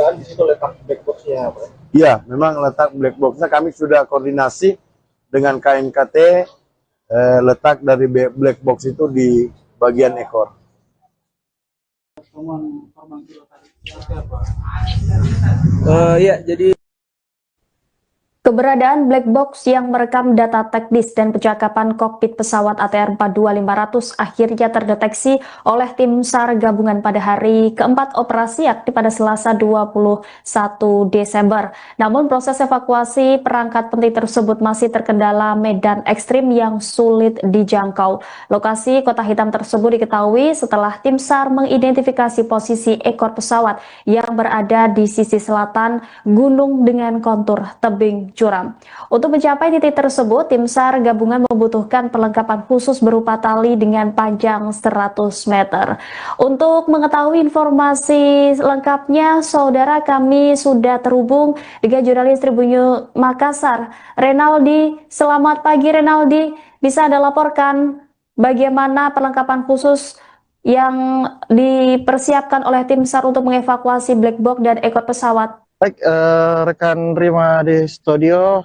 keberadaan di situ letak black box-nya, Pak? Iya, memang letak black box-nya kami sudah koordinasi dengan KNKT, letak dari black box itu di bagian ekor. Ya, jadi keberadaan black box yang merekam data teknis dan percakapan kokpit pesawat ATR 42500 akhirnya terdeteksi oleh tim SAR gabungan pada hari keempat operasi, yakni pada Selasa 21 Desember. Namun proses evakuasi perangkat penting tersebut masih terkendala medan ekstrim yang sulit dijangkau. Lokasi Kota Hitam tersebut diketahui setelah tim SAR mengidentifikasi posisi ekor pesawat yang berada di sisi selatan gunung dengan kontur tebing curam. Untuk mencapai titik tersebut, tim SAR gabungan membutuhkan perlengkapan khusus berupa tali dengan panjang 100 meter. Untuk mengetahui informasi lengkapnya, saudara, kami sudah terhubung dengan jurnalis Tribun Makassar, Renaldi. Selamat pagi, Renaldi. Bisa Anda laporkan bagaimana perlengkapan khusus yang dipersiapkan oleh tim SAR untuk mengevakuasi black box dan ekor pesawat? Baik, rekan Rima di studio,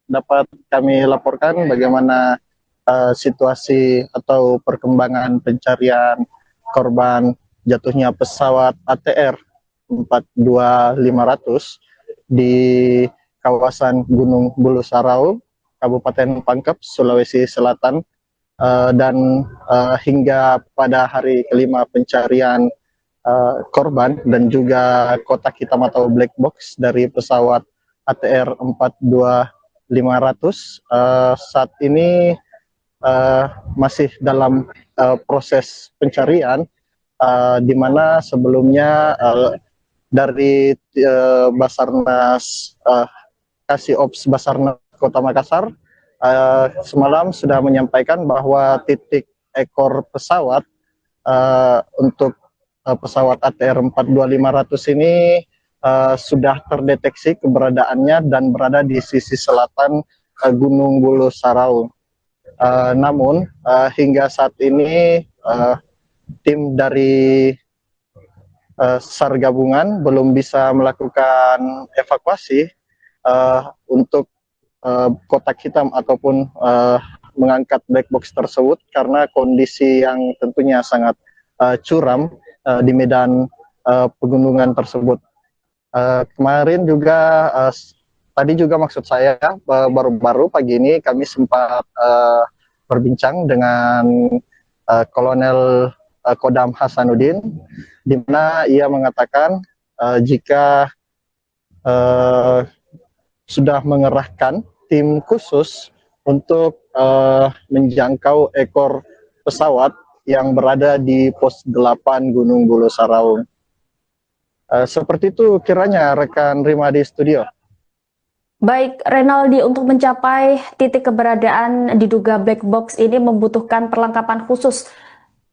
dapat kami laporkan bagaimana situasi atau perkembangan pencarian korban jatuhnya pesawat ATR 42500 di kawasan Gunung Bulu Sarau, Kabupaten Pangkep, Sulawesi Selatan, dan hingga pada hari kelima pencarian korban dan juga kotak hitam atau black box dari pesawat ATR 42500 saat ini masih dalam proses pencarian, di mana sebelumnya dari Basarnas Kasih-Ops Basarnas Kota Makassar semalam sudah menyampaikan bahwa titik ekor pesawat untuk pesawat ATR 42500 ini sudah terdeteksi keberadaannya dan berada di sisi selatan Gunung Bulu Sarau. Namun hingga saat ini tim dari SAR gabungan belum bisa melakukan evakuasi untuk kotak hitam ataupun mengangkat black box tersebut karena kondisi yang tentunya sangat curam di medan pegunungan tersebut. Kemarin juga tadi juga maksud saya baru-baru pagi ini kami sempat berbincang dengan Kolonel Kodam Hasanuddin, di mana ia mengatakan jika sudah mengerahkan tim khusus untuk menjangkau ekor pesawat yang berada di pos 8 Gunung Bulu Sarau. Seperti itu kiranya rekan Rima di studio. Baik, Renaldi, untuk mencapai titik keberadaan diduga black box ini membutuhkan perlengkapan khusus.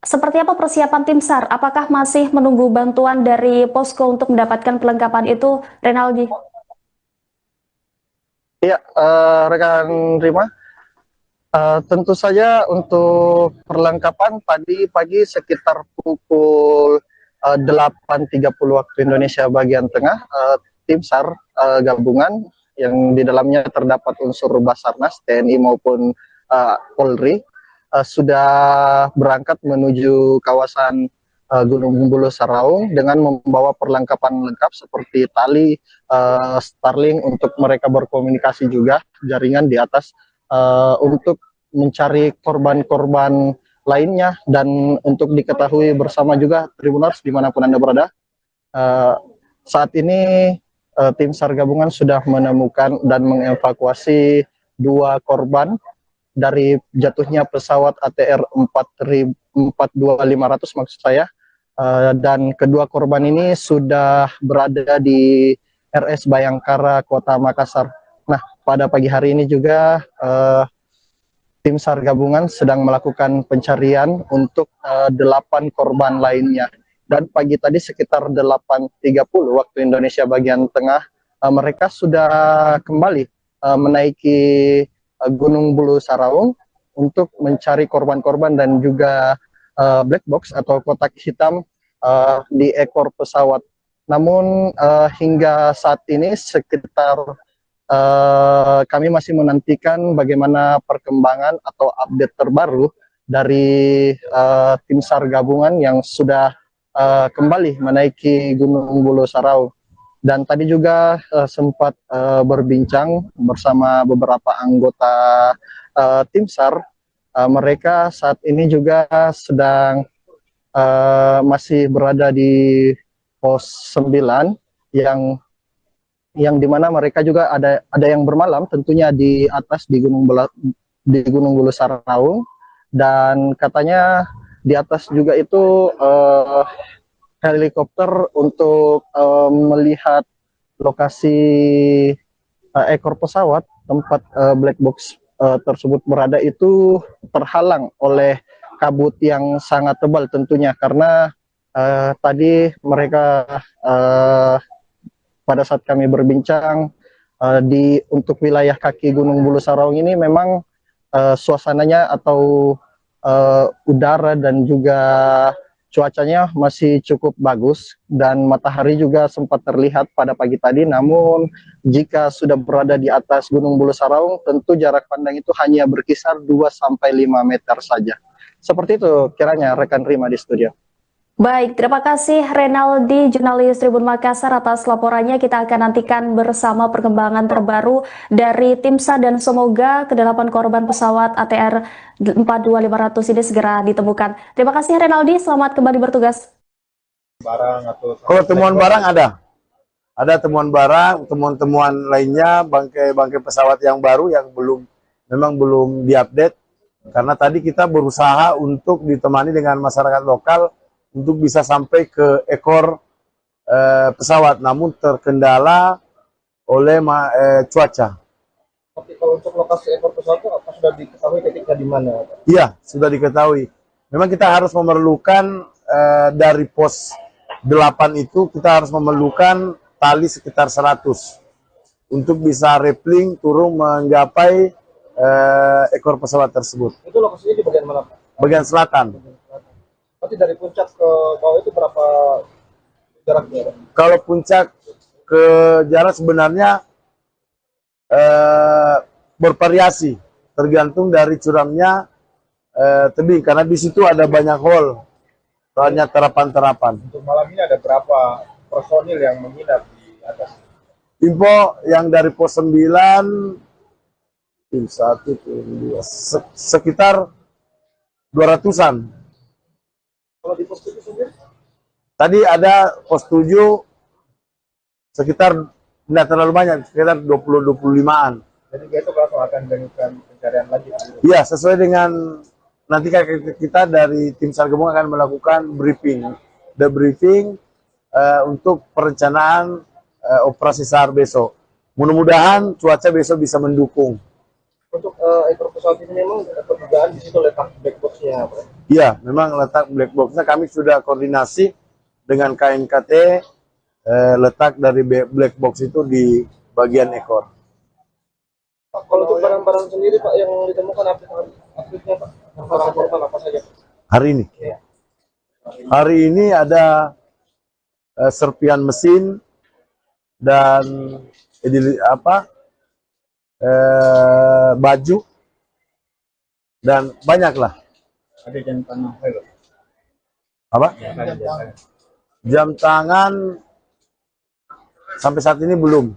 Seperti apa persiapan tim SAR? Apakah masih menunggu bantuan dari posko untuk mendapatkan perlengkapan itu, Renaldi? Ya, rekan Rima. Tentu saja untuk perlengkapan tadi pagi sekitar pukul 8.30 waktu Indonesia bagian tengah, tim SAR gabungan yang di dalamnya terdapat unsur Basarnas, TNI maupun Polri sudah berangkat menuju kawasan Gunung Bulu Sarau dengan membawa perlengkapan lengkap seperti tali, Starlink untuk mereka berkomunikasi juga, jaringan di atas untuk mencari korban-korban lainnya, dan untuk diketahui bersama juga Tribuners dimanapun Anda berada, saat ini tim SAR gabungan sudah menemukan dan mengevakuasi 2 korban dari jatuhnya pesawat ATR 42500 maksud saya, dan kedua korban ini sudah berada di RS Bayangkara Kota Makassar. Nah, pada pagi hari ini juga tim SAR gabungan sedang melakukan pencarian untuk 8 korban lainnya. Dan pagi tadi sekitar 8.30 waktu Indonesia bagian tengah, mereka sudah kembali menaiki Gunung Bulu Sarau untuk mencari korban-korban dan juga black box atau kotak hitam di ekor pesawat namun hingga saat ini sekitar kami masih menantikan bagaimana perkembangan atau update terbaru dari tim SAR gabungan yang sudah kembali menaiki Gunung Bulu Sarau. Dan tadi juga sempat berbincang bersama beberapa anggota tim SAR. Mereka saat ini juga sedang masih berada di pos 9 yang dimana mereka juga ada yang bermalam tentunya di atas di Gunung Bulu Sarau, dan katanya di atas juga itu helikopter untuk melihat lokasi ekor pesawat tempat black box tersebut berada itu terhalang oleh kabut yang sangat tebal tentunya, karena tadi mereka pada saat kami berbincang untuk wilayah kaki Gunung Bulu Sarau ini memang suasananya atau udara dan juga cuacanya masih cukup bagus dan matahari juga sempat terlihat pada pagi tadi. Namun jika sudah berada di atas Gunung Bulu Sarau, tentu jarak pandang itu hanya berkisar 2-5 meter saja. Seperti itu kiranya rekan Rima di studio. Baik, terima kasih Renaldi, jurnalis Tribun Makassar atas laporannya. Kita akan nantikan bersama perkembangan terbaru dari tim SAR dan semoga ke-8 korban pesawat ATR 42500 ini segera ditemukan. Terima kasih Renaldi, selamat kembali bertugas. Barang atau Kalau temuan barang ada temuan barang, temuan-temuan lainnya, bangkai pesawat yang baru yang memang belum diupdate, karena tadi kita berusaha untuk ditemani dengan masyarakat lokal untuk bisa sampai ke ekor pesawat, namun terkendala oleh cuaca. Tapi kalau untuk lokasi ekor pesawat itu apa sudah diketahui titiknya di mana? Iya, sudah diketahui. Memang kita harus memerlukan dari pos 8 itu kita harus memerlukan tali sekitar 100 untuk bisa rappelling turun menggapai ekor pesawat tersebut. Itu lokasinya di bagian mana, Pak? Bagian selatan. Berarti dari puncak ke bawah itu berapa jaraknya, Pak? Kalau puncak ke jarak sebenarnya bervariasi, tergantung dari curamnya tebing, karena di situ ada banyak hole, banyak terapan-terapan. Untuk malam ini ada berapa personil yang menginap di atas? Info yang dari pos 9, tim 1, tim 2, sekitar 200-an. Kalau di pos 7 sendiri? Tadi ada pos 7 sekitar tidak terlalu banyak, sekitar 20-25-an. Jadi besok langsung akan dilakukan pencarian lagi. Iya, sesuai dengan nanti kita dari tim SAR gabungan akan melakukan debriefing untuk perencanaan operasi SAR besok. Mudah-mudahan cuaca besok bisa mendukung. Untuk ekor pesawat ini memang perdugaan di situ letak black box-nya, Pak? Iya, memang letak black box-nya kami sudah koordinasi dengan KNKT, letak dari black box itu di bagian ekor. Pak, kalau untuk barang-barang sendiri, Pak, yang ditemukan aktifnya, Pak, barang korban apa saja? Hari ini? Iya. Hari ini ada serpian mesin dan baju dan banyaklah. Ada jam tangan, Apa? Jam tangan sampai saat ini belum.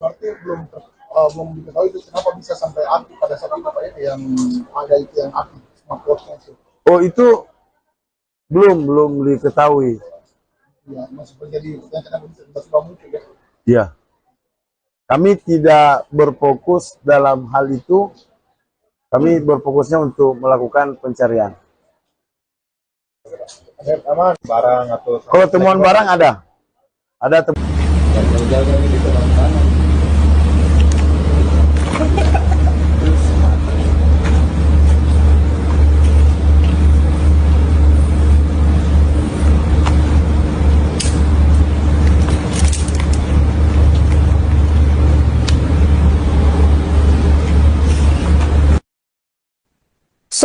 Berarti belum mengetahui itu kenapa bisa sampai aktif pada saat itu, Pak, yang ada itu yang aktif smartwatch-nya itu. Oh, itu belum diketahui. Ya, masih terjadi yang kenapa tiba-tiba muncul, ya. Ya. Kami tidak berfokus dalam hal itu. Kami berfokusnya untuk melakukan pencarian. Ada aman barang atau Kalau temuan barang ada temuan.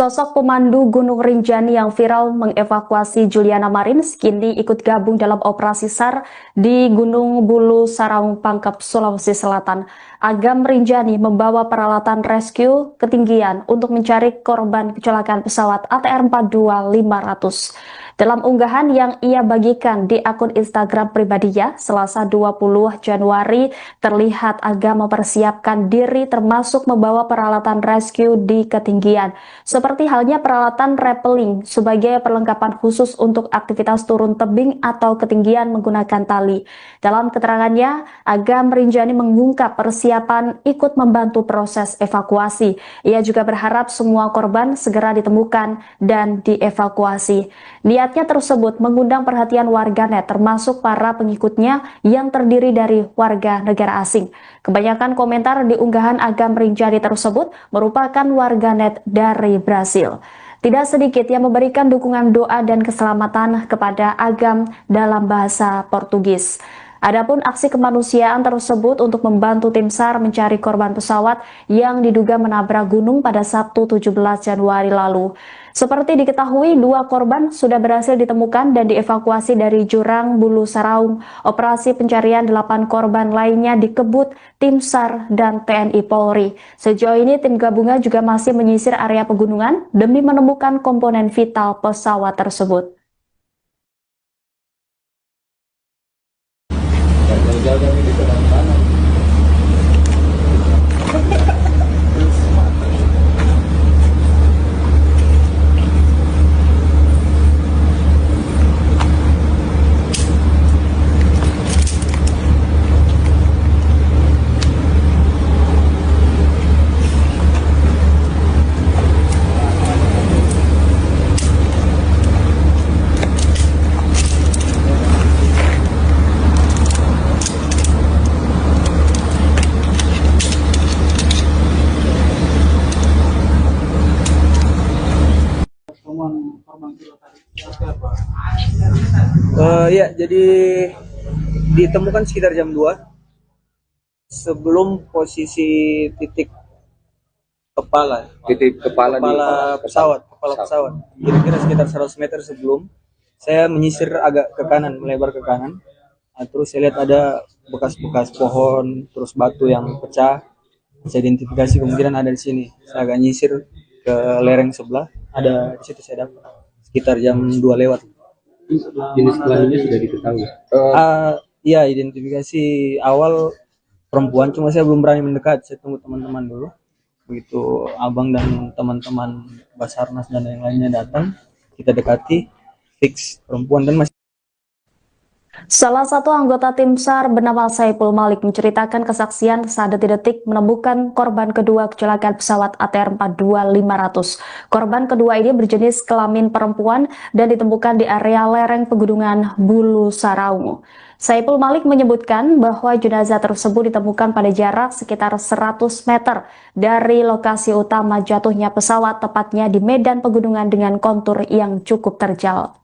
Sosok pemandu Gunung Rinjani yang viral mengevakuasi Juliana Marins kini ikut gabung dalam operasi SAR di Gunung Bulu Saraung Pangkep, Sulawesi Selatan. Agam Rinjani membawa peralatan rescue ketinggian untuk mencari korban kecelakaan pesawat ATR 42500. Dalam unggahan yang ia bagikan di akun Instagram pribadinya, Selasa 20 Januari, terlihat Agam mempersiapkan diri termasuk membawa peralatan rescue di ketinggian, seperti halnya peralatan rappelling sebagai perlengkapan khusus untuk aktivitas turun tebing atau ketinggian menggunakan tali. Dalam keterangannya, Agam Rinjani mengungkap persiapan ikut membantu proses evakuasi. Ia juga berharap semua korban segera ditemukan dan dievakuasi. Niatnya tersebut mengundang perhatian warganet termasuk para pengikutnya yang terdiri dari warga negara asing. Kebanyakan komentar di unggahan Agam Rinjani tersebut merupakan warganet dari Brasil. Tidak sedikit yang memberikan dukungan doa dan keselamatan kepada Agam dalam bahasa Portugis. Adapun aksi kemanusiaan tersebut untuk membantu tim SAR mencari korban pesawat yang diduga menabrak gunung pada Sabtu 17 Januari lalu. Seperti diketahui, 2 korban sudah berhasil ditemukan dan dievakuasi dari jurang Bulu Saraung. Operasi pencarian 8 korban lainnya dikebut tim SAR dan TNI Polri. Sejauh ini tim gabungan juga masih menyisir area pegunungan demi menemukan komponen vital pesawat tersebut. Ya, jadi ditemukan sekitar jam 2 sebelum posisi titik kepala pesawat. Kira-kira sekitar 100 meter sebelum saya menyisir agak ke kanan, melebar ke kanan. Nah, terus saya lihat ada bekas-bekas pohon, terus batu yang pecah. Saya identifikasi kemungkinan ada di sini. Saya agak nyisir ke lereng sebelah, ada di situ saya dapat sekitar jam 2 lewat. Jenis kelaminnya sudah diketahui. Ya, identifikasi awal perempuan, cuma saya belum berani mendekat. Saya tunggu teman-teman dulu. Begitu abang dan teman-teman Basarnas dan yang lainnya datang, kita dekati, fix perempuan dan masih. Salah satu anggota tim SAR bernama Saipul Malik menceritakan kesaksian saat detik-detik menemukan korban kedua kecelakaan pesawat ATR 42500. Korban kedua ini berjenis kelamin perempuan dan ditemukan di area lereng pegunungan Bulu Saraung. Saipul Malik menyebutkan bahwa jenazah tersebut ditemukan pada jarak sekitar 100 meter dari lokasi utama jatuhnya pesawat, tepatnya di medan pegunungan dengan kontur yang cukup terjal.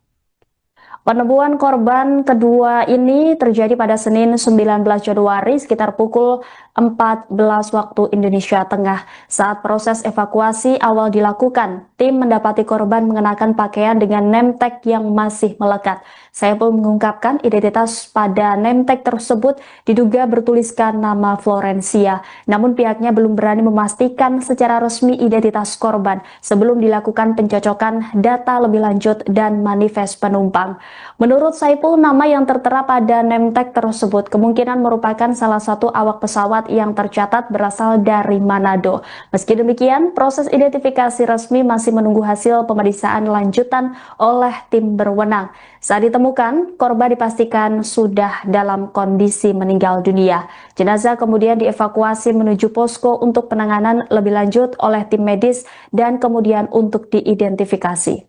Penemuan korban kedua ini terjadi pada Senin 19 Januari sekitar pukul 14 waktu Indonesia Tengah. Saat proses evakuasi awal dilakukan, tim mendapati korban mengenakan pakaian dengan name tag yang masih melekat. Saipul mengungkapkan identitas pada name tag tersebut diduga bertuliskan nama Florencia. Namun pihaknya belum berani memastikan secara resmi identitas korban sebelum dilakukan pencocokan data lebih lanjut dan manifest penumpang. Menurut Saipul, nama yang tertera pada name tag tersebut kemungkinan merupakan salah satu awak pesawat yang tercatat berasal dari Manado. Meski demikian, proses identifikasi resmi masih menunggu hasil pemeriksaan lanjutan oleh tim berwenang. Saat ditemukan, korban dipastikan sudah dalam kondisi meninggal dunia. Jenazah kemudian dievakuasi menuju posko untuk penanganan lebih lanjut oleh tim medis dan kemudian untuk diidentifikasi.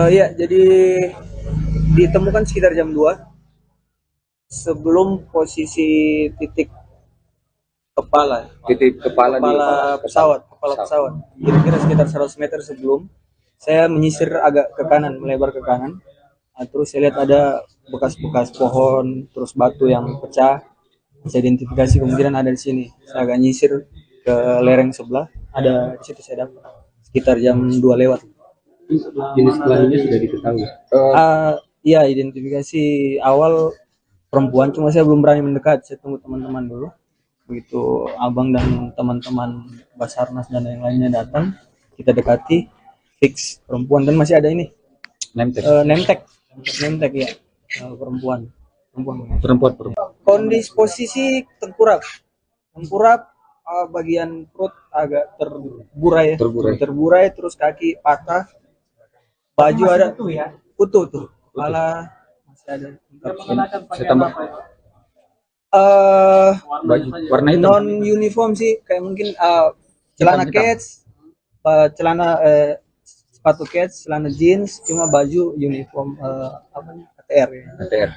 Ya, jadi ditemukan sekitar jam 2 sebelum posisi titik kepala pesawat. Kira-kira sekitar 100 meter sebelum saya menyisir agak ke kanan, melebar ke kanan. Nah, terus saya lihat ada bekas-bekas pohon, terus batu yang pecah. Saya identifikasi kemungkinan ada di sini. Saya agak nyisir ke lereng sebelah, ada di situ saya dapat sekitar jam 2 lewat. Jenis kelaminnya sudah diketahui. Iya, identifikasi awal perempuan, cuma saya belum berani mendekat. Saya tunggu teman-teman dulu. Begitu abang dan teman-teman Basarnas dan yang lainnya datang, kita dekati, fix perempuan. Dan masih ada ini nemtek ya, perempuan. Kondisi posisi tengkurap, bagian perut agak terburai, terus kaki patah, baju ada utuh tuh, kepala masih ada. Saya tambah baju warna hitam. Non uniform sih, kayak mungkin celana kets, sepatu kets, celana jeans, cuma baju uniform ATR ya. ATR.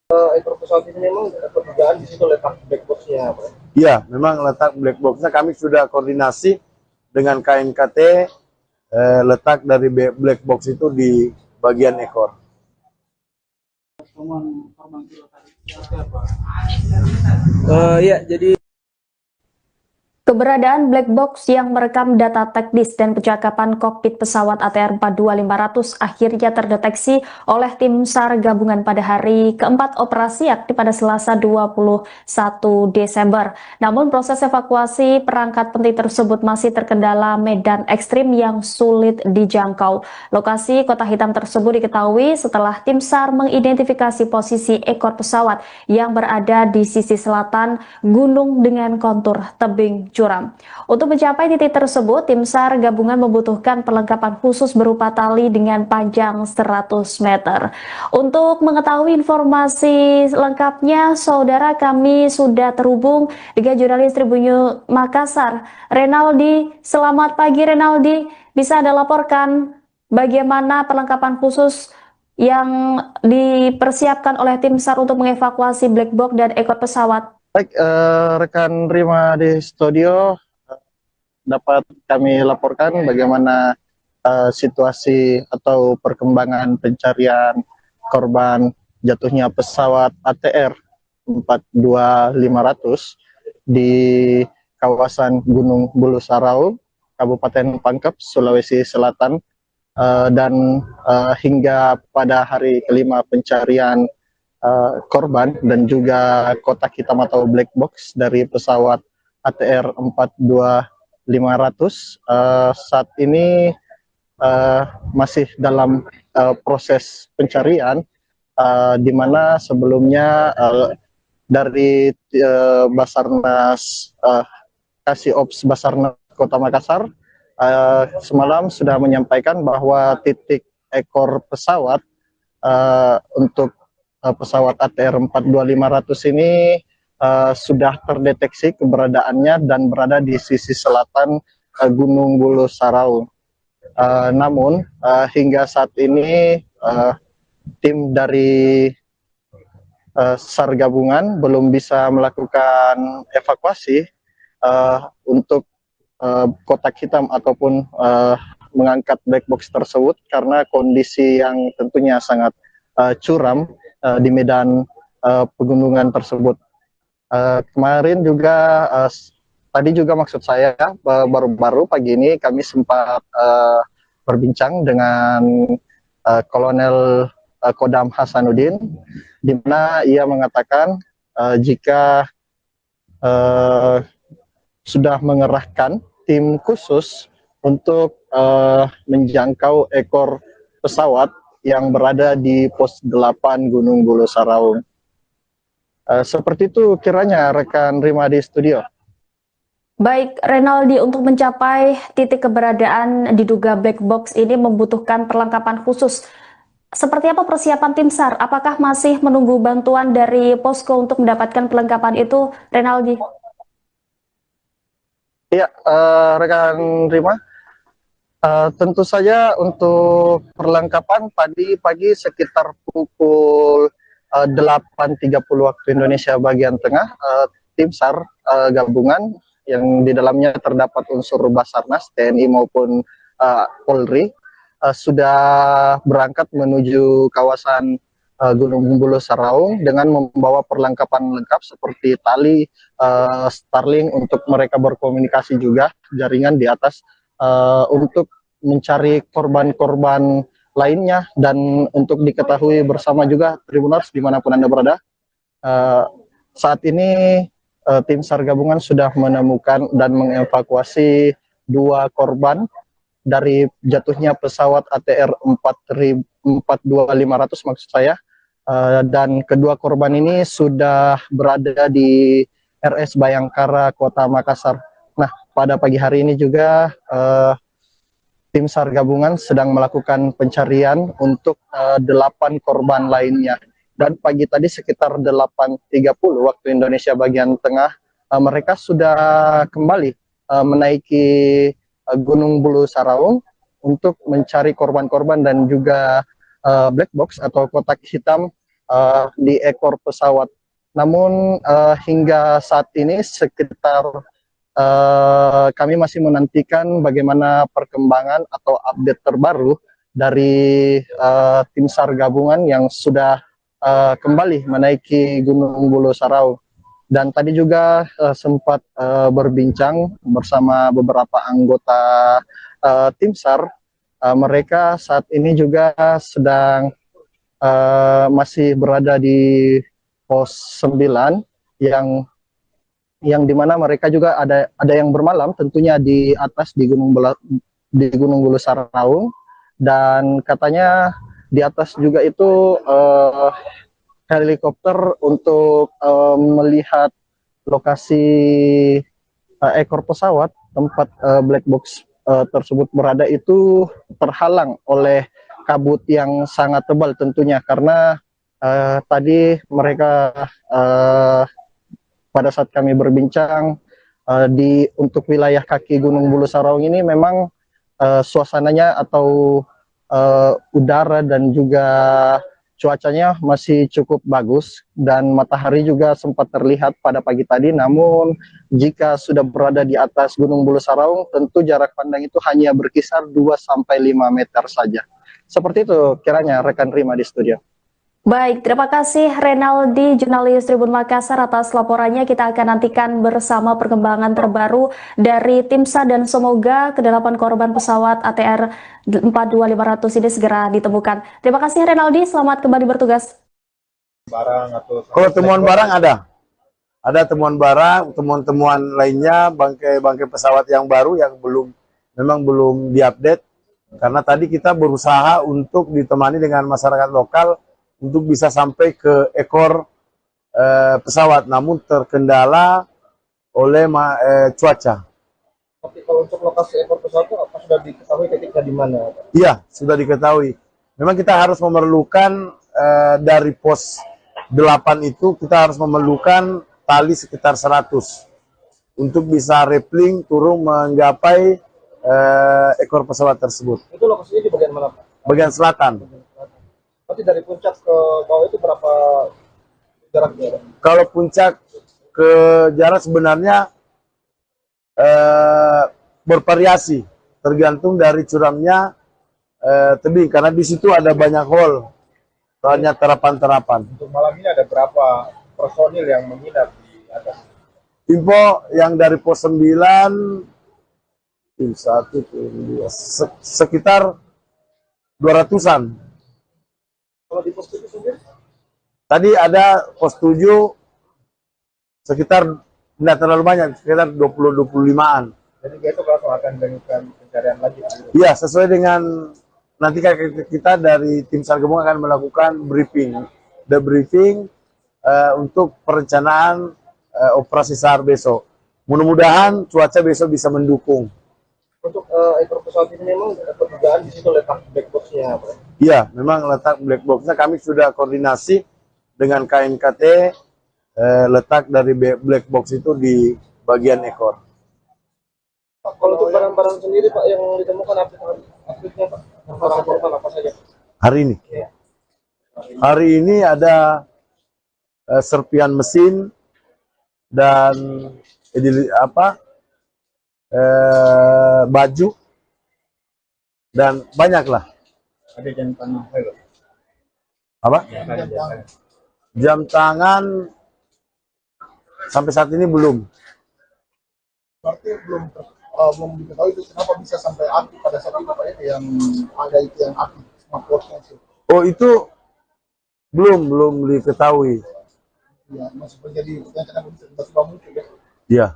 Ekor pesawat ini memang perdugaan di situ letak black box-nya, Pak. Iya, memang letak black box-nya kami sudah koordinasi dengan KNKT, letak dari black box itu di bagian ekor. Ya, jadi Keberadaan black box yang merekam data teknis dan percakapan kokpit pesawat ATR 42500 akhirnya terdeteksi oleh tim SAR gabungan pada hari keempat operasi yakni pada Selasa 21 Desember. Namun proses evakuasi perangkat penting tersebut masih terkendala medan ekstrim yang sulit dijangkau. Lokasi Kota Hitam tersebut diketahui setelah tim SAR mengidentifikasi posisi ekor pesawat yang berada di sisi selatan gunung dengan kontur tebing curam. Untuk mencapai titik tersebut, tim SAR gabungan membutuhkan perlengkapan khusus berupa tali dengan panjang 100 meter. Untuk mengetahui informasi lengkapnya, saudara, kami sudah terhubung dengan jurnalis Tribun Makassar, Renaldi. Selamat pagi, Renaldi. Bisa Anda laporkan bagaimana perlengkapan khusus yang dipersiapkan oleh tim SAR untuk mengevakuasi black box dan ekor pesawat? Baik, rekan Rima di studio, dapat kami laporkan bagaimana situasi atau perkembangan pencarian korban jatuhnya pesawat ATR 42500 di kawasan Gunung Bulu Sarau, Kabupaten Pangkep, Sulawesi Selatan, dan hingga pada hari kelima pencarian korban dan juga kotak hitam atau black box dari pesawat ATR 42500 saat ini masih dalam proses pencarian, di mana sebelumnya dari Basarnas Kasih-Ops Basarnas Kota Makassar semalam sudah menyampaikan bahwa titik ekor pesawat untuk pesawat ATR 42500 ini sudah terdeteksi keberadaannya dan berada di sisi selatan Gunung Bulu Sarau. Namun hingga saat ini tim dari SAR gabungan belum bisa melakukan evakuasi untuk kotak hitam ataupun mengangkat black box tersebut karena kondisi yang tentunya sangat curam di medan pegunungan tersebut. Kemarin juga tadi juga maksud saya baru-baru pagi ini kami sempat berbincang dengan Kolonel Kodam Hasanuddin, di mana ia mengatakan jika sudah mengerahkan tim khusus untuk menjangkau ekor pesawat yang berada di pos 8 Gunung Bulu Sarau. Seperti itu kiranya rekan Rima di studio. Baik, Renaldi, untuk mencapai titik keberadaan diduga black box ini membutuhkan perlengkapan khusus. Seperti apa persiapan tim SAR? Apakah masih menunggu bantuan dari posko untuk mendapatkan perlengkapan itu, Renaldi? Ya, rekan Rima. Tentu saja untuk perlengkapan tadi pagi sekitar pukul 8.30 waktu Indonesia bagian tengah, tim SAR gabungan yang di dalamnya terdapat unsur Basarnas, TNI maupun Polri sudah berangkat menuju kawasan Gunung Bulu Saraung dengan membawa perlengkapan lengkap seperti tali, Starlink untuk mereka berkomunikasi juga, jaringan di atas untuk mencari korban-korban lainnya, dan untuk diketahui bersama juga Tribuners dimanapun Anda berada, saat ini tim SAR gabungan sudah menemukan dan mengevakuasi 2 korban dari jatuhnya pesawat ATR 42500 maksud saya, dan kedua korban ini sudah berada di RS Bayangkara Kota Makassar. Nah, pada pagi hari ini juga tim SAR gabungan sedang melakukan pencarian untuk 8 korban lainnya. Dan pagi tadi sekitar 8.30 waktu Indonesia bagian tengah, mereka sudah kembali menaiki Gunung Bulu Saraung untuk mencari korban-korban dan juga black box atau kotak hitam di ekor pesawat. Namun hingga saat ini sekitar kami masih menantikan bagaimana perkembangan atau update terbaru dari tim SAR gabungan yang sudah kembali menaiki Gunung Bulu Saraung. Dan tadi juga sempat berbincang bersama beberapa anggota tim SAR. Mereka saat ini juga sedang masih berada di pos 9 yang dimana mereka juga ada yang bermalam tentunya di atas di Gunung Bulu Saraung, dan katanya di atas juga itu helikopter untuk melihat lokasi ekor pesawat tempat black box tersebut berada itu terhalang oleh kabut yang sangat tebal tentunya, karena tadi mereka pada saat kami berbincang untuk wilayah kaki Gunung Bulu Saraung ini memang suasananya atau udara dan juga cuacanya masih cukup bagus, dan matahari juga sempat terlihat pada pagi tadi. Namun jika sudah berada di atas Gunung Bulu Saraung, tentu jarak pandang itu hanya berkisar 2-5 meter saja. Seperti itu kiranya rekan Rima di studio. Baik, terima kasih Renaldi, jurnalis Tribun Makassar atas laporannya. Kita akan nantikan bersama perkembangan terbaru dari tim SAR dan semoga ke-8 korban pesawat ATR 42500 ini segera ditemukan. Terima kasih Renaldi, selamat kembali bertugas. Kalau temuan barang ada temuan barang, temuan-temuan lainnya, bangkai pesawat yang baru yang memang belum diupdate, karena tadi kita berusaha untuk ditemani dengan masyarakat lokal untuk bisa sampai ke ekor pesawat, namun terkendala oleh cuaca. Tapi kalau untuk lokasi ekor pesawat itu apa sudah diketahui titiknya di mana? Iya, sudah diketahui. Memang kita harus memerlukan dari pos 8 itu kita harus memerlukan tali sekitar 100 untuk bisa rappelling turun menggapai ekor pesawat tersebut. Itu lokasinya di bagian mana, Pak? Bagian selatan. Berarti dari puncak ke bawah itu berapa jaraknya? Kalau puncak ke jarak sebenarnya bervariasi, tergantung dari curamnya tebing, karena di situ ada banyak hole, banyak terapan-terapan. Untuk malam ini ada berapa personil yang menginap di atas? Info yang dari pos 9, tim 1, sekitar 200-an. Kalau di pos 7 sendiri? Tadi ada pos 7 sekitar tidak terlalu banyak, sekitar 20-25-an. Jadi besok langsung akan dilakukan pencarian lagi. Iya, sesuai dengan nanti kita dari tim SAR gabungan akan melakukan debriefing untuk perencanaan operasi SAR besok. Mudah-mudahan cuaca besok bisa mendukung. Untuk ekor pesawat ini memang perdugaan di situ letak black box-nya, Pak? Iya, memang letak black box-nya kami sudah koordinasi dengan KNKT, letak dari black box itu di bagian ekor. Pak, kalau untuk barang-barang sendiri, Pak, yang ditemukan update-nya, Pak? Barang-barang apa saja? Hari ini? Iya. Hari ini ada serpian mesin dan baju dan banyaklah. Ada yang tanah, Apa? jam tangan. Jam tangan sampai saat ini belum. Berarti belum diketahui itu kenapa bisa sampai aktif pada saat itu Pak yang ada itu yang aktif smartwatch-nya itu. Oh, itu belum diketahui. Ya, masih terjadi kenapa bisa tiba-tiba muncul ya. Ya.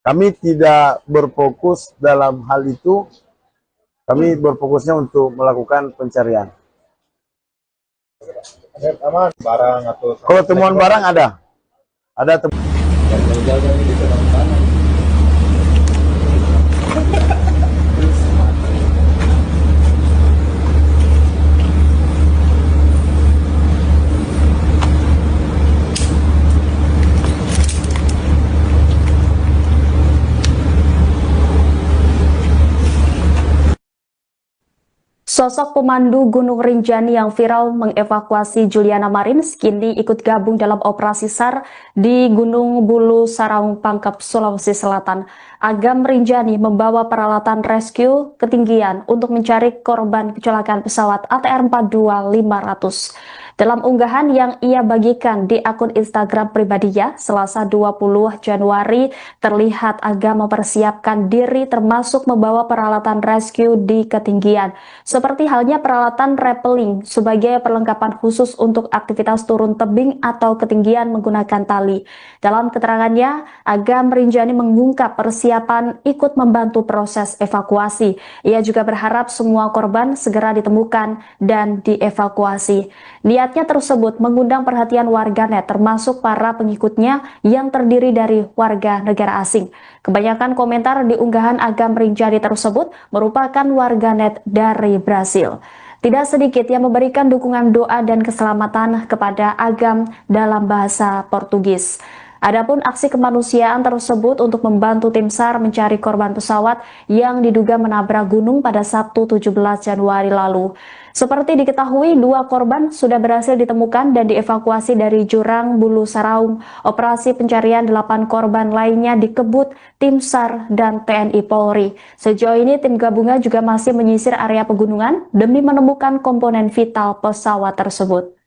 Kami tidak berfokus dalam hal itu. Kami berfokusnya untuk melakukan pencarian. Ada aman barang atau Kalau temuan barang ada. Ada temuan. Sosok pemandu Gunung Rinjani yang viral mengevakuasi Juliana Marins kini ikut gabung dalam operasi SAR di Gunung Bulu Saraung Pangkep, Sulawesi Selatan. Agam Rinjani membawa peralatan rescue ketinggian untuk mencari korban kecelakaan pesawat ATR 42500. Dalam unggahan yang ia bagikan di akun Instagram pribadinya, Selasa 20 Januari, terlihat Agam mempersiapkan diri termasuk membawa peralatan rescue di ketinggian. Seperti halnya peralatan rappelling sebagai perlengkapan khusus untuk aktivitas turun tebing atau ketinggian menggunakan tali. Dalam keterangannya, Agam Rinjani mengungkap persiapan ikut membantu proses evakuasi. Ia juga berharap semua korban segera ditemukan dan dievakuasi. Niatnya tersebut mengundang perhatian warganet termasuk para pengikutnya yang terdiri dari warga negara asing. Kebanyakan komentar di unggahan Agam Rinjani tersebut merupakan warganet dari Brasil. Tidak sedikit yang memberikan dukungan doa dan keselamatan kepada Agam dalam bahasa Portugis. Adapun aksi kemanusiaan tersebut untuk membantu tim SAR mencari korban pesawat yang diduga menabrak gunung pada Sabtu 17 Januari lalu. Seperti diketahui, 2 korban sudah berhasil ditemukan dan dievakuasi dari jurang Bulu Saraung. Operasi pencarian 8 korban lainnya dikebut tim SAR dan TNI Polri. Sejauh ini tim gabungan juga masih menyisir area pegunungan demi menemukan komponen vital pesawat tersebut.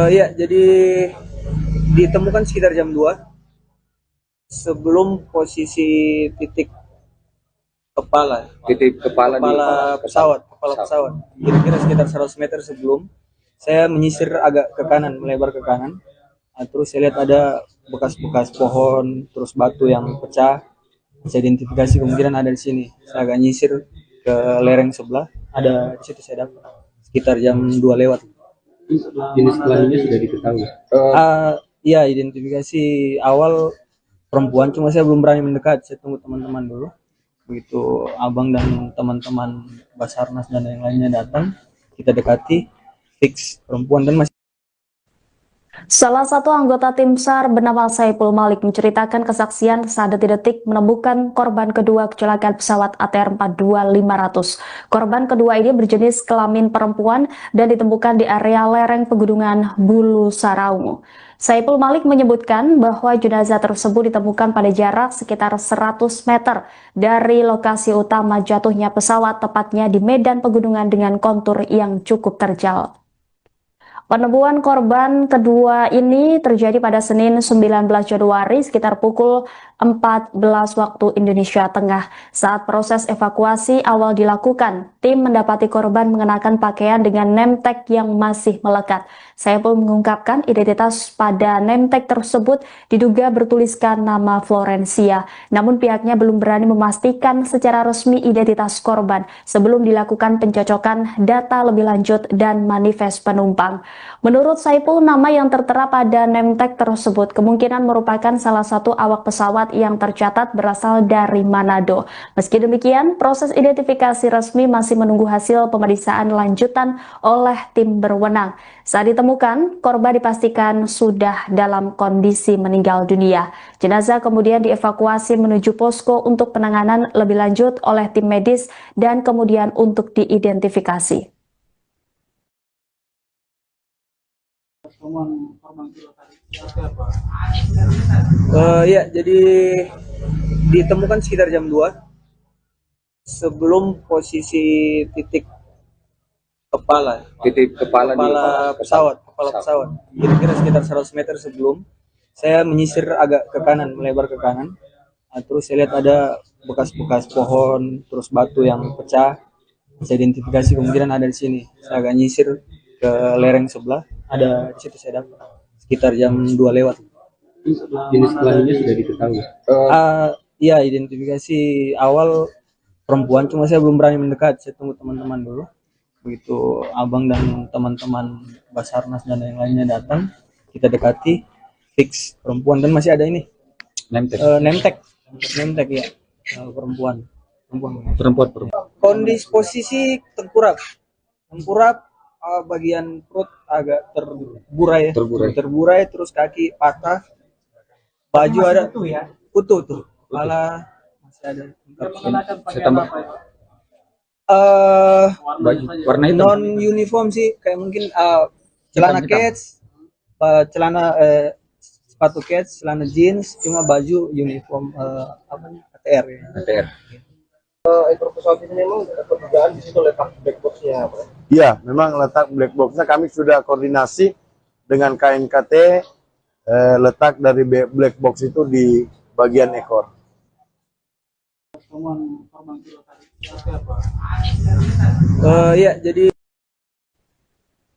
Ya, jadi ditemukan sekitar jam 2 sebelum posisi titik kepala pesawat. Kira-kira sekitar 100 meter sebelum saya menyisir agak ke kanan, melebar ke kanan. Nah, terus saya lihat ada bekas-bekas pohon, terus batu yang pecah. Saya identifikasi kemungkinan ada di sini. Saya agak nyisir ke lereng sebelah, ada di situ saya dapat sekitar jam 2 lewat. Jenis kelaminnya sudah diketahui. Ya, identifikasi awal perempuan, cuma saya belum berani mendekat. Saya tunggu teman-teman dulu. Begitu abang dan teman-teman Basarnas dan yang lainnya datang, kita dekati, fix perempuan dan masih. Salah satu anggota tim SAR bernama Saipul Malik menceritakan kesaksian saat detik-detik menemukan korban kedua kecelakaan pesawat ATR 42500. Korban kedua ini berjenis kelamin perempuan dan ditemukan di area lereng pegunungan Bulu Saraung. Saipul Malik menyebutkan bahwa jenazah tersebut ditemukan pada jarak sekitar 100 meter dari lokasi utama jatuhnya pesawat, tepatnya di medan pegunungan dengan kontur yang cukup terjal. Penemuan korban kedua ini terjadi pada Senin 19 Januari sekitar pukul 14 waktu Indonesia Tengah. Saat proses evakuasi awal dilakukan, tim mendapati korban mengenakan pakaian dengan name tag yang masih melekat. Saipul mengungkapkan identitas pada name tag tersebut diduga bertuliskan nama Florencia. Namun pihaknya belum berani memastikan secara resmi identitas korban sebelum dilakukan pencocokan data lebih lanjut dan manifest penumpang. Menurut Saipul, nama yang tertera pada name tag tersebut kemungkinan merupakan salah satu awak pesawat yang tercatat berasal dari Manado. Meski demikian, proses identifikasi resmi masih menunggu hasil pemeriksaan lanjutan oleh tim berwenang. Saat ditemukan, korban dipastikan sudah dalam kondisi meninggal dunia. Jenazah kemudian dievakuasi menuju posko untuk penanganan lebih lanjut oleh tim medis dan kemudian untuk diidentifikasi. Ya, jadi ditemukan sekitar jam 2 sebelum posisi titik kepala pesawat. Kira-kira sekitar 100 meter sebelum saya menyisir agak ke kanan, melebar ke kanan. Nah, terus saya lihat ada bekas-bekas pohon, terus batu yang pecah. Saya identifikasi kemungkinan ada di sini. Saya agak nyisir ke lereng sebelah, ada di situ saya dapat sekitar jam 2 lewat. Jenis kelaminnya sudah diketahui. Iya, identifikasi awal perempuan, cuma saya belum berani mendekat. Saya tunggu teman-teman dulu. Begitu abang dan teman-teman Basarnas dan yang lainnya datang, kita dekati, fix perempuan, dan masih ada ini name tag ya, perempuan. Kondisi posisi tengkurap, bagian perut agak terburai, terus kaki patah, baju ada utuh tuh, kepala masih ada. Saya tambah baju warna hitam. Non uniform sih, kayak mungkin celana kets, sepatu kets, celana jeans, cuma baju uniform ATR ya. ATR. Ekor pesawat ini memang perdugaan di situ letak black box-nya, Pak? Iya, memang letak black box-nya kami sudah koordinasi dengan KNKT, letak dari black box itu di bagian ekor. Ya, jadi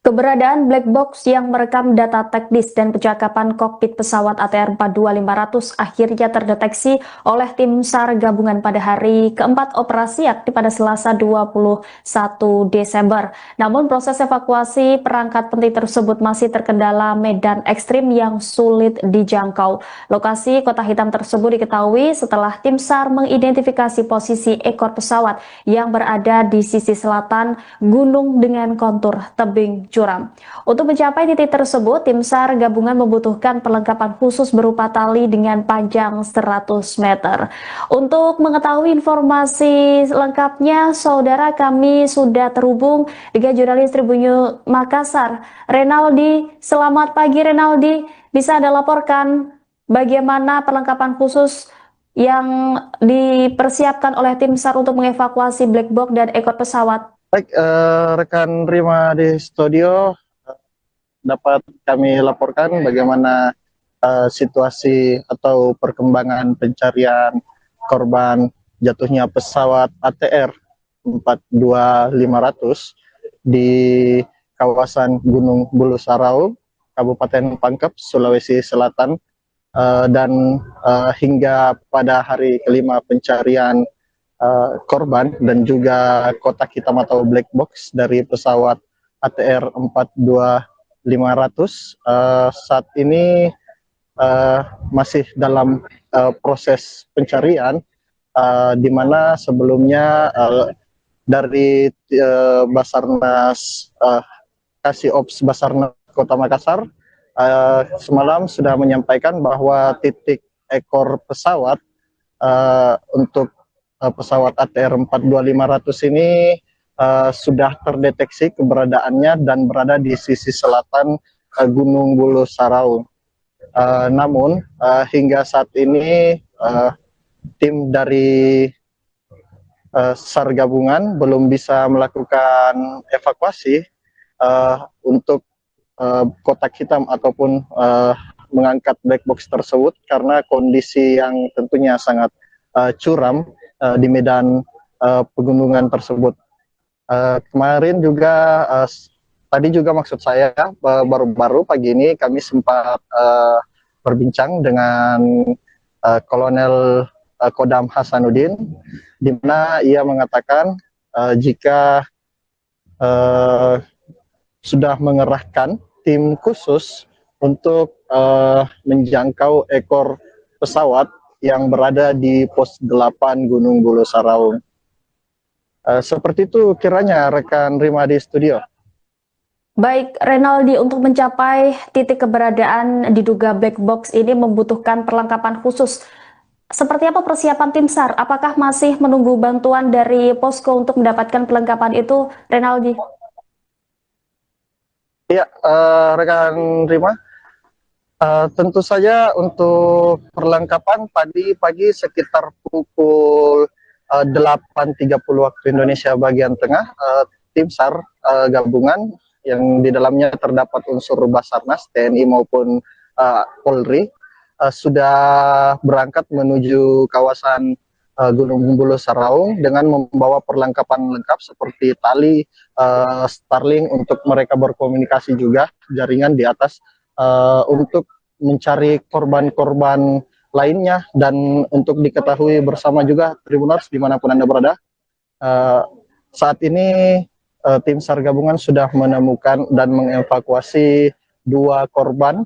Keberadaan black box yang merekam data teknis dan percakapan kokpit pesawat ATR 42500 akhirnya terdeteksi oleh tim SAR gabungan pada hari keempat operasi yakni pada Selasa 21 Desember. Namun proses evakuasi perangkat penting tersebut masih terkendala medan ekstrim yang sulit dijangkau. Lokasi Kota Hitam tersebut diketahui setelah tim SAR mengidentifikasi posisi ekor pesawat yang berada di sisi selatan gunung dengan kontur tebing curam. Untuk mencapai titik tersebut, tim SAR gabungan membutuhkan perlengkapan khusus berupa tali dengan panjang 100 meter. Untuk mengetahui informasi lengkapnya, saudara, kami sudah terhubung dengan jurnalis Tribun Makassar, Renaldi. Selamat pagi, Renaldi. Bisa Anda laporkan bagaimana perlengkapan khusus yang dipersiapkan oleh tim SAR untuk mengevakuasi black box dan ekor pesawat? Baik, rekan Rima di studio, dapat kami laporkan bagaimana situasi atau perkembangan pencarian korban jatuhnya pesawat ATR 42500 di kawasan Gunung Bulu Sarau, Kabupaten Pangkep, Sulawesi Selatan, dan hingga pada hari kelima pencarian korban dan juga kotak hitam atau black box dari pesawat ATR 42500 saat ini masih dalam proses pencarian, di mana sebelumnya dari Basarnas Kasih-Ops Basarnas Kota Makassar semalam sudah menyampaikan bahwa titik ekor pesawat untuk pesawat ATR 42500 ini sudah terdeteksi keberadaannya dan berada di sisi selatan Gunung Bulu Sarau. Namun hingga saat ini tim dari SAR gabungan belum bisa melakukan evakuasi untuk kotak hitam ataupun mengangkat black box tersebut karena kondisi yang tentunya sangat curam di medan pegunungan tersebut. Kemarin juga tadi juga maksud saya baru-baru pagi ini kami sempat berbincang dengan Kolonel Kodam Hasanuddin, di mana ia mengatakan jika sudah mengerahkan tim khusus untuk menjangkau ekor pesawat yang berada di pos 8 Gunung Bulu Saraung. Seperti itu kiranya rekan Rima di studio. Baik, Renaldi, untuk mencapai titik keberadaan diduga black box ini membutuhkan perlengkapan khusus. Seperti apa persiapan tim SAR? Apakah masih menunggu bantuan dari posko untuk mendapatkan perlengkapan itu, Renaldi? Iya, rekan Rima. Tentu saja untuk perlengkapan tadi pagi sekitar pukul 8.30 waktu Indonesia bagian tengah, tim SAR gabungan yang di dalamnya terdapat unsur Basarnas, TNI maupun Polri sudah berangkat menuju kawasan Gunung Bulu Saraung dengan membawa perlengkapan lengkap seperti tali, Starlink untuk mereka berkomunikasi juga, jaringan di atas untuk mencari korban-korban lainnya, dan untuk diketahui bersama juga Tribuners dimanapun Anda berada, saat ini tim SAR gabungan sudah menemukan dan mengevakuasi 2 korban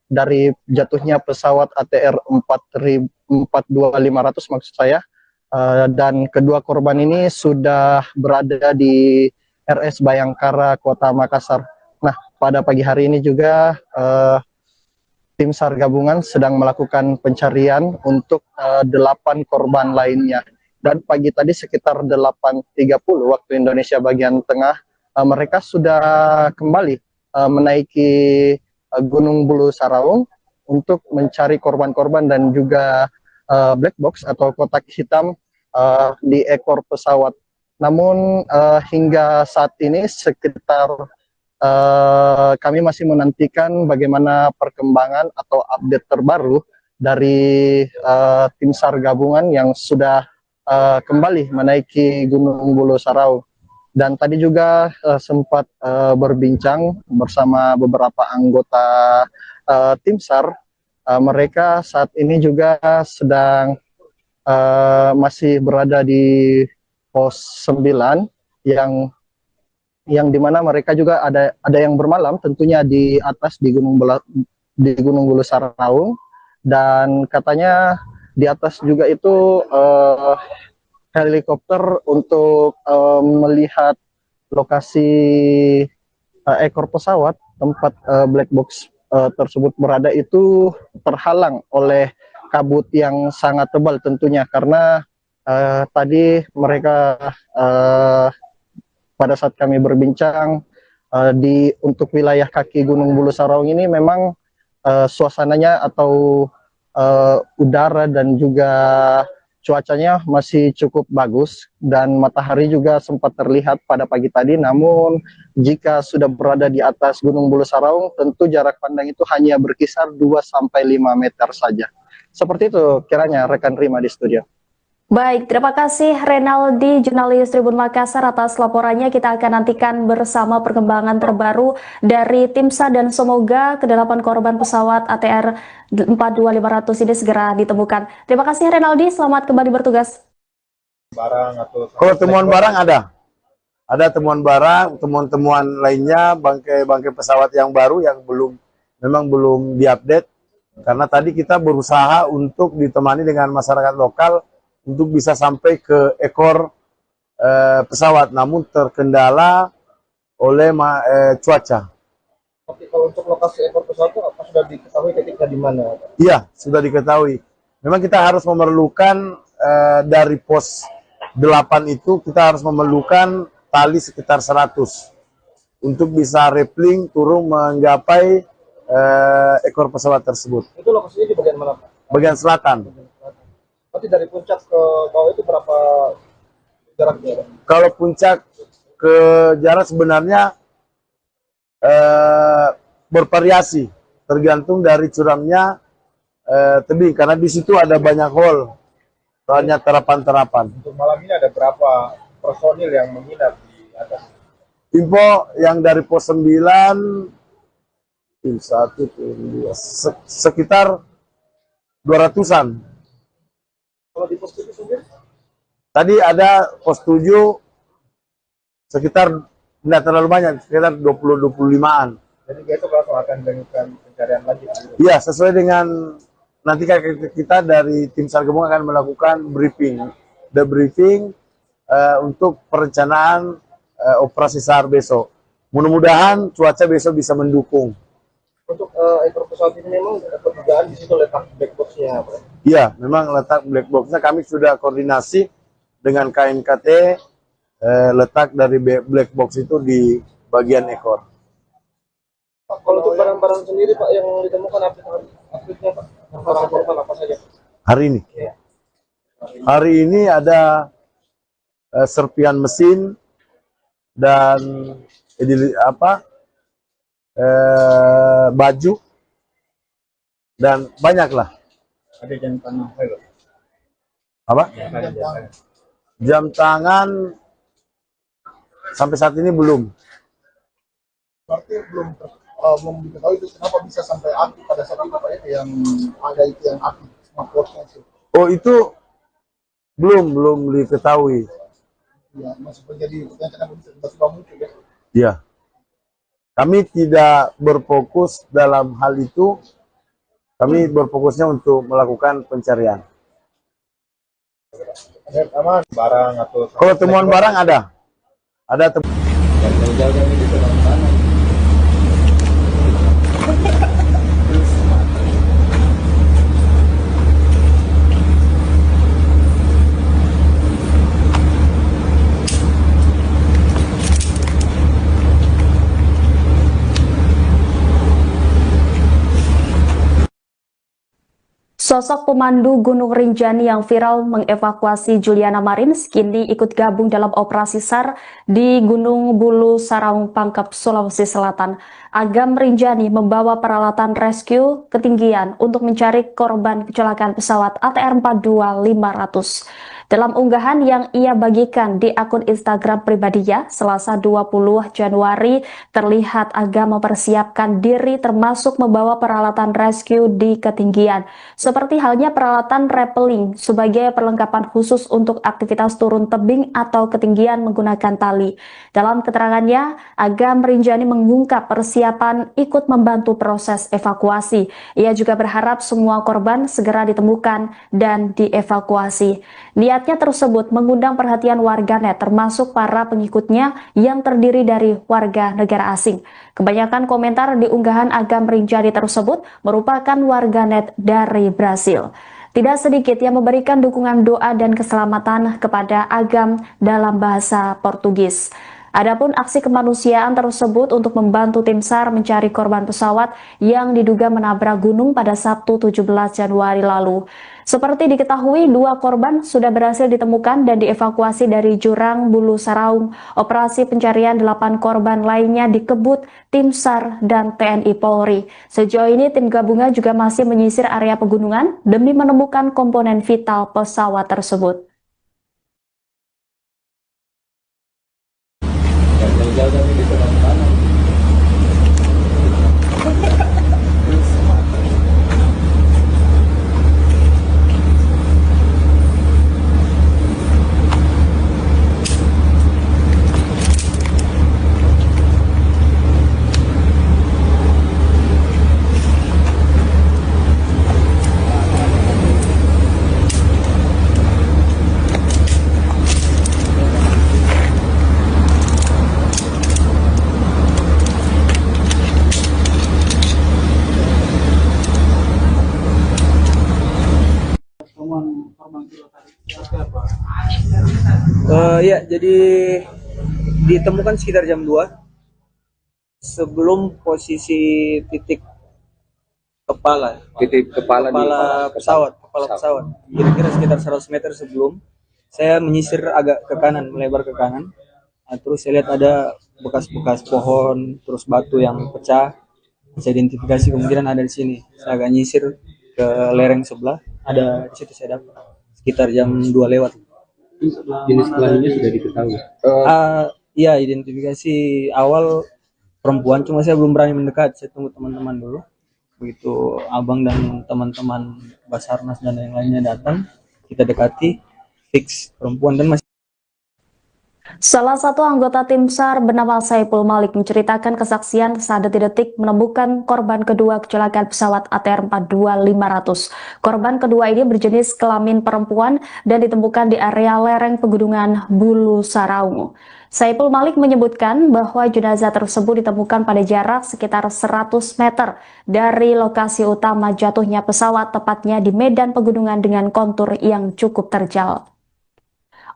dari jatuhnya pesawat ATR 42500 maksud saya, dan kedua korban ini sudah berada di RS Bayangkara Kota Makassar. Nah, pada pagi hari ini juga tim SAR gabungan sedang melakukan pencarian untuk 8 korban lainnya. Dan pagi tadi sekitar 8.30 waktu Indonesia bagian tengah, mereka sudah kembali menaiki Gunung Bulu Saraung untuk mencari korban-korban dan juga black box atau kotak hitam di ekor pesawat. Namun hingga saat ini sekitar kami masih menantikan bagaimana perkembangan atau update terbaru dari tim SAR gabungan yang sudah kembali menaiki Gunung Bulu Saraung. Dan tadi juga sempat berbincang bersama beberapa anggota tim SAR. Mereka saat ini juga sedang masih berada di pos 9 yang dimana mereka juga ada yang bermalam tentunya di atas di Gunung Bulu Saraung, dan katanya di atas juga itu helikopter untuk melihat lokasi ekor pesawat tempat black box tersebut berada itu terhalang oleh kabut yang sangat tebal tentunya, karena tadi mereka pada saat kami berbincang untuk wilayah kaki Gunung Bulu Saraung ini memang suasananya atau udara dan juga cuacanya masih cukup bagus, dan matahari juga sempat terlihat pada pagi tadi. Namun jika sudah berada di atas Gunung Bulu Saraung, tentu jarak pandang itu hanya berkisar 2-5 meter saja. Seperti itu kiranya rekan Rima di studio. Baik, terima kasih Renaldi, jurnalis Tribun Makassar atas laporannya. Kita akan nantikan bersama perkembangan terbaru dari tim SAR dan semoga ke-8 korban pesawat ATR 42500 ini segera ditemukan. Terima kasih Renaldi, selamat kembali bertugas. Kalau temuan barang ada temuan barang, temuan-temuan lainnya, bangkai pesawat yang baru yang memang belum diupdate, karena tadi kita berusaha untuk ditemani dengan masyarakat lokal untuk bisa sampai ke ekor pesawat, namun terkendala oleh cuaca. Oke, kalau untuk lokasi ekor pesawat itu apa sudah diketahui titiknya di mana? Iya, sudah diketahui. Memang kita harus memerlukan dari pos 8 itu kita harus memerlukan tali sekitar 100 untuk bisa rappelling turun menggapai ekor pesawat tersebut. Itu lokasinya di bagian mana, Pak? Bagian selatan. Berarti dari puncak ke bawah itu berapa jaraknya, Pak? Kalau puncak ke jarak sebenarnya bervariasi, tergantung dari curamnya tebing, karena di situ ada banyak hole, soalnya terapan-terapan. Untuk malam ini ada berapa personil yang menginap di atas? Info yang dari pos 9, tim 1, tim 2, sekitar 200-an. Kalau di pos 7 sendiri? Tadi ada pos 7 sekitar, tidak terlalu banyak, sekitar 20-25-an. Jadi besok langsung akan dilanjutkan pencarian lagi. Iya, sesuai dengan nanti kita dari tim SAR gabungan akan melakukan debriefing untuk perencanaan operasi SAR besok. Mudah-mudahan cuaca besok bisa mendukung. Untuk ekor pesawat ini memang dapat dugaan di situ letak black box-nya, Pak? Iya, memang letak black box-nya kami sudah koordinasi dengan KNKT, letak dari black box itu di bagian ekor. Pak, kalau untuk barang-barang sendiri Pak yang ditemukan update-nya Pak, barang korban apa saja? Hari ini? Iya. Hari ini ada serpian mesin dan baju dan banyak lah. Ada jam tangan Apa? Jam tangan sampai saat ini belum. Berarti belum diketahui itu kenapa bisa sampai api pada saat itu Pak, ya, yang ada itu yang api smartwatch-nya itu. Oh, itu belum diketahui. Ya, masih terjadi yang kenapa bisa tiba-tiba muncul ya. Ya. Kami tidak berfokus dalam hal itu. Kami berfokusnya untuk melakukan pencarian. Ada aman barang atau Kalau temuan barang ada. Ada temuan. Sosok pemandu Gunung Rinjani yang viral mengevakuasi Juliana Marins kini ikut gabung dalam operasi SAR di Gunung Bulu Saraung Pangkep, Sulawesi Selatan. Agam Rinjani membawa peralatan rescue ketinggian untuk mencari korban kecelakaan pesawat ATR 42500. Dalam unggahan yang ia bagikan di akun Instagram pribadinya, Selasa 20 Januari, terlihat Agam mempersiapkan diri termasuk membawa peralatan rescue di ketinggian, seperti halnya peralatan rappelling sebagai perlengkapan khusus untuk aktivitas turun tebing atau ketinggian menggunakan tali. Dalam keterangannya, Agam Rinjani mengungkap persiapan ikut membantu proses evakuasi. Ia juga berharap semua korban segera ditemukan dan dievakuasi. Niatnya tersebut mengundang perhatian warganet termasuk para pengikutnya yang terdiri dari warga negara asing. Kebanyakan komentar di unggahan Agam Rinjani tersebut merupakan warganet dari Brasil. Tidak sedikit yang memberikan dukungan doa dan keselamatan kepada Agam dalam bahasa Portugis. Adapun aksi kemanusiaan tersebut untuk membantu tim SAR mencari korban pesawat yang diduga menabrak gunung pada Sabtu 17 Januari lalu. Seperti diketahui, 2 korban sudah berhasil ditemukan dan dievakuasi dari jurang Bulu Saraung. Operasi pencarian 8 korban lainnya dikebut tim SAR dan TNI Polri. Sejauh ini tim gabungan juga masih menyisir area pegunungan demi menemukan komponen vital pesawat tersebut. Ya, jadi ditemukan sekitar jam 2 sebelum posisi titik kepala pesawat. Kira-kira sekitar 100 meter sebelum saya menyisir agak ke kanan, melebar ke kanan. Nah, terus saya lihat ada bekas-bekas pohon, terus batu yang pecah. Saya identifikasi kemungkinan ada di sini. Saya agak nyisir ke lereng sebelah, ada di situ saya dapat sekitar jam 2 lewat. Jenis kelaminnya sudah diketahui. Iya, identifikasi awal perempuan, cuma saya belum berani mendekat. Saya tunggu teman-teman dulu. Begitu abang dan teman-teman Basarnas dan yang lainnya datang, kita dekati, fix perempuan dan masih. Salah satu anggota tim SAR bernama Saipul Malik menceritakan kesaksian saat detik-detik menemukan korban kedua kecelakaan pesawat ATR 42500. Korban kedua ini berjenis kelamin perempuan dan ditemukan di area lereng pegunungan Bulu Saraungu. Saipul Malik menyebutkan bahwa jenazah tersebut ditemukan pada jarak sekitar 100 meter dari lokasi utama jatuhnya pesawat, tepatnya di medan pegunungan dengan kontur yang cukup terjal.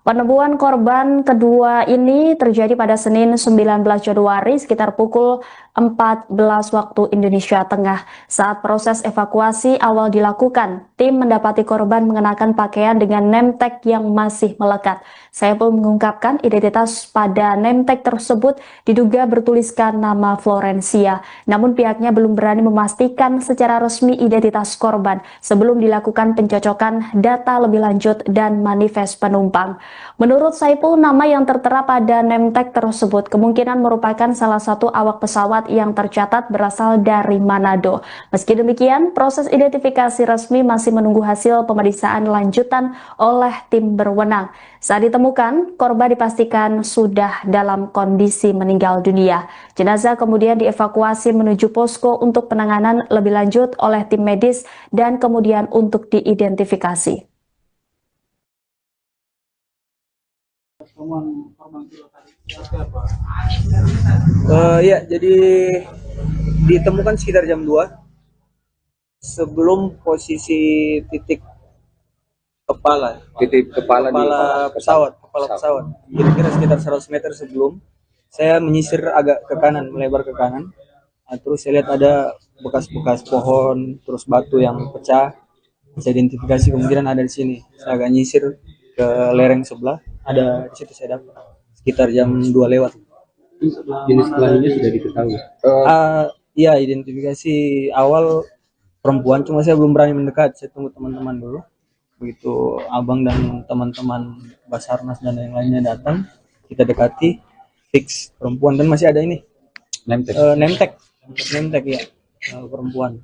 Penemuan korban kedua ini terjadi pada Senin 19 Januari sekitar pukul 14 waktu Indonesia Tengah. Saat proses evakuasi awal dilakukan, tim mendapati korban mengenakan pakaian dengan name tag yang masih melekat. Saipul mengungkapkan identitas pada name tag tersebut diduga bertuliskan nama Florencia. Namun pihaknya belum berani memastikan secara resmi identitas korban sebelum dilakukan pencocokan data lebih lanjut dan manifest penumpang. Menurut Saipul, nama yang tertera pada name tag tersebut kemungkinan merupakan salah satu awak pesawat yang tercatat berasal dari Manado. Meski demikian, proses identifikasi resmi masih menunggu hasil pemeriksaan lanjutan oleh tim berwenang. Saat ditemukan, korban dipastikan sudah dalam kondisi meninggal dunia. Jenazah kemudian dievakuasi menuju posko untuk penanganan lebih lanjut oleh tim medis dan kemudian untuk diidentifikasi. Ya, jadi ditemukan sekitar jam 2 sebelum posisi titik kepala pesawat. Kira-kira sekitar 100 meter sebelum saya menyisir agak ke kanan, melebar ke kanan. Nah, terus saya lihat ada bekas-bekas pohon, terus batu yang pecah. Saya identifikasi kemungkinan ada di sini. Saya agak nyisir ke lereng sebelah, ada di situ saya dapat sekitar jam 2 lewat. Jenis kelaminnya sudah diketahui. Iya, identifikasi awal perempuan, cuma saya belum berani mendekat. Saya tunggu teman-teman dulu. Begitu abang dan teman-teman Basarnas dan yang lainnya datang, kita dekati, fix perempuan dan masih ada ini name tag ya, perempuan.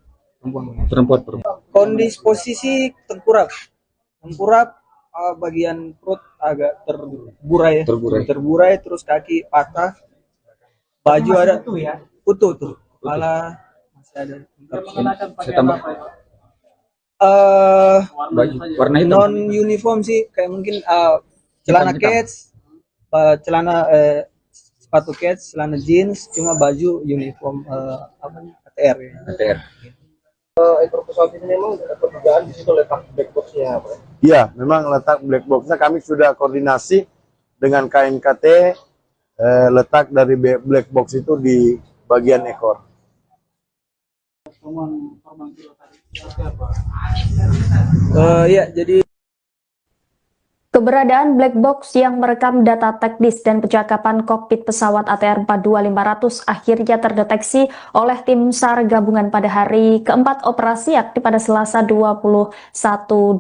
Kondisi posisi tengkurap, bagian perut agak terburai, terus kaki patah, baju ada utuh tuh, kepala masih ada. Saya tambah baju warna hitam. Non uniform sih, kayak mungkin celana kets, sepatu kets, celana jeans, cuma baju uniform ATR ya. ATR. Ekor pesawat ini memang perdugaan di situ letak black box-nya, Pak? Ya, memang letak black box-nya kami sudah koordinasi dengan KNKT, letak dari black box itu di bagian ekor. Ya, jadi Keberadaan black box yang merekam data teknis dan percakapan kokpit pesawat ATR 42500 akhirnya terdeteksi oleh tim SAR gabungan pada hari keempat operasi aktif pada Selasa 21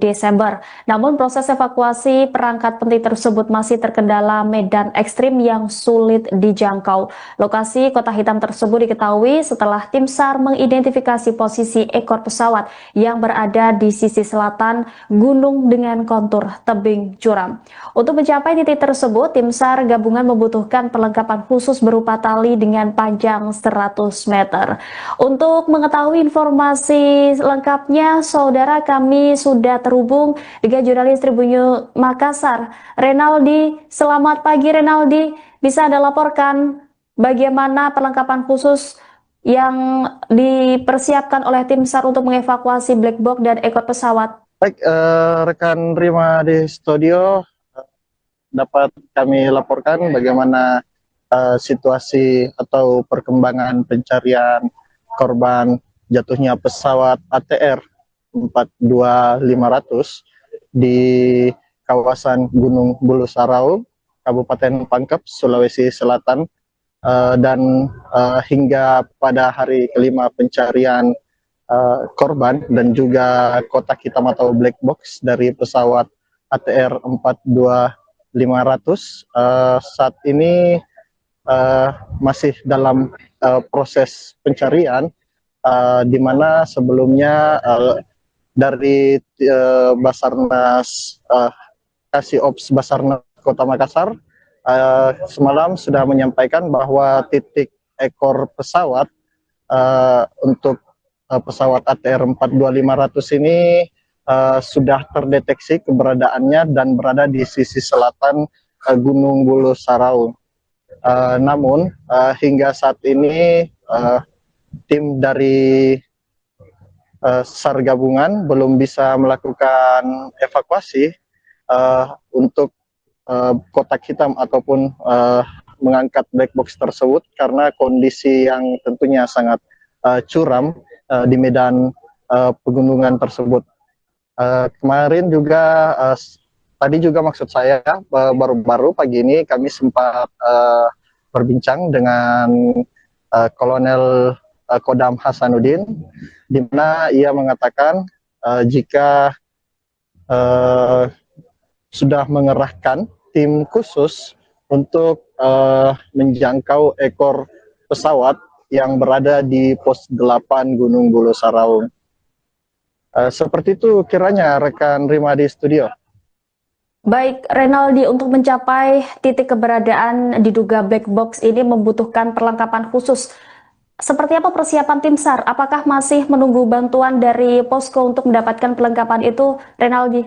Desember. Namun proses evakuasi perangkat penting tersebut masih terkendala medan ekstrim yang sulit dijangkau. Lokasi Kota Hitam tersebut diketahui setelah tim SAR mengidentifikasi posisi ekor pesawat yang berada di sisi selatan gunung dengan kontur tebing curam. Untuk mencapai titik tersebut, tim SAR gabungan membutuhkan perlengkapan khusus berupa tali dengan panjang 100 meter. Untuk mengetahui informasi lengkapnya, saudara, kami sudah terhubung dengan jurnalis Tribun Makassar, Renaldi. Selamat pagi, Renaldi. Bisa Anda laporkan bagaimana perlengkapan khusus yang dipersiapkan oleh tim SAR untuk mengevakuasi black box dan ekor pesawat? Baik, rekan Rima di studio, dapat kami laporkan bagaimana situasi atau perkembangan pencarian korban jatuhnya pesawat ATR 42500 di kawasan Gunung Bulu Saraung, Kabupaten Pangkep, Sulawesi Selatan dan hingga pada hari kelima pencarian korban dan juga kotak hitam atau black box dari pesawat ATR 42500 saat ini masih dalam proses pencarian, di mana sebelumnya dari Basarnas Kasih Basarnas Kota Makassar semalam sudah menyampaikan bahwa titik ekor pesawat untuk pesawat ATR 42500 ini sudah terdeteksi keberadaannya dan berada di sisi selatan Gunung Bulu Saraung. Namun hingga saat ini tim dari SAR gabungan belum bisa melakukan evakuasi untuk kotak hitam ataupun mengangkat black box tersebut karena kondisi yang tentunya sangat curam di medan pegunungan tersebut. Kemarin juga tadi juga maksud saya baru-baru pagi ini kami sempat berbincang dengan Kolonel Kodam Hasanuddin, di mana ia mengatakan jika sudah mengerahkan tim khusus untuk menjangkau ekor pesawat yang berada di pos 8 Gunung Bulu Saraung. Seperti itu kiranya rekan Rima di studio. Baik, Renaldi, untuk mencapai titik keberadaan diduga black box ini membutuhkan perlengkapan khusus. Seperti apa persiapan tim SAR? Apakah masih menunggu bantuan dari posko untuk mendapatkan perlengkapan itu, Renaldi?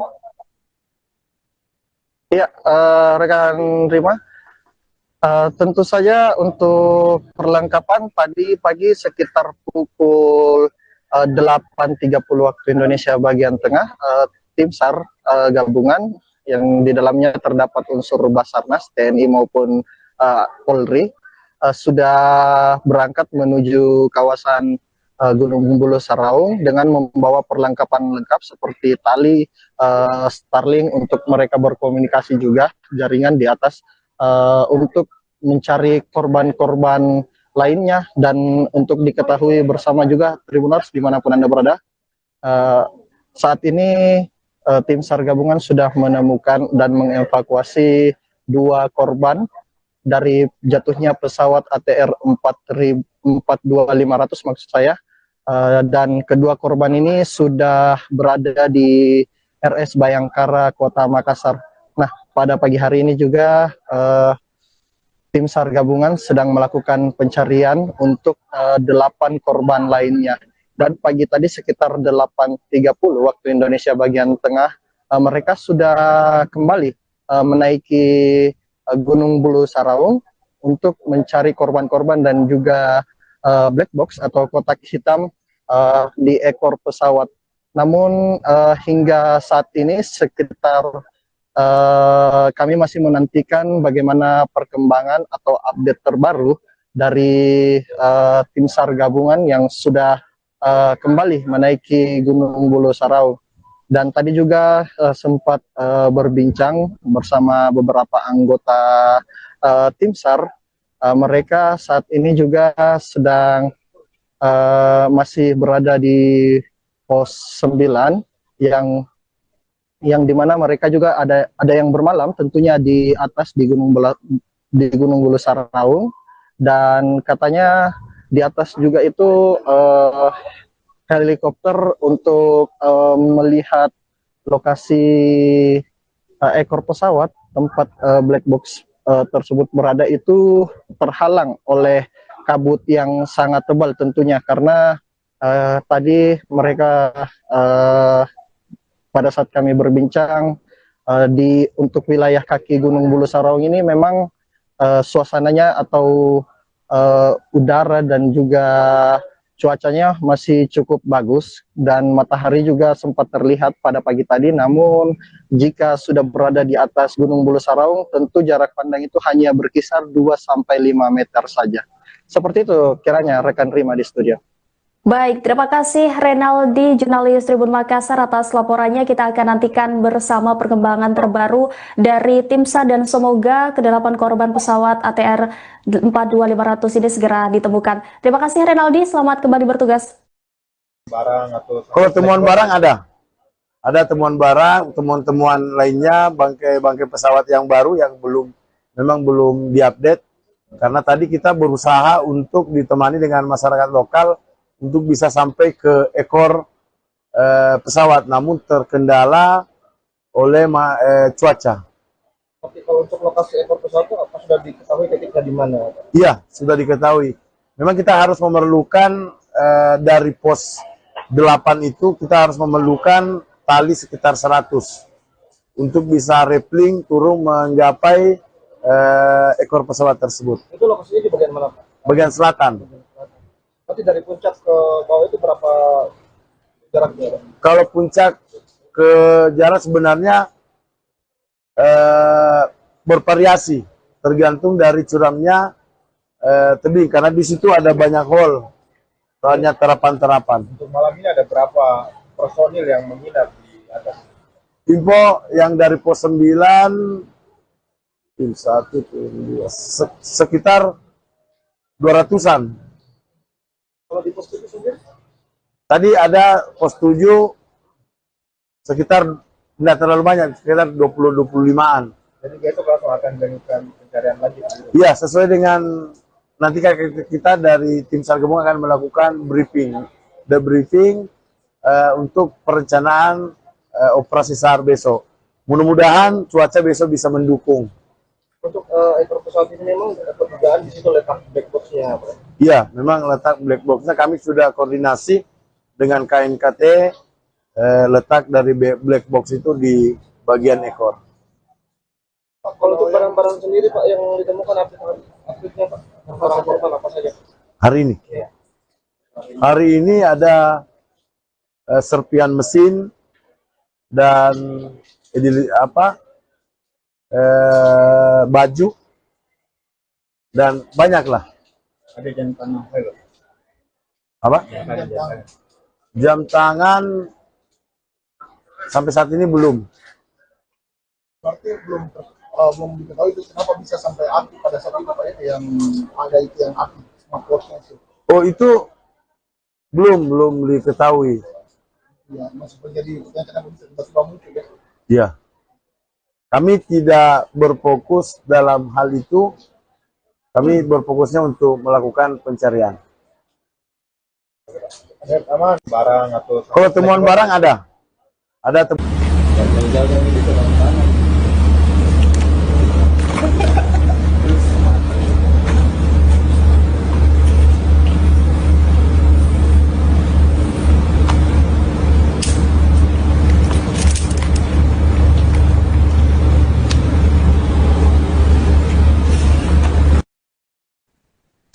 Ya, rekan Rima, tentu saja untuk perlengkapan tadi pagi sekitar pukul 8.30 waktu Indonesia bagian tengah, tim SAR gabungan yang di dalamnya terdapat unsur Basarnas, TNI maupun Polri sudah berangkat menuju kawasan Gunung Bulu Saraung dengan membawa perlengkapan lengkap seperti tali, Starlink untuk mereka berkomunikasi juga, jaringan di atas untuk mencari korban-korban lainnya, dan untuk diketahui bersama juga Tribuners dimanapun Anda berada, saat ini tim SAR gabungan sudah menemukan dan mengevakuasi 2 korban dari jatuhnya pesawat ATR 42500 maksud saya, dan kedua korban ini sudah berada di RS Bayangkara Kota Makassar. Nah, pada pagi hari ini juga tim SAR gabungan sedang melakukan pencarian untuk 8 korban lainnya. Dan pagi tadi sekitar 8.30 waktu Indonesia bagian tengah, mereka sudah kembali menaiki Gunung Bulu Saraung untuk mencari korban-korban dan juga black box atau kotak hitam di ekor pesawat. Namun hingga saat ini sekitar kami masih menantikan bagaimana perkembangan atau update terbaru dari tim SAR gabungan yang sudah kembali menaiki Gunung Bulu Saraung. Dan tadi juga sempat berbincang bersama beberapa anggota tim SAR. Mereka saat ini juga sedang masih berada di pos 9 yang dimana mereka juga ada yang bermalam tentunya di atas di Gunung Bulu Saraung, dan katanya di atas juga itu helikopter untuk melihat lokasi ekor pesawat tempat black box tersebut berada itu terhalang oleh kabut yang sangat tebal tentunya, karena tadi mereka pada saat kami berbincang untuk wilayah kaki Gunung Bulu Saraung ini memang suasananya atau udara dan juga cuacanya masih cukup bagus, dan matahari juga sempat terlihat pada pagi tadi. Namun jika sudah berada di atas Gunung Bulu Saraung, tentu jarak pandang itu hanya berkisar 2-5 meter saja. Seperti itu kiranya rekan Rima di studio. Baik, terima kasih Renaldi, jurnalis Tribun Makassar atas laporannya. Kita akan nantikan bersama perkembangan terbaru dari tim SAR dan semoga ke-8 korban pesawat ATR 42500 ini segera ditemukan. Terima kasih Renaldi, selamat kembali bertugas. Barang atau Kalau temuan barang ada temuan barang, temuan-temuan lainnya, bangkai pesawat yang baru yang memang belum diupdate. Karena tadi kita berusaha untuk ditemani dengan masyarakat lokal untuk bisa sampai ke ekor pesawat, namun terkendala oleh cuaca. Tapi kalau untuk lokasi ekor pesawat itu apa sudah diketahui titiknya di mana? Iya, sudah diketahui. Memang kita harus memerlukan dari pos 8 itu kita harus memerlukan tali sekitar 100 untuk bisa rappelling turun menggapai ekor pesawat tersebut. Itu lokasinya di bagian mana, Pak? Bagian selatan. Nanti dari puncak ke bawah itu berapa jaraknya, Pak? Kalau puncak ke jarak sebenarnya bervariasi, tergantung dari curamnya tebing, karena di situ ada banyak hole, banyak terapan-terapan. Untuk malam ini ada berapa personil yang menginap di atas? Info yang dari pos 9, tim 1, tim 2, sekitar 200-an. Kalau di pos 7 sendiri? Tadi ada pos 7 sekitar tidak terlalu banyak, sekitar 20-25-an. Jadi besok langsung akan dilakukan pencarian lagi. Iya, sesuai dengan nanti kita dari tim SAR gabungan akan melakukan debriefing untuk perencanaan operasi SAR besok. Mudah-mudahan cuaca besok bisa mendukung. Untuk ekor pesawat ini memang dugaan di situ letak black box-nya, Pak. Iya, memang letak black box-nya kami sudah koordinasi dengan KNKT, letak dari black box itu di bagian ekor. Pak, kalau untuk barang-barang sendiri, Pak, yang ditemukan update-nya, Pak, barang korban apa saja? Hari ini, Iya. hari ini ada serpian mesin dan baju dan banyak lah. Ada jam tangan, Apa? Jam tangan sampai saat ini belum. Berarti belum diketahui itu kenapa bisa sampai api pada saat itu, Pak, ya, yang ada itu yang api smartwatch-nya itu. Oh, itu belum diketahui. Ya, masih terjadi yang kenapa bisa tiba-tiba muncul, ya. Ya, kami tidak berfokus dalam hal itu. Kami berfokusnya untuk melakukan pencarian. Ada aman barang atau Kalau temuan barang ada temuan.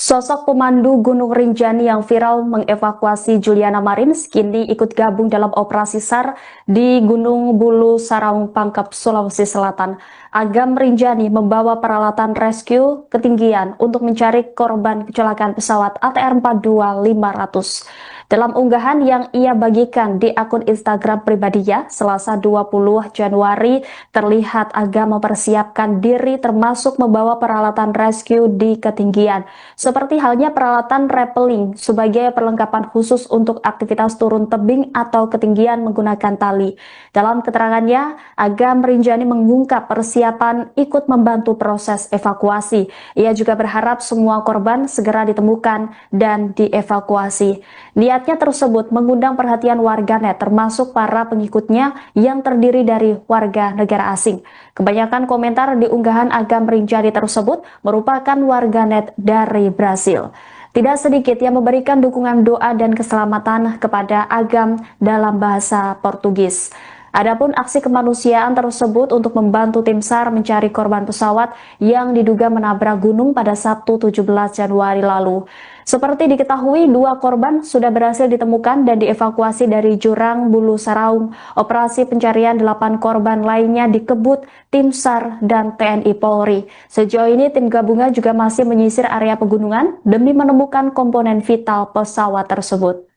Sosok pemandu Gunung Rinjani yang viral mengevakuasi Juliana Marins kini ikut gabung dalam operasi SAR di Gunung Bulu Saraung Pangkep, Sulawesi Selatan. Agam Rinjani membawa peralatan rescue ketinggian untuk mencari korban kecelakaan pesawat ATR 42500. Dalam unggahan yang ia bagikan di akun Instagram pribadinya, Selasa 20 Januari, terlihat Agam mempersiapkan diri termasuk membawa peralatan rescue di ketinggian. Seperti halnya peralatan rappelling sebagai perlengkapan khusus untuk aktivitas turun tebing atau ketinggian menggunakan tali. Dalam keterangannya, Agam Rinjani mengungkap persiapan ikut membantu proses evakuasi. Ia juga berharap semua korban segera ditemukan dan dievakuasi. Niatnya tersebut mengundang perhatian warganet termasuk para pengikutnya yang terdiri dari warga negara asing. Kebanyakan komentar di unggahan Agam Rinjani tersebut merupakan warganet dari Brasil. Tidak sedikit yang memberikan dukungan doa dan keselamatan kepada Agam dalam bahasa Portugis. Adapun aksi kemanusiaan tersebut untuk membantu tim SAR mencari korban pesawat yang diduga menabrak gunung pada Sabtu 17 Januari lalu. Seperti diketahui, 2 korban sudah berhasil ditemukan dan dievakuasi dari jurang Bulu Saraung. Operasi pencarian 8 korban lainnya dikebut tim SAR dan TNI Polri. Sejauh ini tim gabungan juga masih menyisir area pegunungan demi menemukan komponen vital pesawat tersebut.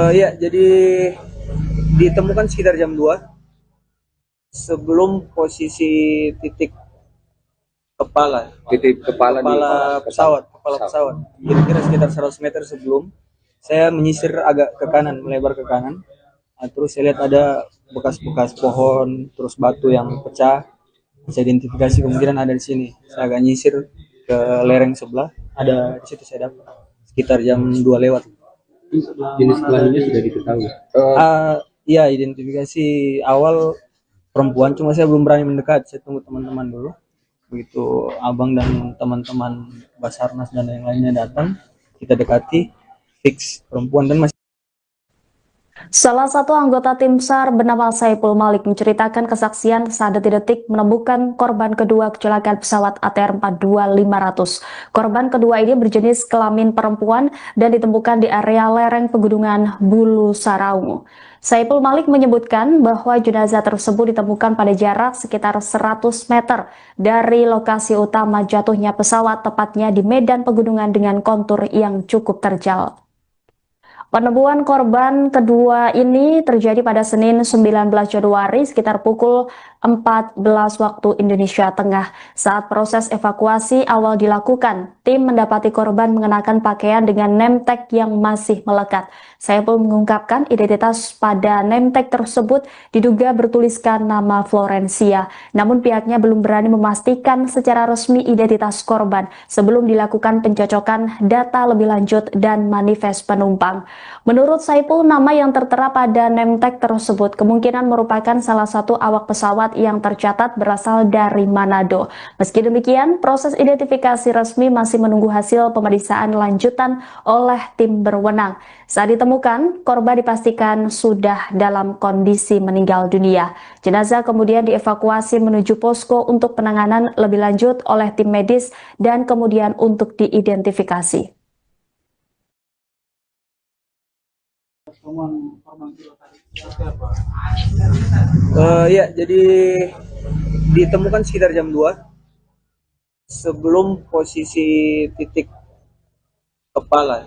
Ya, jadi ditemukan sekitar jam 2 sebelum posisi titik kepala pesawat. Kira-kira sekitar 100 meter sebelum saya menyisir agak ke kanan, melebar ke kanan. Nah, terus saya lihat ada bekas-bekas pohon, terus batu yang pecah. Saya identifikasi kemungkinan ada di sini. Saya agak nyisir ke lereng sebelah, ada di situ saya dapat sekitar jam 2 lewat. Jenis kelaminnya sudah diketahui. Iya, identifikasi awal perempuan, cuma saya belum berani mendekat. Saya tunggu teman-teman dulu. Begitu abang dan teman-teman Basarnas dan yang lainnya datang, kita dekati, fix perempuan dan masih. Salah satu anggota tim SAR bernama Saipul Malik menceritakan kesaksian saat detik-detik menemukan korban kedua kecelakaan pesawat ATR 42500. Korban kedua ini berjenis kelamin perempuan dan ditemukan di area lereng pegunungan Bulu Saraungu. Saipul Malik menyebutkan bahwa jenazah tersebut ditemukan pada jarak sekitar 100 meter dari lokasi utama jatuhnya pesawat, tepatnya di medan pegunungan dengan kontur yang cukup terjal. Penemuan korban kedua ini terjadi pada Senin 19 Januari sekitar pukul 14 waktu Indonesia Tengah. Saat proses evakuasi awal dilakukan, tim mendapati korban mengenakan pakaian dengan name tag yang masih melekat. Saya pun mengungkapkan identitas pada name tag tersebut diduga bertuliskan nama Florencia. Namun pihaknya belum berani memastikan secara resmi identitas korban sebelum dilakukan pencocokan data lebih lanjut dan manifest penumpang. Menurut Saipul, nama yang tertera pada name tag tersebut kemungkinan merupakan salah satu awak pesawat yang tercatat berasal dari Manado. Meski demikian, proses identifikasi resmi masih menunggu hasil pemeriksaan lanjutan oleh tim berwenang. Saat ditemukan, korban dipastikan sudah dalam kondisi meninggal dunia. Jenazah kemudian dievakuasi menuju posko untuk penanganan lebih lanjut oleh tim medis dan kemudian untuk diidentifikasi. Ya, jadi ditemukan sekitar jam 2 sebelum posisi titik kepala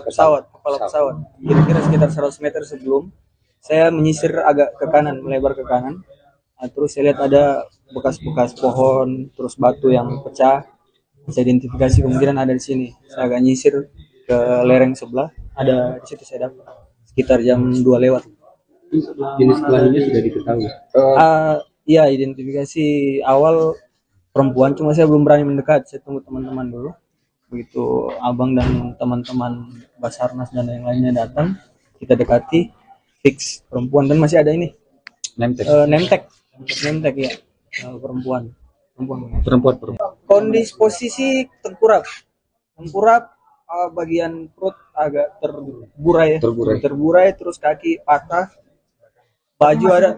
pesawat. Kira-kira sekitar 100 meter sebelum saya menyisir agak ke kanan, melebar ke kanan. Nah, terus saya lihat ada bekas-bekas pohon, terus batu yang pecah. Saya identifikasi kemungkinan ada di sini. Saya agak nyisir ke lereng sebelah, ada di situ saya dapat sekitar jam 2 lewat. Jenis kelaminnya sudah diketahui. Iya, identifikasi awal perempuan, cuma saya belum berani mendekat. Saya tunggu teman-teman dulu. Begitu abang dan teman-teman Basarnas dan yang lainnya datang, kita dekati, fix perempuan dan masih ada ini name tag ya, perempuan. Kondisi posisi tengkurap, bagian perut agak terburai, terus kaki patah, baju ada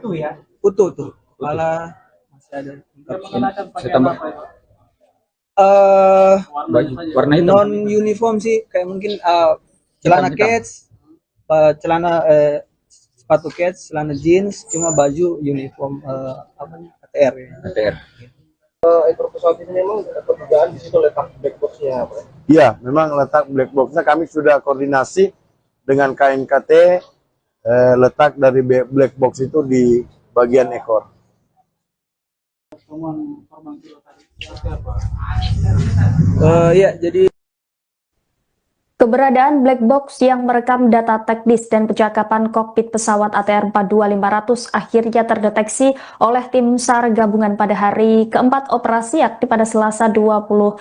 utuh tuh, kepala masih ada. Saya tambah baju warna hitam. Non uniform sih, kayak mungkin celana kets, sepatu kets, celana jeans, cuma baju uniform ATR ya. ATR. Ekor pesawat ini memang dugaan di situ letak black box-nya apa? Iya, memang letak black box-nya kami sudah koordinasi dengan KNKT, letak dari black box itu di bagian ekor. Ya, jadi Keberadaan black box yang merekam data teknis dan percakapan kokpit pesawat ATR 42500 akhirnya terdeteksi oleh tim SAR gabungan pada hari keempat operasi yakni pada Selasa 21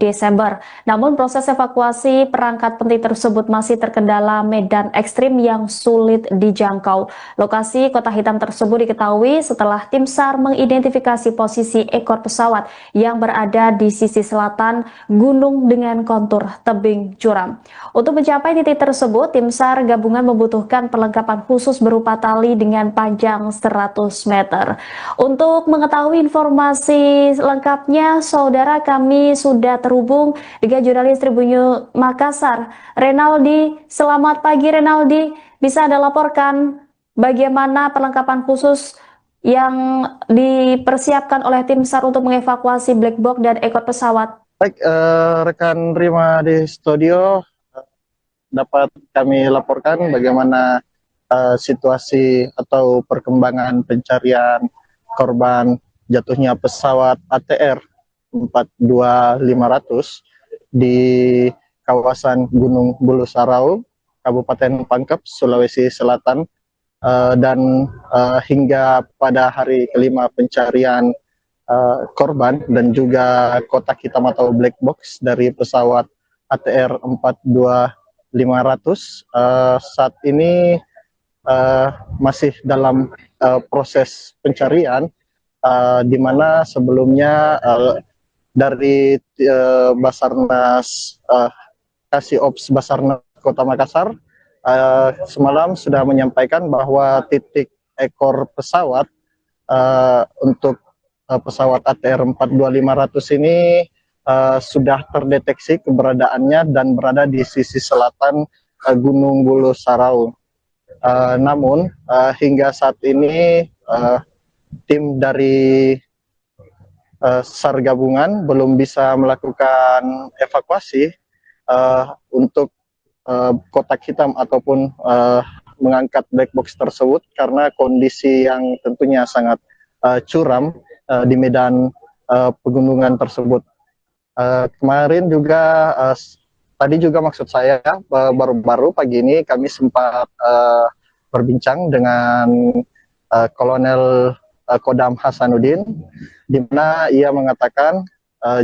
Desember. Namun proses evakuasi perangkat penting tersebut masih terkendala medan ekstrim yang sulit dijangkau. Lokasi Kota Hitam tersebut diketahui setelah tim SAR mengidentifikasi posisi ekor pesawat yang berada di sisi selatan gunung dengan kontur tebing curam. Untuk mencapai titik tersebut, tim SAR gabungan membutuhkan perlengkapan khusus berupa tali dengan panjang 100 meter. Untuk mengetahui informasi lengkapnya, saudara, kami sudah terhubung dengan jurnalis Tribun Makassar, Renaldi. Selamat pagi, Renaldi. Bisa Anda laporkan bagaimana perlengkapan khusus yang dipersiapkan oleh tim SAR untuk mengevakuasi black box dan ekor pesawat? Baik, rekan Rima di studio, dapat kami laporkan bagaimana situasi atau perkembangan pencarian korban jatuhnya pesawat ATR 42500 di kawasan Gunung Bulu Sarau, Kabupaten Pangkep, Sulawesi Selatan, dan hingga pada hari kelima pencarian korban dan juga kotak hitam atau black box dari pesawat ATR 42500 saat ini masih dalam proses pencarian, di mana sebelumnya dari Basarnas Kasih-Ops Basarnas Kota Makassar semalam sudah menyampaikan bahwa titik ekor pesawat untuk pesawat ATR 42500 ini sudah terdeteksi keberadaannya dan berada di sisi selatan Gunung Bulu Sarau. Namun hingga saat ini tim dari SAR gabungan belum bisa melakukan evakuasi untuk kotak hitam ataupun mengangkat black box tersebut karena kondisi yang tentunya sangat curam di medan pegunungan tersebut. Kemarin juga tadi juga maksud saya baru-baru pagi ini kami sempat berbincang dengan Kolonel Kodam Hasanuddin, di mana ia mengatakan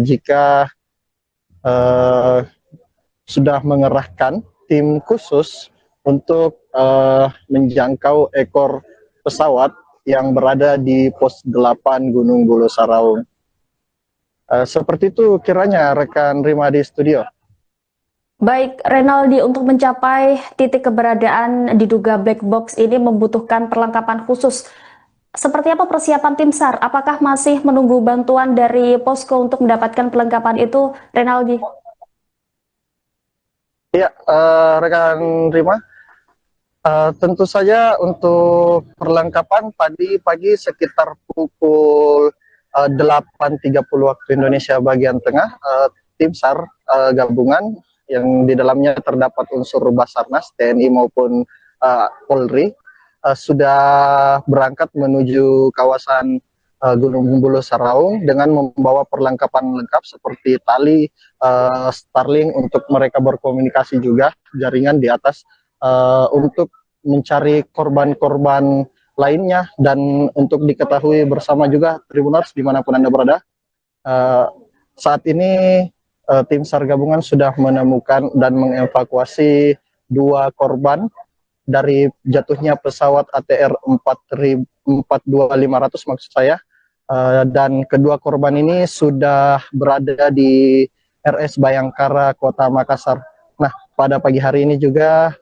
jika sudah mengerahkan tim khusus untuk menjangkau ekor pesawat yang berada di pos 8 Gunung Bulu Sarau. Seperti itu kiranya rekan Rima di studio. Baik, Renaldi, untuk mencapai titik keberadaan diduga black box ini membutuhkan perlengkapan khusus. Seperti apa persiapan tim SAR? Apakah masih menunggu bantuan dari posko untuk mendapatkan perlengkapan itu, Renaldi? Ya, rekan Rima. Tentu saja untuk perlengkapan tadi pagi sekitar pukul 8.30 waktu Indonesia bagian tengah, tim SAR gabungan yang di dalamnya terdapat unsur Basarnas, TNI maupun Polri sudah berangkat menuju kawasan Gunung Bulu Sarau dengan membawa perlengkapan lengkap seperti tali, Starlink untuk mereka berkomunikasi juga, jaringan di atas untuk mencari korban-korban lainnya, dan untuk diketahui bersama juga Tribuners dimanapun Anda berada, saat ini tim SAR gabungan sudah menemukan dan mengevakuasi 2 korban dari jatuhnya pesawat ATR 42500 maksud saya, dan kedua korban ini sudah berada di RS Bayangkara Kota Makassar. Nah, pada pagi hari ini juga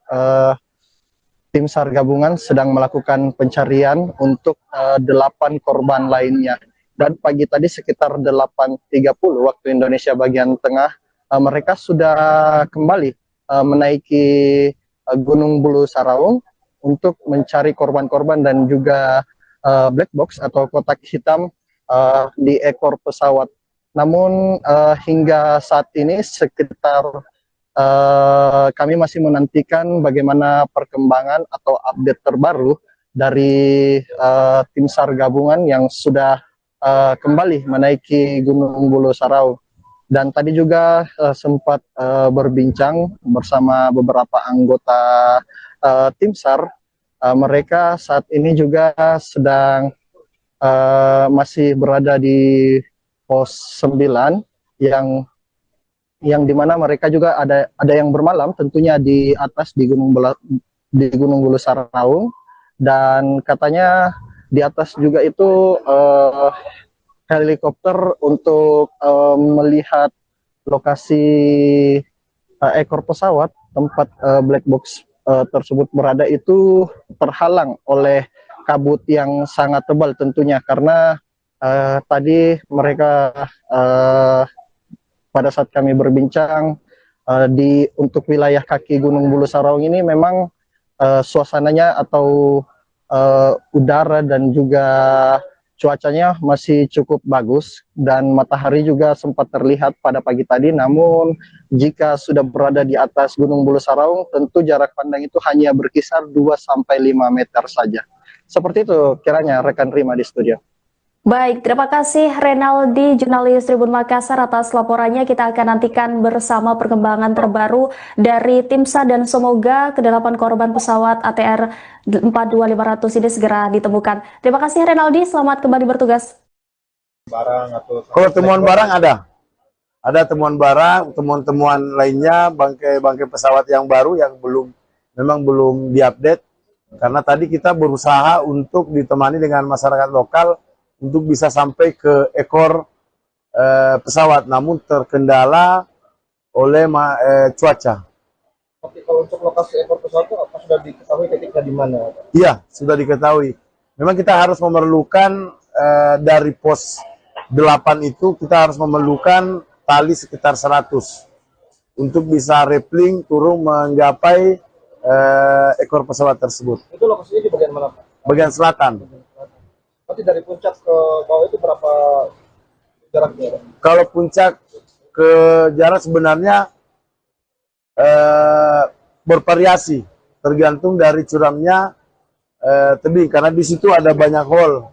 tim SAR gabungan sedang melakukan pencarian untuk 8 korban lainnya. Dan pagi tadi sekitar 8.30 waktu Indonesia bagian tengah, mereka sudah kembali menaiki Gunung Bulu Sarau untuk mencari korban-korban dan juga black box atau kotak hitam di ekor pesawat. Namun hingga saat ini sekitar kami masih menantikan bagaimana perkembangan atau update terbaru dari tim SAR gabungan yang sudah kembali menaiki Gunung Bulu Sarau. Dan tadi juga sempat berbincang bersama beberapa anggota tim SAR. Mereka saat ini juga sedang masih berada di pos 9 yang dimana mereka juga ada yang bermalam tentunya di atas di Gunung Bulu Saraung, dan katanya di atas juga itu helikopter untuk melihat lokasi ekor pesawat tempat black box tersebut berada itu terhalang oleh kabut yang sangat tebal tentunya, karena tadi mereka pada saat kami berbincang untuk wilayah kaki Gunung Bulu Saraung ini memang suasananya atau udara dan juga cuacanya masih cukup bagus dan matahari juga sempat terlihat pada pagi tadi. Namun jika sudah berada di atas Gunung Bulu Saraung, tentu jarak pandang itu hanya berkisar 2-5 meter saja. Seperti itu kiranya rekan Rima di studio. Baik, terima kasih Renaldi, jurnalis Tribun Makassar atas laporannya. Kita akan nantikan bersama perkembangan terbaru dari tim SAR dan semoga ke-8 korban pesawat ATR 42500 ini segera ditemukan. Terima kasih Renaldi, selamat kembali bertugas. Kalau temuan barang ada temuan barang, temuan-temuan lainnya, bangkai pesawat yang baru yang memang belum diupdate, karena tadi kita berusaha untuk ditemani dengan masyarakat lokal untuk bisa sampai ke ekor pesawat, namun terkendala oleh cuaca. Oke, kalau untuk lokasi ekor pesawat itu apa sudah diketahui titiknya di mana? Iya, sudah diketahui. Memang kita harus memerlukan dari pos 8 itu kita harus memerlukan tali sekitar 100 untuk bisa rappelling turun menggapai ekor pesawat tersebut. Itu lokasinya di bagian mana, Pak? Bagian selatan. Nanti dari puncak ke bawah itu berapa jaraknya? Kalau puncak ke jarak sebenarnya bervariasi, tergantung dari curamnya tebing, karena di situ ada banyak hole,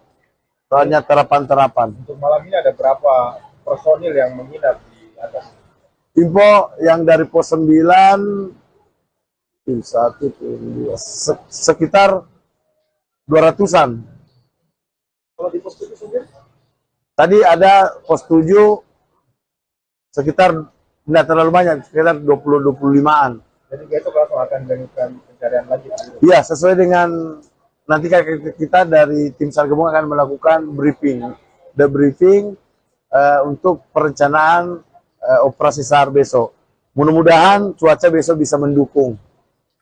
banyak terapan-terapan. Untuk malam ini ada berapa personil yang menginap di atas? Info yang dari pos 9, tim 1, tim 2, sekitar 200-an. Kalau di pos 7 sendiri? Tadi ada pos 7 sekitar tidak terlalu banyak, sekitar 20-25-an. Jadi besok langsung akan dilakukan pencarian lagi. Iya, sesuai dengan nanti kita dari tim SAR gabungan akan melakukan debriefing untuk perencanaan operasi SAR besok. Mudah-mudahan cuaca besok bisa mendukung.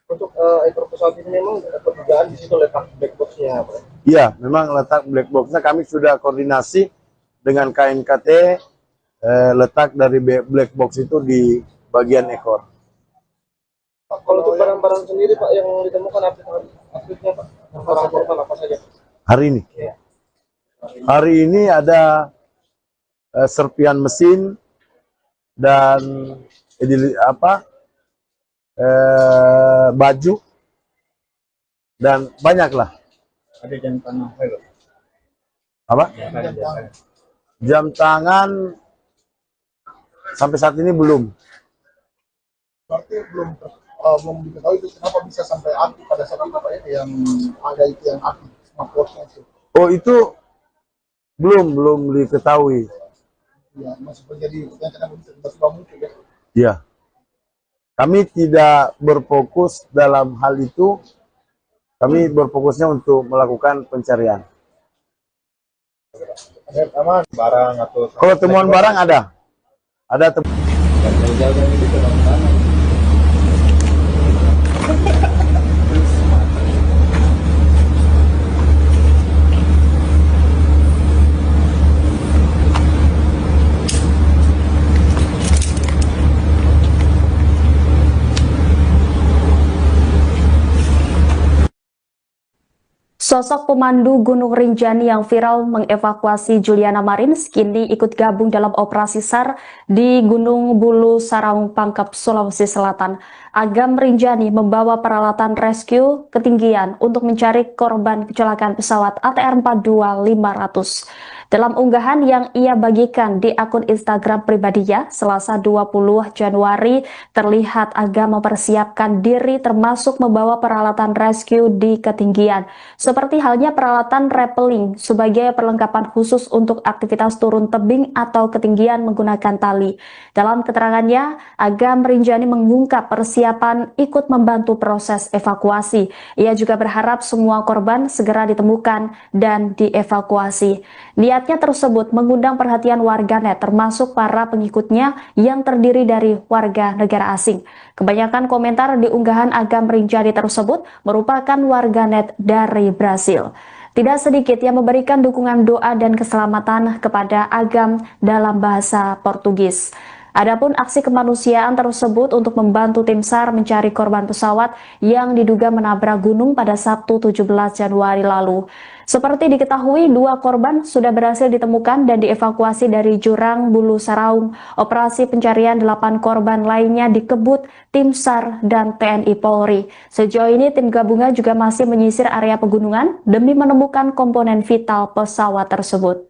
Untuk ekor pesawat ini memang perdugaan di situ letak black box-nya, Pak? Iya, memang letak black box-nya kami sudah koordinasi dengan KNKT, letak dari black box itu di bagian ekor. Pak, kalau untuk barang-barang sendiri, Pak, yang ditemukan update-nya, Pak, barang korban apa saja? Hari ini? Iya. Hari ini ada serpian mesin dan baju dan banyaklah. Ada jam tangan, Apa? Jam tangan sampai saat ini belum. Berarti belum diketahui itu kenapa bisa sampai aktif pada saat itu, Pak, ya, yang ada itu yang aktif smartwatch-nya itu. Oh, itu belum diketahui. Ya, masih terjadi yang kadang bisa tiba-tiba muncul ya. Ya. Kami tidak berfokus dalam hal itu. Kami berfokusnya untuk melakukan pencarian. Ada aman barang atau Kalau temuan barang ada temuan. Sosok pemandu Gunung Rinjani yang viral mengevakuasi Juliana Marins kini ikut gabung dalam operasi SAR di Gunung Bulu Saraung Pangkep, Sulawesi Selatan. Agam Rinjani membawa peralatan rescue ketinggian untuk mencari korban kecelakaan pesawat ATR 42500. Dalam unggahan yang ia bagikan di akun Instagram pribadinya, Selasa 20 Januari, terlihat Aga mempersiapkan diri termasuk membawa peralatan rescue di ketinggian, seperti halnya peralatan rappelling sebagai perlengkapan khusus untuk aktivitas turun tebing atau ketinggian menggunakan tali. Dalam keterangannya, Aga merinjani mengungkap persiapan ikut membantu proses evakuasi. Ia juga berharap semua korban segera ditemukan dan dievakuasi. Niatnya tersebut mengundang perhatian warganet termasuk para pengikutnya yang terdiri dari warga negara asing. Kebanyakan komentar di unggahan Aga merinjani tersebut merupakan warganet dari Brasil. Tidak sedikit yang memberikan dukungan doa dan keselamatan kepada Agam dalam bahasa Portugis. Adapun aksi kemanusiaan tersebut untuk membantu tim SAR mencari korban pesawat yang diduga menabrak gunung pada Sabtu 17 Januari lalu. Seperti diketahui, 2 korban sudah berhasil ditemukan dan dievakuasi dari jurang Bulu Saraung. Operasi pencarian 8 korban lainnya dikebut tim SAR dan TNI Polri. Sejauh ini tim gabungan juga masih menyisir area pegunungan demi menemukan komponen vital pesawat tersebut.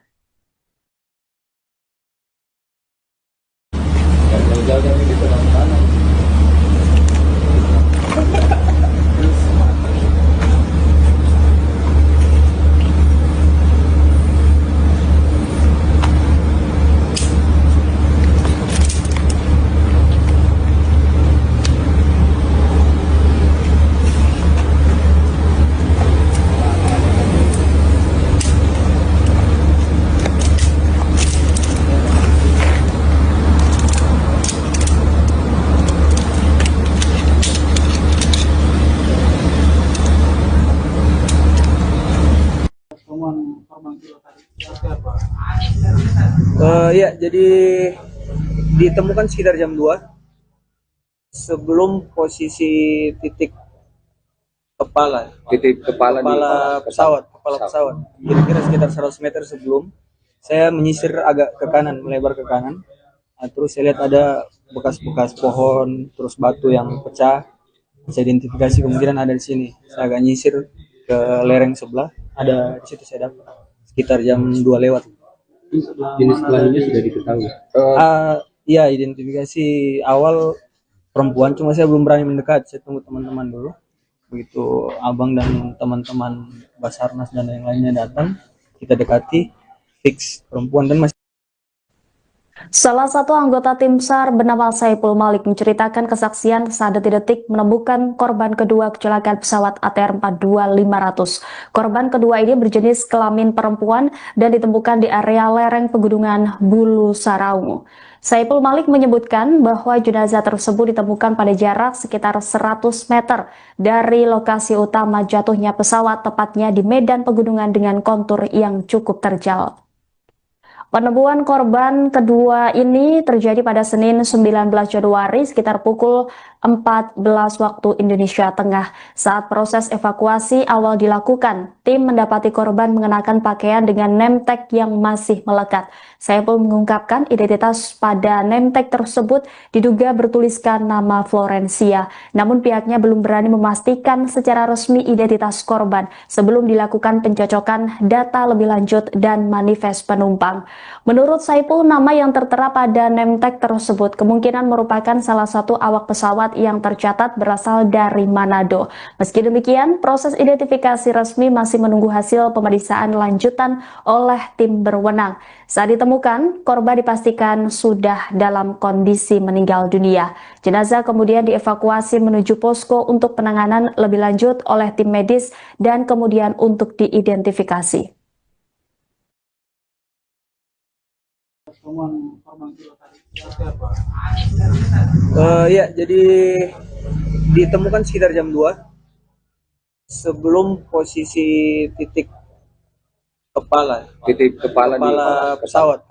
Ya, jadi ditemukan sekitar jam 2 sebelum posisi titik kepala pesawat. Kira-kira sekitar 100 meter sebelum saya menyisir agak ke kanan, melebar ke kanan. Nah, terus saya lihat ada bekas-bekas pohon, terus batu yang pecah. Saya identifikasi kemungkinan ada di sini. Saya agak nyisir ke lereng sebelah, ada di situ saya dapat sekitar jam 2 lewat. Jenis kelaminnya sudah diketahui. Iya, identifikasi awal perempuan, cuma saya belum berani mendekat. Saya tunggu teman-teman dulu. Begitu abang dan teman-teman Basarnas dan yang lainnya datang, kita dekati, fix perempuan dan masih. Salah satu anggota tim SAR bernama Saipul Malik menceritakan kesaksian saat detik-detik menemukan korban kedua kecelakaan pesawat ATR 42500. Korban kedua ini berjenis kelamin perempuan dan ditemukan di area lereng pegunungan Bulu Saraung. Saipul Malik menyebutkan bahwa jenazah tersebut ditemukan pada jarak sekitar 100 meter dari lokasi utama jatuhnya pesawat, tepatnya di medan pegunungan dengan kontur yang cukup terjal. Penemuan korban kedua ini terjadi pada Senin 19 Januari sekitar pukul 14 waktu Indonesia Tengah. Saat proses evakuasi awal dilakukan, tim mendapati korban mengenakan pakaian dengan name tag yang masih melekat. Saya pun mengungkapkan identitas pada name tag tersebut diduga bertuliskan nama Florencia. Namun pihaknya belum berani memastikan secara resmi identitas korban sebelum dilakukan pencocokan data lebih lanjut dan manifest penumpang. Menurut Saipul, nama yang tertera pada name tag tersebut kemungkinan merupakan salah satu awak pesawat yang tercatat berasal dari Manado. Meski demikian, proses identifikasi resmi masih menunggu hasil pemeriksaan lanjutan oleh tim berwenang. Saat ditemukan, korban dipastikan sudah dalam kondisi meninggal dunia. Jenazah kemudian dievakuasi menuju posko untuk penanganan lebih lanjut oleh tim medis dan kemudian untuk diidentifikasi. Ya, jadi ditemukan sekitar jam 2 sebelum posisi titik kepala pesawat.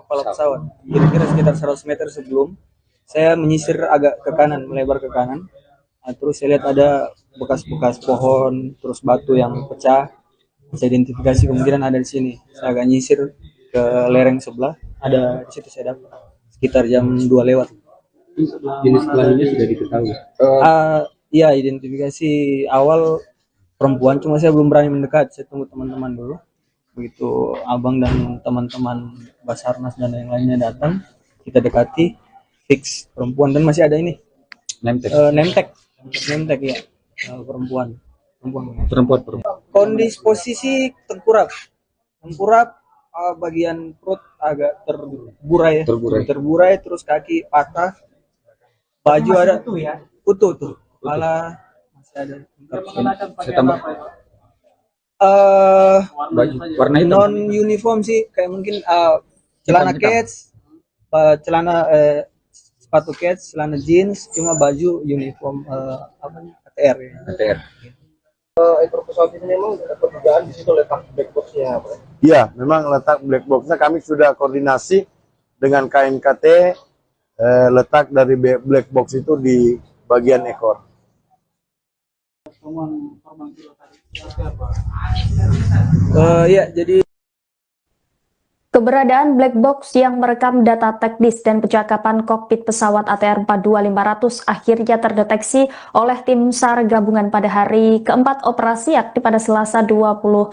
Kira-kira sekitar 100 meter sebelum saya menyisir agak ke kanan, melebar ke kanan. Nah, terus saya lihat ada bekas-bekas pohon, terus batu yang pecah. Saya identifikasi kemungkinan ada di sini. Saya agak nyisir ke lereng sebelah, ada di situ saya dapat sekitar jam 2 lewat. Jenis kelaminnya sudah diketahui. Iya, identifikasi awal perempuan, cuma saya belum berani mendekat. Saya tunggu teman-teman dulu. Begitu abang dan teman-teman Basarnas dan yang lainnya datang, kita dekati, fix perempuan, dan masih ada ini nemtek ya, perempuan. Kondisi posisi tengkurap, bagian perut agak terburai, terus kaki patah, baju ada utuh tuh, kepala masih ada. Saya tambah baju warna hitam. Non uniform sih, kayak mungkin celana kets, sepatu kets, celana jeans, cuma baju uniform ATR ya. ATR. Ekor pesawat ini memang dapat dugaan di situ letak black box-nya, Pak. Iya, memang letak black box-nya kami sudah koordinasi dengan KNKT, letak dari black box itu di bagian ekor. Ya, jadi Keberadaan black box yang merekam data teknis dan percakapan kokpit pesawat ATR 42500 akhirnya terdeteksi oleh tim SAR gabungan pada hari keempat operasi yakni pada Selasa 21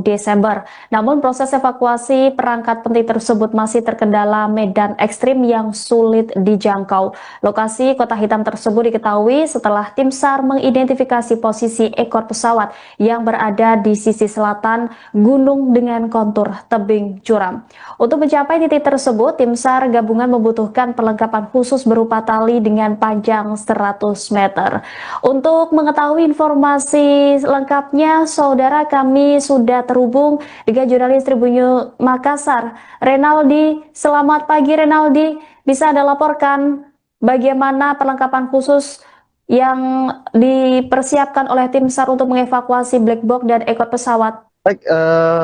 Desember. Namun proses evakuasi perangkat penting tersebut masih terkendala medan ekstrim yang sulit dijangkau. Lokasi kota hitam tersebut diketahui setelah tim SAR mengidentifikasi posisi ekor pesawat yang berada di sisi selatan gunung dengan kontur tebing curam. Untuk mencapai titik tersebut, tim SAR gabungan membutuhkan perlengkapan khusus berupa tali dengan panjang 100 meter. Untuk mengetahui informasi lengkapnya, saudara, kami sudah terhubung dengan jurnalis Tribun Makassar, Renaldi. Selamat pagi, Renaldi. Bisa Anda laporkan bagaimana perlengkapan khusus yang dipersiapkan oleh tim SAR untuk mengevakuasi black box dan ekor pesawat? Baik,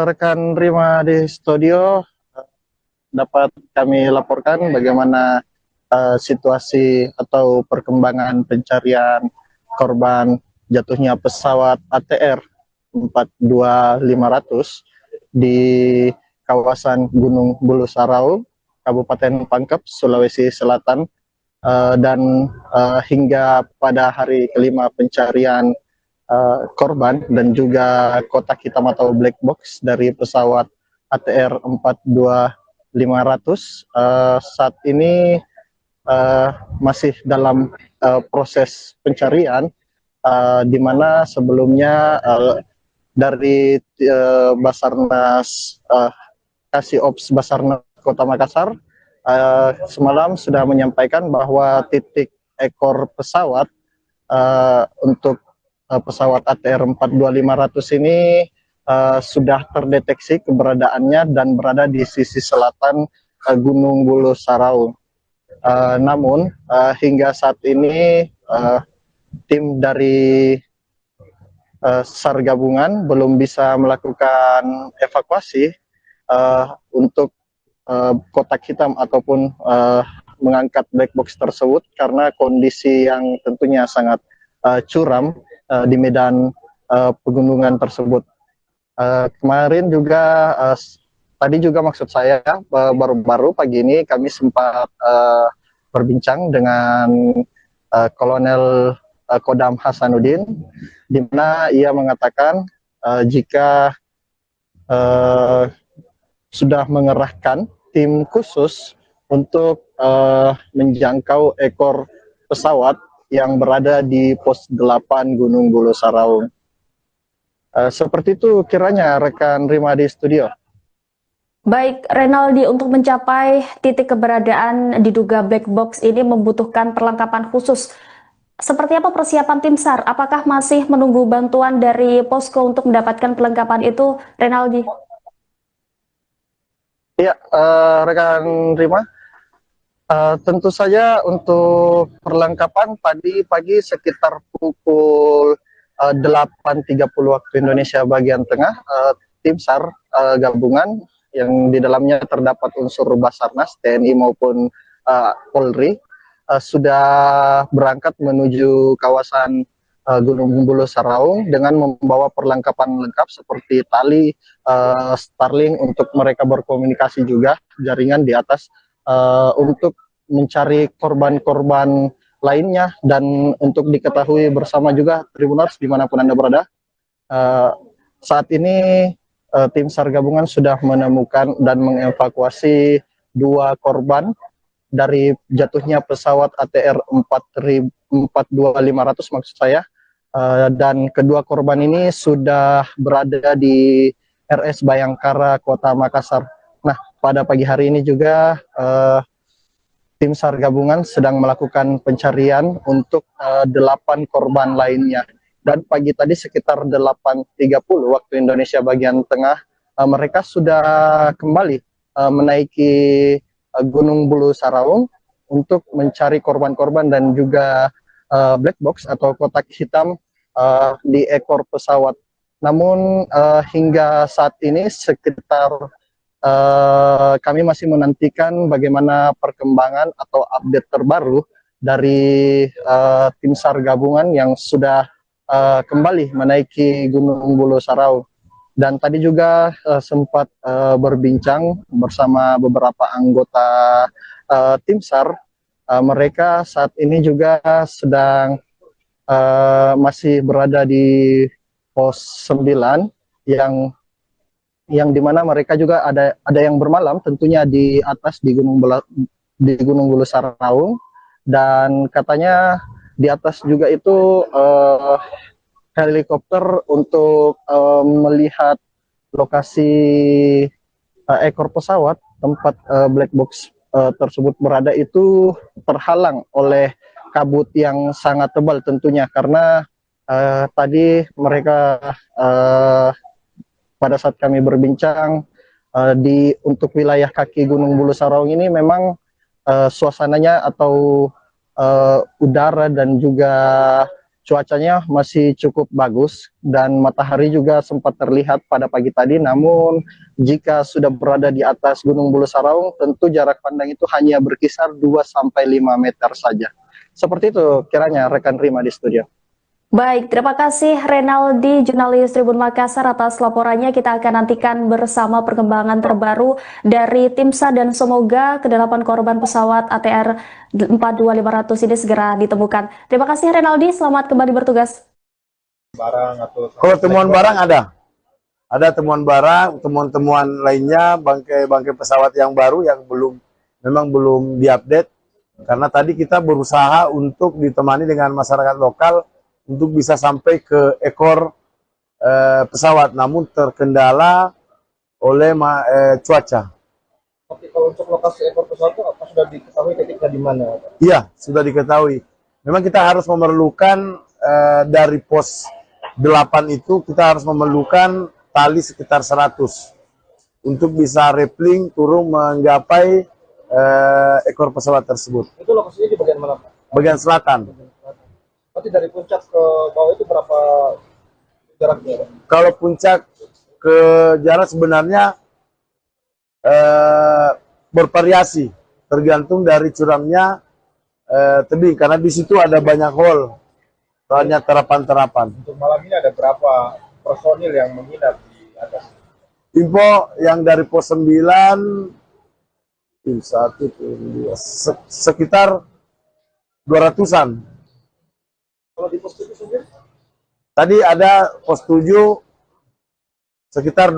rekan Rima di studio, dapat kami laporkan bagaimana situasi atau perkembangan pencarian korban jatuhnya pesawat ATR 42500 di kawasan Gunung Bulu Sarau, Kabupaten Pangkep, Sulawesi Selatan, dan hingga pada hari kelima pencarian korban dan juga kotak hitam atau black box dari pesawat ATR 42500 saat ini masih dalam proses pencarian, di mana sebelumnya dari Basarnas Kasih Ops Basarnas Kota Makassar semalam sudah menyampaikan bahwa titik ekor pesawat untuk pesawat ATR 42500 ini sudah terdeteksi keberadaannya dan berada di sisi selatan Gunung Bulu Sarau. Namun hingga saat ini tim dari SAR gabungan belum bisa melakukan evakuasi untuk kotak hitam ataupun mengangkat black box tersebut karena kondisi yang tentunya sangat curam di medan pegunungan tersebut. Kemarin juga tadi juga maksud saya baru-baru pagi ini kami sempat berbincang dengan Kolonel Kodam Hasanuddin, di mana ia mengatakan jika sudah mengerahkan tim khusus untuk menjangkau ekor pesawat yang berada di pos 8 Gunung Bulu Sarau. Seperti itu kiranya rekan Rima di studio. Baik, Renaldi, untuk mencapai titik keberadaan diduga black box ini membutuhkan perlengkapan khusus. Seperti apa persiapan tim SAR? Apakah masih menunggu bantuan dari posko untuk mendapatkan perlengkapan itu, Renaldi? Ya, rekan Rima. Tentu saja untuk perlengkapan tadi pagi sekitar pukul 8.30 waktu Indonesia bagian tengah, tim SAR gabungan yang di dalamnya terdapat unsur Basarnas, TNI maupun Polri sudah berangkat menuju kawasan Gunung Bulu Sarau dengan membawa perlengkapan lengkap seperti tali, Starlink untuk mereka berkomunikasi juga, jaringan di atas untuk mencari korban-korban lainnya, dan untuk diketahui bersama juga Tribuners dimanapun Anda berada, saat ini tim SAR gabungan sudah menemukan dan mengevakuasi 2 korban dari jatuhnya pesawat ATR 42500 maksud saya. Dan kedua korban ini sudah berada di RS Bayangkara Kota Makassar. Nah, pada pagi hari ini juga tim SAR gabungan sedang melakukan pencarian untuk 8 korban lainnya. Dan pagi tadi sekitar 8.30 waktu Indonesia bagian tengah, mereka sudah kembali menaiki Gunung Bulu Saraung untuk mencari korban-korban dan juga black box atau kotak hitam di ekor pesawat. Namun hingga saat ini sekitar kami masih menantikan bagaimana perkembangan atau update terbaru dari tim SAR gabungan yang sudah kembali menaiki Gunung Bulu Saraung. Dan tadi juga sempat berbincang bersama beberapa anggota tim SAR. Mereka saat ini juga sedang masih berada di pos 9 yang dimana mereka juga ada yang bermalam tentunya di atas di Gunung Bulu Saraung, dan katanya di atas juga itu helikopter untuk melihat lokasi ekor pesawat tempat black box tersebut berada itu terhalang oleh kabut yang sangat tebal tentunya, karena tadi mereka pada saat kami berbincang untuk wilayah kaki Gunung Bulu Saraung ini memang suasananya atau udara dan juga cuacanya masih cukup bagus dan matahari juga sempat terlihat pada pagi tadi. Namun jika sudah berada di atas Gunung Bulu Saraung, tentu jarak pandang itu hanya berkisar 2-5 meter saja. Seperti itu kiranya rekan Rima di studio. Baik, terima kasih Renaldi, jurnalis Tribun Makassar atas laporannya. Kita akan nantikan bersama perkembangan terbaru dari tim SAR dan semoga ke-8 korban pesawat ATR 42500 ini segera ditemukan. Terima kasih Renaldi, selamat kembali bertugas. Kalau temuan barang ada temuan barang, temuan-temuan lainnya, bangkai pesawat yang baru yang memang belum diupdate, karena tadi kita berusaha untuk ditemani dengan masyarakat lokal untuk bisa sampai ke ekor pesawat, namun terkendala oleh cuaca. Oke, kalau untuk lokasi ekor pesawat itu apa sudah diketahui titiknya di mana? Iya, sudah diketahui. Memang kita harus memerlukan dari pos 8 itu kita harus memerlukan tali sekitar 100 untuk bisa rappelling turun menggapai ekor pesawat tersebut. Itu lokasinya di bagian mana, Pak? Bagian selatan. Berarti dari puncak ke bawah itu berapa jaraknya, Pak? Kalau puncak ke jarak sebenarnya bervariasi, tergantung dari curamnya tebing, karena di situ ada banyak hole, banyak terapan-terapan. Untuk malam ini ada berapa personil yang menginap di atas? Info yang dari pos 9, tim 1, tim 2, sekitar 200-an. Kalau di pos 7 sendiri? Tadi ada pos 7 sekitar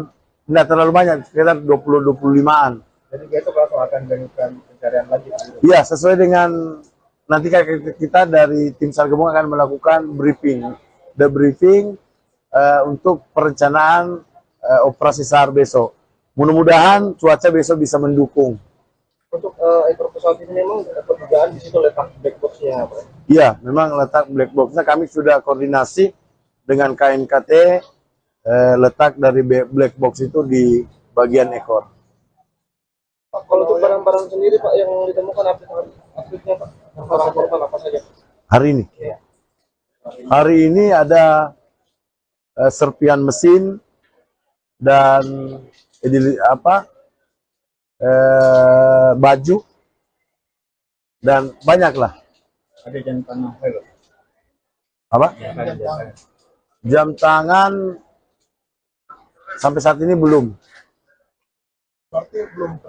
tidak terlalu banyak, sekitar 20-25-an. Jadi besok langsung akan dilakukan pencarian lanjut. Iya, sesuai dengan nanti kita dari tim SAR gabungan akan melakukan debriefing untuk perencanaan operasi SAR besok. Mudah-mudahan cuaca besok bisa mendukung. Untuk ekor pesawat ini memang perdugaan di situ letak black box-nya, Pak? Iya, memang letak black box-nya kami sudah koordinasi dengan KNKT, letak dari black box itu di bagian ekor. Pak, kalau untuk barang-barang sendiri, Pak, yang ditemukan update-nya, Pak, barang korban apa saja? Hari ini? Iya. Hari ini ada serpian mesin dan baju dan banyak lah. Ada jam tangan. Apa? Jam tangan sampai saat ini belum. Berarti belum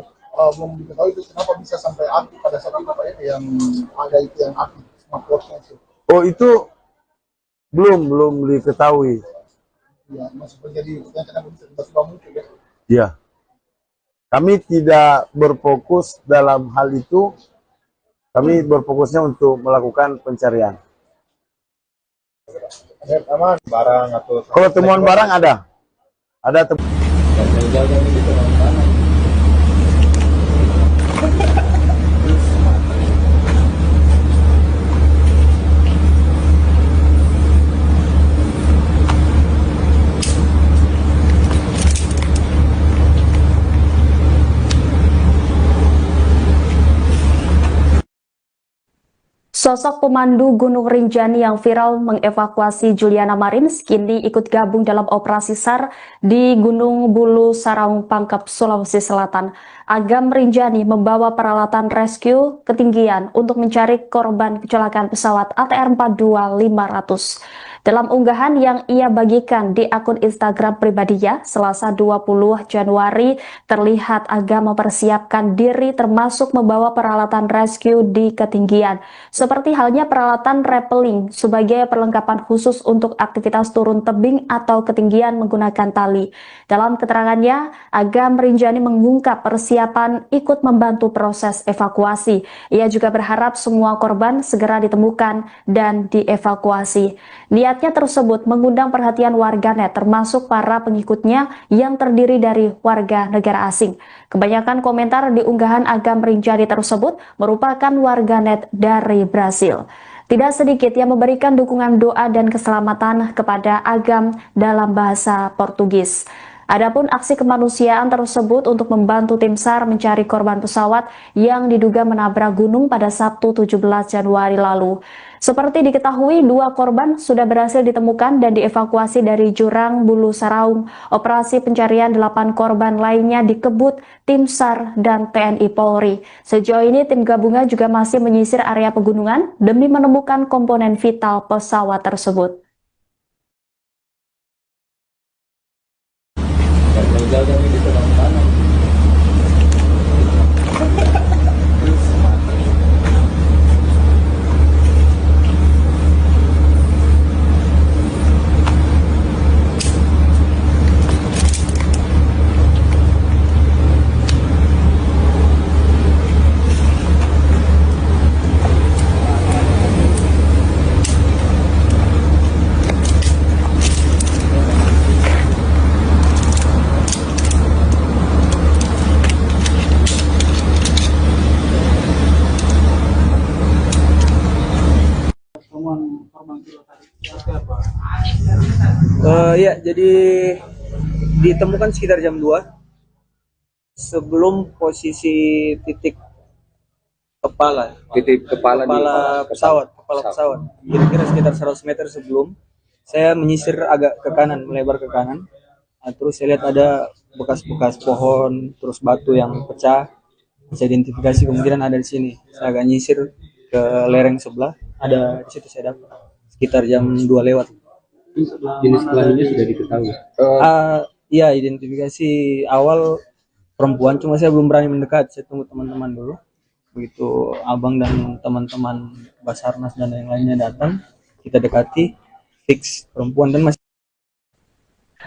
diketahui itu kenapa bisa sampai api pada saat itu, Pak, ya, yang ada itu yang api smartwatch-nya itu. Oh, itu belum diketahui. Ya, masih terjadi pertanyaan bisa tiba-tiba muncul ya. Ya, kami tidak berfokus dalam hal itu. Kami berfokusnya untuk melakukan pencarian. Aman barang atau Kalau temuan barang ada temuan. Sosok pemandu Gunung Rinjani yang viral mengevakuasi Juliana Marins kini ikut gabung dalam operasi SAR di Gunung Bulu Saraung Pangkep, Sulawesi Selatan. Agam Rinjani membawa peralatan rescue ketinggian untuk mencari korban kecelakaan pesawat ATR 42500. Dalam unggahan yang ia bagikan di akun Instagram pribadinya, Selasa 20 Januari, terlihat Agam mempersiapkan diri termasuk membawa peralatan rescue di ketinggian. Seperti halnya peralatan rappelling sebagai perlengkapan khusus untuk aktivitas turun tebing atau ketinggian menggunakan tali. Dalam keterangannya, Agam Rinjani mengungkap persiapan ikut membantu proses evakuasi. Ia juga berharap semua korban segera ditemukan dan dievakuasi. Niatnya tersebut mengundang perhatian warganet termasuk para pengikutnya yang terdiri dari warga negara asing. Kebanyakan komentar di unggahan Agam Rinjani tersebut merupakan warganet dari Brasil. Tidak sedikit yang memberikan dukungan doa dan keselamatan kepada Agam dalam bahasa Portugis. Adapun aksi kemanusiaan tersebut untuk membantu tim SAR mencari korban pesawat yang diduga menabrak gunung pada Sabtu 17 Januari lalu. Seperti diketahui, 2 korban sudah berhasil ditemukan dan dievakuasi dari jurang Bulu Saraung. Operasi pencarian 8 korban lainnya dikebut tim SAR dan TNI Polri. Sejauh ini tim gabungan juga masih menyisir area pegunungan demi menemukan komponen vital pesawat tersebut. Ya, jadi ditemukan sekitar jam 2 sebelum posisi titik kepala pesawat. Kira-kira sekitar 100 meter sebelum saya menyisir agak ke kanan, melebar ke kanan. Nah, terus saya lihat ada bekas-bekas pohon, terus batu yang pecah. Saya identifikasi kemungkinan ada di sini. Saya agak nyisir ke lereng sebelah, ada di situ saya dapat sekitar jam 2 lewat. Jenis kelaminnya sudah diketahui. Iya, identifikasi awal perempuan, cuma saya belum berani mendekat. Saya tunggu teman-teman dulu. Begitu abang dan teman-teman Basarnas dan yang lainnya datang, kita dekati, fix perempuan dan masih.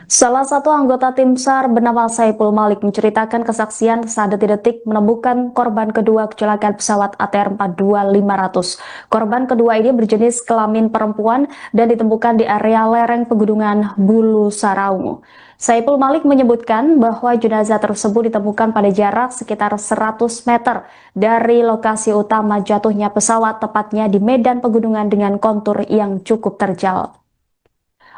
Salah satu anggota tim SAR bernama Saipul Malik menceritakan kesaksian saat detik-detik menemukan korban kedua kecelakaan pesawat ATR 42500. Korban kedua ini berjenis kelamin perempuan dan ditemukan di area lereng pegunungan Bulu Saraung. Saipul Malik menyebutkan bahwa jenazah tersebut ditemukan pada jarak sekitar 100 meter dari lokasi utama jatuhnya pesawat, tepatnya di medan pegunungan dengan kontur yang cukup terjal.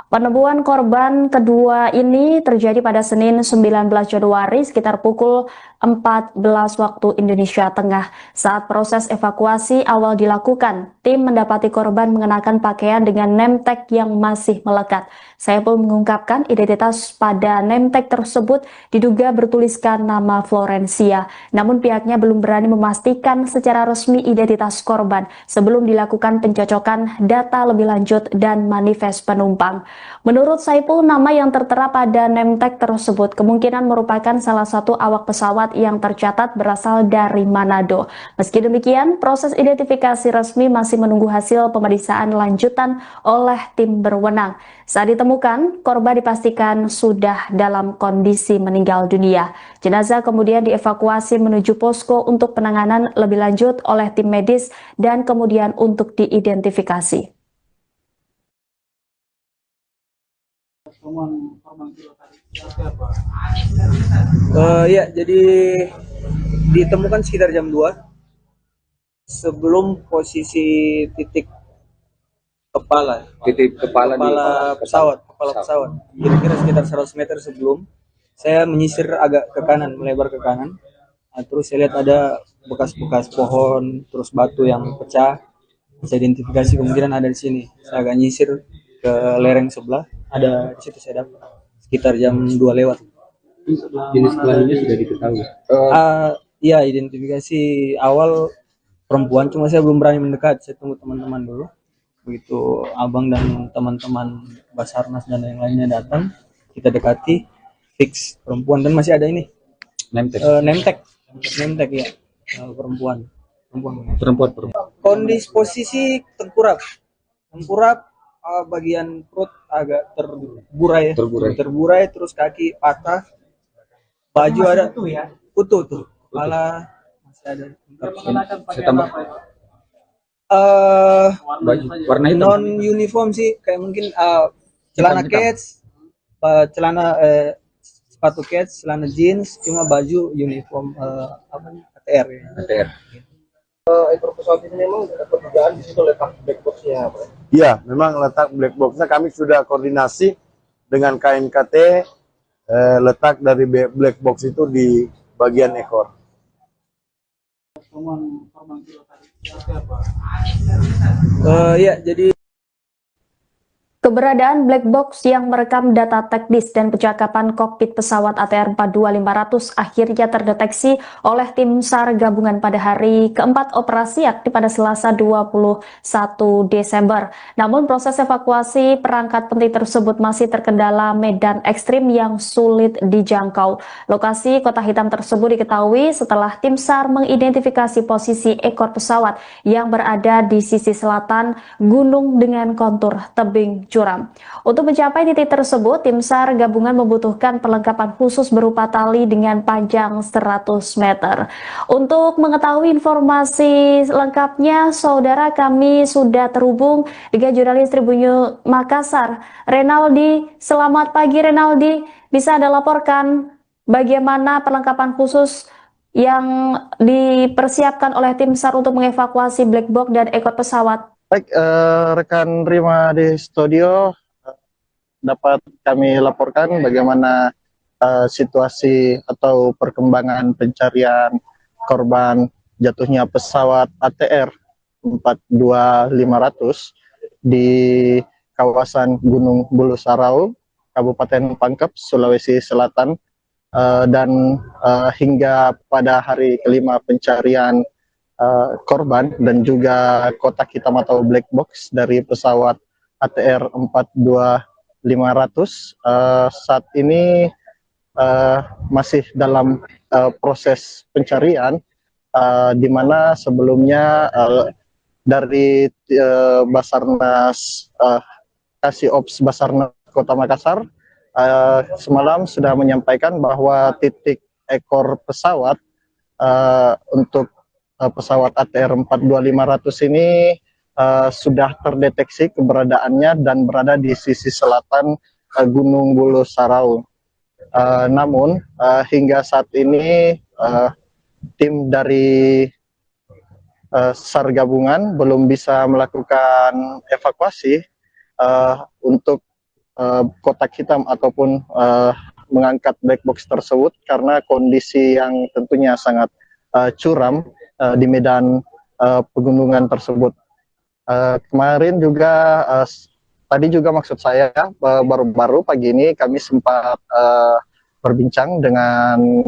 Penemuan korban kedua ini terjadi pada Senin 19 Januari sekitar pukul 14 waktu Indonesia Tengah. Saat proses evakuasi awal dilakukan, tim mendapati korban mengenakan pakaian dengan name tag yang masih melekat. Saipul mengungkapkan identitas pada name tag tersebut diduga bertuliskan nama Florencia. Namun pihaknya belum berani memastikan secara resmi identitas korban sebelum dilakukan pencocokan data lebih lanjut dan manifest penumpang. Menurut Saipul, nama yang tertera pada name tag tersebut kemungkinan merupakan salah satu awak pesawat pesawat yang tercatat berasal dari Manado. Meski demikian, proses identifikasi resmi masih menunggu hasil pemeriksaan lanjutan oleh tim berwenang. Saat ditemukan, korban dipastikan sudah dalam kondisi meninggal dunia. Jenazah kemudian dievakuasi menuju posko untuk penanganan lebih lanjut oleh tim medis dan kemudian untuk diidentifikasi. Ya, jadi ditemukan sekitar jam 2 sebelum posisi titik kepala pesawat. Kira-kira sekitar 100 meter sebelum saya menyisir agak ke kanan, melebar ke kanan. Nah, terus saya lihat ada bekas-bekas pohon, terus batu yang pecah. Saya identifikasi kemungkinan ada di sini. Saya agak nyisir ke lereng sebelah, ada di situ saya dapat sekitar jam 2 lewat. Jenis kelaminnya sudah diketahui. Iya, identifikasi awal perempuan, cuma saya belum berani mendekat. Saya tunggu teman-teman dulu. Begitu abang dan teman-teman Basarnas dan yang lainnya datang, kita dekati, fix perempuan, dan masih ada ini nemtek ya, perempuan. Kondisi posisi tengkurap, bagian perut agak terburai, terus kaki patah, baju ada utuh tuh, kepala masih ada. Saya tambah baju warna hitam. Non uniform sih, kayak mungkin celana kets, sepatu kets, celana jeans, cuma baju uniform ATR ya. ATR. Ekor pesawat ini memang dapat dugaan di situ letak black box-nya, Pak. Ya, memang letak black box-nya kami sudah koordinasi dengan KNKT, letak dari black box itu di bagian ekor. Ya, jadi Keberadaan black box yang merekam data teknis dan percakapan kokpit pesawat ATR 42500 akhirnya terdeteksi oleh tim SAR gabungan pada hari keempat operasi yakni pada Selasa 21 Desember. Namun proses evakuasi perangkat penting tersebut masih terkendala medan ekstrim yang sulit dijangkau. Lokasi Kota Hitam tersebut diketahui setelah tim SAR mengidentifikasi posisi ekor pesawat yang berada di sisi selatan gunung dengan kontur tebing curam. Untuk mencapai titik tersebut, tim SAR gabungan membutuhkan perlengkapan khusus berupa tali dengan panjang 100 meter. Untuk mengetahui informasi lengkapnya, saudara, kami sudah terhubung dengan jurnalis Tribun Makassar, Renaldi. Selamat pagi, Renaldi. Bisa Anda laporkan bagaimana perlengkapan khusus yang dipersiapkan oleh tim SAR untuk mengevakuasi black box dan ekor pesawat? Baik, rekan Rima di studio, dapat kami laporkan bagaimana situasi atau perkembangan pencarian korban jatuhnya pesawat ATR 42500 di kawasan Gunung Bulu Sarau, Kabupaten Pangkep, Sulawesi Selatan, dan hingga pada hari kelima pencarian korban dan juga kotak hitam atau black box dari pesawat ATR 42500 saat ini masih dalam proses pencarian, di mana sebelumnya dari Basarnas Kasiops Basarnas Kota Makassar semalam sudah menyampaikan bahwa titik ekor pesawat untuk pesawat ATR 42500 ini sudah terdeteksi keberadaannya dan berada di sisi selatan Gunung Bulu Sarau. Namun hingga saat ini tim dari SAR gabungan belum bisa melakukan evakuasi untuk kotak hitam ataupun mengangkat black box tersebut karena kondisi yang tentunya sangat curam di medan pegunungan tersebut. Kemarin juga tadi juga maksud saya baru-baru pagi ini kami sempat berbincang dengan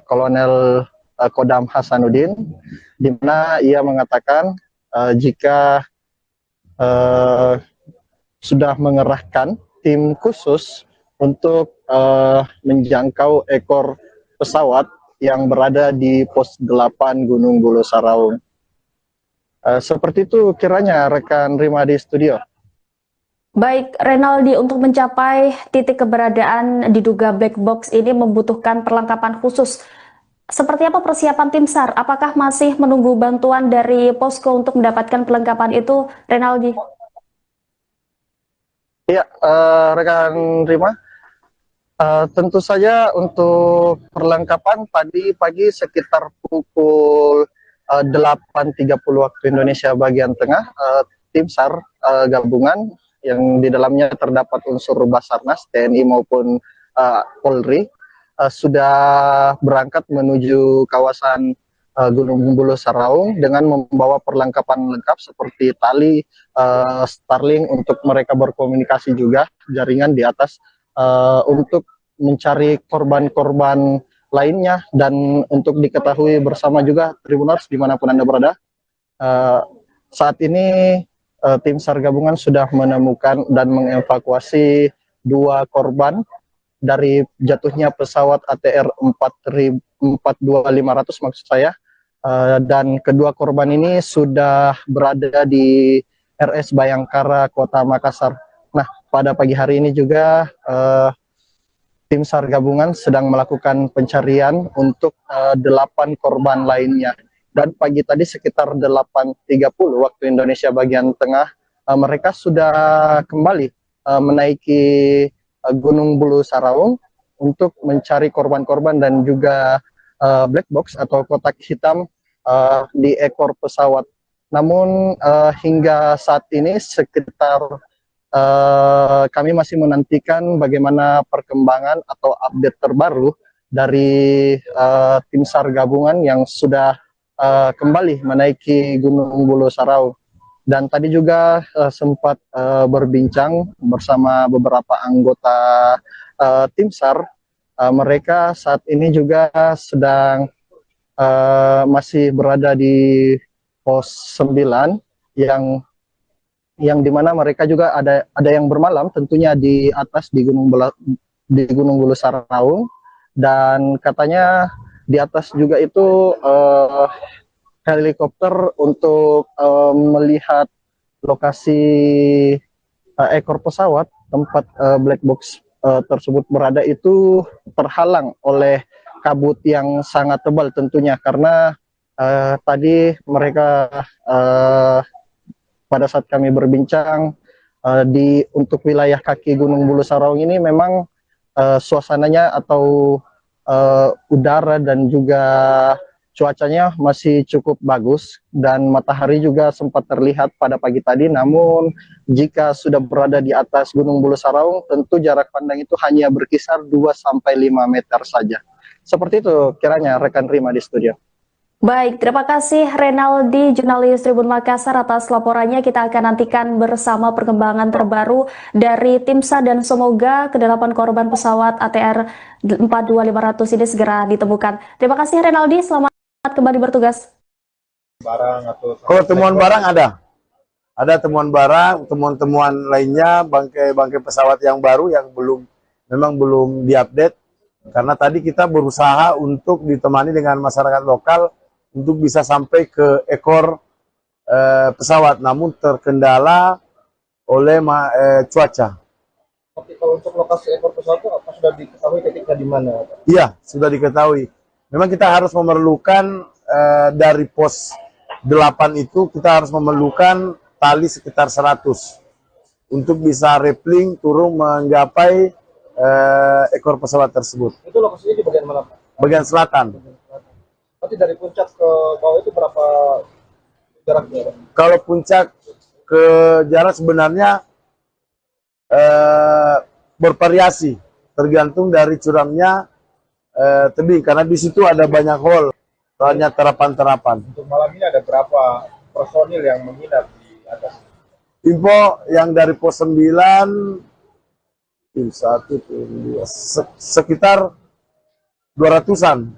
Kolonel Kodam Hasanuddin, di mana ia mengatakan jika sudah mengerahkan tim khusus untuk menjangkau ekor pesawat yang berada di pos 8 Gunung Bulu Saraung. Seperti itu kiranya rekan Rima di studio. Baik, Renaldi, untuk mencapai titik keberadaan diduga black box ini membutuhkan perlengkapan khusus. Seperti apa persiapan tim SAR? Apakah masih menunggu bantuan dari posko untuk mendapatkan perlengkapan itu, Renaldi? Ya, rekan Rima, tentu saja untuk perlengkapan tadi pagi sekitar pukul 8.30 waktu Indonesia bagian tengah, tim SAR gabungan yang di dalamnya terdapat unsur Basarnas, TNI maupun Polri, sudah berangkat menuju kawasan Gunung Bulu Saraung dengan membawa perlengkapan lengkap seperti tali, Starlink untuk mereka berkomunikasi juga, jaringan di atas untuk mencari korban-korban lainnya, dan untuk diketahui bersama juga Tribuners dimanapun Anda berada, saat ini tim SAR gabungan sudah menemukan dan mengevakuasi 2 korban dari jatuhnya pesawat ATR 42500 maksud saya, dan kedua korban ini sudah berada di RS Bayangkara Kota Makassar. Nah, pada pagi hari ini juga tim SAR gabungan sedang melakukan pencarian untuk 8 korban lainnya. Dan pagi tadi sekitar 8.30 waktu Indonesia bagian tengah, mereka sudah kembali menaiki Gunung Bulu Saraung untuk mencari korban-korban dan juga black box atau kotak hitam di ekor pesawat. Namun hingga saat ini sekitar kami masih menantikan bagaimana perkembangan atau update terbaru dari tim SAR gabungan yang sudah kembali menaiki Gunung Bulu Saraung. Dan tadi juga sempat berbincang bersama beberapa anggota tim SAR. Mereka saat ini juga sedang masih berada di pos 9 yang dimana mereka juga ada yang bermalam tentunya di atas di Gunung Bulu Saraung, dan katanya di atas juga itu helikopter untuk melihat lokasi ekor pesawat tempat black box tersebut berada itu terhalang oleh kabut yang sangat tebal tentunya, karena tadi mereka pada saat kami berbincang untuk wilayah kaki Gunung Bulu Saraung ini memang suasananya atau udara dan juga cuacanya masih cukup bagus, dan matahari juga sempat terlihat pada pagi tadi. Namun jika sudah berada di atas Gunung Bulu Saraung, tentu jarak pandang itu hanya berkisar 2-5 meter saja. Seperti itu kiranya rekan Rima di studio. Baik, terima kasih Renaldi, jurnalis Tribun Makassar atas laporannya. Kita akan nantikan bersama perkembangan terbaru dari tim SAR dan semoga ke-8 korban pesawat ATR 42500 ini segera ditemukan. Terima kasih Renaldi, selamat kembali bertugas. Kalau temuan barang ada temuan barang, temuan-temuan lainnya, bangkai pesawat yang baru yang memang belum diupdate, karena tadi kita berusaha untuk ditemani dengan masyarakat lokal untuk bisa sampai ke ekor pesawat, namun terkendala oleh cuaca. Oke, kalau untuk lokasi ekor pesawat itu apa sudah diketahui titiknya di mana? Iya, sudah diketahui. Memang kita harus memerlukan dari pos 8 itu kita harus memerlukan tali sekitar 100 untuk bisa rappelling turun menggapai ekor pesawat tersebut. Itu lokasinya di bagian mana, Pak? Bagian selatan. Nanti dari puncak ke bawah itu berapa jaraknya? Kalau puncak ke jarak sebenarnya bervariasi, tergantung dari curamnya tebing, karena di situ ada banyak hole, banyak terapan-terapan. Untuk malam ini ada berapa personil yang menginap di atas? Info yang dari pos 9, tim 1, tim 2, sekitar 200-an.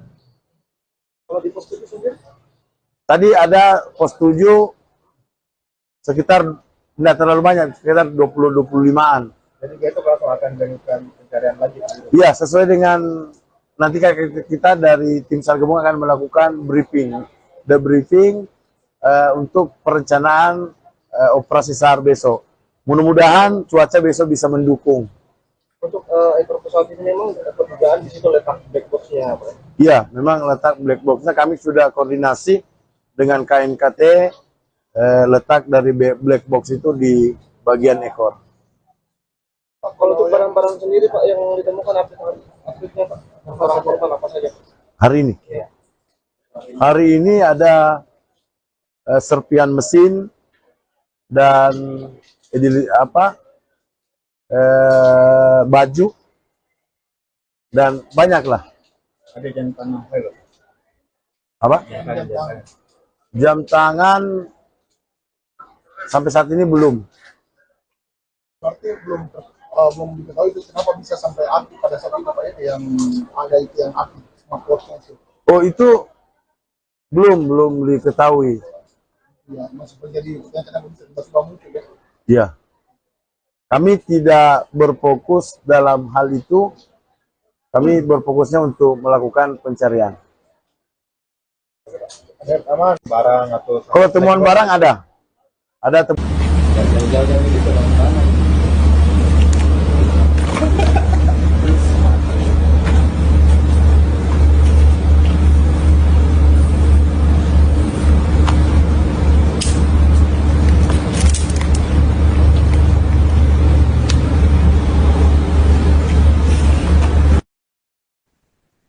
Kalau di pos 7 sendiri? Tadi ada pos 7 sekitar tidak terlalu banyak, sekitar 20-25-an. Jadi itu langsung akan dilakukan pencarian lanjut. Iya, sesuai dengan nanti kita dari tim SAR gabungan akan melakukan debriefing untuk perencanaan operasi SAR besok. Mudah-mudahan cuaca besok bisa mendukung. Untuk ekor pesawat ini memang perdugaan di situ letak black box-nya, Pak? Iya, memang letak black box-nya kami sudah koordinasi dengan KNKT, letak dari black box itu di bagian ekor. Kalau untuk barang-barang sendiri Pak yang ditemukan aktifnya Pak, korban apa saja? Hari ini? Iya. Hari ini ada serpian mesin dan baju dan banyak lah. Ada jam tangan. Apa? Jam tangan sampai saat ini belum. Berarti belum diketahui itu kenapa bisa sampai aktif pada saat itu Pak ya, yang ada itu yang aktif smartwatch-nya itu. Oh, itu belum diketahui. Ya, masih terjadi yang kenapa bisa tiba-tiba muncul ya. Ya. Kami tidak berfokus dalam hal itu. Kami berfokusnya untuk melakukan pencarian. Ada aman barang atau Kalau temuan barang ada. Ada temuan.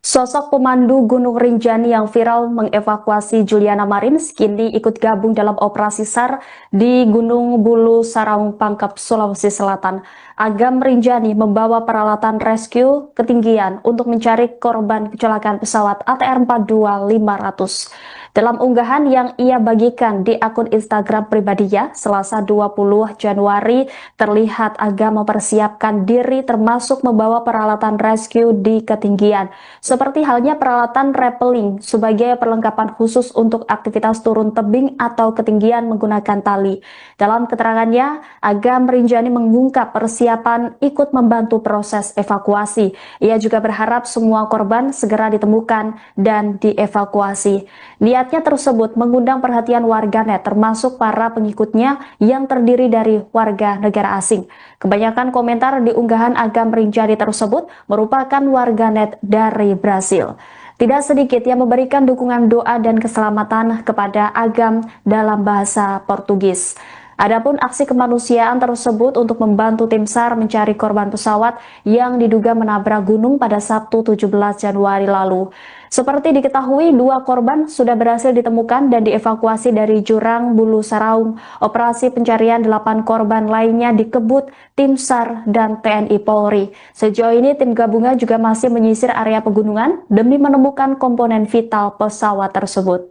Sosok pemandu Gunung Rinjani yang viral mengevakuasi Juliana Marins kini ikut gabung dalam operasi SAR di Gunung Bulu Saraung Pangkep, Sulawesi Selatan. Agam Rinjani membawa peralatan rescue ketinggian untuk mencari korban kecelakaan pesawat ATR 42500. Dalam unggahan yang ia bagikan di akun Instagram pribadinya, Selasa 20 Januari, terlihat Agam mempersiapkan diri termasuk membawa peralatan rescue di ketinggian. Seperti halnya peralatan rappelling sebagai perlengkapan khusus untuk aktivitas turun tebing atau ketinggian menggunakan tali. Dalam keterangannya, Agam Rinjani mengungkap persiapan ikut membantu proses evakuasi. Ia juga berharap semua korban segera ditemukan dan dievakuasi. Niatnya tersebut mengundang perhatian warganet termasuk para pengikutnya yang terdiri dari warga negara asing. Kebanyakan komentar di unggahan Agam Rinjani tersebut merupakan warganet dari Brasil. Tidak sedikit yang memberikan dukungan doa dan keselamatan kepada Agam dalam bahasa Portugis. Adapun aksi kemanusiaan tersebut untuk membantu tim SAR mencari korban pesawat yang diduga menabrak gunung pada Sabtu 17 Januari lalu. Seperti diketahui, 2 korban sudah berhasil ditemukan dan dievakuasi dari jurang Bulu Saraung. Operasi pencarian 8 korban lainnya dikebut tim SAR dan TNI Polri. Sejauh ini tim gabungan juga masih menyisir area pegunungan demi menemukan komponen vital pesawat tersebut.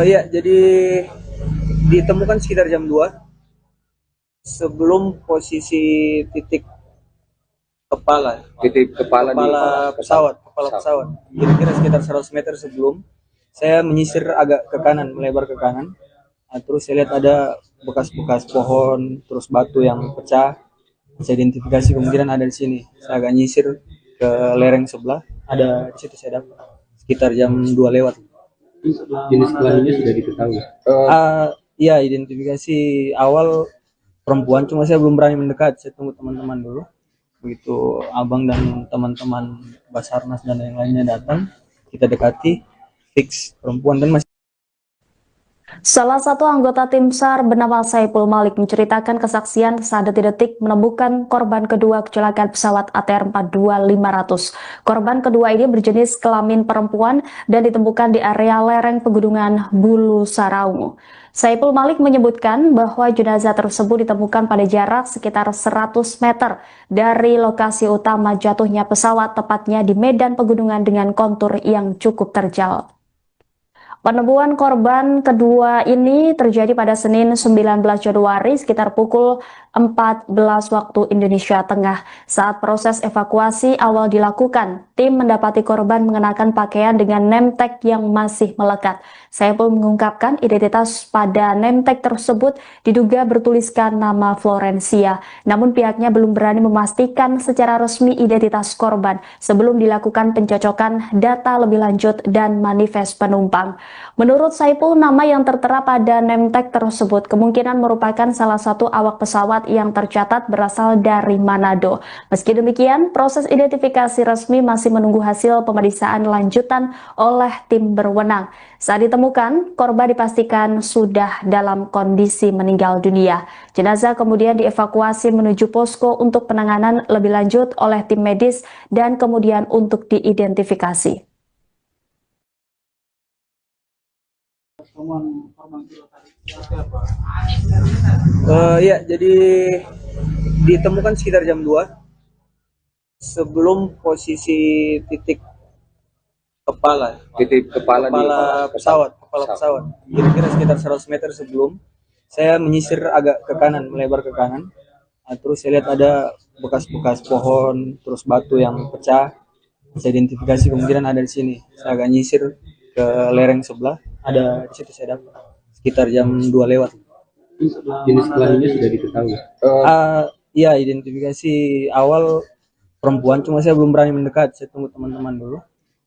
Ya, jadi ditemukan sekitar jam 2 sebelum posisi titik kepala pesawat. Kira-kira sekitar 100 meter sebelum saya menyisir agak ke kanan, melebar ke kanan. Nah, terus saya lihat ada bekas-bekas pohon, terus batu yang pecah. Saya identifikasi kemungkinan ada di sini. Saya agak nyisir ke lereng sebelah, ada di situ saya dapat sekitar jam 2 lewat. Jenis kelaminnya sudah diketahui. Ya, identifikasi awal perempuan, cuma saya belum berani mendekat. Saya tunggu teman-teman dulu. Begitu abang dan teman-teman Basarnas dan yang lainnya datang, kita dekati, fix perempuan dan masih Salah satu anggota tim SAR bernama Saipul Malik menceritakan kesaksian saat detik-detik menemukan korban kedua kecelakaan pesawat ATR 42500. Korban kedua ini berjenis kelamin perempuan dan ditemukan di area lereng pegunungan Bulu Saraungu. Saipul Malik menyebutkan bahwa jenazah tersebut ditemukan pada jarak sekitar 100 meter dari lokasi utama jatuhnya pesawat, tepatnya di medan pegunungan dengan kontur yang cukup terjal. Penemuan korban kedua ini terjadi pada Senin 19 Januari sekitar pukul 14 waktu Indonesia Tengah. Saat proses evakuasi awal dilakukan, tim mendapati korban mengenakan pakaian dengan name tag yang masih melekat. Saipul mengungkapkan identitas pada name tag tersebut diduga bertuliskan nama Florencia. Namun pihaknya belum berani memastikan secara resmi identitas korban sebelum dilakukan pencocokan data lebih lanjut dan manifest penumpang. Menurut Saipul, nama yang tertera pada name tag tersebut kemungkinan merupakan salah satu awak pesawat yang tercatat berasal dari Manado. Meski demikian, proses identifikasi resmi masih menunggu hasil pemeriksaan lanjutan oleh tim berwenang. Saat ditemukan, korban dipastikan sudah dalam kondisi meninggal dunia. Jenazah kemudian dievakuasi menuju posko untuk penanganan lebih lanjut oleh tim medis dan kemudian untuk diidentifikasi. Ya, jadi ditemukan sekitar jam 2 sebelum posisi titik kepala pesawat. Kira-kira sekitar 100 meter sebelum saya menyisir agak ke kanan, melebar ke kanan. Nah, terus saya lihat ada bekas-bekas pohon, terus batu yang pecah. Saya identifikasi kemungkinan ada di sini. Saya agak nyisir ke lereng sebelah, ada di situ saya dapat sekitar jam 2 lewat. Jenis kelaminnya sudah diketahui. Iya, identifikasi awal perempuan, cuma saya belum berani mendekat. Saya tunggu teman-teman dulu.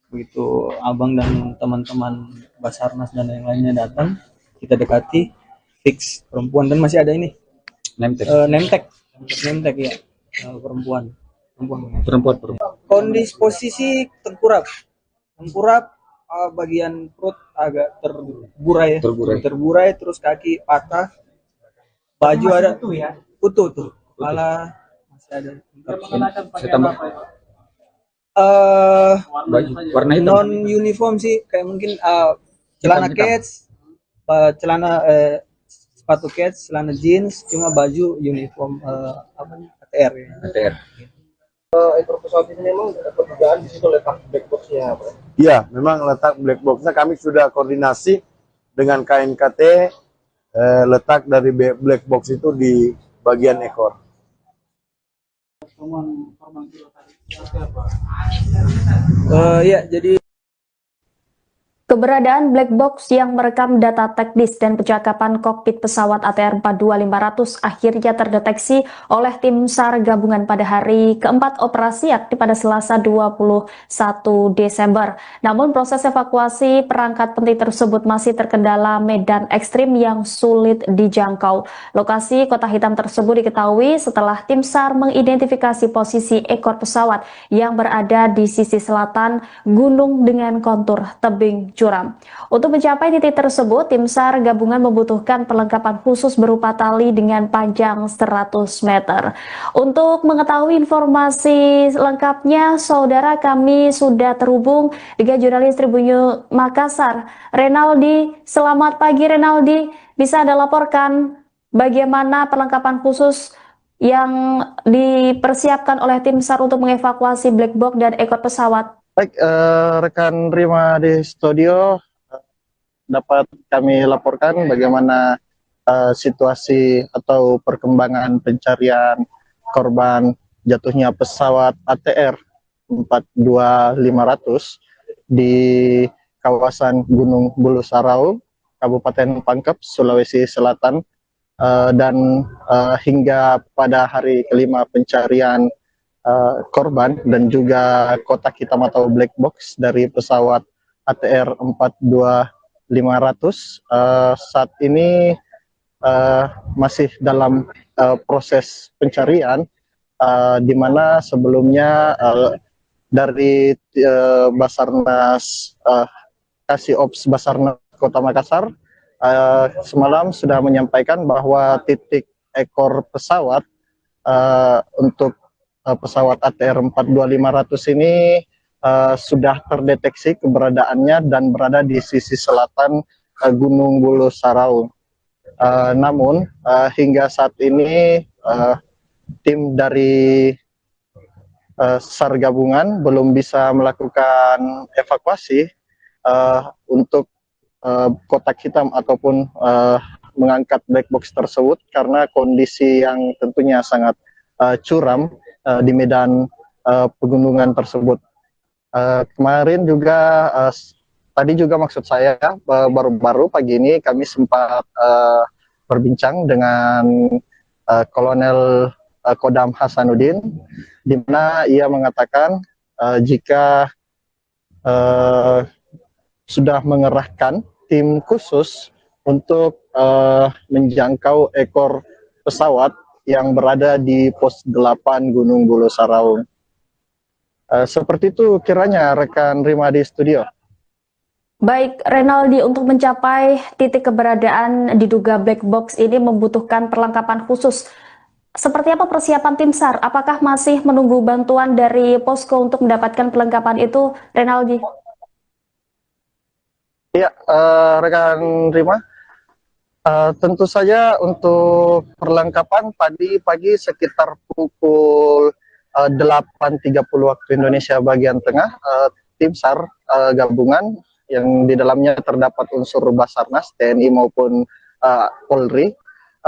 Begitu abang dan teman-teman Basarnas dan yang lainnya datang, kita dekati, fix perempuan. Dan masih ada ini name tag ya, perempuan. Kondisi posisi tengkurap, bagian perut agak terburai, terus kaki patah, baju ada utuh tuh, kepala masih ada. Saya tambah baju warna hitam. Non uniform sih, kayak mungkin celana kets, sepatu kets, celana jeans, cuma baju uniform ATR ya. ATR. Ekor pesawat ini memang perdugaan di situ letak black box-nya, Pak. Iya, memang letak black box-nya kami sudah koordinasi dengan KNKT, letak dari black box itu di bagian ekor. Ya, jadi Keberadaan black box yang merekam data teknis dan percakapan kokpit pesawat ATR 42500 akhirnya terdeteksi oleh tim SAR gabungan pada hari keempat operasi, yakni pada Selasa 21 Desember. Namun proses evakuasi perangkat penting tersebut masih terkendala medan ekstrim yang sulit dijangkau. Lokasi Kota Hitam tersebut diketahui setelah tim SAR mengidentifikasi posisi ekor pesawat yang berada di sisi selatan gunung dengan kontur tebing curam. Untuk mencapai titik tersebut, tim SAR gabungan membutuhkan perlengkapan khusus berupa tali dengan panjang 100 meter. Untuk mengetahui informasi lengkapnya, saudara, kami sudah terhubung dengan jurnalis Tribun Makassar, Renaldi. Selamat pagi, Renaldi. Bisa Anda laporkan bagaimana perlengkapan khusus yang dipersiapkan oleh tim SAR untuk mengevakuasi black box dan ekor pesawat? Baik, rekan Rima di studio, dapat kami laporkan bagaimana situasi atau perkembangan pencarian korban jatuhnya pesawat ATR 42500 di kawasan Gunung Bulu Sarau, Kabupaten Pangkep, Sulawesi Selatan, dan hingga pada hari kelima pencarian korban dan juga kotak hitam atau black box dari pesawat ATR 42500 saat ini masih dalam proses pencarian, di mana sebelumnya dari Basarnas Kasih Ops Basarnas Kota Makassar semalam sudah menyampaikan bahwa titik ekor pesawat untuk pesawat ATR 42500 ini sudah terdeteksi keberadaannya dan berada di sisi selatan Gunung Bulu Saraung. Namun hingga saat ini tim dari SAR gabungan belum bisa melakukan evakuasi untuk kotak hitam ataupun mengangkat black box tersebut karena kondisi yang tentunya sangat curam di medan pegunungan tersebut. Kemarin juga tadi juga maksud saya baru-baru pagi ini kami sempat berbincang dengan Kolonel Kodam Hasanuddin, di mana ia mengatakan jika sudah mengerahkan tim khusus untuk menjangkau ekor pesawat yang berada di pos 8 Gunung Bulu Saraung. Seperti itu kiranya rekan Rima di studio. Baik, Renaldi, untuk mencapai titik keberadaan diduga black box ini membutuhkan perlengkapan khusus. Seperti apa persiapan tim SAR? Apakah masih menunggu bantuan dari posko untuk mendapatkan perlengkapan itu, Renaldi? Ya, rekan Rima, tentu saja untuk perlengkapan tadi pagi sekitar pukul 8.30 waktu Indonesia bagian tengah, tim SAR gabungan yang di dalamnya terdapat unsur Basarnas, TNI maupun Polri,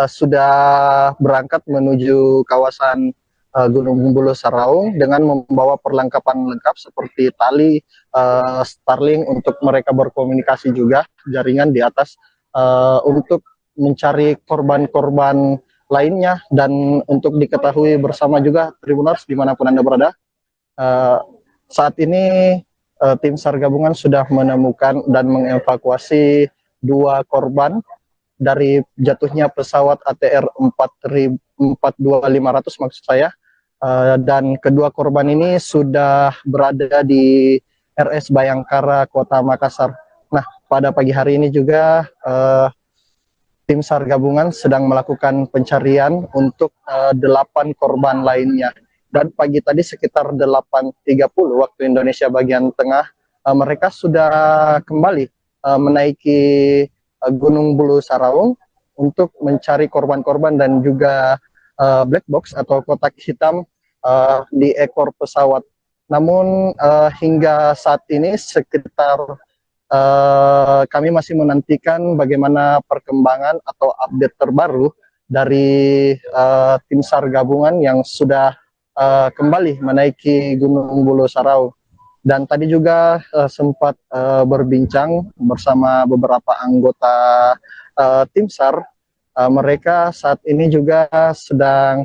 sudah berangkat menuju kawasan Gunung Bulu Saraung dengan membawa perlengkapan lengkap seperti tali, Starlink untuk mereka berkomunikasi juga, jaringan di atas untuk mencari korban-korban lainnya, dan untuk diketahui bersama juga Tribuners dimanapun Anda berada, saat ini tim SAR gabungan sudah menemukan dan mengevakuasi 2 korban dari jatuhnya pesawat ATR 42500 maksud saya, dan kedua korban ini sudah berada di RS Bayangkara Kota Makassar. Nah, pada pagi hari ini juga tim SAR gabungan sedang melakukan pencarian untuk 8 korban lainnya. Dan pagi tadi sekitar 8.30 waktu Indonesia bagian tengah, mereka sudah kembali menaiki Gunung Bulu Saraung untuk mencari korban-korban dan juga black box atau kotak hitam di ekor pesawat. Namun hingga saat ini sekitar kami masih menantikan bagaimana perkembangan atau update terbaru dari tim SAR gabungan yang sudah kembali menaiki Gunung Bulu Saraung. Dan tadi juga sempat berbincang bersama beberapa anggota tim SAR. Mereka saat ini juga sedang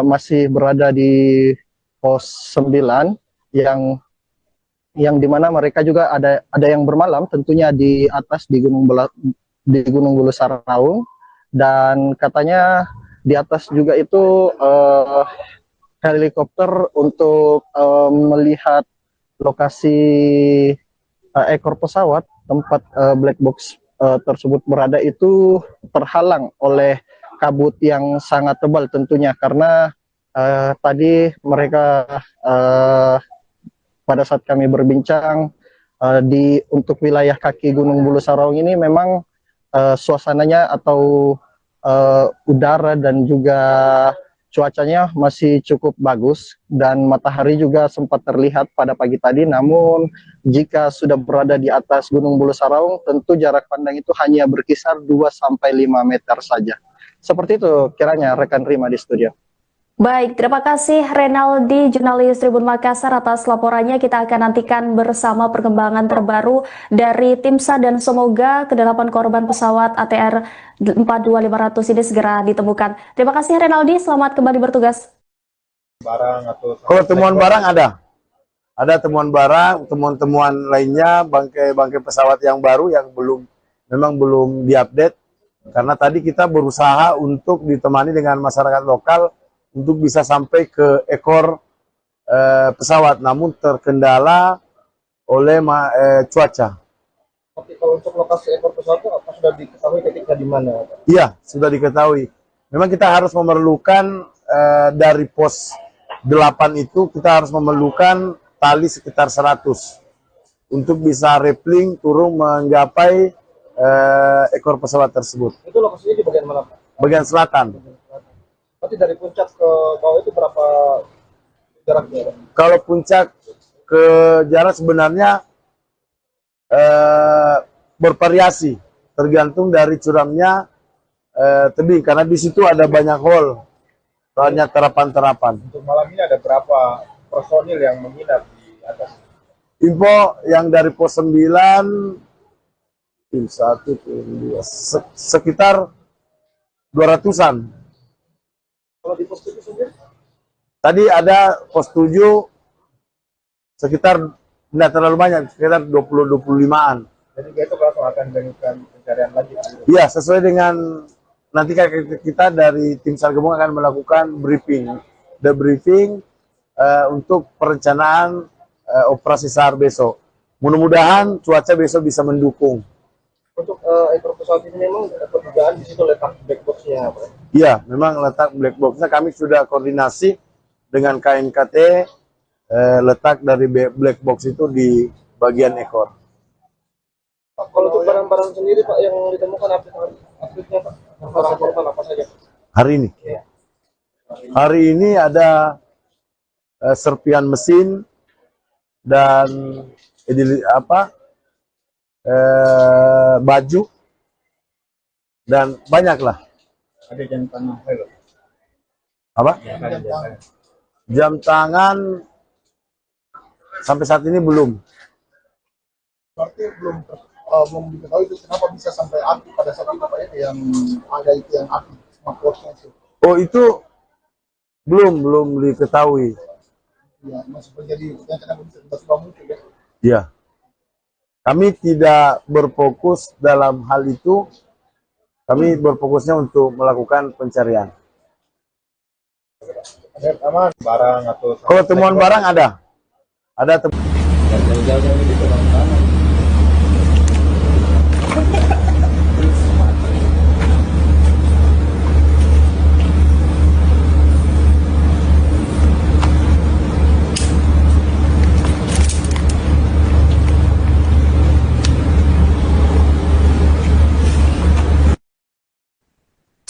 masih berada di pos 9 yang dimana mereka juga ada yang bermalam tentunya di atas di Gunung Bulu Saraung, dan katanya di atas juga itu helikopter untuk melihat lokasi ekor pesawat tempat black box tersebut berada itu terhalang oleh kabut yang sangat tebal tentunya, karena tadi mereka pada saat kami berbincang untuk wilayah kaki Gunung Bulu Saraung ini memang suasananya atau udara dan juga cuacanya masih cukup bagus dan matahari juga sempat terlihat pada pagi tadi. Namun jika sudah berada di atas Gunung Bulu Saraung, tentu jarak pandang itu hanya berkisar 2-5 meter saja. Seperti itu kiranya rekan Rima di studio. Baik, terima kasih Renaldi, jurnalis Tribun Makassar atas laporannya. Kita akan nantikan bersama perkembangan terbaru dari tim SAR dan semoga ke-8 korban pesawat ATR 42500 ini segera ditemukan. Terima kasih Renaldi, selamat kembali bertugas. Kalau temuan barang ada temuan barang, temuan-temuan lainnya, bangkai pesawat yang baru yang memang belum diupdate, karena tadi kita berusaha untuk ditemani dengan masyarakat lokal untuk bisa sampai ke ekor pesawat, namun terkendala oleh cuaca. Oke, kalau untuk lokasi ekor pesawat itu apa sudah diketahui ketika di mana? Iya, sudah diketahui. Memang kita harus memerlukan dari pos 8 itu kita harus memerlukan tali sekitar 100 untuk bisa rappelling turun menggapai ekor pesawat tersebut. Itu lokasinya di bagian mana, Pak? Bagian selatan. Berarti dari puncak ke bawah itu berapa jaraknya, Pak? Kalau puncak ke jarak sebenarnya bervariasi, tergantung dari curamnya tebing, karena di situ ada banyak hole, banyak terapan-terapan. Untuk malam ini ada berapa personil yang menginap di atas? Info yang dari pos 9, tim 1, tim 2, sekitar 200-an. Kalau di pos 7 sendiri? Tadi ada pos 7 sekitar tidak terlalu banyak, sekitar 20-25-an. Jadi itu langsung akan dilakukan pencarian lagi. Iya, sesuai dengan nanti kita dari tim SAR gabungan akan melakukan debriefing untuk perencanaan operasi SAR besok. Mudah-mudahan cuaca besok bisa mendukung. Untuk ekor pesawat ini memang pekerjaan di situ letak black box-nya, Pak? Iya, memang letak black box-nya kami sudah koordinasi dengan KNKT, letak dari black box itu di bagian ekor. Pak, kalau untuk barang-barang sendiri, Pak, yang ditemukan update-nya, Pak? Korban apa saja? Hari ini? Iya. Hari ini ada serpian mesin dan baju dan banyak lah. Ada jam tangan, Apa? Jam tangan sampai saat ini belum. Berarti belum diketahui itu kenapa bisa sampai api pada saat itu, Pak, ya, yang ada itu yang api smartwatch-nya itu. Oh, itu belum diketahui. Ya, masih terjadi yang kenapa bisa tiba-tiba muncul, ya. Ya. Kami tidak berfokus dalam hal itu. Kami berfokusnya untuk melakukan pencarian. Ada aman barang atau Kalau temuan barang ada. Ada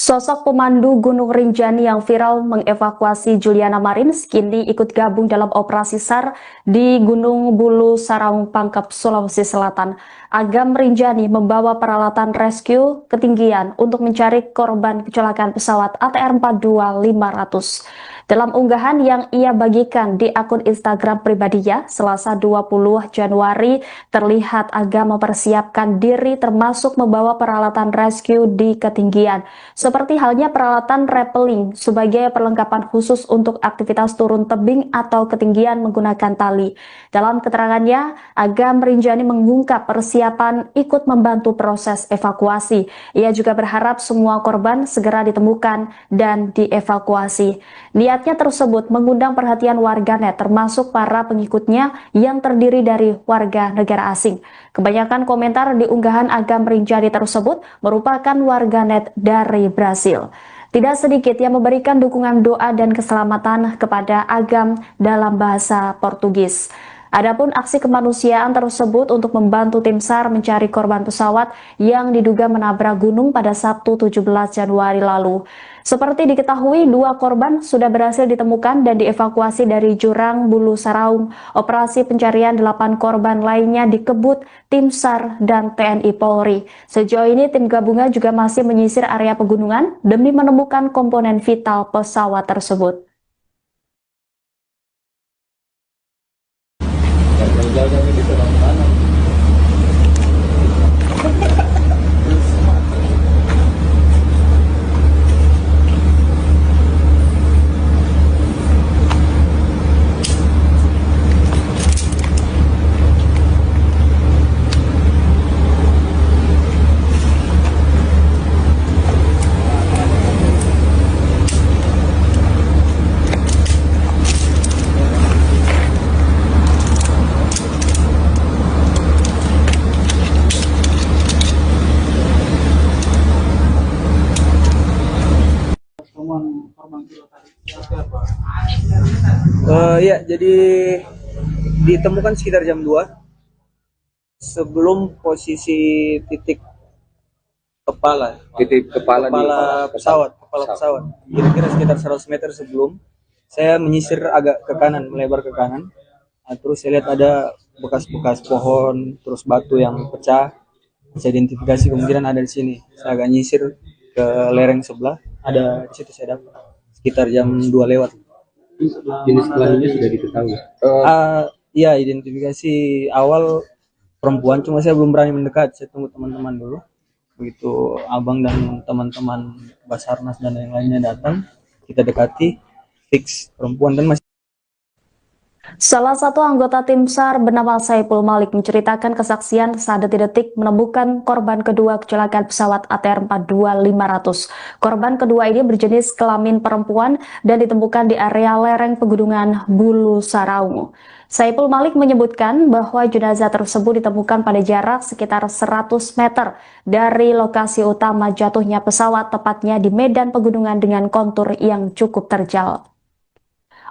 Sosok pemandu Gunung Rinjani yang viral mengevakuasi Juliana Marins kini ikut gabung dalam operasi SAR di Gunung Bulu Saraung Pangkep, Sulawesi Selatan. Agam Rinjani membawa peralatan rescue ketinggian untuk mencari korban kecelakaan pesawat ATR 42-500. Dalam unggahan yang ia bagikan di akun Instagram pribadinya, Selasa 20 Januari, terlihat Agam mempersiapkan diri termasuk membawa peralatan rescue di ketinggian, seperti halnya peralatan rappelling sebagai perlengkapan khusus untuk aktivitas turun tebing atau ketinggian menggunakan tali. Dalam keterangannya, Agam Rinjani mengungkap persiapan ikut membantu proses evakuasi. Ia juga berharap semua korban segera ditemukan dan dievakuasi. Niatnya tersebut mengundang perhatian warganet termasuk para pengikutnya yang terdiri dari warga negara asing. Kebanyakan komentar di unggahan Agam Rinjani tersebut merupakan warganet dari Brasil. Tidak sedikit yang memberikan dukungan doa dan keselamatan kepada Agam dalam bahasa Portugis. Adapun aksi kemanusiaan tersebut untuk membantu tim SAR mencari korban pesawat yang diduga menabrak gunung pada Sabtu 17 Januari lalu. Seperti diketahui, 2 korban sudah berhasil ditemukan dan dievakuasi dari jurang Bulu Saraung. Operasi pencarian 8 korban lainnya dikebut tim SAR dan TNI Polri. Sejauh ini tim gabungan juga masih menyisir area pegunungan demi menemukan komponen vital pesawat tersebut. Ya, jadi ditemukan sekitar jam 2 sebelum posisi titik kepala pesawat. Kira-kira sekitar 100 meter sebelum saya menyisir agak ke kanan, melebar ke kanan. Nah, terus saya lihat ada bekas-bekas pohon, terus batu yang pecah. Saya identifikasi kemungkinan ada di sini. Saya agak nyisir ke lereng sebelah, ada di situ saya dapat sekitar jam 2 lewat. Jenis kelaminnya sudah diketahui. Ya, identifikasi awal perempuan, cuma saya belum berani mendekat. Saya tunggu teman-teman dulu. Begitu abang dan teman-teman Basarnas dan yang lainnya datang, kita dekati, fix perempuan dan masih. Salah satu anggota tim SAR bernama Saipul Malik menceritakan kesaksian saat detik-detik menemukan korban kedua kecelakaan pesawat ATR 42500. Korban kedua ini berjenis kelamin perempuan dan ditemukan di area lereng pegunungan Bulu Saraungu. Saipul Malik menyebutkan bahwa jenazah tersebut ditemukan pada jarak sekitar 100 meter dari lokasi utama jatuhnya pesawat, tepatnya di medan pegunungan dengan kontur yang cukup terjal.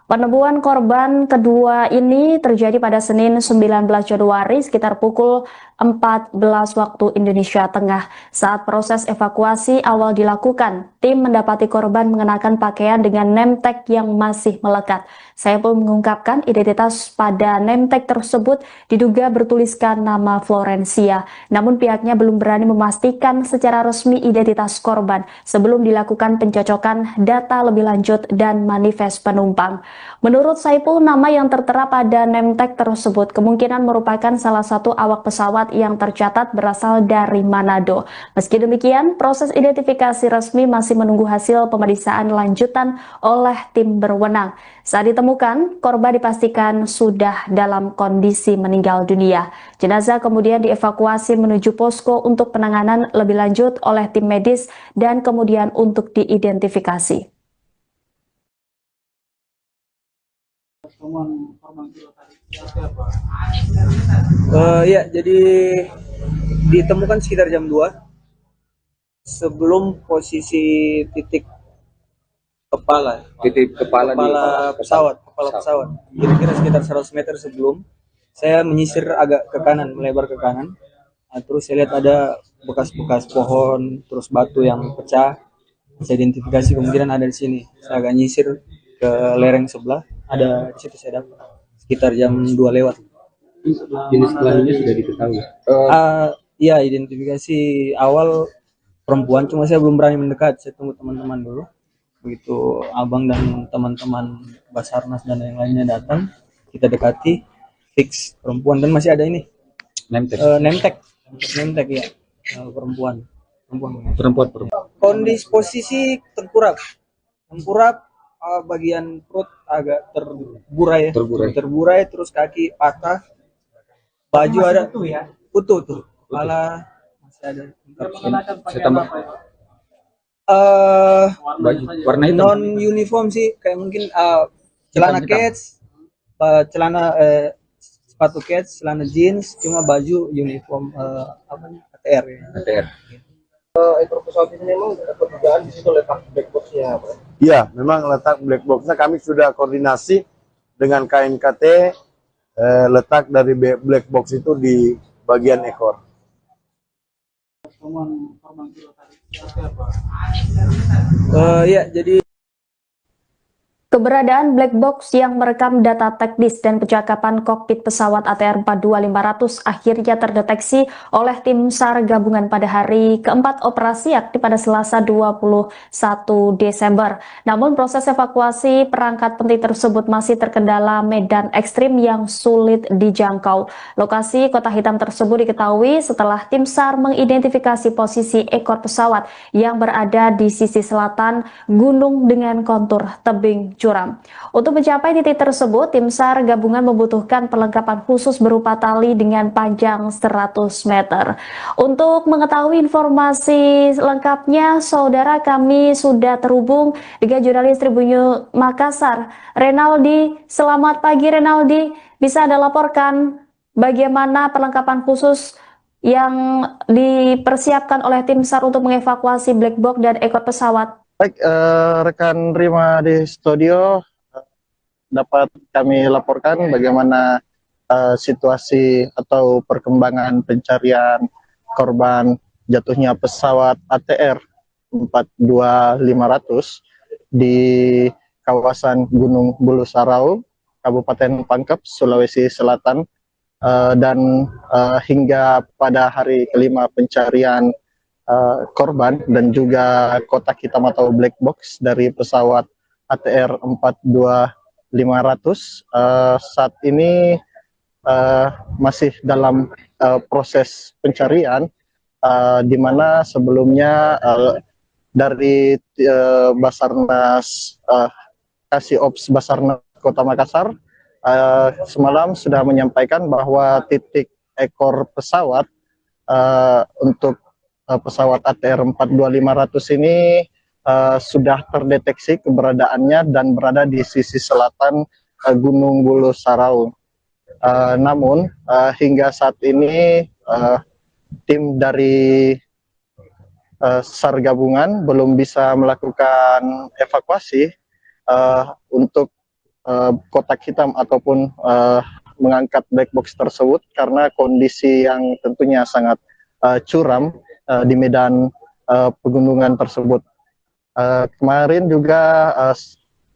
Penemuan korban kedua ini terjadi pada Senin 19 Januari sekitar pukul 14 waktu Indonesia Tengah. Saat proses evakuasi awal dilakukan, tim mendapati korban mengenakan pakaian dengan name tag yang masih melekat. Saya pun mengungkapkan identitas pada name tag tersebut diduga bertuliskan nama Florencia. Namun pihaknya belum berani memastikan secara resmi identitas korban sebelum dilakukan pencocokan data lebih lanjut dan manifest penumpang. Menurut Saipul, nama yang tertera pada name tag tersebut kemungkinan merupakan salah satu awak pesawat yang tercatat berasal dari Manado. Meski demikian, proses identifikasi resmi masih menunggu hasil pemeriksaan lanjutan oleh tim berwenang. Saat ditemukan, korban dipastikan sudah dalam kondisi meninggal dunia. Jenazah kemudian dievakuasi menuju posko untuk penanganan lebih lanjut oleh tim medis dan kemudian untuk diidentifikasi. Ya, jadi ditemukan sekitar jam 2 sebelum posisi titik kepala pesawat. Kira-kira sekitar 100 meter sebelum saya menyisir agak ke kanan, melebar ke kanan. Nah, terus saya lihat ada bekas-bekas pohon, terus batu yang pecah. Saya identifikasi kemungkinan ada di sini. Saya agak nyisir ke lereng sebelah, ada di situ saya dapat sekitar jam 2 lewat. Jenis kelaminnya sudah diketahui. Ya, identifikasi awal perempuan, cuma saya belum berani mendekat. Saya tunggu teman-teman dulu. Begitu abang dan teman-teman Basarnas dan yang lainnya datang, kita dekati, fix perempuan dan masih ada ini name tag ya, perempuan. Kondisi posisi tengkurap, bagian perut agak terburai, terus kaki patah, baju ada utuh tuh, kepala masih ada. Saya tambah baju warna hitam. Non uniform sih, kayak mungkin celana kets, sepatu kets, celana jeans, cuma baju uniform ATR ya. ATR. Ekor pesawat ini memang dugaan di situ letak black box-nya, Pak? Iya, memang letak black box-nya kami sudah koordinasi dengan KNKT, letak dari black box itu di bagian ekor. Ya, jadi keberadaan black box yang merekam data teknis dan percakapan kokpit pesawat ATR 42500 akhirnya terdeteksi oleh tim SAR gabungan pada hari keempat operasi aktif pada Selasa 21 Desember. Namun proses evakuasi perangkat penting tersebut masih terkendala medan ekstrim yang sulit dijangkau. Lokasi Kota Hitam tersebut diketahui setelah tim SAR mengidentifikasi posisi ekor pesawat yang berada di sisi selatan gunung dengan kontur tebing curam. Untuk mencapai titik tersebut, tim SAR gabungan membutuhkan perlengkapan khusus berupa tali dengan panjang 100 meter. Untuk mengetahui informasi lengkapnya, saudara, kami sudah terhubung dengan jurnalis Tribun Makassar, Renaldi. Selamat pagi, Renaldi. Bisa Anda laporkan bagaimana perlengkapan khusus yang dipersiapkan oleh tim SAR untuk mengevakuasi black box dan ekor pesawat? Baik, rekan Rima di studio, dapat kami laporkan bagaimana situasi atau perkembangan pencarian korban jatuhnya pesawat ATR 42500 di kawasan Gunung Bulu Sarau, Kabupaten Pangkep, Sulawesi Selatan, dan hingga pada hari kelima pencarian korban dan juga kotak hitam atau black box dari pesawat ATR 42500 saat ini masih dalam proses pencarian, di mana sebelumnya dari Basarnas Kasih-Ops Basarnas Kota Makassar semalam sudah menyampaikan bahwa titik ekor pesawat untuk pesawat ATR 42500 ini sudah terdeteksi keberadaannya dan berada di sisi selatan Gunung Bulu Sarau. Namun hingga saat ini tim dari SAR gabungan belum bisa melakukan evakuasi untuk kotak hitam ataupun mengangkat black box tersebut karena kondisi yang tentunya sangat curam di medan pegunungan tersebut. Kemarin juga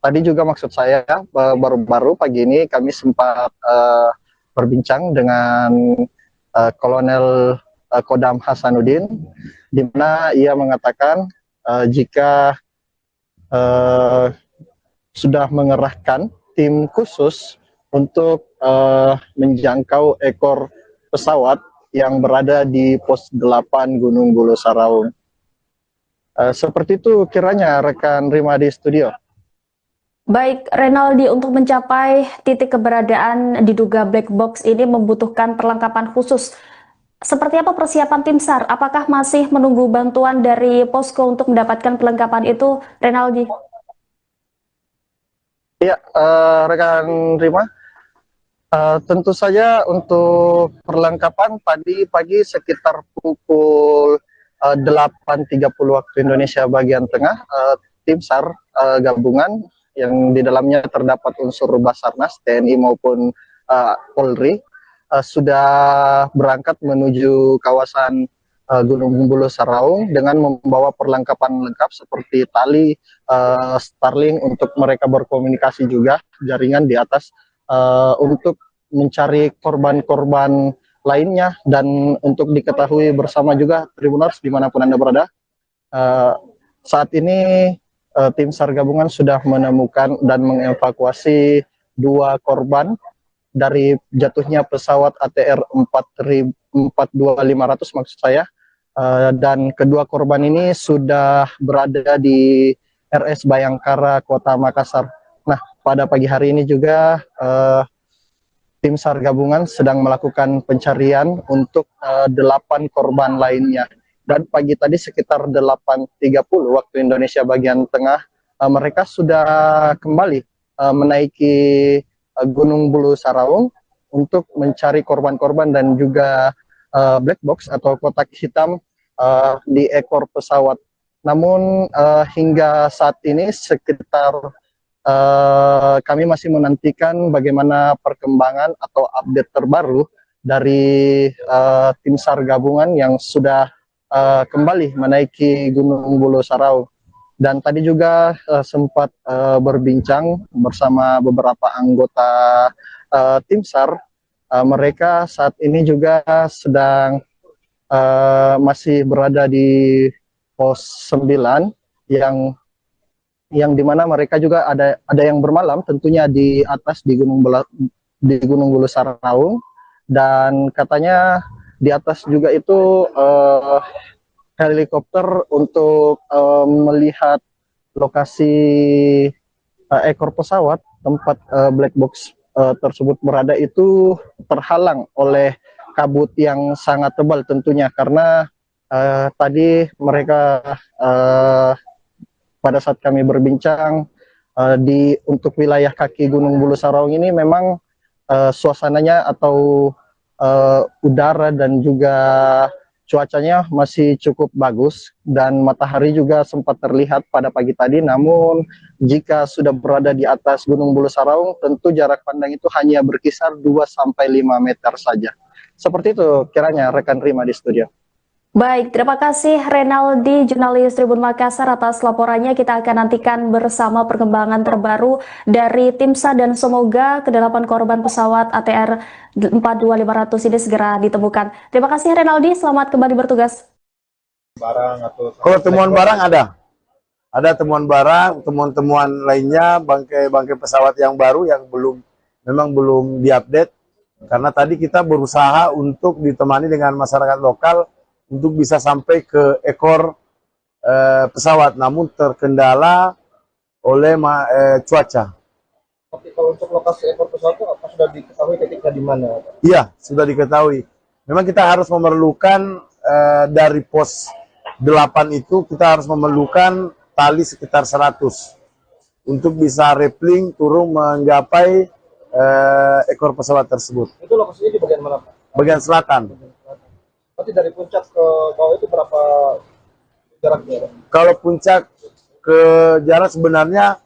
tadi juga maksud saya baru-baru pagi ini kami sempat berbincang dengan Kolonel Kodam Hasanuddin, di mana ia mengatakan jika sudah mengerahkan tim khusus untuk menjangkau ekor pesawat yang berada di pos 8 Gunung Bulu Sarau. Seperti itu kiranya rekan Rima di studio. Baik, Renaldi, untuk mencapai titik keberadaan diduga black box ini membutuhkan perlengkapan khusus. Seperti apa persiapan tim SAR? Apakah masih menunggu bantuan dari posko untuk mendapatkan perlengkapan itu, Renaldi? Ya, rekan Rima, tentu saja untuk perlengkapan tadi pagi sekitar pukul 8.30 waktu Indonesia bagian tengah, tim SAR gabungan yang di dalamnya terdapat unsur Basarnas, TNI maupun Polri, sudah berangkat menuju kawasan Gunung Bulu Sarau dengan membawa perlengkapan lengkap seperti tali, Starlink untuk mereka berkomunikasi juga, jaringan di atas untuk mencari korban-korban lainnya, dan untuk diketahui bersama juga Tribuners dimanapun Anda berada, saat ini tim SAR gabungan sudah menemukan dan mengevakuasi 2 korban dari jatuhnya pesawat ATR 42500 maksud saya, dan kedua korban ini sudah berada di RS Bayangkara Kota Makassar. Nah, pada pagi hari ini juga tim SAR gabungan sedang melakukan pencarian untuk 8 korban lainnya. Dan pagi tadi sekitar 8.30 waktu Indonesia bagian tengah, mereka sudah kembali menaiki Gunung Bulu Sarau untuk mencari korban-korban dan juga black box atau kotak hitam di ekor pesawat. Namun hingga saat ini sekitar kami masih menantikan bagaimana perkembangan atau update terbaru dari tim SAR gabungan yang sudah kembali menaiki Gunung Bulu Sarau. Dan tadi juga sempat berbincang bersama beberapa anggota tim SAR. Mereka saat ini juga sedang masih berada di pos 9 yang dimana mereka juga ada yang bermalam tentunya di atas di Gunung Bulu Sarau, dan katanya di atas juga itu helikopter untuk melihat lokasi ekor pesawat tempat black box tersebut berada itu terhalang oleh kabut yang sangat tebal tentunya, karena tadi mereka pada saat kami berbincang untuk wilayah kaki Gunung Bulu Sarau ini memang suasananya atau udara dan juga cuacanya masih cukup bagus dan matahari juga sempat terlihat pada pagi tadi. Namun jika sudah berada di atas Gunung Bulu Saraung, tentu jarak pandang itu hanya berkisar 2-5 meter saja. Seperti itu kiranya rekan Rima di studio. Baik, terima kasih Renaldi, jurnalis Tribun Makassar atas laporannya. Kita akan nantikan bersama perkembangan terbaru dari tim SAR dan semoga ke-8 korban pesawat ATR 42500 ini segera ditemukan. Terima kasih Renaldi, selamat kembali bertugas. Kalau temuan barang ada temuan barang, temuan-temuan lainnya, bangkai pesawat yang baru yang memang belum diupdate. Karena tadi kita berusaha untuk ditemani dengan masyarakat lokal untuk bisa sampai ke ekor pesawat, namun terkendala oleh cuaca. Oke, kalau untuk lokasi ekor pesawat itu apa sudah diketahui titiknya di mana? Iya, sudah diketahui. Memang kita harus memerlukan dari pos 8 itu kita harus memerlukan tali sekitar 100 untuk bisa rappelling turun menggapai ekor pesawat tersebut. Itu lokasinya di bagian mana, Pak? Bagian selatan. Berarti dari puncak ke bawah itu berapa jaraknya? Kalau puncak ke jarak sebenarnya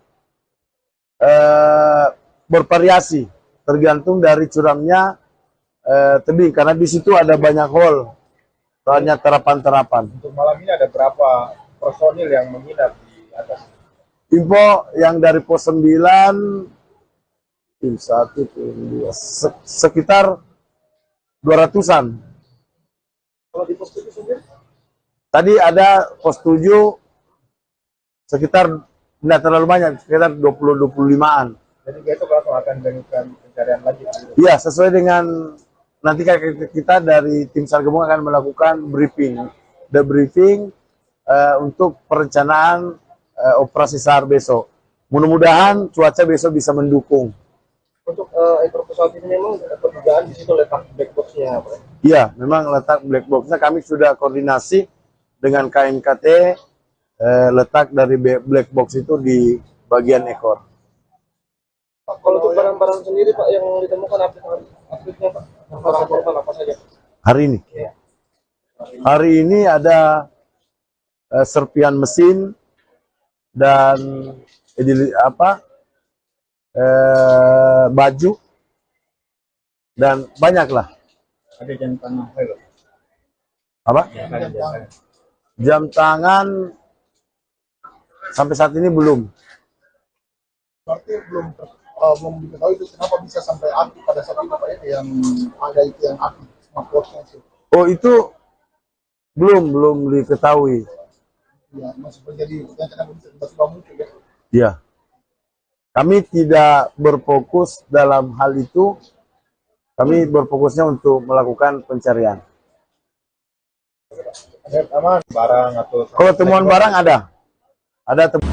bervariasi, tergantung dari curamnya tebing, karena di situ ada banyak hole, banyak terapan-terapan. Untuk malam ini ada berapa personil yang menginap di atas? Info yang dari pos 9, tim 1, tim 2, sekitar 200-an. Kalau di pos 7 sendiri? Tadi ada pos 7 sekitar tidak terlalu banyak, sekitar 20-25-an. Jadi besok langsung akan dilakukan pencarian lagi. Iya, sesuai dengan nanti kita dari tim SAR gabungan akan melakukan debriefing untuk perencanaan operasi SAR besok. Mudah-mudahan cuaca besok bisa mendukung. Untuk ekor pesawat ini memang perdugaan di situ letak black box-nya, Pak? Iya, memang letak black box-nya kami sudah koordinasi dengan KNKT, letak dari black box itu di bagian ekor. Pak, kalau untuk barang-barang sendiri, Pak, yang ditemukan update-nya, Pak? Barang korban apa saja? Hari ini? Iya. Hari ini ada serpian mesin dan baju dan banyak lah. Ada jam tangan. Apa? Jam tangan sampai saat ini belum. Berarti belum diketahui itu kenapa bisa sampai api pada saat itu, Pak, ya, yang ada itu yang api smartwatch-nya itu. Oh, itu belum diketahui. Ya, masih terjadi yang kenapa bisa tiba-tiba muncul ya. Ya. Kami tidak berfokus dalam hal itu. Kami berfokusnya untuk melakukan pencarian. Ada aman barang atau Kalau temuan barang ada temuan.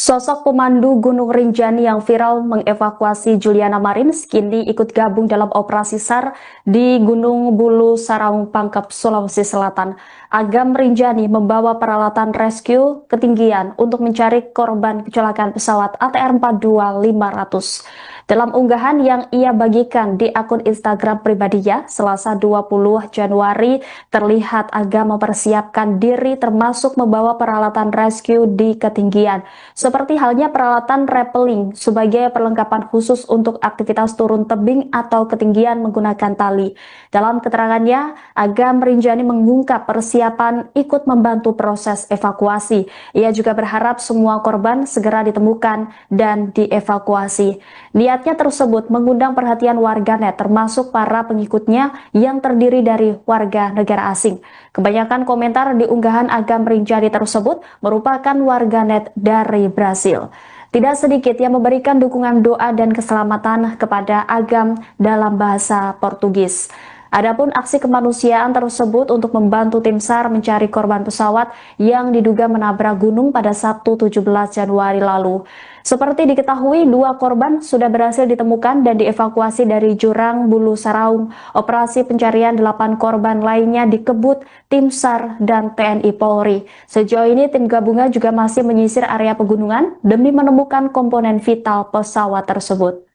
Sosok pemandu Gunung Rinjani yang viral mengevakuasi Juliana Marins kini ikut gabung dalam operasi SAR di Gunung Bulu Saraung, Pangkep, Sulawesi Selatan. Agam Rinjani membawa peralatan rescue ketinggian untuk mencari korban kecelakaan pesawat ATR 42500. Dalam unggahan yang ia bagikan di akun Instagram pribadinya, Selasa 20 Januari, terlihat Agam mempersiapkan diri termasuk membawa peralatan rescue di ketinggian. Seperti halnya peralatan rappelling sebagai perlengkapan khusus untuk aktivitas turun tebing atau ketinggian menggunakan tali. Dalam keterangannya, Agam Rinjani mengungkap persiapan ikut membantu proses evakuasi. Ia juga berharap semua korban segera ditemukan dan dievakuasi. Niatnya tersebut mengundang perhatian warganet termasuk para pengikutnya yang terdiri dari warga negara asing. Kebanyakan komentar di unggahan Agam Rinjani tersebut merupakan warganet dari Brasil. Tidak sedikit yang memberikan dukungan doa dan keselamatan kepada Agam dalam bahasa Portugis. Adapun aksi kemanusiaan tersebut untuk membantu tim SAR mencari korban pesawat yang diduga menabrak gunung pada Sabtu 17 Januari lalu. Seperti diketahui, 2 korban sudah berhasil ditemukan dan dievakuasi dari jurang Bulu Saraung. Operasi pencarian 8 korban lainnya dikebut tim SAR dan TNI Polri. Sejauh ini tim gabungan juga masih menyisir area pegunungan demi menemukan komponen vital pesawat tersebut.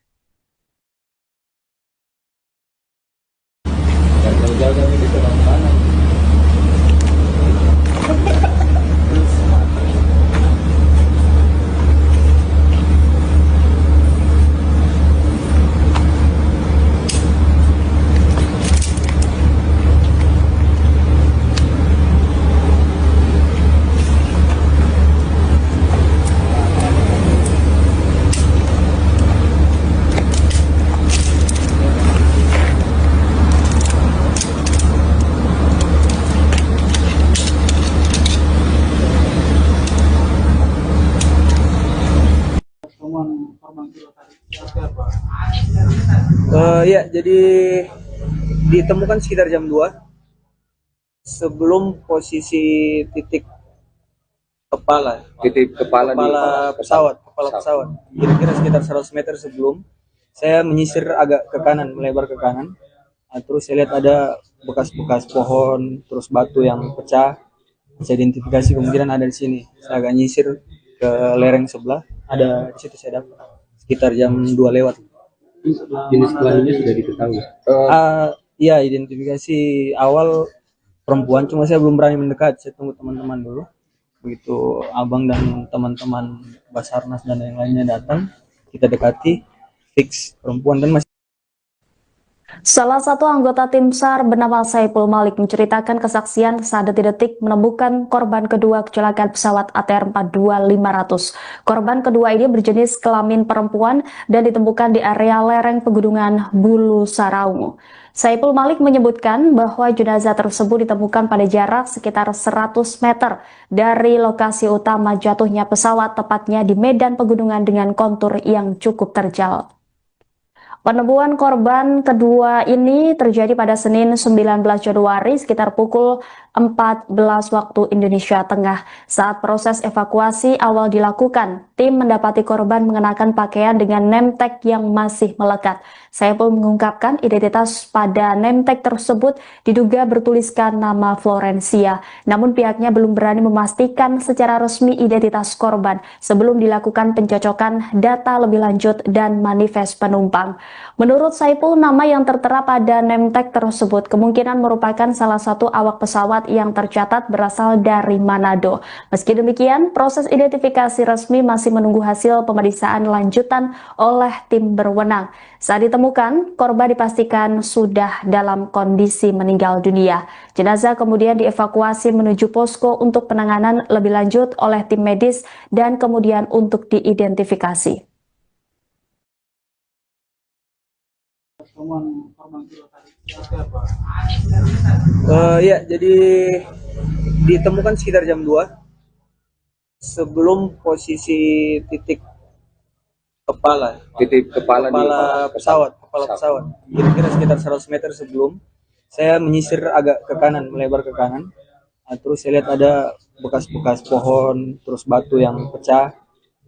Ya, jadi ditemukan sekitar jam 2 sebelum posisi titik kepala pesawat. Kira-kira sekitar 100 meter sebelum saya menyisir agak ke kanan, melebar ke kanan. Nah, terus saya lihat ada bekas-bekas pohon, terus batu yang pecah. Saya identifikasi kemungkinan ada di sini. Saya agak nyisir ke lereng sebelah, ada di situ saya dapat sekitar jam 2 lewat. Jenis kelaminnya sudah diketahui. Iya, identifikasi awal perempuan, cuma saya belum berani mendekat. Saya tunggu teman-teman dulu. Begitu abang dan teman-teman Basarnas dan yang lainnya datang, kita dekati, fix perempuan dan masih. Salah satu anggota tim SAR bernama Saipul Malik menceritakan kesaksian saat detik-detik menemukan korban kedua kecelakaan pesawat ATR 42500. Korban kedua ini berjenis kelamin perempuan dan ditemukan di area lereng pegunungan Bulu Saraung. Saipul Malik menyebutkan bahwa jenazah tersebut ditemukan pada jarak sekitar 100 meter dari lokasi utama jatuhnya pesawat, tepatnya di medan pegunungan dengan kontur yang cukup terjal. Penemuan korban kedua ini terjadi pada Senin 19 Januari sekitar pukul 14 waktu Indonesia Tengah. Saat proses evakuasi awal dilakukan, tim mendapati korban mengenakan pakaian dengan name tag yang masih melekat. Saipul mengungkapkan identitas pada name tag tersebut diduga bertuliskan nama Florencia. Namun pihaknya belum berani memastikan secara resmi identitas korban sebelum dilakukan pencocokan data lebih lanjut dan manifest penumpang. Menurut Saipul, nama yang tertera pada name tag tersebut kemungkinan merupakan salah satu awak pesawat yang tercatat berasal dari Manado. Meski demikian, proses identifikasi resmi masih menunggu hasil pemeriksaan lanjutan oleh tim berwenang. Saat ditemukan, korban dipastikan sudah dalam kondisi meninggal dunia. Jenazah kemudian dievakuasi menuju posko untuk penanganan lebih lanjut oleh tim medis dan kemudian untuk diidentifikasi. Ya, jadi ditemukan sekitar jam 2 sebelum posisi titik kepala pesawat. Kira-kira sekitar 100 meter sebelum saya menyisir agak ke kanan, melebar ke kanan. Nah, terus saya lihat ada bekas-bekas pohon, terus batu yang pecah.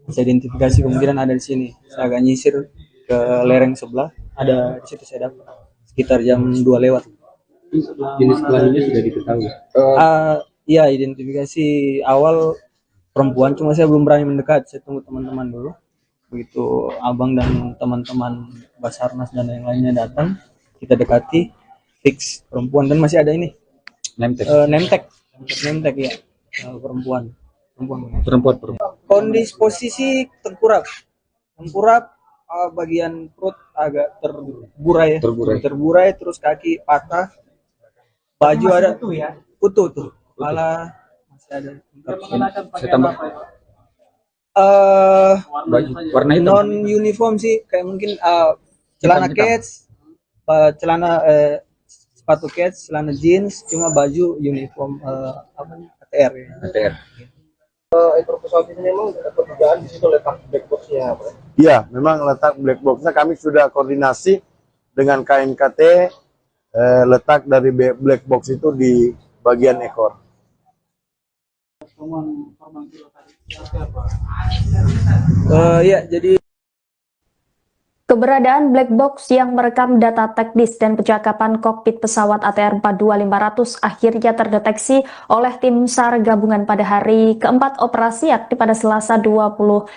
Saya identifikasi kemungkinan ada di sini. Saya agak nyisir ke lereng sebelah, ada di situ saya dapat sekitar jam 2 lewat. Jenis kelaminnya sudah diketahui. Iya, identifikasi awal perempuan, cuma saya belum berani mendekat. Saya tunggu teman-teman dulu. Begitu abang dan teman-teman Basarnas dan yang lainnya datang, kita dekati, fix perempuan dan masih ada ini name tag ya, perempuan. Kondisi posisi tengkurap, bagian perut agak terburai, terus kaki patah, baju ada utuh tuh, kepala masih ada. Saya tambah baju warna hitam. Non uniform sih, kayak mungkin celana kets, sepatu kets, celana jeans, cuma baju uniform ATR ya. ATR. Ekor pesawat ini memang dugaan di situ letak black box-nya, Pak? Iya, memang letak black box-nya kami sudah koordinasi dengan KNKT, letak dari black box itu di bagian ekor. Ya, jadi Keberadaan black box yang merekam data teknis dan percakapan kokpit pesawat ATR 42500 akhirnya terdeteksi oleh tim SAR gabungan pada hari keempat operasi yakni pada Selasa 21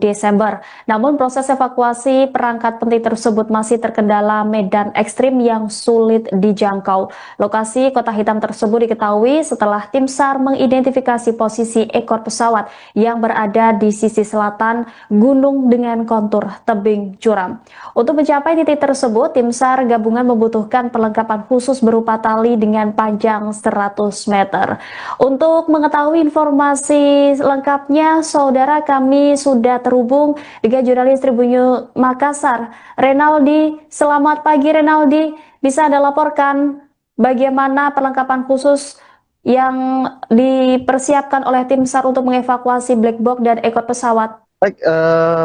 Desember. Namun proses evakuasi perangkat penting tersebut masih terkendala medan ekstrim yang sulit dijangkau. Lokasi Kota Hitam tersebut diketahui setelah tim SAR mengidentifikasi posisi ekor pesawat yang berada di sisi selatan gunung dengan kontur tebing curam. Untuk mencapai titik tersebut, tim SAR gabungan membutuhkan perlengkapan khusus berupa tali dengan panjang 100 meter. Untuk mengetahui informasi lengkapnya, saudara, kami sudah terhubung dengan jurnalis Tribun Makassar, Renaldi. Selamat pagi, Renaldi. Bisa Anda laporkan bagaimana perlengkapan khusus yang dipersiapkan oleh tim SAR untuk mengevakuasi black box dan ekor pesawat? Baik,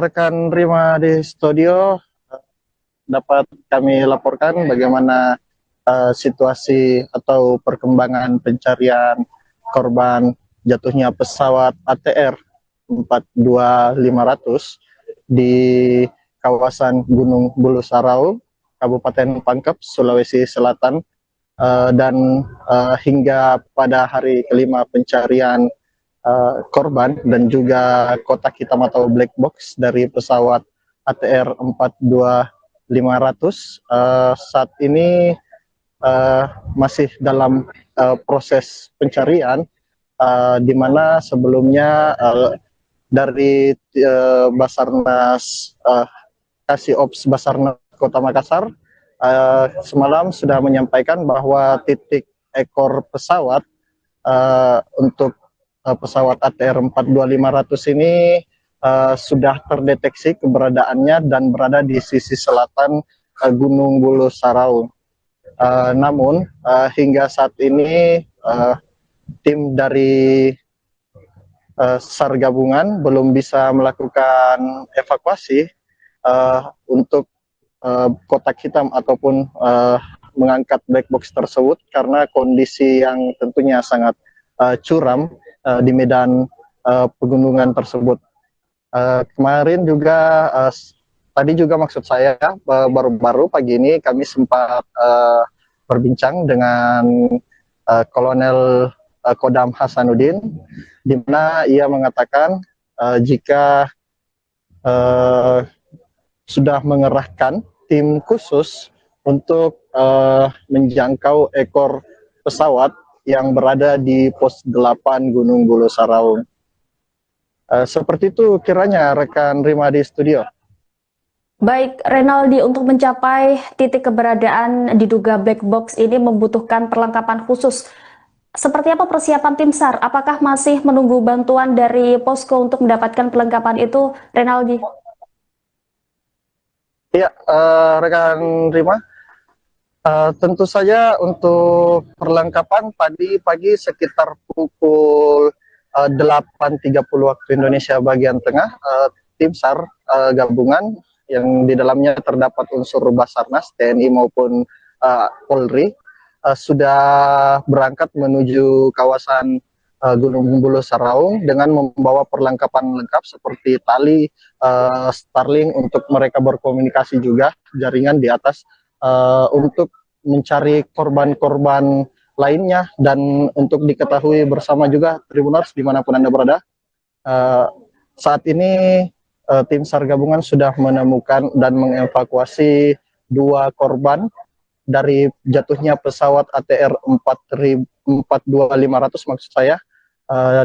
rekan Rima di studio, dapat kami laporkan bagaimana situasi atau perkembangan pencarian korban jatuhnya pesawat ATR 42500 di kawasan Gunung Bulu Sarau, Kabupaten Pangkep, Sulawesi Selatan, dan hingga pada hari kelima pencarian korban dan juga kotak hitam atau black box dari pesawat ATR 42500 saat ini masih dalam proses pencarian, di mana sebelumnya dari Basarnas Kasih-Ops Basarnas Kota Makassar semalam sudah menyampaikan bahwa titik ekor pesawat untuk pesawat ATR 42500 ini sudah terdeteksi keberadaannya dan berada di sisi selatan Gunung Bulu Sarau. Namun hingga saat ini tim dari SAR gabungan belum bisa melakukan evakuasi untuk kotak hitam ataupun mengangkat black box tersebut karena kondisi yang tentunya sangat curam di medan pegunungan tersebut. Kemarin juga tadi juga maksud saya baru-baru pagi ini kami sempat berbincang dengan Kolonel Kodam Hasanuddin, di mana ia mengatakan jika sudah mengerahkan tim khusus untuk menjangkau ekor pesawat yang berada di pos 8 Gunung Bulu Sarau. Seperti itu kiranya rekan Rima di studio. Baik, Renaldi, untuk mencapai titik keberadaan diduga black box ini membutuhkan perlengkapan khusus. Seperti apa persiapan tim SAR? Apakah masih menunggu bantuan dari posko untuk mendapatkan perlengkapan itu, Renaldi? Ya, rekan Rima. Tentu saja untuk perlengkapan tadi pagi sekitar pukul 8.30 waktu Indonesia bagian tengah, tim SAR gabungan yang di dalamnya terdapat unsur Basarnas, TNI maupun Polri sudah berangkat menuju kawasan Gunung Bulu Sarau dengan membawa perlengkapan lengkap seperti tali, Starlink untuk mereka berkomunikasi juga, jaringan di atas untuk mencari korban-korban lainnya, dan untuk diketahui bersama juga Tribuners dimanapun Anda berada, saat ini tim SAR gabungan sudah menemukan dan mengevakuasi 2 korban dari jatuhnya pesawat ATR 42500 maksud saya,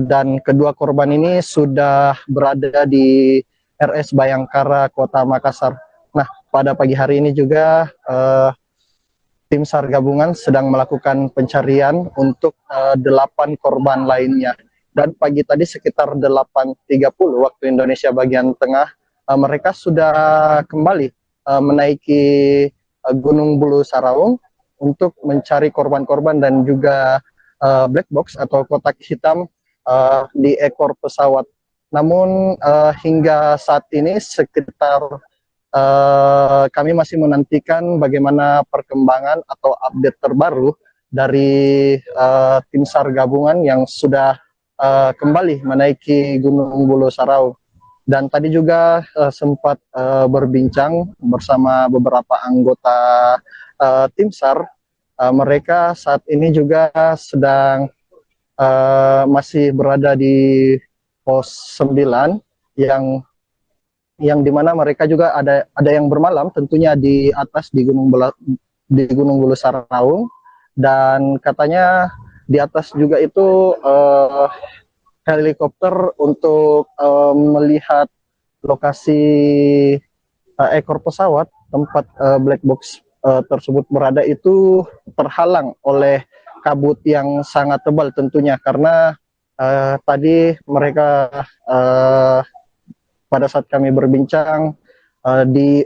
dan kedua korban ini sudah berada di RS Bayangkara Kota Makassar. Nah, pada pagi hari ini juga tim SAR gabungan sedang melakukan pencarian untuk 8 korban lainnya. Dan pagi tadi sekitar 8.30 waktu Indonesia bagian tengah, mereka sudah kembali menaiki Gunung Bulu Sarau untuk mencari korban-korban dan juga black box atau kotak hitam di ekor pesawat. Namun hingga saat ini sekitar kami masih menantikan bagaimana perkembangan atau update terbaru dari tim SAR gabungan yang sudah kembali menaiki Gunung Bulu Saraung. Dan tadi juga sempat berbincang bersama beberapa anggota tim SAR. Mereka saat ini juga sedang masih berada di pos 9 yang dimana mereka juga ada yang bermalam tentunya di atas di Gunung Bulu Saraung, dan katanya di atas juga itu helikopter untuk melihat lokasi ekor pesawat tempat black box tersebut berada itu terhalang oleh kabut yang sangat tebal tentunya, karena tadi mereka pada saat kami berbincang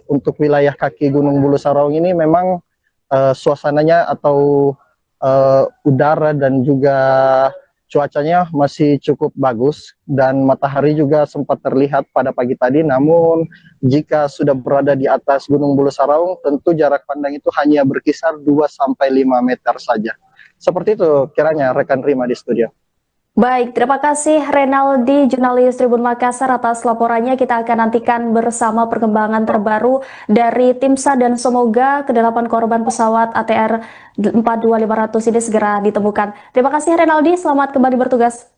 untuk wilayah kaki Gunung Bulu Saraung ini memang suasananya atau udara dan juga cuacanya masih cukup bagus dan matahari juga sempat terlihat pada pagi tadi. Namun jika sudah berada di atas Gunung Bulu Saraung, tentu jarak pandang itu hanya berkisar 2-5 meter saja. Seperti itu kiranya rekan Rima di studio. Baik, terima kasih Renaldi, jurnalis Tribun Makassar atas laporannya. Kita akan nantikan bersama perkembangan terbaru dari tim SAR dan semoga ke-8 korban pesawat ATR 42500 ini segera ditemukan. Terima kasih Renaldi, selamat kembali bertugas.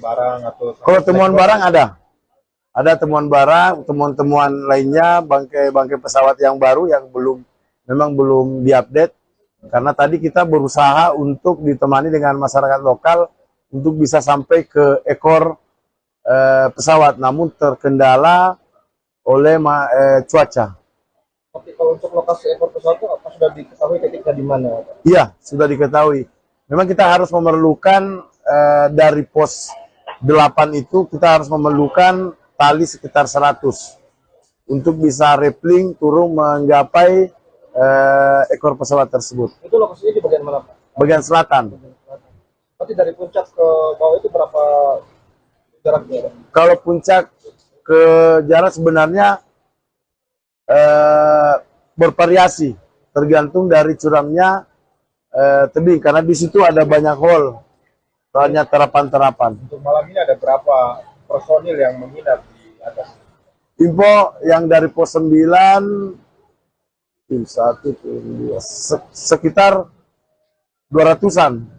Kalau temuan barang ada temuan barang, temuan-temuan lainnya, bangkai pesawat yang baru yang memang belum diupdate, karena tadi kita berusaha untuk ditemani dengan masyarakat lokal untuk bisa sampai ke ekor pesawat, namun terkendala oleh cuaca. Oke, kalau untuk lokasi ekor pesawat itu apa sudah diketahui titiknya di mana? Iya, sudah diketahui. Memang kita harus memerlukan dari pos 8 itu kita harus memerlukan tali sekitar 100 untuk bisa rappelling turun menggapai ekor pesawat tersebut. Itu lokasinya di bagian mana, Pak? Bagian selatan. Nanti dari puncak ke bawah itu berapa jaraknya? Kalau puncak ke jarak sebenarnya bervariasi, tergantung dari curamnya tebing, karena di situ ada banyak hole, banyak terapan-terapan. Untuk malam ini ada berapa personil yang menginap di atas? Info yang dari pos 9, tim 1, tim 2, sekitar 200-an.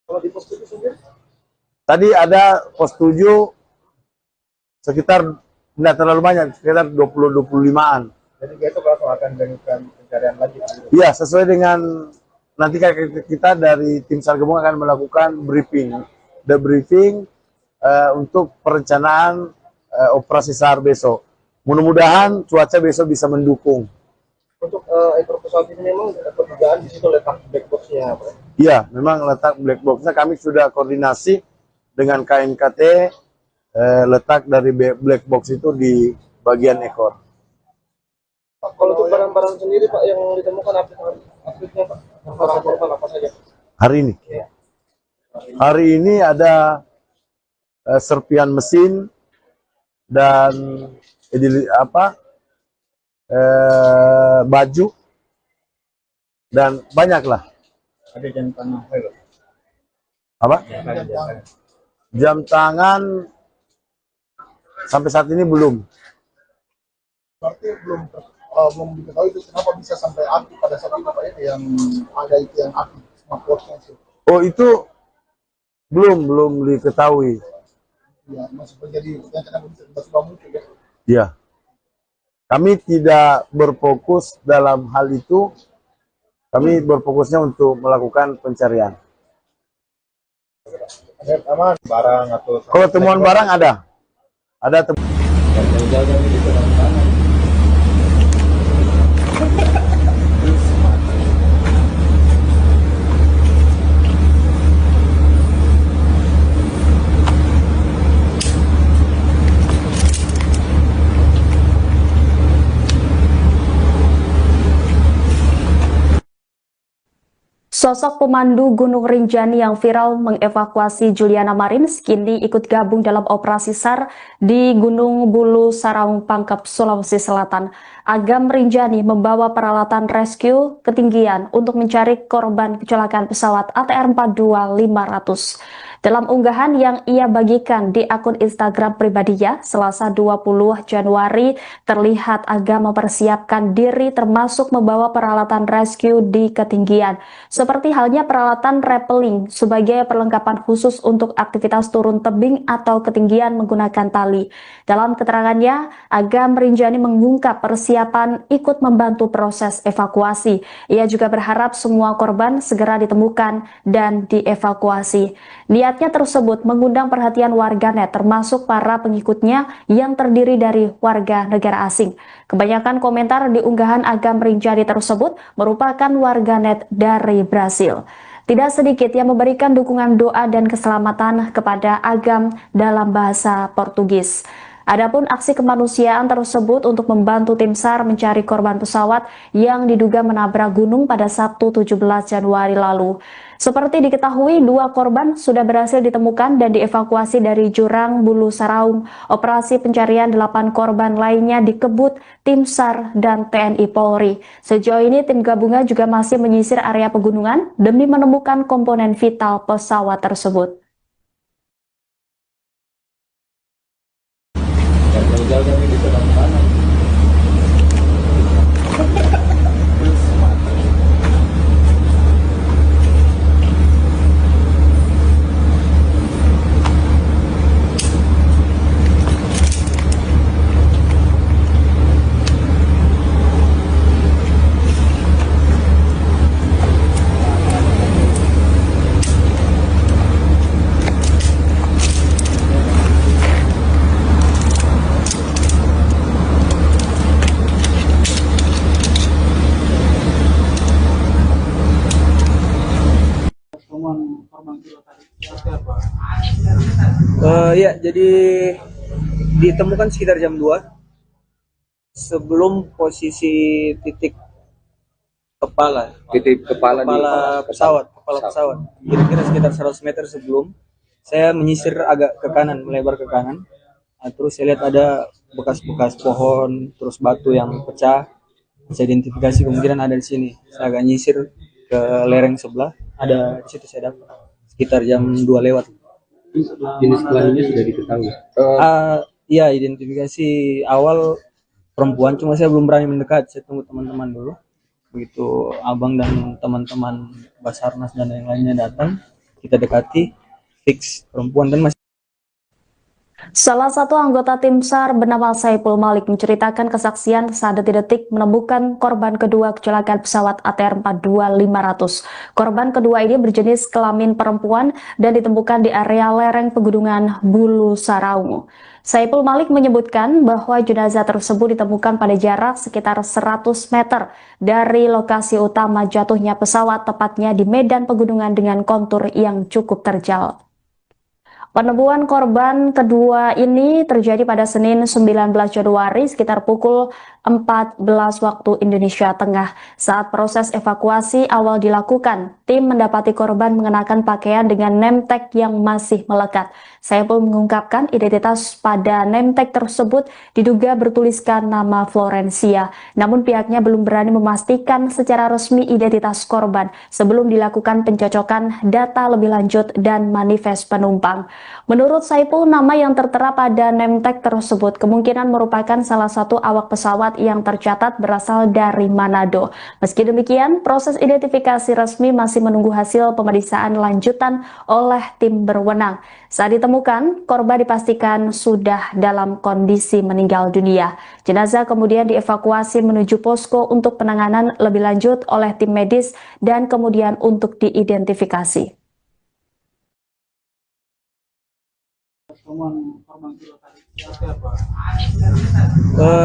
Kalau di pos 7 sendiri? Tadi ada pos 7 sekitar tidak terlalu banyak, sekitar 20-25-an. Jadi besok langsung akan dilakukan pencarian lagi. Iya, sesuai dengan nanti kita dari tim SAR gabungan akan melakukan debriefing untuk perencanaan operasi SAR besok. Mudah-mudahan cuaca besok bisa mendukung. Untuk ekor pesawat ini memang perdugaan di situ letak black box-nya, Pak? Iya, memang letak black box-nya kami sudah koordinasi dengan KNKT, letak dari black box itu di bagian ekor. Pak, kalau untuk barang-barang sendiri, Pak, yang ditemukan update-nya, Pak, barang korban apa saja? Hari ini? Iya. Hari ini ada serpian mesin dan baju dan banyaklah. Ada jam tangan. Apa? Jam tangan sampai saat ini belum. Berarti belum diketahui itu kenapa bisa sampai api pada saat itu, Pak, yang ada itu yang api smartwatch-nya itu. Oh, itu belum diketahui. Ya, masih terjadi yang kenapa bisa tiba-tiba muncul ya. Ya. Kami tidak berfokus dalam hal itu. Kami berfokusnya untuk melakukan pencarian. Ada aman barang atau Kalau temuan barang ada temuan. Sosok pemandu Gunung Rinjani yang viral mengevakuasi Juliana Marins kini ikut gabung dalam operasi SAR di Gunung Bulu Saraung, Pangkep, Sulawesi Selatan. Agam Rinjani membawa peralatan rescue ketinggian untuk mencari korban kecelakaan pesawat ATR 42500. Dalam unggahan yang ia bagikan di akun Instagram pribadinya, Selasa 20 Januari, terlihat Aga mempersiapkan diri termasuk membawa peralatan rescue di ketinggian, seperti halnya peralatan rappelling sebagai perlengkapan khusus untuk aktivitas turun tebing atau ketinggian menggunakan tali. Dalam keterangannya, Aga merinjani mengungkap persiapan ikut membantu proses evakuasi. Ia juga berharap semua korban segera ditemukan dan dievakuasi. Niatnya tersebut mengundang perhatian warganet termasuk para pengikutnya yang terdiri dari warga negara asing. Kebanyakan komentar di unggahan Aga Merinjani tersebut merupakan warganet dari Brasil. Tidak sedikit yang memberikan dukungan doa dan keselamatan kepada Agam dalam bahasa Portugis. Adapun aksi kemanusiaan tersebut untuk membantu tim SAR mencari korban pesawat yang diduga menabrak gunung pada Sabtu 17 Januari lalu. Seperti diketahui, 2 korban sudah berhasil ditemukan dan dievakuasi dari jurang Bulu Saraung. Operasi pencarian 8 korban lainnya dikebut tim SAR dan TNI Polri. Sejauh ini tim gabungan juga masih menyisir area pegunungan demi menemukan komponen vital pesawat tersebut. Ya, jadi ditemukan sekitar jam 2 sebelum posisi titik kepala pesawat. Kira-kira sekitar 100 meter sebelum saya menyisir agak ke kanan, melebar ke kanan. Nah, terus saya lihat ada bekas-bekas pohon, terus batu yang pecah. Saya identifikasi kemungkinan ada di sini. Saya agak nyisir ke lereng sebelah, ada di situ saya dapat sekitar jam 2 lewat. Jenis kelaminnya sudah diketahui. Iya, identifikasi awal perempuan, cuma saya belum berani mendekat. Saya tunggu teman-teman dulu. Begitu abang dan teman-teman Basarnas dan yang lainnya datang, kita dekati, fix perempuan dan masih. Salah satu anggota tim SAR bernama Saipul Malik menceritakan kesaksian saat detik-detik menemukan korban kedua kecelakaan pesawat ATR 42500. Korban kedua ini berjenis kelamin perempuan dan ditemukan di area lereng pegunungan Bulu Saraung. Saipul Malik menyebutkan bahwa jenazah tersebut ditemukan pada jarak sekitar 100 meter dari lokasi utama jatuhnya pesawat, tepatnya di medan pegunungan dengan kontur yang cukup terjal. Penemuan korban kedua ini terjadi pada Senin 19 Januari sekitar pukul 14 waktu Indonesia Tengah. Saat proses evakuasi awal dilakukan, tim mendapati korban mengenakan pakaian dengan name tag yang masih melekat. Saya pun mengungkapkan identitas pada name tag tersebut diduga bertuliskan nama Florencia. Namun pihaknya belum berani memastikan secara resmi identitas korban sebelum dilakukan pencocokan data lebih lanjut dan manifest penumpang. Menurut Saipul, nama yang tertera pada name tag tersebut kemungkinan merupakan salah satu awak pesawat yang tercatat berasal dari Manado. Meski demikian, proses identifikasi resmi masih menunggu hasil pemeriksaan lanjutan oleh tim berwenang. Saat ditemukan, korban dipastikan sudah dalam kondisi meninggal dunia. Jenazah kemudian dievakuasi menuju posko untuk penanganan lebih lanjut oleh tim medis dan kemudian untuk diidentifikasi.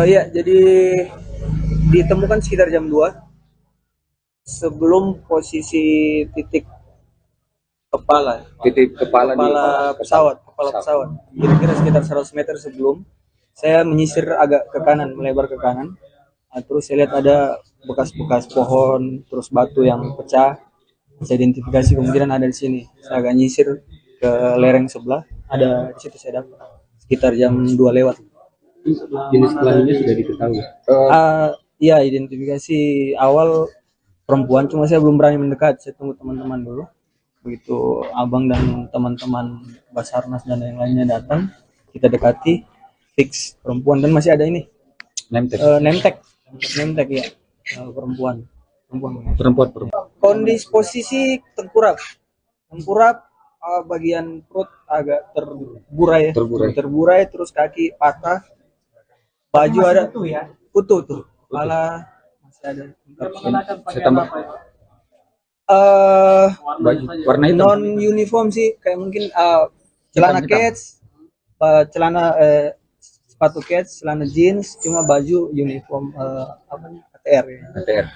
Ya, jadi ditemukan sekitar jam 2 sebelum posisi titik kepala pesawat. Kira-kira sekitar 100 meter sebelum saya menyisir agak ke kanan, melebar ke kanan. Nah, terus saya lihat ada bekas-bekas pohon, terus batu yang pecah. Saya identifikasi kemungkinan ada di sini. Saya agak nyisir ke lereng sebelah, ada di situ saya dapat sekitar jam 2 lewat. Jenis kelaminnya sudah diketahui. Iya, identifikasi awal perempuan, cuma saya belum berani mendekat. Saya tunggu teman-teman dulu. Begitu abang dan teman-teman Basarnas dan yang lainnya datang, kita dekati, fix perempuan, dan masih ada ini nemtek ya, perempuan. Kondisi posisi tengkurap, bagian perut agak terburai, terus kaki patah, baju ada utuh tuh, kepala masih ada. Saya tambah baju warna hitam. Non uniform sih, kayak mungkin celana kets, sepatu kets, celana jeans, cuma baju uniform ATR ya. ATR.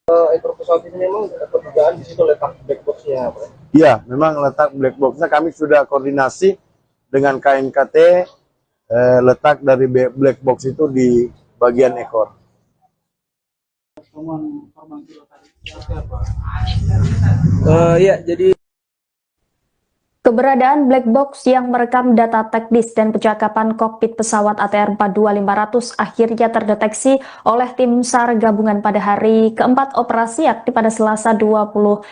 Ekor pesawat ini memang dapat dugaan di situ letak black box-nya, Pak. Iya, memang letak black box-nya kami sudah koordinasi dengan KNKT, letak dari black box itu di bagian ekor. Ya, jadi Keberadaan black box yang merekam data teknis dan percakapan kokpit pesawat ATR 42500 akhirnya terdeteksi oleh tim SAR gabungan pada hari keempat operasi yakni pada Selasa 21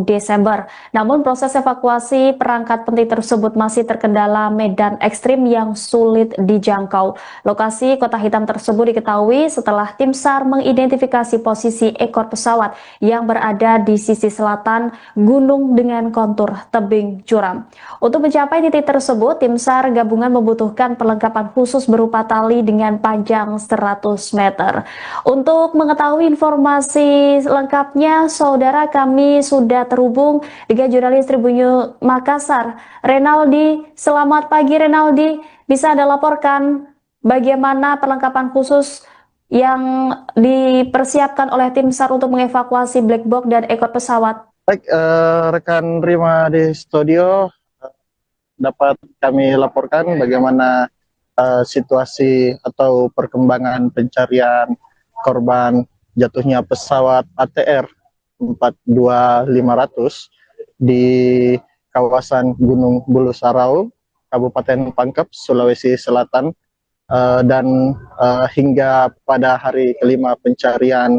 Desember. Namun proses evakuasi perangkat penting tersebut masih terkendala medan ekstrim yang sulit dijangkau. Lokasi kota hitam tersebut diketahui setelah tim SAR mengidentifikasi posisi ekor pesawat yang berada di sisi selatan gunung dengan kontur tebing curam. Untuk mencapai titik tersebut, tim SAR gabungan membutuhkan perlengkapan khusus berupa tali dengan panjang 100 meter. Untuk mengetahui informasi lengkapnya, saudara, kami sudah terhubung dengan jurnalis Tribun Makassar, Renaldi. Selamat pagi, Renaldi. Bisa Anda laporkan bagaimana perlengkapan khusus yang dipersiapkan oleh tim SAR untuk mengevakuasi black box dan ekor pesawat? Baik, rekan Rima di studio, dapat kami laporkan bagaimana situasi atau perkembangan pencarian korban jatuhnya pesawat ATR 42500 di kawasan Gunung Bulu Sarau, Kabupaten Pangkep, Sulawesi Selatan, dan hingga pada hari kelima pencarian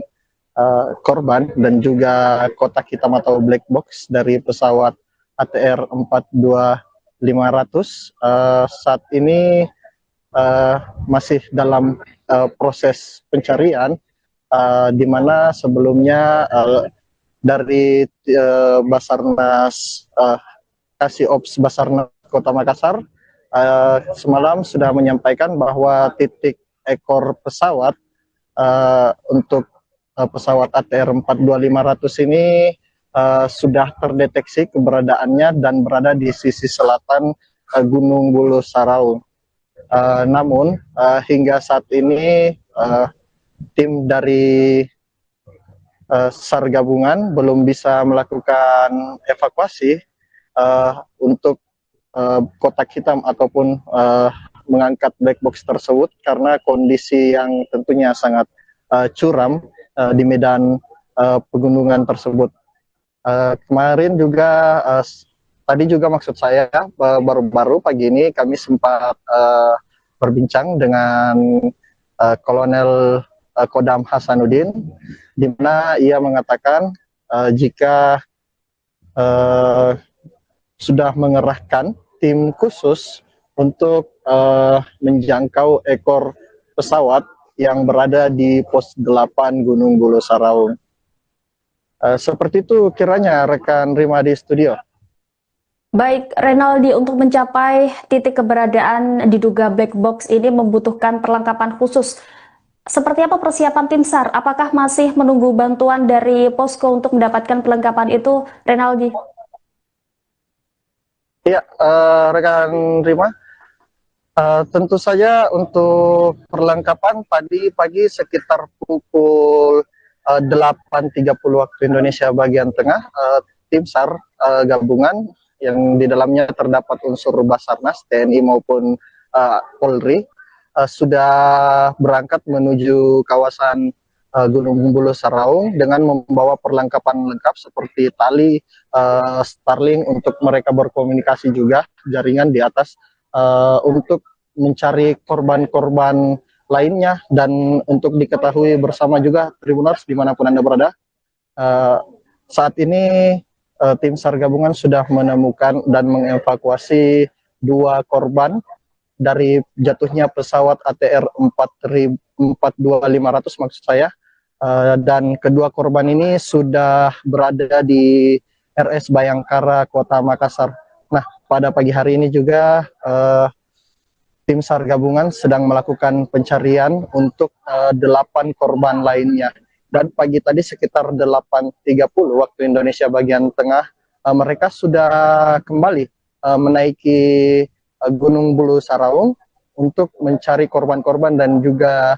korban dan juga kotak hitam atau black box dari pesawat ATR 42500 saat ini masih dalam proses pencarian, di mana sebelumnya dari Basarnas Kasih Ops Basarnas Kota Makassar semalam sudah menyampaikan bahwa titik ekor pesawat untuk pesawat ATR 42500 ini sudah terdeteksi keberadaannya dan berada di sisi selatan Gunung Bulu Sarau. Namun hingga saat ini tim dari SAR gabungan belum bisa melakukan evakuasi untuk kotak hitam ataupun mengangkat black box tersebut karena kondisi yang tentunya sangat curam di medan pegunungan tersebut. Kemarin juga tadi juga maksud saya baru-baru pagi ini kami sempat berbincang dengan Kolonel Kodam Hasanuddin, di mana ia mengatakan jika sudah mengerahkan tim khusus untuk menjangkau ekor pesawat yang berada di pos 8 Gunung Bulu Sarau. Seperti itu kiranya rekan Rima di studio. Baik, Renaldi, untuk mencapai titik keberadaan diduga black box ini membutuhkan perlengkapan khusus. Seperti apa persiapan tim SAR? Apakah masih menunggu bantuan dari posko untuk mendapatkan perlengkapan itu, Renaldi? Iya, rekan Rima. Tentu saja untuk perlengkapan tadi pagi sekitar pukul 8.30 waktu Indonesia bagian tengah, tim SAR gabungan yang di dalamnya terdapat unsur Basarnas, TNI maupun Polri sudah berangkat menuju kawasan Gunung Bulu Sarau dengan membawa perlengkapan lengkap seperti tali, Starlink untuk mereka berkomunikasi juga, jaringan di atas untuk mencari korban-korban lainnya, dan untuk diketahui bersama juga Tribuners dimanapun Anda berada, saat ini tim SAR gabungan sudah menemukan dan mengevakuasi 2 korban dari jatuhnya pesawat ATR 42500 maksud saya, dan kedua korban ini sudah berada di RS Bayangkara Kota Makassar. Nah, pada pagi hari ini juga tim SAR gabungan sedang melakukan pencarian untuk 8 korban lainnya. Dan pagi tadi sekitar 8.30 waktu Indonesia bagian tengah, mereka sudah kembali menaiki Gunung Bulu Saraung untuk mencari korban-korban dan juga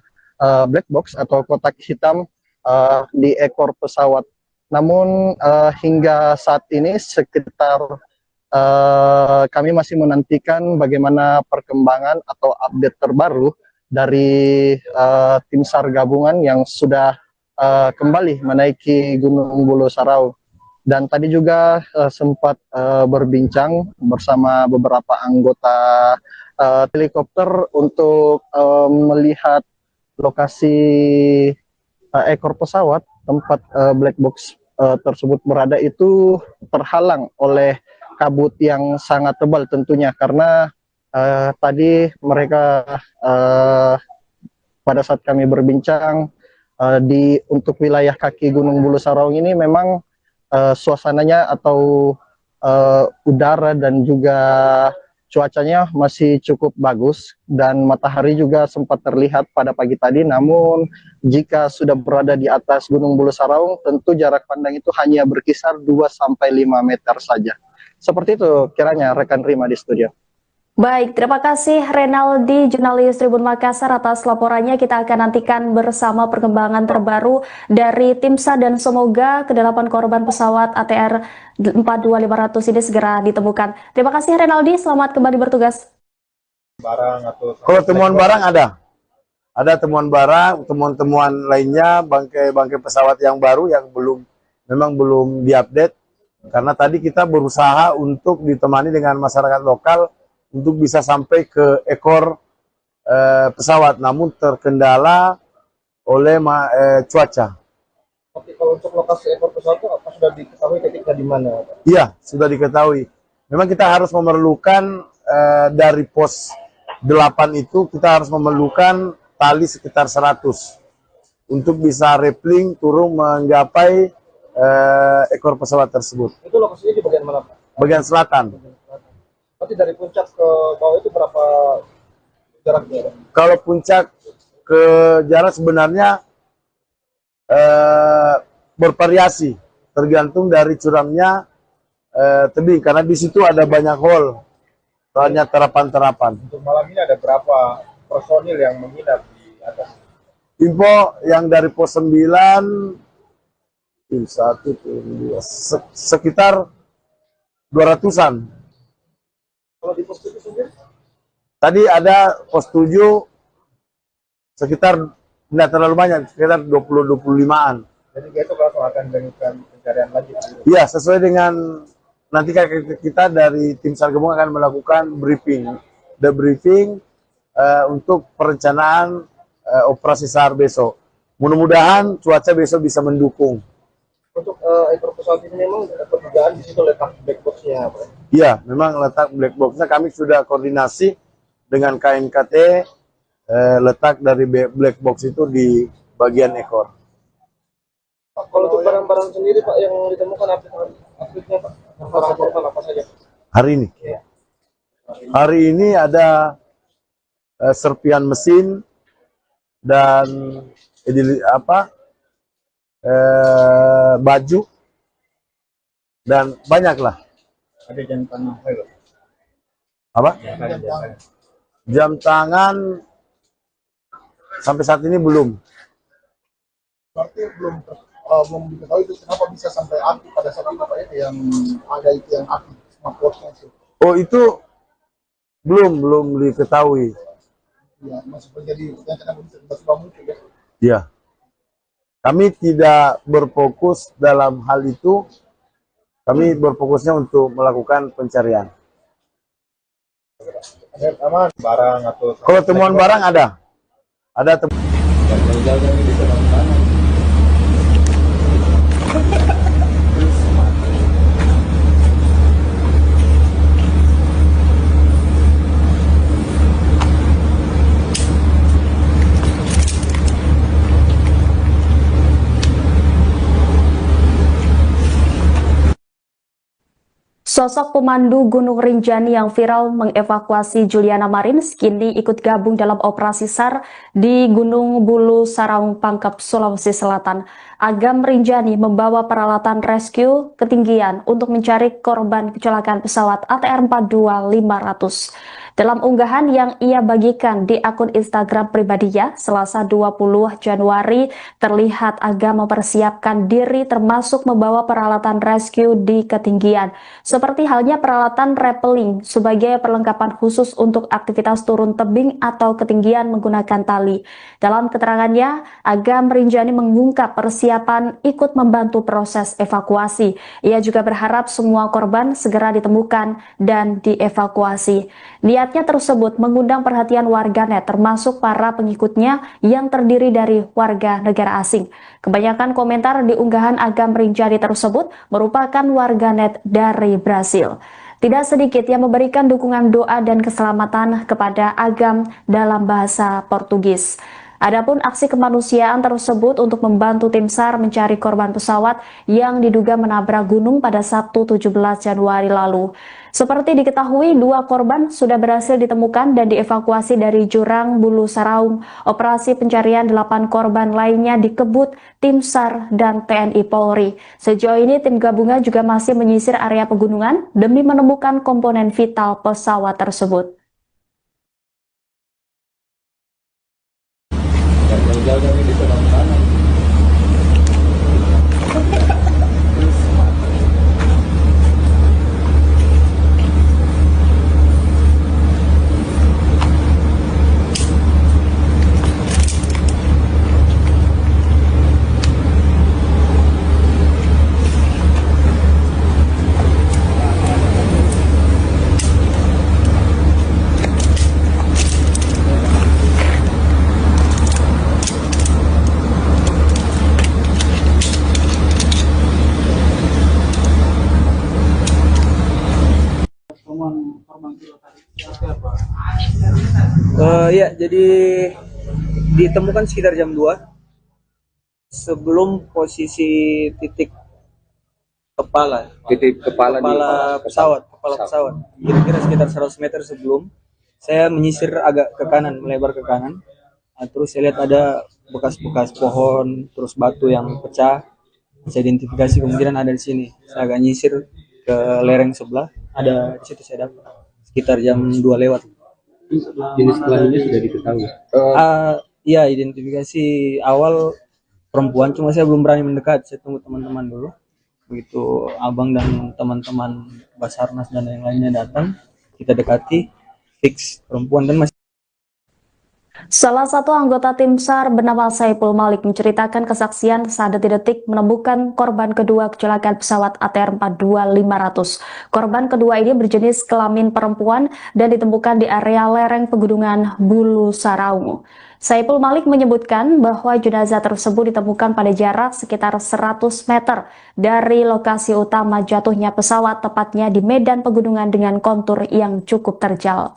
black box atau kotak hitam di ekor pesawat. Namun hingga saat ini sekitar kami masih menantikan bagaimana perkembangan atau update terbaru dari tim SAR gabungan yang sudah kembali menaiki Gunung Bulu Saraung. Dan tadi juga sempat berbincang bersama beberapa anggota helikopter untuk melihat lokasi ekor pesawat tempat black box tersebut berada itu terhalang oleh kabut yang sangat tebal tentunya, karena tadi mereka pada saat kami berbincang untuk wilayah kaki Gunung Bulu Saraung ini memang suasananya atau udara dan juga cuacanya masih cukup bagus dan matahari juga sempat terlihat pada pagi tadi. Namun jika sudah berada di atas Gunung Bulu Saraung, tentu jarak pandang itu hanya berkisar 2-5 meter saja. Seperti itu kiranya rekan Rima di studio. Baik, terima kasih Renaldi, jurnalis Tribun Makassar atas laporannya. Kita akan nantikan bersama perkembangan terbaru dari tim SAR dan semoga ke-8 korban pesawat ATR 42500 ini segera ditemukan. Terima kasih Renaldi, selamat kembali bertugas. Kalau temuan barang ada temuan barang, temuan-temuan lainnya, bangkai pesawat yang baru yang memang belum diupdate, karena tadi kita berusaha untuk ditemani dengan masyarakat lokal untuk bisa sampai ke ekor pesawat, namun terkendala oleh cuaca. Oke, kalau untuk lokasi ekor pesawat itu apa sudah diketahui ketika di mana? Iya, sudah diketahui. Memang kita harus memerlukan dari pos 8 itu kita harus memerlukan tali sekitar 100 untuk bisa rappelling turun menggapai ekor pesawat tersebut. Itu lokasinya di bagian mana, Pak? Bagian selatan. Berarti dari puncak ke bawah itu berapa jaraknya? Kalau puncak ke jarak sebenarnya bervariasi, tergantung dari curamnya tebing, karena di situ ada banyak hole, banyak terapan-terapan. Untuk malam ini ada berapa personil yang menginap di atas? Info yang dari pos 9, sekitar 200-an. Kalau di pos 7 sendiri? Tadi ada pos 7 sekitar tidak terlalu banyak, sekitar 20-25-an. Jadi itu langsung akan dilakukan pencarian lanjut. Iya, sesuai dengan nanti kita dari tim SAR gabungan akan melakukan debriefing untuk perencanaan operasi SAR besok. Mudah-mudahan cuaca besok bisa mendukung. Untuk ekor pesawat ini memang perdugaan di situ letak black box-nya, Pak? Iya, memang letak black box-nya kami sudah koordinasi dengan KNKT, letak dari black box itu di bagian ekor. Pak, kalau untuk barang-barang sendiri, Pak, yang ditemukan update-nya, Pak? Korban apa saja? Hari ini? Ya. Hari ini ada serpian mesin dan baju dan banyak lah. Ada jam tangan. Apa? Jam tangan sampai saat ini belum. Berarti belum diketahui itu kenapa bisa sampai api pada saat itu, Pak, ya, yang ada itu yang api smartwatch-nya itu. Oh, itu belum diketahui. Ya, masih terjadi yang kenapa bisa tiba-tiba muncul, ya. Ya. Kami tidak berfokus dalam hal itu. Kami berfokusnya untuk melakukan pencarian. Aman barang atau Kalau temuan barang ada temuan. Sosok pemandu Gunung Rinjani yang viral mengevakuasi Juliana Marins kini ikut gabung dalam operasi SAR di Gunung Bulu Saraung Pangkep, Sulawesi Selatan. Agam Rinjani membawa peralatan rescue ketinggian untuk mencari korban kecelakaan pesawat ATR 42500. Dalam unggahan yang ia bagikan di akun Instagram pribadinya, Selasa 20 Januari, terlihat Agam mempersiapkan diri termasuk membawa peralatan rescue di ketinggian, seperti halnya peralatan rappelling sebagai perlengkapan khusus untuk aktivitas turun tebing atau ketinggian menggunakan tali. Dalam keterangannya, Agam Rinjani mengungkap persiapan ikut membantu proses evakuasi. Ia juga berharap semua korban segera ditemukan dan dievakuasi. Niatnya tersebut mengundang perhatian warganet termasuk para pengikutnya yang terdiri dari warga negara asing. Kebanyakan komentar di unggahan Agam Rinjani tersebut merupakan warganet dari Brasil. Tidak sedikit yang memberikan dukungan doa dan keselamatan kepada Agam dalam bahasa Portugis. Adapun aksi kemanusiaan tersebut untuk membantu tim SAR mencari korban pesawat yang diduga menabrak gunung pada Sabtu 17 Januari lalu. Seperti diketahui, 2 korban sudah berhasil ditemukan dan dievakuasi dari jurang Bulu Saraung. Operasi pencarian 8 korban lainnya dikebut tim SAR dan TNI Polri. Sejauh ini tim gabungan juga masih menyisir area pegunungan demi menemukan komponen vital pesawat tersebut. Ya, jadi ditemukan sekitar jam 2 sebelum posisi titik kepala pesawat. Kira-kira sekitar 100 meter sebelum saya menyisir agak ke kanan, melebar ke kanan. Nah, terus saya lihat ada bekas-bekas pohon, terus batu yang pecah. Saya identifikasi kemungkinan ada di sini. Saya agak nyisir ke lereng sebelah, ada di situ saya dapat sekitar jam 2 lewat. Jenis kelaminnya sudah diketahui. Iya, identifikasi awal perempuan, cuma saya belum berani mendekat. Saya tunggu teman-teman dulu. Begitu abang dan teman-teman Basarnas dan yang lainnya datang, kita dekati, fix perempuan dan masih. Salah satu anggota tim SAR bernama Saipul Malik menceritakan kesaksian saat detik-detik menemukan korban kedua kecelakaan pesawat ATR 42500. Korban kedua ini berjenis kelamin perempuan dan ditemukan di area lereng pegunungan Bulu Saraung. Saipul Malik menyebutkan bahwa jenazah tersebut ditemukan pada jarak sekitar 100 meter dari lokasi utama jatuhnya pesawat, tepatnya di medan pegunungan dengan kontur yang cukup terjal.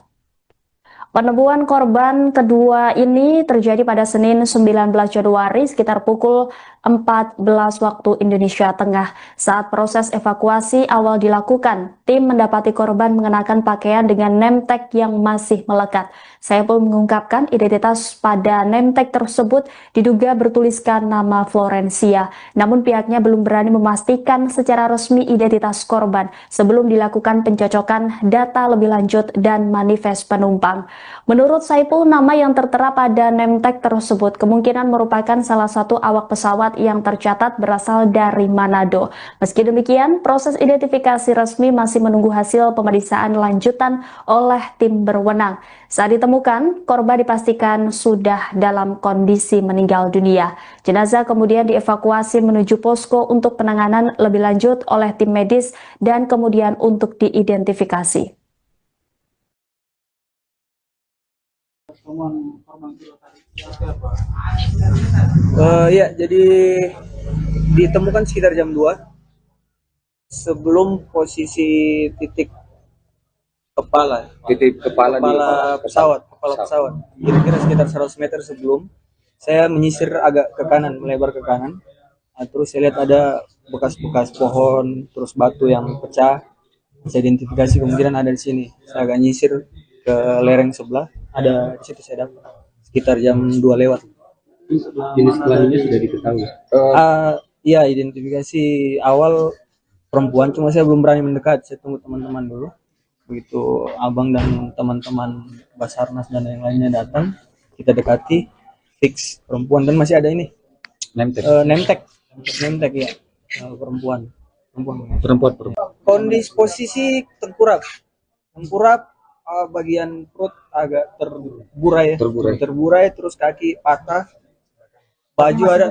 Penemuan korban kedua ini terjadi pada Senin 19 Januari sekitar pukul 14 waktu Indonesia Tengah. Saat proses evakuasi awal dilakukan, tim mendapati korban mengenakan pakaian dengan name tag yang masih melekat. Saya pun mengungkapkan identitas pada name tag tersebut diduga bertuliskan nama Florencia. Namun pihaknya belum berani memastikan secara resmi identitas korban sebelum dilakukan pencocokan data lebih lanjut dan manifest penumpang. Menurut Saipul, nama yang tertera pada name tag tersebut kemungkinan merupakan salah satu awak pesawat yang tercatat berasal dari Manado. Meski demikian, proses identifikasi resmi masih menunggu hasil pemeriksaan lanjutan oleh tim berwenang. Saat ditemukan, korban dipastikan sudah dalam kondisi meninggal dunia. Jenazah kemudian dievakuasi menuju posko untuk penanganan lebih lanjut oleh tim medis dan kemudian untuk diidentifikasi. Ya, jadi ditemukan sekitar jam 2 sebelum posisi titik kepala pesawat. Kira-kira sekitar 100 meter sebelum saya menyisir agak ke kanan, melebar ke kanan. Nah, terus saya lihat ada bekas-bekas pohon, terus batu yang pecah. Saya identifikasi kemungkinan ada di sini. Saya agak nyisir ke lereng sebelah, ada di situ saya dapat sekitar jam 2 lewat. Jenis kelaminnya sudah diketahui. Iya, identifikasi awal perempuan, cuma saya belum berani mendekat. Saya tunggu teman-teman dulu. Begitu abang dan teman-teman Basarnas dan yang lainnya datang, kita dekati, fix perempuan, dan masih ada ini nemtek ya, perempuan. Kondisi posisi tengkurap, bagian perut agak terburai, terus kaki patah, baju ada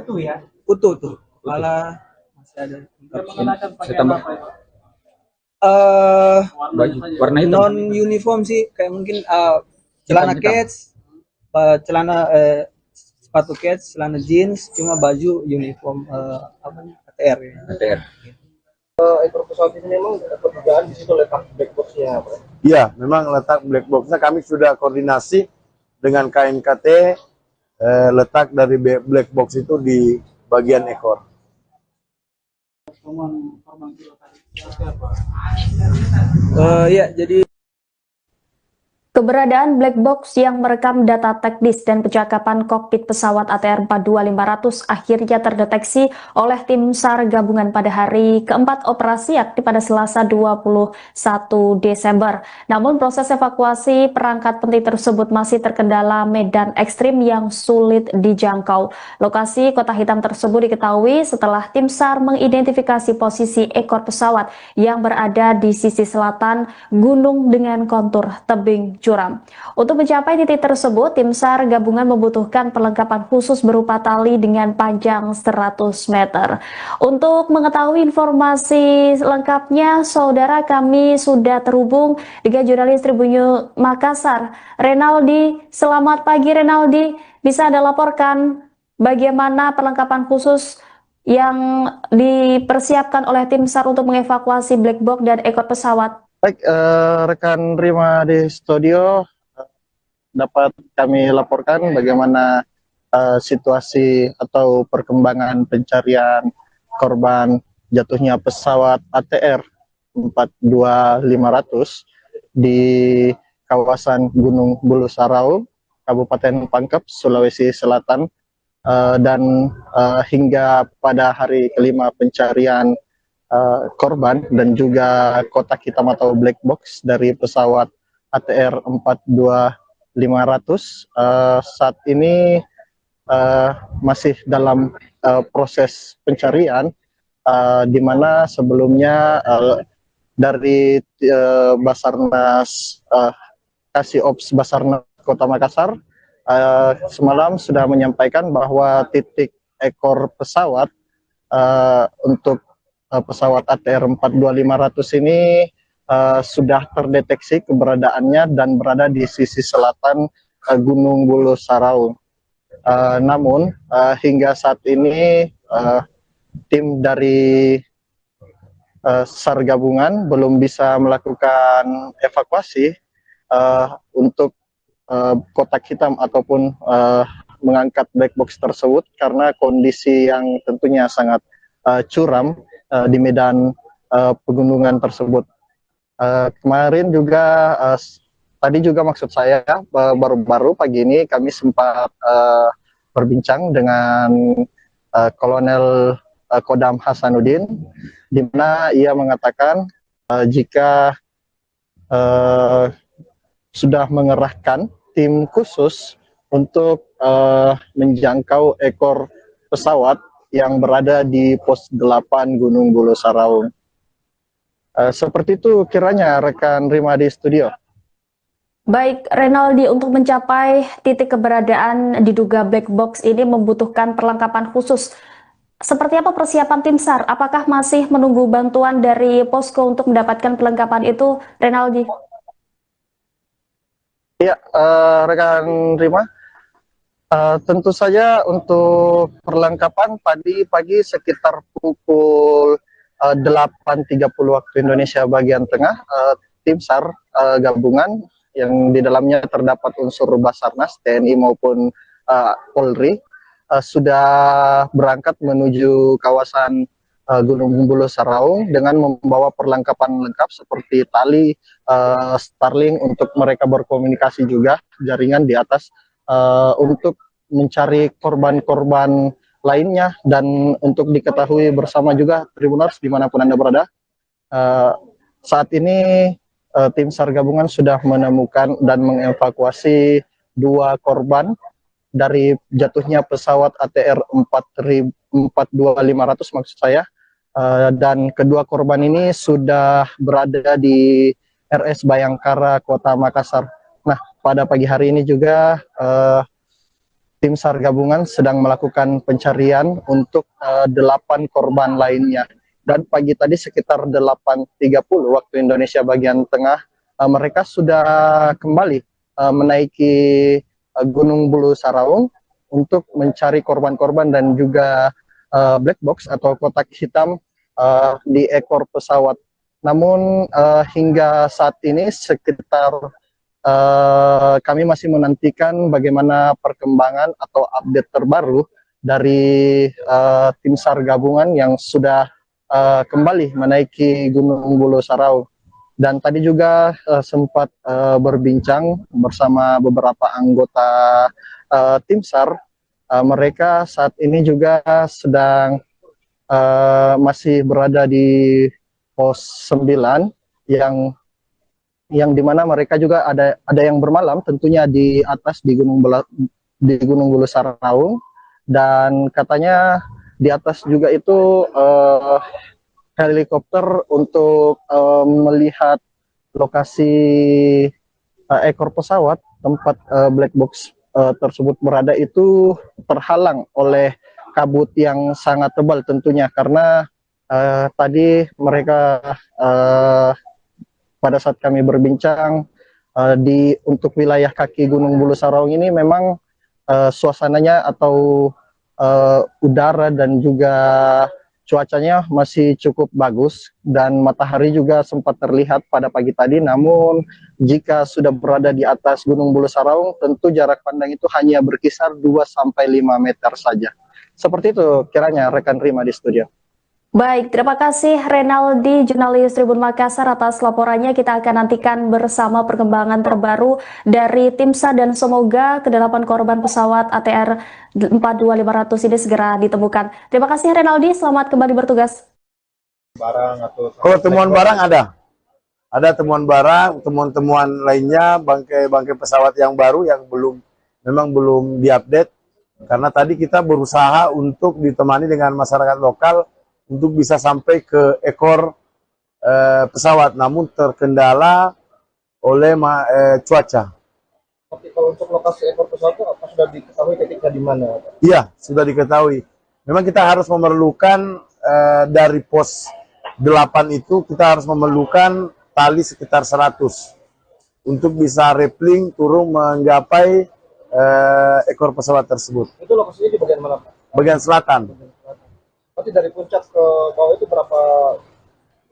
utuh tuh, kepala masih ada. Saya tambah baju warna hitam. Non uniform sih, kayak mungkin celana kets, sepatu kets, celana jeans, cuma baju uniform ATR ya. ATR. Ekor pesawat ini memang dapat dugaan di situ letak black box-nya, Pak. Iya, memang letak black box-nya kami sudah koordinasi dengan KNKT, letak dari black box itu di bagian ekor. Ya, jadi Keberadaan black box yang merekam data teknis dan percakapan kokpit pesawat ATR 42500 akhirnya terdeteksi oleh tim SAR gabungan pada hari keempat operasi yakni pada Selasa 21 Desember. Namun proses evakuasi perangkat penting tersebut masih terkendala medan ekstrim yang sulit dijangkau. Lokasi kota hitam tersebut diketahui setelah tim SAR mengidentifikasi posisi ekor pesawat yang berada di sisi selatan gunung dengan kontur tebing curam. Untuk mencapai titik tersebut, tim SAR gabungan membutuhkan perlengkapan khusus berupa tali dengan panjang 100 meter. Untuk mengetahui informasi lengkapnya, saudara, kami sudah terhubung dengan jurnalis Tribun Makassar, Renaldi. Selamat pagi, Renaldi. Bisa Anda laporkan bagaimana perlengkapan khusus yang dipersiapkan oleh tim SAR untuk mengevakuasi black box dan ekor pesawat? Baik, rekan Rima di studio, dapat kami laporkan bagaimana situasi atau perkembangan pencarian korban jatuhnya pesawat ATR 42500 di kawasan Gunung Bulu Sarau, Kabupaten Pangkep, Sulawesi Selatan, dan hingga pada hari kelima pencarian korban dan juga kotak hitam atau black box dari pesawat ATR 42500 saat ini masih dalam proses pencarian, di mana sebelumnya dari Basarnas Kasiops Basarnas Kota Makassar semalam sudah menyampaikan bahwa titik ekor pesawat untuk pesawat ATR 42500 ini sudah terdeteksi keberadaannya dan berada di sisi selatan Gunung Bulu Sarau. Namun hingga saat ini tim dari SAR gabungan belum bisa melakukan evakuasi untuk kotak hitam ataupun mengangkat black box tersebut karena kondisi yang tentunya sangat curam di medan pegunungan tersebut. Kemarin juga tadi juga maksud saya baru-baru pagi ini kami sempat berbincang dengan Kolonel Kodam Hasanuddin, di mana ia mengatakan jika sudah mengerahkan tim khusus untuk menjangkau ekor pesawat yang berada di pos 8 Gunung Bulu Sarau. Seperti itu kiranya rekan Rima di studio. Baik, Renaldi, untuk mencapai titik keberadaan diduga black box ini membutuhkan perlengkapan khusus. Seperti apa persiapan tim SAR? Apakah masih menunggu bantuan dari posko untuk mendapatkan perlengkapan itu, Renaldi? Ya, rekan Rima. Tentu saja untuk perlengkapan tadi pagi sekitar pukul 8.30 waktu Indonesia bagian tengah, tim SAR gabungan yang di dalamnya terdapat unsur Basarnas, TNI maupun Polri sudah berangkat menuju kawasan Gunung Bulu Saraung dengan membawa perlengkapan lengkap seperti tali, Starlink untuk mereka berkomunikasi juga, jaringan di atas untuk mencari korban-korban lainnya, dan untuk diketahui bersama juga Tribuners dimanapun Anda berada, saat ini tim SAR gabungan sudah menemukan dan mengevakuasi 2 korban dari jatuhnya pesawat ATR 42500 maksud saya, dan kedua korban ini sudah berada di RS Bayangkara Kota Makassar. Nah, pada pagi hari ini juga tim SAR gabungan sedang melakukan pencarian untuk 8 korban lainnya. Dan pagi tadi sekitar 8.30 waktu Indonesia bagian tengah, mereka sudah kembali menaiki Gunung Bulu Saraung untuk mencari korban-korban dan juga black box atau kotak hitam di ekor pesawat. Namun hingga saat ini sekitar kami masih menantikan bagaimana perkembangan atau update terbaru dari tim SAR gabungan yang sudah kembali menaiki Gunung Bulu Saraung. Dan tadi juga sempat berbincang bersama beberapa anggota tim SAR. Mereka saat ini juga sedang masih berada di pos 9 yang dimana mereka juga ada yang bermalam tentunya di atas di Gunung Bulu Saraung, dan katanya di atas juga itu helikopter untuk melihat lokasi ekor pesawat tempat black box tersebut berada itu terhalang oleh kabut yang sangat tebal tentunya, karena tadi mereka pada saat kami berbincang untuk wilayah kaki Gunung Bulu Saraung ini memang suasananya atau udara dan juga cuacanya masih cukup bagus, dan matahari juga sempat terlihat pada pagi tadi. Namun jika sudah berada di atas Gunung Bulu Saraung, tentu jarak pandang itu hanya berkisar 2-5 meter saja. Seperti itu kiranya rekan Rima di studio. Baik, terima kasih Renaldi, jurnalis Tribun Makassar atas laporannya. Kita akan nantikan bersama perkembangan terbaru dari tim SAR dan semoga ke-8 korban pesawat ATR 42500 ini segera ditemukan. Terima kasih Renaldi, selamat kembali bertugas. Kalau temuan barang ada temuan barang, temuan-temuan lainnya, bangkai pesawat yang baru yang memang belum diupdate, karena tadi kita berusaha untuk ditemani dengan masyarakat lokal untuk bisa sampai ke ekor pesawat, namun terkendala oleh cuaca. Oke, kalau untuk lokasi ekor pesawat itu apa sudah diketahui titiknya di mana? Iya, sudah diketahui. Memang kita harus memerlukan dari pos 8 itu kita harus memerlukan tali sekitar 100 untuk bisa rappelling turun menggapai ekor pesawat tersebut. Itu lokasinya di bagian mana, Pak? Bagian selatan. Berarti dari puncak ke bawah itu berapa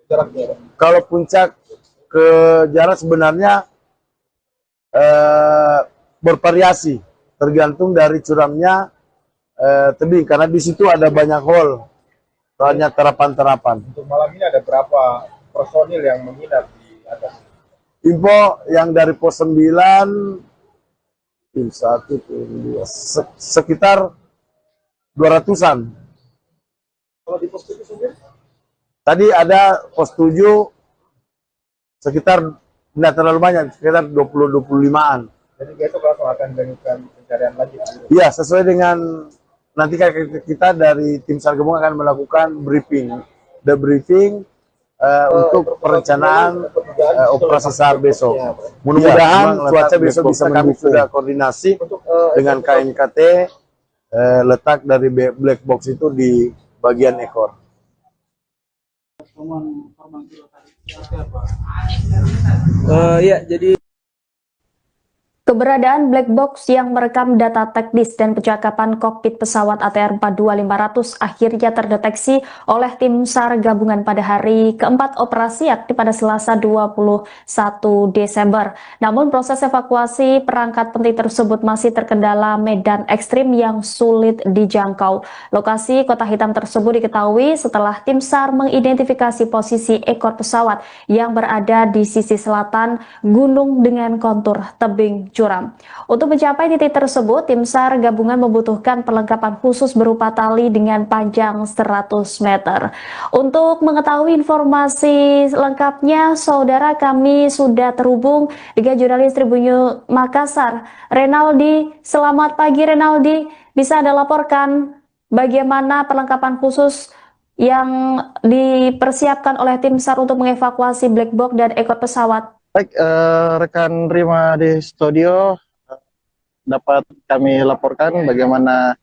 jaraknya? Kalau puncak ke jarak sebenarnya bervariasi, tergantung dari curamnya tebing, karena di situ ada banyak hole, banyak terapan-terapan. Untuk malam ini ada berapa personil yang menginap di atas? Info yang dari pos 9, tim 1, tim 2, sekitar 200-an. Kalau di pos 7 sendiri? Tadi ada pos 7 sekitar tidak terlalu banyak, sekitar 20-25-an. Jadi besok langsung akan dilakukan pencarian lagi. Iya, sesuai dengan nanti kita dari tim SAR gabungan akan melakukan debriefing untuk perencanaan operasi SAR besok. Mudah-mudahan cuaca besok bisa kami sudah koordinasi dengan KNKT, letak dari black box itu di bagian ekor. Ya, jadi Keberadaan black box yang merekam data teknis dan percakapan kokpit pesawat ATR 42500 akhirnya terdeteksi oleh tim SAR gabungan pada hari keempat operasi yakni pada Selasa 21 Desember. Namun proses evakuasi perangkat penting tersebut masih terkendala medan ekstrim yang sulit dijangkau. Lokasi Kota Hitam tersebut diketahui setelah tim SAR mengidentifikasi posisi ekor pesawat yang berada di sisi selatan gunung dengan kontur tebing curam. Untuk mencapai titik tersebut, tim SAR gabungan membutuhkan perlengkapan khusus berupa tali dengan panjang 100 meter. Untuk mengetahui informasi lengkapnya, saudara, kami sudah terhubung dengan jurnalis Tribun Makassar, Renaldi. Selamat pagi, Renaldi. Bisa Anda laporkan bagaimana perlengkapan khusus yang dipersiapkan oleh tim SAR untuk mengevakuasi black box dan ekor pesawat? Baik, rekan Rima di studio, dapat kami laporkan bagaimana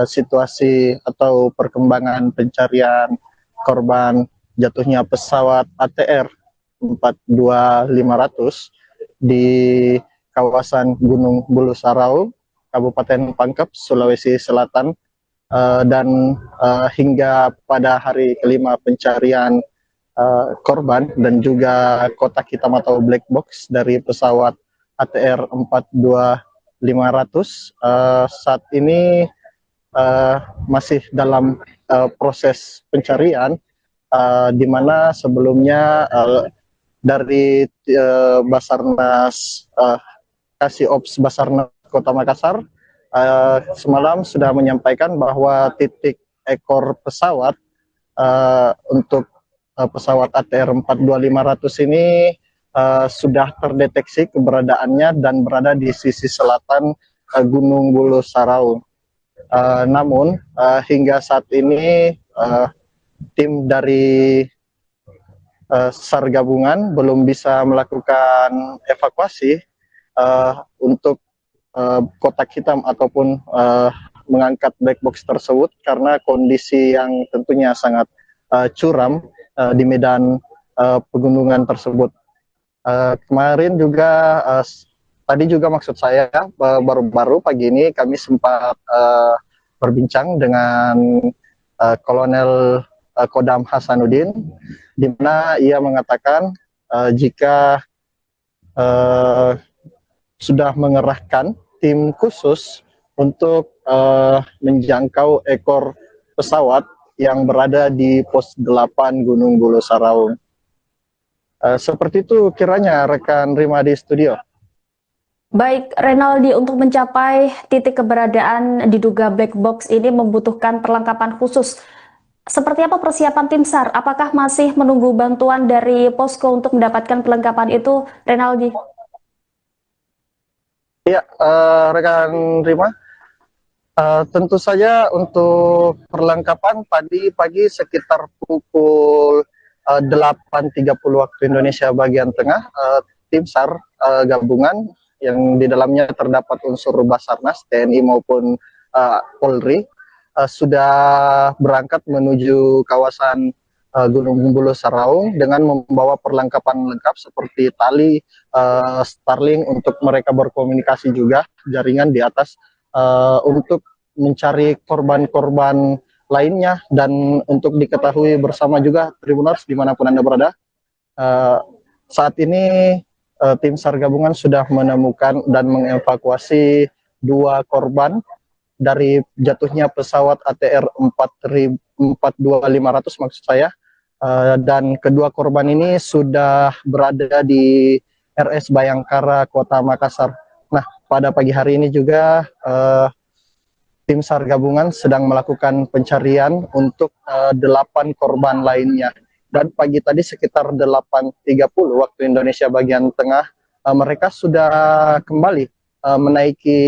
situasi atau perkembangan pencarian korban jatuhnya pesawat ATR 42500 di kawasan Gunung Bulu Sarau, Kabupaten Pangkep, Sulawesi Selatan, dan hingga pada hari kelima pencarian korban dan juga kotak hitam atau black box dari pesawat ATR 42500 saat ini masih dalam proses pencarian, di mana sebelumnya dari Basarnas Kasih Ops Basarnas Kota Makassar semalam sudah menyampaikan bahwa titik ekor pesawat untuk pesawat ATR 42500 ini sudah terdeteksi keberadaannya dan berada di sisi selatan Gunung Bulu Sarau. Namun hingga saat ini tim dari SAR gabungan belum bisa melakukan evakuasi untuk kotak hitam ataupun mengangkat black box tersebut karena kondisi yang tentunya sangat curam di medan pegunungan tersebut. Kemarin juga tadi juga maksud saya baru-baru pagi ini kami sempat berbincang dengan Kolonel Kodam Hasanuddin, di mana ia mengatakan jika sudah mengerahkan tim khusus untuk menjangkau ekor pesawat yang berada di pos 8 Gunung Bulu Sarau. Seperti itu kiranya rekan Rima di studio. Baik, Renaldi, untuk mencapai titik keberadaan diduga black box ini membutuhkan perlengkapan khusus. Seperti apa persiapan tim SAR? Apakah masih menunggu bantuan dari posko untuk mendapatkan perlengkapan itu, Renaldi? Ya, rekan Rima. Tentu saja untuk perlengkapan tadi pagi sekitar pukul 8.30 waktu Indonesia bagian tengah, tim SAR gabungan yang di dalamnya terdapat unsur Basarnas, TNI maupun Polri sudah berangkat menuju kawasan Gunung Bulu Sarau dengan membawa perlengkapan lengkap seperti tali, Starlink untuk mereka berkomunikasi juga, jaringan di atas untuk mencari korban-korban lainnya, dan untuk diketahui bersama juga Tribuners dimanapun Anda berada, saat ini tim SAR gabungan sudah menemukan dan mengevakuasi 2 korban dari jatuhnya pesawat ATR 42500 maksud saya, dan kedua korban ini sudah berada di RS Bayangkara Kota Makassar. Nah, pada pagi hari ini juga tim SAR gabungan sedang melakukan pencarian untuk 8 korban lainnya. Dan pagi tadi sekitar 8.30 waktu Indonesia bagian tengah, mereka sudah kembali menaiki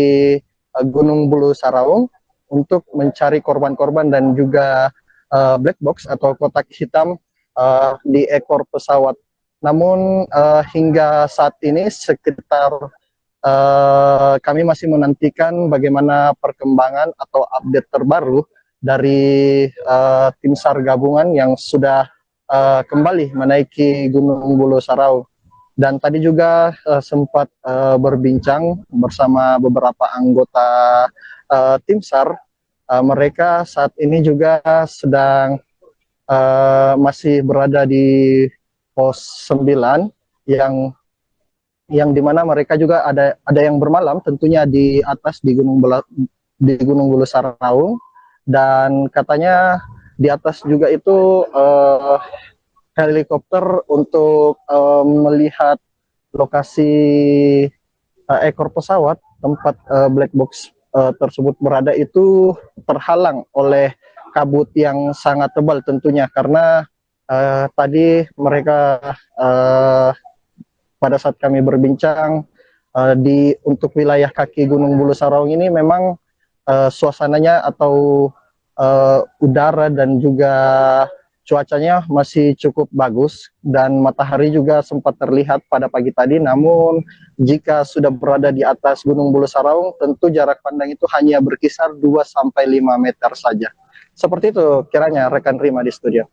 Gunung Bulu Sarau untuk mencari korban-korban dan juga black box atau kotak hitam di ekor pesawat. Namun hingga saat ini sekitar kami masih menantikan bagaimana perkembangan atau update terbaru dari tim SAR gabungan yang sudah kembali menaiki Gunung Bulu Sarau. Dan tadi juga sempat berbincang bersama beberapa anggota tim SAR. Mereka saat ini juga sedang masih berada di pos 9 yang dimana mereka juga ada yang bermalam tentunya di atas di Gunung Bulu Saraung, dan katanya di atas juga itu helikopter untuk melihat lokasi ekor pesawat tempat black box tersebut berada itu terhalang oleh kabut yang sangat tebal tentunya, karena tadi mereka pada saat kami berbincang untuk wilayah kaki Gunung Bulu Saraung ini memang suasananya atau udara dan juga cuacanya masih cukup bagus, dan matahari juga sempat terlihat pada pagi tadi. Namun jika sudah berada di atas Gunung Bulu Saraung, tentu jarak pandang itu hanya berkisar 2-5 meter saja. Seperti itu kiranya rekan Rima di studio.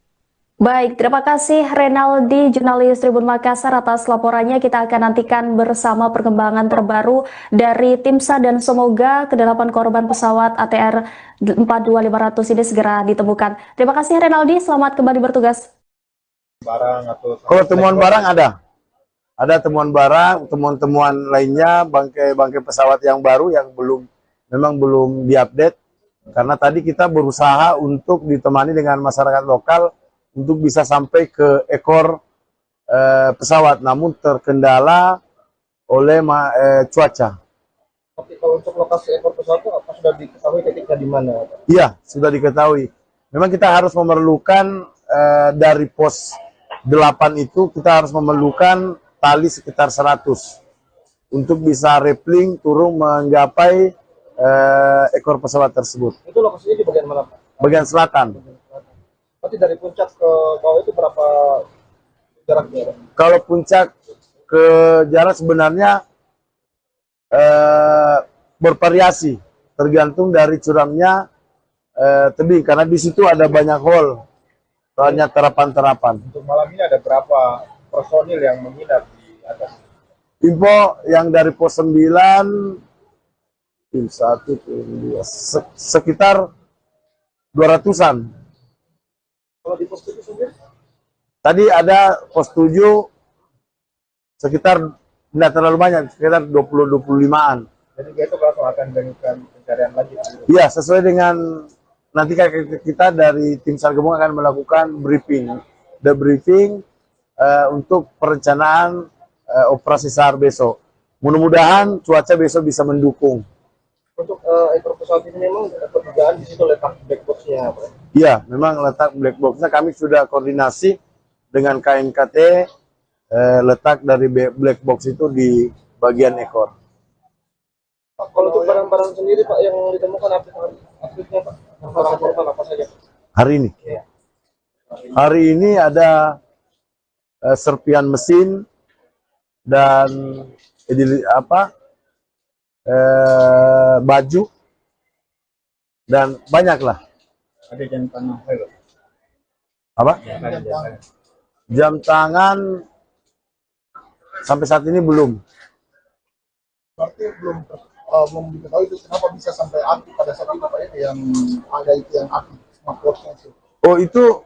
Baik, terima kasih Renaldi, jurnalis Tribun Makassar atas laporannya. Kita akan nantikan bersama perkembangan terbaru dari tim SAR dan semoga kedelapan korban pesawat ATR 42500 ini segera ditemukan. Terima kasih Renaldi, selamat kembali bertugas. Kalau temuan barang ada temuan barang, temuan-temuan lainnya, bangkai pesawat yang baru yang memang belum diupdate, karena tadi kita berusaha untuk ditemani dengan masyarakat lokal untuk bisa sampai ke ekor pesawat, namun terkendala oleh cuaca. Oke, kalau untuk lokasi ekor pesawat itu apa sudah diketahui titiknya di mana? Iya, sudah diketahui. Memang kita harus memerlukan dari pos 8 itu kita harus memerlukan tali sekitar 100 untuk bisa rappelling turun menggapai ekor pesawat tersebut. Itu lokasinya di bagian mana, Pak? Bagian selatan. Berarti dari puncak ke bawah itu berapa jaraknya? Kalau puncak ke jarak sebenarnya bervariasi, tergantung dari curamnya tebing, karena di situ ada banyak hole, banyak terapan-terapan. Untuk malam ini ada berapa personil yang menginap di atas? Info yang dari pos 9, tim 1, tim 2, sekitar 200-an. Kalau di pos 7 sendiri? Tadi ada pos 7 sekitar tidak terlalu banyak, sekitar 20-25-an. Jadi itu langsung akan dilakukan pencarian lagi. Iya, sesuai dengan nanti kita dari tim SAR gabungan akan melakukan debriefing untuk perencanaan operasi SAR besok. Mudah-mudahan cuaca besok bisa mendukung. Untuk ekor pesawat ini memang pekerjaan di situ letak black box-nya, Pak? Iya, memang letak black box-nya kami sudah koordinasi dengan KNKT, letak dari black box itu di bagian ekor. Pak, kalau untuk barang-barang sendiri, Pak, yang ditemukan update-nya, Pak? Barang-barang apa saja? Hari ini? Iya. Hari ini ada serpian mesin dan baju dan banyak lah. Ada jam tangan. Apa? Jam tangan sampai saat ini belum. Berarti belum diketahui itu kenapa bisa sampai api pada saat itu, Pak, yang ada itu yang api smartwatch-nya itu. Oh, itu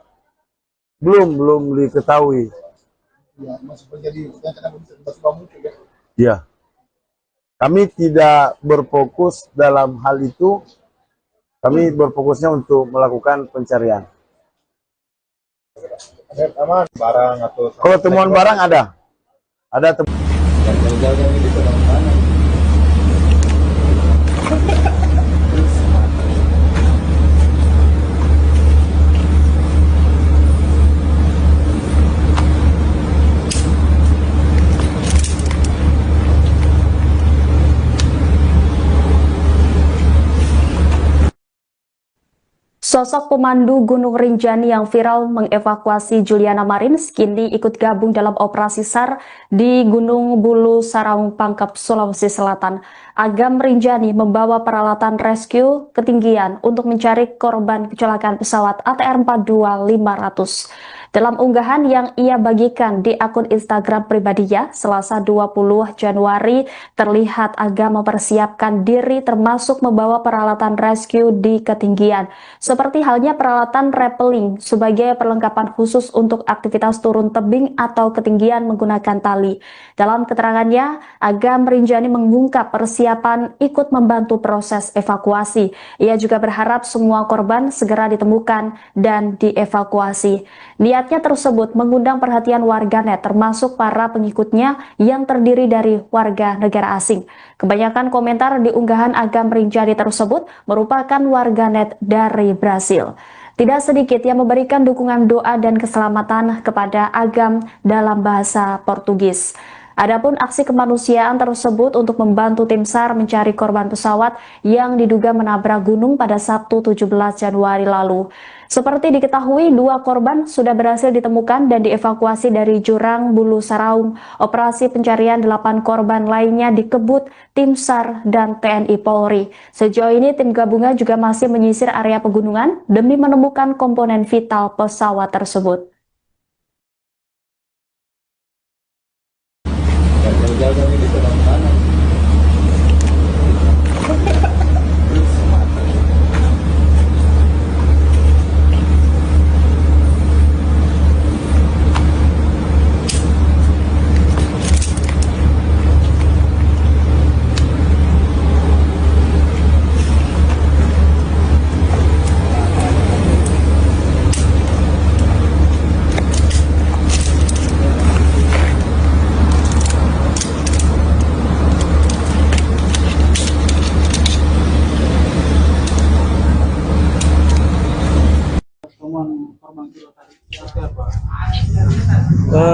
belum diketahui. Ya, masih terjadi yang kenapa bisa tiba-tiba muncul ya. Ya. Kami tidak berfokus dalam hal itu. Kami berfokusnya untuk melakukan pencarian. Ada aman barang atau Kalau temuan barang ada temuan. Sosok pemandu Gunung Rinjani yang viral mengevakuasi Juliana Marins kini ikut gabung dalam operasi SAR di Gunung Bulu Saraung Pangkep, Sulawesi Selatan. Agam Rinjani membawa peralatan rescue ketinggian untuk mencari korban kecelakaan pesawat ATR 42500. Dalam unggahan yang ia bagikan di akun Instagram pribadinya, Selasa 20 Januari, terlihat Aga mempersiapkan diri termasuk membawa peralatan rescue di ketinggian, seperti halnya peralatan rappelling sebagai perlengkapan khusus untuk aktivitas turun tebing atau ketinggian menggunakan tali. Dalam keterangannya, Aga merinjani mengungkap persiapan ikut membantu proses evakuasi. Ia juga berharap semua korban segera ditemukan dan dievakuasi. Niatnya tersebut mengundang perhatian warganet termasuk para pengikutnya yang terdiri dari warga negara asing. Kebanyakan komentar di unggahan Aga merinjani tersebut merupakan warganet dari Brasil. Tidak sedikit yang memberikan dukungan doa dan keselamatan kepada Agam dalam bahasa Portugis. Adapun aksi kemanusiaan tersebut untuk membantu tim SAR mencari korban pesawat yang diduga menabrak gunung pada Sabtu 17 Januari lalu. Seperti diketahui, 2 korban sudah berhasil ditemukan dan dievakuasi dari jurang Bulu Saraung. Operasi pencarian 8 korban lainnya dikebut tim SAR dan TNI Polri. Sejauh ini tim gabungan juga masih menyisir area pegunungan demi menemukan komponen vital pesawat tersebut.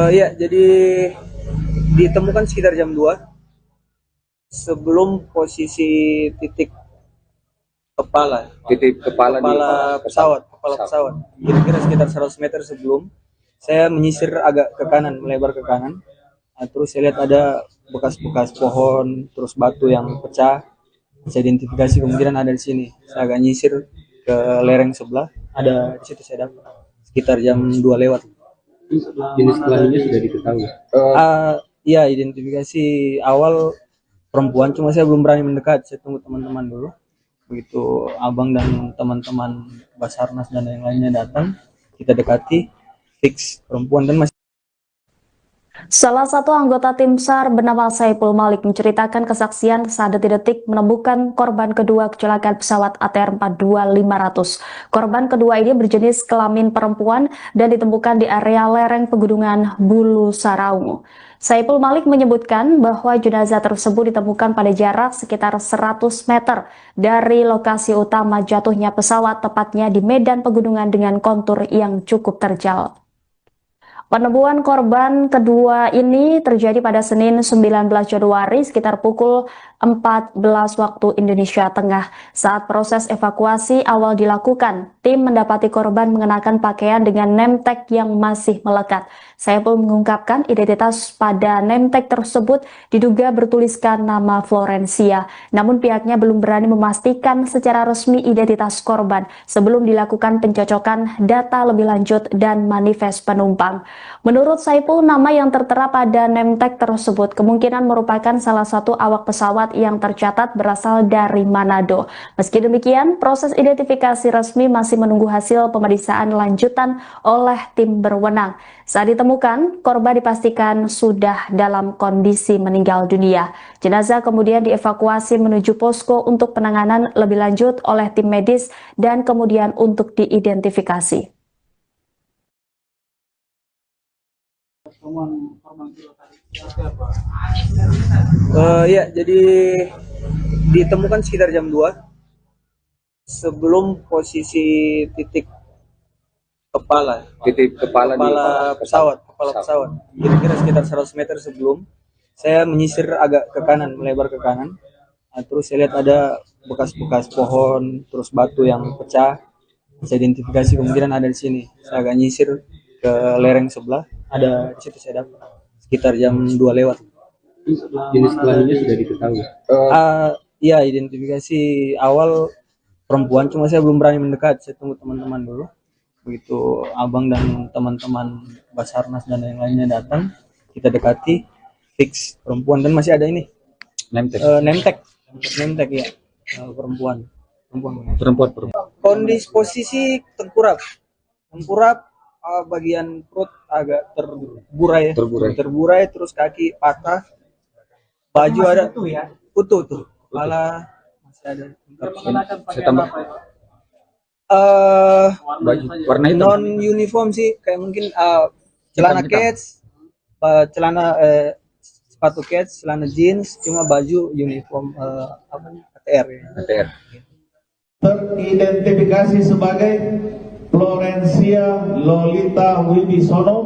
Ya, jadi ditemukan sekitar jam 2 sebelum posisi titik kepala pesawat. Kira-kira sekitar 100 meter sebelum saya menyisir agak ke kanan, melebar ke kanan. Nah, terus saya lihat ada bekas-bekas pohon, terus batu yang pecah. Saya identifikasi kemungkinan ada di sini. Saya agak nyisir ke lereng sebelah, ada di situ saya dapat sekitar jam 2 lewat. Jenis kelaminnya sudah diketahui. Ya, identifikasi awal perempuan, cuma saya belum berani mendekat. Saya tunggu teman-teman dulu. Begitu abang dan teman-teman Basarnas dan yang lainnya datang, kita dekati, fix perempuan dan masih. Salah satu anggota tim SAR bernama Saipul Malik menceritakan kesaksian saat detik-detik menemukan korban kedua kecelakaan pesawat ATR 42500. Korban kedua ini berjenis kelamin perempuan dan ditemukan di area lereng pegunungan Bulu Saraung. Saipul Malik menyebutkan bahwa jenazah tersebut ditemukan pada jarak sekitar 100 meter dari lokasi utama jatuhnya pesawat, tepatnya di medan pegunungan dengan kontur yang cukup terjal. Penemuan korban kedua ini terjadi pada Senin 19 Januari sekitar pukul 14 waktu Indonesia Tengah. Saat proses evakuasi awal dilakukan, tim mendapati korban mengenakan pakaian dengan name tag yang masih melekat. Saya pun mengungkapkan identitas pada name tag tersebut diduga bertuliskan nama Florencia. Namun pihaknya belum berani memastikan secara resmi identitas korban sebelum dilakukan pencocokan data lebih lanjut dan manifest penumpang. Menurut Saipul, nama yang tertera pada name tag tersebut kemungkinan merupakan salah satu awak pesawat yang tercatat berasal dari Manado. Meski demikian, proses identifikasi resmi masih menunggu hasil pemeriksaan lanjutan oleh tim berwenang. Saat ditemukan, korban dipastikan sudah dalam kondisi meninggal dunia. Jenazah kemudian dievakuasi menuju posko untuk penanganan lebih lanjut oleh tim medis dan kemudian untuk diidentifikasi. Ya, jadi ditemukan sekitar jam 2 sebelum posisi titik kepala pesawat. Kira-kira sekitar 100 meter sebelum saya menyisir agak ke kanan, melebar ke kanan. Nah, terus saya lihat ada bekas-bekas pohon, terus batu yang pecah. Saya identifikasi kemungkinan ada di sini. Saya agak nyisir ke lereng sebelah, ada di situ saya dapat sekitar jam 2 lewat. Jenis kelaminnya sudah diketahui. Ya, identifikasi awal perempuan, cuma saya belum berani mendekat. Saya tunggu teman-teman dulu. Begitu abang dan teman-teman Basarnas dan yang lainnya datang, kita dekati, fix perempuan, dan masih ada ini nemtek ya. Perempuan. Kondisi posisi tengkurap, bagian perut agak terburai, terus kaki patah, baju ada utuh tuh, kepala masih ada. Saya tambah baju warna hitam. Non uniform sih, kayak mungkin celana kets, sepatu kets, celana jeans, cuma baju uniform ATR ya. ATR. Teridentifikasi sebagai Florencia Lolita Wibisono,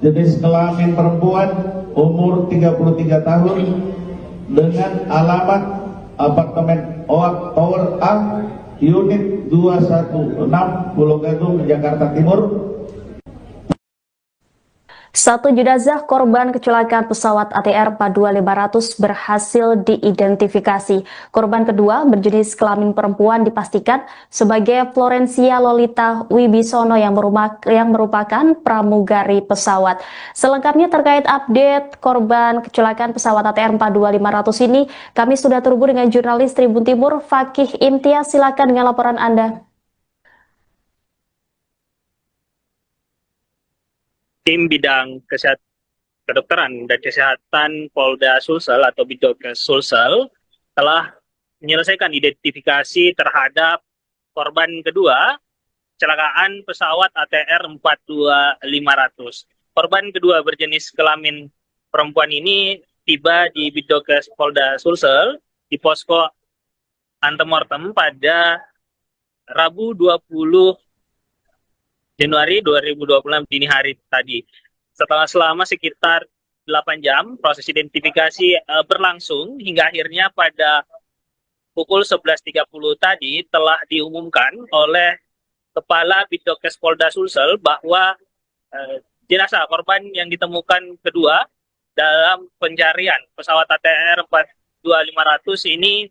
jenis kelamin perempuan, umur 33 tahun, dengan alamat apartemen Oak Tower A, unit 216, Pulau Gadung, Jakarta Timur. Satu jenazah korban kecelakaan pesawat ATR 42500 berhasil diidentifikasi. Korban kedua berjenis kelamin perempuan dipastikan sebagai Florencia Lolita Wibisono yang merupakan pramugari pesawat. Selengkapnya terkait update korban kecelakaan pesawat ATR 42500 ini, kami sudah terhubung dengan jurnalis Tribun Timur Fakih Imtiaz. Silakan dengan laporan Anda. Tim bidang kedokteran dan kesehatan Polda Sulsel atau Bidokes Sulsel telah menyelesaikan identifikasi terhadap korban kedua kecelakaan pesawat ATR 42500. Korban kedua berjenis kelamin perempuan ini tiba di Bidokes Polda Sulsel di posko antemortem pada Rabu 20 Januari 2026 dini hari tadi. Selama sekitar 8 jam, proses identifikasi berlangsung hingga akhirnya pada pukul 11.30 tadi telah diumumkan oleh Kepala Bidokes Polda Sulsel bahwa jenazah korban yang ditemukan kedua dalam pencarian pesawat ATR 42500 ini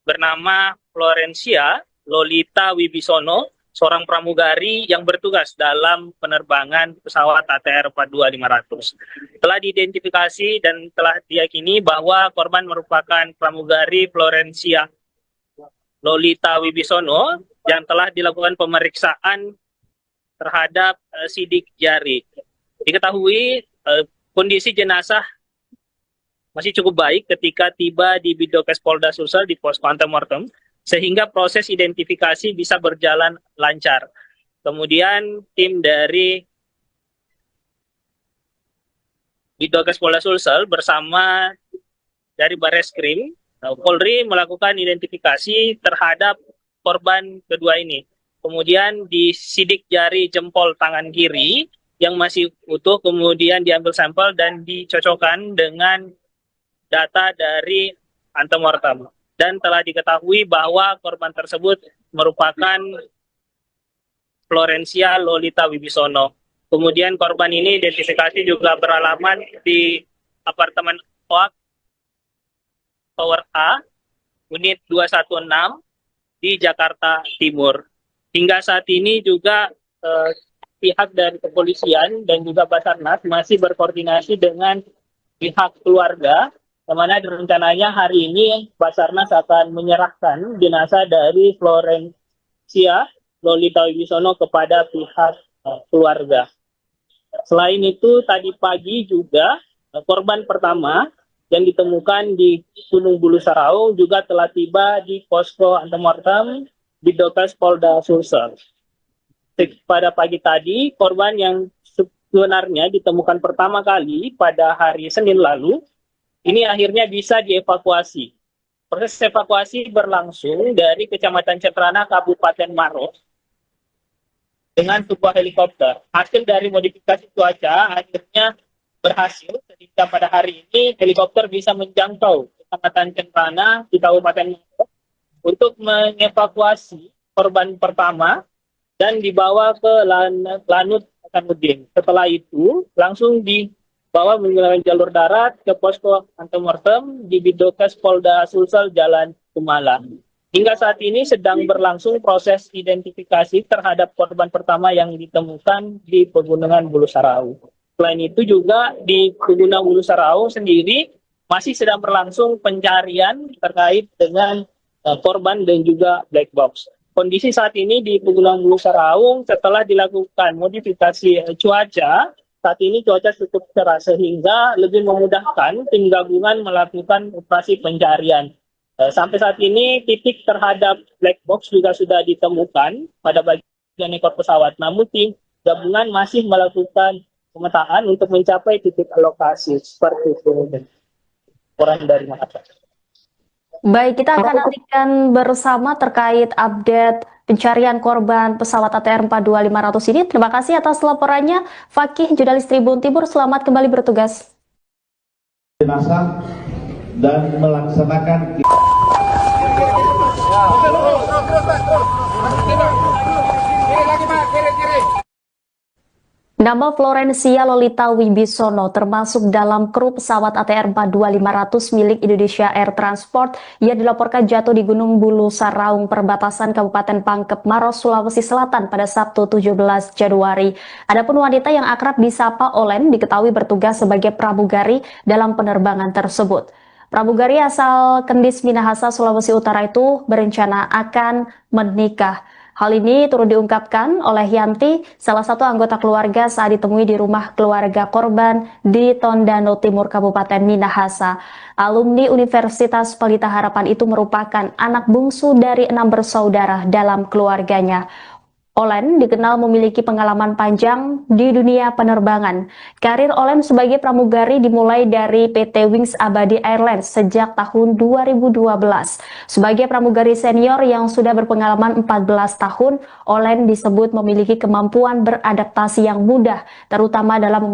bernama Florencia Lolita Wibisono, seorang pramugari yang bertugas dalam penerbangan pesawat ATR 42500. Telah diidentifikasi dan telah diyakini bahwa korban merupakan pramugari Florencia Lolita Wibisono yang telah dilakukan pemeriksaan terhadap sidik jari. Diketahui kondisi jenazah masih cukup baik ketika tiba di Bidokes Polda Sulsel di posko antemortem, sehingga proses identifikasi bisa berjalan lancar. Kemudian tim dari Bidokes Polda Sulsel bersama dari Bareskrim Polri melakukan identifikasi terhadap korban kedua ini. Kemudian disidik jari jempol tangan kiri yang masih utuh, kemudian diambil sampel dan dicocokkan dengan data dari antemortem. Dan telah diketahui bahwa korban tersebut merupakan Florencia Lolita Wibisono. Kemudian korban ini identifikasi juga beralamat di apartemen Oak Tower A, unit 216 di Jakarta Timur. Hingga saat ini juga pihak dari kepolisian dan juga Basarnas masih berkoordinasi dengan pihak keluarga, yang mana rencananya hari ini Basarnas akan menyerahkan jenazah dari Florencia Lolita Wibisono kepada pihak keluarga. Selain itu, tadi pagi juga korban pertama yang ditemukan di Gunung Bulu Sarau juga telah tiba di posko antemortem Bidokes Polda Sulsel. Pada pagi tadi, korban yang sebenarnya ditemukan pertama kali pada hari Senin lalu, ini akhirnya bisa dievakuasi. Proses evakuasi berlangsung dari Kecamatan Cetrana, Kabupaten Maros, dengan sebuah helikopter. Hasil dari modifikasi cuaca akhirnya berhasil, sehingga pada hari ini helikopter bisa menjangkau Kecamatan Cetrana di Kabupaten Maros untuk mengevakuasi korban pertama dan dibawa ke Lanut Hasanuddin. Setelah itu langsung dibawa menggunakan jalur darat ke posko antemortem di Bidokes Polda Sulsel Jalan Kumala. Hingga saat ini sedang berlangsung proses identifikasi terhadap korban pertama yang ditemukan di Pegunungan Bulu Sarau. Selain itu juga di Pegunungan Bulu Sarau sendiri masih sedang berlangsung pencarian terkait dengan korban dan juga black box. Kondisi saat ini di Pegunungan Bulu Sarau setelah dilakukan modifikasi cuaca, saat ini cuaca cukup cerah sehingga lebih memudahkan tim gabungan melakukan operasi pencarian. Sampai saat ini titik terhadap black box juga sudah ditemukan pada bagian ekor pesawat. Namun tim gabungan masih melakukan pemetaan untuk mencapai titik lokasi seperti itu. Laporan dari Makassar. Baik, kita akan nantikan bersama terkait update pencarian korban pesawat ATR 42500 ini. Terima kasih atas laporannya, Fakih, jurnalis Tribun Timur. Selamat kembali bertugas. Jenazah dan melaksanakan Nama Florencia Lolita Wibisono termasuk dalam kru pesawat ATR 42500 milik Indonesia Air Transport yang dilaporkan jatuh di Gunung Bulu Saraung, perbatasan Kabupaten Pangkep Maros, Sulawesi Selatan pada Sabtu 17 Januari. Adapun wanita yang akrab disapa Olen diketahui bertugas sebagai pramugari dalam penerbangan tersebut. Pramugari asal Kendis Minahasa, Sulawesi Utara itu berencana akan menikah. Hal ini turut diungkapkan oleh Yanti, salah satu anggota keluarga saat ditemui di rumah keluarga korban di Tondano Timur, Kabupaten Minahasa. Alumni Universitas Pelita Harapan itu merupakan anak bungsu dari 6 bersaudara dalam keluarganya. Olen dikenal memiliki pengalaman panjang di dunia penerbangan. Karir Olen sebagai pramugari dimulai dari PT Wings Abadi Airlines sejak tahun 2012. Sebagai pramugari senior yang sudah berpengalaman 14 tahun, Olen disebut memiliki kemampuan beradaptasi yang mudah, terutama dalam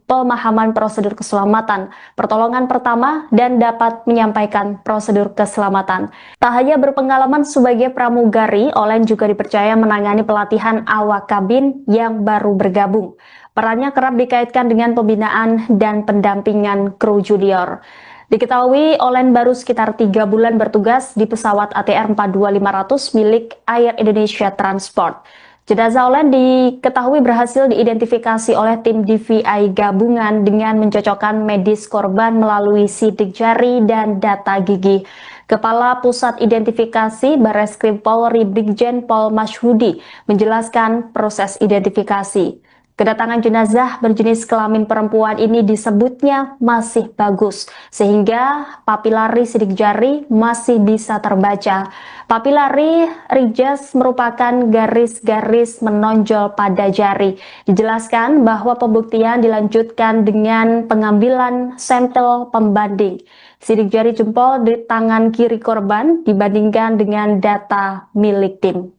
pemahaman prosedur keselamatan, pertolongan pertama, dan dapat menyampaikan prosedur keselamatan. Tak hanya berpengalaman sebagai pramugari, Olen juga dipercaya menangani pelatihan awak kabin yang baru bergabung. Perannya kerap dikaitkan dengan pembinaan dan pendampingan kru junior. Diketahui Olen baru sekitar 3 bulan bertugas di pesawat ATR 42500 milik Air Indonesia Transport. Jenazah Olen diketahui berhasil diidentifikasi oleh tim DVI gabungan dengan mencocokkan medis korban melalui sidik jari dan data gigi. Kepala Pusat Identifikasi Barreskrim Polri Brigjen Pol Masyhudi menjelaskan proses identifikasi. Kedatangan jenazah berjenis kelamin perempuan ini disebutnya masih bagus, sehingga papilari sidik jari masih bisa terbaca. Papilari rijaz merupakan garis-garis menonjol pada jari. Dijelaskan bahwa pembuktian dilanjutkan dengan pengambilan sampel pembanding. Sidik jari jempol di tangan kiri korban dibandingkan dengan data milik tim.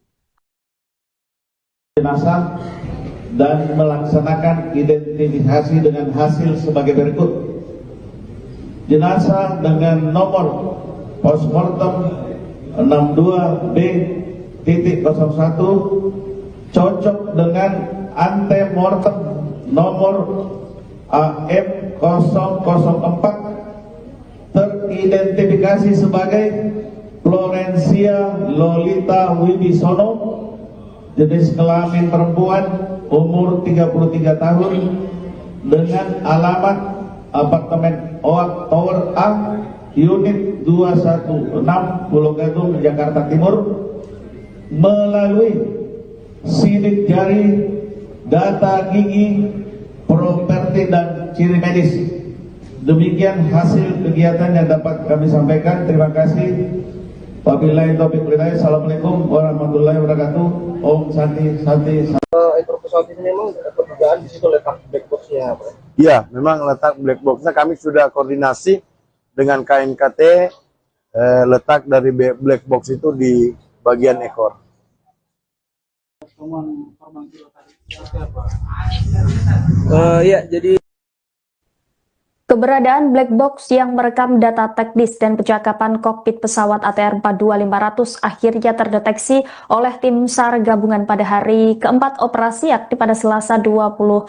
Jenazah dan melaksanakan identifikasi dengan hasil sebagai berikut. Jenazah dengan nomor postmortem 62B.01 cocok dengan antemortem nomor AM004 teridentifikasi sebagai Florencia Lolita Wibisono, jenis kelamin perempuan, umur 33 tahun, dengan alamat apartemen OAK Tower A, unit 216, Pulau Gadung, Jakarta Timur, melalui sidik jari, data gigi, properti, dan ciri medis. Demikian hasil kegiatan yang dapat kami sampaikan. Terima kasih. Wabillahi taufiq wal hidayah. Assalamualaikum warahmatullahi wabarakatuh. Om Santi Santi. Ekor pesawat ini memang perdugaan di situ letak black box-nya, Pak? Ya, memang letak black box-nya kami sudah koordinasi dengan KNKT, letak dari black box itu di bagian ekor. Ya, jadi Keberadaan black box yang merekam data teknis dan percakapan kokpit pesawat ATR 42500 akhirnya terdeteksi oleh tim SAR gabungan pada hari keempat operasi yakni pada Selasa 21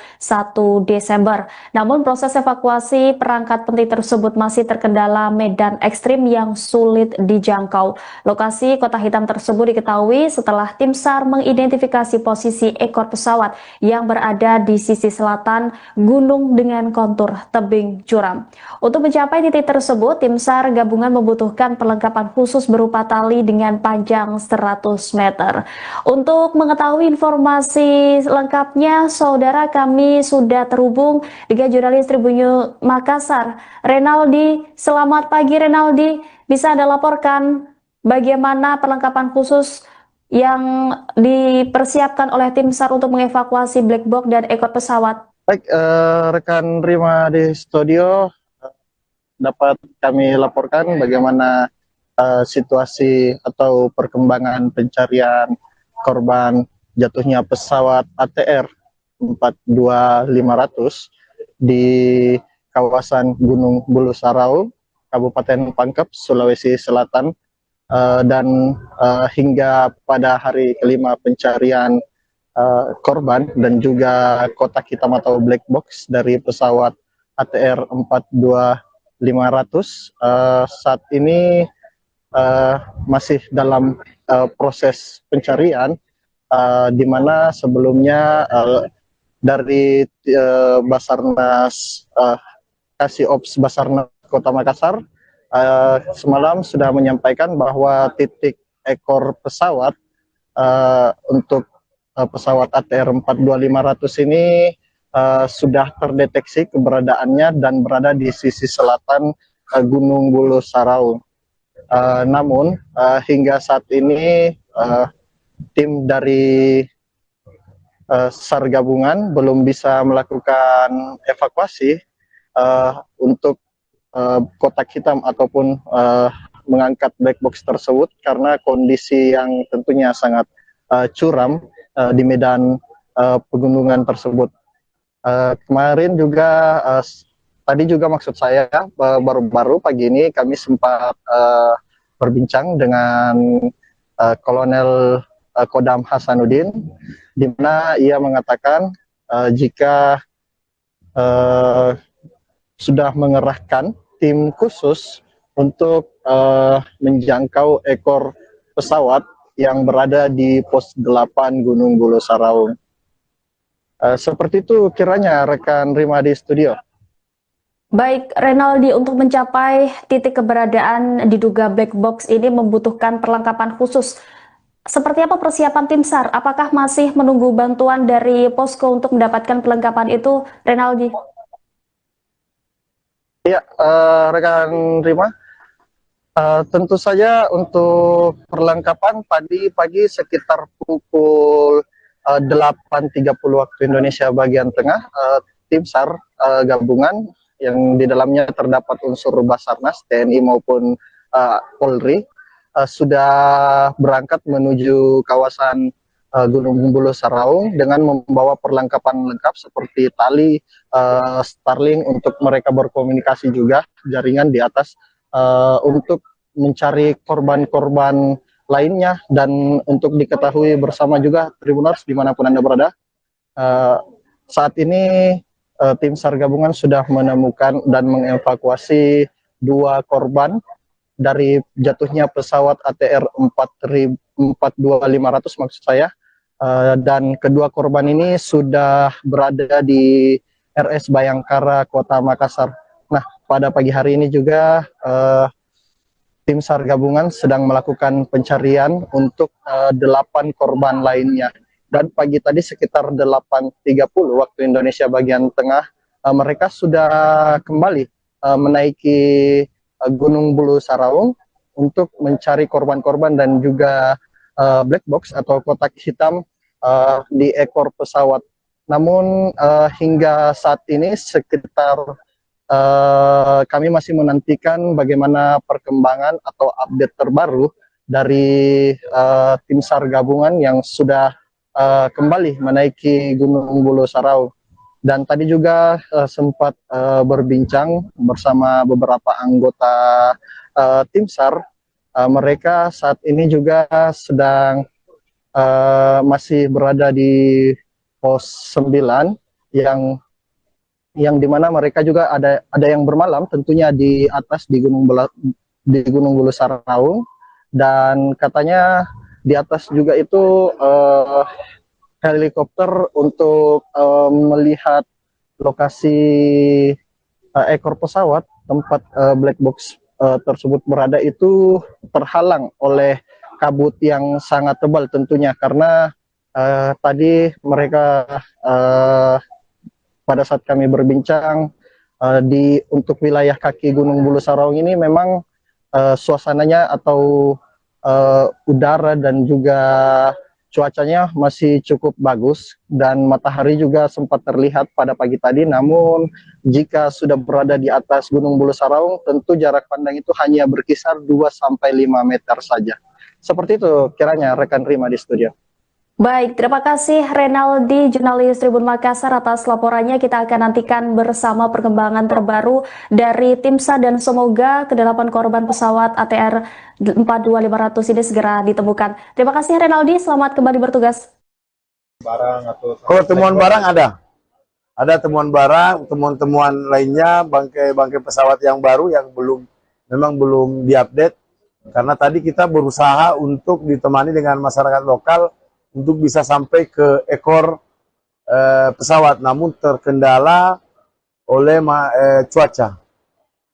Desember. Namun proses evakuasi perangkat penting tersebut masih terkendala medan ekstrim yang sulit dijangkau. Lokasi kota hitam tersebut diketahui setelah tim SAR mengidentifikasi posisi ekor pesawat yang berada di sisi selatan gunung dengan kontur tebing curam. Untuk mencapai titik tersebut, tim SAR gabungan membutuhkan perlengkapan khusus berupa tali dengan panjang 100 meter. Untuk mengetahui informasi lengkapnya, saudara, kami sudah terhubung dengan jurnalis Tribun Makassar, Renaldi. Selamat pagi, Renaldi. Bisa Anda laporkan bagaimana perlengkapan khusus yang dipersiapkan oleh tim SAR untuk mengevakuasi black box dan ekor pesawat? Baik, rekan Rima di studio, dapat kami laporkan bagaimana situasi atau perkembangan pencarian korban jatuhnya pesawat ATR 42500 di kawasan Gunung Bulu Sarau, Kabupaten Pangkep, Sulawesi Selatan, dan hingga pada hari kelima pencarian korban dan juga kotak hitam atau black box dari pesawat ATR 42500 saat ini masih dalam proses pencarian, di mana sebelumnya dari Basarnas Kasih-Ops Basarnas Kota Makassar semalam sudah menyampaikan bahwa titik ekor pesawat untuk pesawat ATR 42500 ini sudah terdeteksi keberadaannya dan berada di sisi selatan Gunung Bulu Sarau. Namun hingga saat ini tim dari SAR gabungan belum bisa melakukan evakuasi untuk kotak hitam ataupun mengangkat black box tersebut karena kondisi yang tentunya sangat curam di medan pegunungan tersebut. Kemarin juga tadi juga maksud saya baru-baru pagi ini kami sempat berbincang dengan Kolonel Kodam Hasanuddin, di mana ia mengatakan jika sudah mengerahkan tim khusus untuk menjangkau ekor pesawat yang berada di pos 8 Gunung Bulu Sarau. Seperti itu kiranya rekan Rima di studio. Baik, Renaldi, untuk mencapai titik keberadaan diduga black box ini membutuhkan perlengkapan khusus. Seperti apa persiapan tim SAR? Apakah masih menunggu bantuan dari posko untuk mendapatkan perlengkapan itu, Renaldi? Ya, rekan Rima, tentu saja untuk perlengkapan tadi pagi sekitar pukul 8.30 waktu Indonesia bagian tengah, tim SAR gabungan yang di dalamnya terdapat unsur Basarnas, TNI maupun Polri sudah berangkat menuju kawasan Gunung Bulu Sarau dengan membawa perlengkapan lengkap seperti tali, Starlink untuk mereka berkomunikasi juga, jaringan di atas untuk mencari korban-korban lainnya, dan untuk diketahui bersama juga Tribuners dimanapun Anda berada, saat ini tim SAR gabungan sudah menemukan dan mengevakuasi 2 korban dari jatuhnya pesawat ATR 42500 maksud saya, dan kedua korban ini sudah berada di RS Bayangkara Kota Makassar. Nah, pada pagi hari ini juga tim SAR gabungan sedang melakukan pencarian untuk 8 korban lainnya. Dan pagi tadi sekitar 8.30 waktu Indonesia bagian tengah, mereka sudah kembali menaiki Gunung Bulu Sarau untuk mencari korban-korban dan juga black box atau kotak hitam di ekor pesawat. Namun hingga saat ini sekitar kami masih menantikan bagaimana perkembangan atau update terbaru dari tim SAR gabungan yang sudah kembali menaiki Gunung Bulu Sarau. Dan tadi juga sempat berbincang bersama beberapa anggota tim SAR. Mereka saat ini juga sedang masih berada di pos 9 yang dimana mereka juga ada yang bermalam tentunya di atas di Gunung Bulu Saraung, dan katanya di atas juga itu helikopter untuk melihat lokasi ekor pesawat tempat black box tersebut berada itu terhalang oleh kabut yang sangat tebal tentunya, karena tadi mereka pada saat kami berbincang untuk wilayah kaki Gunung Bulu Saraung ini memang suasananya atau udara dan juga cuacanya masih cukup bagus dan matahari juga sempat terlihat pada pagi tadi. Namun jika sudah berada di atas Gunung Bulu Saraung, tentu jarak pandang itu hanya berkisar 2-5 meter saja. Seperti itu kiranya rekan Rima di studio. Baik, terima kasih Renaldi, jurnalis Tribun Makassar atas laporannya. Kita akan nantikan bersama perkembangan terbaru dari tim SAR dan semoga kedelapan korban pesawat ATR 42500 ini segera ditemukan. Terima kasih Renaldi, selamat kembali bertugas. Kalau temuan barang ada temuan barang, temuan-temuan lainnya, bangkai pesawat yang baru yang memang belum diupdate, karena tadi kita berusaha untuk ditemani dengan masyarakat lokal untuk bisa sampai ke ekor pesawat, namun terkendala oleh cuaca.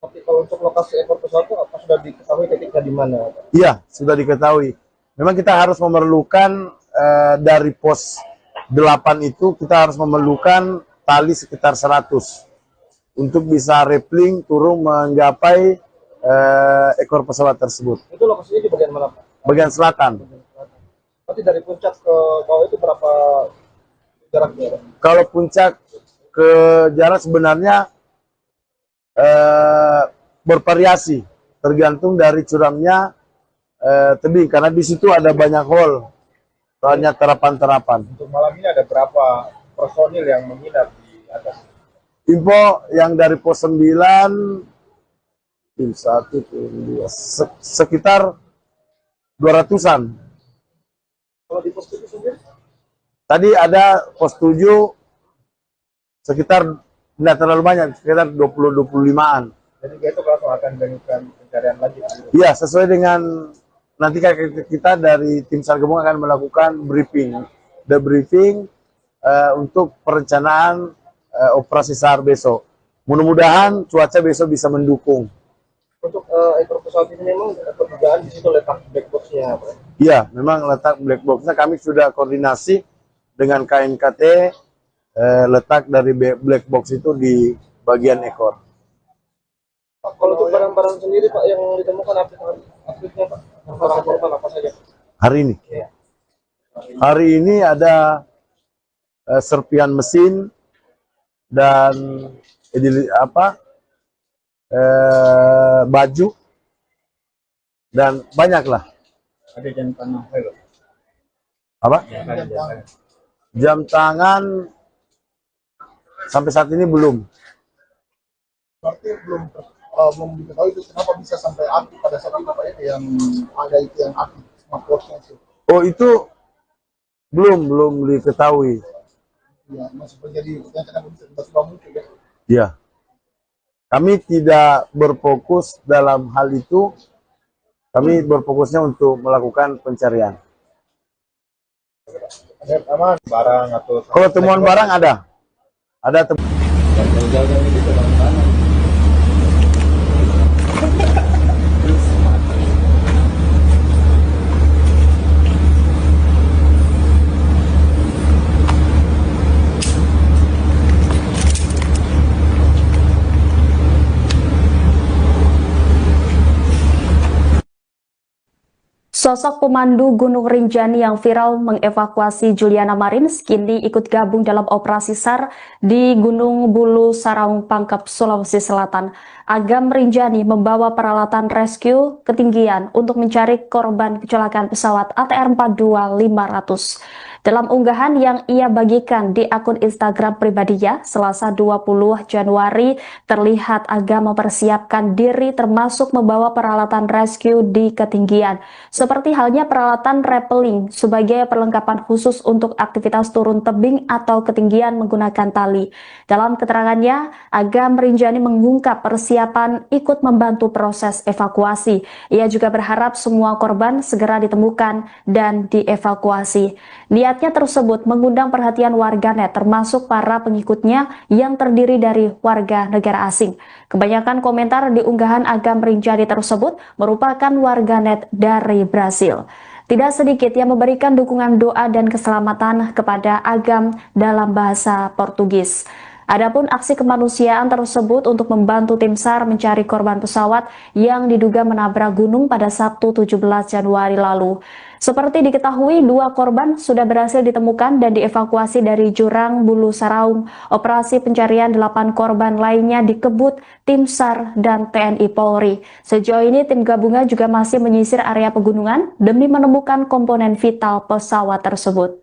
Oke, kalau untuk lokasi ekor pesawat itu apa sudah diketahui titiknya di mana? Iya, sudah diketahui. Memang kita harus memerlukan dari pos 8 itu kita harus memerlukan tali sekitar 100 untuk bisa rappelling turun menggapai ekor pesawat tersebut. Itu lokasinya di bagian mana, Pak? Bagian selatan. Berarti dari puncak ke bawah itu berapa jaraknya? Kalau puncak ke jarak sebenarnya bervariasi, tergantung dari curamnya tebing, karena di situ ada banyak hole, banyak terapan-terapan. Untuk malam ini ada berapa personil yang menginap di atas? Info yang dari pos 9, tim 1, tim 2, sekitar 200-an. Kalau di pos 7 sendiri? Tadi ada pos 7 sekitar tidak terlalu banyak, sekitar 20-25-an. Jadi itu langsung akan dilakukan pencarian lagi. Iya, sesuai dengan nanti kita dari tim SAR gabungan akan melakukan debriefing untuk perencanaan operasi SAR besok. Mudah-mudahan cuaca besok bisa mendukung. Untuk ekor pesawat ini memang perdugaan di situ letak black box-nya, Pak? Iya, memang letak black box-nya kami sudah koordinasi dengan KNKT, letak dari black box itu di bagian ekor. Pak, kalau untuk barang-barang sendiri, Pak, yang ditemukan aktifnya, Pak, korban apa saja? Hari ini? Iya. Hari ini ada serpian mesin dan baju dan banyaklah. Ada jam tangan. Apa? Jam tangan sampai saat ini belum. Berarti belum diketahui itu kenapa bisa sampai aktif pada saat itu, Pak, yang ada itu yang aktif smartwatch-nya itu. Oh, itu belum diketahui. Ya, masih terjadi yang tiba-tiba muncul ya. Ya. Kami tidak berfokus dalam hal itu. Kami berfokusnya untuk melakukan pencarian. Ada aman barang atau Kalau temuan barang ada temuan. Sosok pemandu Gunung Rinjani yang viral mengevakuasi Juliana Marins kini ikut gabung dalam operasi SAR di Gunung Bulu Saraung, Pangkep, Sulawesi Selatan. Agam Rinjani membawa peralatan rescue ketinggian untuk mencari korban kecelakaan pesawat ATR 42500. Dalam unggahan yang ia bagikan di akun Instagram pribadinya, Selasa 20 Januari, terlihat Agam mempersiapkan diri termasuk membawa peralatan rescue di ketinggian, seperti halnya peralatan rappelling sebagai perlengkapan khusus untuk aktivitas turun tebing atau ketinggian menggunakan tali. Dalam keterangannya, Agam Rinjani mengungkap persiapan ikut membantu proses evakuasi. Ia juga berharap semua korban segera ditemukan dan dievakuasi. Niatnya tersebut mengundang perhatian warganet termasuk para pengikutnya yang terdiri dari warga negara asing. Kebanyakan komentar di unggahan Agam Rinjani tersebut merupakan warganet dari Brasil. Tidak sedikit yang memberikan dukungan doa dan keselamatan kepada Agam dalam bahasa Portugis. Adapun aksi kemanusiaan tersebut untuk membantu tim SAR mencari korban pesawat yang diduga menabrak gunung pada Sabtu 17 Januari lalu. Seperti diketahui, 2 korban sudah berhasil ditemukan dan dievakuasi dari jurang Bulu Saraung. Operasi pencarian 8 korban lainnya dikebut tim SAR dan TNI Polri. Sejauh ini tim gabungan juga masih menyisir area pegunungan demi menemukan komponen vital pesawat tersebut.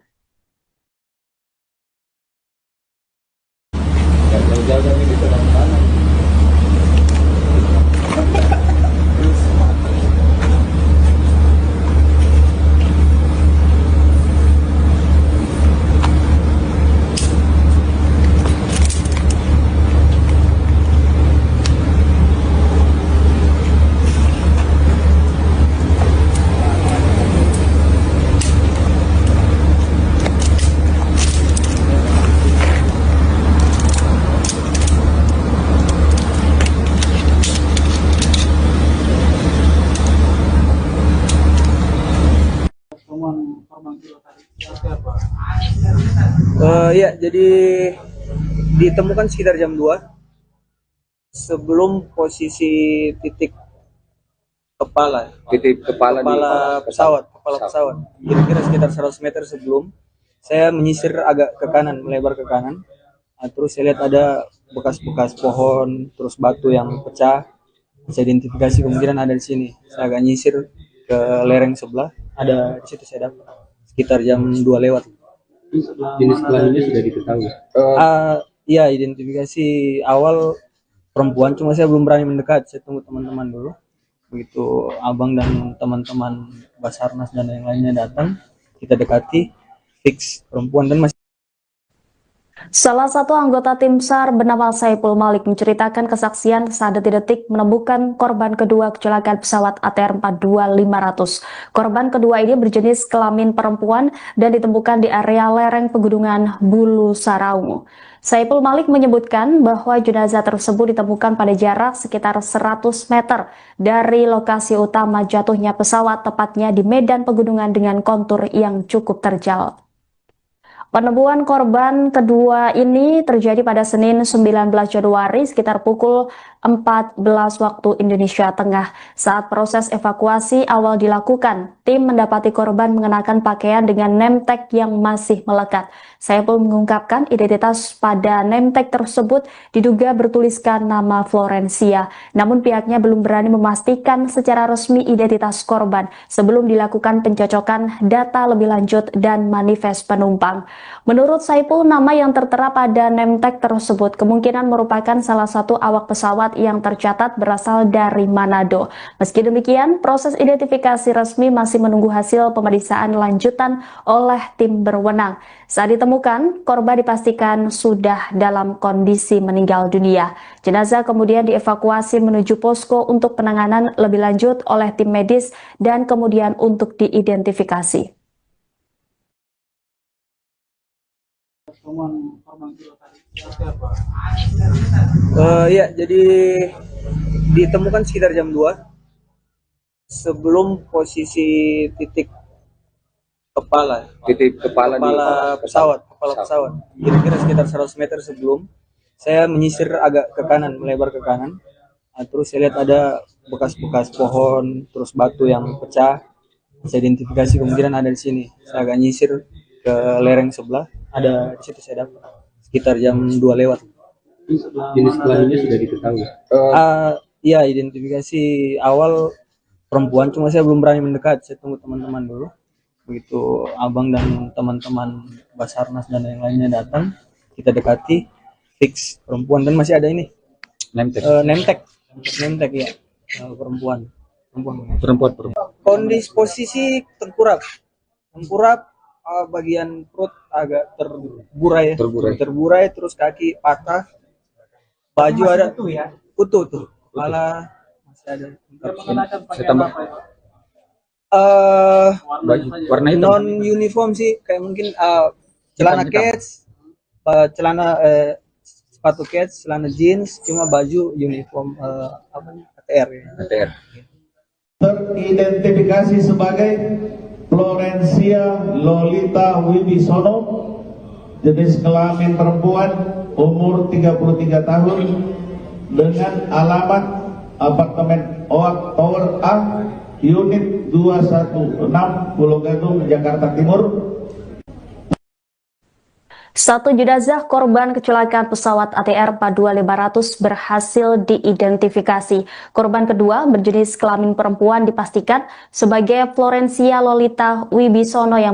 Ya, jadi ditemukan sekitar jam 2 sebelum posisi titik kepala pesawat. Kira-kira sekitar 100 meter sebelum saya menyisir agak ke kanan, melebar ke kanan. Nah, terus saya lihat ada bekas-bekas pohon, terus batu yang pecah. Saya identifikasi kemungkinan ada di sini. Saya agak nyisir ke lereng sebelah, ada di situ saya dapat sekitar jam 2 lewat. Jenis kelaminnya sudah diketahui. Ya, identifikasi awal perempuan, cuma saya belum berani mendekat. Saya tunggu teman-teman dulu. Begitu abang dan teman-teman Basarnas dan yang lainnya datang, kita dekati, fix perempuan dan masih. Salah satu anggota tim SAR bernama Saipul Malik menceritakan kesaksian saat detik-detik menemukan korban kedua kecelakaan pesawat ATR 42500. Korban kedua ini berjenis kelamin perempuan dan ditemukan di area lereng pegunungan Bulu Saraung. Saipul Malik menyebutkan bahwa jenazah tersebut ditemukan pada jarak sekitar 100 meter dari lokasi utama jatuhnya pesawat, tepatnya di medan pegunungan dengan kontur yang cukup terjal. Penemuan korban kedua ini terjadi pada Senin 19 Januari sekitar pukul 14 waktu Indonesia Tengah. Saat proses evakuasi awal dilakukan, tim mendapati korban mengenakan pakaian dengan name tag yang masih melekat. Saipul mengungkapkan identitas pada name tag tersebut diduga bertuliskan nama Florencia. Namun pihaknya belum berani memastikan secara resmi identitas korban sebelum dilakukan pencocokan data lebih lanjut dan manifest penumpang. Menurut Saipul, nama yang tertera pada name tag tersebut kemungkinan merupakan salah satu awak pesawat yang tercatat berasal dari Manado. Meski demikian, proses identifikasi resmi masih menunggu hasil pemeriksaan lanjutan oleh tim berwenang. Saat ditemukan, korban dipastikan sudah dalam kondisi meninggal dunia. Jenazah kemudian dievakuasi menuju posko untuk penanganan lebih lanjut oleh tim medis dan kemudian untuk diidentifikasi. Ya, jadi ditemukan sekitar jam 2 sebelum posisi titik kepala pesawat. Kira-kira sekitar 100 meter sebelum saya menyisir agak ke kanan, melebar ke kanan. Nah, terus saya lihat ada bekas-bekas pohon, terus batu yang pecah. Saya identifikasi kemungkinan ada di sini. Saya agak nyisir ke lereng sebelah, ada di situ saya dapat sekitar jam 2 lewat. Jenis kelaminnya sudah diketahui. Iya, identifikasi awal perempuan, cuma saya belum berani mendekat. Saya tunggu teman-teman dulu. Begitu abang dan teman-teman Basarnas dan yang lainnya datang, kita dekati, fix perempuan. Dan masih ada ini nemtek ya, perempuan. Kondisi posisi tengkurap, bagian perut agak terburai, terus kaki patah, baju ada utuh tuh, kepala masih ada. Saya tambah baju warna hitam. Non uniform sih, kayak mungkin celana kets, sepatu kets, celana jeans, cuma baju uniform ATR ya. ATR. Teridentifikasi sebagai Florencia Lolita Wibisono, jenis kelamin perempuan, umur 33 tahun, dengan alamat apartemen OAK Tower A, unit 216, Pulau Gadung, Jakarta Timur. Satu jenazah korban kecelakaan pesawat ATR 42500 berhasil diidentifikasi. Korban kedua berjenis kelamin perempuan dipastikan sebagai Florencia Lolita Wibisono yang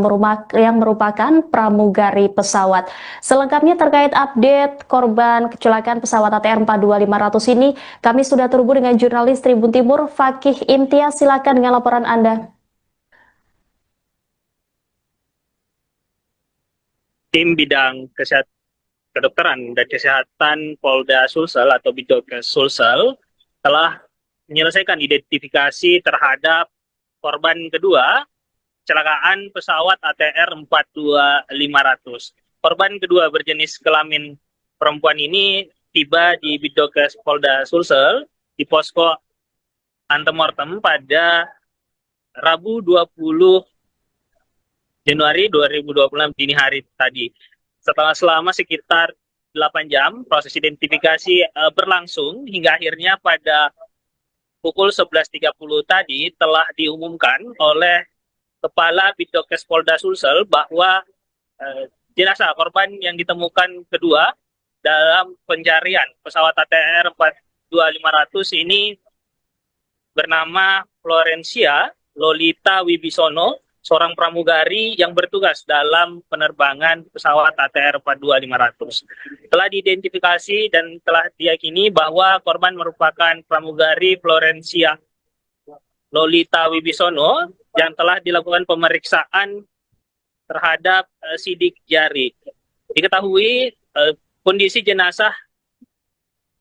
merupakan pramugari pesawat. Selengkapnya terkait update korban kecelakaan pesawat ATR 42500 ini, kami sudah terhubung dengan jurnalis Tribun Timur Fakih Imtiaz. Silakan dengan laporan Anda. Tim bidang kedokteran dan kesehatan Polda Sulsel atau Bidokes Sulsel telah menyelesaikan identifikasi terhadap korban kedua kecelakaan pesawat ATR 42500. Korban kedua berjenis kelamin perempuan ini tiba di Bidokes Polda Sulsel di posko antemortem pada Rabu 20 Januari 2026 dini hari tadi. Setelah selama sekitar 8 jam proses identifikasi berlangsung hingga akhirnya pada pukul 11.30 tadi telah diumumkan oleh Kepala Bidokes Polda Sulsel bahwa jenazah korban yang ditemukan kedua dalam pencarian pesawat ATR 42500 ini bernama Florencia Lolita Wibisono, seorang pramugari yang bertugas dalam penerbangan pesawat ATR 42500. Telah diidentifikasi dan telah diyakini bahwa korban merupakan pramugari Florencia Lolita Wibisono yang telah dilakukan pemeriksaan terhadap sidik jari. Diketahui kondisi jenazah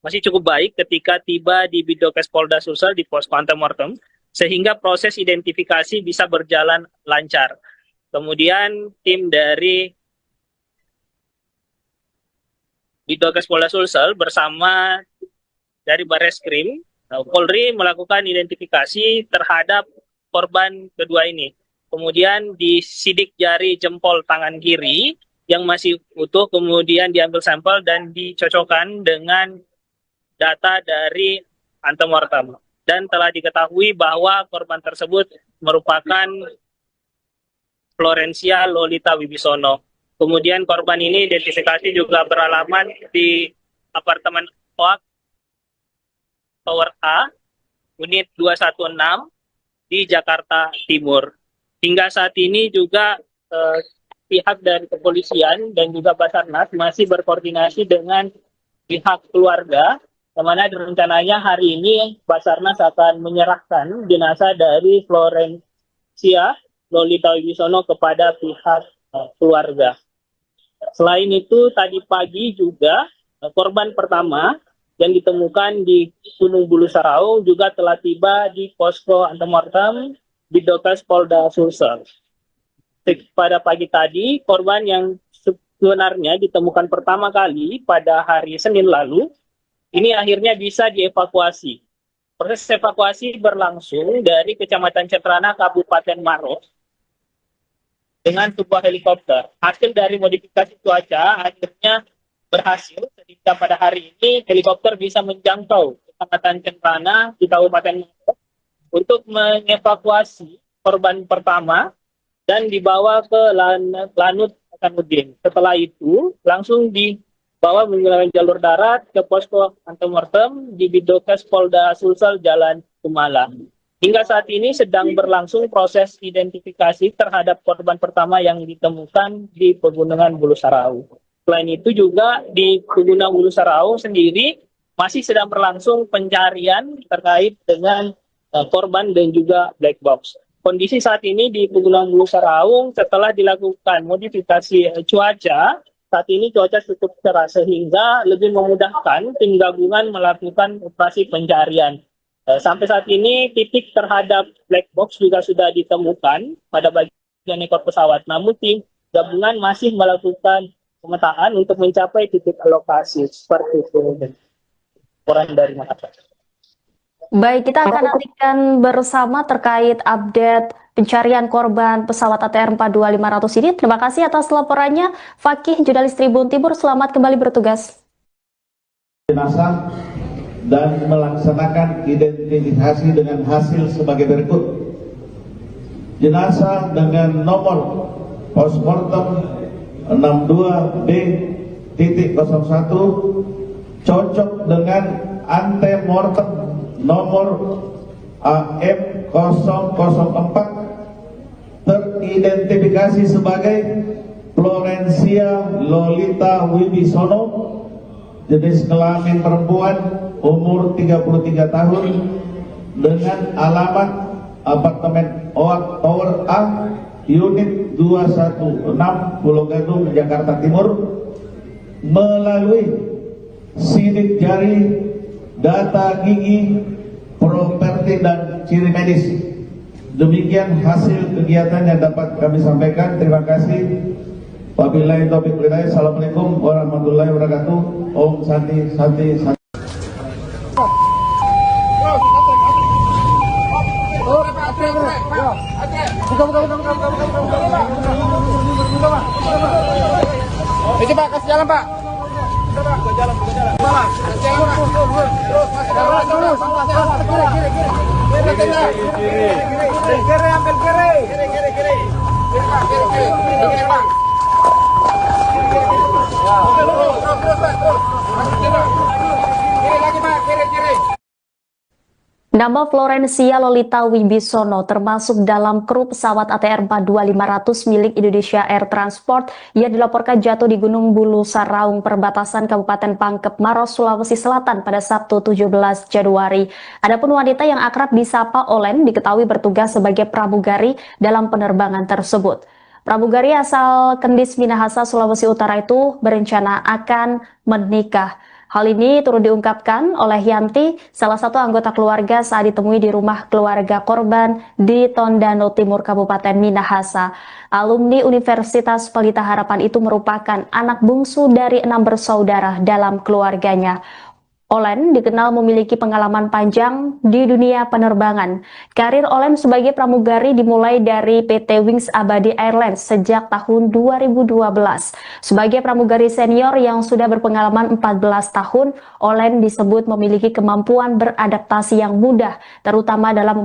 masih cukup baik ketika tiba di Bidokes Polda Sulsel di pos antemortem, sehingga proses identifikasi bisa berjalan lancar. Kemudian tim dari Bidokes Polda Sulsel bersama dari Bareskrim Polri melakukan identifikasi terhadap korban kedua ini. Kemudian disidik jari jempol tangan kiri yang masih utuh, kemudian diambil sampel dan dicocokkan dengan data dari antemortem. Dan telah diketahui bahwa korban tersebut merupakan Florencia Lolita Wibisono. Kemudian korban ini identifikasi juga beralamat di apartemen OAK Tower A, unit 216 di Jakarta Timur. Hingga saat ini juga pihak dari kepolisian dan juga Basarnas masih berkoordinasi dengan pihak keluarga, di mana rencananya hari ini Basarnas akan menyerahkan jenazah dari Florencia Lolita Wibisono kepada pihak keluarga. Selain itu, tadi pagi juga korban pertama yang ditemukan di Gunung Bulu Sarau juga telah tiba di posko antemortem Bidokes Polda Sulsel. Pada pagi tadi, korban yang sebenarnya ditemukan pertama kali pada hari Senin lalu, ini akhirnya bisa dievakuasi. Proses evakuasi berlangsung dari Kecamatan Cetrana, Kabupaten Maros, dengan sebuah helikopter. Hasil dari modifikasi cuaca akhirnya berhasil, sehingga pada hari ini helikopter bisa menjangkau Kecamatan Cetrana di Kabupaten Maros untuk mengevakuasi korban pertama dan dibawa ke Lanut Hasanuddin. Setelah itu langsung bahwa menggunakan jalur darat ke posko antemortem di Bidokes Polda Sulsel Jalan Kumala. Hingga saat ini sedang berlangsung proses identifikasi terhadap korban pertama yang ditemukan di Pegunungan Bulu Sarau. Selain itu juga di Pegunungan Bulu Sarau sendiri masih sedang berlangsung pencarian terkait dengan korban dan juga black box. Kondisi saat ini di Pegunungan Bulu Sarau setelah dilakukan modifikasi cuaca, saat ini cuaca cukup cerah sehingga lebih memudahkan tim gabungan melakukan operasi pencarian. Sampai saat ini titik terhadap black box juga sudah ditemukan pada bagian ekor pesawat. Namun tim gabungan masih melakukan pemetaan untuk mencapai titik lokasi. Seperti itu. Laporan dari Makassar. Baik, kita akan nantikan bersama terkait update pencarian korban pesawat ATR 42500 ini. Terima kasih atas laporannya, Fakih, jurnalis Tribun Timur. Selamat kembali bertugas. Jenazah dan melaksanakan identifikasi dengan hasil sebagai berikut. Jenazah dengan nomor postmortem 62B.01 cocok dengan antemortem nomor AM004 teridentifikasi sebagai Florencia Lolita Wibisono, jenis kelamin perempuan, umur 33 tahun, dengan alamat apartemen OAK Tower A, unit 216, Pulau Gadung, Jakarta Timur, melalui sidik jari, data gigi, properti dan ciri medis. Demikian hasil kegiatan yang dapat kami sampaikan. Terima kasih. Wabillahi taufiq wal hidayah. Assalamualaikum warahmatullahi wabarakatuh. Om Santi Santi Santi. Ini Pak, kasih jalan Pak. Buka jalan. Kiri, ambil kiri. Kiri. Pak. Kiri lagi Pak, kiri. Nama Florencia Lolita Wibisono termasuk dalam kru pesawat ATR 42500 milik Indonesia Air Transport yang dilaporkan jatuh di Gunung Bulu Saraung, perbatasan Kabupaten Pangkep Maros, Sulawesi Selatan pada Sabtu 17 Januari. Adapun wanita yang akrab disapa Olen diketahui bertugas sebagai pramugari dalam penerbangan tersebut. Pramugari asal Kendis Minahasa, Sulawesi Utara itu berencana akan menikah. Hal ini turut diungkapkan oleh Yanti, salah satu anggota keluarga saat ditemui di rumah keluarga korban di Tondano Timur, Kabupaten Minahasa. Alumni Universitas Pelita Harapan itu merupakan anak bungsu dari 6 bersaudara dalam keluarganya. Olen dikenal memiliki pengalaman panjang di dunia penerbangan. Karir Olen sebagai pramugari dimulai dari PT Wings Abadi Airlines sejak tahun 2012. Sebagai pramugari senior yang sudah berpengalaman 14 tahun, Olen disebut memiliki kemampuan beradaptasi yang mudah, terutama dalam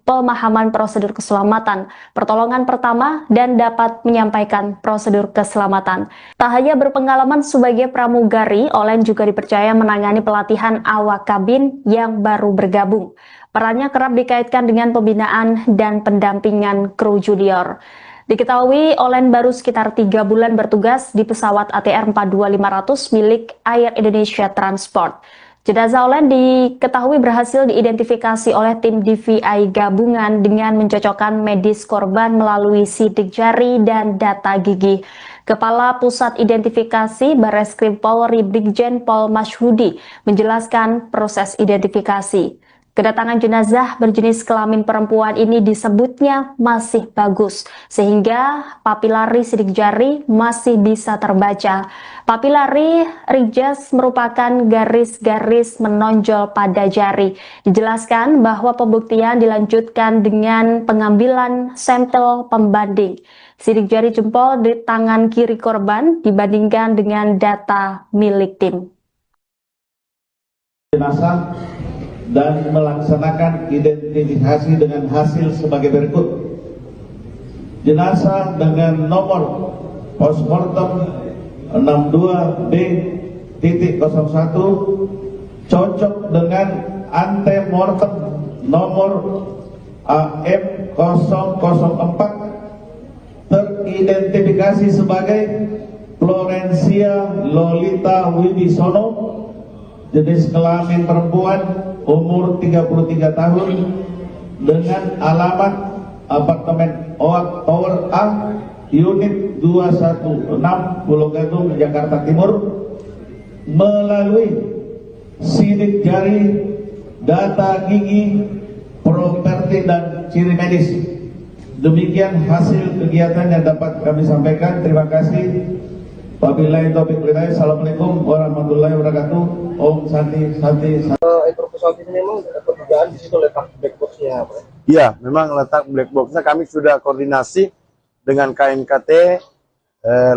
pemahaman prosedur keselamatan, pertolongan pertama, dan dapat menyampaikan prosedur keselamatan. Tak hanya berpengalaman sebagai pramugari, Olen juga dipercaya menangani pelatihan awak kabin yang baru bergabung. Perannya kerap dikaitkan dengan pembinaan dan pendampingan kru junior. Diketahui Olen baru sekitar 3 bulan bertugas di pesawat ATR 42500 milik Air Indonesia Transport. Jenazah Olen diketahui berhasil diidentifikasi oleh tim DVI gabungan dengan mencocokkan medis korban melalui sidik jari dan data gigi. Kepala Pusat Identifikasi Barreskrim Polri Brigjen Pol Masyhudi menjelaskan proses identifikasi. Kedatangan jenazah berjenis kelamin perempuan ini disebutnya masih bagus, sehingga papilari sidik jari masih bisa terbaca. Papilari rijaz merupakan garis-garis menonjol pada jari. Dijelaskan bahwa pembuktian dilanjutkan dengan pengambilan sampel pembanding. Sidik jari jempol di tangan kiri korban dibandingkan dengan data milik tim. Jenazah dan melaksanakan identifikasi dengan hasil sebagai berikut. Jenazah dengan nomor postmortem 62B.01 cocok dengan antemortem nomor AM004 teridentifikasi sebagai Florencia Lolita Wibisono, jenis kelamin perempuan, umur 33 tahun, dengan alamat apartemen OAK Tower A, unit 216, Pulau Gadung, Jakarta Timur, melalui sidik jari, data gigi, properti dan ciri medis. Demikian hasil kegiatan yang dapat kami sampaikan. Terima kasih. Wabillahi taufiq wal hidayah. Assalamualaikum warahmatullahi wabarakatuh. Om Santi Santi. Ekor pesawat ini memang perdugaan di situ letak black box-nya, Pak? Iya, memang letak black box-nya kami sudah koordinasi dengan KNKT,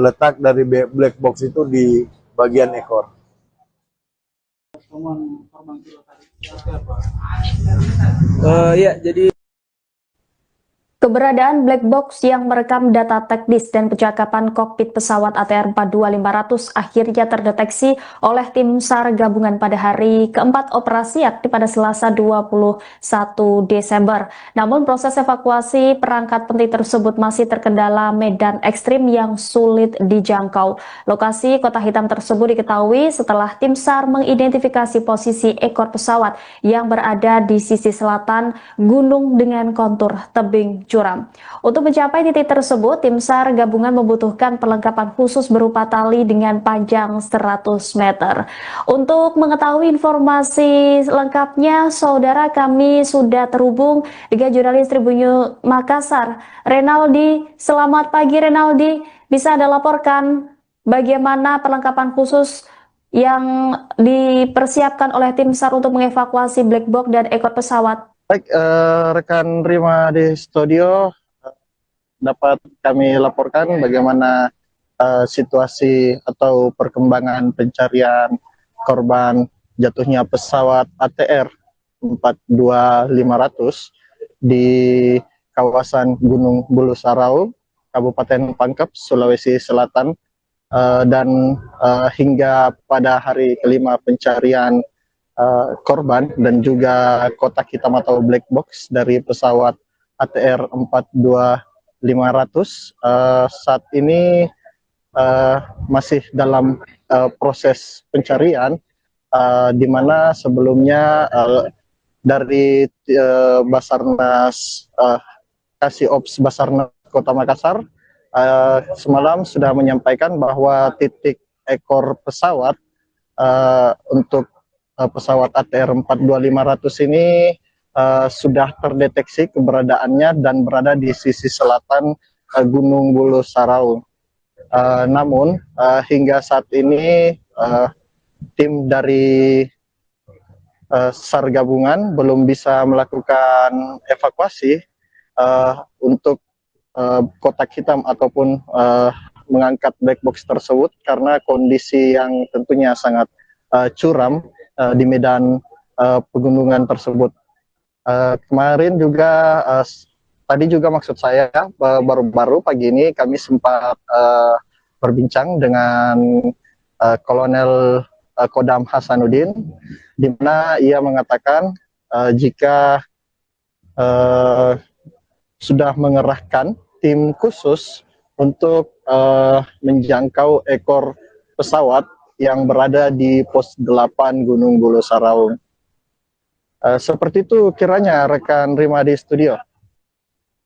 letak dari black box itu di bagian ekor. Ya, jadi Keberadaan black box yang merekam data teknis dan percakapan kokpit pesawat ATR 42500 akhirnya terdeteksi oleh tim SAR gabungan pada hari keempat operasi yakni pada Selasa 21 Desember. Namun proses evakuasi perangkat penting tersebut masih terkendala medan ekstrim yang sulit dijangkau. Lokasi Kota Hitam tersebut diketahui setelah tim SAR mengidentifikasi posisi ekor pesawat yang berada di sisi selatan gunung dengan kontur tebing curam. Untuk mencapai titik tersebut, tim SAR gabungan membutuhkan perlengkapan khusus berupa tali dengan panjang 100 meter. Untuk mengetahui informasi lengkapnya, saudara, kami sudah terhubung dengan jurnalis Tribun Makassar, Renaldi. Selamat pagi, Renaldi. Bisa Anda laporkan bagaimana perlengkapan khusus yang dipersiapkan oleh tim SAR untuk mengevakuasi black box dan ekor pesawat? Baik, rekan Rima di studio, dapat kami laporkan bagaimana situasi atau perkembangan pencarian korban jatuhnya pesawat ATR 42500 di kawasan Gunung Bulu Sarau, Kabupaten Pangkep, Sulawesi Selatan, dan hingga pada hari kelima pencarian korban dan juga kotak hitam atau black box dari pesawat ATR 42500 saat ini masih dalam proses pencarian, di mana sebelumnya dari Basarnas Kasih-Ops Basarnas Kota Makassar semalam sudah menyampaikan bahwa titik ekor pesawat untuk pesawat ATR 42500 ini sudah terdeteksi keberadaannya dan berada di sisi selatan Gunung Bulu Sarau. Namun hingga saat ini tim dari SAR gabungan belum bisa melakukan evakuasi untuk kotak hitam ataupun mengangkat black box tersebut karena kondisi yang tentunya sangat curam di medan pegunungan tersebut. Kemarin juga tadi juga maksud saya baru-baru pagi ini kami sempat berbincang dengan Kolonel Kodam Hasanuddin, di mana ia mengatakan jika sudah mengerahkan tim khusus untuk menjangkau ekor pesawat yang berada di pos 8 Gunung Bulu Sarau. Seperti itu kiranya rekan Rima di studio.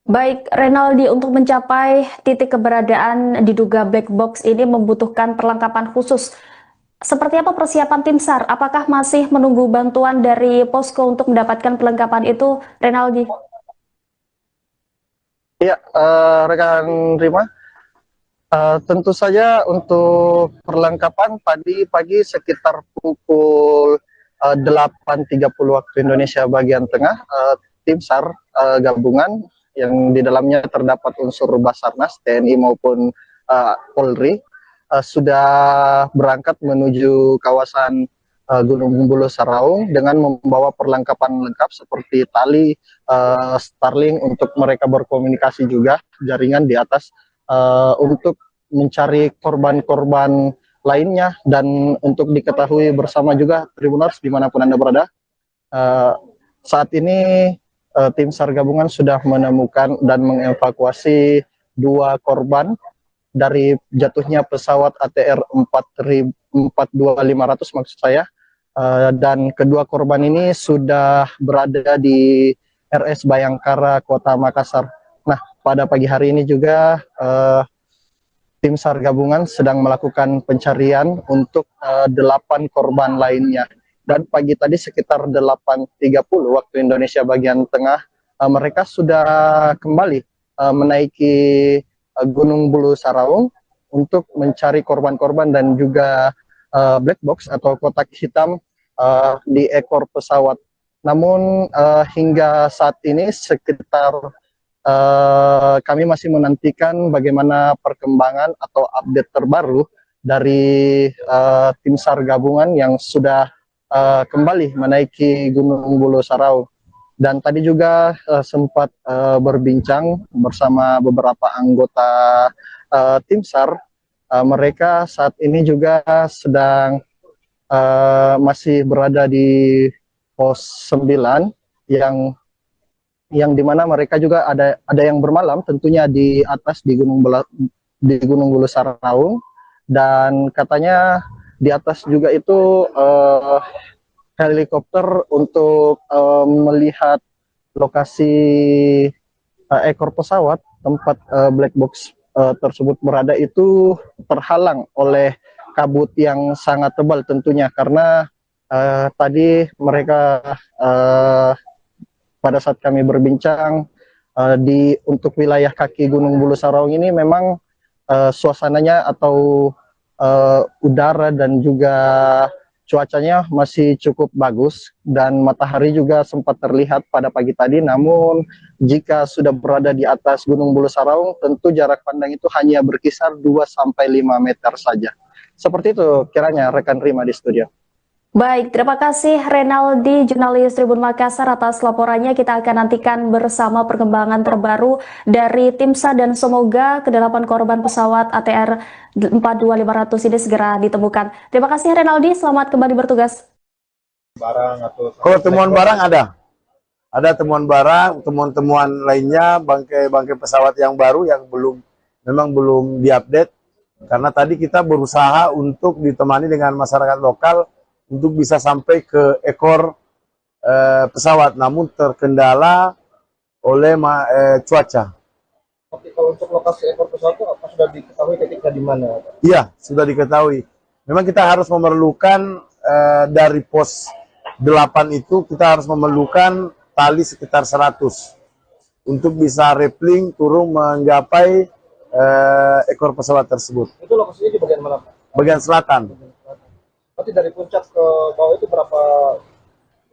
Baik, Renaldi, untuk mencapai titik keberadaan diduga black box ini membutuhkan perlengkapan khusus. Seperti apa persiapan tim SAR? Apakah masih menunggu bantuan dari posko untuk mendapatkan perlengkapan itu, Renaldi? Iya, rekan Rima. Tentu saja untuk perlengkapan tadi pagi sekitar pukul 8.30 waktu Indonesia bagian tengah, tim SAR gabungan yang di dalamnya terdapat unsur Basarnas, TNI maupun Polri sudah berangkat menuju kawasan Gunung Bulu Sarau dengan membawa perlengkapan lengkap seperti tali, Starlink untuk mereka berkomunikasi juga, jaringan di atas untuk mencari korban-korban lainnya. Dan untuk diketahui bersama juga Tribuners dimanapun Anda berada, saat ini tim SAR gabungan sudah menemukan dan mengevakuasi 2 korban dari jatuhnya pesawat ATR 42500 maksud saya, dan kedua korban ini sudah berada di RS Bayangkara Kota Makassar. Nah, pada pagi hari ini juga tim SAR gabungan sedang melakukan pencarian untuk 8 korban lainnya. Dan pagi tadi sekitar 8.30 waktu Indonesia bagian tengah, mereka sudah kembali menaiki Gunung Bulu Saraung untuk mencari korban-korban dan juga black box atau kotak hitam di ekor pesawat. Namun hingga saat ini sekitar kami masih menantikan bagaimana perkembangan atau update terbaru dari tim SAR gabungan yang sudah kembali menaiki Gunung Bulu Saraung. Dan tadi juga sempat berbincang bersama beberapa anggota tim SAR. Mereka saat ini juga sedang masih berada di pos 9 yang dimana mereka juga ada yang bermalam tentunya di atas di Gunung Bulu Saraung, dan katanya di atas juga itu helikopter untuk melihat lokasi ekor pesawat tempat black box tersebut berada itu terhalang oleh kabut yang sangat tebal tentunya, karena tadi mereka pada saat kami berbincang untuk wilayah kaki Gunung Bulu Saraung ini memang suasananya atau udara dan juga cuacanya masih cukup bagus dan matahari juga sempat terlihat pada pagi tadi. Namun jika sudah berada di atas Gunung Bulu Saraung, tentu jarak pandang itu hanya berkisar 2-5 meter saja. Seperti itu kiranya rekan Rima di studio. Baik, terima kasih Renaldi, jurnalis Tribun Makassar atas laporannya. Kita akan nantikan bersama perkembangan terbaru dari tim SAR dan semoga ke-8 korban pesawat ATR 42500 ini segera ditemukan. Terima kasih Renaldi, selamat kembali bertugas. Kalau temuan barang ada temuan barang, temuan-temuan lainnya, bangkai pesawat yang baru yang memang belum diupdate, karena tadi kita berusaha untuk ditemani dengan masyarakat lokal untuk bisa sampai ke ekor pesawat, namun terkendala oleh cuaca. Oke, kalau untuk lokasi ekor pesawat itu apa sudah diketahui titiknya di mana? Iya, sudah diketahui. Memang kita harus memerlukan dari pos 8 itu kita harus memerlukan tali sekitar 100 untuk bisa rappelling turun menggapai ekor pesawat tersebut. Itu lokasinya di bagian mana, Pak? Bagian selatan. Nanti dari puncak ke bawah itu berapa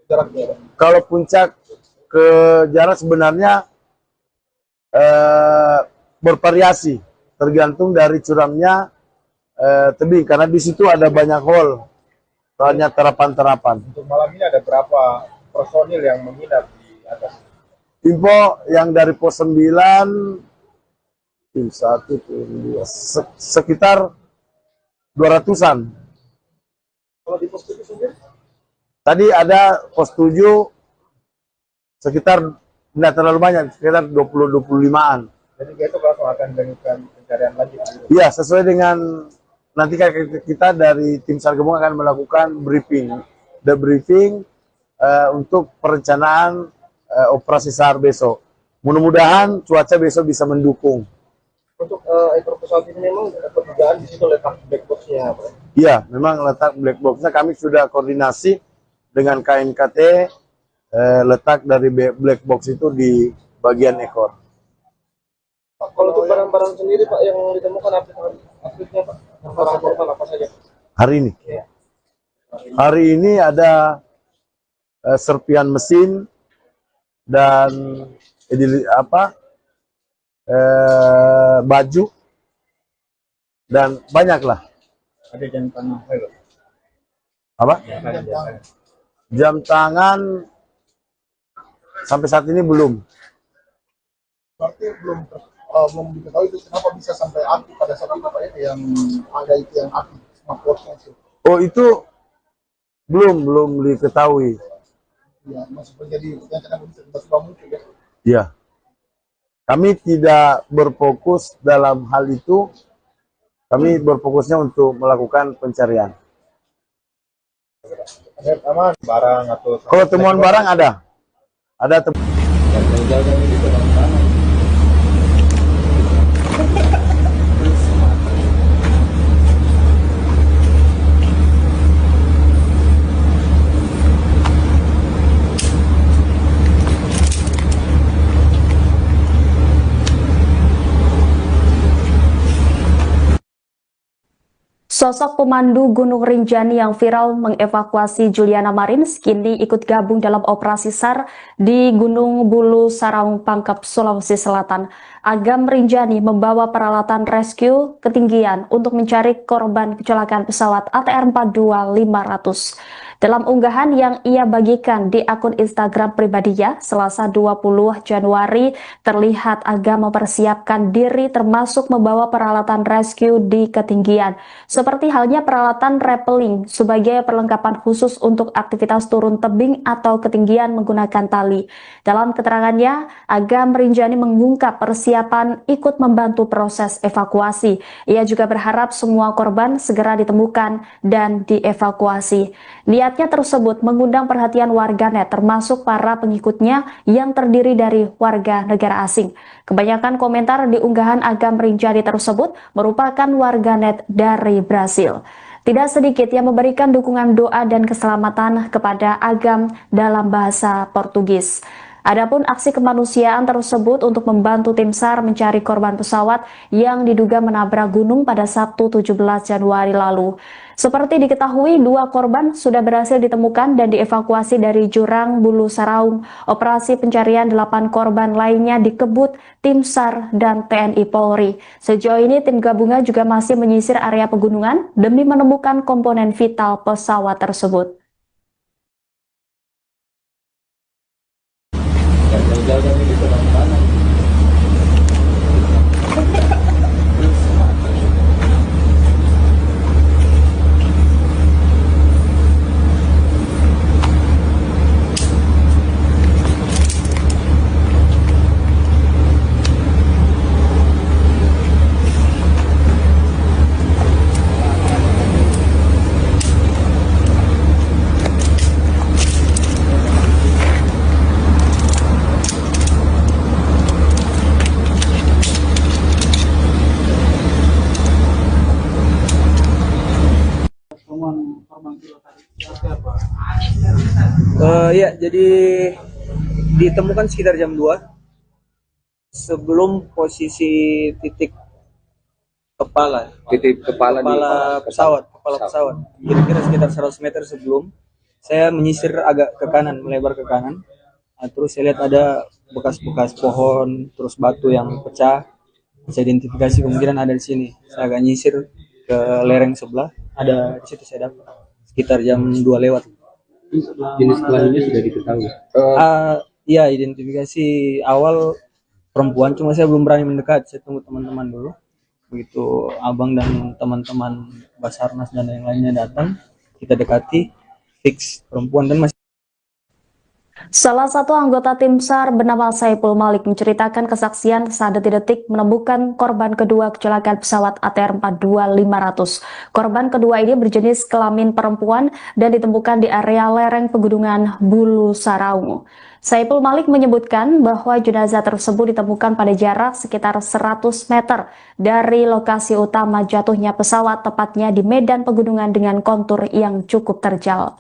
jaraknya? Kalau puncak ke jarak sebenarnya bervariasi, tergantung dari curamnya tebing, karena di situ ada banyak hole, banyak terapan-terapan. Untuk malam ini ada berapa personil yang menginap di atas? Info yang dari pos 9, tim 1, tim 2, sekitar 200-an. Kalau di pos 7 sendiri? Tadi ada pos 7 sekitar tidak terlalu banyak, sekitar 20-25-an. Jadi itu langsung akan dilakukan pencarian lagi. Iya, sesuai dengan nanti kita dari tim SAR gabungan akan melakukan debriefing untuk perencanaan operasi SAR besok. Mudah-mudahan cuaca besok bisa mendukung. Untuk ekor pesawat ini memang perdugaan di situ letak black box-nya, Pak? Iya, memang letak black box-nya kami sudah koordinasi dengan KNKT, letak dari black box itu di bagian ekor. Pak, kalau untuk barang-barang sendiri, Pak, yang ditemukan update-nya, Pak? Barang-barang apa saja? Hari ini? Ya. Hari ini ada serpian mesin dan baju dan banyak lah. Ada jam tangan. Apa? Jam tangan sampai saat ini belum. Berarti belum diketahui itu kenapa bisa sampai api pada saat itu, Pak, ya, yang ada itu yang api smartwatch-nya sih. Oh itu belum diketahui. Ya, masih terjadi yang kadang bisa tiba-tiba muncul ya. Ya, kami tidak berfokus dalam hal itu. Kami berfokusnya untuk melakukan pencarian. Aman, barang atau Kalau temuan barang ada temuan. Sosok pemandu Gunung Rinjani yang viral mengevakuasi Juliana Marins kini ikut gabung dalam operasi SAR di Gunung Bulu Saraung Pangkep, Sulawesi Selatan. Agam Rinjani membawa peralatan rescue ketinggian untuk mencari korban kecelakaan pesawat ATR 42500. Dalam unggahan yang ia bagikan di akun Instagram pribadinya, Selasa 20 Januari, terlihat Agam mempersiapkan diri termasuk membawa peralatan rescue di ketinggian, seperti halnya peralatan rappelling sebagai perlengkapan khusus untuk aktivitas turun tebing atau ketinggian menggunakan tali. Dalam keterangannya, Agam Rinjani mengungkap persiapan ikut membantu proses evakuasi. Ia juga berharap semua korban segera ditemukan dan dievakuasi. Niatnya tersebut mengundang perhatian warganet termasuk para pengikutnya yang terdiri dari warga negara asing. Kebanyakan komentar di unggahan Agam Rinjani tersebut merupakan warganet dari Brasil. Tidak sedikit yang memberikan dukungan doa dan keselamatan kepada Agam dalam bahasa Portugis. Adapun aksi kemanusiaan tersebut untuk membantu tim SAR mencari korban pesawat yang diduga menabrak gunung pada Sabtu 17 Januari lalu. Seperti diketahui, 2 korban sudah berhasil ditemukan dan dievakuasi dari jurang Bulu Saraung. Operasi pencarian 8 korban lainnya dikebut tim SAR dan TNI Polri. Sejauh ini tim gabungan juga masih menyisir area pegunungan demi menemukan komponen vital pesawat tersebut. Ya, jadi ditemukan sekitar jam 2 sebelum posisi titik kepala pesawat. Kira-kira sekitar 100 meter sebelum saya menyisir agak ke kanan, melebar ke kanan. Nah, terus saya lihat ada bekas-bekas pohon, terus batu yang pecah. Saya identifikasi kemungkinan ada di sini. Saya agak nyisir ke lereng sebelah, ada di situ saya dapat sekitar jam 2 lewat. Jenis kelaminnya sudah diketahui. Iya, identifikasi awal perempuan, cuma saya belum berani mendekat. Saya tunggu teman-teman dulu. Begitu abang dan teman-teman Basarnas dan yang lainnya datang, kita dekati, fix perempuan dan masih. Salah satu anggota tim SAR bernama Saipul Malik menceritakan kesaksian saat detik-detik menemukan korban kedua kecelakaan pesawat ATR 42500. Korban kedua ini berjenis kelamin perempuan dan ditemukan di area lereng pegunungan Bulu Saraung. Saipul Malik menyebutkan bahwa jenazah tersebut ditemukan pada jarak sekitar 100 meter dari lokasi utama jatuhnya pesawat, tepatnya di medan pegunungan dengan kontur yang cukup terjal.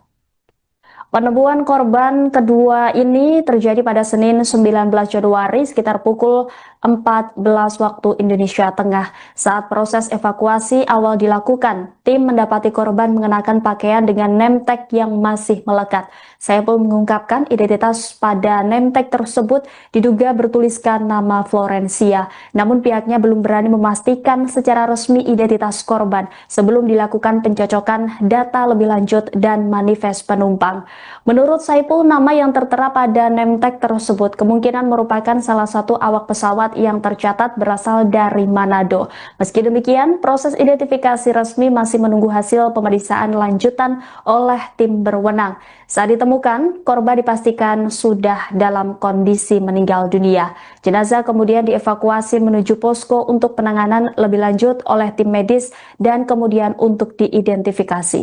Penemuan korban kedua ini terjadi pada Senin 19 Januari sekitar pukul 14 waktu Indonesia Tengah. Saat proses evakuasi awal dilakukan, tim mendapati korban mengenakan pakaian dengan name tag yang masih melekat. Saipul mengungkapkan identitas pada name tag tersebut diduga bertuliskan nama Florencia. Namun pihaknya belum berani memastikan secara resmi identitas korban sebelum dilakukan pencocokan data lebih lanjut dan manifest penumpang. Menurut Saipul, nama yang tertera pada name tag tersebut kemungkinan merupakan salah satu awak pesawat yang tercatat berasal dari Manado. Meski demikian, proses identifikasi resmi masih menunggu hasil pemeriksaan lanjutan oleh tim berwenang. Saat ditemukan, korban dipastikan sudah dalam kondisi meninggal dunia. Jenazah kemudian dievakuasi menuju posko untuk penanganan lebih lanjut oleh tim medis dan kemudian untuk diidentifikasi.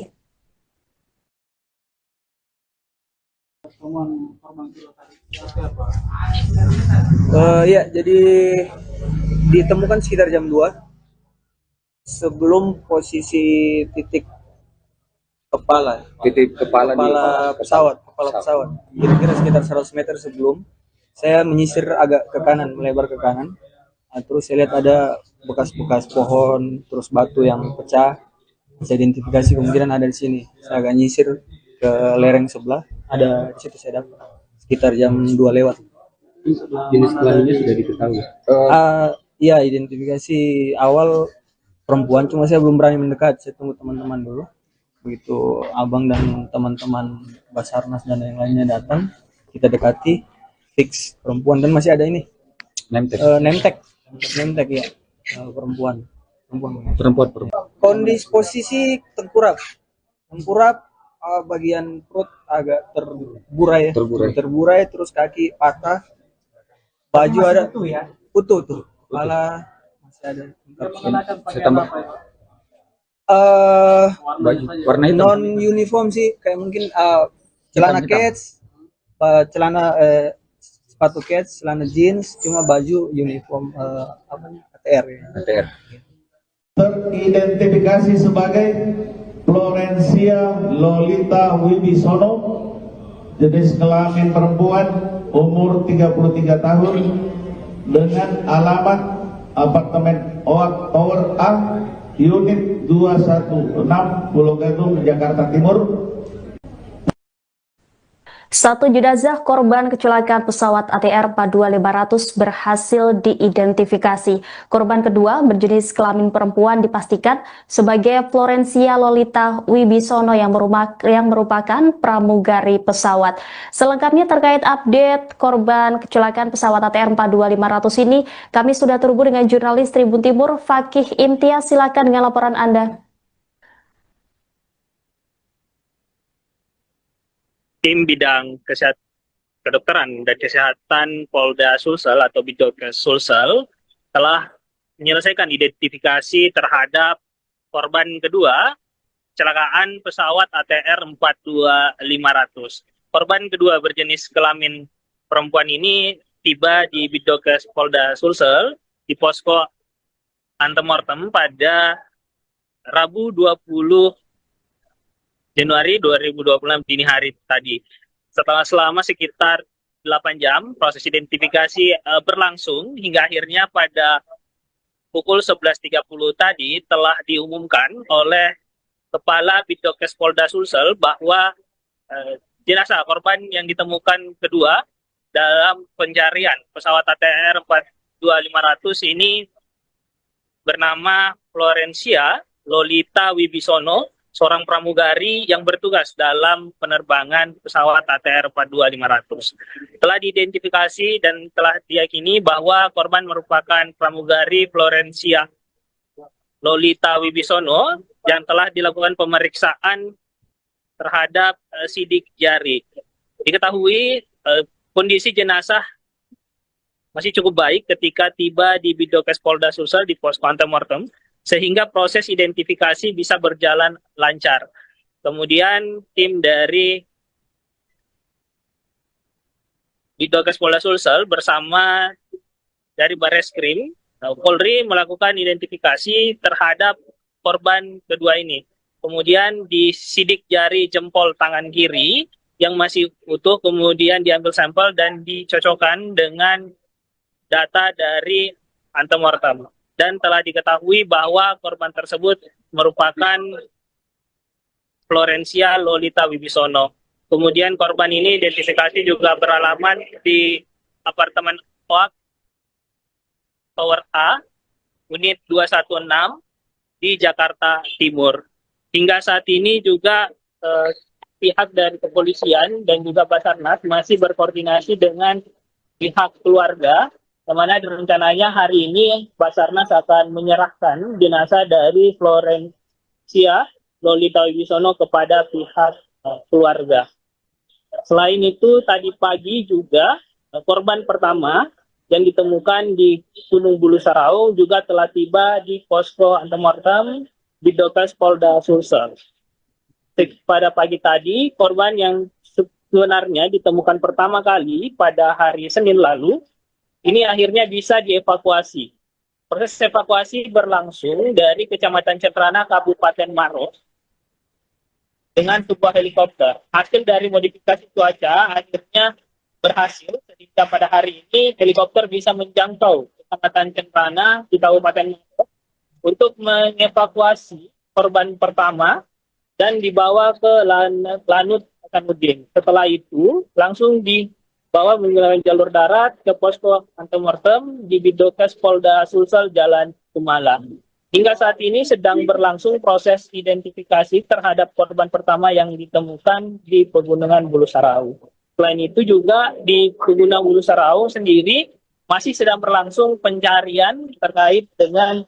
Ya, jadi ditemukan sekitar jam 2 sebelum posisi titik kepala pesawat. Kira-kira sekitar 100 meter sebelum saya menyisir agak ke kanan, melebar ke kanan. Nah, terus saya lihat ada bekas-bekas pohon, terus batu yang pecah. Saya identifikasi kemungkinan ada di sini. Saya agak nyisir ke lereng sebelah, ada di situ saya dapat sekitar jam 2 lewat. Jenis kelaminnya sudah diketahui. Ya, identifikasi awal perempuan, cuma saya belum berani mendekat. Saya tunggu teman-teman dulu. Begitu abang dan teman-teman Basarnas dan yang lainnya datang, kita dekati, fix perempuan, dan masih ada ini name tag ya, perempuan. Kondisi posisi tengkurap, bagian perut agak terburai, terus kaki patah, baju ada utuh tuh, kepala masih ada. Saya tambah baju warna hitam. Non uniform sih, kayak mungkin celana kets, sepatu kets, celana jeans, cuma baju uniform ATR ya. ATR. Teridentifikasi sebagai Florencia Lolita Wibisono, jenis kelamin perempuan, umur 33 tahun, dengan alamat apartemen OAK Tower A, unit 216, Pulau Gadung, Jakarta Timur. Satu jenazah korban kecelakaan pesawat ATR 42500 berhasil diidentifikasi. Korban kedua berjenis kelamin perempuan dipastikan sebagai Florencia Lolita Wibisono yang merupakan pramugari pesawat. Selengkapnya terkait update korban kecelakaan pesawat ATR 42500 ini, kami sudah terhubung dengan jurnalis Tribun Timur Fakih Imtiaz. Silakan dengan laporan Anda. Tim bidang kedokteran dan kesehatan Polda Sulsel atau Bidokes Sulsel telah menyelesaikan identifikasi terhadap korban kedua kecelakaan pesawat ATR 42500. Korban kedua berjenis kelamin perempuan ini tiba di Bidokes Polda Sulsel di posko antemortem pada Rabu 20 Januari 2026 dini hari tadi. Selama sekitar 8 jam, proses identifikasi berlangsung hingga akhirnya pada pukul 11.30 tadi telah diumumkan oleh Kepala Bidokes Polda Sulsel bahwa jenazah korban yang ditemukan kedua dalam pencarian pesawat ATR 42500 ini bernama Florencia Lolita Wibisono, seorang pramugari yang bertugas dalam penerbangan pesawat ATR 42500. Telah diidentifikasi dan telah diyakini bahwa korban merupakan pramugari Florencia Lolita Wibisono yang telah dilakukan pemeriksaan terhadap sidik jari. Diketahui kondisi jenazah masih cukup baik ketika tiba di Bidokes Polda Sulsel di pos antemortem, sehingga proses identifikasi bisa berjalan lancar. Kemudian tim dari Bidokes Polda Sulsel bersama dari Barreskrim Polri melakukan identifikasi terhadap korban kedua ini. Kemudian disidik jari jempol tangan kiri yang masih utuh, kemudian diambil sampel dan dicocokkan dengan data dari antemortem. Dan telah diketahui bahwa korban tersebut merupakan Florencia Lolita Wibisono. Kemudian korban ini identifikasi juga beralamat di apartemen OAK Tower A, unit 216 di Jakarta Timur. Hingga saat ini juga pihak dari kepolisian dan juga Basarnas masih berkoordinasi dengan pihak keluarga, di mana rencananya hari ini Basarnas akan menyerahkan jenazah dari Florencia Lolita Wibisono kepada pihak keluarga. Selain itu, tadi pagi juga korban pertama yang ditemukan di Gunung Bulu Saraung juga telah tiba di posko antemortem di Dokes Polda Sulsel. Pada pagi tadi, korban yang sebenarnya ditemukan pertama kali pada hari Senin lalu, ini akhirnya bisa dievakuasi. Proses evakuasi berlangsung dari Kecamatan Cetrana, Kabupaten Maros, dengan sebuah helikopter. Hasil dari modifikasi cuaca akhirnya berhasil, sehingga pada hari ini helikopter bisa menjangkau Kecamatan Cetrana di Kabupaten Maros untuk mengevakuasi korban pertama dan dibawa ke Lanut Hasanuddin. Setelah itu langsung dibawa menggunakan jalur darat ke posko antemortem di Bidokes Polda Sulsel Jalan Kumala. Hingga saat ini sedang berlangsung proses identifikasi terhadap korban pertama yang ditemukan di Pegunungan Bulu Saraung. Selain itu juga di Pegunungan Bulu Saraung sendiri masih sedang berlangsung pencarian terkait dengan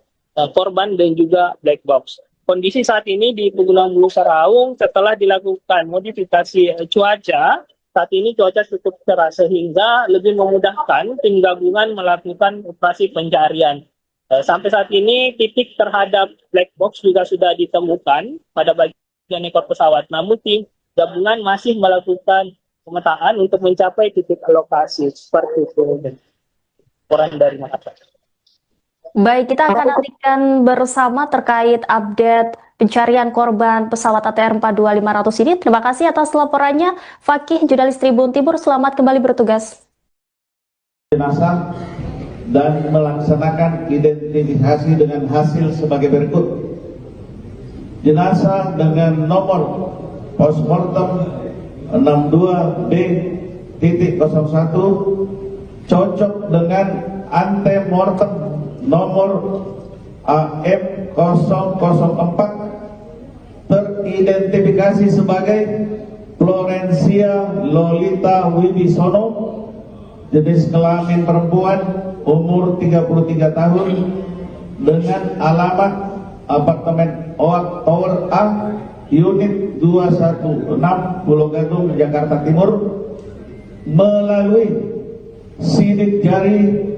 korban dan juga black box. Kondisi saat ini di Pegunungan Bulu Saraung setelah dilakukan modifikasi cuaca, saat ini cuaca cukup cerah sehingga lebih memudahkan tim gabungan melakukan operasi pencarian. Sampai saat ini titik terhadap black box juga sudah ditemukan pada bagian ekor pesawat. Namun tim gabungan masih melakukan pemetaan untuk mencapai titik lokasi seperti itu. Laporan dari Makassar. Baik, kita akan nantikan bersama terkait update pencarian korban pesawat ATR 42500 ini. Terima kasih atas laporannya, Fakih, jurnalis Tribun Timur. Selamat kembali bertugas. Jenazah dan melaksanakan identifikasi dengan hasil sebagai berikut. Jenazah dengan nomor postmortem 62B.01 cocok dengan antemortem nomor AM004 teridentifikasi sebagai Florencia Lolita Wibisono, jenis kelamin perempuan, umur 33 tahun, dengan alamat apartemen OAK Tower A, unit 216 Pulau Gadung, Jakarta Timur, melalui sidik jari,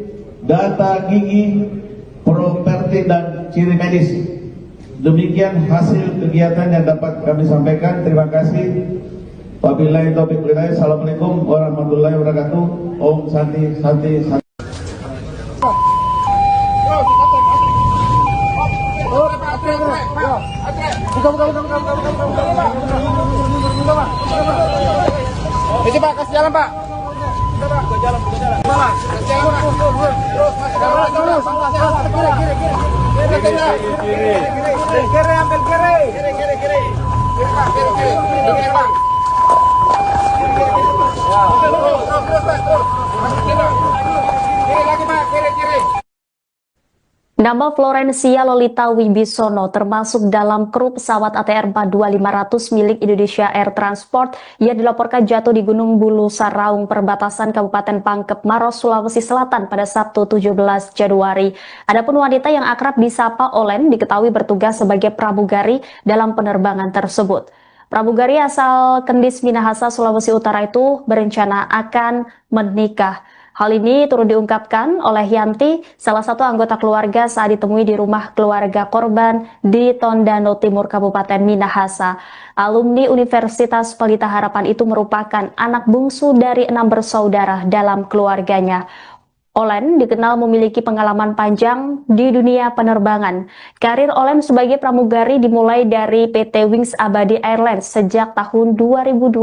data gigi, properti dan ciri medis. Demikian hasil kegiatan yang dapat kami sampaikan. Terima kasih. Wabillahi taufiq wal hidayah. Assalamualaikum warahmatullahi wabarakatuh. Om Santi Santi Santi. Ini Pak, kasih jalan Pak. Buka jalan. Kiri, ambil kiri. Kiri, Pak, kiri, Pak. Kiri lagi Pak, kiri. Nama Florencia Lolita Wibisono termasuk dalam kru pesawat ATR 42500 milik Indonesia Air Transport yang dilaporkan jatuh di Gunung Bulu Saraung, perbatasan Kabupaten Pangkep, Maros, Sulawesi Selatan pada Sabtu 17 Januari. Adapun wanita yang akrab disapa Olen diketahui bertugas sebagai pramugari dalam penerbangan tersebut. Pramugari asal Kendis Minahasa, Sulawesi Utara itu berencana akan menikah. Hal ini turut diungkapkan oleh Yanti, salah satu anggota keluarga saat ditemui di rumah keluarga korban di Tondano Timur, Kabupaten Minahasa. Alumni Universitas Pelita Harapan itu merupakan anak bungsu dari 6 bersaudara dalam keluarganya. Olen dikenal memiliki pengalaman panjang di dunia penerbangan. Karir Olen sebagai pramugari dimulai dari PT Wings Abadi Airlines sejak tahun 2012.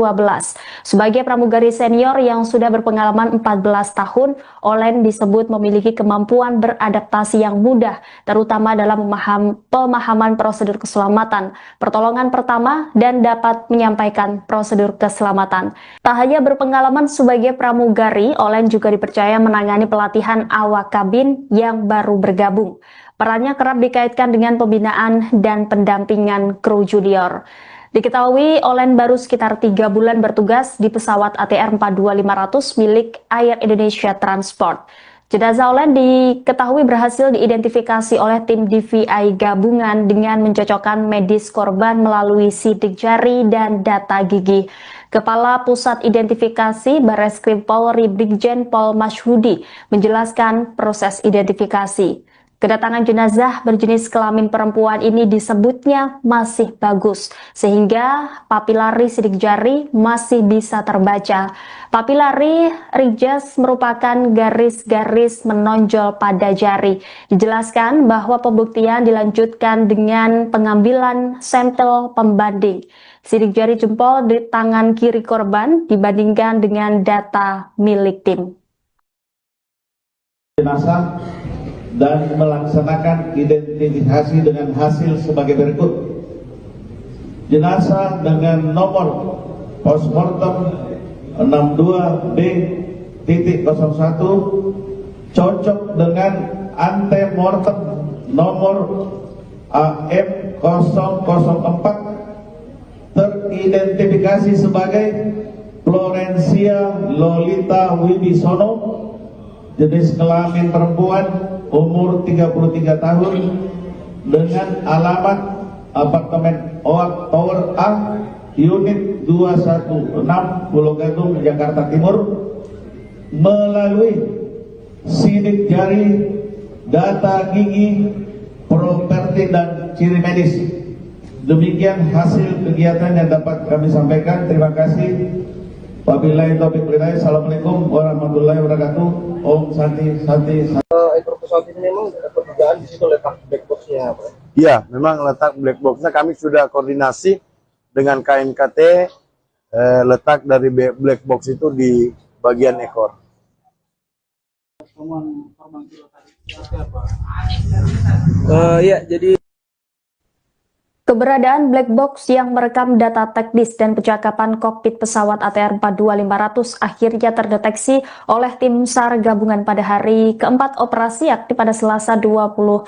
Sebagai pramugari senior yang sudah berpengalaman 14 tahun, Olen disebut memiliki kemampuan beradaptasi yang mudah, terutama dalam pemahaman prosedur keselamatan, pertolongan pertama, dan dapat menyampaikan prosedur keselamatan. Tak hanya berpengalaman sebagai pramugari, Olen juga dipercaya menangani pelatihan awak kabin yang baru bergabung. Perannya kerap dikaitkan dengan pembinaan dan pendampingan kru junior. Diketahui Olen baru sekitar 3 bulan bertugas di pesawat ATR 42500 milik Air Indonesia Transport. Jenazah Olen diketahui berhasil diidentifikasi oleh tim DVI gabungan dengan mencocokkan medis korban melalui sidik jari dan data gigi. Kepala Pusat Identifikasi Barreskrim Polri Brigjen Pol Masyhudi menjelaskan proses identifikasi. Kedatangan jenazah berjenis kelamin perempuan ini disebutnya masih bagus, sehingga papilari sidik jari masih bisa terbaca. Papilari ridges merupakan garis-garis menonjol pada jari. Dijelaskan bahwa pembuktian dilanjutkan dengan pengambilan sampel pembanding. Sidik jari jempol di tangan kiri korban dibandingkan dengan data milik tim. Jenazah dan melaksanakan identifikasi dengan hasil sebagai berikut. Jenazah dengan nomor postmortem 62B.01 cocok dengan antemortem nomor AM004 teridentifikasi sebagai Florencia Lolita Wibisono, jenis kelamin perempuan, umur 33 tahun, dengan alamat apartemen OAK Tower A, unit 216, Pulau Gadung, Jakarta Timur, melalui sidik jari, data gigi, properti dan ciri medis. Demikian hasil kegiatan yang dapat kami sampaikan. Terima kasih. Wabillahi taufiq walhidayah. Assalamualaikum warahmatullahi wabarakatuh. Om Santi Santi. Ekor pesawat ini memang perdugaan di situ letak black box-nya, Pak? Iya, memang letak black box-nya kami sudah koordinasi dengan KNKT, letak dari black box itu di bagian ekor. Ya, jadi Keberadaan black box yang merekam data teknis dan percakapan kokpit pesawat ATR 42500 akhirnya terdeteksi oleh tim SAR gabungan pada hari keempat operasi yakni pada Selasa 21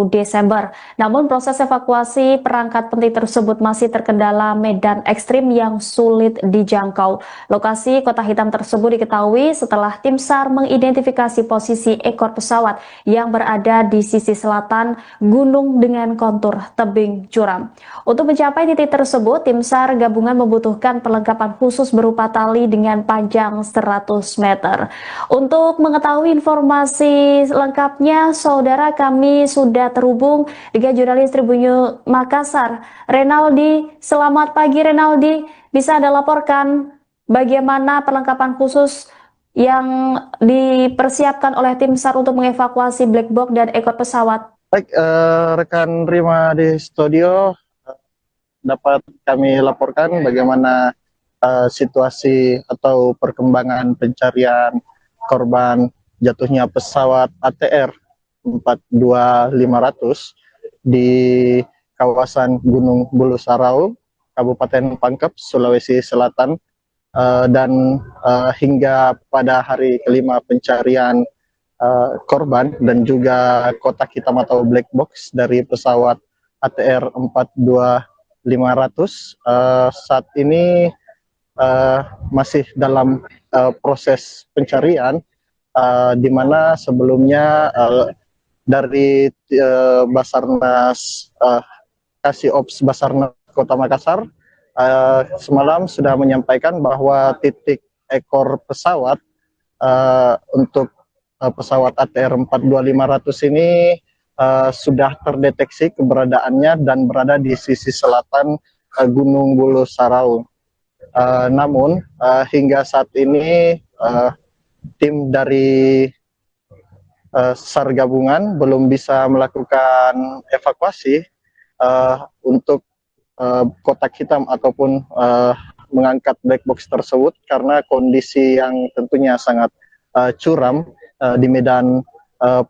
Desember. Namun proses evakuasi perangkat penting tersebut masih terkendala medan ekstrim yang sulit dijangkau. Lokasi Kota Hitam tersebut diketahui setelah tim SAR mengidentifikasi posisi ekor pesawat yang berada di sisi selatan gunung dengan kontur tebing curam. Untuk mencapai titik tersebut, tim SAR gabungan membutuhkan perlengkapan khusus berupa tali dengan panjang 100 meter. Untuk mengetahui informasi lengkapnya, saudara, kami sudah terhubung dengan jurnalis Tribun Makassar, Renaldi. Selamat pagi, Renaldi. Bisa Anda laporkan bagaimana perlengkapan khusus yang dipersiapkan oleh tim SAR untuk mengevakuasi black box dan ekor pesawat? Baik, rekan Rima di studio, dapat kami laporkan bagaimana situasi atau perkembangan pencarian korban jatuhnya pesawat ATR 42500 di kawasan Gunung Bulu Sarau, Kabupaten Pangkep, Sulawesi Selatan, dan hingga pada hari kelima pencarian korban dan juga kotak hitam atau black box dari pesawat ATR 42500 saat ini masih dalam proses pencarian, di mana sebelumnya dari Basarnas Kasih-Ops Basarnas Kota Makassar semalam sudah menyampaikan bahwa titik ekor pesawat untuk pesawat ATR 42500 ini sudah terdeteksi keberadaannya dan berada di sisi selatan Gunung Bulu Sarau. Namun hingga saat ini tim dari SAR gabungan belum bisa melakukan evakuasi untuk kotak hitam ataupun mengangkat black box tersebut karena kondisi yang tentunya sangat curam di medan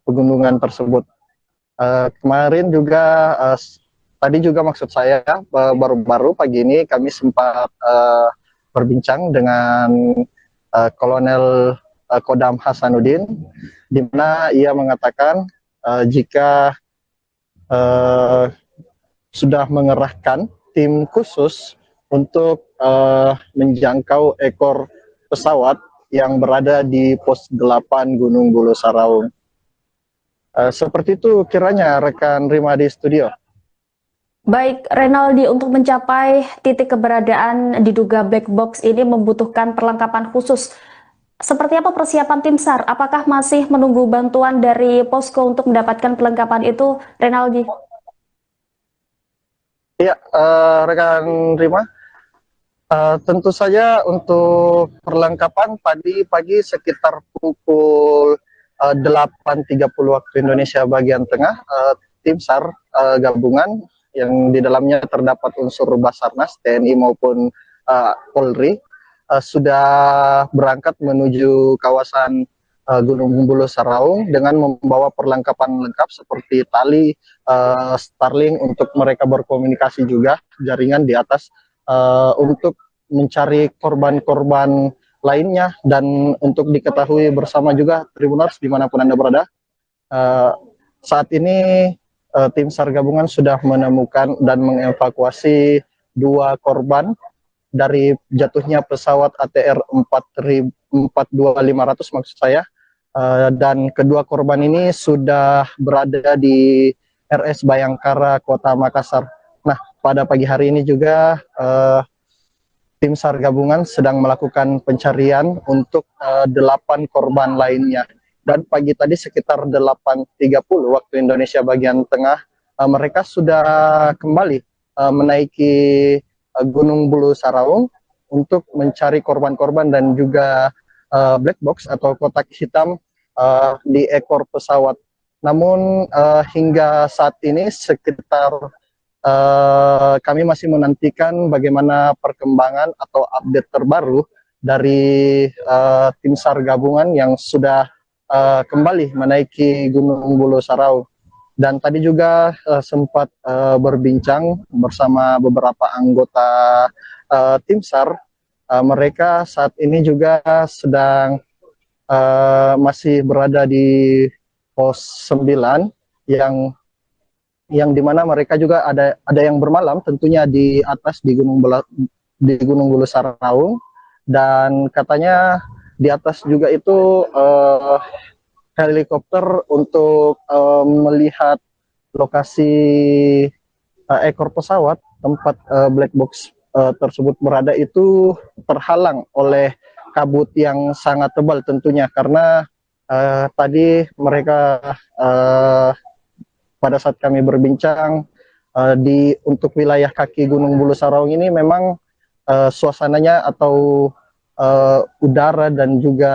pegunungan tersebut. Kemarin juga tadi juga maksud saya baru-baru pagi ini kami sempat berbincang dengan Kolonel Kodam Hasanuddin, di mana ia mengatakan jika sudah mengerahkan tim khusus untuk menjangkau ekor pesawat yang berada di pos 8 Gunung Bulu Saraung. Seperti itu kiranya rekan Rima di studio. Baik, Renaldi, untuk mencapai titik keberadaan diduga black box ini membutuhkan perlengkapan khusus. Seperti apa persiapan tim SAR? Apakah masih menunggu bantuan dari posko untuk mendapatkan perlengkapan itu, Renaldi? Ya, rekan Rima, tentu saja untuk perlengkapan tadi pagi sekitar pukul 8.30 waktu Indonesia bagian tengah, tim SAR gabungan yang di dalamnya terdapat unsur Basarnas, TNI maupun Polri sudah berangkat menuju kawasan Gunung Bulu Saraung dengan membawa perlengkapan lengkap seperti tali, Starlink untuk mereka berkomunikasi juga, jaringan di atas untuk mencari korban-korban lainnya, dan untuk diketahui bersama juga Tribuners dimanapun Anda berada, saat ini tim SAR gabungan sudah menemukan dan mengevakuasi 2 korban dari jatuhnya pesawat ATR 42500 maksud saya, dan kedua korban ini sudah berada di RS Bayangkara Kota Makassar. Nah, pada pagi hari ini juga tim SAR gabungan sedang melakukan pencarian untuk 8 korban lainnya. Dan pagi tadi sekitar 8.30 waktu Indonesia bagian tengah, mereka sudah kembali menaiki Gunung Bulu Saraung untuk mencari korban-korban dan juga black box atau kotak hitam di ekor pesawat. Namun hingga saat ini sekitar kami masih menantikan bagaimana perkembangan atau update terbaru dari tim SAR gabungan yang sudah kembali menaiki Gunung Bulu Saraung. Dan tadi juga sempat berbincang bersama beberapa anggota tim SAR. Mereka saat ini juga sedang masih berada di pos 9 yang dimana mereka juga ada yang bermalam tentunya di atas di Gunung Bulu Saraung, dan katanya di atas juga itu helikopter untuk melihat lokasi ekor pesawat tempat black box tersebut berada itu terhalang oleh kabut yang sangat tebal tentunya, karena tadi mereka pada saat kami berbincang untuk wilayah kaki Gunung Bulu Saraung ini memang suasananya atau udara dan juga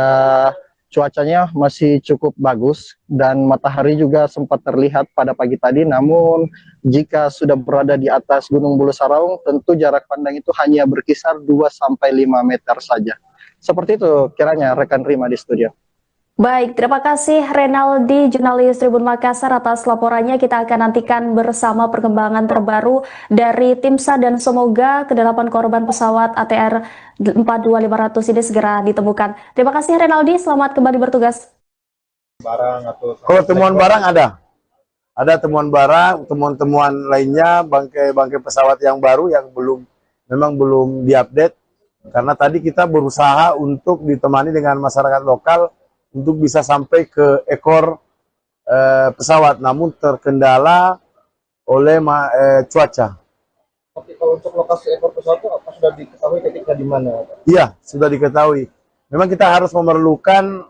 cuacanya masih cukup bagus, dan matahari juga sempat terlihat pada pagi tadi. Namun jika sudah berada di atas Gunung Bulu Saraung, tentu jarak pandang itu hanya berkisar 2-5 meter saja. Seperti itu kiranya rekan Rima di studio. Baik, terima kasih Renaldi, jurnalis Tribun Makassar atas laporannya. Kita akan nantikan bersama perkembangan terbaru dari tim SAR dan semoga ke-8 korban pesawat ATR 42500 ini segera ditemukan. Terima kasih Renaldi, selamat kembali bertugas. Kalau temuan barang ada temuan barang, temuan-temuan lainnya, bangkai pesawat yang baru yang memang belum diupdate, karena tadi kita berusaha untuk ditemani dengan masyarakat lokal untuk bisa sampai ke ekor pesawat, namun terkendala oleh cuaca. Oke, kalau untuk lokasi ekor pesawat itu apa sudah diketahui titiknya di mana? Iya, sudah diketahui. Memang kita harus memerlukan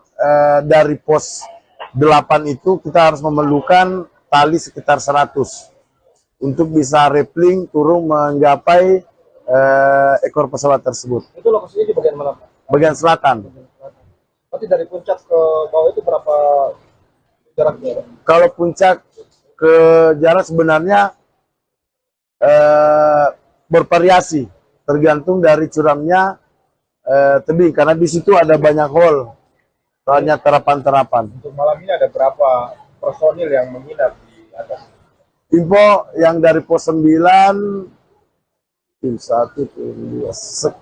dari pos 8 itu kita harus memerlukan tali sekitar 100 untuk bisa rappelling turun menggapai ekor pesawat tersebut. Itu lokasinya di bagian mana, Pak? Bagian selatan. Berarti dari puncak ke bawah itu berapa jaraknya? Kalau puncak ke jarak sebenarnya bervariasi, tergantung dari curamnya tebing, karena di situ ada banyak hole, soalnya terapan-terapan. Untuk malam ini ada berapa personil yang menginap di atas? Info yang dari pos 9, tim 1, tim 2,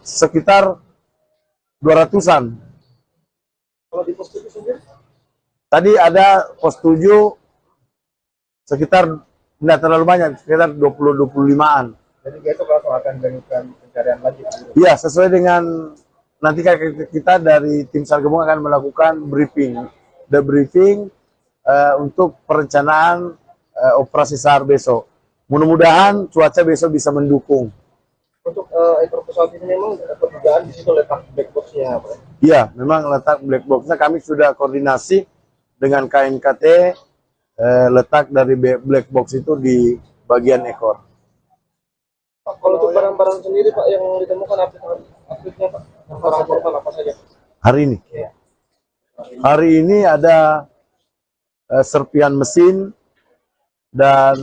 sekitar 200-an. Kalau di pos 7 sendiri? Tadi ada pos 7 sekitar tidak terlalu banyak, sekitar 20-25-an. Jadi besok langsung akan dilakukan pencarian lagi. Iya, sesuai dengan nanti kita dari tim SAR gabungan akan melakukan debriefing untuk perencanaan operasi SAR besok. Mudah-mudahan cuaca besok bisa mendukung. Untuk ekor pesawat ini memang dugaan di situ letak black box-nya, Pak? Iya, memang letak black box-nya kami sudah koordinasi dengan KNKT, letak dari black box itu di bagian ekor. Pak, kalau untuk barang-barang sendiri Pak yang ditemukan aktifnya Pak, korban apa saja? Hari ini? Iya. Hari ini ada serpian mesin dan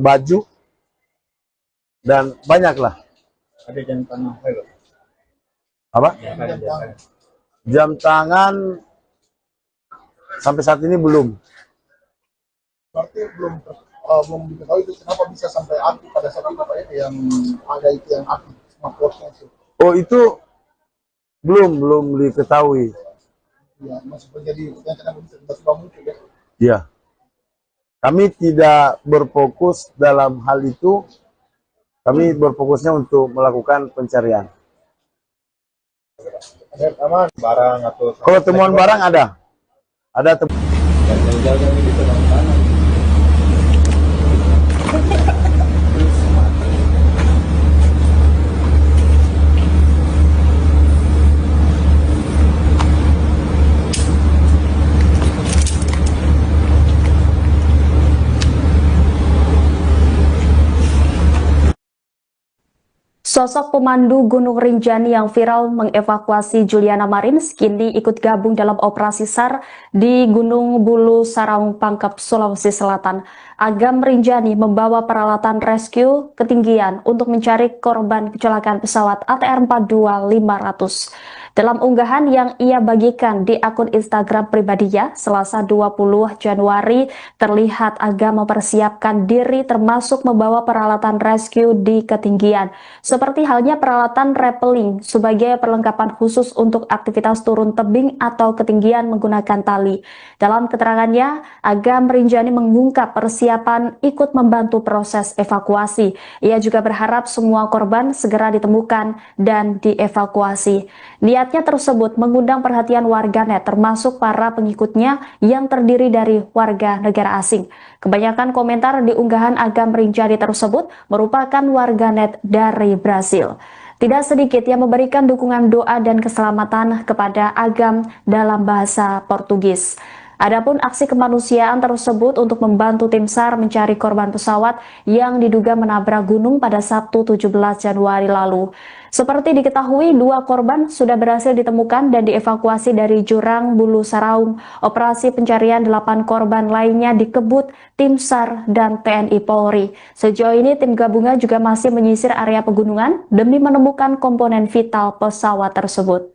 baju dan banyak lah. Ada jam tangan Apa? Jam tangan sampai saat ini belum. Berarti belum diketahui itu kenapa bisa sampai aktif pada saat itu Pak ya, yang ada itu yang aktif smartwatch-nya itu. Oh, itu belum diketahui. Ya, masih terjadi yang kenapa bisa tiba-tiba muncul ya. Ya. Kami tidak berfokus dalam hal itu. Kami berfokusnya untuk melakukan pencarian. Ada aman barang atau Kalau temuan barang ada. Ada temuan. Sosok pemandu Gunung Rinjani yang viral mengevakuasi Juliana Marins kini ikut gabung dalam operasi SAR di Gunung Bulu Saraung Pangkep, Sulawesi Selatan. Agam Rinjani membawa peralatan rescue ketinggian untuk mencari korban kecelakaan pesawat ATR 42-500. Dalam unggahan yang ia bagikan di akun Instagram pribadinya, Selasa 20 Januari, terlihat Agam mempersiapkan diri termasuk membawa peralatan rescue di ketinggian. Seperti halnya peralatan rappelling sebagai perlengkapan khusus untuk aktivitas turun tebing atau ketinggian menggunakan tali. Dalam keterangannya, Agam Rinjani mengungkap persiapan ikut membantu proses evakuasi. Ia juga berharap semua korban segera ditemukan dan dievakuasi. Niatnya tersebut mengundang perhatian warganet termasuk para pengikutnya yang terdiri dari warga negara asing. Kebanyakan komentar di unggahan Agam Rinjani tersebut merupakan warganet dari Brasil. Tidak sedikit yang memberikan dukungan doa dan keselamatan kepada Agam dalam bahasa Portugis. Adapun aksi kemanusiaan tersebut untuk membantu tim SAR mencari korban pesawat yang diduga menabrak gunung pada Sabtu 17 Januari lalu. Seperti diketahui, 2 korban sudah berhasil ditemukan dan dievakuasi dari jurang Bulu Saraung. Operasi pencarian 8 korban lainnya dikebut tim SAR dan TNI Polri. Sejauh ini tim gabungan juga masih menyisir area pegunungan demi menemukan komponen vital pesawat tersebut.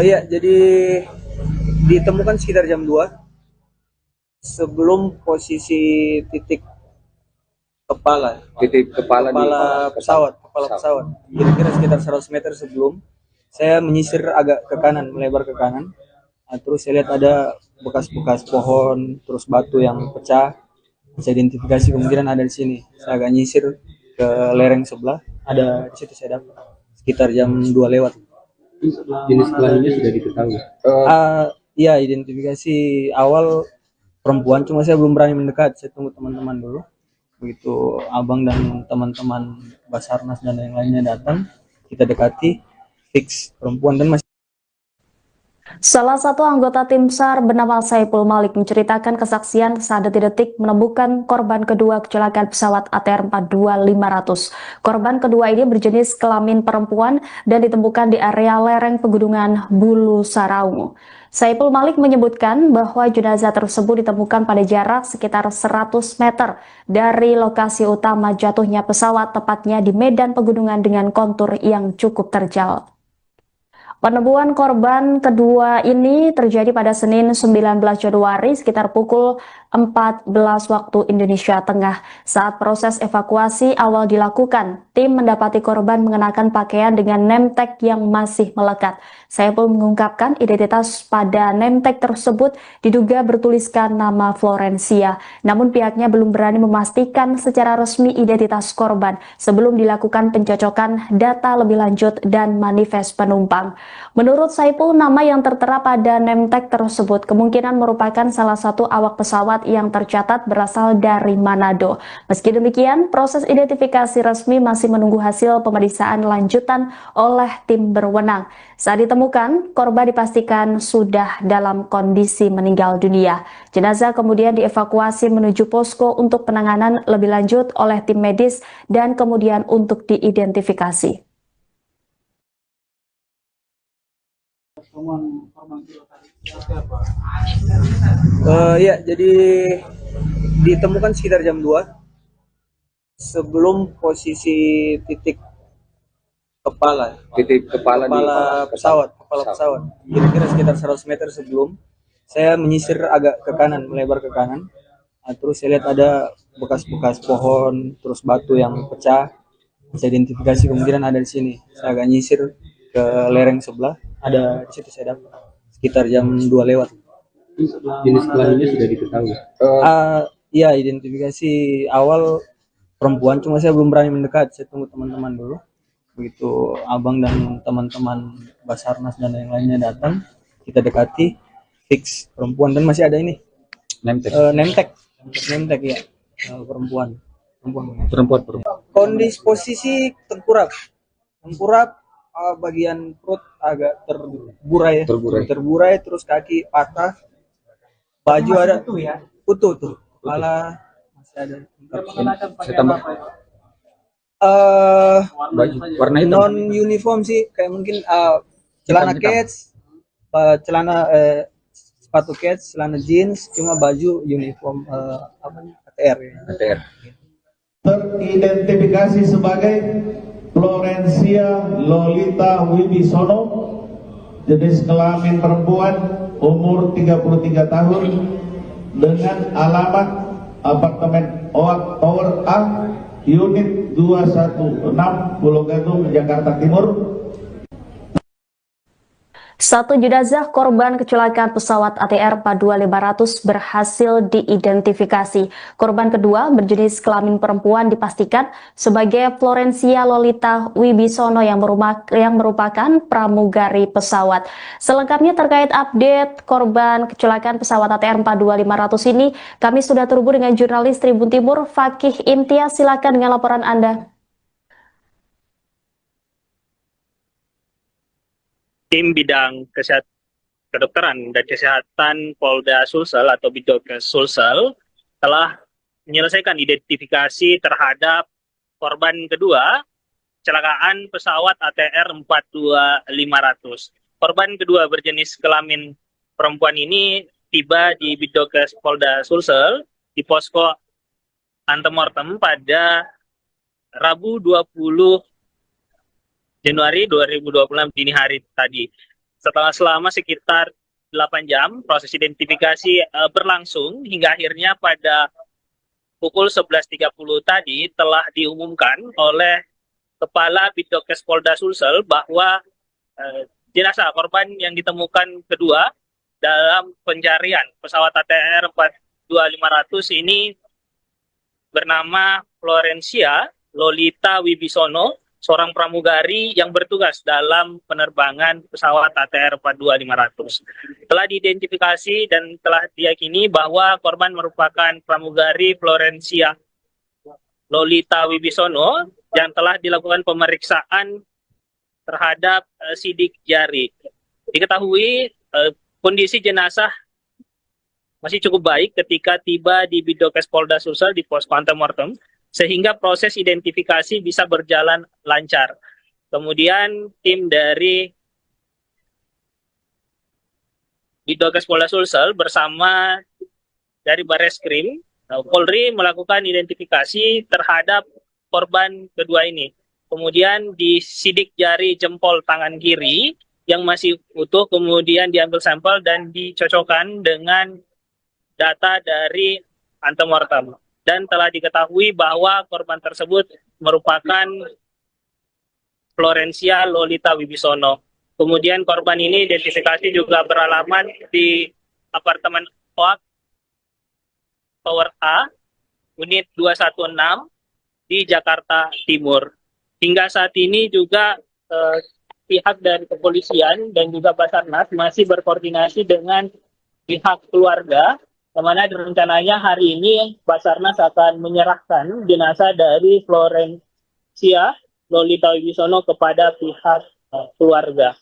Ya, jadi ditemukan sekitar jam 2 sebelum posisi titik kepala Titik kepala pesawat, kepala pesawat. Kira-kira sekitar 100 meter sebelum Saya menyisir agak ke kanan, melebar ke kanan. Terus saya lihat ada bekas-bekas pohon, terus batu yang pecah. Saya identifikasi kemungkinan ada di sini. Saya agak nyisir ke lereng sebelah, ada di situ saya dapat sekitar jam 2 lewat. Jenis kelaminnya sudah diketahui. Iya, identifikasi awal perempuan, cuma saya belum berani mendekat. Saya tunggu teman-teman dulu. Begitu abang dan teman-teman Basarnas dan yang lainnya datang, kita dekati, fix perempuan dan masih. Salah satu anggota tim SAR bernama Saipul Malik menceritakan kesaksian saat detik-detik menemukan korban kedua kecelakaan pesawat ATR 42500. Korban kedua ini berjenis kelamin perempuan dan ditemukan di area lereng pegunungan Bulu Saraungu. Saipul Malik menyebutkan bahwa jenazah tersebut ditemukan pada jarak sekitar 100 meter dari lokasi utama jatuhnya pesawat, tepatnya di medan pegunungan dengan kontur yang cukup terjal. Penemuan korban kedua ini terjadi pada Senin 19 Januari sekitar pukul 14 waktu Indonesia Tengah. Saat proses evakuasi awal dilakukan, tim mendapati korban mengenakan pakaian dengan name tag yang masih melekat. Saipul mengungkapkan identitas pada name tag tersebut diduga bertuliskan nama Florencia. Namun pihaknya belum berani memastikan secara resmi identitas korban sebelum dilakukan pencocokan data lebih lanjut dan manifest penumpang. Menurut Saipul, nama yang tertera pada name tag tersebut kemungkinan merupakan salah satu awak pesawat yang tercatat berasal dari Manado. Meski demikian, proses identifikasi resmi masih menunggu hasil pemeriksaan lanjutan oleh tim berwenang. Saat ditemukan, korban dipastikan sudah dalam kondisi meninggal dunia. Jenazah kemudian dievakuasi menuju posko untuk penanganan lebih lanjut oleh tim medis dan kemudian untuk diidentifikasi. Ya, jadi ditemukan sekitar jam 2 sebelum posisi titik kepala pesawat. Kira-kira sekitar 100 meter sebelum, saya menyisir agak ke kanan, melebar ke kanan. Terus saya lihat ada bekas-bekas pohon, terus batu yang pecah. Saya identifikasi kemungkinan ada di sini. Saya agak nyisir ke lereng sebelah, ada di situ saya dapat sekitar jam 2 lewat. Jenis kelaminnya sudah diketahui. Iya, identifikasi awal perempuan, cuma saya belum berani mendekat. Saya tunggu teman-teman dulu. Begitu abang dan teman-teman Basarnas dan yang lainnya datang, kita dekati, fix perempuan dan masih ada ini name tag ya, perempuan. Kondisi posisi tengkurap, bagian perut agak terburai, terus kaki patah, baju ada utuh tuh, kepala masih ada. Saya tambah baju warna hitam. Non uniform sih, kayak mungkin celana kets, sepatu kets, celana jeans, cuma baju uniform ATR ya. ATR. Teridentifikasi sebagai Florencia Lolita Wibisono, jenis kelamin perempuan, umur 33 tahun, dengan alamat apartemen Oak Tower A, unit 216, Pulau Gadung, Jakarta Timur. Satu jenazah korban kecelakaan pesawat ATR 42500 berhasil diidentifikasi. Korban kedua berjenis kelamin perempuan dipastikan sebagai Florencia Lolita Wibisono yang merupakan pramugari pesawat. Selengkapnya terkait update korban kecelakaan pesawat ATR 42500 ini, kami sudah terhubung dengan jurnalis Tribun Timur Fakih Imtiaz. Silakan dengan laporan Anda. Tim bidang kedokteran dan kesehatan Polda Sulsel atau Bidokes Sulsel telah menyelesaikan identifikasi terhadap korban kedua kecelakaan pesawat ATR 42500. Korban kedua berjenis kelamin perempuan ini tiba di Bidokes Polda Sulsel di posko antemortem pada Rabu 20 Januari 2026 dini hari tadi. Selama sekitar 8 jam, proses identifikasi berlangsung hingga akhirnya pada pukul 11.30 tadi telah diumumkan oleh Kepala Bidokes Polda Sulsel bahwa jenazah korban yang ditemukan kedua dalam pencarian pesawat ATR 42500 ini bernama Florencia Lolita Wibisono, seorang pramugari yang bertugas dalam penerbangan pesawat ATR 42500. Telah diidentifikasi dan telah diyakini bahwa korban merupakan pramugari Florencia Lolita Wibisono yang telah dilakukan pemeriksaan terhadap sidik jari. Diketahui kondisi jenazah masih cukup baik ketika tiba di Bidokes Polda Sulsel di pos antemortem, sehingga proses identifikasi bisa berjalan lancar. Kemudian tim dari Bidokes Polda Sulsel bersama dari Bareskrim Polri melakukan identifikasi terhadap korban kedua ini. Kemudian di sidik jari jempol tangan kiri yang masih utuh kemudian diambil sampel dan dicocokkan dengan data dari antemortem. Dan telah diketahui bahwa korban tersebut merupakan Florencia Lolita Wibisono. Kemudian korban ini identifikasi juga beralamat di apartemen OAK Tower A, unit 216 di Jakarta Timur. Hingga saat ini juga pihak dari kepolisian dan juga Basarnas masih berkoordinasi dengan pihak keluarga, yang mana rencananya hari ini Basarnas akan menyerahkan jenazah dari Florencia Lolita Wibisono kepada pihak keluarga.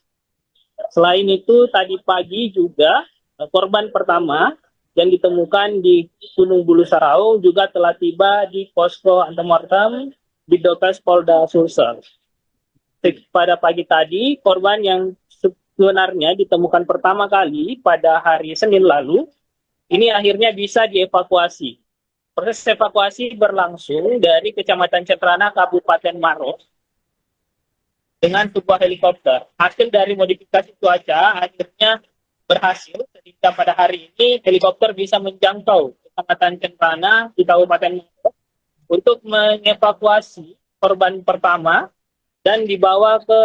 Selain itu, tadi pagi juga korban pertama yang ditemukan di Gunung Bulu Saraung juga telah tiba di posko antemortem Bidokes Polda Sulsel. Pada pagi tadi, korban yang sebenarnya ditemukan pertama kali pada hari Senin lalu, ini akhirnya bisa dievakuasi. Proses evakuasi berlangsung dari Kecamatan Cetrana, Kabupaten Maros, dengan sebuah helikopter. Hasil dari modifikasi cuaca akhirnya berhasil, sehingga pada hari ini helikopter bisa menjangkau Kecamatan Cetrana di Kabupaten Maros untuk mengevakuasi korban pertama dan dibawa ke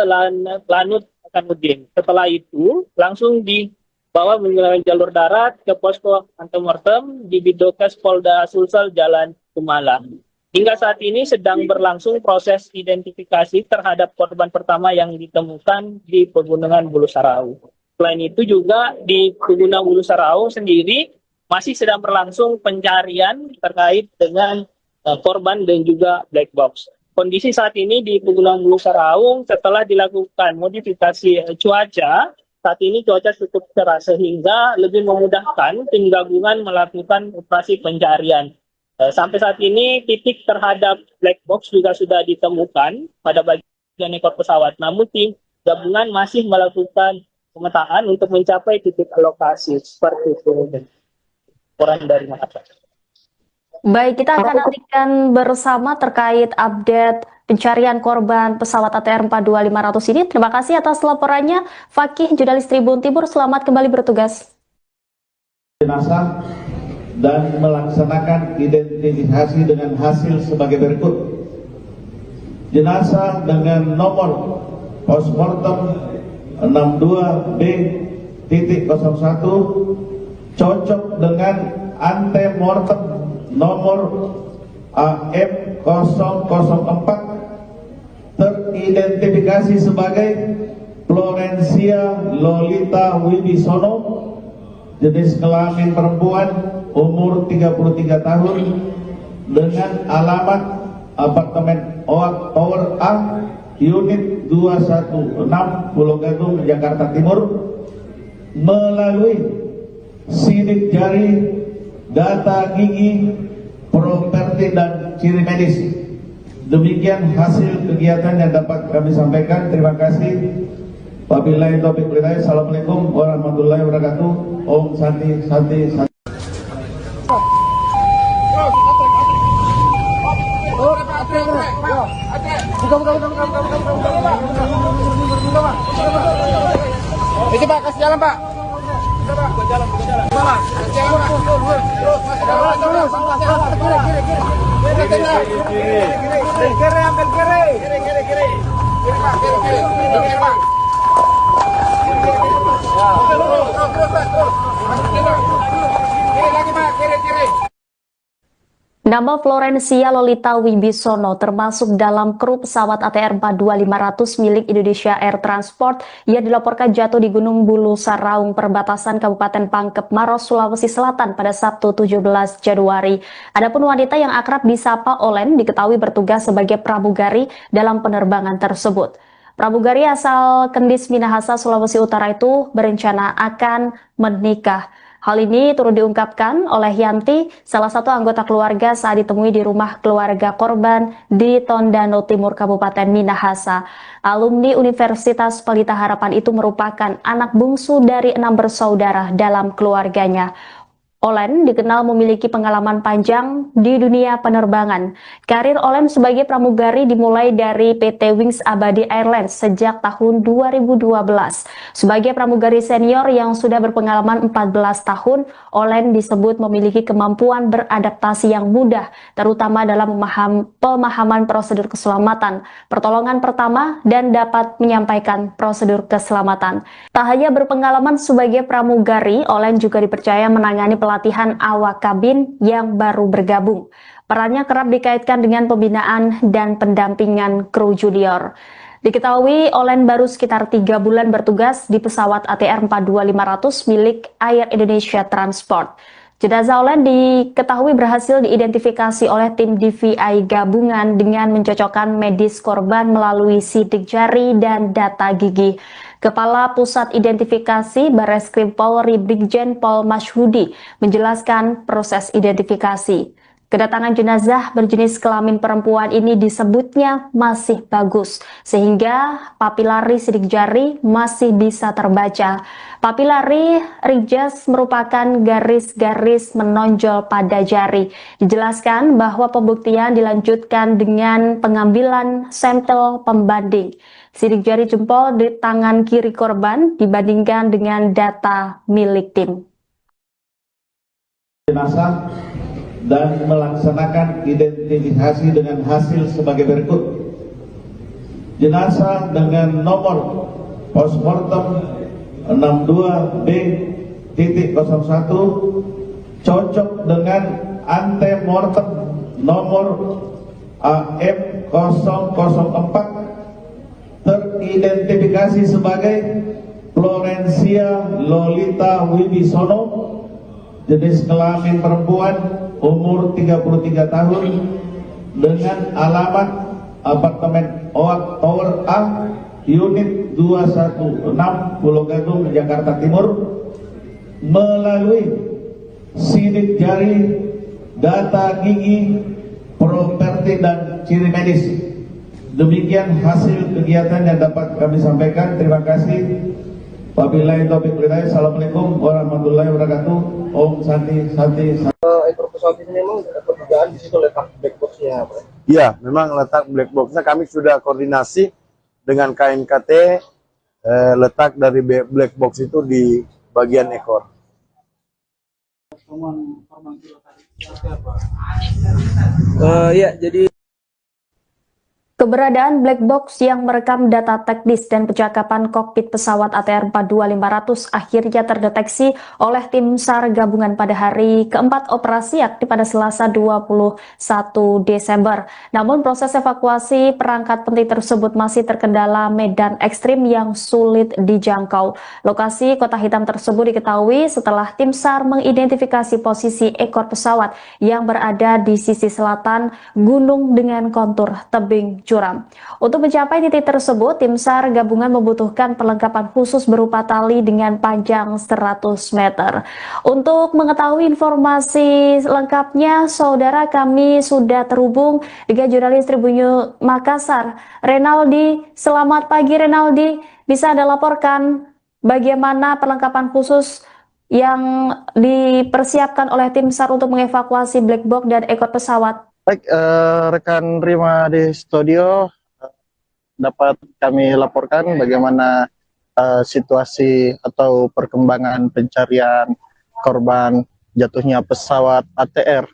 Lanut Hasanuddin. Setelah itu, langsung dibawa melalui jalur darat ke posko antemortem di Bidokes Polda Sulsel Jalan Kumala. Hingga saat ini sedang berlangsung proses identifikasi terhadap korban pertama yang ditemukan di Pegunungan Bulu Saraung. Selain itu juga di Pegunungan Bulu Saraung sendiri masih sedang berlangsung pencarian terkait dengan korban dan juga black box. Kondisi saat ini di Pegunungan Bulu Saraung setelah dilakukan modifikasi cuaca, saat ini cuaca cukup cerah sehingga lebih memudahkan tim gabungan melakukan operasi pencarian. Sampai saat ini titik terhadap black box juga sudah ditemukan pada bagian ekor pesawat. Namun tim gabungan masih melakukan pemetaan untuk mencapai titik lokasi seperti itu. Laporan dari Makassar. Baik, kita akan nantikan bersama terkait update pencarian korban pesawat ATR 42500 ini. Terima kasih atas laporannya, Fakih, jurnalis Tribun Timur. Selamat kembali bertugas. Jenazah dan melaksanakan identifikasi dengan hasil sebagai berikut. Jenazah dengan nomor postmortem 62B.01 cocok dengan antemortem nomor AM004 teridentifikasi sebagai Florencia Lolita Wibisono, jenis kelamin perempuan, umur 33 tahun, dengan alamat apartemen OAK Tower A, unit 216 Pulau Gadung, Jakarta Timur, melalui sidik jari, data gigi, properti dan ciri medis. Demikian hasil kegiatan yang dapat kami sampaikan. Terima kasih. Wabillahi taufiq wal hidayah. Assalamualaikum warahmatullahi wabarakatuh. Om Santi Santi Santi. Itu Pak, kasih jalan Pak. Buka jalan. Pak. Kiri, ambil kiri. Kiri, Pak. Nama Florencia Lolita Wibisono termasuk dalam kru pesawat ATR 42500 milik Indonesia Air Transport yang dilaporkan jatuh di Gunung Bulu Saraung, perbatasan Kabupaten Pangkep Maros, Sulawesi Selatan pada Sabtu 17 Januari. Adapun wanita yang akrab disapa Olen diketahui bertugas sebagai pramugari dalam penerbangan tersebut. Pramugari asal Kendis Minahasa, Sulawesi Utara itu berencana akan menikah. Hal ini turut diungkapkan oleh Yanti, salah satu anggota keluarga saat ditemui di rumah keluarga korban di Tondano Timur, Kabupaten Minahasa. Alumni Universitas Pelita Harapan itu merupakan anak bungsu dari 6 bersaudara dalam keluarganya. Olen dikenal memiliki pengalaman panjang di dunia penerbangan. Karir Olen sebagai pramugari dimulai dari PT Wings Abadi Airlines sejak tahun 2012. Sebagai pramugari senior yang sudah berpengalaman 14 tahun, Olen disebut memiliki kemampuan beradaptasi yang mudah, terutama dalam pemahaman prosedur keselamatan, pertolongan pertama, dan dapat menyampaikan prosedur keselamatan. Tak hanya berpengalaman sebagai pramugari, Olen juga dipercaya menangani pelatihan awak kabin yang baru bergabung. Perannya kerap dikaitkan dengan pembinaan dan pendampingan kru junior. Diketahui Olen baru sekitar 3 bulan bertugas di pesawat ATR 42500 milik Air Indonesia Transport. Jenazah Olen diketahui berhasil diidentifikasi oleh tim DVI gabungan dengan mencocokkan medis korban melalui sidik jari dan data gigi. Kepala Pusat Identifikasi Barreskrim Polri Brigjen Pol Masyhudi menjelaskan proses identifikasi. Kedatangan jenazah berjenis kelamin perempuan ini disebutnya masih bagus, sehingga papilari sidik jari masih bisa terbaca. Papilari rijaz merupakan garis-garis menonjol pada jari. Dijelaskan bahwa pembuktian dilanjutkan dengan pengambilan sampel pembanding. Sidik jari jempol di tangan kiri korban dibandingkan dengan data milik tim. Jenazah dan melaksanakan identifikasi dengan hasil sebagai berikut. Jenazah dengan nomor postmortem 62B.01 cocok dengan antemortem nomor AM004 teridentifikasi sebagai Florencia Lolita Wibisono, jenis kelamin perempuan, umur 33 tahun, dengan alamat apartemen OAK Tower A, unit 216, Pulau Gadung, Jakarta Timur, melalui sidik jari, data gigi, properti, dan ciri medis. Demikian hasil kegiatan yang dapat kami sampaikan. Terima kasih. Wabillahi taufiq wal hidayah. Assalamualaikum warahmatullahi wabarakatuh. Om Santi. Ekor pesawat ini memang perdugaan di situ letak black box-nya, Pak? Iya, memang letak black box-nya kami sudah koordinasi dengan KNKT, letak dari black box itu di bagian ekor. Ya, jadi Keberadaan black box yang merekam data teknis dan percakapan kokpit pesawat ATR 42500 akhirnya terdeteksi oleh tim SAR gabungan pada hari keempat operasi yakni pada Selasa 21 Desember. Namun proses evakuasi perangkat penting tersebut masih terkendala medan ekstrim yang sulit dijangkau. Lokasi Kota Hitam tersebut diketahui setelah tim SAR mengidentifikasi posisi ekor pesawat yang berada di sisi selatan gunung dengan kontur tebing curam. Untuk mencapai titik tersebut, tim SAR gabungan membutuhkan perlengkapan khusus berupa tali dengan panjang 100 meter. Untuk mengetahui informasi lengkapnya, saudara, kami sudah terhubung dengan jurnalis Tribun Makassar, Renaldi. Selamat pagi, Renaldi. Bisa Anda laporkan bagaimana perlengkapan khusus yang dipersiapkan oleh tim SAR untuk mengevakuasi black box dan ekor pesawat? Baik, rekan Rima di studio, dapat kami laporkan bagaimana situasi atau perkembangan pencarian korban jatuhnya pesawat ATR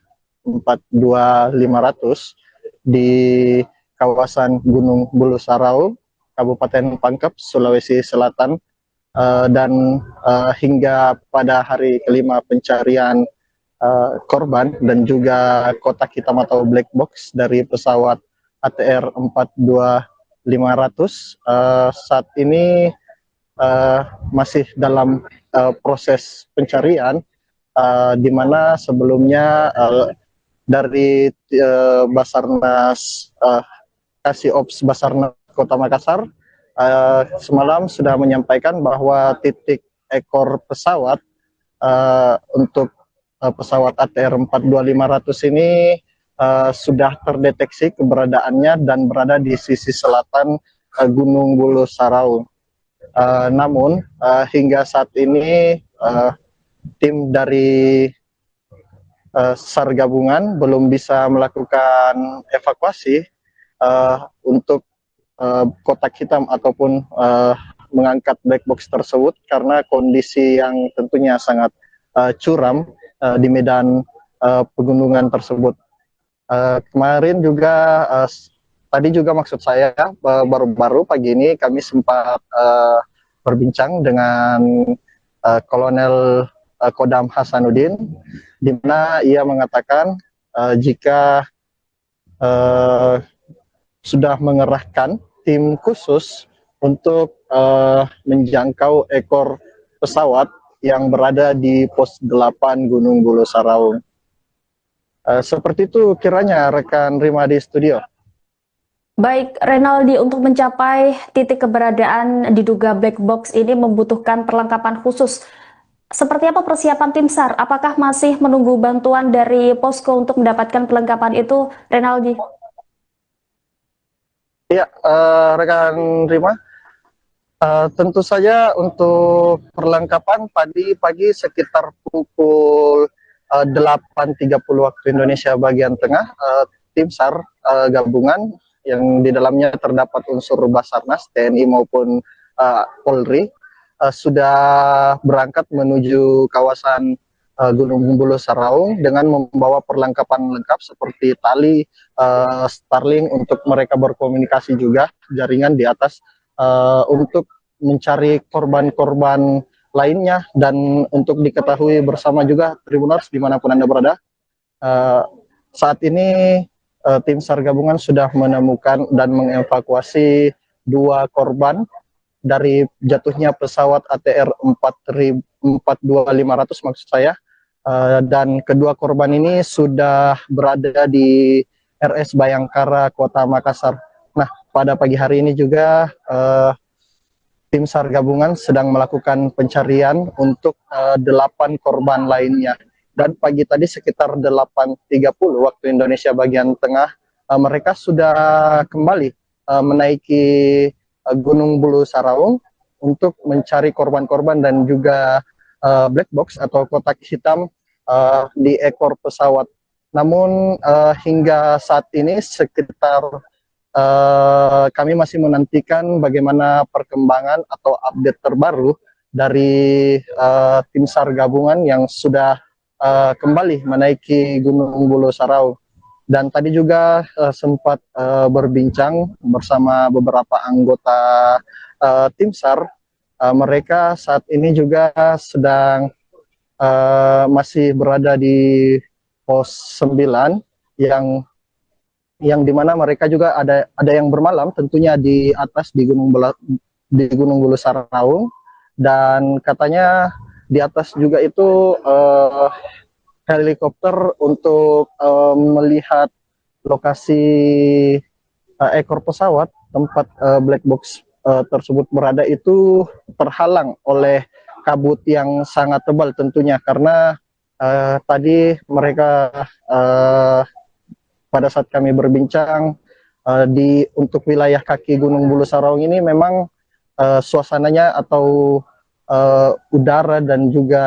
42500 di kawasan Gunung Bulu Saraung, Kabupaten Pangkep, Sulawesi Selatan, dan hingga pada hari kelima pencarian korban dan juga kotak hitam atau black box dari pesawat ATR 42500 saat ini masih dalam proses pencarian, di mana sebelumnya dari Basarnas Kasih-Ops Basarnas Kota Makassar semalam sudah menyampaikan bahwa titik ekor pesawat untuk pesawat ATR 42500 ini sudah terdeteksi keberadaannya dan berada di sisi selatan Gunung Bulu Saraung. Namun hingga saat ini tim dari SAR gabungan belum bisa melakukan evakuasi untuk kotak hitam ataupun mengangkat black box tersebut karena kondisi yang tentunya sangat curam di medan pegunungan tersebut. Kemarin juga tadi juga maksud saya baru-baru pagi ini kami sempat berbincang dengan Kolonel Kodam Hasanuddin, di mana ia mengatakan jika sudah mengerahkan tim khusus untuk menjangkau ekor pesawat yang berada di pos 8 Gunung Bulu Saraung. Seperti itu kiranya rekan Rima di studio. Baik, Renaldi, untuk mencapai titik keberadaan diduga black box ini membutuhkan perlengkapan khusus. Seperti apa persiapan tim SAR? Apakah masih menunggu bantuan dari posko untuk mendapatkan perlengkapan itu, Renaldi? Ya, rekan Rima, tentu saja untuk perlengkapan tadi pagi sekitar pukul 8.30 waktu Indonesia bagian tengah, tim SAR gabungan yang di dalamnya terdapat unsur Basarnas, TNI maupun Polri, sudah berangkat menuju kawasan Gunung Bulu Saraung dengan membawa perlengkapan lengkap seperti tali, Starlink untuk mereka berkomunikasi juga, jaringan di atas untuk mencari korban-korban lainnya, dan untuk diketahui bersama juga Tribuners dimanapun Anda berada, saat ini tim SAR gabungan sudah menemukan dan mengevakuasi 2 korban dari jatuhnya pesawat ATR 42500 maksud saya, dan kedua korban ini sudah berada di RS Bayangkara Kota Makassar. Nah, pada pagi hari ini juga tim SAR gabungan sedang melakukan pencarian untuk 8 korban lainnya. Dan pagi tadi sekitar 8.30 waktu Indonesia bagian tengah, mereka sudah kembali menaiki Gunung Bulu Saraung untuk mencari korban-korban dan juga black box atau kotak hitam di ekor pesawat. Namun hingga saat ini sekitar kami masih menantikan bagaimana perkembangan atau update terbaru dari tim SAR gabungan yang sudah kembali menaiki Gunung Bulu Saraung. Dan tadi juga sempat berbincang bersama beberapa anggota tim SAR. Mereka saat ini juga sedang masih berada di pos 9 yang dimana mereka juga ada yang bermalam tentunya di atas di Gunung Bulu Saraung, dan katanya di atas juga itu helikopter untuk melihat lokasi ekor pesawat tempat black box tersebut berada itu terhalang oleh kabut yang sangat tebal tentunya, karena tadi mereka pada saat kami berbincang untuk wilayah kaki Gunung Bulu Saraung ini memang suasananya atau udara dan juga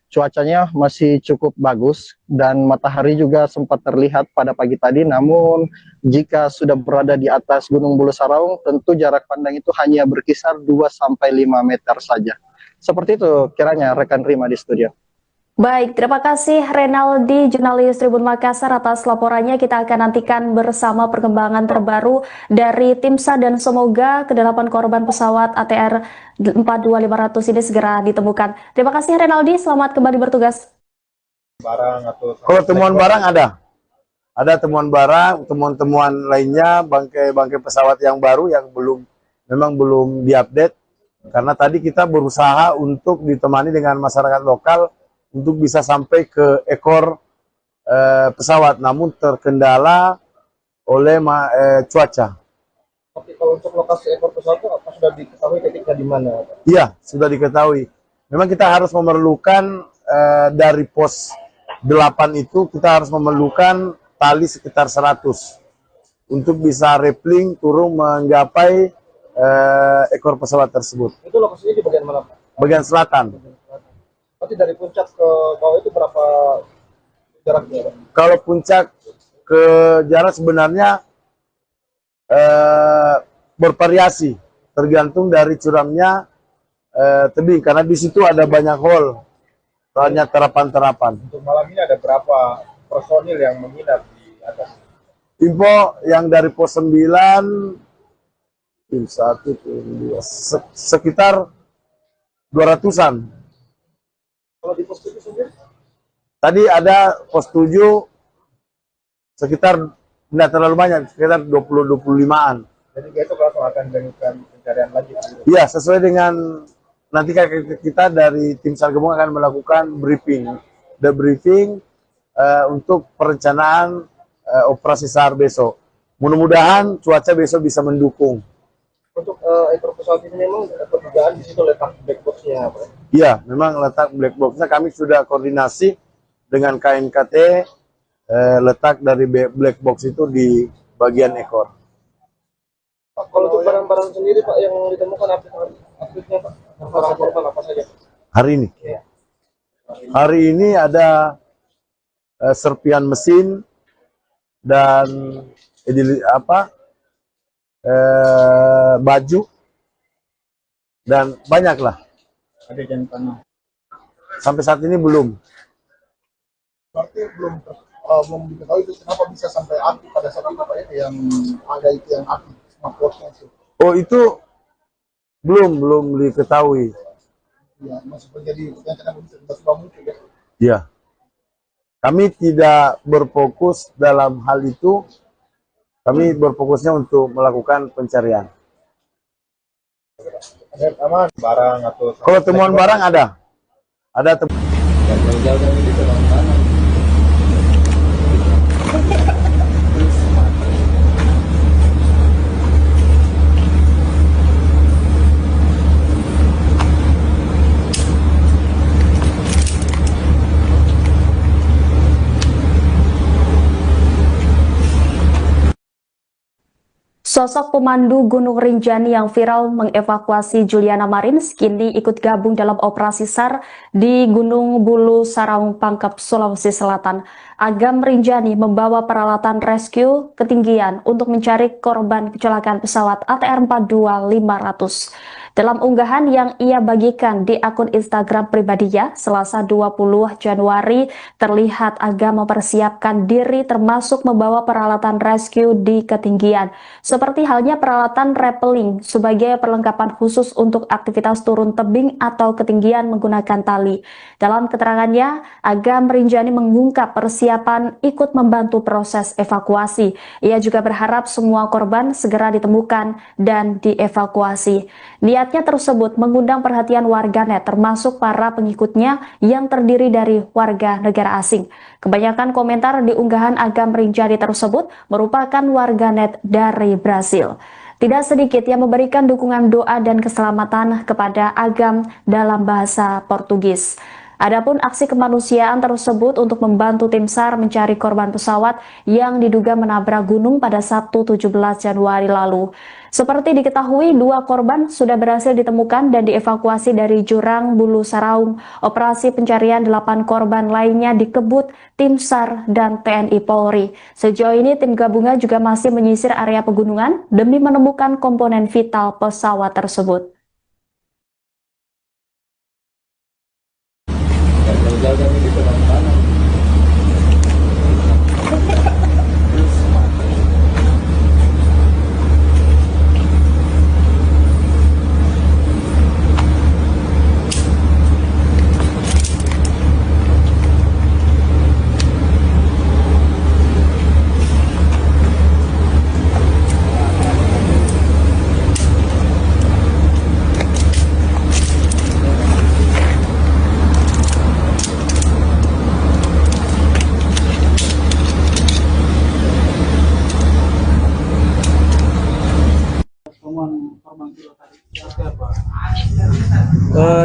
cuacanya masih cukup bagus, dan matahari juga sempat terlihat pada pagi tadi. Namun jika sudah berada di atas Gunung Bulu Saraung, tentu jarak pandang itu hanya berkisar 2-5 meter saja. Seperti itu kiranya rekan Rima di studio. Baik, terima kasih Renaldi, jurnalis Tribun Makassar atas laporannya. Kita akan nantikan bersama perkembangan terbaru dari tim SAR dan semoga ke-8 korban pesawat ATR 42500 ini segera ditemukan. Terima kasih Renaldi, selamat kembali bertugas. barang atau Kalau temuan barang ada temuan barang, temuan-temuan lainnya, bangkai pesawat yang baru yang memang belum diupdate. Karena tadi kita berusaha untuk ditemani dengan masyarakat lokal untuk bisa sampai ke ekor pesawat, namun terkendala oleh cuaca. Oke, kalau untuk lokasi ekor pesawat itu apa sudah diketahui titiknya di mana? Iya, sudah diketahui. Memang kita harus memerlukan dari pos 8 itu kita harus memerlukan tali sekitar 100 untuk bisa rappelling turun menggapai ekor pesawat tersebut. Itu lokasinya di bagian mana, Pak? Bagian selatan. Berarti dari puncak ke bawah itu berapa jaraknya, Pak? Kalau puncak ke jarak sebenarnya bervariasi, tergantung dari curamnya tebing, karena di situ ada banyak hole, banyak terapan-terapan. untuk malam ini ada berapa personil yang menginap di atas? Info yang dari pos 9, tim 1, tim 2, sekitar 200-an. Kalau di pos 7 sendiri? Tadi ada pos 7 sekitar tidak terlalu banyak, sekitar 20-25-an. Jadi besok langsung akan dilakukan pencarian lagi. Iya, sesuai dengan nanti kita dari tim SAR gabungan akan melakukan debriefing untuk perencanaan operasi SAR besok. Mudah-mudahan cuaca besok bisa mendukung. Untuk ekor pesawat ini memang perdugaan di situ letak black box-nya, Pak? Iya, memang letak black box-nya kami sudah koordinasi dengan KNKT, letak dari black box itu di bagian ekor. Pak, kalau untuk barang-barang sendiri, Pak, yang ditemukan aktifnya, Pak? Barang korban apa saja? Hari ini? Iya. Hari ini ada serpian mesin dan baju dan banyak lah. Ada jam tanah. Sampai saat ini belum. Berarti belum diketahui itu kenapa bisa sampai aktif pada saat itu Pak ya, yang ada itu yang aktif smartwatch-nya itu. Oh, itu belum diketahui. Ya, masih terjadi yang kenapa bisa tiba-tiba muncul ya. Ya. Kami tidak berfokus dalam hal itu. Kami berfokusnya untuk melakukan pencarian. Ada aman barang atau Kalau temuan barang ada temuan. Sosok pemandu Gunung Rinjani yang viral mengevakuasi Juliana Marins kini ikut gabung dalam operasi SAR di Gunung Bulu Saraung Pangkep, Sulawesi Selatan. Agam Rinjani membawa peralatan rescue ketinggian untuk mencari korban kecelakaan pesawat ATR 42500. Dalam unggahan yang ia bagikan di akun Instagram pribadinya, Selasa 20 Januari, terlihat Agam mempersiapkan diri termasuk membawa peralatan rescue di ketinggian, seperti halnya peralatan rappelling sebagai perlengkapan khusus untuk aktivitas turun tebing atau ketinggian menggunakan tali. Dalam keterangannya, Agam Rinjani mengungkap persiapan ikut membantu proses evakuasi. Ia juga berharap semua korban segera ditemukan dan dievakuasi. Niatnya tersebut mengundang perhatian warganet termasuk para pengikutnya yang terdiri dari warga negara asing. Kebanyakan komentar di unggahan Agam Rinjani tersebut merupakan warganet dari Brasil. Tidak sedikit yang memberikan dukungan doa dan keselamatan kepada Agam dalam bahasa Portugis. Adapun aksi kemanusiaan tersebut untuk membantu tim SAR mencari korban pesawat yang diduga menabrak gunung pada Sabtu 17 Januari lalu. Seperti diketahui, 2 korban sudah berhasil ditemukan dan dievakuasi dari jurang Bulu Saraung. Operasi pencarian 8 korban lainnya dikebut tim SAR dan TNI Polri. Sejauh ini tim gabungan juga masih menyisir area pegunungan demi menemukan komponen vital pesawat tersebut.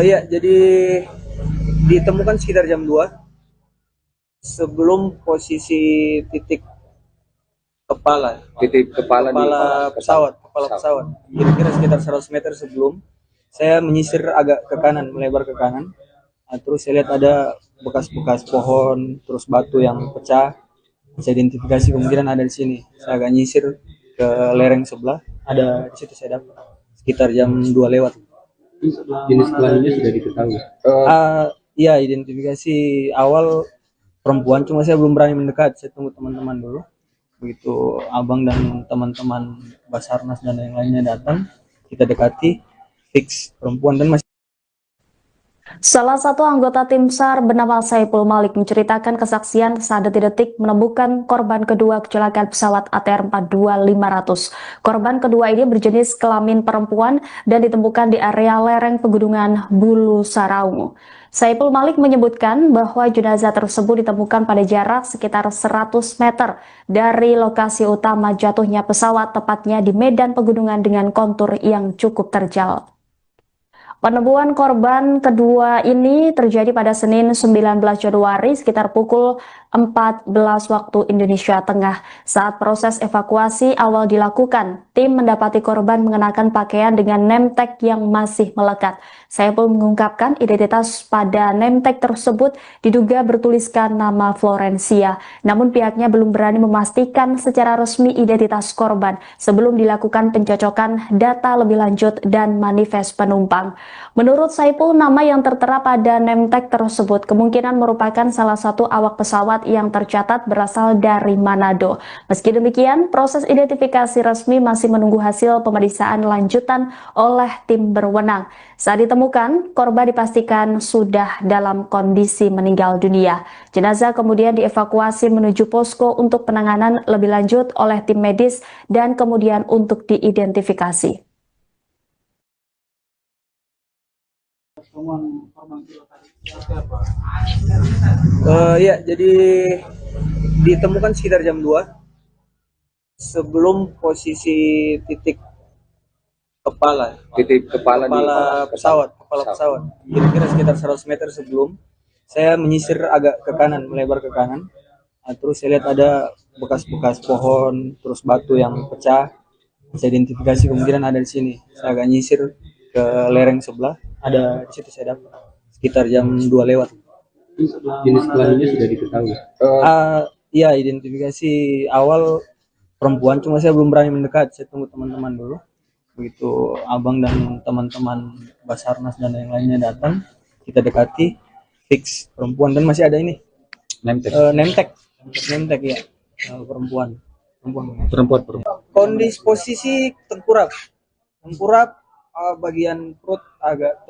Ya, jadi ditemukan sekitar jam 2 sebelum posisi titik kepala pesawat. Kira-kira sekitar 100 meter sebelum saya menyisir agak ke kanan, melebar ke kanan. Nah, terus saya lihat ada bekas-bekas pohon, terus batu yang pecah. Saya identifikasi kemungkinan ada di sini. Saya agak nyisir ke lereng sebelah, ada di situ saya dapat sekitar jam 2 lewat. Jenis kelaminnya sudah diketahui. Iya, identifikasi awal perempuan, cuma saya belum berani mendekat. Saya tunggu teman-teman dulu. Begitu abang dan teman-teman Basarnas dan yang lainnya datang, kita dekati, fix perempuan dan masih. Salah satu anggota tim SAR bernama Saipul Malik menceritakan kesaksian saat detik-detik menemukan korban kedua kecelakaan pesawat ATR 42500. Korban kedua ini berjenis kelamin perempuan dan ditemukan di area lereng pegunungan Bulu Saraungu. Saipul Malik menyebutkan bahwa jenazah tersebut ditemukan pada jarak sekitar 100 meter dari lokasi utama jatuhnya pesawat, tepatnya di medan pegunungan dengan kontur yang cukup terjal. Penemuan korban kedua ini terjadi pada Senin 19 Januari sekitar pukul 14 waktu Indonesia Tengah. Saat proses evakuasi awal dilakukan, tim mendapati korban mengenakan pakaian dengan name tag yang masih melekat. Saipul mengungkapkan identitas pada name tag tersebut diduga bertuliskan nama Florencia. Namun pihaknya belum berani memastikan secara resmi identitas korban sebelum dilakukan pencocokan data lebih lanjut dan manifest penumpang. Menurut Saipul, nama yang tertera pada name tag tersebut kemungkinan merupakan salah satu awak pesawat yang tercatat berasal dari Manado. Meski demikian, proses identifikasi resmi masih menunggu hasil pemeriksaan lanjutan oleh tim berwenang. Saat ditemukan, korban dipastikan sudah dalam kondisi meninggal dunia. Jenazah kemudian dievakuasi menuju posko untuk penanganan lebih lanjut oleh tim medis dan kemudian untuk diidentifikasi. Ya, jadi ditemukan sekitar jam 2 sebelum posisi titik kepala pesawat. Kira-kira sekitar 100 meter sebelum saya menyisir agak ke kanan, melebar ke kanan. Nah, terus saya lihat ada bekas-bekas pohon, terus batu yang pecah. Saya identifikasi kemungkinan ada di sini. Saya agak nyisir ke lereng sebelah, ada di situ saya dapat sekitar jam 2 lewat. Jenis kelaminnya sudah diketahui. Iya, identifikasi awal perempuan, cuma saya belum berani mendekat. Saya tunggu teman-teman dulu. Begitu abang dan teman-teman Basarnas dan yang lainnya datang, kita dekati, fix perempuan dan masih ada ini name tag ya, perempuan. Kondisi posisi tengkurap, bagian perut agak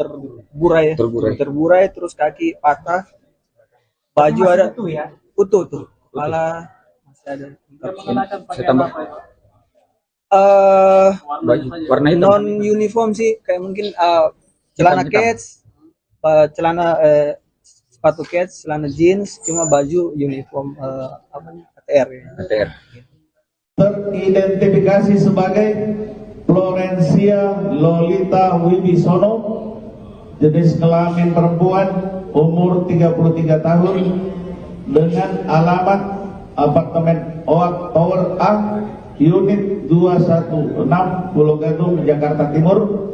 terburai, terus kaki patah, baju ada utuh tuh, kepala masih ada. Saya tambah baju warna hitam. Non uniform sih, kayak mungkin celana kets, sepatu kets, celana jeans, cuma baju uniform ATR ya. ATR. Teridentifikasi sebagai Florencia Lolita Wibisono, jenis kelamin perempuan, umur 33 tahun, dengan alamat apartemen Oak Tower A, unit 216, Pulau Gadung, Jakarta Timur.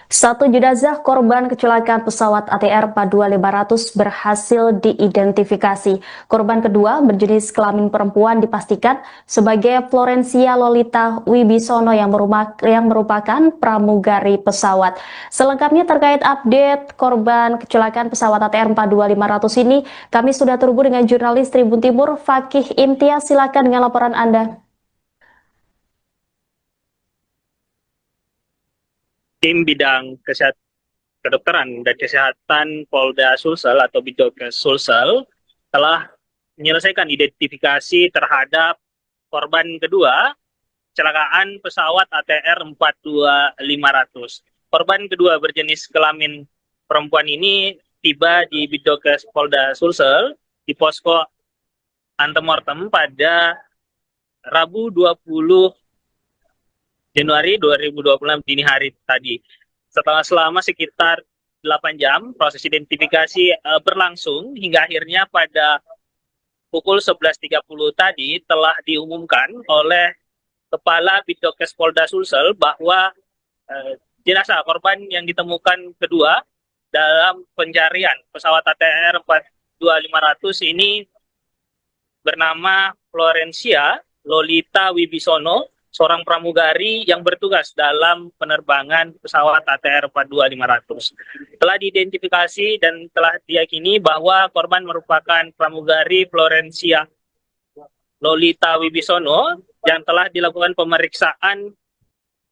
Satu jenazah korban kecelakaan pesawat ATR 42500 berhasil diidentifikasi. Korban kedua berjenis kelamin perempuan dipastikan sebagai Florencia Lolita Wibisono yang merupakan pramugari pesawat. Selengkapnya terkait update korban kecelakaan pesawat ATR 42500 ini, kami sudah terhubung dengan jurnalis Tribun Timur Fakih Imtiaz. Silakan dengan laporan Anda. Tim bidang kedokteran dan kesehatan Polda Sulsel atau Bidokes Sulsel telah menyelesaikan identifikasi terhadap korban kedua kecelakaan pesawat ATR 42500. Korban kedua berjenis kelamin perempuan ini tiba di Bidokes Polda Sulsel di posko antemortem pada Rabu 20 Januari 2026 dini hari tadi. Setelah selama sekitar 8 jam proses identifikasi berlangsung hingga akhirnya pada pukul 11.30 tadi telah diumumkan oleh Kepala Bidokes Polda Sulsel bahwa jenazah korban yang ditemukan kedua dalam pencarian pesawat ATR 42500 ini bernama Florencia Lolita Wibisono, seorang pramugari yang bertugas dalam penerbangan pesawat ATR 42500. Telah diidentifikasi dan telah diyakini bahwa korban merupakan pramugari Florencia Lolita Wibisono yang telah dilakukan pemeriksaan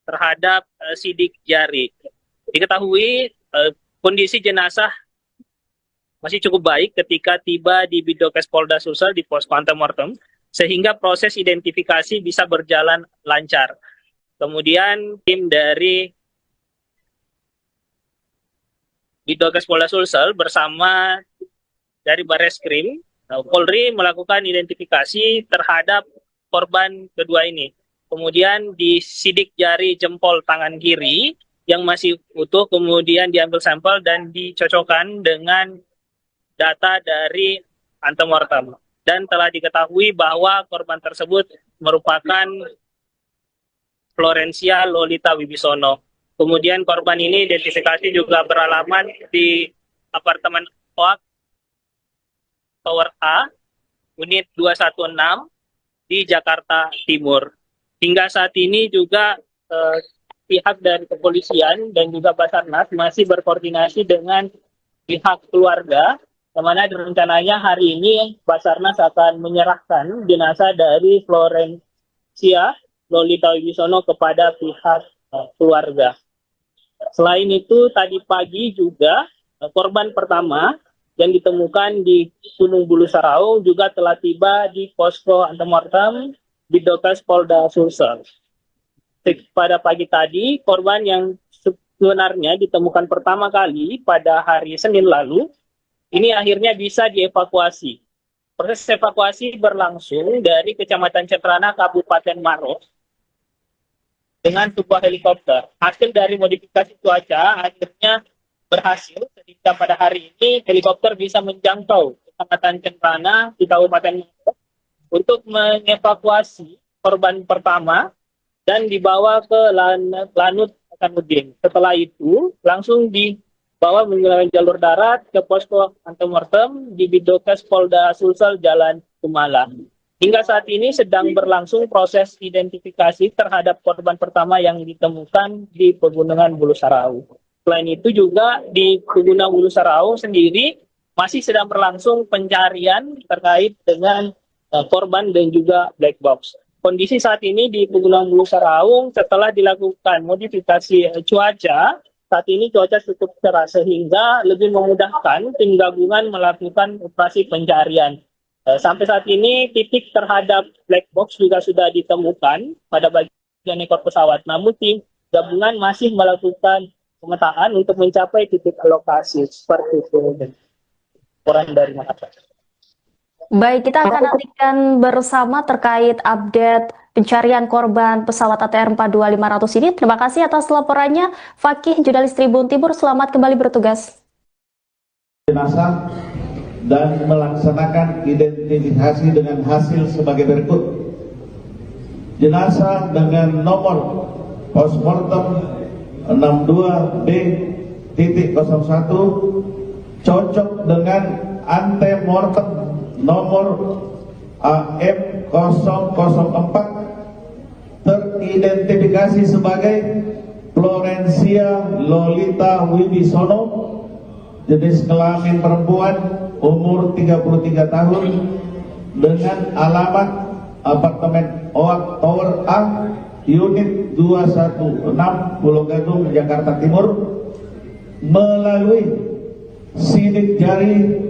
terhadap sidik jari. Diketahui kondisi jenazah masih cukup baik ketika tiba di Bidokes Polda Sulsel di pos antemortem, sehingga proses identifikasi bisa berjalan lancar. Kemudian tim dari Bidokes Polda Sulsel bersama dari Bareskrim Polri melakukan identifikasi terhadap korban kedua ini. Kemudian di sidik jari jempol tangan kiri yang masih utuh kemudian diambil sampel dan dicocokkan dengan data dari antemortem. Dan telah diketahui bahwa korban tersebut merupakan Florencia Lolita Wibisono. Kemudian korban ini identifikasi juga beralamat di apartemen OAK Tower A, unit 216 di Jakarta Timur. Hingga saat ini juga pihak dari kepolisian dan juga Basarnas masih berkoordinasi dengan pihak keluarga, di mana rencananya hari ini Basarnas akan menyerahkan jenazah dari Florencia Lolita Wibisono kepada pihak keluarga. Selain itu, tadi pagi juga korban pertama yang ditemukan di Gunung Bulu Sarau juga telah tiba di posko antemortem Bidokes Polda Sulsel. Pada pagi tadi, korban yang sebenarnya ditemukan pertama kali pada hari Senin lalu, ini akhirnya bisa dievakuasi. Proses evakuasi berlangsung dari Kecamatan Cetrana, Kabupaten Maros, dengan sebuah helikopter. Hasil dari modifikasi cuaca akhirnya berhasil, sehingga pada hari ini helikopter bisa menjangkau Kecamatan Cetrana di Kabupaten Maros untuk mengevakuasi korban pertama dan dibawa ke Lanut Hasanuddin. Setelah itu langsung dibawa menggunakan jalur darat ke posko antemortem di Bidokes Polda Sulsel Jalan Kumala. Hingga saat ini sedang berlangsung proses identifikasi terhadap korban pertama yang ditemukan di Pegunungan Bulu Sarau. Selain itu juga di Pegunungan Bulu Sarau sendiri masih sedang berlangsung pencarian terkait dengan korban dan juga black box. Kondisi saat ini di Pegunungan Bulu Sarau setelah dilakukan modifikasi cuaca, saat ini cuaca cukup cerah sehingga lebih memudahkan tim gabungan melakukan operasi pencarian. Sampai saat ini titik terhadap black box juga sudah ditemukan pada bagian ekor pesawat, namun tim gabungan masih melakukan pemetaan untuk mencapai titik lokasi seperti itu. Laporan dari Makassar. Baik, kita akan nantikan bersama terkait update pencarian korban pesawat ATR 42500 ini. Terima kasih atas laporannya, Fakih, jurnalis Tribun Timur. Selamat kembali bertugas. Jenazah dan melaksanakan identifikasi dengan hasil sebagai berikut. Jenazah dengan nomor postmortem 62B.01 cocok dengan antemortem nomor AM004 teridentifikasi sebagai Florencia Lolita Wibisono, jenis kelamin perempuan, umur 33 tahun, dengan alamat apartemen OAK Tower A, unit 216 Pulau Gadung, Jakarta Timur, melalui sidik jari,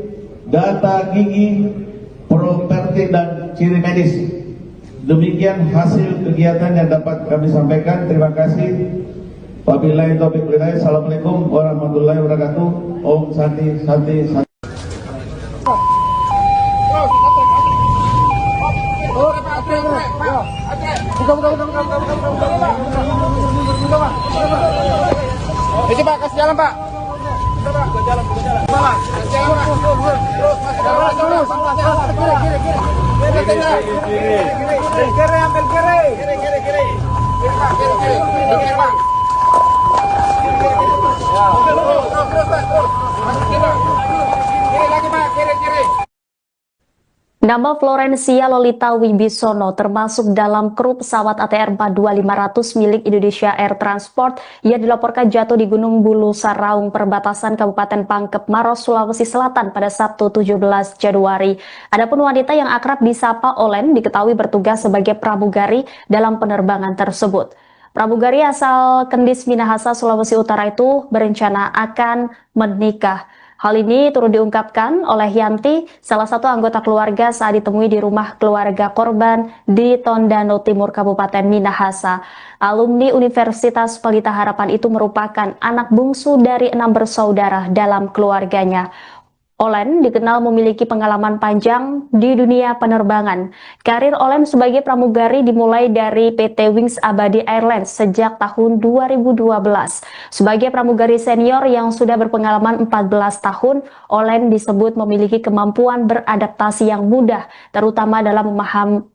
data gigi, properti dan ciri medis. Demikian hasil kegiatan yang dapat kami sampaikan. Terima kasih. Wabillahi taufiq wal hidayah. Assalamualaikum warahmatullahi wabarakatuh. Om Santi Santi Santi. Buka. Isi Pak, kasih jalan Pak. Pak, jalan. Pak, kasih jalan Pak. Terus, masih jalan terus. Kiri, ambil kiri. Kiri. Pak, kiri. Pak. Terus, Pak, terus. Masuk kiri, Pak. Kiri lagi Pak, kiri. Nama Florencia Lolita Wibisono termasuk dalam kru pesawat ATR 42500 milik Indonesia Air Transport yang dilaporkan jatuh di Gunung Bulu Saraung, perbatasan Kabupaten Pangkep Maros, Sulawesi Selatan pada Sabtu 17 Januari. Adapun wanita yang akrab disapa Olen diketahui bertugas sebagai pramugari dalam penerbangan tersebut. Pramugari asal Kendis Minahasa, Sulawesi Utara itu berencana akan menikah. Hal ini turut diungkapkan oleh Yanti, salah satu anggota keluarga saat ditemui di rumah keluarga korban di Tondano Timur, Kabupaten Minahasa. Alumni Universitas Pelita Harapan itu merupakan anak bungsu dari 6 bersaudara dalam keluarganya. Olen dikenal memiliki pengalaman panjang di dunia penerbangan. Karir Olen sebagai pramugari dimulai dari PT Wings Abadi Airlines sejak tahun 2012. Sebagai pramugari senior yang sudah berpengalaman 14 tahun, Olen disebut memiliki kemampuan beradaptasi yang mudah, terutama dalam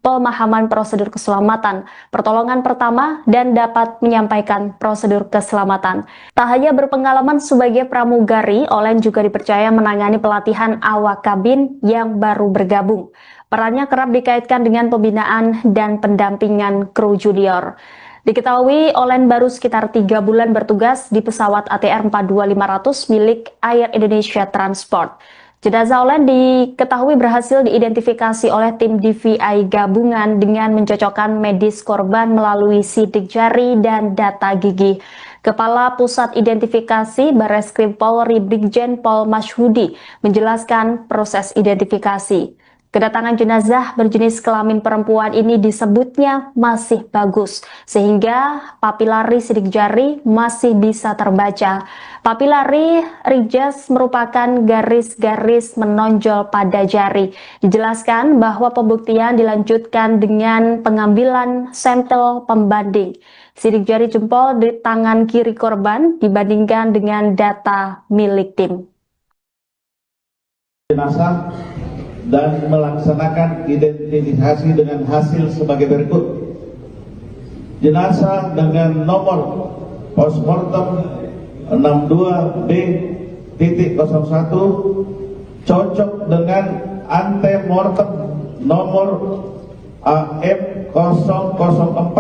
pemahaman prosedur keselamatan, pertolongan pertama, dan dapat menyampaikan prosedur keselamatan. Tak hanya berpengalaman sebagai pramugari, Olen juga dipercaya menangani pelatihan awak kabin yang baru bergabung. Perannya kerap dikaitkan dengan pembinaan dan pendampingan kru junior. Diketahui Olen baru sekitar 3 bulan bertugas di pesawat ATR 42500 milik Air Indonesia Transport. Jenazah Olen diketahui berhasil diidentifikasi oleh tim DVI gabungan dengan mencocokkan medis korban melalui sidik jari dan data gigi. Kepala Pusat Identifikasi Barreskrim Polri Brigjen Pol Masyhudi menjelaskan proses identifikasi. Kedatangan jenazah berjenis kelamin perempuan ini disebutnya masih bagus, sehingga papilari sidik jari masih bisa terbaca. Papilari rijaz merupakan garis-garis menonjol pada jari. Dijelaskan bahwa pembuktian dilanjutkan dengan pengambilan sampel pembanding. Sidik jari jempol di tangan kiri korban dibandingkan dengan data milik tim. Jenazah dan melaksanakan identifikasi dengan hasil sebagai berikut. Jenazah dengan nomor postmortem 62B.01 cocok dengan antemortem nomor AM004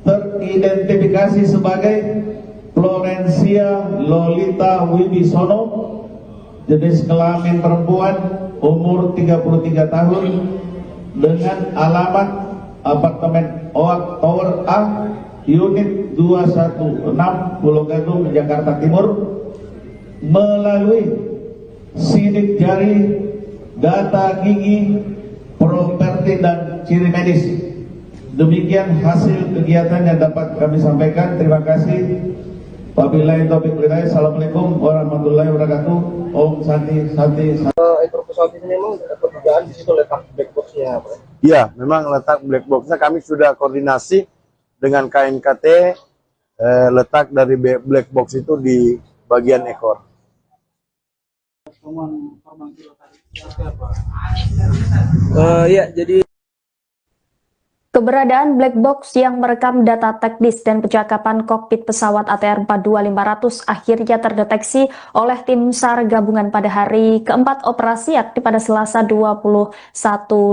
teridentifikasi sebagai Florencia Lolita Wibisono, jenis kelamin perempuan, umur 33 tahun, dengan alamat apartemen Oak Tower A, unit 216, Pulau Gadung, Jakarta Timur, melalui sidik jari, data gigi, properti dan ciri medis. Demikian hasil kegiatan yang dapat kami sampaikan. Terima kasih. Wabillahi taufiq wal hidayah. Assalamualaikum warahmatullahi wabarakatuh. Om Santi. Ekor pesawat ini memang perdugaan di situ letak black box-nya, Pak? Iya, memang letak black box-nya kami sudah koordinasi dengan KNKT, letak dari black box itu di bagian ekor. Ya, jadi Keberadaan black box yang merekam data teknis dan percakapan kokpit pesawat ATR 42500 akhirnya terdeteksi oleh tim SAR gabungan pada hari keempat operasi yakni pada Selasa 21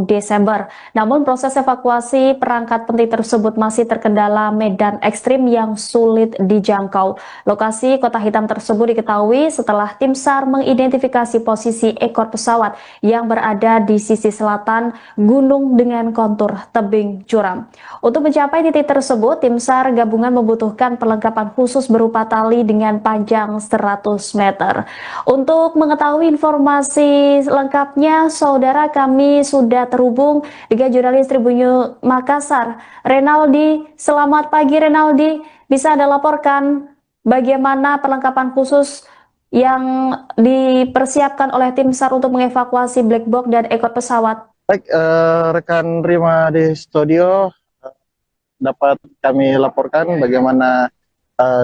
Desember. Namun proses evakuasi perangkat penting tersebut masih terkendala medan ekstrim yang sulit dijangkau. Lokasi Kota Hitam tersebut diketahui setelah tim SAR mengidentifikasi posisi ekor pesawat yang berada di sisi selatan gunung dengan kontur tebing curam. Untuk mencapai titik tersebut, tim SAR gabungan membutuhkan perlengkapan khusus berupa tali dengan panjang 100 meter. Untuk mengetahui informasi lengkapnya, saudara, kami sudah terhubung dengan jurnalis Tribun Makassar, Renaldi. Selamat pagi, Renaldi. Bisa Anda laporkan bagaimana perlengkapan khusus yang dipersiapkan oleh tim SAR untuk mengevakuasi black box dan ekor pesawat? Baik, rekan Rima di studio, dapat kami laporkan bagaimana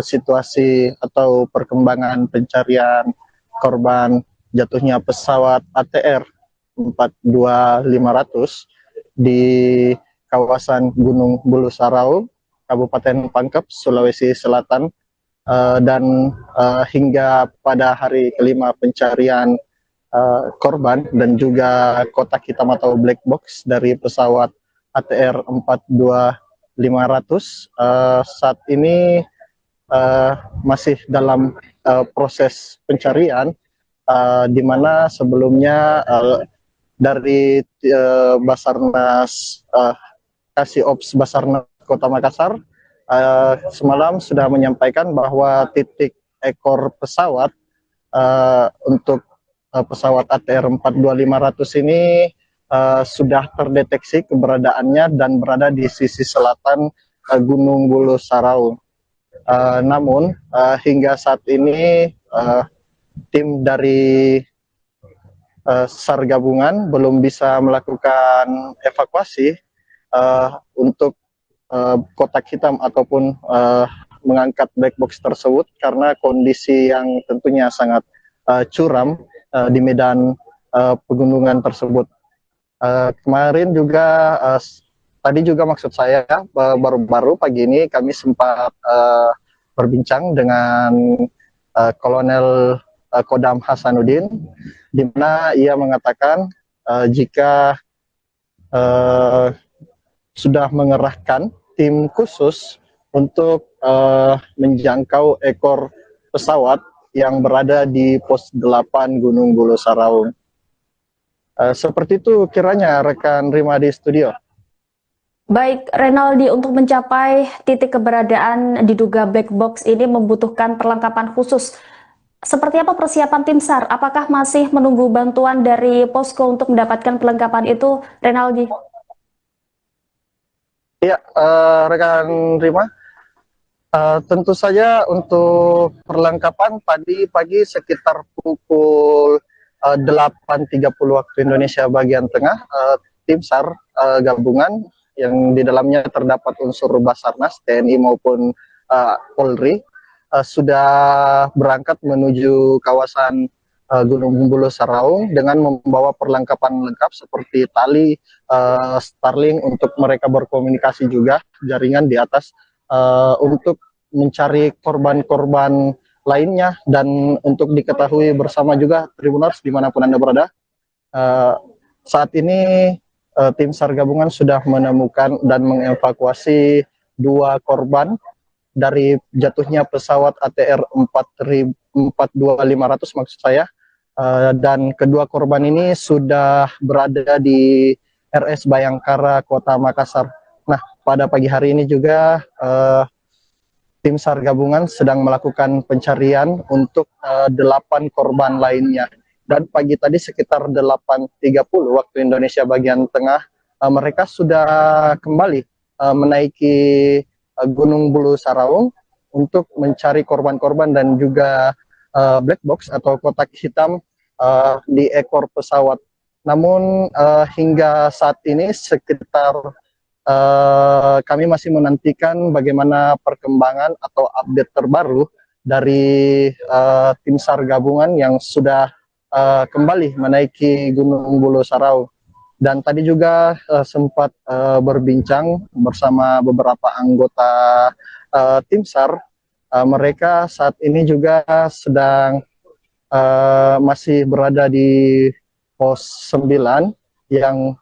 situasi atau perkembangan pencarian korban jatuhnya pesawat ATR 42500 di kawasan Gunung Bulu Sarau, Kabupaten Pangkep, Sulawesi Selatan, dan hingga pada hari kelima pencarian korban dan juga kotak hitam atau black box dari pesawat ATR 42500 saat ini masih dalam proses pencarian, di mana sebelumnya dari Basarnas Kasih-Ops Basarnas Kota Makassar semalam sudah menyampaikan bahwa titik ekor pesawat untuk pesawat ATR 42500 ini sudah terdeteksi keberadaannya dan berada di sisi selatan Gunung Bulu Sarau. Namun hingga saat ini tim dari SAR gabungan belum bisa melakukan evakuasi untuk kotak hitam ataupun mengangkat black box tersebut karena kondisi yang tentunya sangat curam di medan pegunungan tersebut. Kemarin juga tadi juga maksud saya baru-baru pagi ini kami sempat berbincang dengan Kolonel Kodam Hasanuddin, di mana ia mengatakan jika sudah mengerahkan tim khusus untuk menjangkau ekor pesawat yang berada di pos 8 Gunung Bulu Sarau. Seperti itu kiranya rekan Rima di studio. Baik, Renaldi, untuk mencapai titik keberadaan diduga black box ini membutuhkan perlengkapan khusus. Seperti apa persiapan tim SAR? Apakah masih menunggu bantuan dari posko untuk mendapatkan perlengkapan itu, Renaldi? Ya, rekan Rima, tentu saja untuk perlengkapan tadi pagi sekitar pukul 8.30 waktu Indonesia bagian tengah, tim SAR gabungan yang di dalamnya terdapat unsur Basarnas, TNI maupun Polri, sudah berangkat menuju kawasan Gunung Bulu Sarau dengan membawa perlengkapan lengkap seperti tali, Starlink untuk mereka berkomunikasi juga, jaringan di atas untuk mencari korban-korban lainnya, dan untuk diketahui bersama juga Tribuners dimanapun Anda berada, saat ini tim SAR gabungan sudah menemukan dan mengevakuasi 2 korban dari jatuhnya pesawat ATR 42500 maksud saya, dan kedua korban ini sudah berada di RS Bayangkara Kota Makassar. Nah, pada pagi hari ini juga tim SAR gabungan sedang melakukan pencarian untuk 8 korban lainnya. Dan pagi tadi sekitar 8.30 waktu Indonesia bagian tengah, mereka sudah kembali menaiki Gunung Bulu Sarau untuk mencari korban-korban dan juga black box atau kotak hitam di ekor pesawat. Namun hingga saat ini sekitar kami masih menantikan bagaimana perkembangan atau update terbaru dari tim SAR gabungan yang sudah kembali menaiki Gunung Bulu Sarau. Dan tadi juga sempat berbincang bersama beberapa anggota tim SAR. Mereka saat ini juga sedang masih berada di pos 9 yang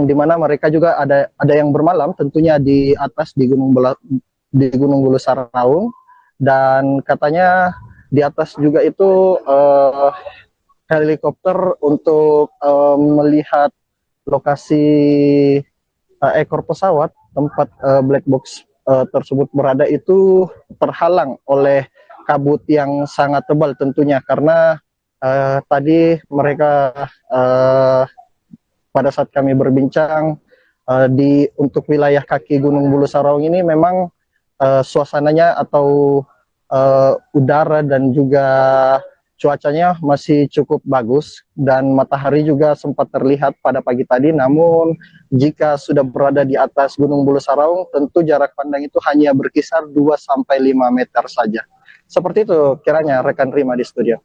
dimana mereka juga ada yang bermalam tentunya di atas di Gunung Bulu Sarau, dan katanya di atas juga itu helikopter untuk melihat lokasi ekor pesawat tempat black box tersebut berada itu terhalang oleh kabut yang sangat tebal tentunya, karena tadi mereka pada saat kami berbincang untuk wilayah kaki Gunung Bulu Sarau ini memang suasananya atau udara dan juga cuacanya masih cukup bagus dan matahari juga sempat terlihat pada pagi tadi. Namun jika sudah berada di atas Gunung Bulu Saraung, tentu jarak pandang itu hanya berkisar 2-5 meter saja. Seperti itu kiranya rekan Rima di studio.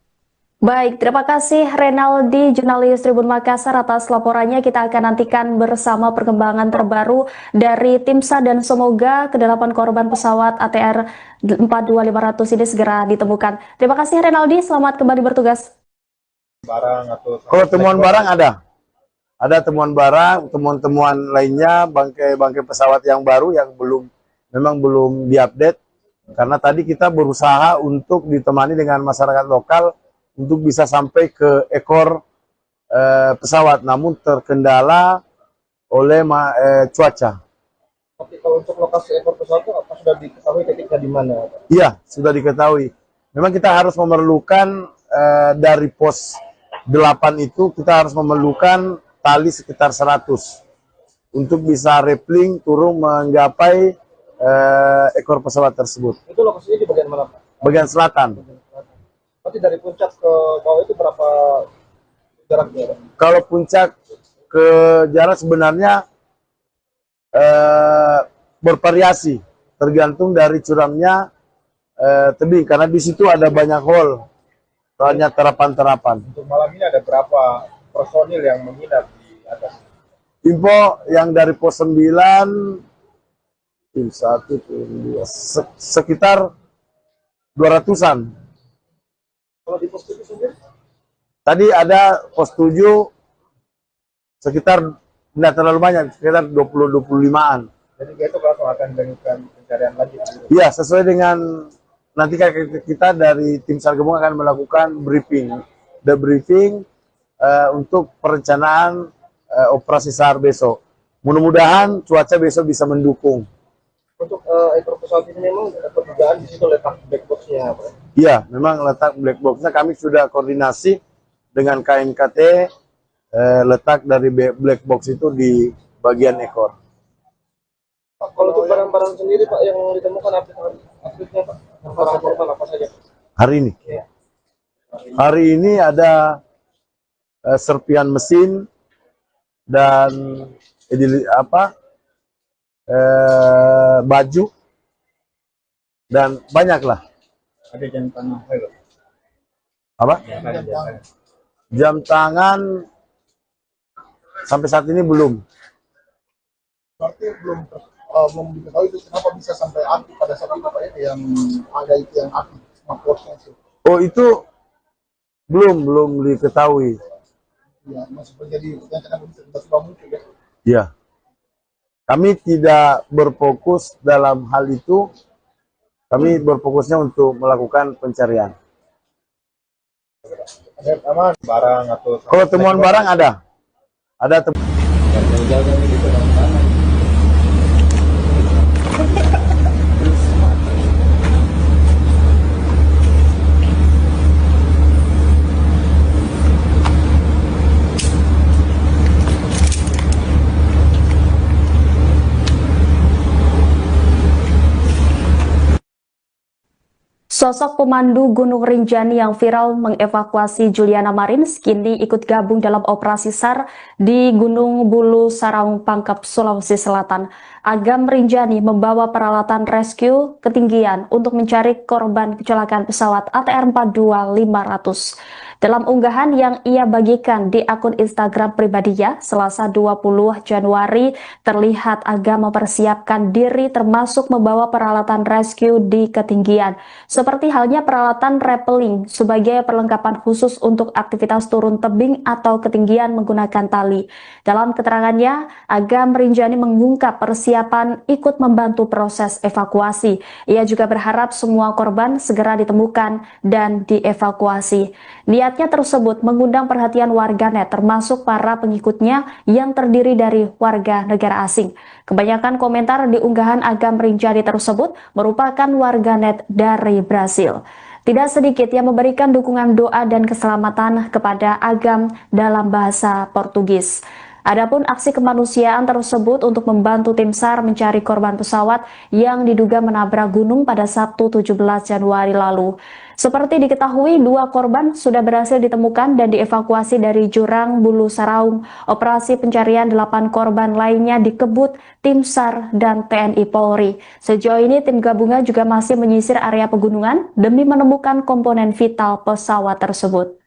Baik, terima kasih Renaldi, jurnalis Tribun Makassar atas laporannya. Kita akan nantikan bersama perkembangan terbaru dari tim SAR dan semoga ke-8 korban pesawat ATR 42500 ini segera ditemukan. Terima kasih Renaldi, selamat kembali bertugas. Kalau temuan barang ada temuan barang, temuan-temuan lainnya, bangkai pesawat yang baru yang memang belum diupdate, karena tadi kita berusaha untuk ditemani dengan masyarakat lokal untuk bisa sampai ke ekor pesawat, namun terkendala oleh cuaca. Tapi kalau untuk lokasi ekor pesawat itu apa sudah diketahui titiknya di mana? Iya, sudah diketahui. Memang kita harus memerlukan dari pos 8 itu kita harus memerlukan tali sekitar 100 untuk bisa rappelling turun menggapai ekor pesawat tersebut. Itu lokasinya di bagian mana, Pak? Bagian selatan. Nanti dari puncak ke bawah itu berapa jaraknya? Kalau puncak ke jarak sebenarnya bervariasi, tergantung dari curamnya tebing, karena di situ ada banyak hole, banyak terapan-terapan. Untuk malam ini ada berapa personil yang menginap di atas? Info yang dari pos 9, tim 1, tim 2, sekitar 200-an. Kalau di pos 7 sendiri? Tadi ada pos 7 sekitar tidak terlalu banyak, sekitar 20-25-an. Jadi itu langsung akan dilakukan pencarian lagi. Iya, sesuai dengan nanti kita dari tim SAR gabungan akan melakukan debriefing untuk perencanaan operasi SAR besok. Mudah-mudahan cuaca besok bisa mendukung. Untuk ekor pesawat ini memang perdugaan di situ letak black box-nya, Pak? Iya, memang letak black box-nya kami sudah koordinasi dengan KNKT, letak dari black box itu di bagian ekor. Pak, kalau untuk barang-barang sendiri, Pak, yang ditemukan update-nya, Pak? Korban apa saja? Hari ini? Iya. Hari ini ada serpian mesin dan baju dan banyak lah. Ada jam tangan. Apa? Jam tangan sampai saat ini belum. Berarti belum diketahui itu kenapa bisa sampai api pada saat itu, Pak, yang ada itu yang api smartwatch-nya itu. Oh, itu belum diketahui. Ya, masih terjadi yang kenapa bisa tiba-tiba muncul ya. Ya. Kami tidak berfokus dalam hal itu. Kami berfokusnya untuk melakukan pencarian. Ada aman barang atau Kalau temuan barang ada temuan. Sosok pemandu Gunung Rinjani yang viral mengevakuasi Juliana Marins kini ikut gabung dalam operasi SAR di Gunung Bulu Saraung, Pangkep, Sulawesi Selatan. Agam Rinjani membawa peralatan rescue ketinggian untuk mencari korban kecelakaan pesawat ATR 42500. Dalam unggahan yang ia bagikan di akun Instagram pribadinya, Selasa 20 Januari, terlihat Agam mempersiapkan diri termasuk membawa peralatan rescue di ketinggian. Seperti halnya peralatan rappelling sebagai perlengkapan khusus untuk aktivitas turun tebing atau ketinggian menggunakan tali. Dalam keterangannya, Agam Rinjani mengungkap persiapan ikut membantu proses evakuasi. Ia juga berharap semua korban segera ditemukan dan dievakuasi. Niatnya tersebut mengundang perhatian warganet termasuk para pengikutnya yang terdiri dari warga negara asing. Kebanyakan komentar di unggahan Agam Rinjani tersebut merupakan warganet dari Brasil. Tidak sedikit yang memberikan dukungan doa dan keselamatan kepada Agam dalam bahasa Portugis. Adapun aksi kemanusiaan tersebut untuk membantu tim SAR mencari korban pesawat yang diduga menabrak gunung pada Sabtu 17 Januari lalu. Seperti diketahui, 2 korban sudah berhasil ditemukan dan dievakuasi dari jurang Bulu Saraung. Operasi pencarian 8 korban lainnya dikebut tim SAR dan TNI Polri. Sejauh ini tim gabungan juga masih menyisir area pegunungan demi menemukan komponen vital pesawat tersebut.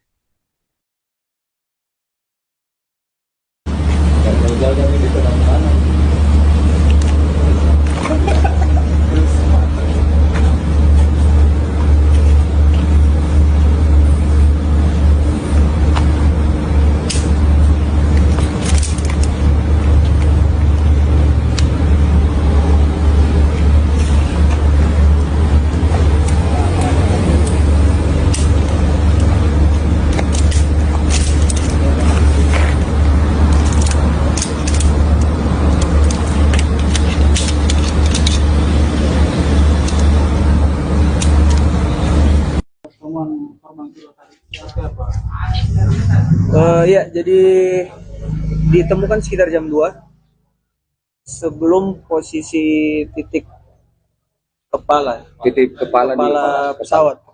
Ya, jadi ditemukan sekitar jam 2 sebelum posisi titik kepala pesawat.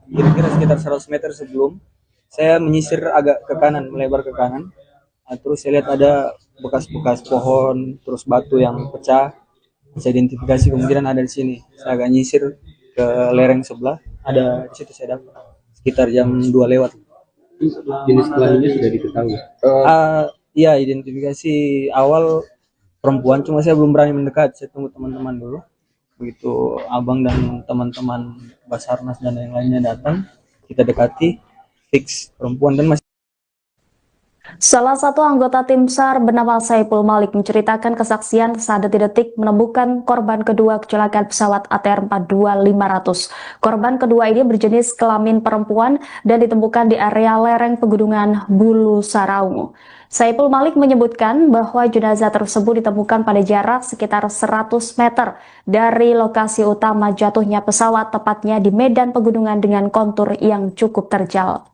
Kira-kira sekitar 100 meter sebelum saya menyisir agak ke kanan, melebar ke kanan. Nah, terus saya lihat ada bekas-bekas pohon, terus batu yang pecah. Saya identifikasi kemungkinan ada di sini. Saya agak nyisir ke lereng sebelah, ada di situ saya dapat sekitar jam 2 lewat. Jenis kelaminnya sudah diketahui. Iya, identifikasi awal perempuan, cuma saya belum berani mendekat. Saya tunggu teman-teman dulu. Begitu abang dan teman-teman Basarnas dan yang lainnya datang, kita dekati, fix perempuan dan masih. Salah satu anggota tim SAR bernama Saipul Malik menceritakan kesaksian saat detik-detik menemukan korban kedua kecelakaan pesawat ATR 42500. Korban kedua ini berjenis kelamin perempuan dan ditemukan di area lereng pegunungan Bulu Saraung. Saipul Malik menyebutkan bahwa jenazah tersebut ditemukan pada jarak sekitar 100 meter dari lokasi utama jatuhnya pesawat, tepatnya di medan pegunungan dengan kontur yang cukup terjal.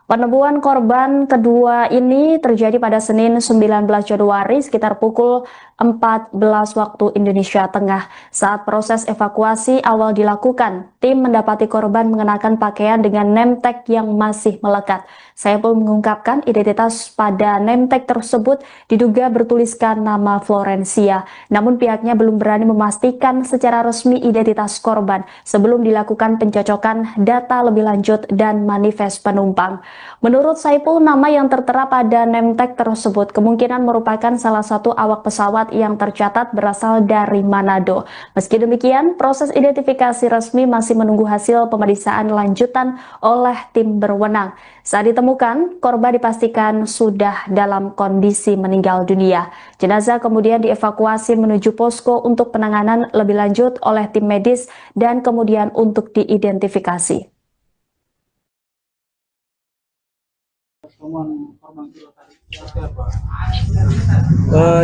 Penemuan korban kedua ini terjadi pada Senin 19 Januari sekitar pukul 14 waktu Indonesia Tengah. Saat proses evakuasi awal dilakukan, tim mendapati korban mengenakan pakaian dengan name tag yang masih melekat. Saipul mengungkapkan identitas pada name tag tersebut diduga bertuliskan nama Florencia. Namun pihaknya belum berani memastikan secara resmi identitas korban sebelum dilakukan pencocokan data lebih lanjut dan manifest penumpang. Menurut Saipul, nama yang tertera pada name tag tersebut kemungkinan merupakan salah satu awak pesawat yang tercatat berasal dari Manado. Meski demikian, proses identifikasi resmi masih menunggu hasil pemeriksaan lanjutan oleh tim berwenang. Saat ditemukan, korban dipastikan sudah dalam kondisi meninggal dunia. Jenazah kemudian dievakuasi menuju posko untuk penanganan lebih lanjut oleh tim medis dan kemudian untuk diidentifikasi.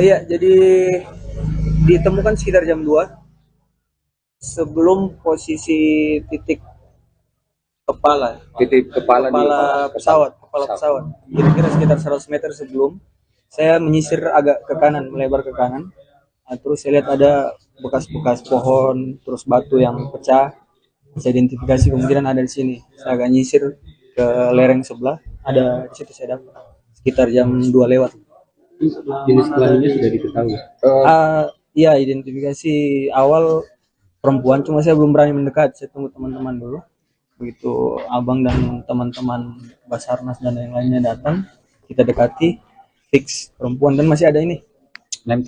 Ya, jadi ditemukan sekitar jam 2 sebelum posisi titik kepala pesawat. Kira-kira sekitar 100 meter sebelum saya menyisir agak ke kanan, melebar ke kanan. Nah, terus saya lihat ada bekas-bekas pohon, terus batu yang pecah. Saya identifikasi kemungkinan ada di sini. Saya agak nyisir ke lereng sebelah, ada di situ saya dapat sekitar jam 2 lewat. Jenis kelaminnya sudah diketahui. Iya, identifikasi awal perempuan, cuma saya belum berani mendekat. Saya tunggu teman-teman dulu. Begitu abang dan teman-teman Basarnas dan yang lainnya datang, kita dekati, fix perempuan dan masih ada ini name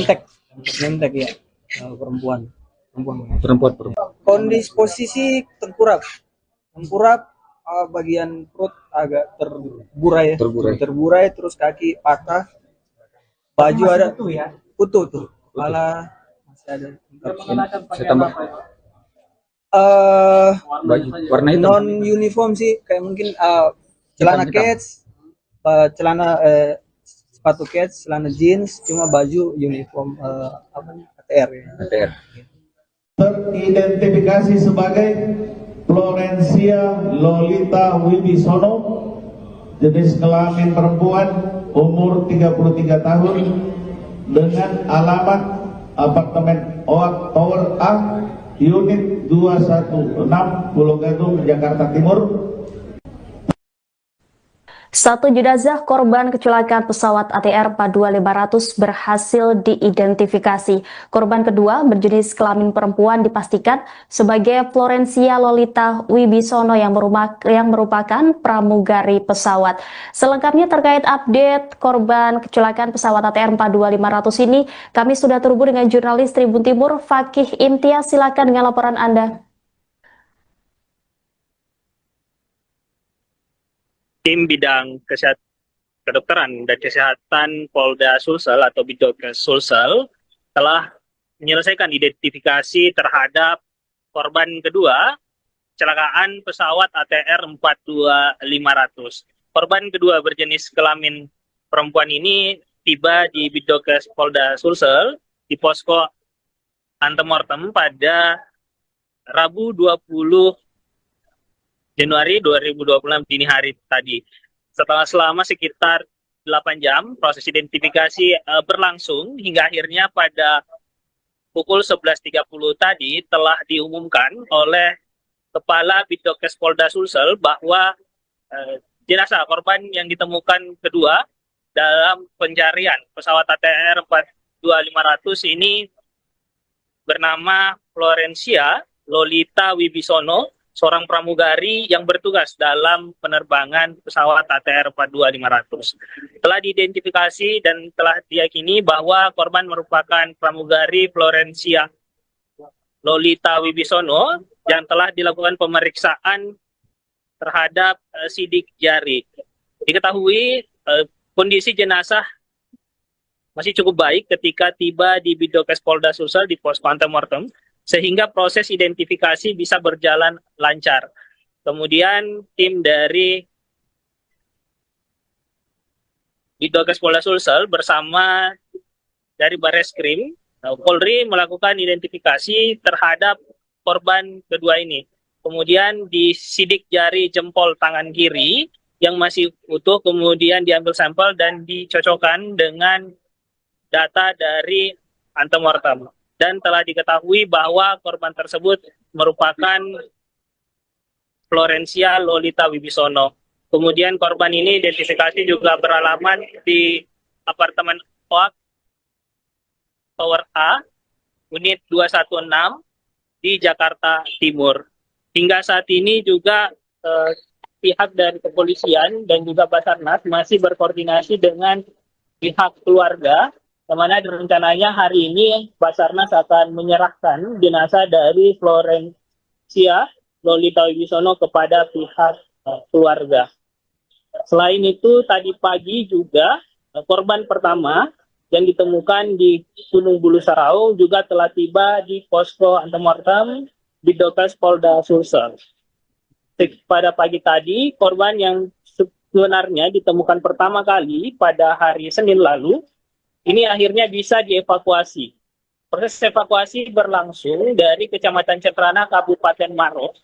tag ya, perempuan. Kondisi posisi tengkurap, bagian perut agak terburai, terus kaki patah, baju ada utuh tuh, kepala masih ada. Saya tambah baju warna hitam. Non uniform sih, kayak mungkin celana kets, sepatu kets, celana jeans, cuma baju uniform ATR ya. ATR. Teridentifikasi sebagai Florencia Lolita Wibisono, jenis kelamin perempuan, umur 33 tahun dengan alamat apartemen OAK Tower A, unit 216, Pulau Gadung, Jakarta Timur. Satu jenazah korban kecelakaan pesawat ATR 42500 berhasil diidentifikasi. Korban kedua berjenis kelamin perempuan dipastikan sebagai Florencia Lolita Wibisono yang merupakan pramugari pesawat. Selengkapnya terkait update korban kecelakaan pesawat ATR 42500 ini, kami sudah terhubung dengan jurnalis Tribun Timur Fakih Imtiaz. Silakan dengan laporan Anda. Tim bidang kedokteran dan kesehatan Polda Sulsel atau Bidokes Sulsel telah menyelesaikan identifikasi terhadap korban kedua kecelakaan pesawat ATR 42500. Korban kedua berjenis kelamin perempuan ini tiba di Bidokes Polda Sulsel di posko antemortem pada Rabu 20 Januari 2026 dini hari tadi. Setelah selama sekitar 8 jam proses identifikasi berlangsung hingga akhirnya pada pukul 11.30 tadi telah diumumkan oleh Kepala Bidokes Polda Sulsel bahwa jenazah korban yang ditemukan kedua dalam pencarian pesawat ATR 42500 ini bernama Florencia Lolita Wibisono, seorang pramugari yang bertugas dalam penerbangan pesawat ATR 42500. Telah diidentifikasi dan telah diyakini bahwa korban merupakan pramugari Florencia Lolita Wibisono yang telah dilakukan pemeriksaan terhadap sidik jari. Diketahui kondisi jenazah masih cukup baik ketika tiba di Bidokes Polda Sulsel di pos antemortem, sehingga proses identifikasi bisa berjalan lancar. Kemudian tim dari Bidokes Polda Sulsel bersama dari Bareskrim Polri melakukan identifikasi terhadap korban kedua ini. Kemudian disidik jari jempol tangan kiri yang masih utuh, kemudian diambil sampel dan dicocokkan dengan data dari antemortem. Dan telah diketahui bahwa korban tersebut merupakan Florencia Lolita Wibisono. Kemudian korban ini identifikasi juga beralamat di apartemen OAK Tower A, unit 216 di Jakarta Timur. Hingga saat ini juga pihak dari kepolisian dan juga Basarnas masih berkoordinasi dengan pihak keluarga, di mana rencananya hari ini Basarnas akan menyerahkan jenazah dari Florencia Lolita Wibisono kepada pihak keluarga. Selain itu, tadi pagi juga korban pertama yang ditemukan di Gunung Bulu Sarau juga telah tiba di posko antemortem Bidokes Polda Sulsel. Pada pagi tadi, korban yang sebenarnya ditemukan pertama kali pada hari Senin lalu, ini akhirnya bisa dievakuasi. Proses evakuasi berlangsung dari Kecamatan Cetrana, Kabupaten Maros,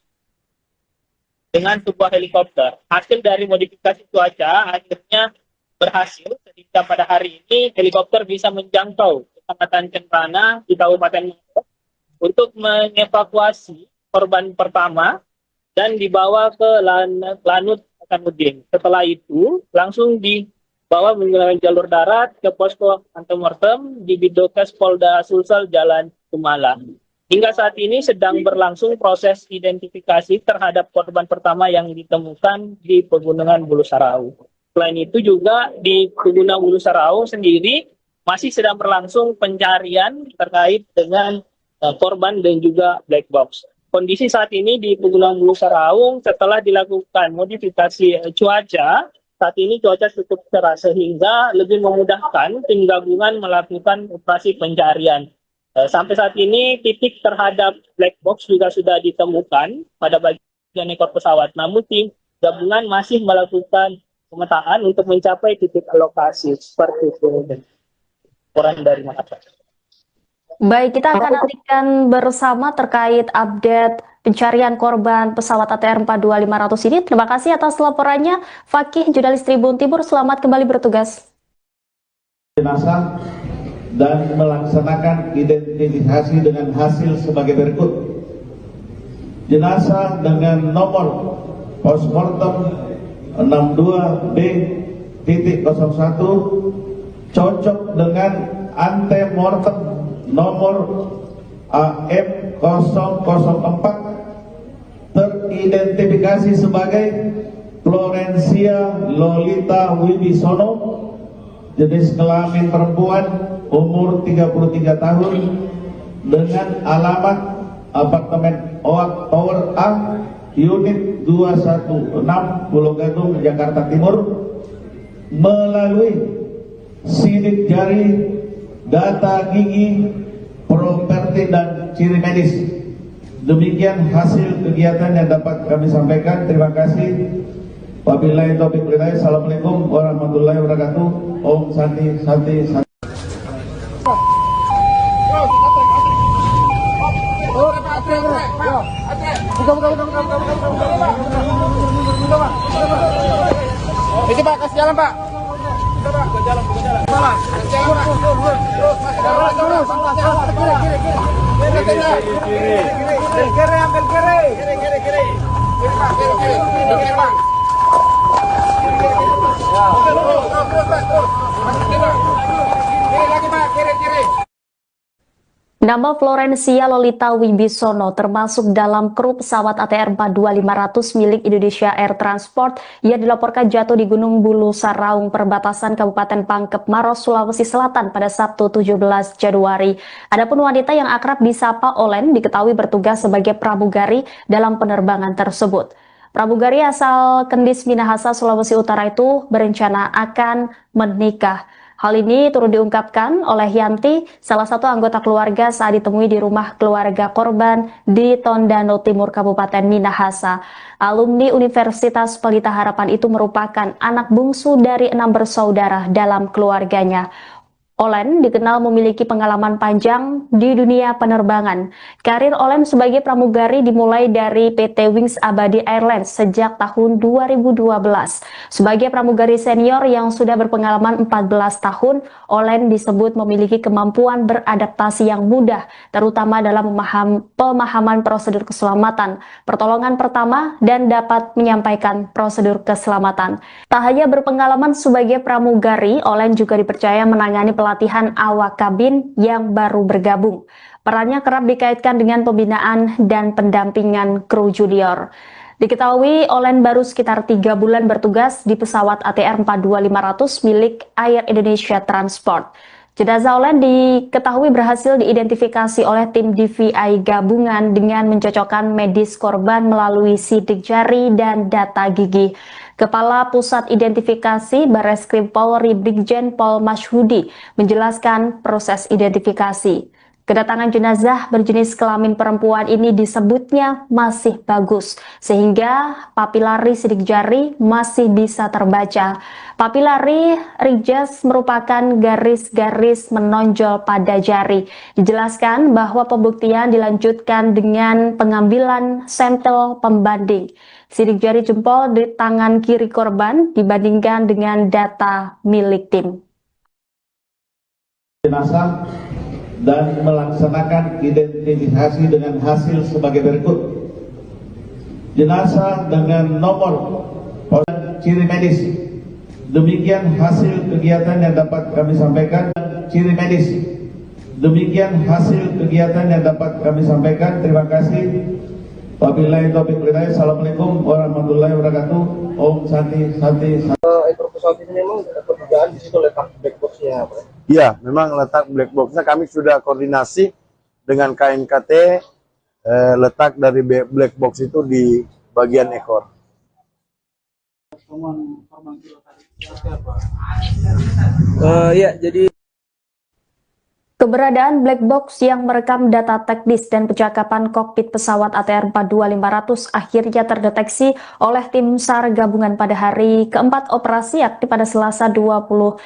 dengan sebuah helikopter. Hasil dari modifikasi cuaca akhirnya berhasil, sehingga pada hari ini helikopter bisa menjangkau Kecamatan Cetrana di Kabupaten Maros untuk mengevakuasi korban pertama dan dibawa ke Lanut Hasanuddin. Setelah itu langsung dibawa menggunakan jalur darat ke posko antemortem di Bidokes Polda Sulsel Jalan Kumala. Hingga saat ini sedang berlangsung proses identifikasi terhadap korban pertama yang ditemukan di Pegunungan Bulu Sarau. Selain itu juga di Pegunungan Bulu Sarau sendiri masih sedang berlangsung pencarian terkait dengan korban dan juga black box. Kondisi saat ini di Pegunungan Bulu Sarau setelah dilakukan modifikasi cuaca, saat ini cuaca cukup cerah sehingga lebih memudahkan tim gabungan melakukan operasi pencarian. Sampai saat ini titik terhadap black box juga sudah ditemukan pada bagian ekor pesawat. Namun tim gabungan masih melakukan pemetaan untuk mencapai titik lokasi seperti itu. Laporan dari Makassar. Baik, kita akan nantikan bersama terkait update pencarian korban pesawat ATR 42500 ini. Terima kasih atas laporannya, Fakih, jurnalis Tribun Timur. Selamat kembali bertugas. jenazah dan melaksanakan identifikasi dengan hasil sebagai berikut. Jenazah dengan nomor postmortem 62B.01 cocok dengan antemortem nomor AM004 teridentifikasi sebagai Florencia Lolita Wibisono, jenis kelamin perempuan, umur 33 tahun, dengan alamat apartemen OAK Tower A, unit 216, Pulau Gadung, Jakarta Timur, melalui sidik jari, data gigi, properti dan ciri medis. Demikian hasil kegiatan yang dapat kami sampaikan. Terima kasih. Wabillahi taufiq wal hidayah. Assalamualaikum warahmatullahi wabarakatuh. Om Santi Santi Santi. Ini Pak, kasih jalan Pak. Nama Florencia Lolita Wibisono termasuk dalam kru pesawat ATR 42500 milik Indonesia Air Transport yang dilaporkan jatuh di Gunung Bulu Saraung, perbatasan Kabupaten Pangkep Maros, Sulawesi Selatan pada Sabtu 17 Januari. Adapun wanita yang akrab disapa Olen diketahui bertugas sebagai pramugari dalam penerbangan tersebut. Pramugari asal Kendis Minahasa, Sulawesi Utara itu berencana akan menikah. Hal ini turut diungkapkan oleh Yanti, salah satu anggota keluarga saat ditemui di rumah keluarga korban di Tondano Timur, Kabupaten Minahasa. Alumni Universitas Pelita Harapan itu merupakan anak bungsu dari 6 bersaudara dalam keluarganya. Olen dikenal memiliki pengalaman panjang di dunia penerbangan. Karir Olen sebagai pramugari dimulai dari PT Wings Abadi Airlines sejak tahun 2012. Sebagai pramugari senior yang sudah berpengalaman 14 tahun, Olen disebut memiliki kemampuan beradaptasi yang mudah, terutama dalam pemahaman prosedur keselamatan, pertolongan pertama, dan dapat menyampaikan prosedur keselamatan. Tak hanya berpengalaman sebagai pramugari, Olen juga dipercaya menangani pelatihan awak kabin yang baru bergabung. Perannya kerap dikaitkan dengan pembinaan dan pendampingan kru junior. Diketahui Olen baru sekitar 3 bulan bertugas di pesawat ATR 42500 milik Air Indonesia Transport. Jenazah Olen diketahui berhasil diidentifikasi oleh tim DVI gabungan dengan mencocokkan medis korban melalui sidik jari dan data gigi. Kepala Pusat Identifikasi Barreskrim Polri Brigjen Pol Masyhudi menjelaskan proses identifikasi. Kedatangan jenazah berjenis kelamin perempuan ini disebutnya masih bagus, sehingga papilari sidik jari masih bisa terbaca. Papilari rijaz merupakan garis-garis menonjol pada jari. Dijelaskan bahwa pembuktian dilanjutkan dengan pengambilan sampel pembanding. Sidik jari jempol di tangan kiri korban dibandingkan dengan data milik tim. Jenazah dan melaksanakan identifikasi dengan hasil sebagai berikut. Jenazah dengan nomor dan ciri medis. Demikian hasil kegiatan yang dapat kami sampaikan. Ciri medis. Demikian hasil kegiatan yang dapat kami sampaikan. Terima kasih. Wabillahi taufiq wal hidayah. Assalamualaikum warahmatullahi wabarakatuh. Om Santi Santi. Ekor pesawat ini memang pertigaan di situ letak black box-nya, Pak? Ya, memang letak black box-nya kami sudah koordinasi dengan KNKT, letak dari black box itu di bagian ekor. Ya, jadi Keberadaan black box yang merekam data teknis dan percakapan kokpit pesawat ATR 42500 akhirnya terdeteksi oleh tim SAR gabungan pada hari keempat operasi yakni pada Selasa 21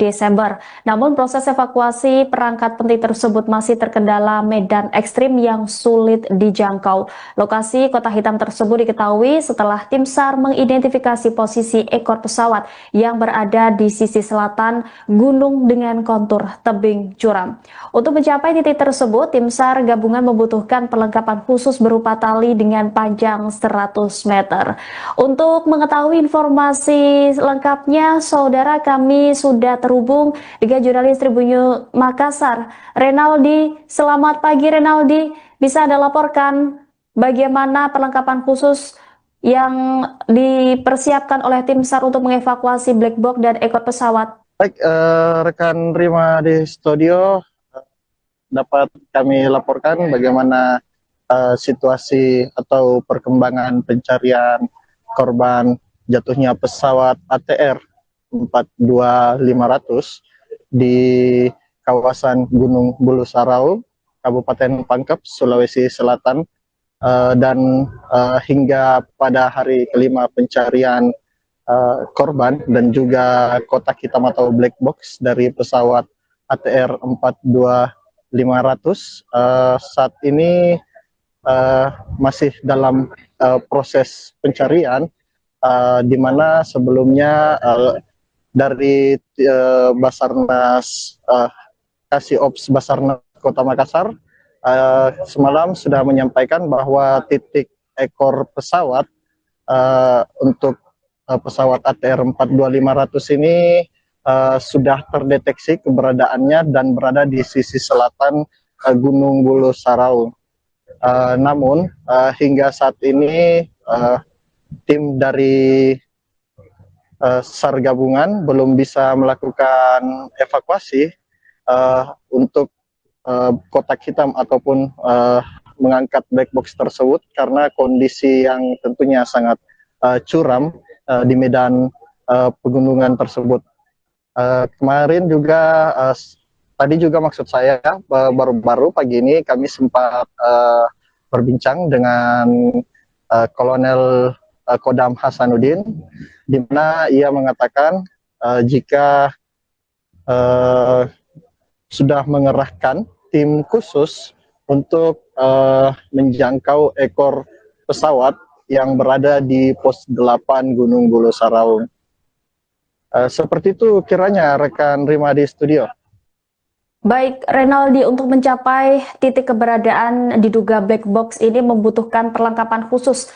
Desember. Namun proses evakuasi perangkat penting tersebut masih terkendala medan ekstrim yang sulit dijangkau. Lokasi kota hitam tersebut diketahui setelah tim SAR mengidentifikasi posisi ekor pesawat yang berada di sisi selatan gunung dengan kontur tebing curam. Untuk mencapai titik tersebut, tim SAR gabungan membutuhkan perlengkapan khusus berupa tali dengan panjang 100 meter. Untuk mengetahui informasi lengkapnya, saudara, kami sudah terhubung dengan jurnalis Tribun Makassar, Renaldi. Selamat pagi, Renaldi. Bisa Anda laporkan bagaimana perlengkapan khusus yang dipersiapkan oleh tim SAR untuk mengevakuasi black box dan ekor pesawat? Baik, rekan Rima di studio, dapat kami laporkan bagaimana situasi atau perkembangan pencarian korban jatuhnya pesawat ATR 42500 di kawasan Gunung Bulu Sarau, Kabupaten Pangkep, Sulawesi Selatan, dan hingga pada hari kelima pencarian korban dan juga kotak hitam atau black box dari pesawat ATR 42500 saat ini masih dalam proses pencarian, di mana sebelumnya dari Basarnas Kasih-Ops Basarnas Kota Makassar semalam sudah menyampaikan bahwa titik ekor pesawat untuk pesawat ATR 42500 ini sudah terdeteksi keberadaannya dan berada di sisi selatan Gunung Bulu Sarau. Namun hingga saat ini tim dari SAR gabungan belum bisa melakukan evakuasi untuk kotak hitam ataupun mengangkat black box tersebut karena kondisi yang tentunya sangat curam di medan pegunungan tersebut. Kemarin juga tadi juga maksud saya baru-baru pagi ini kami sempat berbincang dengan Kolonel Kodam Hasanuddin, di mana ia mengatakan jika sudah mengerahkan tim khusus untuk menjangkau ekor pesawat yang berada di pos 8 Gunung Bulu Sarau. Seperti itu kiranya rekan Rima di studio. Baik, Renaldi, untuk mencapai titik keberadaan diduga black box ini membutuhkan perlengkapan khusus.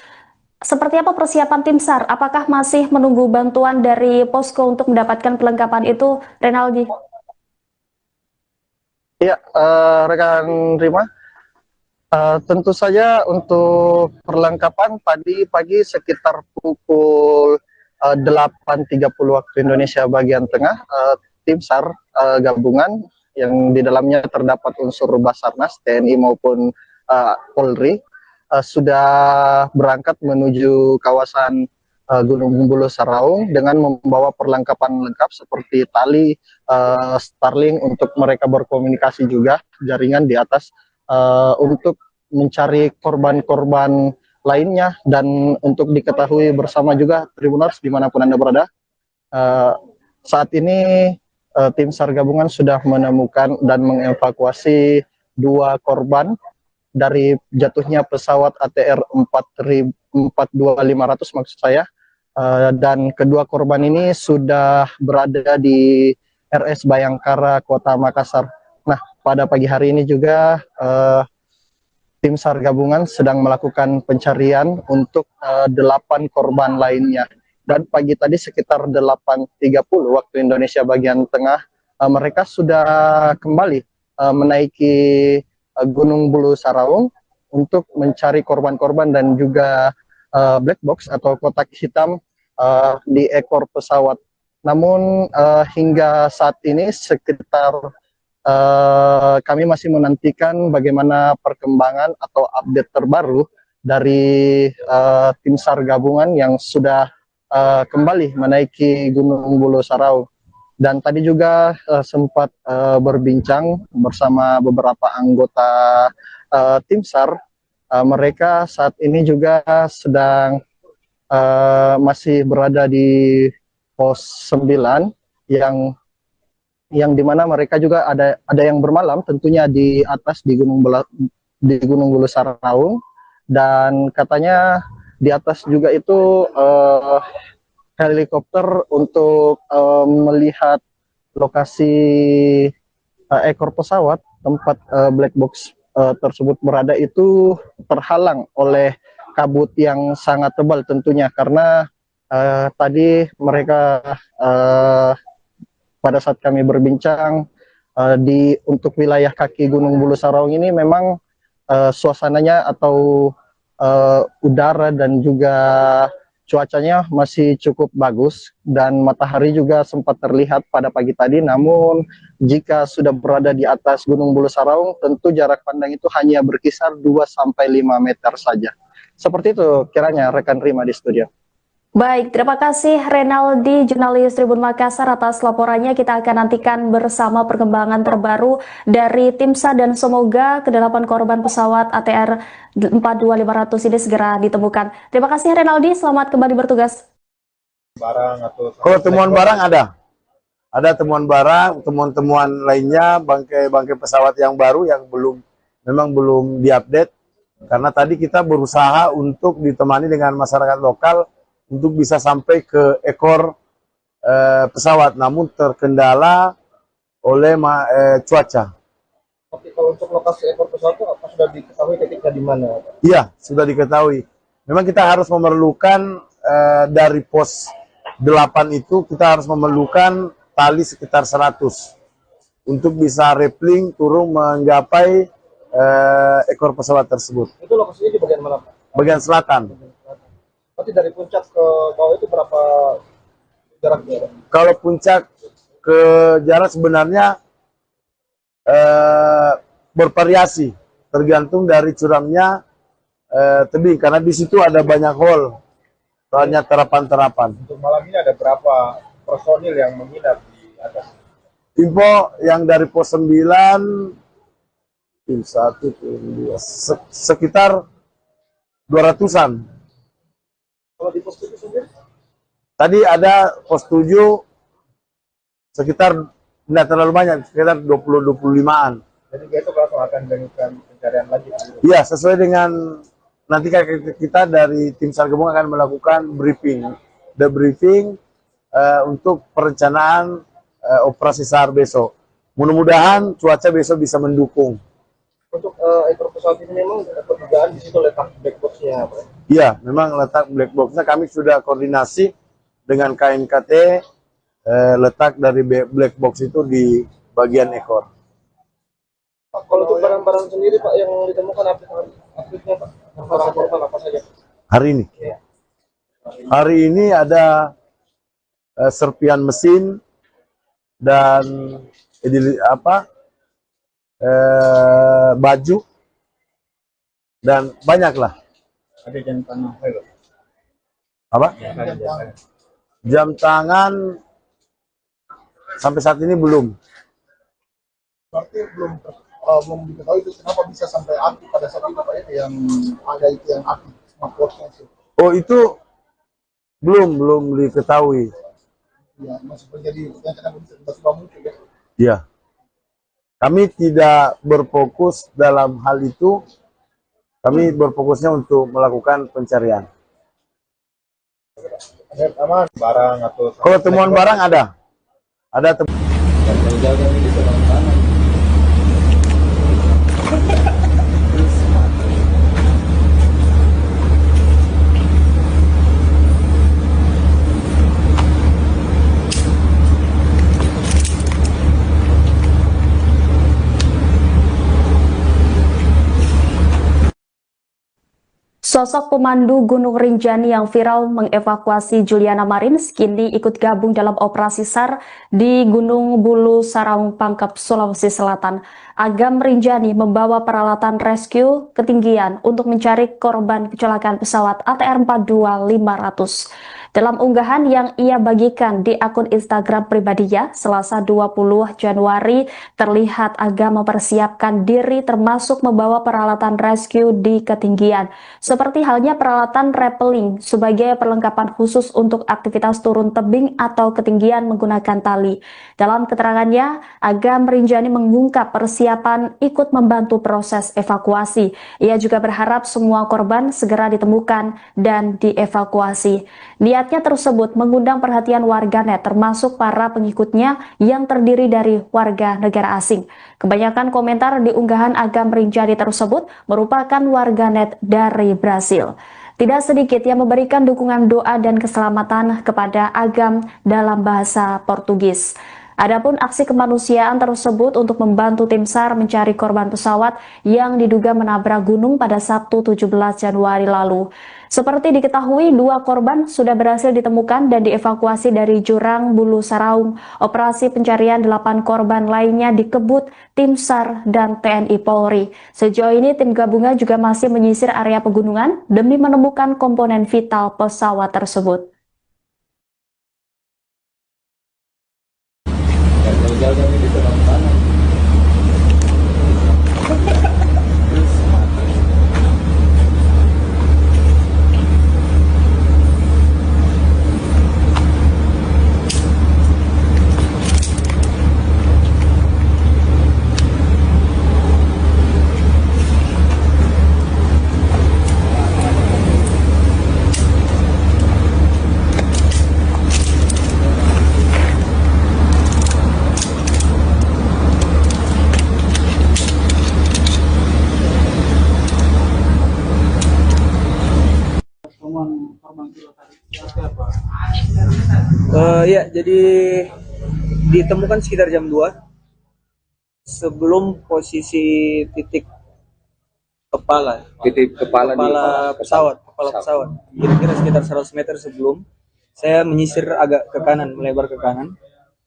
Seperti apa persiapan tim SAR? Apakah masih menunggu bantuan dari posko untuk mendapatkan perlengkapan itu, Renaldi? Ya, rekan Rima. Tentu saja untuk perlengkapan tadi pagi sekitar pukul 8.30 waktu Indonesia bagian tengah, tim SAR gabungan yang di dalamnya terdapat unsur Basarnas, TNI maupun Polri sudah berangkat menuju kawasan Gunung Bulu Sarau dengan membawa perlengkapan lengkap seperti tali, Starlink untuk mereka berkomunikasi juga, jaringan di atas untuk mencari korban-korban lainnya, dan untuk diketahui bersama juga Tribuners dimanapun Anda berada, saat ini tim SAR gabungan sudah menemukan dan mengevakuasi 2 korban dari jatuhnya pesawat ATR 42500 maksud saya, dan kedua korban ini sudah berada di RS Bayangkara Kota Makassar. Nah, pada pagi hari ini juga tim SAR gabungan sedang melakukan pencarian untuk 8 korban lainnya. Dan pagi tadi sekitar 8.30 waktu Indonesia bagian tengah, mereka sudah kembali menaiki Gunung Bulu Sarau untuk mencari korban-korban dan juga black box atau kotak hitam di ekor pesawat. Namun hingga saat ini sekitar kami masih menantikan bagaimana perkembangan atau update terbaru dari tim SAR gabungan yang sudah kembali menaiki Gunung Bulu Sarau. Dan tadi juga sempat berbincang bersama beberapa anggota tim SAR. Mereka saat ini juga sedang masih berada di pos 9 yang dimana mereka juga ada yang bermalam tentunya di atas di Gunung Bulu Saraung, dan katanya di atas juga itu helikopter untuk melihat lokasi ekor pesawat tempat black box tersebut berada itu terhalang oleh kabut yang sangat tebal tentunya, karena tadi mereka pada saat kami berbincang untuk wilayah kaki Gunung Bulu Saraung ini memang suasananya atau udara dan juga cuacanya masih cukup bagus dan matahari juga sempat terlihat pada pagi tadi. Namun jika sudah berada di atas Gunung Bulu Saraung, tentu jarak pandang itu hanya berkisar 2-5 meter saja. Seperti itu kiranya rekan Rima di studio. Baik, terima kasih Renaldi, jurnalis Tribun Makassar atas laporannya. Kita akan nantikan bersama perkembangan terbaru dari tim SAR dan semoga ke-8 korban pesawat ATR 42500 ini segera ditemukan. Terima kasih Renaldi, selamat kembali bertugas. Kalau temuan barang ada temuan barang, temuan-temuan lainnya, bangkai pesawat yang baru yang memang belum diupdate, karena tadi kita berusaha untuk ditemani dengan masyarakat lokal untuk bisa sampai ke ekor pesawat, namun terkendala oleh cuaca. Oke, kalau untuk lokasi ekor pesawat itu apa sudah diketahui titiknya di mana? Iya, sudah diketahui. Memang kita harus memerlukan dari pos 8 itu kita harus memerlukan tali sekitar 100 untuk bisa rappelling turun menggapai ekor pesawat tersebut. Itu lokasinya di bagian mana, Pak? Bagian selatan. Berarti dari puncak ke bawah itu berapa jaraknya? Kalau puncak ke jarak sebenarnya bervariasi, tergantung dari curamnya tebing, karena di situ ada banyak hole, banyak terapan-terapan. Untuk malam ini ada berapa personil yang menginap di atas? Info yang dari pos 9, tim 1, tim 2, sekitar 200-an. Kalau di pos 7 sendiri? Tadi ada pos 7 sekitar tidak terlalu banyak, sekitar 20-25-an. Jadi besok langsung akan dilakukan pencarian lagi. Iya, sesuai dengan nanti kita dari tim SAR gabungan akan melakukan debriefing untuk perencanaan operasi SAR besok. Mudah-mudahan cuaca besok bisa mendukung. Untuk ekor pesawat ini memang dugaan di situ letak black box-nya, Pak? Iya, memang letak black box-nya kami sudah koordinasi dengan KNKT, letak dari black box itu di bagian ekor. Pak, kalau untuk barang-barang sendiri, Pak, yang ditemukan update-nya, Pak? Barang-barang apa saja? Hari ini? Ya. Hari ini ada serpian mesin dan baju dan banyak lah. Ada jam tangan. Apa? Jam tangan sampai saat ini belum. Berarti belum diketahui itu kenapa bisa sampai api pada saat itu, Pak, yang ada itu yang api smartwatch-nya itu. Oh, itu belum diketahui. Ya, masih terjadi yang kenapa bisa tiba-tiba muncul ya. Iya. Kami tidak berfokus dalam hal itu. Kami berfokusnya untuk melakukan pencarian. Ada aman barang atau Kalau temuan barang ada temuan. Sosok pemandu Gunung Rinjani yang viral mengevakuasi Juliana Marins kini ikut gabung dalam operasi SAR di Gunung Bulu Saraung Pangkep, Sulawesi Selatan. Agam Rinjani membawa peralatan rescue ketinggian untuk mencari korban kecelakaan pesawat ATR 42500. Dalam unggahan yang ia bagikan di akun Instagram pribadinya, Selasa 20 Januari, terlihat Aga mempersiapkan diri termasuk membawa peralatan rescue di ketinggian, seperti halnya peralatan rappelling sebagai perlengkapan khusus untuk aktivitas turun tebing atau ketinggian menggunakan tali. Dalam keterangannya, Aga merinjani mengungkap persiapan ikut membantu proses evakuasi. Ia juga berharap semua korban segera ditemukan dan dievakuasi. Niatnya tersebut mengundang perhatian warganet termasuk para pengikutnya yang terdiri dari warga negara asing. Kebanyakan komentar di unggahan Aga Merinjani tersebut merupakan warganet dari Brasil. Tidak sedikit yang memberikan dukungan doa dan keselamatan kepada Agam dalam bahasa Portugis. Adapun aksi kemanusiaan tersebut untuk membantu tim SAR mencari korban pesawat yang diduga menabrak gunung pada Sabtu 17 Januari lalu. Seperti diketahui, 2 korban sudah berhasil ditemukan dan dievakuasi dari jurang Bulu Saraung. Operasi pencarian 8 korban lainnya dikebut tim SAR dan TNI Polri. Sejauh ini tim gabungan juga masih menyisir area pegunungan demi menemukan komponen vital pesawat tersebut. Ya, jadi ditemukan sekitar jam 2 sebelum posisi titik kepala pesawat. Kira-kira sekitar 100 meter sebelum saya menyisir agak ke kanan, melebar ke kanan.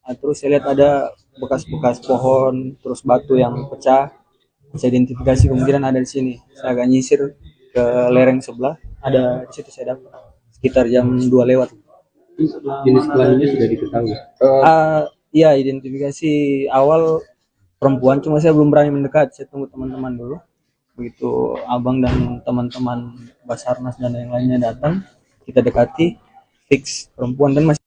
Nah, terus saya lihat ada bekas-bekas pohon, terus batu yang pecah. Saya identifikasi kemungkinan ada di sini. Saya agak nyisir ke lereng sebelah, ada di situ saya dapat sekitar jam 2 lewat. Jenis kelaminnya sudah diketahui. Iya, identifikasi awal perempuan, cuma saya belum berani mendekat. Saya tunggu teman-teman dulu. Begitu abang dan teman-teman Basarnas dan yang lainnya datang, kita dekati, fix perempuan dan masih.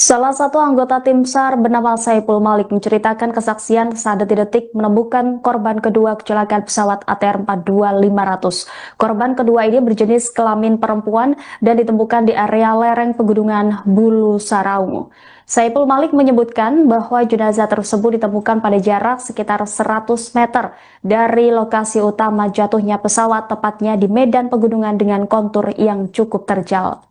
Salah satu anggota tim SAR bernama Saipul Malik menceritakan kesaksian saat detik-detik menemukan korban kedua kecelakaan pesawat ATR 42500. Korban kedua ini berjenis kelamin perempuan dan ditemukan di area lereng pegunungan Bulu Saraung. Saipul Malik menyebutkan bahwa jenazah tersebut ditemukan pada jarak sekitar 100 meter dari lokasi utama jatuhnya pesawat, tepatnya di medan pegunungan dengan kontur yang cukup terjal.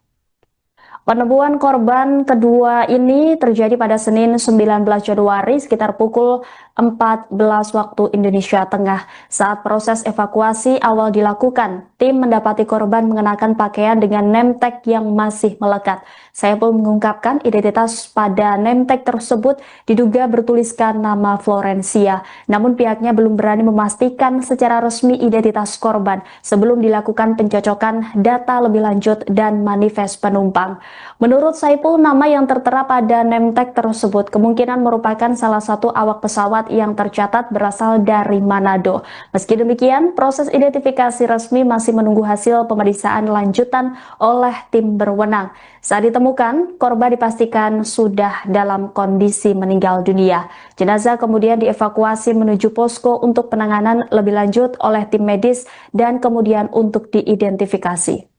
Penemuan korban kedua ini terjadi pada Senin 19 Januari sekitar pukul 14 waktu Indonesia Tengah. Saat proses evakuasi awal dilakukan, tim mendapati korban mengenakan pakaian dengan name tag yang masih melekat. Saya pun mengungkapkan identitas pada name tag tersebut diduga bertuliskan nama Florencia. Namun pihaknya belum berani memastikan secara resmi identitas korban sebelum dilakukan pencocokan data lebih lanjut dan manifest penumpang. Menurut Saipul, nama yang tertera pada name tag tersebut kemungkinan merupakan salah satu awak pesawat yang tercatat berasal dari Manado. Meski demikian, proses identifikasi resmi masih menunggu hasil pemeriksaan lanjutan oleh tim berwenang. Saat ditemukan, korban dipastikan sudah dalam kondisi meninggal dunia. Jenazah kemudian dievakuasi menuju posko untuk penanganan lebih lanjut oleh tim medis dan kemudian untuk diidentifikasi.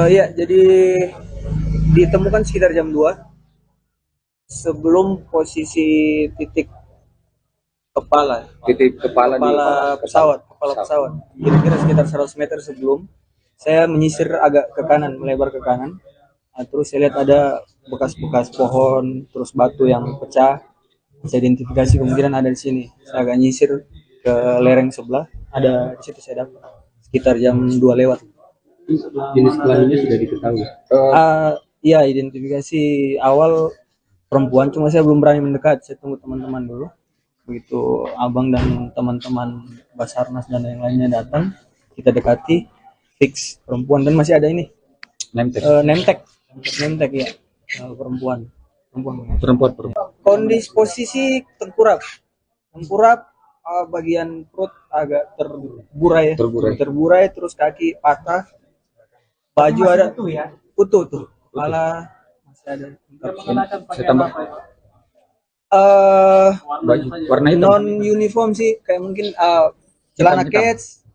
Ya, jadi ditemukan sekitar jam 2 sebelum posisi titik kepala pesawat. Kira-kira sekitar 100 meter sebelum saya menyisir agak ke kanan, melebar ke kanan. Nah, terus saya lihat ada bekas-bekas pohon, terus batu yang pecah. Saya identifikasi kemungkinan ada di sini. Saya agak nyisir ke lereng sebelah, ada di situ saya dapat sekitar jam 2 lewat. Jenis kelaminnya sudah diketahui. Iya, identifikasi awal perempuan, cuma saya belum berani mendekat. Saya tunggu teman-teman dulu. Begitu abang dan teman-teman Basarnas dan yang lainnya datang, kita dekati, fix perempuan, dan masih ada ini nemtek ya, perempuan. Kondisi posisi tengkurap, bagian perut agak terburai, terus kaki patah, baju ada utuh tuh, kepala masih ada. Saya tambah baju warna hitam. Non uniform sih, kayak mungkin celana kets,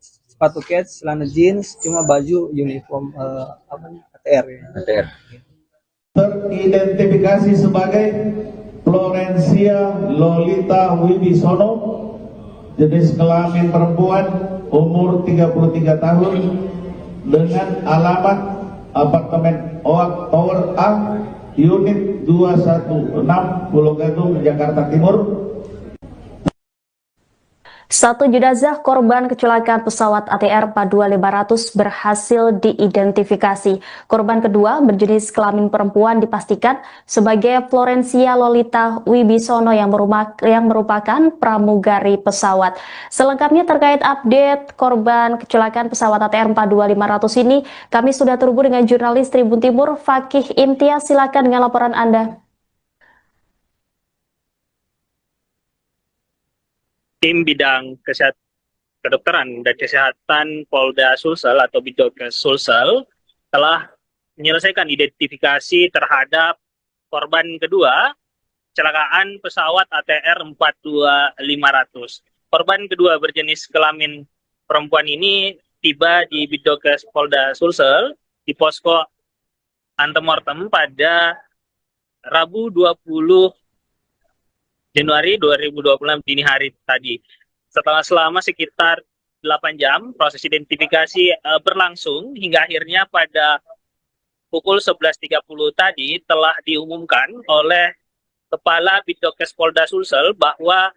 sepatu kets, celana jeans, cuma baju uniform ATR ya. ATR. Teridentifikasi sebagai Florencia Lolita Wibisono, jenis kelamin perempuan, umur 33 tahun, dengan alamat apartemen OAK Tower A, unit 216, Pulau Gadung, Jakarta Timur. Satu jenazah korban kecelakaan pesawat ATR 42500 berhasil diidentifikasi. Korban kedua berjenis kelamin perempuan dipastikan sebagai Florencia Lolita Wibisono yang merupakan pramugari pesawat. Selengkapnya terkait update korban kecelakaan pesawat ATR 42500 ini, kami sudah terhubung dengan jurnalis Tribun Timur Fakih Imtiaz. Silakan dengan laporan Anda. Tim bidang kedokteran dan kesehatan Polda Sulsel atau Bidokes Sulsel telah menyelesaikan identifikasi terhadap korban kedua kecelakaan pesawat ATR 42500. Korban kedua berjenis kelamin perempuan ini tiba di Bidokes Polda Sulsel di posko antemortem pada Rabu 20 Januari 2026 dini hari tadi. Setelah selama sekitar 8 jam, proses identifikasi berlangsung hingga akhirnya pada pukul 11.30 tadi telah diumumkan oleh Kepala Bidokes Polda Sulsel bahwa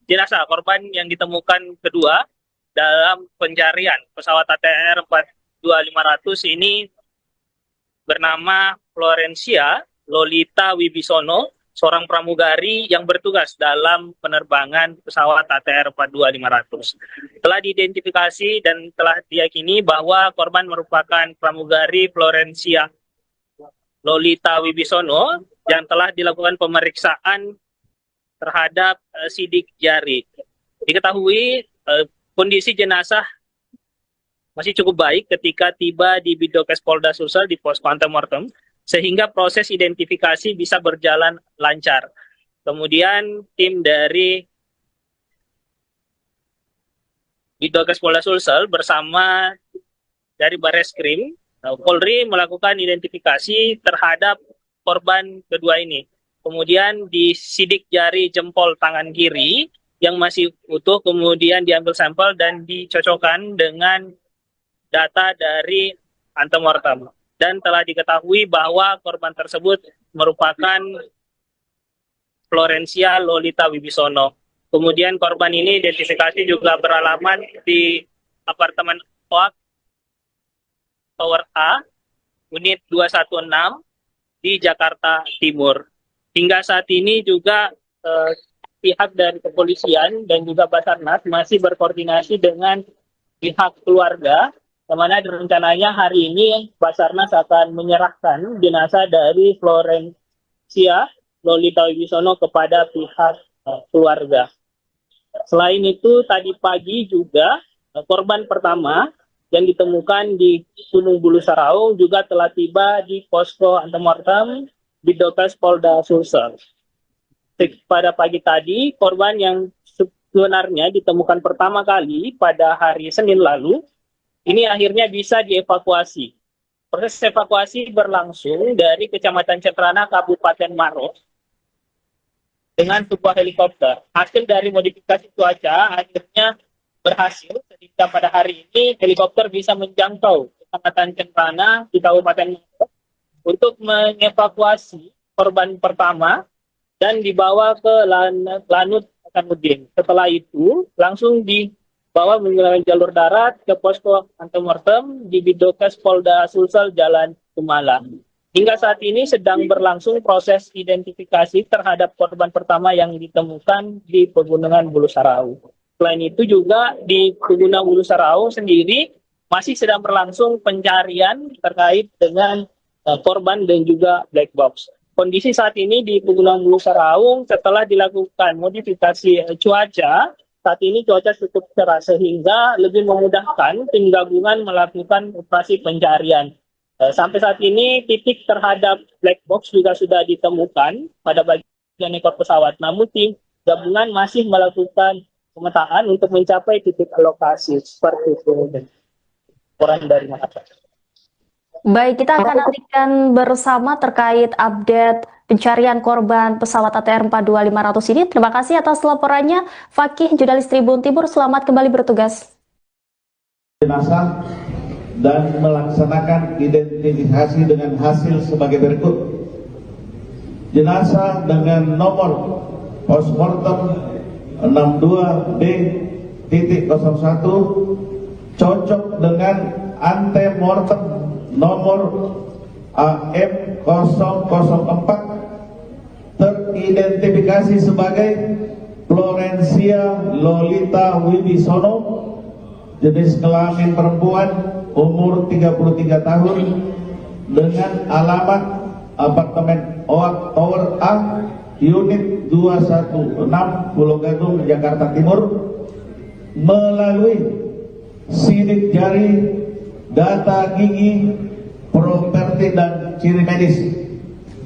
jenazah korban yang ditemukan kedua dalam pencarian pesawat ATR 42500 ini bernama Florencia Lolita Wibisono, seorang pramugari yang bertugas dalam penerbangan pesawat ATR 42500. Telah diidentifikasi dan telah diyakini bahwa korban merupakan pramugari Florencia Lolita Wibisono yang telah dilakukan pemeriksaan terhadap sidik jari. Diketahui kondisi jenazah masih cukup baik ketika tiba di Bidokes Polda Sulsel di pos antemortem, sehingga proses identifikasi bisa berjalan lancar. Kemudian tim dari Bidokes Polda Sulsel bersama dari Bareskrim Polri melakukan identifikasi terhadap korban kedua ini. Kemudian disidik jari jempol tangan kiri yang masih utuh, kemudian diambil sampel dan dicocokkan dengan data dari antemortem. Dan telah diketahui bahwa korban tersebut merupakan Florencia Lolita Wibisono. Kemudian korban ini identifikasi juga beralamat di apartemen OAK Tower A, unit 216 di Jakarta Timur. Hingga saat ini juga pihak dari kepolisian dan juga Basarnas masih berkoordinasi dengan pihak keluarga, yang mana rencananya hari ini Basarnas akan menyerahkan jenazah dari Florencia Lolita Wibisono kepada pihak keluarga. Selain itu, tadi pagi juga korban pertama yang ditemukan di Gunung Bulu Saraung juga telah tiba di posko antemortem Bidokes Polda Sulsel. Pada pagi tadi, korban yang sebenarnya ditemukan pertama kali pada hari Senin lalu, ini akhirnya bisa dievakuasi. Proses evakuasi berlangsung dari Kecamatan Cetrana, Kabupaten Maros, dengan sebuah helikopter. Hasil dari modifikasi cuaca akhirnya berhasil, sehingga pada hari ini helikopter bisa menjangkau Kecamatan Cetrana di Kabupaten Maros untuk mengevakuasi korban pertama dan dibawa ke Lanut Hasanuddin. Setelah itu langsung dibawa menggunakan jalur darat ke posko antemortem di Bidokes Polda Sulsel Jalan Kumala. Hingga saat ini sedang berlangsung proses identifikasi terhadap korban pertama yang ditemukan di Pegunungan Bulu Sarau. Selain itu juga di Pegunungan Bulu Sarau sendiri masih sedang berlangsung pencarian terkait dengan korban dan juga black box. Kondisi saat ini di Pegunungan Bulu Sarau setelah dilakukan modifikasi cuaca, saat ini cuaca cukup cerah sehingga lebih memudahkan tim gabungan melakukan operasi pencarian. Sampai saat ini titik terhadap black box juga sudah ditemukan pada bagian ekor pesawat. Namun tim gabungan masih melakukan pemetaan untuk mencapai titik lokasi seperti itu. Laporan dari Makassar. Baik, kita akan nantikan bersama terkait update pencarian korban pesawat ATR 42500 ini. Terima kasih atas laporannya, Fakih, jurnalis Tribun Timur. Selamat kembali bertugas. Jenazah dan melaksanakan identifikasi dengan hasil sebagai berikut. Jenazah dengan nomor postmortem 62B.01 cocok dengan antemortem nomor AM004 teridentifikasi sebagai Florencia Lolita Wibisono, jenis kelamin perempuan, umur 33 tahun, dengan alamat apartemen OAK Tower A, unit 216, Pulau Gadung, Jakarta Timur, melalui sidik jari, data gigi, properti dan ciri medis.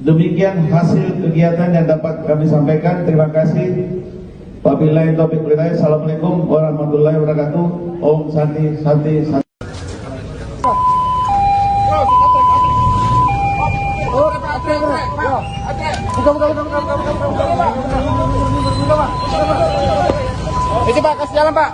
Demikian hasil kegiatan yang dapat kami sampaikan. Terima kasih. Wabillahi taufiq wal hidayah. Assalamualaikum warahmatullahi wabarakatuh. Om Santi Santi Santi. Ini Pak, kasih jalan Pak.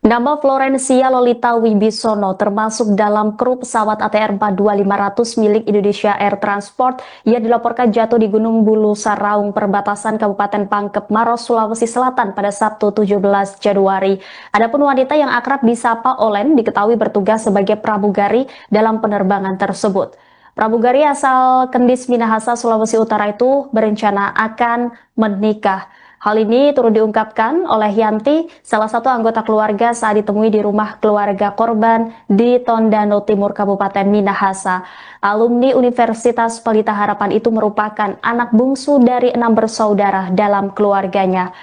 Nama Florencia Lolita Wibisono termasuk dalam kru pesawat ATR 42500 milik Indonesia Air Transport yang dilaporkan jatuh di Gunung Bulu Saraung, perbatasan Kabupaten Pangkep Maros, Sulawesi Selatan pada Sabtu 17 Januari. Adapun wanita yang akrab disapa Olen diketahui bertugas sebagai pramugari dalam penerbangan tersebut. Pramugari asal Kendis Minahasa, Sulawesi Utara itu berencana akan menikah. Hal ini turut diungkapkan oleh Yanti, salah satu anggota keluarga saat ditemui di rumah keluarga korban di Tondano Timur, Kabupaten Minahasa. Alumni Universitas Pelita Harapan itu merupakan anak bungsu dari 6 bersaudara dalam keluarganya.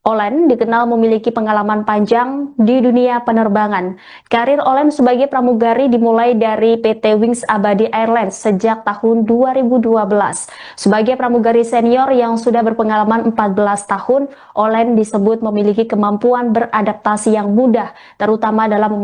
Olen dikenal memiliki pengalaman panjang di dunia penerbangan. Karir Olen sebagai pramugari dimulai dari PT Wings Abadi Airlines sejak tahun 2012. Sebagai pramugari senior yang sudah berpengalaman 14 tahun, Olen disebut memiliki kemampuan beradaptasi yang mudah, terutama dalam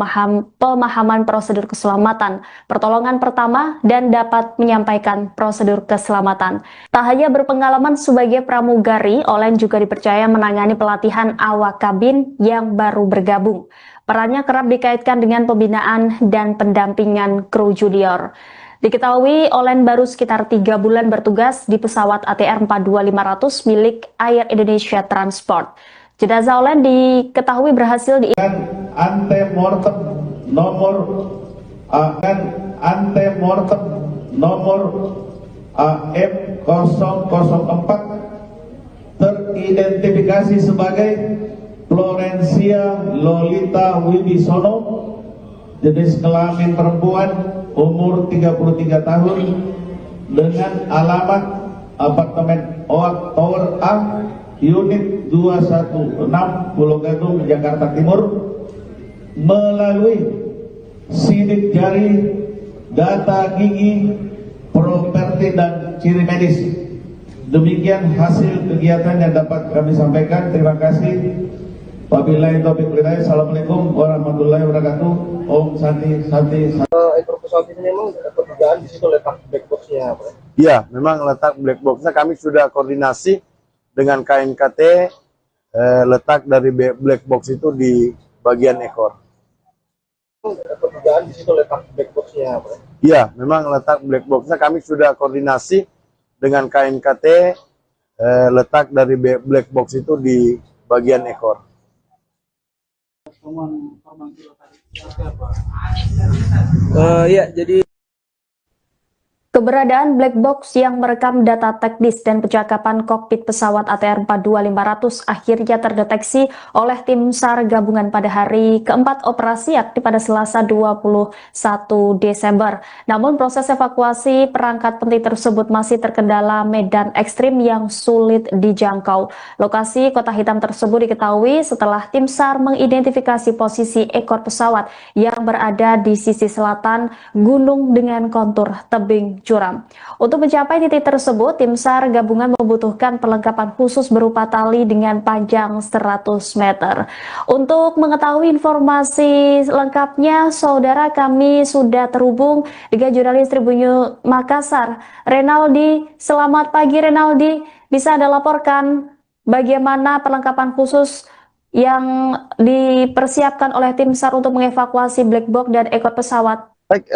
pemahaman prosedur keselamatan, pertolongan pertama, dan dapat menyampaikan prosedur keselamatan. Tak hanya berpengalaman sebagai pramugari, Olen juga dipercaya menangani pelatihan awak kabin yang baru bergabung. Perannya kerap dikaitkan dengan pembinaan dan pendampingan kru junior. Diketahui Olen baru sekitar 3 bulan bertugas di pesawat ATR 42500 milik Air Indonesia Transport. Jenazah Olen diketahui berhasil antemortem nomor AM004 teridentifikasi sebagai Florencia Lolita Wibisono, jenis kelamin perempuan, umur 33 tahun, dengan alamat apartemen OAK Tower A, unit 216, Pulau Gadung, Jakarta Timur, melalui sidik jari, data gigi, properti dan ciri medis. Demikian hasil kegiatan yang dapat kami sampaikan. Terima kasih. Wabillahi taufiq wal hidayah. Assalamualaikum warahmatullahi wabarakatuh. Om Santi Santi. Ekor pesawat ini memang pekerjaan di situ letak black box-nya, Pak? Ya, memang letak black box-nya kami sudah koordinasi dengan KNKT, letak dari black box itu di bagian ekor. Dugaan di situ letak black box-nya, Pak. Iya, memang letak black box-nya kami sudah koordinasi dengan KNKT, letak dari black box itu di bagian ekor. Ya, jadi Keberadaan black box yang merekam data teknis dan percakapan kokpit pesawat ATR 42500 akhirnya terdeteksi oleh tim SAR gabungan pada hari keempat operasi aktif pada Selasa 21 Desember. Namun proses evakuasi perangkat penting tersebut masih terkendala medan ekstrim yang sulit dijangkau. Lokasi kota hitam tersebut diketahui setelah tim SAR mengidentifikasi posisi ekor pesawat yang berada di sisi selatan gunung dengan kontur tebing curam. Untuk mencapai titik tersebut, tim SAR gabungan membutuhkan perlengkapan khusus berupa tali dengan panjang 100 meter. Untuk mengetahui informasi lengkapnya, saudara, kami sudah terhubung dengan jurnalis Tribun Makassar, Renaldi. Selamat pagi, Renaldi. Bisa Anda laporkan bagaimana perlengkapan khusus yang dipersiapkan oleh tim SAR untuk mengevakuasi black box dan ekor pesawat? Baik,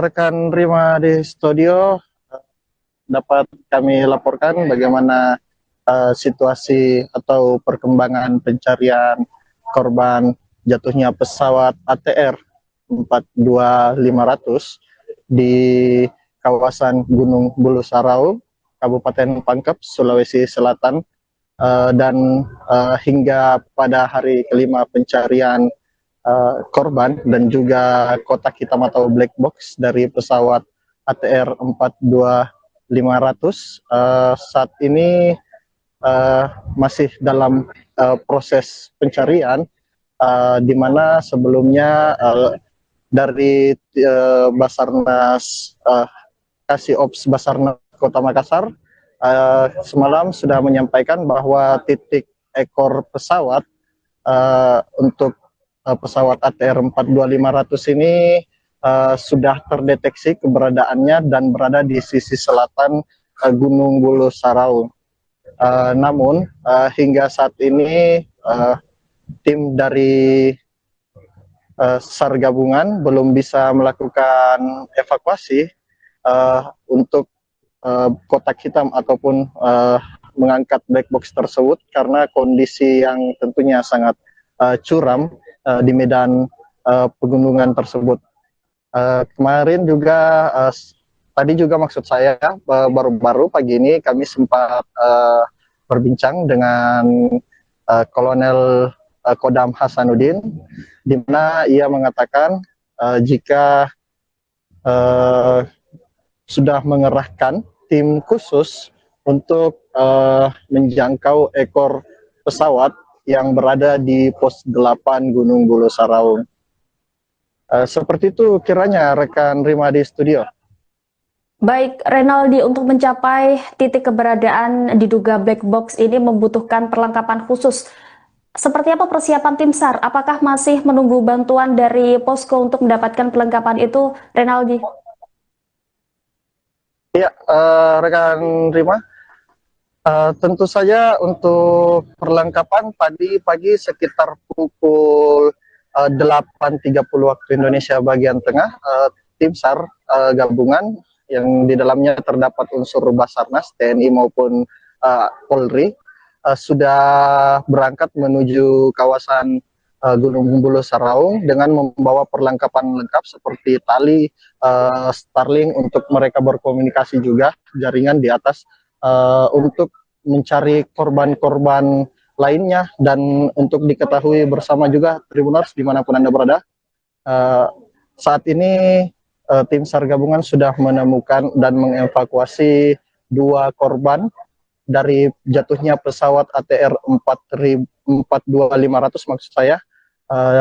rekan Rima di studio, dapat kami laporkan bagaimana situasi atau perkembangan pencarian korban jatuhnya pesawat ATR 42500 di kawasan Gunung Bulu Sarau, Kabupaten Pangkep, Sulawesi Selatan, dan hingga pada hari kelima pencarian korban dan juga kotak hitam atau black box dari pesawat ATR 42500 saat ini masih dalam proses pencarian, di mana sebelumnya dari Basarnas Kasih-Ops Basarnas Kota Makassar semalam sudah menyampaikan bahwa titik ekor pesawat untuk pesawat ATR 42500 ini sudah terdeteksi keberadaannya dan berada di sisi selatan Gunung Bulu Sarau. Namun hingga saat ini tim dari SAR gabungan belum bisa melakukan evakuasi untuk kotak hitam ataupun mengangkat black box tersebut karena kondisi yang tentunya sangat curam di medan pegunungan tersebut. Kemarin juga tadi juga maksud saya baru-baru pagi ini kami sempat berbincang dengan Kolonel Kodam Hasanuddin, di mana ia mengatakan jika sudah mengerahkan tim khusus untuk menjangkau ekor pesawat yang berada di pos 8 Gunung Bulu Sarau. Seperti itu kiranya rekan Rima di studio. Baik, Renaldi, untuk mencapai titik keberadaan diduga black box ini membutuhkan perlengkapan khusus. Seperti apa persiapan tim SAR? Apakah masih menunggu bantuan dari posko untuk mendapatkan perlengkapan itu, Renaldi? Ya, rekan Rima. Tentu saja untuk perlengkapan tadi pagi sekitar pukul 8.30 waktu Indonesia bagian tengah, tim SAR gabungan yang di dalamnya terdapat unsur Basarnas, TNI maupun Polri sudah berangkat menuju kawasan Gunung Bulu Sarau dengan membawa perlengkapan lengkap seperti tali, Starlink untuk mereka berkomunikasi juga, jaringan di atas untuk mencari korban-korban lainnya, dan untuk diketahui bersama juga Tribuners dimanapun Anda berada, saat ini tim SAR gabungan sudah menemukan dan mengevakuasi 2 korban dari jatuhnya pesawat ATR 42500 maksud saya,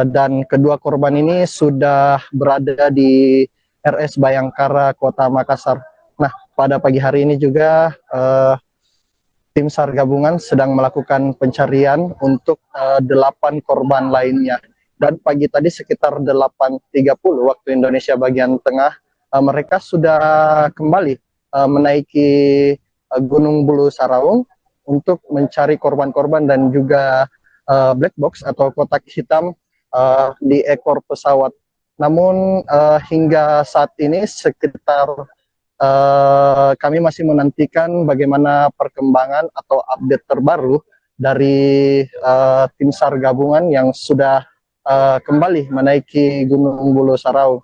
dan kedua korban ini sudah berada di RS Bayangkara Kota Makassar. Nah, pada pagi hari ini juga tim SAR gabungan sedang melakukan pencarian untuk 8 korban lainnya. Dan pagi tadi sekitar 8.30 waktu Indonesia bagian tengah, mereka sudah kembali menaiki Gunung Bulu Sarau untuk mencari korban-korban dan juga black box atau kotak hitam di ekor pesawat Namun hingga saat ini sekitar kami masih menantikan bagaimana perkembangan atau update terbaru dari tim SAR gabungan yang sudah kembali menaiki Gunung Bulu Sarau.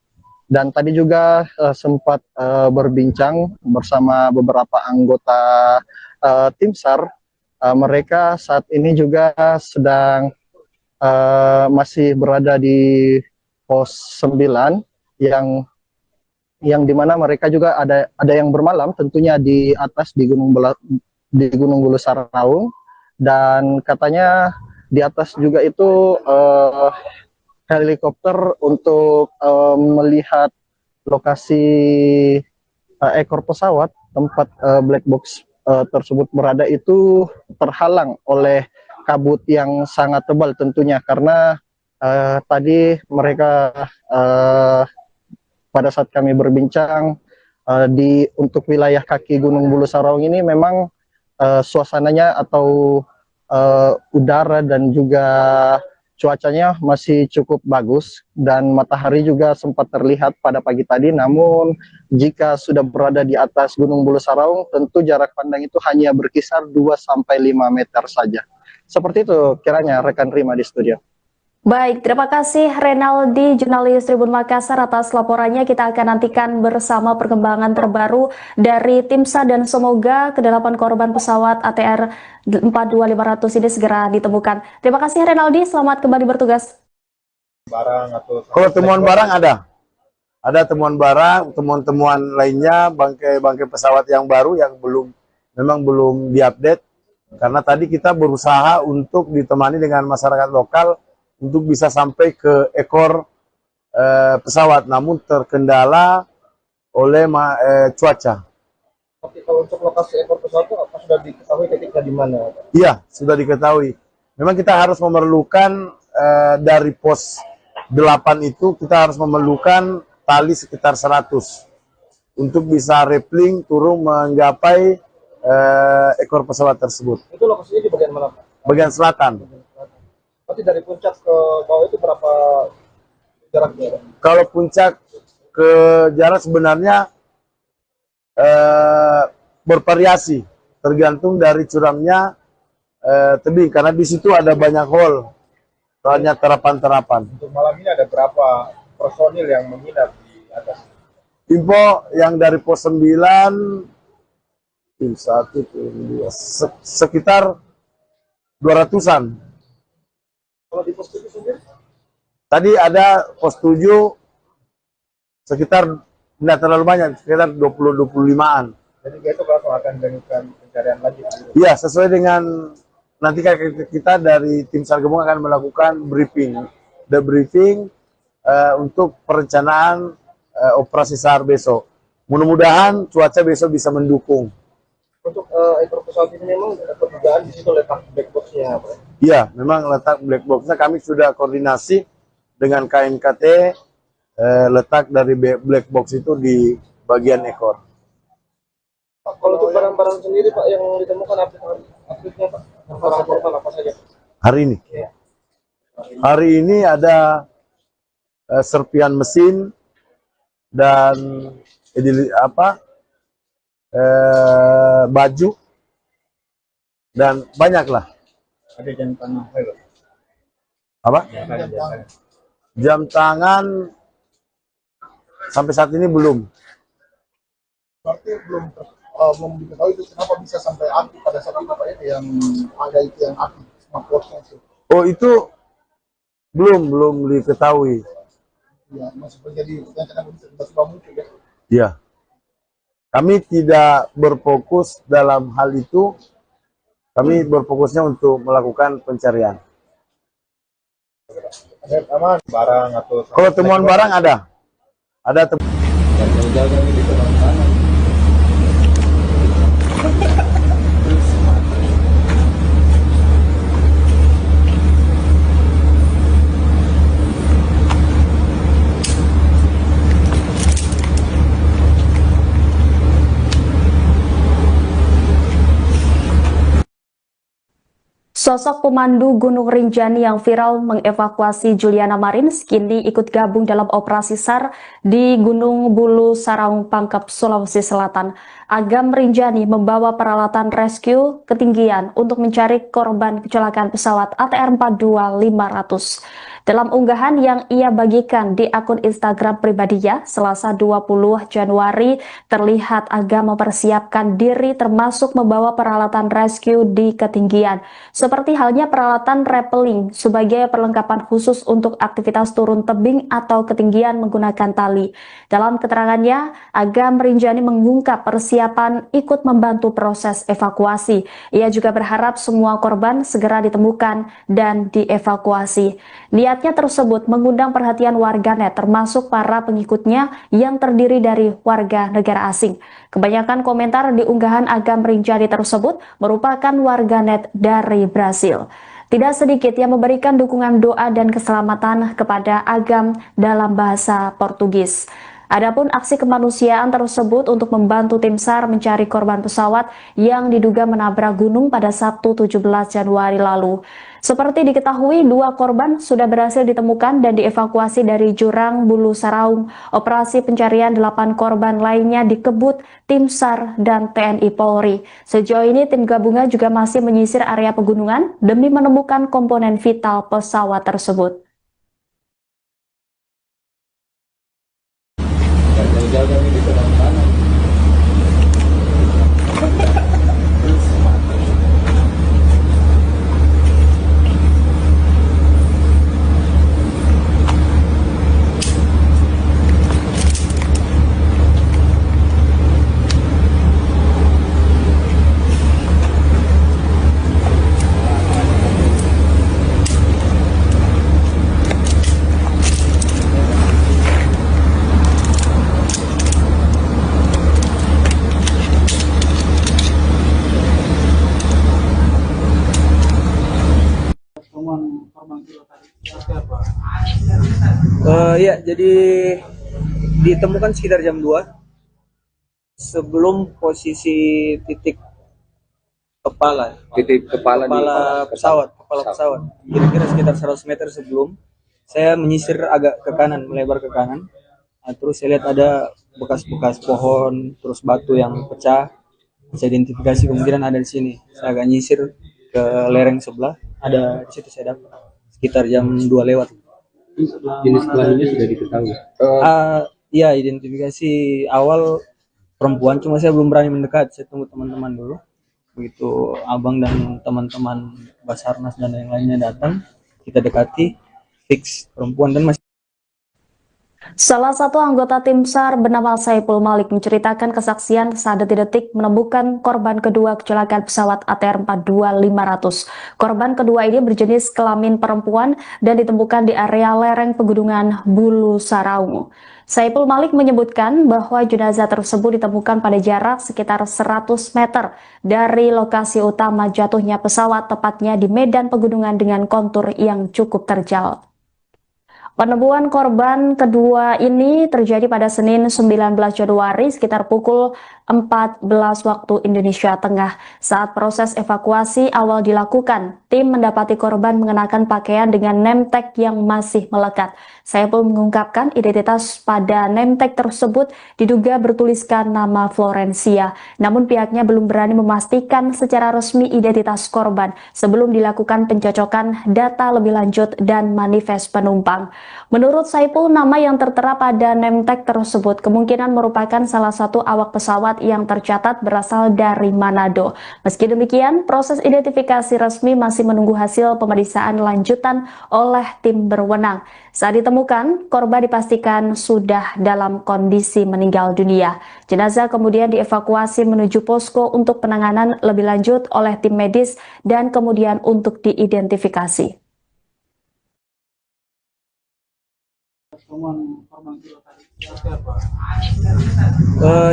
Dan tadi juga sempat berbincang bersama beberapa anggota tim SAR. Mereka saat ini juga sedang masih berada di pos 9 yang dimana mereka juga ada yang bermalam tentunya di atas di Gunung Bulu Sarau, dan katanya di atas juga itu helikopter untuk melihat lokasi ekor pesawat tempat black box tersebut berada itu terhalang oleh kabut yang sangat tebal tentunya, karena tadi mereka pada saat kami berbincang untuk wilayah kaki Gunung Bulu Sarau ini memang suasananya atau udara dan juga cuacanya masih cukup bagus dan matahari juga sempat terlihat pada pagi tadi. Namun jika sudah berada di atas Gunung Bulu Sarau, tentu jarak pandang itu hanya berkisar 2-5 meter saja. Seperti itu kiranya rekan Rima di studio. Baik, terima kasih Renaldi, jurnalis Tribun Makassar atas laporannya. Kita akan nantikan bersama perkembangan terbaru dari tim SAR dan semoga ke-8 korban pesawat ATR 42500 ini segera ditemukan. Terima kasih Renaldi, selamat kembali bertugas. Kalau temuan barang ada temuan barang, temuan-temuan lainnya, bangkai pesawat yang baru yang memang belum diupdate, karena tadi kita berusaha untuk ditemani dengan masyarakat lokal untuk bisa sampai ke ekor pesawat, namun terkendala oleh cuaca. Oke, kalau untuk lokasi ekor pesawat itu apa sudah diketahui titiknya di mana? Iya, sudah diketahui. Memang kita harus memerlukan dari pos 8 itu kita harus memerlukan tali sekitar 100 untuk bisa rappelling turun menggapai ekor pesawat tersebut. Itu lokasinya di bagian mana, Pak? Bagian selatan. Berarti dari puncak ke bawah itu berapa jaraknya? Kalau puncak ke jarak sebenarnya bervariasi, tergantung dari curamnya tebing, karena di situ ada banyak hole, banyak terapan-terapan. Untuk malam ini ada berapa personil yang menginap di atas? Info yang dari pos 9, tim 1, tim 2, sekitar 200-an. Kalau di pos 7 sendiri? Tadi ada pos 7 sekitar tidak terlalu banyak, sekitar 20-25-an. Jadi besok langsung akan dilakukan pencarian lagi? Iya, sesuai dengan nanti kita dari tim SAR gabungan akan melakukan debriefing untuk perencanaan operasi SAR besok. Mudah-mudahan cuaca besok bisa mendukung. Untuk ekor pesawat ini memang perdugaan di situ letak black box-nya, Pak? Iya, memang letak black box-nya kami sudah koordinasi dengan KNKT, letak dari black box itu di bagian ekor. Pak, kalau untuk barang-barang sendiri, Pak, yang ditemukan update-nya, Pak, barang-barang apa saja? Hari ini? Ya. Hari ini ada serpian mesin dan baju dan banyaklah. Ada jam tangan. Apa? Jam tangan sampai saat ini belum. Berarti belum diketahui itu kenapa bisa sampai aktif pada saat itu, Pak, ini yang ada itu yang aktif smartwatch-nya itu. Oh, itu belum diketahui. Ya, masih terjadi yang kadang tiba-tiba muncul ya. Ya. Kami tidak berfokus dalam hal itu. Kami berfokusnya untuk melakukan pencarian. Aman barang atau Kalau temuan barang ada temuan. Sosok pemandu Gunung Rinjani yang viral mengevakuasi Juliana Marins kini ikut gabung dalam operasi SAR di Gunung Bulu Saraung Pangkep, Sulawesi Selatan. Agam Rinjani membawa peralatan rescue ketinggian untuk mencari korban kecelakaan pesawat ATR 42500. Dalam unggahan yang ia bagikan di akun Instagram pribadinya, Selasa 20 Januari, terlihat Agam mempersiapkan diri termasuk membawa peralatan rescue di ketinggian, seperti halnya peralatan rappelling sebagai perlengkapan khusus untuk aktivitas turun tebing atau ketinggian menggunakan tali. Dalam keterangannya, Agam Rinjani mengungkap persiapan ikut membantu proses evakuasi. Ia juga berharap semua korban segera ditemukan dan dievakuasi. Niatnya tersebut mengundang perhatian warganet termasuk para pengikutnya yang terdiri dari warga negara asing. Kebanyakan komentar di unggahan Agam Rinjani tersebut merupakan warganet dari Brasil. Tidak sedikit yang memberikan dukungan doa dan keselamatan kepada Agam dalam bahasa Portugis. Adapun aksi kemanusiaan tersebut untuk membantu tim SAR mencari korban pesawat yang diduga menabrak gunung pada Sabtu 17 Januari lalu. Seperti diketahui, 2 korban sudah berhasil ditemukan dan dievakuasi dari jurang Bulu Saraung. Operasi pencarian 8 korban lainnya dikebut tim SAR dan TNI Polri. Sejauh ini tim gabungan juga masih menyisir area pegunungan demi menemukan komponen vital pesawat tersebut. Ya, jadi ditemukan sekitar jam 2 sebelum posisi titik kepala pesawat. Kira-kira sekitar 100 meter sebelum saya menyisir agak ke kanan, melebar ke kanan. Nah, terus saya lihat ada bekas-bekas pohon, terus batu yang pecah. Saya identifikasi kemungkinan ada di sini. Saya agak nyisir ke lereng sebelah, ada di situ saya dapat sekitar jam 2 lewat. Jenis kelaminnya sudah diketahui. Ya, identifikasi awal perempuan, cuma saya belum berani mendekat. Saya tunggu teman-teman dulu. Begitu abang dan teman-teman Basarnas dan yang lainnya datang, kita dekati, fix perempuan dan masih. Salah satu anggota tim SAR bernama Saipul Malik menceritakan kesaksian saat detik-detik menemukan korban kedua kecelakaan pesawat ATR 42500. Korban kedua ini berjenis kelamin perempuan dan ditemukan di area lereng pegunungan Bulu Saraung. Saipul Malik menyebutkan bahwa jenazah tersebut ditemukan pada jarak sekitar 100 meter dari lokasi utama jatuhnya pesawat, tepatnya di medan pegunungan dengan kontur yang cukup terjal. Penemuan korban kedua ini terjadi pada Senin 19 Januari sekitar pukul 14 waktu Indonesia Tengah. Saat proses evakuasi awal dilakukan, tim mendapati korban mengenakan pakaian dengan name tag yang masih melekat. Saya pun mengungkapkan identitas pada name tag tersebut diduga bertuliskan nama Florencia. Namun pihaknya belum berani memastikan secara resmi identitas korban sebelum dilakukan pencocokan data lebih lanjut dan manifest penumpang. Menurut Saipul, nama yang tertera pada name tag tersebut kemungkinan merupakan salah satu awak pesawat yang tercatat berasal dari Manado. Meski demikian, proses identifikasi resmi masih menunggu hasil pemeriksaan lanjutan oleh tim berwenang. Saat ditemukan, korban dipastikan sudah dalam kondisi meninggal dunia. Jenazah kemudian dievakuasi menuju posko untuk penanganan lebih lanjut oleh tim medis dan kemudian untuk diidentifikasi.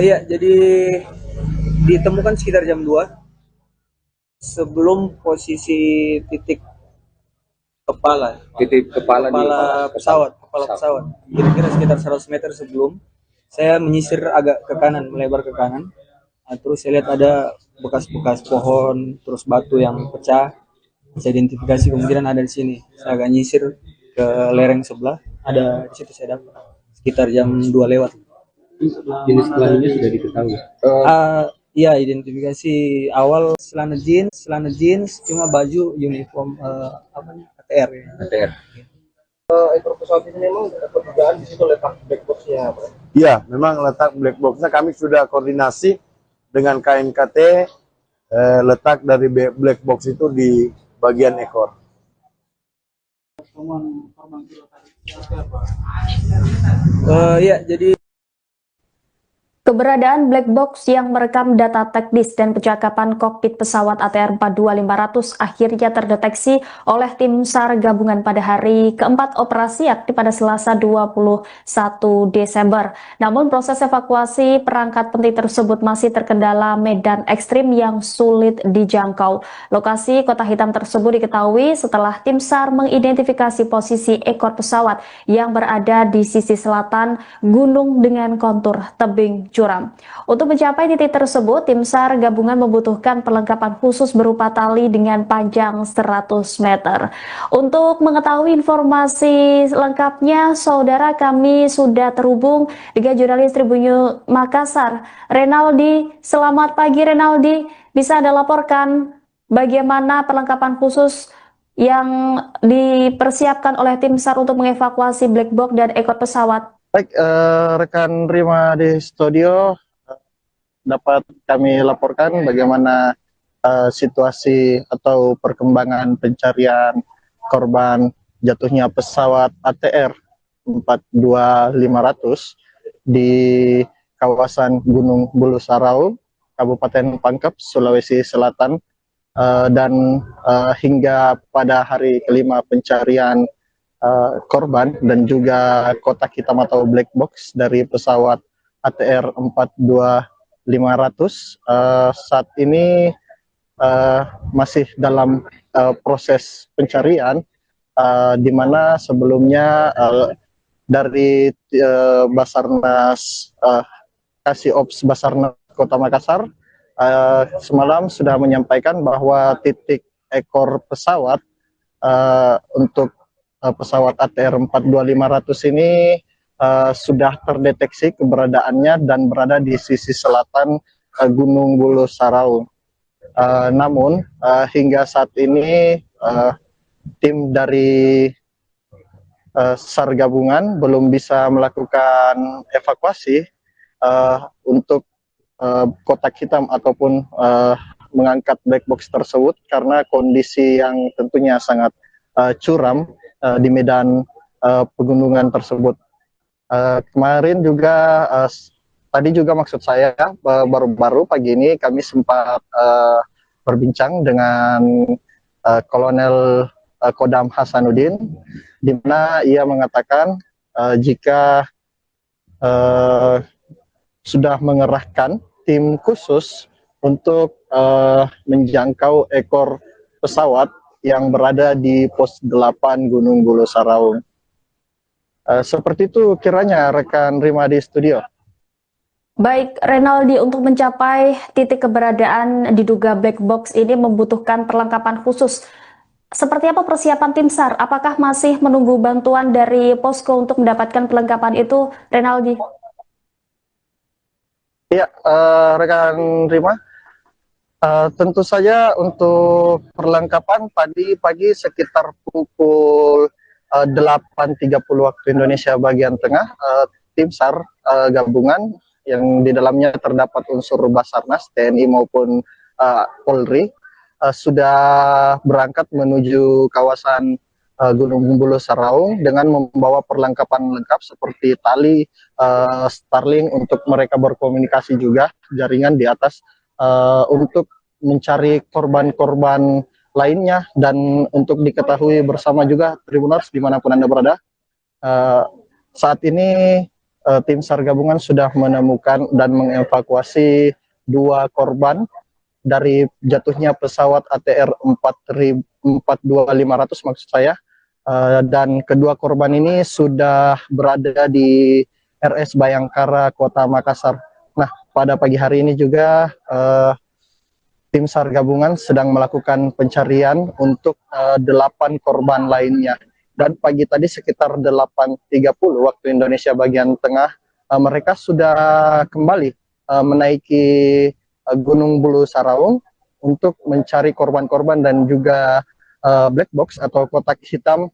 Ya, jadi ditemukan sekitar jam 2 sebelum posisi titik kepala pesawat. Kira-kira sekitar 100 meter sebelum saya menyisir agak ke kanan, melebar ke kanan. Nah, terus saya lihat ada bekas-bekas pohon, terus batu yang pecah. Saya identifikasi kemungkinan ada di sini. Saya agak nyisir ke lereng sebelah, ada di situ saya dapat sekitar jam 2 lewat. Jenis kelaminnya sudah diketahui. Iya, identifikasi awal celana jeans, cuma baju uniform ATR ya. ATR. Ekor pesawat ini memang perdugaan di situ letak black box-nya, Pak. Ya, memang letak black box-nya kami sudah koordinasi dengan KNKT, letak dari black box itu di bagian ekor. Ya, jadi Keberadaan black box yang merekam data teknis dan percakapan kokpit pesawat ATR 42500 akhirnya terdeteksi oleh tim SAR gabungan pada hari keempat operasi yakni pada Selasa 21 Desember. Namun proses evakuasi perangkat penting tersebut masih terkendala medan ekstrim yang sulit dijangkau. Lokasi kota hitam tersebut diketahui setelah tim SAR mengidentifikasi posisi ekor pesawat yang berada di sisi selatan gunung dengan kontur tebing curam. Untuk mencapai titik tersebut, tim SAR gabungan membutuhkan perlengkapan khusus berupa tali dengan panjang 100 meter. Untuk mengetahui informasi lengkapnya, saudara, kami sudah terhubung dengan jurnalis Tribun Makassar, Renaldi. Selamat pagi, Renaldi. Bisa Anda laporkan bagaimana perlengkapan khusus yang dipersiapkan oleh tim SAR untuk mengevakuasi black box dan ekor pesawat? Baik, rekan Rima di studio, dapat kami laporkan bagaimana situasi atau perkembangan pencarian korban jatuhnya pesawat ATR 42500 di kawasan Gunung Bulu Sarau, Kabupaten Pangkep, Sulawesi Selatan, dan hingga pada hari kelima pencarian korban dan juga kotak hitam atau black box dari pesawat ATR 42500 saat ini masih dalam proses pencarian, di mana sebelumnya dari Basarnas Kasih-Ops Basarnas Kota Makassar semalam sudah menyampaikan bahwa titik ekor pesawat untuk pesawat ATR 42500 ini sudah terdeteksi keberadaannya dan berada di sisi selatan Gunung Bulu Sarau. Namun hingga saat ini tim dari SAR gabungan belum bisa melakukan evakuasi untuk kotak hitam ataupun mengangkat black box tersebut karena kondisi yang tentunya sangat curam di medan pegunungan tersebut. Kemarin juga tadi juga maksud saya baru-baru pagi ini kami sempat berbincang dengan Kolonel Kodam Hasanuddin, di mana ia mengatakan jika sudah mengerahkan tim khusus untuk menjangkau ekor pesawat yang berada di pos 8 Gunung Bulu Sarau. Seperti itu kiranya rekan Rima di studio. Baik, Renaldi, untuk mencapai titik keberadaan diduga black box ini membutuhkan perlengkapan khusus. Seperti apa persiapan tim SAR? Apakah masih menunggu bantuan dari posko untuk mendapatkan perlengkapan itu, Renaldi? Ya, rekan Rima, tentu saja untuk perlengkapan tadi pagi sekitar pukul 8.30 waktu Indonesia bagian tengah, tim SAR gabungan yang di dalamnya terdapat unsur Basarnas, TNI maupun Polri, sudah berangkat menuju kawasan Gunung Bulu Sarau dengan membawa perlengkapan lengkap seperti tali, Starlink untuk mereka berkomunikasi juga, jaringan di atas untuk mencari korban-korban lainnya, dan untuk diketahui bersama juga Tribuners dimanapun Anda berada, saat ini tim SAR gabungan sudah menemukan dan mengevakuasi 2 korban dari jatuhnya pesawat ATR 42500 maksud saya, dan kedua korban ini sudah berada di RS Bayangkara Kota Makassar. Nah, pada pagi hari ini juga tim SAR gabungan sedang melakukan pencarian untuk 8 korban lainnya. Dan pagi tadi sekitar 8.30 waktu Indonesia bagian tengah, mereka sudah kembali menaiki Gunung Bulu Saraung untuk mencari korban-korban dan juga black box atau kotak hitam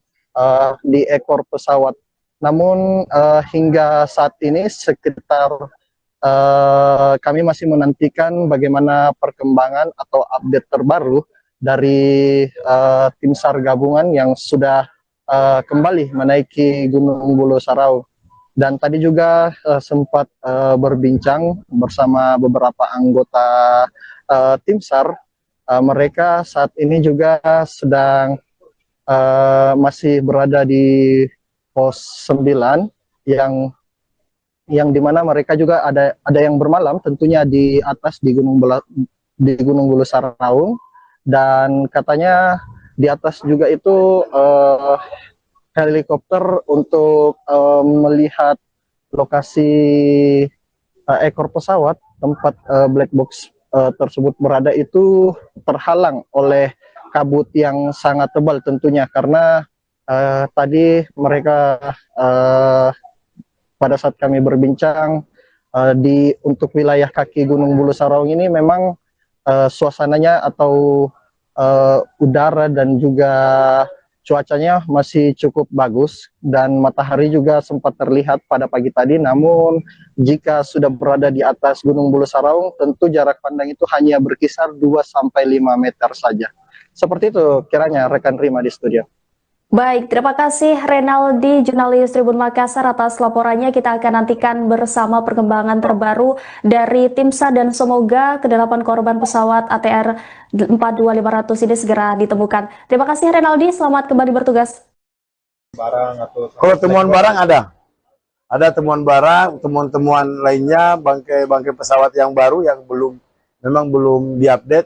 di ekor pesawat. Namun hingga saat ini sekitar kami masih menantikan bagaimana perkembangan atau update terbaru dari tim SAR gabungan yang sudah kembali menaiki Gunung Bulu Saraung. Dan tadi juga sempat berbincang bersama beberapa anggota tim SAR. Mereka saat ini juga sedang masih berada di pos 9 yang dimana mereka juga ada yang bermalam tentunya di atas di Gunung Bulu Saraung, dan katanya di atas juga itu helikopter untuk melihat lokasi ekor pesawat tempat black box tersebut berada itu terhalang oleh kabut yang sangat tebal tentunya, karena tadi mereka pada saat kami berbincang untuk wilayah kaki Gunung Bulu Saraung ini memang suasananya atau udara dan juga cuacanya masih cukup bagus dan matahari juga sempat terlihat pada pagi tadi. Namun jika sudah berada di atas Gunung Bulu Saraung, tentu jarak pandang itu hanya berkisar 2-5 meter saja. Seperti itu kiranya rekan Rima di studio. Baik, terima kasih Renaldi, jurnalis Tribun Makassar atas laporannya. Kita akan nantikan bersama perkembangan terbaru dari tim SAR dan semoga ke-8 korban pesawat ATR 42500 ini segera ditemukan. Terima kasih Renaldi, selamat kembali bertugas. Kalau temuan barang ada temuan barang, temuan-temuan lainnya, bangkai pesawat yang baru yang memang belum diupdate,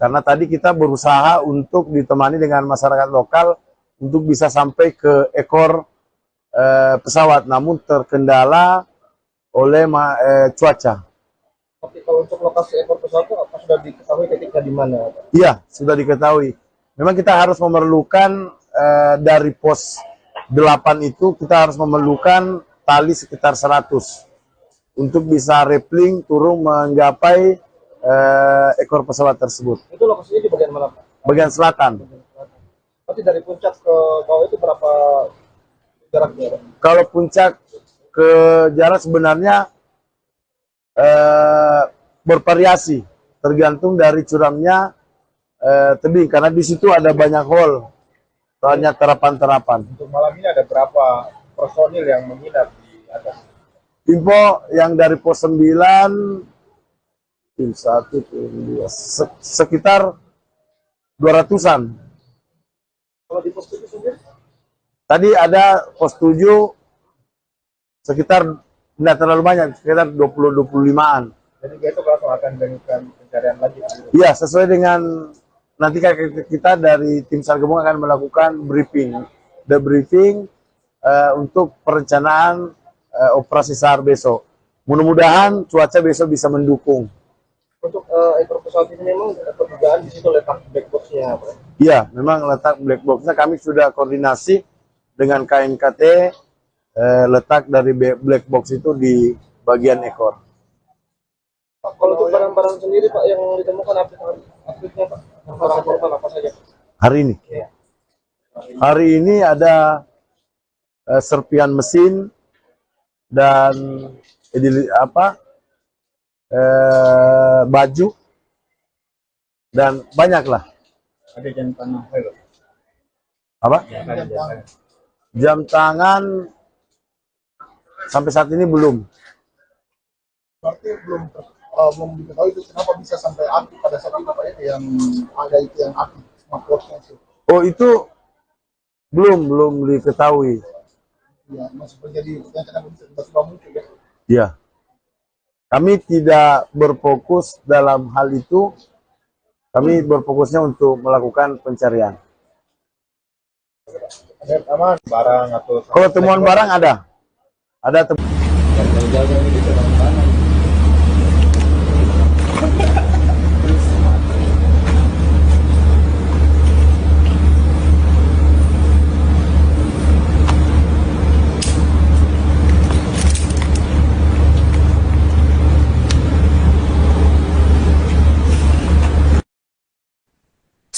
karena tadi kita berusaha untuk ditemani dengan masyarakat lokal untuk bisa sampai ke ekor pesawat, namun terkendala oleh cuaca. Oke, kalau untuk lokasi ekor pesawat itu apa sudah diketahui ketika di mana? Iya, sudah diketahui. Memang kita harus memerlukan dari pos 8 itu kita harus memerlukan tali sekitar 100 untuk bisa rappelling turun menggapai ekor pesawat tersebut. Itu lokasinya di bagian mana, Pak? Bagian selatan. Berarti dari puncak ke bawah itu berapa jaraknya, Pak? Kalau puncak ke jarak sebenarnya bervariasi, tergantung dari curamnya tebing, karena di situ ada banyak hole, banyak terapan-terapan. Untuk malam ini ada berapa personil yang menginap di atas? Info yang dari pos 9, tim 1, tim 2, sekitar 200-an. Kalau di pos 7 sendiri? Tadi ada pos 7 sekitar tidak terlalu banyak, sekitar 20-25-an. Jadi besok langsung akan dilakukan pencarian lagi? Iya, sesuai dengan nanti kita dari tim SAR gabungan akan melakukan debriefing untuk perencanaan operasi SAR besok. Mudah-mudahan cuaca besok bisa mendukung. Untuk ekor pesawat ini memang perdugaan di situ letak black box-nya, Pak? Iya, memang letak black box-nya kami sudah koordinasi dengan KNKT, letak dari black box itu di bagian ekor. Pak, kalau untuk barang-barang sendiri, Pak, yang ditemukan update-nya, Pak, barang-barang apa saja? Hari ini? Iya. Hari ini ada serpian mesin dan baju dan banyaklah. Ada jam tangan. Apa? Jam tangan sampai saat ini belum. Berarti belum diketahui itu kenapa bisa sampai aktif pada saat itu, Pak, yang ada itu yang aktif smartwatch-nya itu. Oh, itu belum diketahui. Ya, masih terjadi yang tiba-tiba muncul ya. Ya. Kami tidak berfokus dalam hal itu. Kami berfokusnya untuk melakukan pencarian. Ada aman barang atau Kalau temuan barang ada temuan.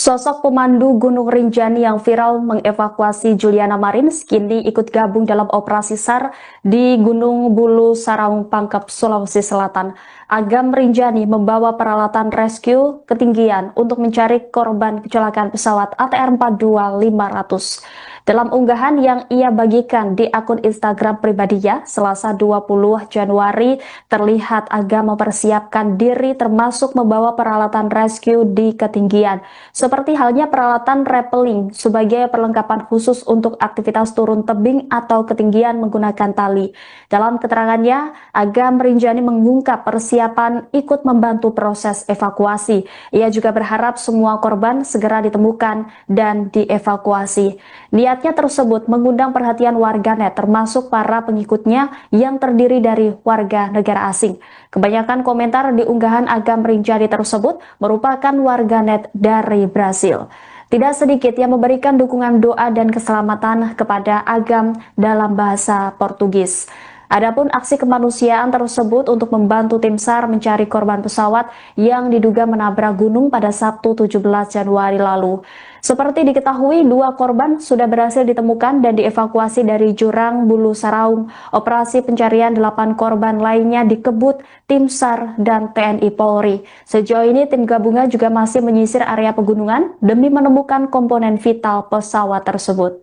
Sosok pemandu Gunung Rinjani yang viral mengevakuasi Juliana Marins kini ikut gabung dalam operasi SAR di Gunung Bulu Saraung, Pangkep, Sulawesi Selatan. Agam Rinjani membawa peralatan rescue ketinggian untuk mencari korban kecelakaan pesawat ATR 42500. Dalam unggahan yang ia bagikan di akun Instagram pribadinya, Selasa 20 Januari, terlihat Agam mempersiapkan diri termasuk membawa peralatan rescue di ketinggian, seperti halnya peralatan rappelling sebagai perlengkapan khusus untuk aktivitas turun tebing atau ketinggian menggunakan tali. Dalam keterangannya, Agam Rinjani mengungkap persiapan ikut membantu proses evakuasi. Ia juga berharap semua korban segera ditemukan dan dievakuasi. Niatnya tersebut mengundang perhatian warganet termasuk para pengikutnya yang terdiri dari warga negara asing. Kebanyakan komentar di unggahan Agam Rinjani tersebut merupakan warganet dari Brasil. Tidak sedikit yang memberikan dukungan doa dan keselamatan kepada Agam dalam bahasa Portugis. Adapun aksi kemanusiaan tersebut untuk membantu tim SAR mencari korban pesawat yang diduga menabrak gunung pada Sabtu 17 Januari lalu. Seperti diketahui, 2 korban sudah berhasil ditemukan dan dievakuasi dari jurang Bulu Saraung. Operasi pencarian 8 korban lainnya dikebut tim SAR dan TNI Polri. Sejauh ini tim gabungan juga masih menyisir area pegunungan demi menemukan komponen vital pesawat tersebut.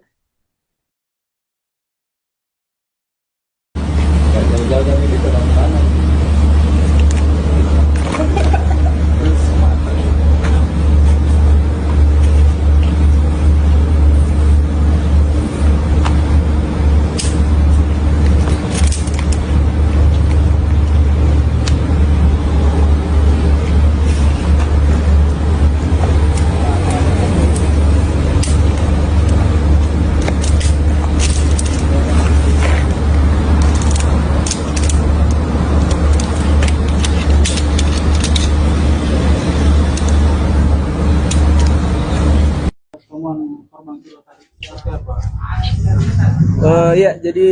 Ya, jadi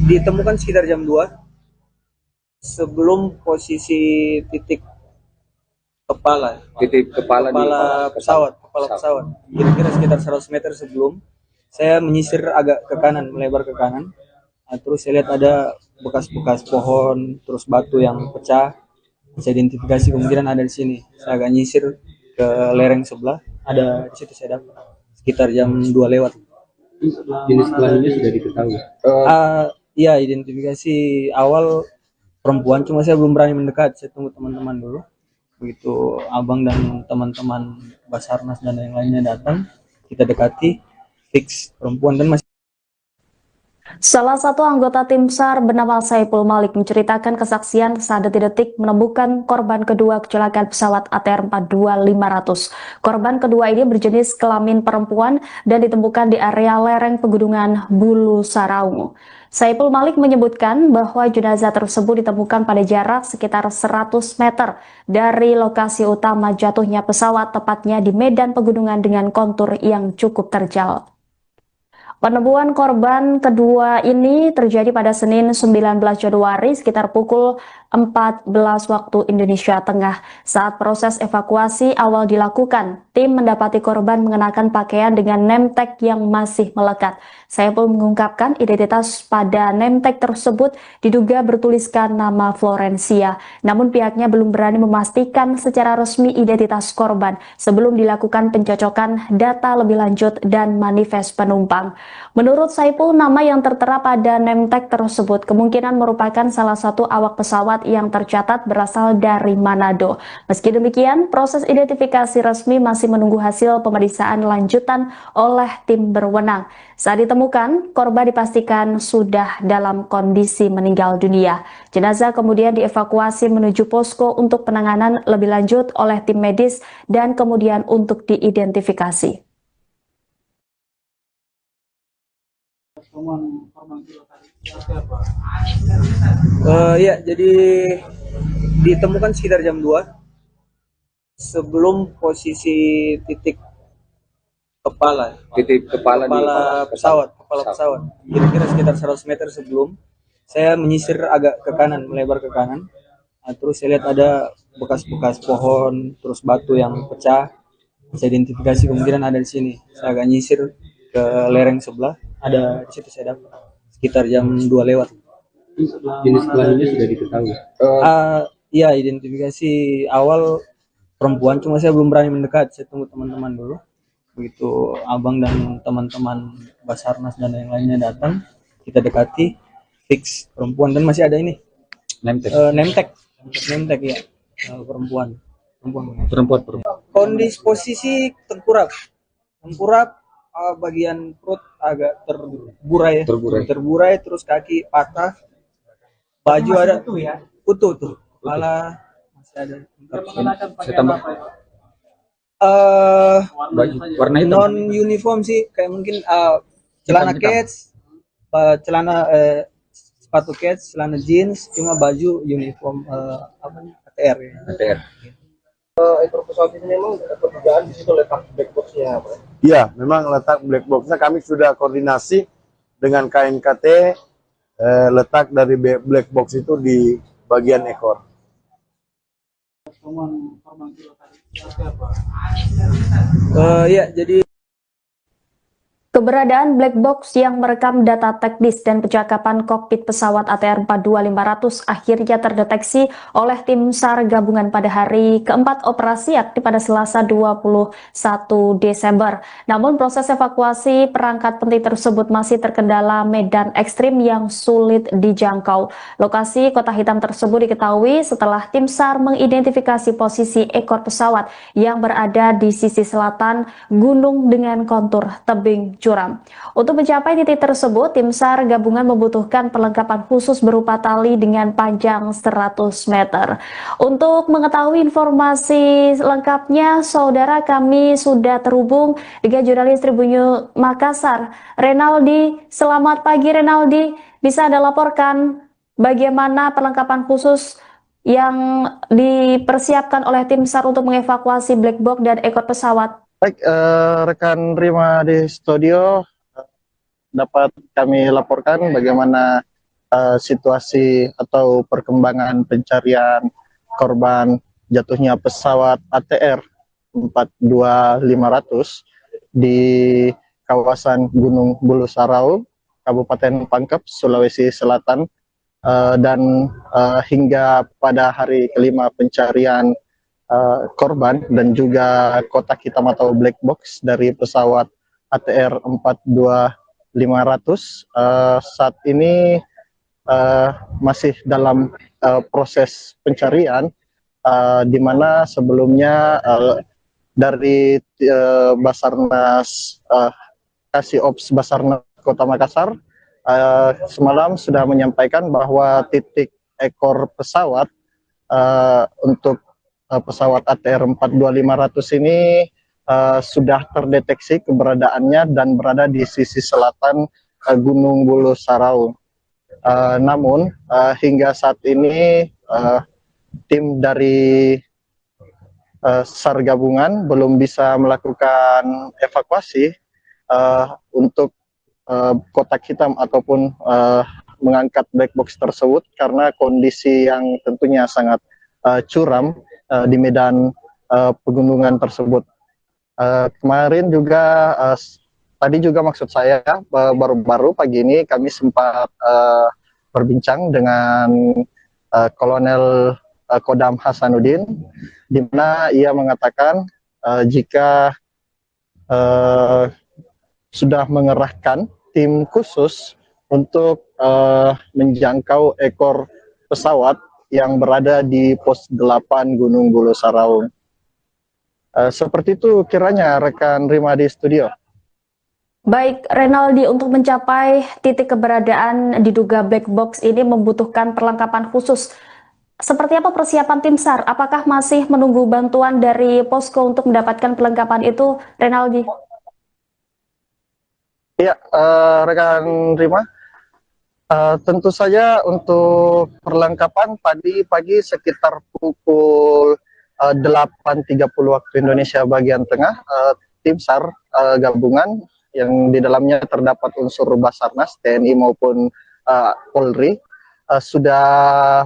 ditemukan sekitar jam 2 sebelum posisi titik kepala pesawat. Kira-kira sekitar 100 meter sebelum saya menyisir agak ke kanan, melebar ke kanan. Nah, terus saya lihat ada bekas-bekas pohon, terus batu yang pecah. Saya identifikasi kemungkinan ada di sini. Saya agak nyisir ke lereng sebelah, ada di situ saya dapat sekitar jam 2 lewat. Jenis kelaminnya sudah diketahui. Ya, identifikasi awal perempuan, cuma saya belum berani mendekat. Saya tunggu teman-teman dulu. Begitu abang dan teman-teman Basarnas dan yang lainnya datang, kita dekati, fix perempuan dan masih. Salah satu anggota tim SAR bernama Saipul Malik menceritakan kesaksian saat detik-detik menemukan korban kedua kecelakaan pesawat ATR 42500. Korban kedua ini berjenis kelamin perempuan dan ditemukan di area lereng pegunungan Bulu Saraung. Saipul Malik menyebutkan bahwa jenazah tersebut ditemukan pada jarak sekitar 100 meter dari lokasi utama jatuhnya pesawat, tepatnya di medan pegunungan dengan kontur yang cukup terjal. Penemuan korban kedua ini terjadi pada Senin 19 Januari sekitar pukul 14 waktu Indonesia Tengah. Saat proses evakuasi awal dilakukan, tim mendapati korban mengenakan pakaian dengan name tag yang masih melekat. Saipul mengungkapkan identitas pada name tag tersebut diduga bertuliskan nama Florencia. Namun pihaknya belum berani memastikan secara resmi identitas korban sebelum dilakukan pencocokan data lebih lanjut dan manifest penumpang. Menurut Saipul, nama yang tertera pada name tag tersebut kemungkinan merupakan salah satu awak pesawat yang tercatat berasal dari Manado. Meski demikian, proses identifikasi resmi masih menunggu hasil pemeriksaan lanjutan oleh tim berwenang. Saat ditemukan, korban dipastikan sudah dalam kondisi meninggal dunia. Jenazah kemudian dievakuasi menuju posko untuk penanganan lebih lanjut oleh tim medis dan kemudian untuk diidentifikasi. Ya, jadi ditemukan sekitar jam 2 sebelum posisi titik kepala pesawat. Kira-kira sekitar 100 meter sebelum saya menyisir agak ke kanan, melebar ke kanan. Nah, terus saya lihat ada bekas-bekas pohon, terus batu yang pecah. Saya identifikasi kemungkinan ada di sini. Saya agak nyisir ke lereng sebelah, ada di situ saya dapat sekitar jam 2 lewat. Jenis kelaminnya sudah diketahui. Iya, identifikasi awal perempuan, cuma saya belum berani mendekat. Saya tunggu teman-teman dulu. Begitu abang dan teman-teman Basarnas dan yang lainnya datang, kita dekati, fix perempuan. Dan masih ada ini nemtek ya, perempuan. Kondisi posisi tengkurap, bagian perut agak terburai, terus kaki patah, baju ada utuh tuh, kepala masih ada. Saya tambah baju warna hitam. Non uniform sih, kayak mungkin celana kets, sepatu kets, celana jeans, cuma baju uniform ATR ya. ATR. Ekor pesawat ini memang pertigaan di situ letak black box-nya, Pak? Iya, memang letak black box-nya kami sudah koordinasi dengan KNKT, letak dari black box itu di bagian ekor. Ya, jadi Keberadaan black box yang merekam data teknis dan percakapan kokpit pesawat ATR 42500 akhirnya terdeteksi oleh tim SAR gabungan pada hari keempat operasi yakni pada Selasa 21 Desember. Namun proses evakuasi perangkat penting tersebut masih terkendala medan ekstrim yang sulit dijangkau. Lokasi Kota Hitam tersebut diketahui setelah tim SAR mengidentifikasi posisi ekor pesawat yang berada di sisi selatan gunung dengan kontur tebing curam. Untuk mencapai titik tersebut, tim SAR gabungan membutuhkan perlengkapan khusus berupa tali dengan panjang 100 meter. Untuk mengetahui informasi lengkapnya, saudara, kami sudah terhubung dengan jurnalis Tribun Makassar, Renaldi. Selamat pagi, Renaldi. Bisa Anda laporkan bagaimana perlengkapan khusus yang dipersiapkan oleh tim SAR untuk mengevakuasi black box dan ekor pesawat? Baik, rekan Rima di studio, dapat kami laporkan bagaimana situasi atau perkembangan pencarian korban jatuhnya pesawat ATR 42500 di kawasan Gunung Bulu Sarau, Kabupaten Pangkep, Sulawesi Selatan, dan hingga pada hari kelima pencarian korban dan juga kotak hitam atau black box dari pesawat ATR 42500 saat ini masih dalam proses pencarian, di mana sebelumnya dari Basarnas Kasih-Ops Basarnas Kota Makassar semalam sudah menyampaikan bahwa titik ekor pesawat untuk pesawat ATR 42500 ini sudah terdeteksi keberadaannya dan berada di sisi selatan Gunung Bulu Sarau. Namun hingga saat ini tim dari SAR gabungan belum bisa melakukan evakuasi untuk kotak hitam ataupun mengangkat black box tersebut karena kondisi yang tentunya sangat curam di medan pegunungan tersebut. Kemarin juga, tadi juga maksud saya, baru-baru pagi ini kami sempat berbincang dengan Kolonel Kodam Hasanuddin, di mana ia mengatakan jika sudah mengerahkan tim khusus untuk menjangkau ekor pesawat yang berada di pos 8 Gunung Bulu Sarau. Seperti itu kiranya rekan Rima di studio. Baik, Renaldi, untuk mencapai titik keberadaan diduga black box ini membutuhkan perlengkapan khusus. Seperti apa persiapan tim SAR? Apakah masih menunggu bantuan dari posko untuk mendapatkan perlengkapan itu, Renaldi? Ya, rekan Rima. Tentu saja untuk perlengkapan tadi pagi sekitar pukul 8.30 waktu Indonesia bagian tengah, tim SAR gabungan yang di dalamnya terdapat unsur Basarnas, TNI maupun Polri sudah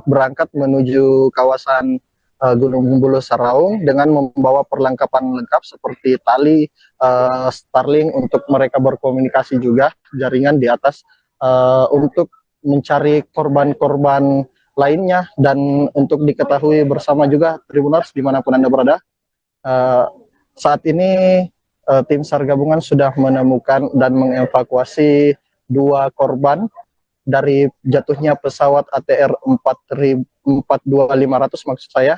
berangkat menuju kawasan Gunung Bulu Saraung dengan membawa perlengkapan lengkap seperti tali, Starlink untuk mereka berkomunikasi juga, jaringan di atas untuk mencari korban-korban lainnya. Dan untuk diketahui bersama juga Tribuners dimanapun Anda berada, saat ini tim SAR gabungan sudah menemukan dan mengevakuasi 2 korban dari jatuhnya pesawat ATR 42500 maksud saya,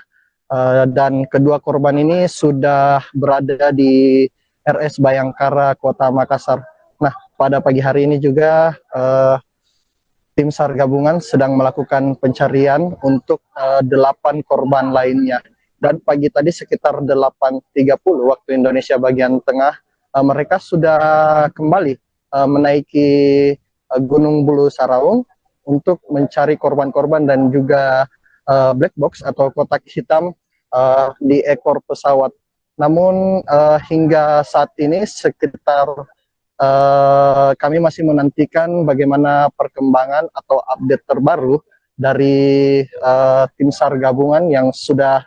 dan kedua korban ini sudah berada di RS Bayangkara Kota Makassar. Nah, pada pagi hari ini juga tim SAR gabungan sedang melakukan pencarian untuk 8 korban lainnya. Dan pagi tadi sekitar 8.30 waktu Indonesia bagian tengah, mereka sudah kembali menaiki Gunung Bulu Saraung untuk mencari korban-korban dan juga black box atau kotak hitam di ekor pesawat. Namun hingga saat ini sekitar kami masih menantikan bagaimana perkembangan atau update terbaru dari tim SAR gabungan yang sudah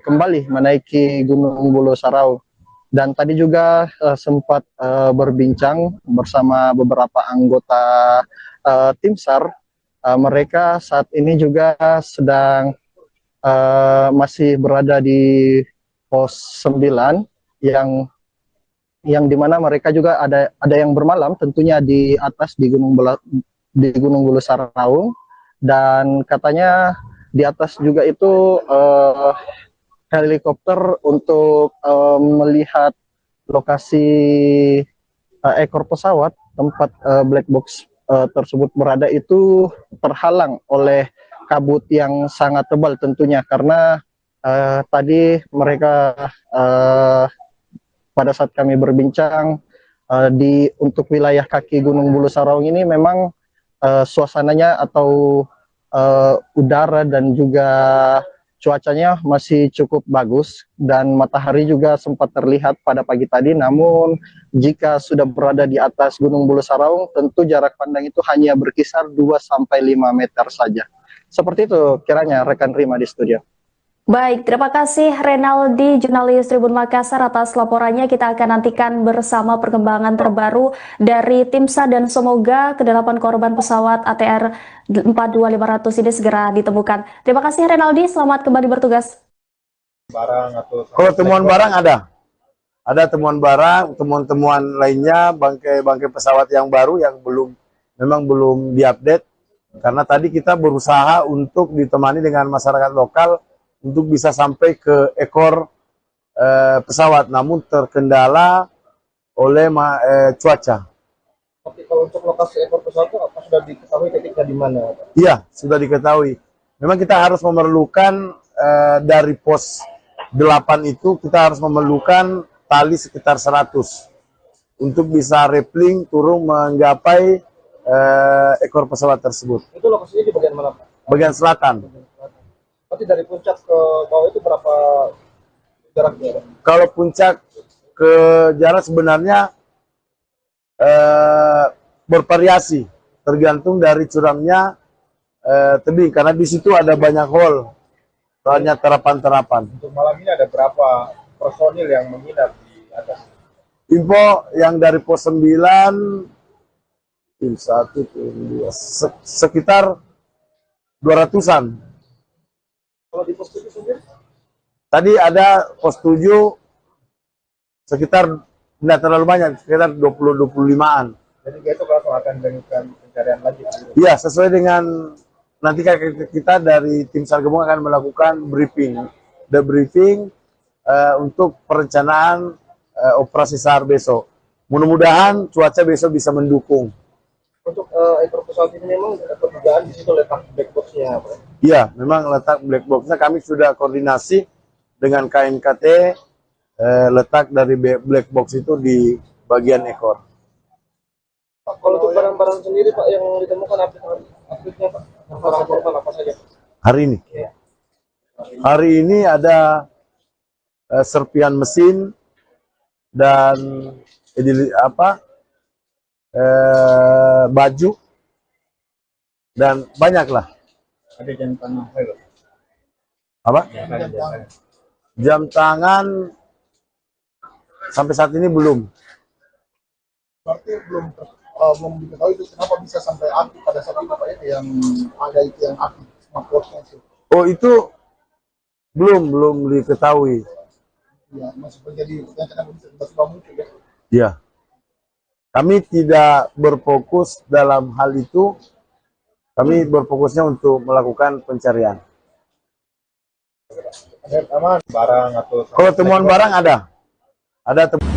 kembali menaiki Gunung Bulu Saraung. Dan tadi juga sempat berbincang bersama beberapa anggota tim SAR. Mereka saat ini juga sedang masih berada di pos 9 yang dimana mereka juga ada yang bermalam tentunya di atas di Gunung Bulu Saraung. Dan katanya di atas juga itu helikopter untuk melihat lokasi ekor pesawat tempat black box tersebut berada itu terhalang oleh kabut yang sangat tebal tentunya, karena tadi mereka pada saat kami berbincang untuk wilayah kaki Gunung Bulu Saraung ini memang suasananya atau udara dan juga cuacanya masih cukup bagus dan matahari juga sempat terlihat pada pagi tadi. Namun jika sudah berada di atas Gunung Bulu Saraung, tentu jarak pandang itu hanya berkisar 2-5 meter saja. Seperti itu kiranya rekan Rima di studio. Baik, terima kasih Renaldi, jurnalis Tribun Makassar atas laporannya. Kita akan nantikan bersama perkembangan terbaru dari tim SAR dan semoga ke-8 korban pesawat ATR 42500 ini segera ditemukan. Terima kasih Renaldi, selamat kembali bertugas. Kalau temuan barang ada temuan barang, temuan-temuan lainnya, bangkai pesawat yang baru yang memang belum diupdate, karena tadi kita berusaha untuk ditemani dengan masyarakat lokal untuk bisa sampai ke ekor pesawat, namun terkendala oleh cuaca. Oke, kalau untuk lokasi ekor pesawat itu apa sudah diketahui titiknya di mana? Iya, sudah diketahui. Memang kita harus memerlukan dari pos 8 itu kita harus memerlukan tali sekitar 100 untuk bisa rappelling turun menggapai ekor pesawat tersebut. Itu lokasinya di bagian mana, Pak? Bagian selatan. Berarti dari puncak ke bawah itu berapa jaraknya? Kalau puncak ke jarak sebenarnya bervariasi, tergantung dari curamnya tebing, karena di situ ada banyak hole, banyak terapan-terapan. Untuk malam ini ada berapa personil yang menginap di atas? Info yang dari pos 9, tim 1, tim 2, sekitar 200-an. Kalau di pos 7 sendiri? Tadi ada pos 7 sekitar tidak terlalu banyak, sekitar 20-25-an. Jadi itu langsung akan dilakukan pencarian lagi? Iya, sesuai dengan nanti kita dari tim SAR gabungan akan melakukan debriefing untuk perencanaan operasi SAR besok. Mudah-mudahan cuaca besok bisa mendukung. Untuk ekor pesawat ini memang dugaan di situ letak black box-nya, Pak? Iya, memang letak black box-nya kami sudah koordinasi dengan KNKT, letak dari black box itu di bagian ekor. Pak, kalau untuk barang-barang sendiri, Pak, yang ditemukan update-nya, Pak? Barang-barang apa saja? Hari ini? Ya. Hari ini ada serpian mesin dan baju dan banyaklah. Ada yang tanah Apa? Jam tangan. Jam tangan sampai saat ini belum. Berarti belum diketahui itu kenapa bisa sampai aktif pada saat itu Pak ya, yang ada itu yang aktif smartwatch-nya itu. Oh, itu belum diketahui. Ya, masih terjadi yang kenapa bisa tiba-tiba muncul ya. Ya. Kami tidak berfokus dalam hal itu. Kami berfokusnya untuk melakukan pencarian. Ada aman barang atau Kalau temuan barang ada. Ada temuan.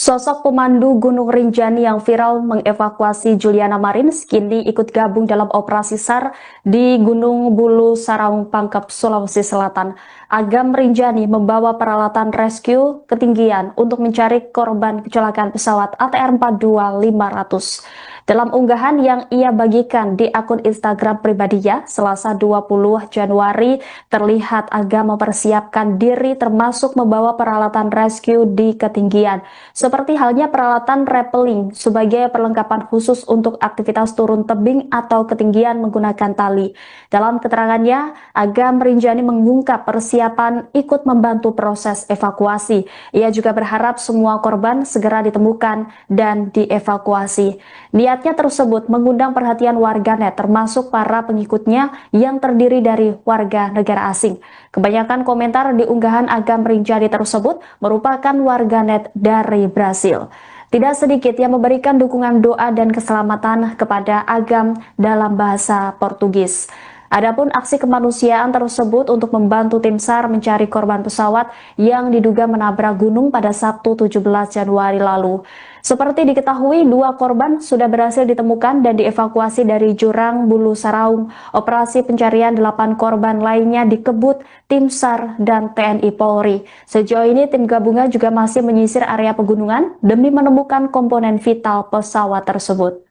Sosok pemandu Gunung Rinjani yang viral mengevakuasi Juliana Marins kini ikut gabung dalam operasi SAR di Gunung Bulu Saraung Pangkep, Sulawesi Selatan. Agam Rinjani membawa peralatan rescue ketinggian untuk mencari korban kecelakaan pesawat ATR 42500. Dalam unggahan yang ia bagikan di akun Instagram pribadinya, Selasa 20 Januari, terlihat Agam mempersiapkan diri termasuk membawa peralatan rescue di ketinggian, seperti halnya peralatan rappelling sebagai perlengkapan khusus untuk aktivitas turun tebing atau ketinggian menggunakan tali. Dalam keterangannya, Agam Rinjani mengungkap persiapan ikut membantu proses evakuasi. Ia juga berharap semua korban segera ditemukan dan dievakuasi. Niatnya tersebut mengundang perhatian warganet termasuk para pengikutnya yang terdiri dari warga negara asing. Kebanyakan komentar di unggahan Agam Rinjani tersebut merupakan warganet dari Brasil. Tidak sedikit yang memberikan dukungan doa dan keselamatan kepada Agam dalam bahasa Portugis. Adapun aksi kemanusiaan tersebut untuk membantu tim SAR mencari korban pesawat yang diduga menabrak gunung pada Sabtu 17 Januari lalu. Seperti diketahui, 2 korban sudah berhasil ditemukan dan dievakuasi dari jurang Bulu Saraung. Operasi pencarian 8 korban lainnya dikebut tim SAR dan TNI Polri. Sejauh ini tim gabungan juga masih menyisir area pegunungan demi menemukan komponen vital pesawat tersebut.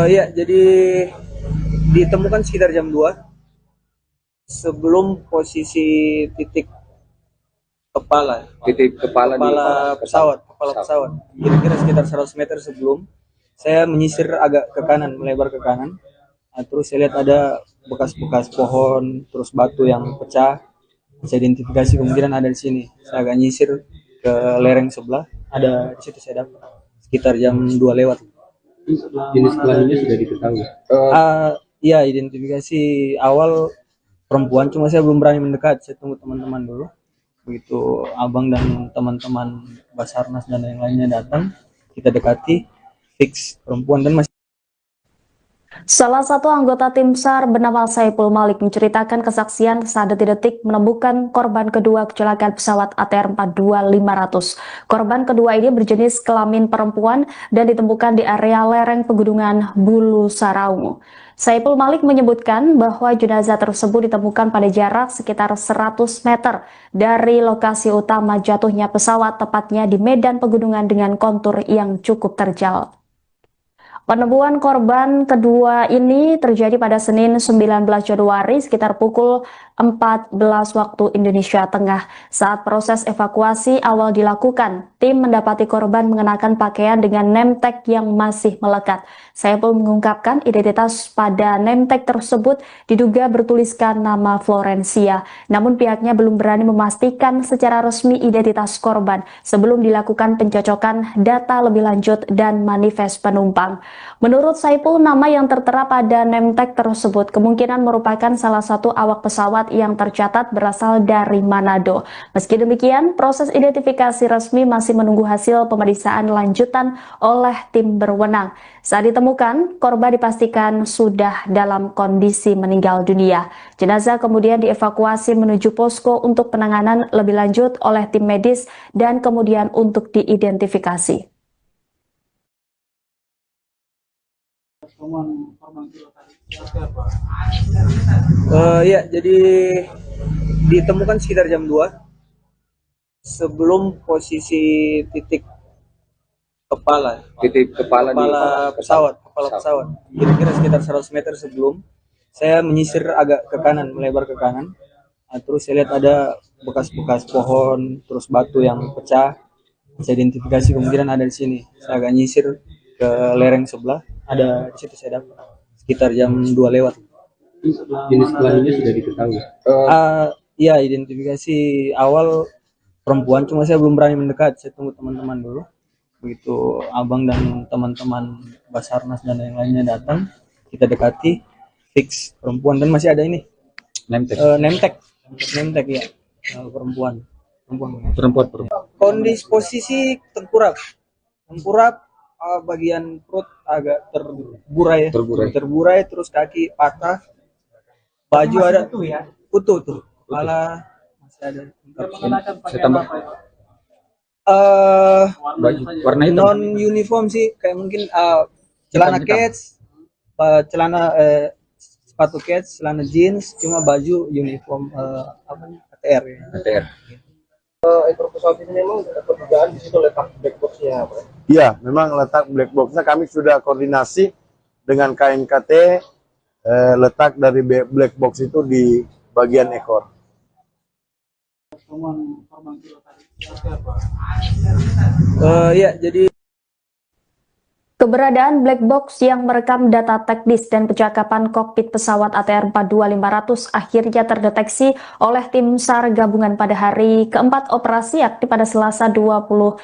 Ya, jadi ditemukan sekitar jam 2 sebelum posisi titik kepala pesawat. Kira-kira sekitar 100 meter sebelum saya menyisir agak ke kanan, melebar ke kanan. Nah, terus saya lihat ada bekas-bekas pohon, terus batu yang pecah. Saya identifikasi kemungkinan ada di sini. Saya agak nyisir ke lereng sebelah, ada di situ saya dapat sekitar jam 2 lewat. Jenis kelaminnya sudah diketahui. Iya, identifikasi awal perempuan, cuma saya belum berani mendekat. Saya tunggu teman-teman dulu. Begitu abang dan teman-teman Basarnas dan yang lainnya datang, kita dekati, fix perempuan dan masih. Salah satu anggota tim SAR bernama Saipul Malik menceritakan kesaksian saat detik-detik menemukan korban kedua kecelakaan pesawat ATR 42500. Korban kedua ini berjenis kelamin perempuan dan ditemukan di area lereng pegunungan Bulu Saraung. Saipul Malik menyebutkan bahwa jenazah tersebut ditemukan pada jarak sekitar 100 meter dari lokasi utama jatuhnya pesawat, tepatnya di medan pegunungan dengan kontur yang cukup terjal. Penemuan korban kedua ini terjadi pada Senin 19 Januari sekitar pukul 14 waktu Indonesia Tengah. Saat proses evakuasi awal dilakukan, tim mendapati korban mengenakan pakaian dengan name tag yang masih melekat. Saipul mengungkapkan identitas pada name tag tersebut diduga bertuliskan nama Florencia. Namun pihaknya belum berani memastikan secara resmi identitas korban sebelum dilakukan pencocokan data lebih lanjut dan manifest penumpang. Menurut Saipul, nama yang tertera pada name tag tersebut kemungkinan merupakan salah satu awak pesawat yang tercatat berasal dari Manado. Meski demikian, proses identifikasi resmi masih menunggu hasil pemeriksaan lanjutan oleh tim berwenang. Saat ditemukan, korban dipastikan sudah dalam kondisi meninggal dunia. Jenazah kemudian dievakuasi menuju posko untuk penanganan lebih lanjut oleh tim medis dan kemudian untuk diidentifikasi. Ya, jadi ditemukan sekitar jam 2 sebelum posisi titik kepala pesawat. Kira-kira sekitar 100 meter sebelum saya menyisir agak ke kanan, melebar ke kanan. Nah, terus saya lihat ada bekas-bekas pohon, terus batu yang pecah. Saya identifikasi kemungkinan ada di sini. Saya agak nyisir ke lereng sebelah, ada di situ saya dapat sekitar jam 2 lewat. Jenis kelaminnya sudah diketahui. Iya, identifikasi awal perempuan, cuma saya belum berani mendekat. Saya tunggu teman-teman dulu. Begitu abang dan teman-teman Basarnas dan yang lainnya datang, kita dekati, fix perempuan, dan masih ada ini name tag ya, perempuan. Kondisi posisi tengkurap, bagian perut agak terburai, terus kaki patah, baju ada utuh tuh, kepala masih ada. Saya tambah baju warna hitam. Non uniform sih, kayak mungkin celana kets, sepatu kets, celana jeans, cuma baju uniform ATR ya. ATR. Ekor pesawat ini memang perdugaan di situ letak black box-nya, Pak? Iya, memang letak black box-nya kami sudah koordinasi dengan KNKT, letak dari black box itu di bagian ekor. Ya, jadi Keberadaan black box yang merekam data teknis dan percakapan kokpit pesawat ATR 42500 akhirnya terdeteksi oleh tim SAR gabungan pada hari keempat operasi yakni pada Selasa 21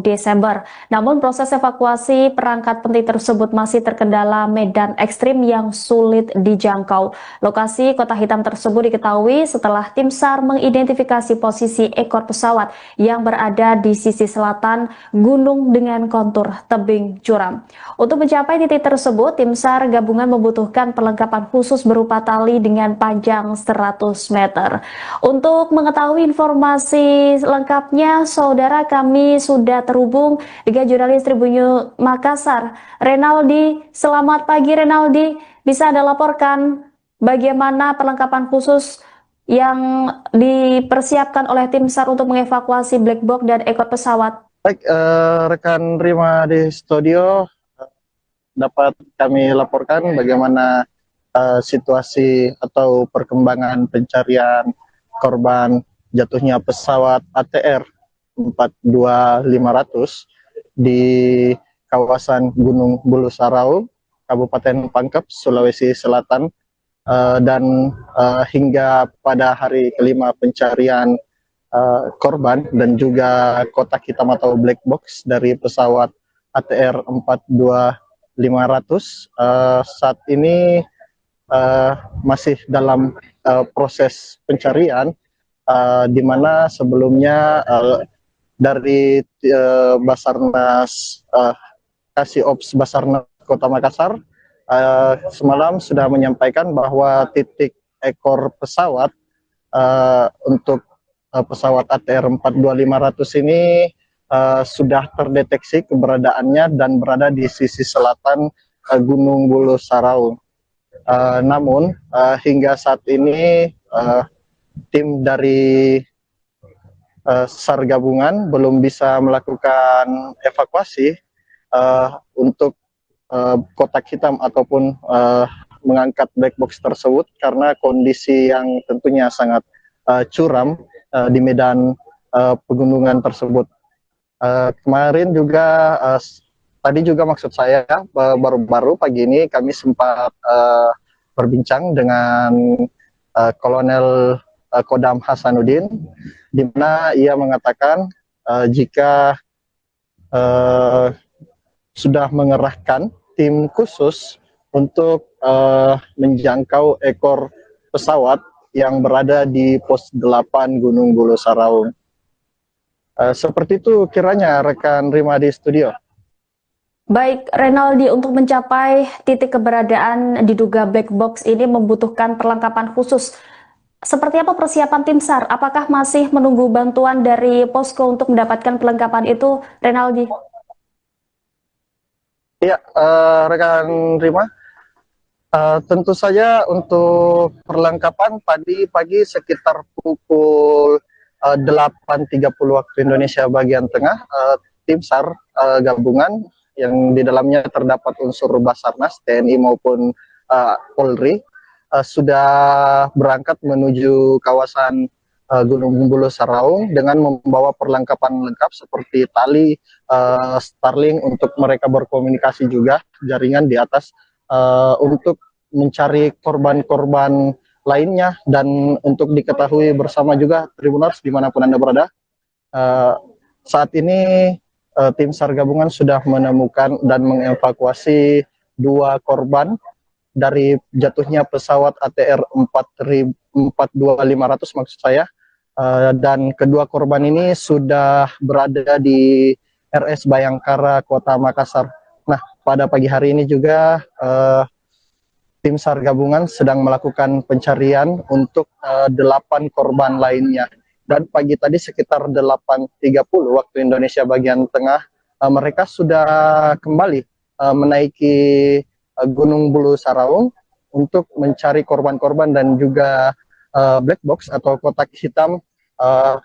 Desember. Namun proses evakuasi perangkat penting tersebut masih terkendala medan ekstrim yang sulit dijangkau. Lokasi Kota Hitam tersebut diketahui setelah tim SAR mengidentifikasi posisi ekor pesawat yang berada di sisi selatan gunung dengan kontur tebing curam. Untuk mencapai titik tersebut, tim SAR gabungan membutuhkan perlengkapan khusus berupa tali dengan panjang 100 meter. Untuk mengetahui informasi lengkapnya, saudara, kami sudah terhubung dengan jurnalis Tribun Makassar, Renaldi. Selamat pagi, Renaldi. Bisa Anda laporkan bagaimana perlengkapan khusus yang dipersiapkan oleh tim SAR untuk mengevakuasi black box dan ekor pesawat? Baik, rekan Rima di studio, dapat kami laporkan bagaimana situasi atau perkembangan pencarian korban jatuhnya pesawat ATR 42500 di kawasan Gunung Bulu Sarau, Kabupaten Pangkep, Sulawesi Selatan, dan hingga pada hari kelima pencarian korban dan juga kotak hitam atau black box dari pesawat ATR 42500 saat ini masih dalam proses pencarian, di mana sebelumnya dari Basarnas Kasih-Ops Basarnas Kota Makassar semalam sudah menyampaikan bahwa titik ekor pesawat untuk pesawat ATR 42500 ini sudah terdeteksi keberadaannya dan berada di sisi selatan Gunung Bulu Sarau. Namun hingga saat ini tim dari SAR gabungan belum bisa melakukan evakuasi untuk kotak hitam ataupun mengangkat black box tersebut karena kondisi yang tentunya sangat curam di medan pegunungan tersebut. Kemarin juga tadi juga maksud saya baru-baru pagi ini kami sempat berbincang dengan Kolonel Kodam Hasanuddin, di mana ia mengatakan jika sudah mengerahkan tim khusus untuk menjangkau ekor pesawat yang berada di pos 8 Gunung Bulu Saraung. Seperti itu kiranya rekan Rima di studio. Baik, Renaldi, untuk mencapai titik keberadaan diduga black box ini membutuhkan perlengkapan khusus. Seperti apa persiapan tim SAR? Apakah masih menunggu bantuan dari posko untuk mendapatkan perlengkapan itu, Renaldi? Ya, rekan Rima, tentu saja untuk perlengkapan tadi pagi sekitar pukul 8.30 waktu Indonesia bagian tengah, tim SAR gabungan yang di dalamnya terdapat unsur Basarnas, TNI maupun Polri, sudah berangkat menuju kawasan Gunung Bulu Saraung dengan membawa perlengkapan lengkap seperti tali, Starlink untuk mereka berkomunikasi juga, jaringan di atas untuk mencari korban-korban lainnya, dan untuk diketahui bersama juga Tribuners dimanapun Anda berada, saat ini tim SAR gabungan sudah menemukan dan mengevakuasi 2 korban dari jatuhnya pesawat ATR 42500 maksud saya, dan kedua korban ini sudah berada di RS Bayangkara Kota Makassar. Nah, pada pagi hari ini juga tim SAR gabungan sedang melakukan pencarian untuk 8 korban lainnya. Dan pagi tadi sekitar 8.30 waktu Indonesia bagian tengah, mereka sudah kembali menaiki Gunung Bulu Saraung untuk mencari korban-korban dan juga black box atau kotak hitam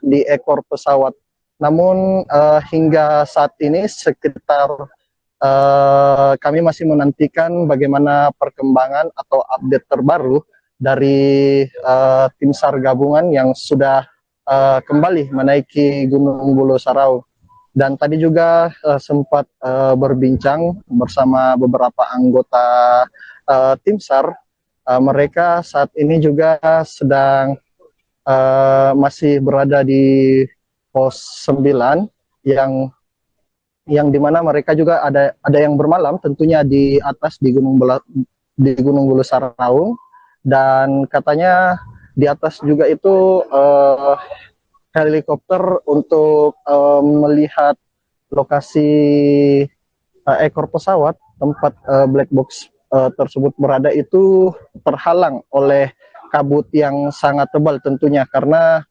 di ekor pesawat. Namun hingga saat ini sekitar kami masih menantikan bagaimana perkembangan atau update terbaru dari tim SAR gabungan yang sudah kembali menaiki Gunung Bulu Saraung. Dan tadi juga sempat berbincang bersama beberapa anggota tim SAR. Mereka saat ini juga sedang masih berada di pos 9 yang dimana mereka juga ada yang bermalam tentunya di atas di Gunung Bulu Saraung, dan katanya di atas juga itu helikopter untuk melihat lokasi ekor pesawat tempat black box tersebut berada itu terhalang oleh kabut yang sangat tebal tentunya, karena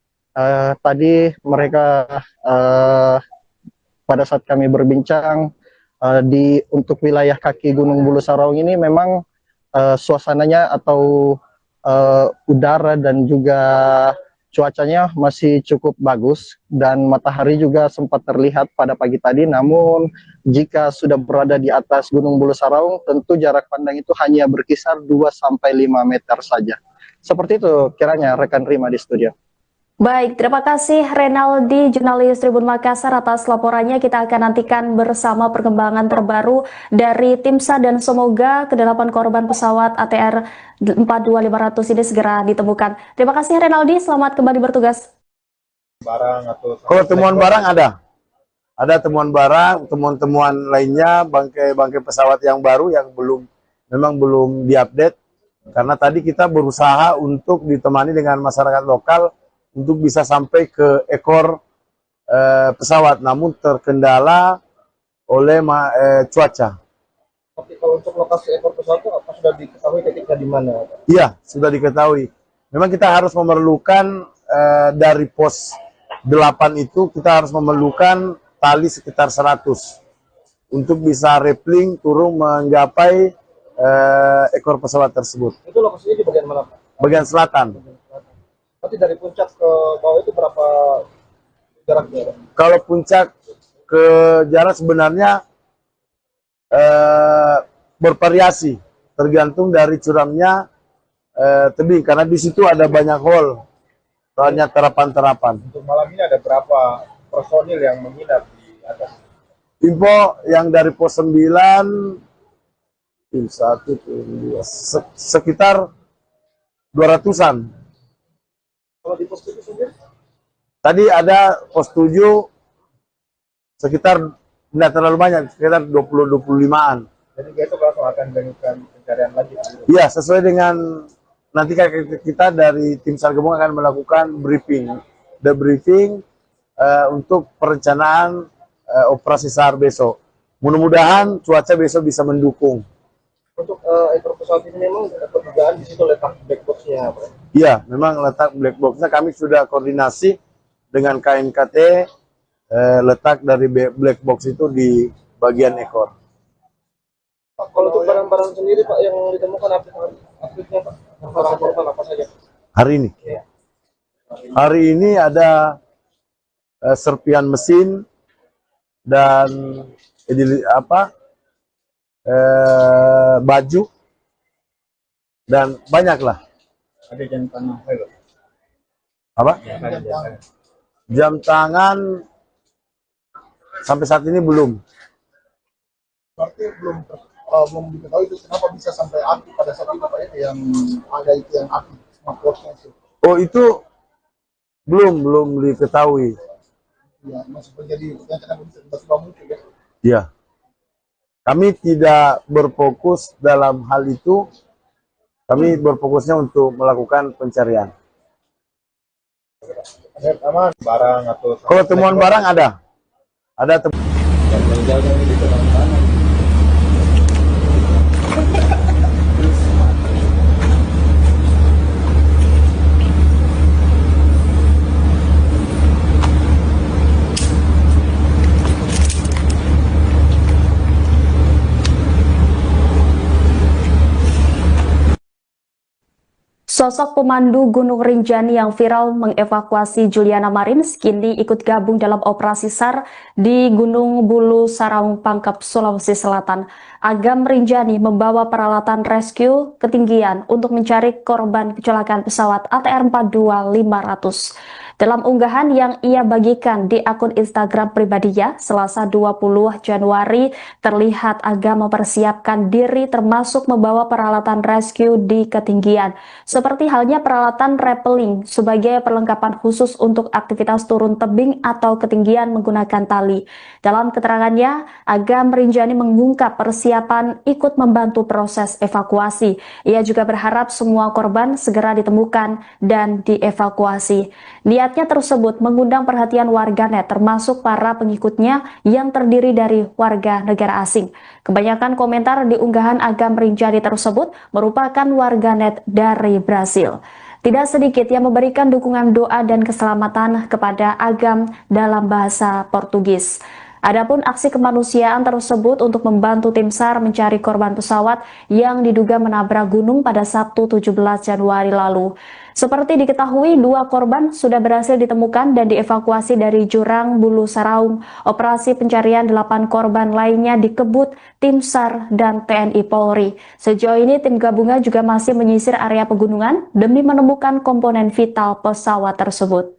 tadi mereka pada saat kami berbincang untuk wilayah kaki Gunung Bulu Saraung ini memang suasananya atau udara dan juga cuacanya masih cukup bagus, dan matahari juga sempat terlihat pada pagi tadi. Namun jika sudah berada di atas Gunung Bulu Saraung, tentu jarak pandang itu hanya berkisar 2-5 meter saja. Seperti itu kiranya rekan Rima di studio. Baik, terima kasih Renaldi, jurnalis Tribun Makassar, atas laporannya. Kita akan nantikan bersama perkembangan terbaru dari tim SAR dan semoga ke-8 korban pesawat ATR 42500 ini segera ditemukan. Terima kasih Renaldi, selamat kembali bertugas. Kalau temuan barang ada temuan barang, temuan-temuan lainnya, bangkai pesawat yang baru yang memang belum diupdate, karena tadi kita berusaha untuk ditemani dengan masyarakat lokal untuk bisa sampai ke ekor pesawat, namun terkendala oleh cuaca. Oke, kalau untuk lokasi ekor pesawat itu apa sudah diketahui titiknya di mana? Iya, sudah diketahui. Memang kita harus memerlukan dari pos 8 itu kita harus memerlukan tali sekitar 100 untuk bisa rappelling turun menggapai ekor pesawat tersebut. Itu lokasinya di bagian mana, Pak? Bagian selatan. Nanti dari puncak ke bawah itu berapa jaraknya? Kalau puncak ke jarak sebenarnya bervariasi. tergantung dari curamnya tebing, karena di situ ada banyak hole, banyak terapan-terapan. Untuk malam ini ada berapa personil yang menginap di atas? Info yang dari pos 9, tim 1, tim 2, sekitar 200-an. Kalau di pos 7 sendiri? Tadi ada pos 7 sekitar, tidak terlalu banyak, sekitar 20-25-an. Jadi besok langsung akan dilanjutkan pencarian lagi. Ya, sesuai dengan nanti kita dari tim SAR gabungan akan melakukan debriefing untuk perencanaan operasi SAR besok. Mudah-mudahan cuaca besok bisa mendukung. Untuk ekor pesawat ini memang dapat dugaan di situ letak black box-nya, Pak? Iya, memang letak black box-nya kami sudah koordinasi dengan KNKT, letak dari black box itu di bagian ekor. Pak, kalau untuk barang-barang sendiri Pak yang ditemukan update-nya Pak, korban apa saja? Hari ini? Iya. Hari ini ada serpian mesin dan baju dan banyak lah. Ada jam tangan. Apa? Jam tangan sampai saat ini belum. Berarti belum diketahui itu kenapa bisa sampai api pada saat itu Pak, yang ada itu yang api smartwatch-nya itu. Oh, itu belum diketahui. Ya, masih terjadi yang kenapa bisa tiba-tiba muncul ya. Ya. Kami tidak berfokus dalam hal itu. Kami berfokusnya untuk melakukan pencarian. Ada aman barang atau Kalau temuan barang ada. Ada temuan. Sosok pemandu Gunung Rinjani yang viral mengevakuasi Juliana Marins kini ikut gabung dalam operasi SAR di Gunung Bulu Saraung Pangkep, Sulawesi Selatan. Agam Rinjani membawa peralatan rescue ketinggian untuk mencari korban kecelakaan pesawat ATR 42500. Dalam unggahan yang ia bagikan di akun Instagram pribadinya, Selasa 20 Januari, terlihat Agam mempersiapkan diri termasuk membawa peralatan rescue di ketinggian, seperti halnya peralatan rappelling sebagai perlengkapan khusus untuk aktivitas turun tebing atau ketinggian menggunakan tali. Dalam keterangannya, Agam Rinjani mengungkap persiapan ikut membantu proses evakuasi. Ia juga berharap semua korban segera ditemukan dan dievakuasi. Niatnya tersebut mengundang perhatian warganet termasuk para pengikutnya yang terdiri dari warga negara asing. Kebanyakan komentar di unggahan Agam Rinjani tersebut merupakan warganet dari Brasil. Tidak sedikit yang memberikan dukungan doa dan keselamatan kepada Agam dalam bahasa Portugis. Adapun aksi kemanusiaan tersebut untuk membantu tim SAR mencari korban pesawat yang diduga menabrak gunung pada Sabtu 17 Januari lalu. Seperti diketahui, 2 korban sudah berhasil ditemukan dan dievakuasi dari jurang Bulu Saraung. Operasi pencarian 8 korban lainnya dikebut tim SAR dan TNI Polri. Sejauh ini tim gabungan juga masih menyisir area pegunungan demi menemukan komponen vital pesawat tersebut.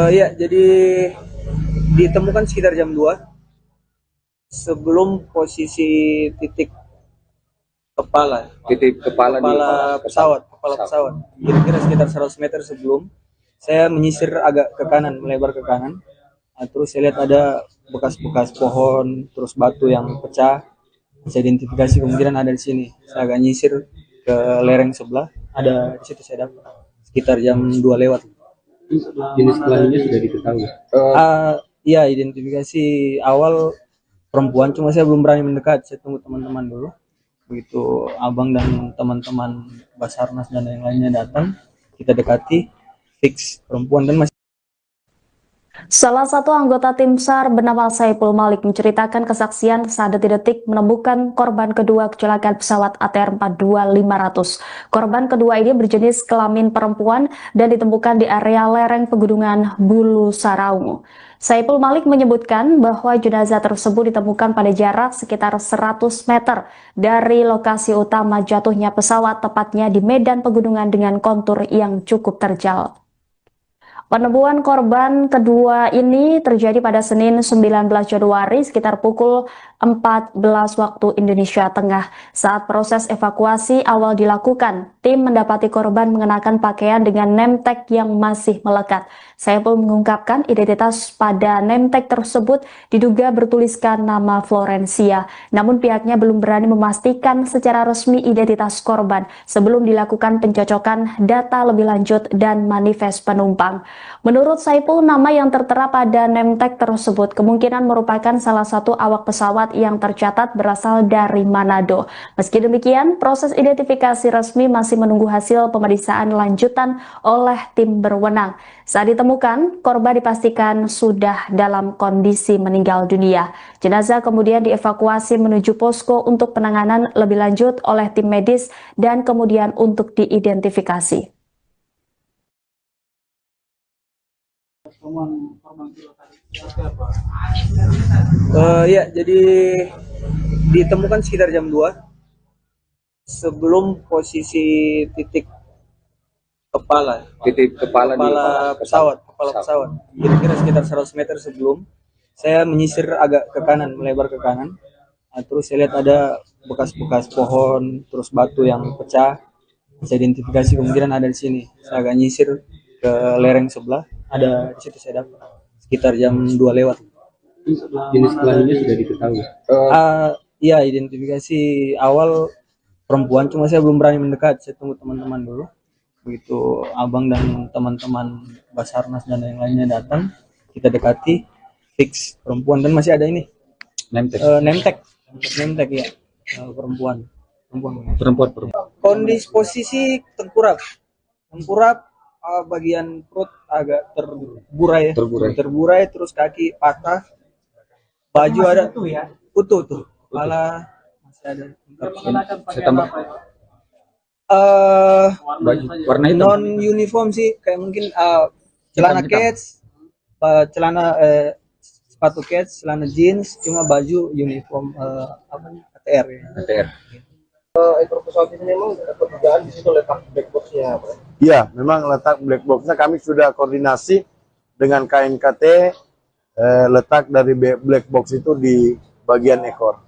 Ya, jadi ditemukan sekitar jam 2 sebelum posisi titik kepala pesawat. Kira-kira sekitar 100 meter sebelum saya menyisir agak ke kanan, melebar ke kanan. Nah, terus saya lihat ada bekas-bekas pohon, terus batu yang pecah. Bisa identifikasi kemungkinan ada di sini. Saya agak nyisir ke lereng sebelah, ada di situ saya dapat sekitar jam 2 lewat. Jenis kelaminnya sudah diketahui. Iya, identifikasi awal perempuan, cuma saya belum berani mendekat. Saya tunggu teman-teman dulu. Begitu abang dan teman-teman Basarnas dan yang lainnya datang, kita dekati, fix perempuan dan masih. Salah satu anggota tim SAR bernama Saipul Malik menceritakan kesaksian saat detik-detik menemukan korban kedua kecelakaan pesawat ATR 42500. Korban kedua ini berjenis kelamin perempuan dan ditemukan di area lereng pegunungan Bulu Saraungu. Saipul Malik menyebutkan bahwa jenazah tersebut ditemukan pada jarak sekitar 100 meter dari lokasi utama jatuhnya pesawat, tepatnya di medan pegunungan dengan kontur yang cukup terjal. Penemuan korban kedua ini terjadi pada Senin 19 Januari sekitar pukul 14 waktu Indonesia Tengah. Saat proses evakuasi awal dilakukan, tim mendapati korban mengenakan pakaian dengan name tag yang masih melekat. Saipul mengungkapkan identitas pada name tag tersebut diduga bertuliskan nama Florencia. Namun pihaknya belum berani memastikan secara resmi identitas korban sebelum dilakukan pencocokan data lebih lanjut dan manifest penumpang. Menurut Saipul, nama yang tertera pada name tag tersebut kemungkinan merupakan salah satu awak pesawat yang tercatat berasal dari Manado. Meski demikian, proses identifikasi resmi masih menunggu hasil pemeriksaan lanjutan oleh tim berwenang. Saat ditemukan, korban dipastikan sudah dalam kondisi meninggal dunia. Jenazah kemudian dievakuasi menuju posko untuk penanganan lebih lanjut oleh tim medis dan kemudian untuk diidentifikasi. Ya, jadi ditemukan sekitar jam 2 sebelum posisi titik kepala pesawat. Kira-kira sekitar 100 meter sebelum saya menyisir agak ke kanan, melebar ke kanan. Terus saya lihat ada bekas-bekas pohon, terus batu yang pecah. Saya identifikasi kemungkinan ada di sini. Saya agak nyisir ke lereng sebelah, ada di situ saya dapat sekitar jam 2 lewat. Jenis kelaminnya sudah diketahui. Iya, identifikasi awal perempuan, cuma saya belum berani mendekat. Saya tunggu teman-teman dulu. Begitu abang dan teman-teman Basarnas dan yang lainnya datang, kita dekati, fix perempuan dan masih ada ini name tag ya, perempuan. Kondisi posisi tengkurap, bagian perut agak terburai, terus kaki patah, baju ada utuh tuh, kepala masih ada. Saya tambah baju warna hitam. Non uniform sih, kayak mungkin celana kets, sepatu kets, celana jeans, cuma baju uniform ATR ya. ATR. Ekor pesawat ini memang dugaan di situ letak black box-nya, Pak? Iya, memang letak black box-nya kami sudah koordinasi dengan KNKT, letak dari black box itu di bagian ekor.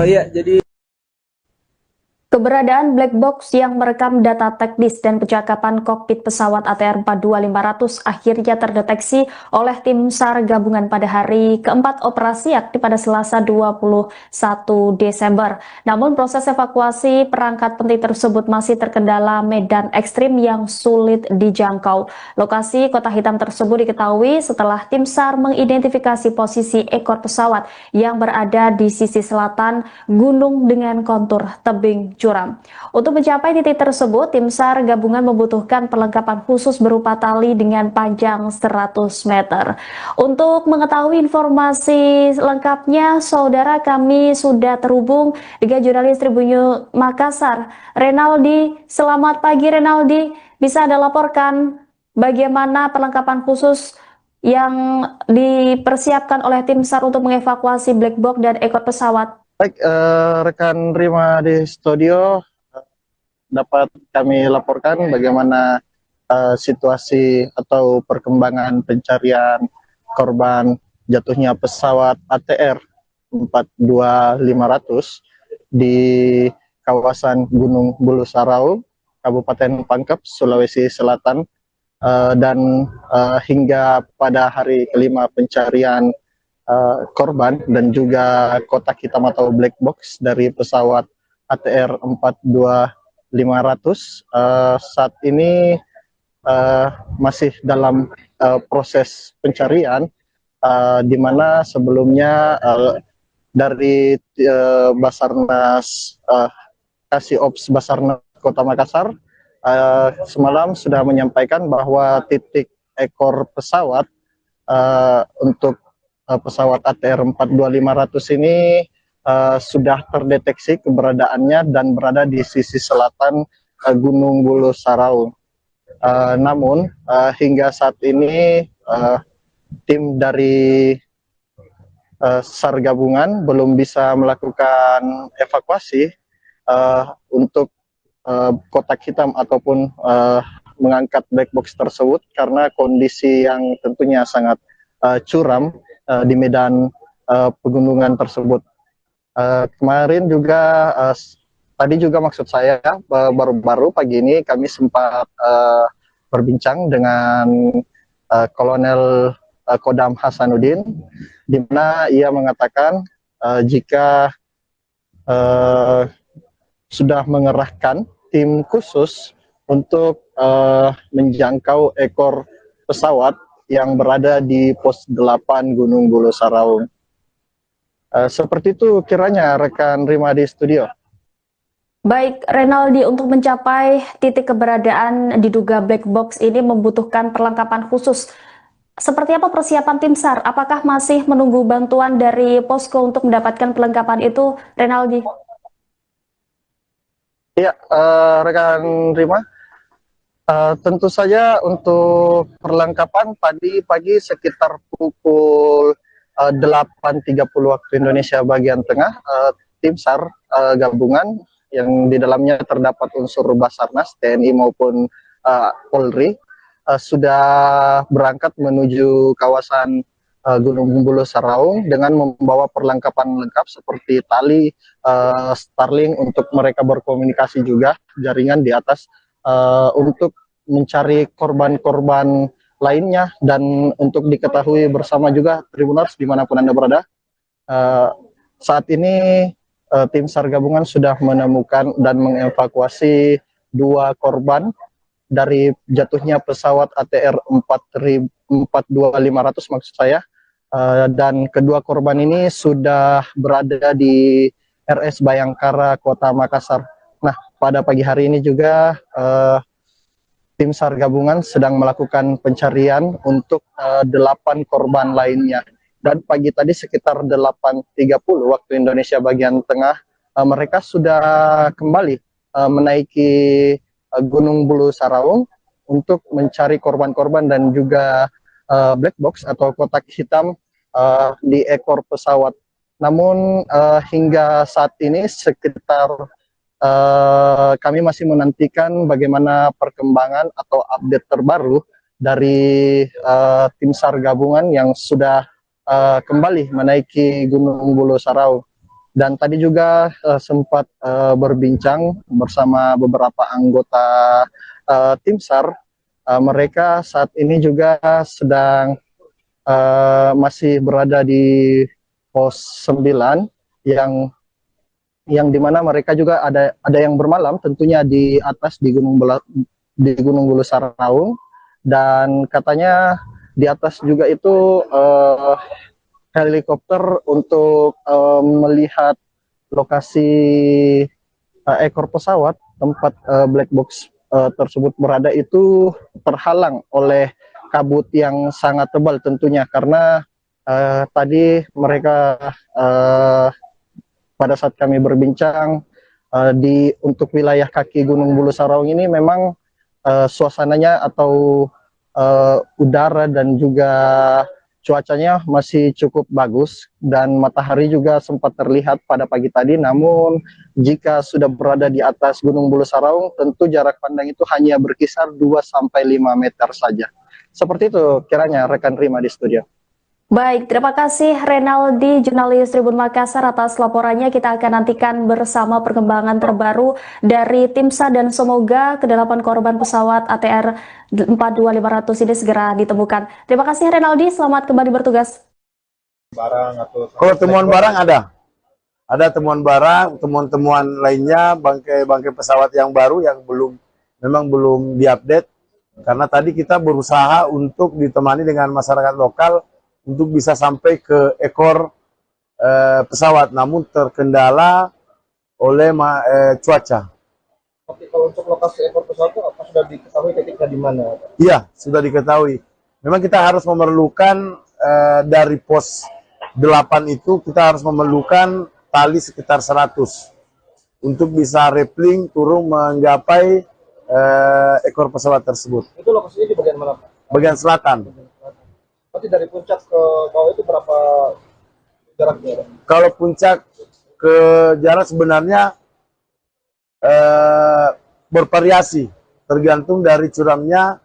Ya, jadi keberadaan black box yang merekam data teknis dan percakapan kokpit pesawat ATR 42500 akhirnya terdeteksi oleh tim SAR gabungan pada hari keempat operasi yakni pada Selasa 21 Desember. Namun proses evakuasi perangkat penting tersebut masih terkendala medan ekstrim yang sulit dijangkau. Lokasi Kota Hitam tersebut diketahui setelah tim SAR mengidentifikasi posisi ekor pesawat yang berada di sisi selatan gunung dengan kontur tebing curam. Untuk mencapai titik tersebut, tim SAR gabungan membutuhkan perlengkapan khusus berupa tali dengan panjang 100 meter. Untuk mengetahui informasi lengkapnya, saudara, kami sudah terhubung dengan jurnalis Tribun Makassar, Renaldi. Selamat pagi, Renaldi. Bisa Anda laporkan bagaimana perlengkapan khusus yang dipersiapkan oleh tim SAR untuk mengevakuasi black box dan ekor pesawat? Baik, rekan Rima di studio, dapat kami laporkan bagaimana situasi atau perkembangan pencarian korban jatuhnya pesawat ATR 42500 di kawasan Gunung Bulu Sarau, Kabupaten Pangkep, Sulawesi Selatan dan hingga pada hari kelima pencarian korban dan juga kotak hitam atau black box dari pesawat ATR 42500 saat ini masih dalam proses pencarian, di mana sebelumnya dari Basarnas Kasih Basarnas Kota Makassar semalam sudah menyampaikan bahwa titik ekor pesawat untuk pesawat ATR 42500 ini sudah terdeteksi keberadaannya dan berada di sisi selatan Gunung Bulu Saraung. Namun hingga saat ini tim dari SAR gabungan belum bisa melakukan evakuasi untuk kotak hitam ataupun mengangkat black box tersebut karena kondisi yang tentunya sangat curam di medan pegunungan tersebut. Kemarin juga tadi juga maksud saya baru-baru pagi ini kami sempat berbincang dengan Kolonel Kodam Hasanuddin, di mana ia mengatakan jika sudah mengerahkan tim khusus untuk menjangkau ekor pesawat yang berada di pos 8 Gunung Bulu Saraung. Seperti itu kiranya rekan Rima di studio. Baik, Renaldi, untuk mencapai titik keberadaan diduga black box ini membutuhkan perlengkapan khusus. Seperti apa persiapan tim SAR? Apakah masih menunggu bantuan dari posko untuk mendapatkan perlengkapan itu, Renaldi? Ya, rekan Rima, tentu saja untuk perlengkapan tadi pagi sekitar pukul 8.30 waktu Indonesia bagian tengah, tim SAR gabungan yang di dalamnya terdapat unsur Basarnas, TNI maupun Polri, sudah berangkat menuju kawasan Gunung Bulu Saraung dengan membawa perlengkapan lengkap seperti tali, Starlink untuk mereka berkomunikasi juga, jaringan di atas untuk mencari korban-korban lainnya, dan untuk diketahui bersama juga Tribuners dimanapun Anda berada, saat ini tim SAR gabungan sudah menemukan dan mengevakuasi 2 korban dari jatuhnya pesawat ATR 42500 maksud saya, dan kedua korban ini sudah berada di RS Bayangkara Kota Makassar. Nah, pada pagi hari ini juga tim SAR gabungan sedang melakukan pencarian untuk 8 korban lainnya. Dan pagi tadi sekitar 8.30 waktu Indonesia bagian tengah, mereka sudah kembali menaiki Gunung Bulu Saraung untuk mencari korban-korban dan juga black box atau kotak hitam di ekor pesawat. Namun hingga saat ini sekitar kami masih menantikan bagaimana perkembangan atau update terbaru dari tim SAR gabungan yang sudah kembali menaiki Gunung Bulu Saraung. Dan tadi juga sempat berbincang bersama beberapa anggota tim SAR. Mereka saat ini juga sedang masih berada di pos 9 yang dimana mereka juga ada yang bermalam tentunya di atas di Gunung Bulu Saraung, dan katanya di atas juga itu helikopter untuk melihat lokasi ekor pesawat tempat black box tersebut berada itu terhalang oleh kabut yang sangat tebal tentunya, karena tadi mereka pada saat kami berbincang untuk wilayah kaki Gunung Bulu Saraung ini memang suasananya atau udara dan juga cuacanya masih cukup bagus, dan matahari juga sempat terlihat pada pagi tadi. Namun jika sudah berada di atas Gunung Bulu Saraung, tentu jarak pandang itu hanya berkisar 2-5 meter saja. Seperti itu kiranya rekan Rima di studio. Baik, terima kasih Renaldi, jurnalis Tribun Makassar atas laporannya. Kita akan nantikan bersama perkembangan terbaru dari tim SAR dan semoga ke-8 korban pesawat ATR 42500 ini segera ditemukan. Terima kasih Renaldi, selamat kembali bertugas. Kalau temuan barang ada temuan barang, temuan-temuan lainnya, bangkai pesawat yang baru yang memang belum diupdate. Karena tadi kita berusaha untuk ditemani dengan masyarakat lokal untuk bisa sampai ke ekor pesawat, namun terkendala oleh cuaca. Oke, kalau untuk lokasi ekor pesawat itu apa sudah diketahui titiknya di mana? Iya, sudah diketahui. Memang kita harus memerlukan dari pos 8 itu kita harus memerlukan tali sekitar 100 untuk bisa rappelling turun menggapai ekor pesawat tersebut. Itu lokasinya di bagian mana, Pak? Bagian selatan. Berarti dari puncak ke bawah itu berapa jaraknya? Kalau puncak ke jarak sebenarnya bervariasi, tergantung dari curamnya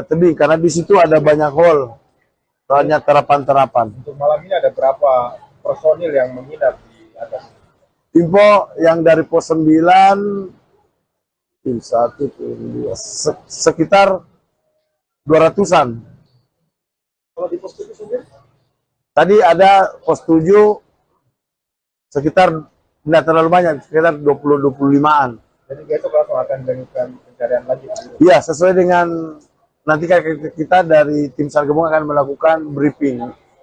tebing, karena di situ ada banyak hole, banyak terapan-terapan. Untuk malam ini ada berapa personil yang menginap di atas? Info yang dari pos 9, tim 1, tim 2, sekitar 200-an. Kalau di pos 7 sendiri? Tadi ada pos 7 sekitar tidak terlalu banyak, sekitar 20-25-an. Jadi besok langsung akan dilakukan pencarian lagi. Iya, sesuai dengan nanti kita dari tim SAR gabungan akan melakukan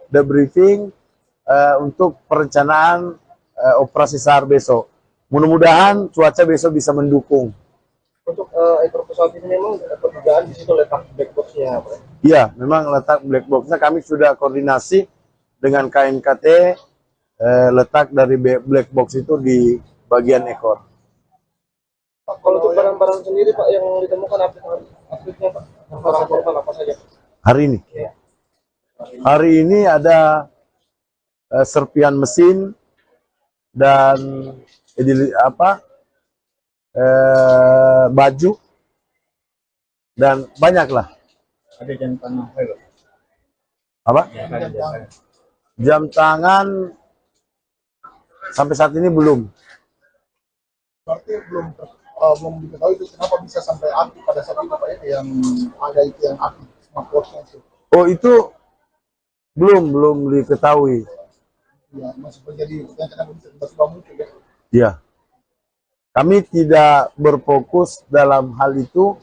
debriefing untuk perencanaan operasi SAR besok. Mudah-mudahan cuaca besok bisa mendukung. Untuk ekor pesawat ini memang perdugaan di situ letak black box-nya, Pak? Iya, memang letak black box-nya kami sudah koordinasi dengan KNKT, letak dari black box itu di bagian ekor. Pak, kalau untuk barang-barang sendiri, Pak, yang ditemukan update-nya, Pak? Barang korban apa saja? Hari ini? Iya. Hari ini ada serpian mesin dan baju dan banyak lah. Ada jam tangan. Apa? Jam tangan sampai saat ini belum. Berarti belum diketahui itu kenapa bisa sampai aktif pada saat itu Pak ya, yang ada itu yang aktif smartwatch itu. Oh, itu belum diketahui. Ya, masih terjadi yang kenapa bisa tiba-tiba muncul ya. Ya. Kami tidak berfokus dalam hal itu.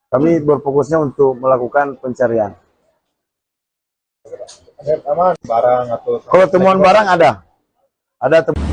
Kami berfokusnya untuk melakukan pencarian. Ada aman barang atau Kalau temuan barang ada temuan.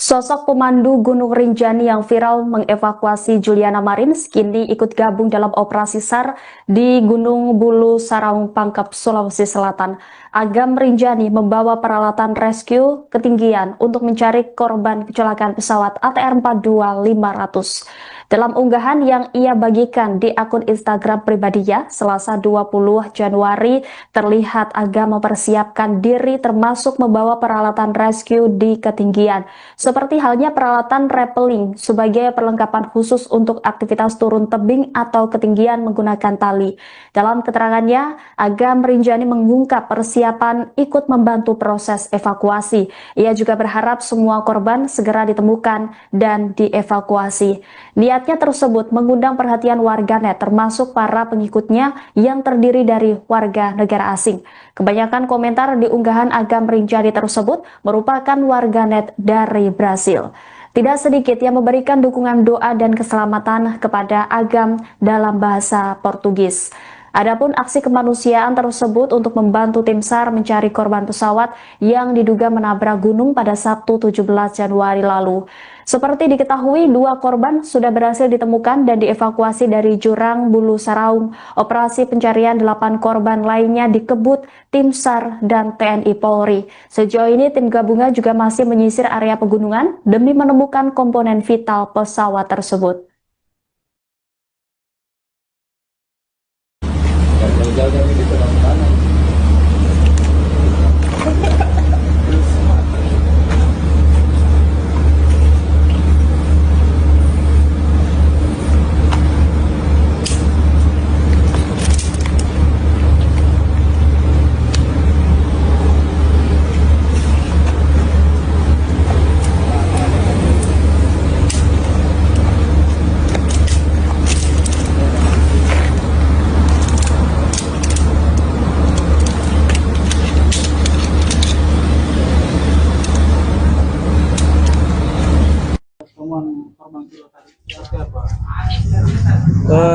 Sosok pemandu Gunung Rinjani yang viral mengevakuasi Juliana Marins kini ikut gabung dalam operasi SAR di Gunung Bulu Saraung Pangkep, Sulawesi Selatan. Agam Rinjani membawa peralatan rescue ketinggian untuk mencari korban kecelakaan pesawat ATR 42500. Dalam unggahan yang ia bagikan di akun Instagram pribadinya, Selasa 20 Januari, terlihat Agam mempersiapkan diri termasuk membawa peralatan rescue di ketinggian, seperti halnya peralatan rappelling sebagai perlengkapan khusus untuk aktivitas turun tebing atau ketinggian menggunakan tali. Dalam keterangannya, Agam Rinjani mengungkap persiapan ikut membantu proses evakuasi. Ia juga berharap semua korban segera ditemukan dan dievakuasi. Niatnya tersebut mengundang perhatian warganet termasuk para pengikutnya yang terdiri dari warga negara asing. Kebanyakan komentar di unggahan Agam Rinjani tersebut merupakan warganet dari Brasil. Tidak sedikit yang memberikan dukungan doa dan keselamatan kepada Agam dalam bahasa Portugis. Adapun aksi kemanusiaan tersebut untuk membantu tim SAR mencari korban pesawat yang diduga menabrak gunung pada Sabtu 17 Januari lalu. Seperti diketahui, 2 korban sudah berhasil ditemukan dan dievakuasi dari jurang Bulu Saraung. Operasi pencarian 8 korban lainnya dikebut tim SAR dan TNI Polri. Sejauh ini tim gabungan juga masih menyisir area pegunungan demi menemukan komponen vital pesawat tersebut.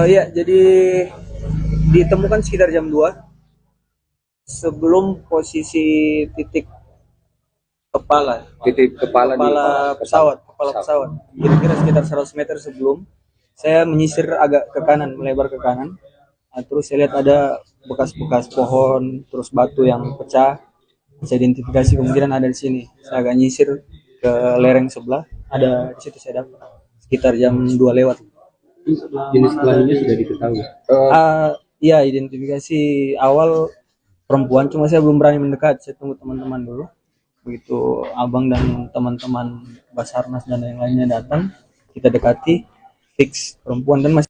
Ya, jadi ditemukan sekitar jam 2 sebelum posisi titik kepala pesawat. Kira-kira sekitar 100 meter sebelum saya menyisir agak ke kanan, melebar ke kanan. Nah, terus saya lihat ada bekas-bekas pohon, terus batu yang pecah. Saya identifikasi kemungkinan ada di sini. Saya agak nyisir ke lereng sebelah, ada di situ saya dapat sekitar jam 2 lewat. Jenis kelaminnya sudah diketahui. Ya, identifikasi awal perempuan, cuma saya belum berani mendekat. Saya tunggu teman-teman dulu. Begitu abang dan teman-teman Basarnas dan yang lainnya datang, kita dekati, fix perempuan dan masih.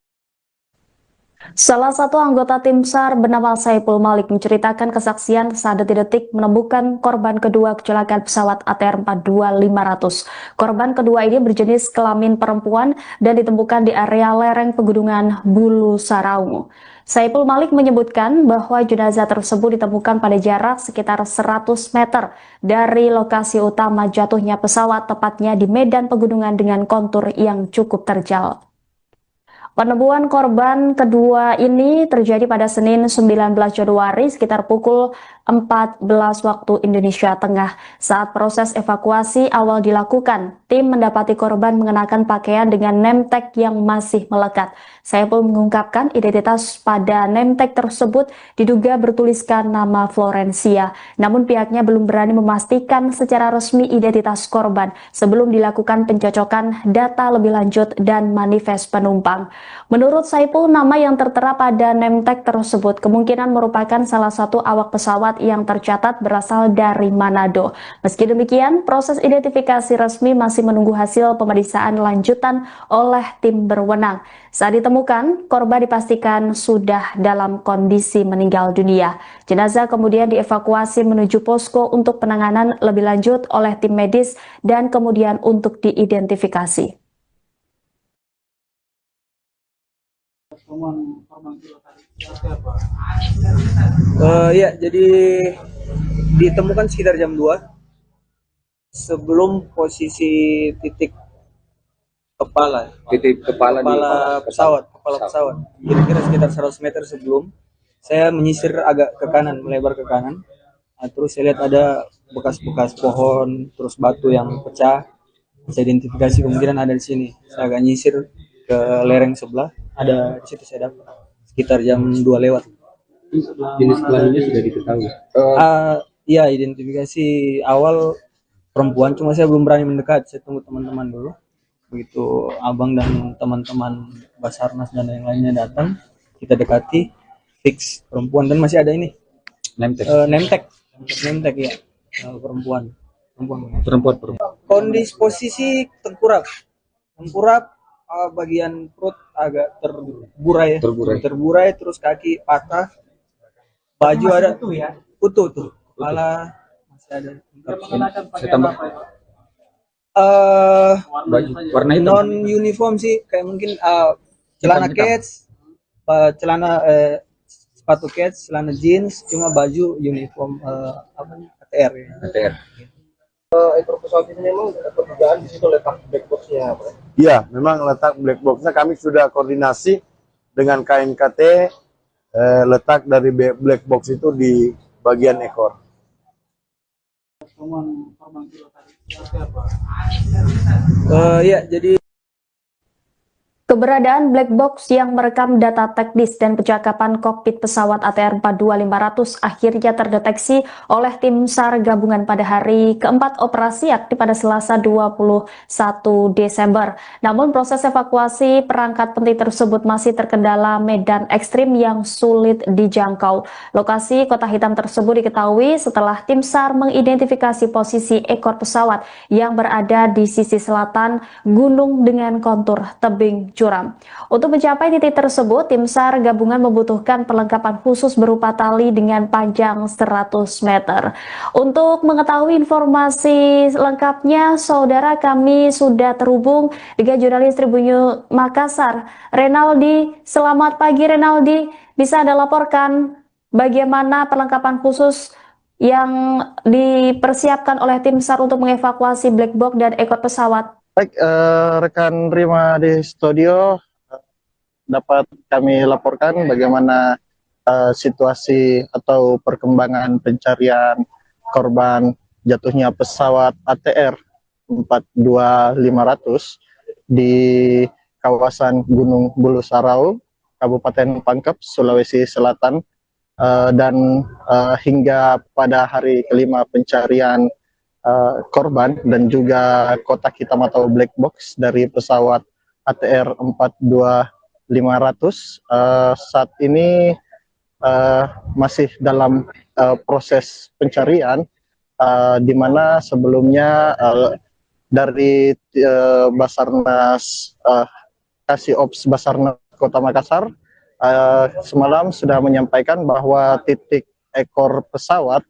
Salah satu anggota tim SAR bernama Saipul Malik menceritakan kesaksian saat detik-detik menemukan korban kedua kecelakaan pesawat ATR 42500. Korban kedua ini berjenis kelamin perempuan dan ditemukan di area lereng pegunungan Bulu Saraungu. Saipul Malik menyebutkan bahwa jenazah tersebut ditemukan pada jarak sekitar 100 meter dari lokasi utama jatuhnya pesawat, tepatnya di medan pegunungan dengan kontur yang cukup terjal. Penemuan korban kedua ini terjadi pada Senin 19 Januari sekitar pukul 14 waktu Indonesia Tengah. Saat proses evakuasi awal dilakukan, tim mendapati korban mengenakan pakaian dengan name tag yang masih melekat. Saya pun mengungkapkan identitas pada name tag tersebut diduga bertuliskan nama Florencia. Namun pihaknya belum berani memastikan secara resmi identitas korban sebelum dilakukan pencocokan data lebih lanjut dan manifest penumpang. Menurut Saipul, nama yang tertera pada name tag tersebut kemungkinan merupakan salah satu awak pesawat yang tercatat berasal dari Manado. Meski demikian, proses identifikasi resmi masih menunggu hasil pemeriksaan lanjutan oleh tim berwenang. Saat ditemukan, korban dipastikan sudah dalam kondisi meninggal dunia. Jenazah kemudian dievakuasi menuju posko untuk penanganan lebih lanjut oleh tim medis dan kemudian untuk diidentifikasi. Ya, jadi ditemukan sekitar jam 2 sebelum posisi titik kepala pesawat. Kira-kira sekitar 100 meter sebelum saya menyisir agak ke kanan, melebar ke kanan. Nah, terus saya lihat ada bekas-bekas pohon, terus batu yang pecah. Saya identifikasi kemungkinan ada di sini. Saya agak nyisir ke lereng sebelah, ada di situ saya dapat sekitar jam 2 lewat. Jenis kelaminnya sudah diketahui. Ya, identifikasi awal perempuan, cuma saya belum berani mendekat. Saya tunggu teman-teman dulu. Begitu abang dan teman-teman Basarnas dan yang lainnya datang, kita dekati, fix perempuan dan masih ada ini name tag ya, perempuan. Kondisi posisi tengkurap, bagian perut agak terburai, terus kaki patah, baju ada utuh tuh, kepala masih ada. Saya tambah baju warna hitam, non uniform sih, kayak mungkin celana kets, sepatu kets, celana jeans, cuma baju uniform ATR ya. ATR. Ekor pesawat ini memang dugaan di situ letak black box-nya apa? Iya, memang letak black box-nya kami sudah koordinasi dengan KNKT, letak dari black box itu di bagian ekor. Ya, jadi Keberadaan black box yang merekam data teknis dan percakapan kokpit pesawat ATR 42500 akhirnya terdeteksi oleh tim SAR gabungan pada hari keempat operasi yakni pada Selasa 21 Desember. Namun proses evakuasi perangkat penting tersebut masih terkendala medan ekstrim yang sulit dijangkau. Lokasi kota hitam tersebut diketahui setelah tim SAR mengidentifikasi posisi ekor pesawat yang berada di sisi selatan gunung dengan kontur tebing curam. Untuk mencapai titik tersebut, tim SAR gabungan membutuhkan perlengkapan khusus berupa tali dengan panjang 100 meter. Untuk mengetahui informasi lengkapnya, saudara, kami sudah terhubung dengan jurnalis Tribun Makassar, Renaldi. Selamat pagi, Renaldi. Bisa Anda laporkan bagaimana perlengkapan khusus yang dipersiapkan oleh tim SAR untuk mengevakuasi black box dan ekor pesawat? Baik, rekan Rima di studio, dapat kami laporkan bagaimana situasi atau perkembangan pencarian korban jatuhnya pesawat ATR 42500 di kawasan Gunung Bulu Sarau, Kabupaten Pangkep, Sulawesi Selatan, dan hingga pada hari kelima pencarian korban dan juga kotak hitam atau black box dari pesawat ATR 42500 saat ini masih dalam proses pencarian, di mana sebelumnya dari Basarnas Kasih Ops Basarnas Kota Makassar semalam sudah menyampaikan bahwa titik ekor pesawat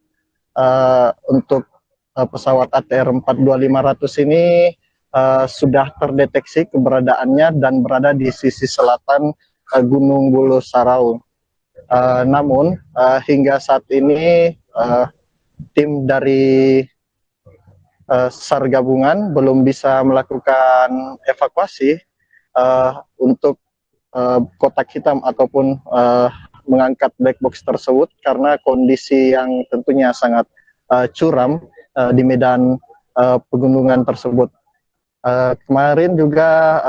untuk pesawat ATR 42500 ini sudah terdeteksi keberadaannya dan berada di sisi selatan Gunung Bulu Sarau. Namun hingga saat ini tim dari SAR gabungan belum bisa melakukan evakuasi untuk kotak hitam ataupun mengangkat black box tersebut karena kondisi yang tentunya sangat curam di medan pegunungan tersebut. Kemarin juga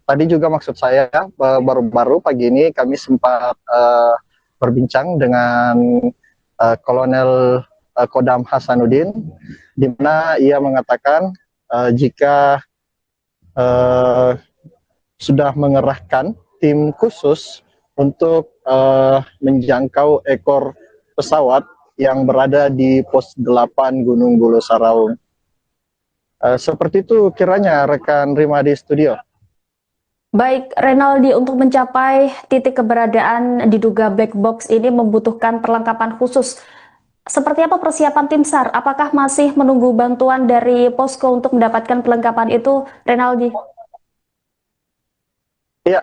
tadi juga maksud saya baru-baru pagi ini kami sempat berbincang dengan Kolonel Kodam Hasanuddin, di mana ia mengatakan jika sudah mengerahkan tim khusus untuk menjangkau ekor pesawat yang berada di pos 8 Gunung Bulu Sarau. Seperti itu kiranya rekan Rima di studio. Baik, Renaldi, untuk mencapai titik keberadaan diduga black box ini membutuhkan perlengkapan khusus. Seperti apa persiapan tim SAR? Apakah masih menunggu bantuan dari posko untuk mendapatkan perlengkapan itu, Renaldi? Ya,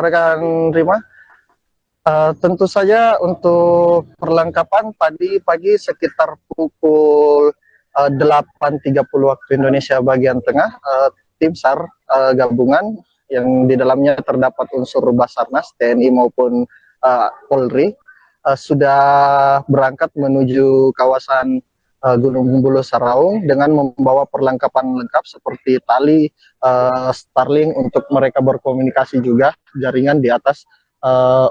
rekan Rima. Tentu saja untuk perlengkapan tadi pagi sekitar pukul 8.30 waktu Indonesia bagian tengah, tim SAR gabungan yang di dalamnya terdapat unsur Basarnas, TNI maupun Polri sudah berangkat menuju kawasan Gunung Bulu Sarau dengan membawa perlengkapan lengkap seperti tali, Starlink untuk mereka berkomunikasi juga, jaringan di atas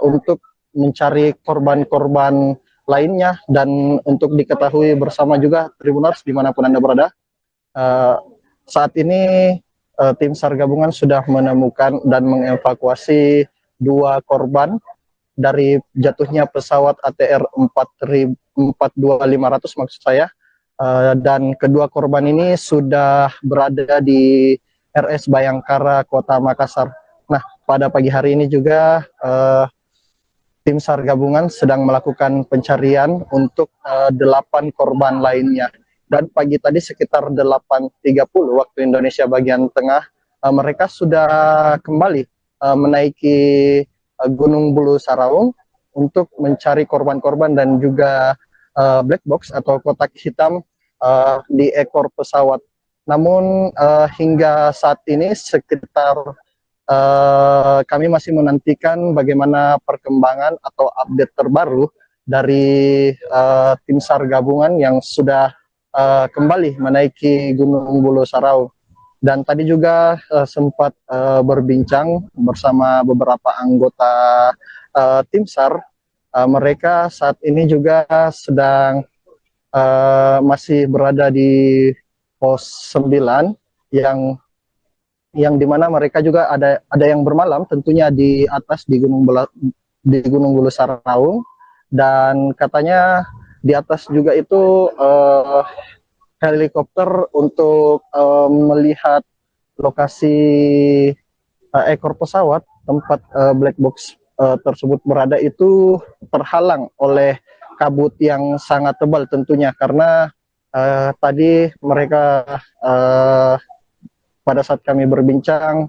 untuk mencari korban-korban lainnya, dan untuk diketahui bersama juga Tribuners dimanapun Anda berada, saat ini tim SAR gabungan sudah menemukan dan mengevakuasi 2 korban dari jatuhnya pesawat ATR 42500 maksud saya, dan kedua korban ini sudah berada di RS Bayangkara Kota Makassar. Nah, pada pagi hari ini juga tim SAR gabungan sedang melakukan pencarian untuk 8 korban lainnya. Dan pagi tadi sekitar 8.30 waktu Indonesia bagian tengah, mereka sudah kembali menaiki Gunung Bulu Sarau untuk mencari korban-korban dan juga black box atau kotak hitam di ekor pesawat. Namun hingga saat ini sekitar kami masih menantikan bagaimana perkembangan atau update terbaru dari tim SAR gabungan yang sudah kembali menaiki Gunung Bulu Sarau. Dan tadi juga sempat berbincang bersama beberapa anggota tim SAR. Mereka saat ini juga sedang masih berada di pos 9 yang dimana mereka juga ada yang bermalam tentunya di atas di Gunung Bulu Saraung, dan katanya di atas juga itu helikopter untuk melihat lokasi ekor pesawat tempat black box tersebut berada itu terhalang oleh kabut yang sangat tebal tentunya, karena tadi mereka pada saat kami berbincang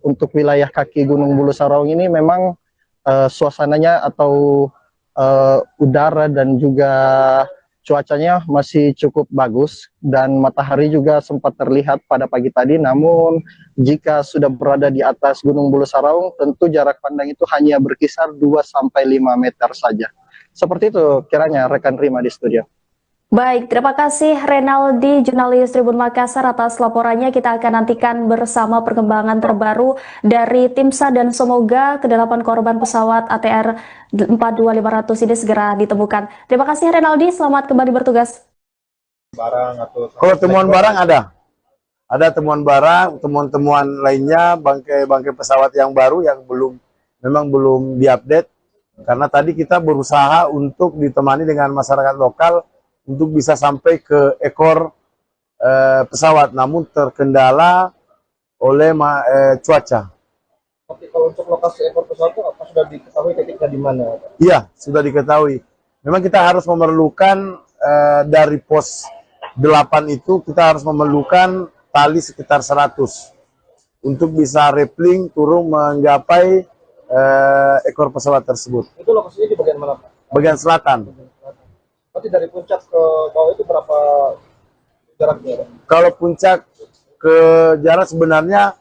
untuk wilayah kaki Gunung Bulu Saraung ini memang suasananya atau udara dan juga cuacanya masih cukup bagus dan matahari juga sempat terlihat pada pagi tadi. Namun jika sudah berada di atas Gunung Bulu Saraung, tentu jarak pandang itu hanya berkisar 2-5 meter saja. Seperti itu kiranya rekan Rima di studio. Baik, terima kasih Renaldi, jurnalis Tribun Makassar atas laporannya. Kita akan nantikan bersama perkembangan terbaru dari tim SAR dan semoga ke-8 korban pesawat ATR 42500 ini segera ditemukan. Terima kasih Renaldi, selamat kembali bertugas. Kalau temuan barang ada temuan barang, temuan-temuan lainnya, bangkai pesawat yang baru yang memang belum diupdate, karena tadi kita berusaha untuk ditemani dengan masyarakat lokal untuk bisa sampai ke ekor pesawat, namun terkendala oleh cuaca. Oke, kalau untuk lokasi ekor pesawat itu apa sudah diketahui titiknya di mana? Iya, sudah diketahui. Memang kita harus memerlukan dari pos 8 itu kita harus memerlukan tali sekitar 100 untuk bisa rappelling turun menggapai ekor pesawat tersebut. Itu lokasinya di bagian mana, Pak? Bagian selatan. Berarti dari puncak ke bawah itu berapa jaraknya? Kalau puncak ke jarak sebenarnya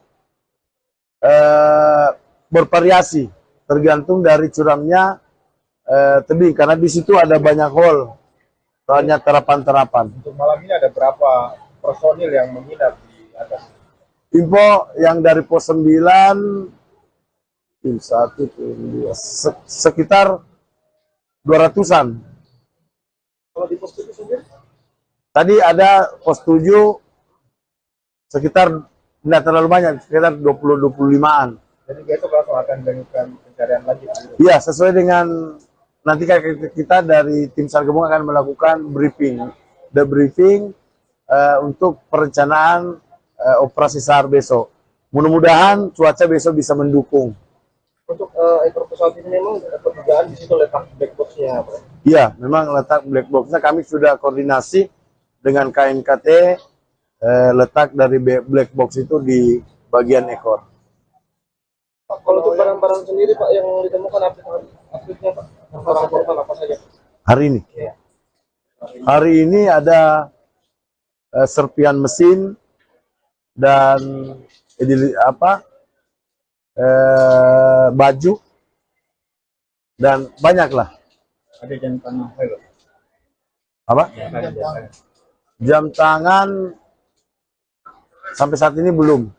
bervariasi, tergantung dari curamnya tebing, karena di situ ada banyak hole, banyak terapan-terapan. Untuk malam ini ada berapa personil yang menginap di atas? Info yang dari pos 9, tim 1, tim 2, sekitar 200-an. Kalau di pos 7 sendiri? Tadi ada pos 7 sekitar tidak terlalu banyak, sekitar 20-25-an. Jadi besok langsung akan dilakukan pencarian lanjut. Iya, sesuai dengan nanti kita dari tim SAR gabungan akan melakukan debriefing untuk perencanaan operasi SAR besok. Mudah-mudahan cuaca besok bisa mendukung. Untuk ekor pesawat ini memang perdugaan di situ letak black box-nya, Pak? Iya, memang letak black box-nya kami sudah koordinasi dengan KNKT, letak dari black box itu di bagian ekor. Pak, kalau untuk barang-barang sendiri, Pak, yang ditemukan update-nya, Pak, barang korban apa saja? Hari ini? Iya. Hari ini ada serpian mesin dan baju dan banyaklah. Ada jam tangan. Apa? Jam tangan sampai saat ini belum.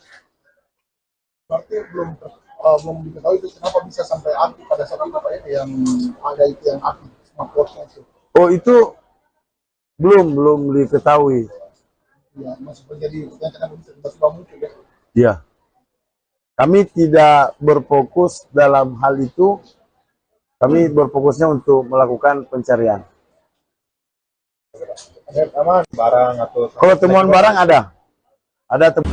Berarti belum diketahui itu kenapa bisa sampai api pada saat itu, Pak, yang ada itu yang api smartwatch itu. Oh, itu belum diketahui. Ya, masih terjadi kadang bisa tiba-tiba muncul ya. Iya. Kami tidak berfokus dalam hal itu. Kami berfokusnya untuk melakukan pencarian. Ada aman barang atau Kalau temuan barang ada temuan.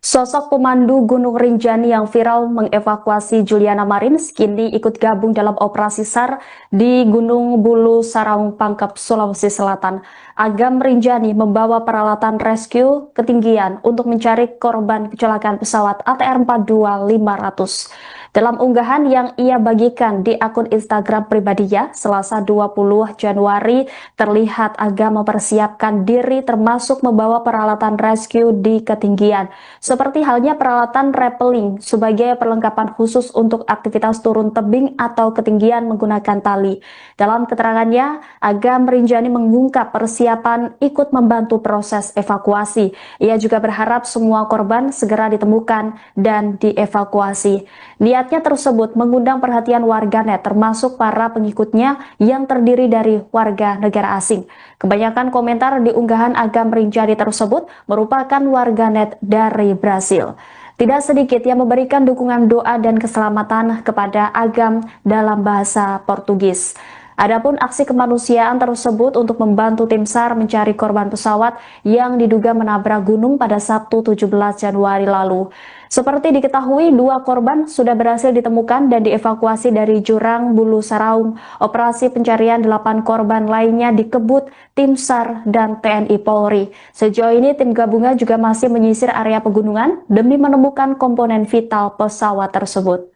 Sosok pemandu Gunung Rinjani yang viral mengevakuasi Juliana Marins kini ikut gabung dalam operasi SAR di Gunung Bulu Saraung, Pangkep, Sulawesi Selatan. Agam Rinjani membawa peralatan rescue ketinggian untuk mencari korban kecelakaan pesawat ATR 42500. Dalam unggahan yang ia bagikan di akun Instagram pribadinya, Selasa 20 Januari, terlihat Aga mempersiapkan diri termasuk membawa peralatan rescue di ketinggian, seperti halnya peralatan rappelling sebagai perlengkapan khusus untuk aktivitas turun tebing atau ketinggian menggunakan tali. Dalam keterangannya, Aga merinjani mengungkap persiapan ikut membantu proses evakuasi. Ia juga berharap semua korban segera ditemukan dan dievakuasi. Niatnya tersebut mengundang perhatian warganet termasuk para pengikutnya yang terdiri dari warga negara asing. Kebanyakan komentar di unggahan Aga Merinjani tersebut merupakan warganet dari Brasil. Tidak sedikit yang memberikan dukungan doa dan keselamatan kepada Agam dalam bahasa Portugis. Adapun aksi kemanusiaan tersebut untuk membantu tim SAR mencari korban pesawat yang diduga menabrak gunung pada Sabtu 17 Januari lalu. Seperti diketahui, 2 korban sudah berhasil ditemukan dan dievakuasi dari jurang Bulu Saraung. Operasi pencarian 8 korban lainnya dikebut tim SAR dan TNI Polri. Sejauh ini tim gabungan juga masih menyisir area pegunungan demi menemukan komponen vital pesawat tersebut.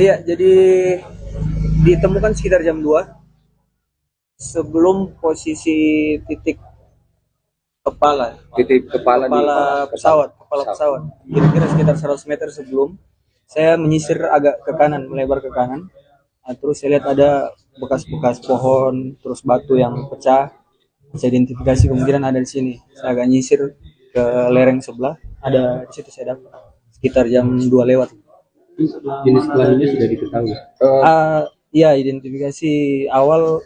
Ya, jadi ditemukan sekitar jam 2 sebelum posisi titik kepala pesawat. Kira-kira sekitar 100 meter sebelum saya menyisir agak ke kanan, melebar ke kanan. Nah, terus saya lihat ada bekas-bekas pohon, terus batu yang pecah. Saya identifikasi kemungkinan ada di sini. Saya agak nyisir ke lereng sebelah, ada di situ saya dapat sekitar jam 2 lewat. Jenis kelaminnya sudah diketahui. Iya, identifikasi awal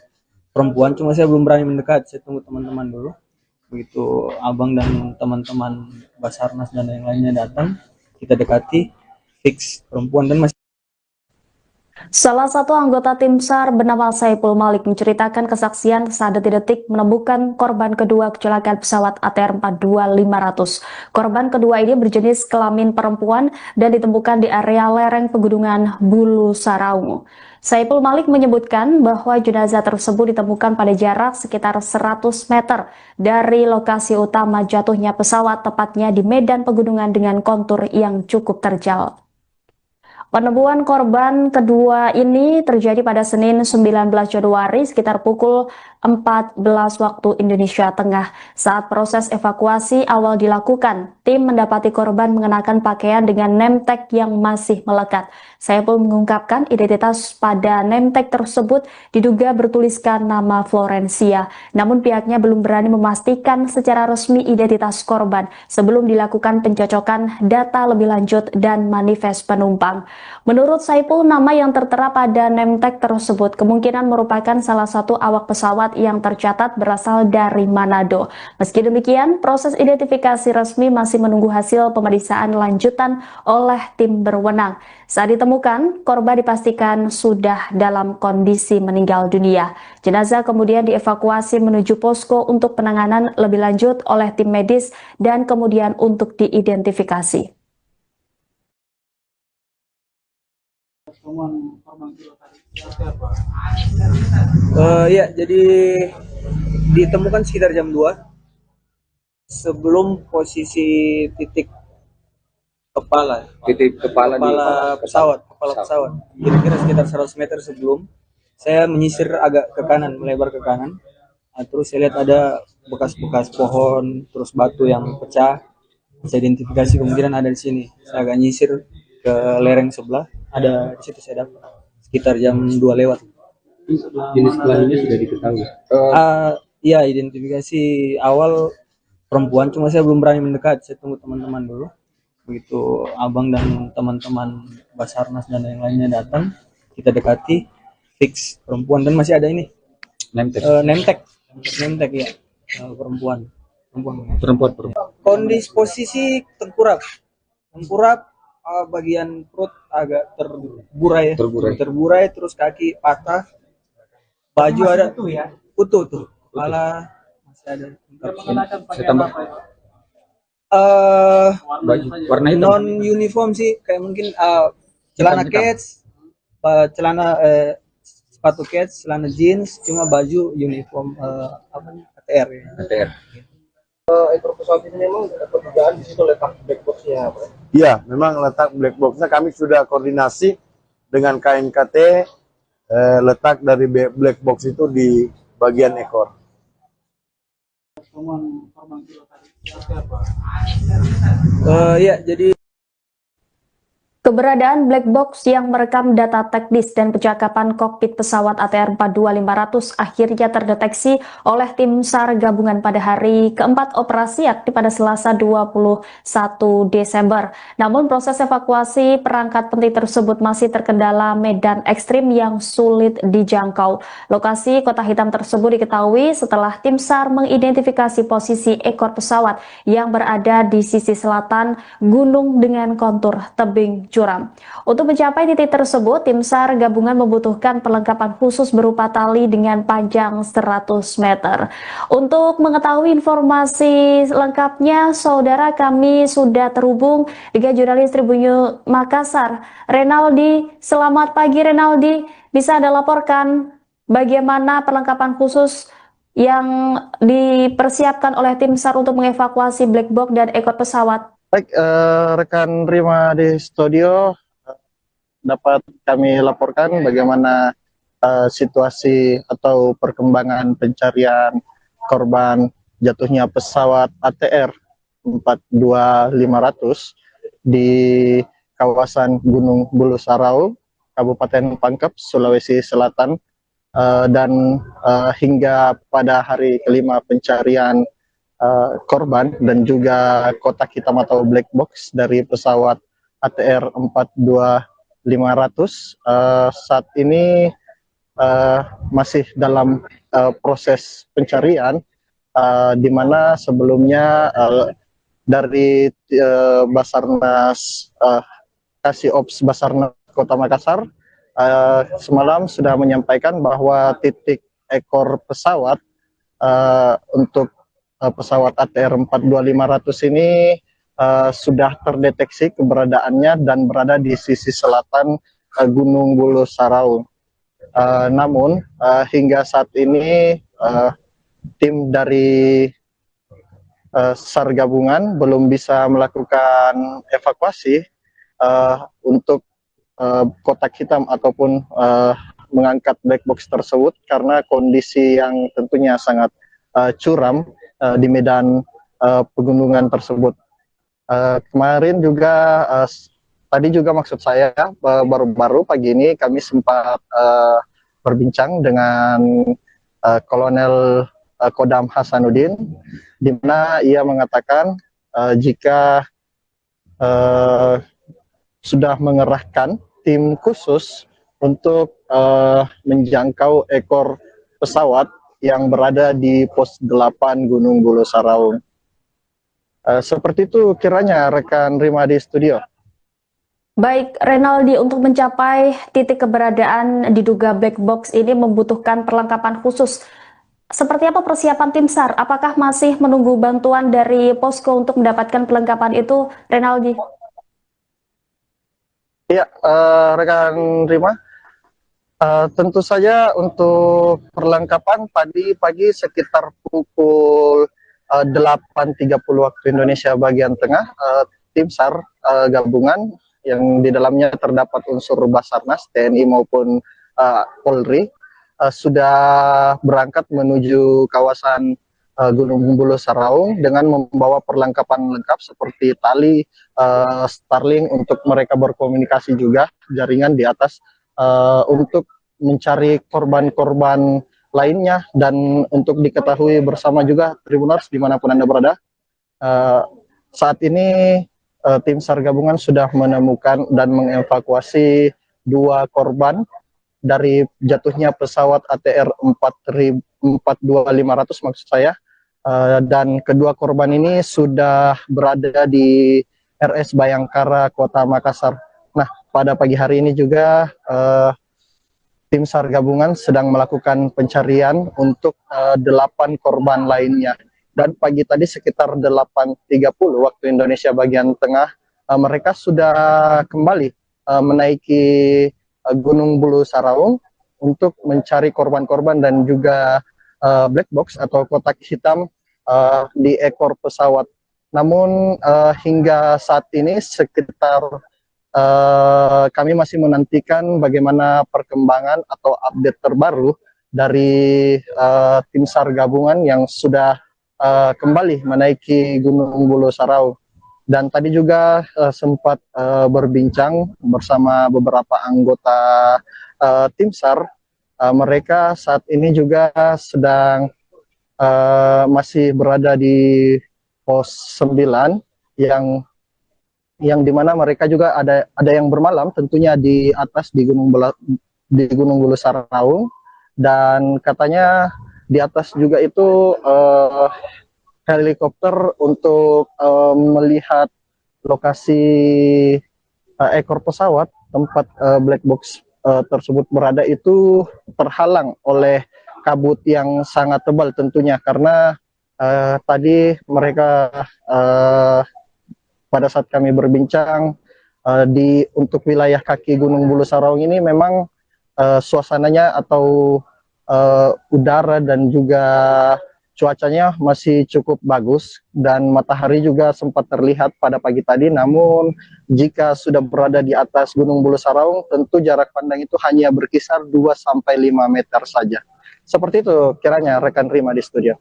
perempuan, cuma saya belum berani mendekat. Saya tunggu teman-teman dulu. Begitu abang dan teman-teman Basarnas dan yang lainnya datang, kita dekati, fix perempuan dan masih. Salah satu anggota tim SAR bernama Saipul Malik menceritakan kesaksian saat detik-detik menemukan korban kedua kecelakaan pesawat ATR 42500. Korban kedua ini berjenis kelamin perempuan dan ditemukan di area lereng pegunungan Bulu Saraung. Saipul Malik menyebutkan bahwa jenazah tersebut ditemukan pada jarak sekitar 100 meter dari lokasi utama jatuhnya pesawat, tepatnya di medan pegunungan dengan kontur yang cukup terjal. Penemuan korban kedua ini terjadi pada Senin 19 Januari sekitar pukul 14 waktu Indonesia Tengah. Saat proses evakuasi awal dilakukan, tim mendapati korban mengenakan pakaian dengan name tag yang masih melekat. Saya pun mengungkapkan identitas pada name tag tersebut diduga bertuliskan nama Florencia. Namun pihaknya belum berani memastikan secara resmi identitas korban sebelum dilakukan pencocokan data lebih lanjut dan manifest penumpang. Menurut Saipul, nama yang tertera pada name tag tersebut kemungkinan merupakan salah satu awak pesawat yang tercatat berasal dari Manado. Meski demikian, proses identifikasi resmi masih menunggu hasil pemeriksaan lanjutan oleh tim berwenang. Saat ditemukan, korban dipastikan sudah dalam kondisi meninggal dunia. Jenazah kemudian dievakuasi menuju posko untuk penanganan lebih lanjut oleh tim medis dan kemudian untuk diidentifikasi. Ya, jadi ditemukan sekitar jam 2 sebelum posisi titik kepala pesawat. Kira-kira sekitar 100 meter sebelum saya menyisir agak ke kanan, melebar ke kanan. Nah, terus saya lihat ada bekas-bekas pohon, terus batu yang pecah. Saya identifikasi kemungkinan ada di sini. Saya agak nyisir ke lereng sebelah, ada di situ saya dapat sekitar jam 2 lewat. Jenis kelaminnya sudah diketahui. Iya, identifikasi awal perempuan, cuma saya belum berani mendekat. Saya tunggu teman-teman dulu. Begitu abang dan teman-teman Basarnas dan yang lainnya datang, kita dekati, fix perempuan, dan masih ada ini nemtek ya, perempuan. Kondisi posisi tengkurap, bagian perut agak terburai, terus kaki patah, baju ada utuh tuh, kepala masih ada. Baju warna hitam. Non uniform sih, kayak mungkin celana kets, sepatu kets, celana jeans, cuma baju uniform ATR ya. ATR. Ekor pesawat ini memang ada dugaan di situ letak black box-nya, Pak? Iya, memang letak black box-nya kami sudah koordinasi dengan KNKT, letak dari black box itu di bagian ekor. Ya, jadi Keberadaan black box yang merekam data teknis dan percakapan kokpit pesawat ATR 42500 akhirnya terdeteksi oleh tim SAR gabungan pada hari keempat operasi yakni pada Selasa 21 Desember. Namun proses evakuasi perangkat penting tersebut masih terkendala medan ekstrim yang sulit dijangkau. Lokasi Kota Hitam tersebut diketahui setelah tim SAR mengidentifikasi posisi ekor pesawat yang berada di sisi selatan gunung dengan kontur tebing curam. Untuk mencapai titik tersebut, tim SAR gabungan membutuhkan perlengkapan khusus berupa tali dengan panjang 100 meter. Untuk mengetahui informasi lengkapnya, saudara, kami sudah terhubung dengan jurnalis Tribun Makassar, Renaldi. Selamat pagi, Renaldi. Bisa Anda laporkan bagaimana perlengkapan khusus yang dipersiapkan oleh tim SAR untuk mengevakuasi black box dan ekor pesawat? Baik, rekan Rima di studio, dapat kami laporkan bagaimana situasi atau perkembangan pencarian korban jatuhnya pesawat ATR 42500 di kawasan Gunung Bulu Sarau, Kabupaten Pangkep, Sulawesi Selatan, dan hingga pada hari kelima pencarian korban dan juga kotak hitam atau black box dari pesawat ATR 42500 saat ini masih dalam proses pencarian, di mana sebelumnya dari Basarnas Kasiops Basarnas Kota Makassar semalam sudah menyampaikan bahwa titik ekor pesawat untuk pesawat ATR 42500 ini sudah terdeteksi keberadaannya dan berada di sisi selatan Gunung Bulu Sarau. Namun hingga saat ini tim dari SAR gabungan belum bisa melakukan evakuasi untuk kotak hitam ataupun mengangkat black box tersebut karena kondisi yang tentunya sangat curam di medan pegunungan tersebut. Kemarin juga tadi juga maksud saya baru-baru pagi ini kami sempat berbincang dengan Kolonel Kodam Hasanuddin, di mana ia mengatakan jika sudah mengerahkan tim khusus untuk menjangkau ekor pesawat yang berada di pos 8 Gunung Bulu Sarau. Seperti itu kiranya rekan Rima di studio. Baik, Renaldi, untuk mencapai titik keberadaan diduga black box ini membutuhkan perlengkapan khusus. Seperti apa persiapan tim SAR? Apakah masih menunggu bantuan dari posko untuk mendapatkan perlengkapan itu, Renaldi? Ya, rekan Rima. Tentu saja untuk perlengkapan tadi pagi sekitar pukul 8.30 waktu Indonesia bagian tengah, tim SAR gabungan yang di dalamnya terdapat unsur Basarnas, TNI maupun Polri sudah berangkat menuju kawasan Gunung Bulu Sarau dengan membawa perlengkapan lengkap seperti tali, Starlink untuk mereka berkomunikasi juga, jaringan di atas untuk mencari korban-korban lainnya, dan untuk diketahui bersama juga Tribuners dimanapun Anda berada, saat ini tim SAR gabungan sudah menemukan dan mengevakuasi 2 korban dari jatuhnya pesawat ATR 42500 maksud saya, dan kedua korban ini sudah berada di RS Bayangkara Kota Makassar. Nah, pada pagi hari ini juga tim SAR gabungan sedang melakukan pencarian untuk 8 korban lainnya. Dan pagi tadi sekitar 8.30 waktu Indonesia bagian tengah, mereka sudah kembali menaiki Gunung Bulu Saraung untuk mencari korban-korban dan juga black box atau kotak hitam di ekor pesawat. Namun hingga saat ini sekitar kami masih menantikan bagaimana perkembangan atau update terbaru dari tim SAR gabungan yang sudah kembali menaiki Gunung Bulu Saraung. Dan tadi juga sempat berbincang bersama beberapa anggota tim SAR. Mereka saat ini juga sedang masih berada di pos 9 yang dimana mereka juga ada yang bermalam tentunya di atas di Gunung Bulu Saraung, dan katanya di atas juga itu helikopter untuk melihat lokasi ekor pesawat tempat black box tersebut berada itu terhalang oleh kabut yang sangat tebal tentunya, karena tadi mereka pada saat kami berbincang untuk wilayah kaki Gunung Bulu Saraung ini memang suasananya atau udara dan juga cuacanya masih cukup bagus dan matahari juga sempat terlihat pada pagi tadi. Namun jika sudah berada di atas Gunung Bulu Saraung, tentu jarak pandang itu hanya berkisar 2-5 meter saja. Seperti itu kiranya rekan Rima di studio.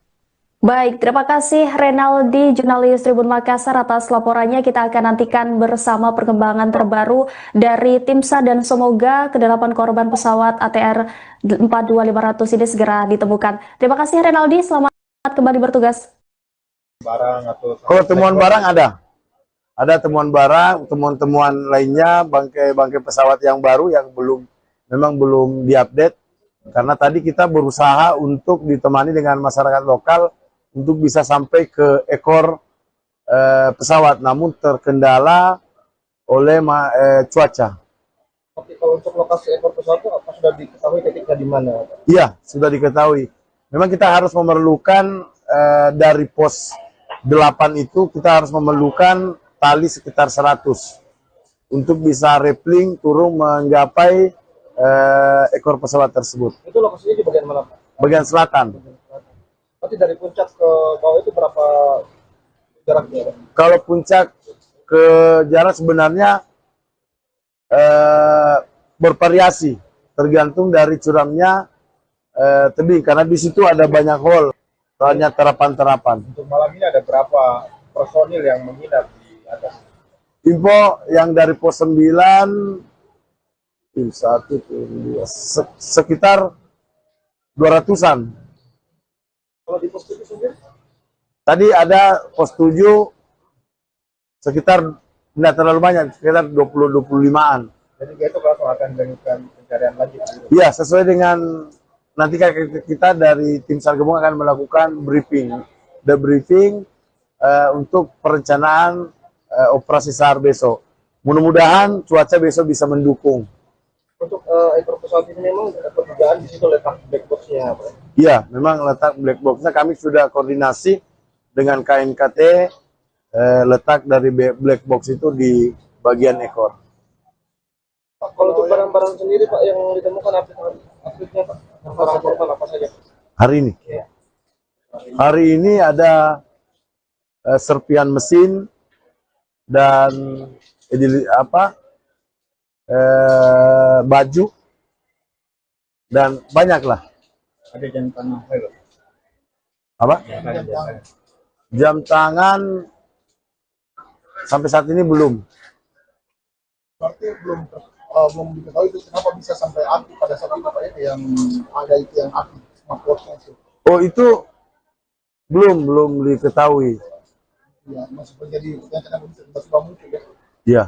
Baik, terima kasih Renaldi, jurnalis Tribun Makassar atas laporannya. Kita akan nantikan bersama perkembangan terbaru dari tim SAR dan semoga ke-8 korban pesawat ATR 42500 ini segera ditemukan. Terima kasih Renaldi, selamat kembali bertugas. Kalau temuan barang ada temuan barang, temuan-temuan lainnya, bangkai pesawat yang baru yang memang belum diupdate, karena tadi kita berusaha untuk ditemani dengan masyarakat lokal untuk bisa sampai ke ekor pesawat, namun terkendala oleh cuaca. Oke, kalau untuk lokasi ekor pesawat itu apa sudah diketahui titiknya di mana? Iya, sudah diketahui. Memang kita harus memerlukan dari pos 8 itu kita harus memerlukan tali sekitar 100 untuk bisa rappelling turun menggapai ekor pesawat tersebut. Itu lokasinya di bagian mana, Pak? Bagian selatan. Nanti dari puncak ke bawah itu berapa jaraknya? Kalau puncak ke jarak sebenarnya bervariasi, tergantung dari curamnya tebing, karena di situ ada banyak hole, banyak terapan-terapan. Untuk malam ini ada berapa personil yang menginap di atas? Info yang dari pos 9, tim 1, sekitar 200-an. Kalau di pos 7 sendiri? Tadi ada pos 7 sekitar tidak terlalu banyak, sekitar 20-25-an. Jadi itu langsung akan dilanjutkan pencarian lanjut. Iya, sesuai dengan nanti kita dari tim SAR gabungan akan melakukan debriefing untuk perencanaan operasi SAR besok. Mudah-mudahan cuaca besok bisa mendukung. Untuk ekor pesawat ini memang perdugaan di situ letak black box-nya, Pak? Iya, memang letak black box-nya kami sudah koordinasi dengan KNKT, letak dari black box itu di bagian ekor. Pak, kalau untuk barang-barang sendiri Pak yang ditemukan update-nya Pak, barang korban apa saja? Hari ini? Ya. Hari ini ada serpian mesin dan baju dan banyaklah. Ada jam tangan. Apa? Jam tangan sampai saat ini belum. Berarti belum diketahui itu kenapa bisa sampai api pada saat itu Pak ya, yang ada itu yang api smartwatch-nya itu. Oh, itu belum diketahui. Ya, masih terjadi pertanyaan tiba-tiba muncul ya. Ya,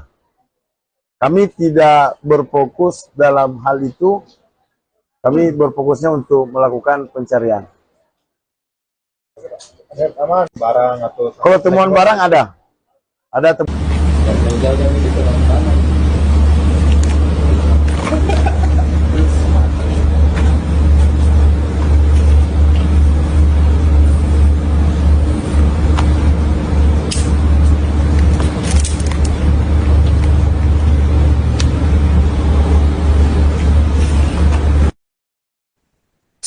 kami tidak berfokus dalam hal itu. Kami berfokusnya untuk melakukan pencarian. Aman barang atau Kalau temuan barang ada temuan.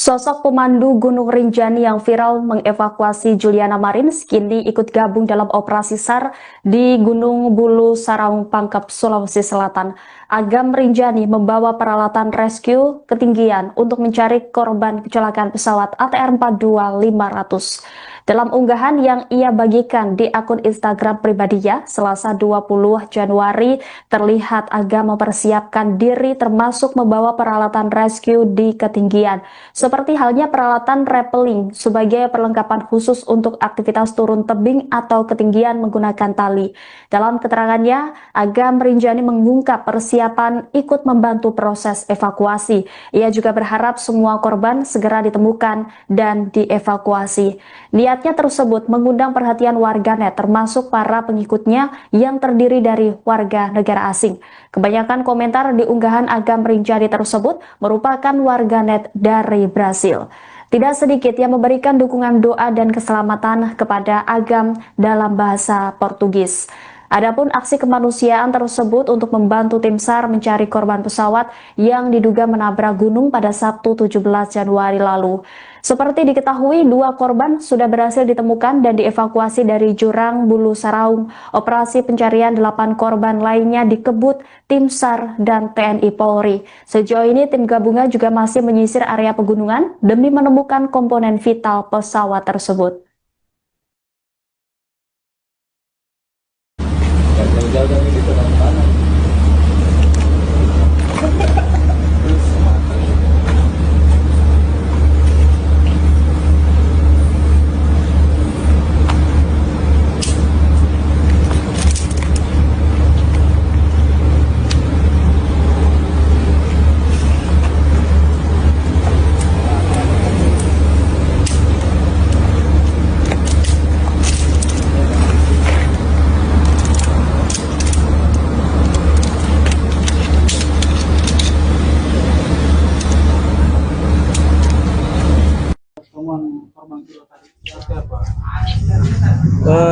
Sosok pemandu Gunung Rinjani yang viral mengevakuasi Juliana Marins kini ikut gabung dalam operasi SAR di Gunung Bulu Saraung Pangkep, Sulawesi Selatan. Agam Rinjani membawa peralatan rescue ketinggian untuk mencari korban kecelakaan pesawat ATR 42500. Dalam unggahan yang ia bagikan di akun Instagram pribadinya, Selasa 20 Januari, terlihat Agam mempersiapkan diri termasuk membawa peralatan rescue di ketinggian, seperti halnya peralatan rappelling sebagai perlengkapan khusus untuk aktivitas turun tebing atau ketinggian menggunakan tali. Dalam keterangannya, Agam Rinjani mengungkap persiapan ikut membantu proses evakuasi. Ia juga berharap semua korban segera ditemukan dan dievakuasi. Niatnya tersebut mengundang perhatian warganet termasuk para pengikutnya yang terdiri dari warga negara asing. Kebanyakan komentar di unggahan Agam Rinjani tersebut merupakan warganet dari Brasil. Tidak sedikit yang memberikan dukungan doa dan keselamatan kepada Agam dalam bahasa Portugis. Adapun aksi kemanusiaan tersebut untuk membantu tim SAR mencari korban pesawat yang diduga menabrak gunung pada Sabtu 17 Januari lalu. Seperti diketahui, 2 korban sudah berhasil ditemukan dan dievakuasi dari jurang Bulu Saraung. Operasi pencarian 8 korban lainnya dikebut tim SAR dan TNI Polri. Sejauh ini tim gabungan juga masih menyisir area pegunungan demi menemukan komponen vital pesawat tersebut.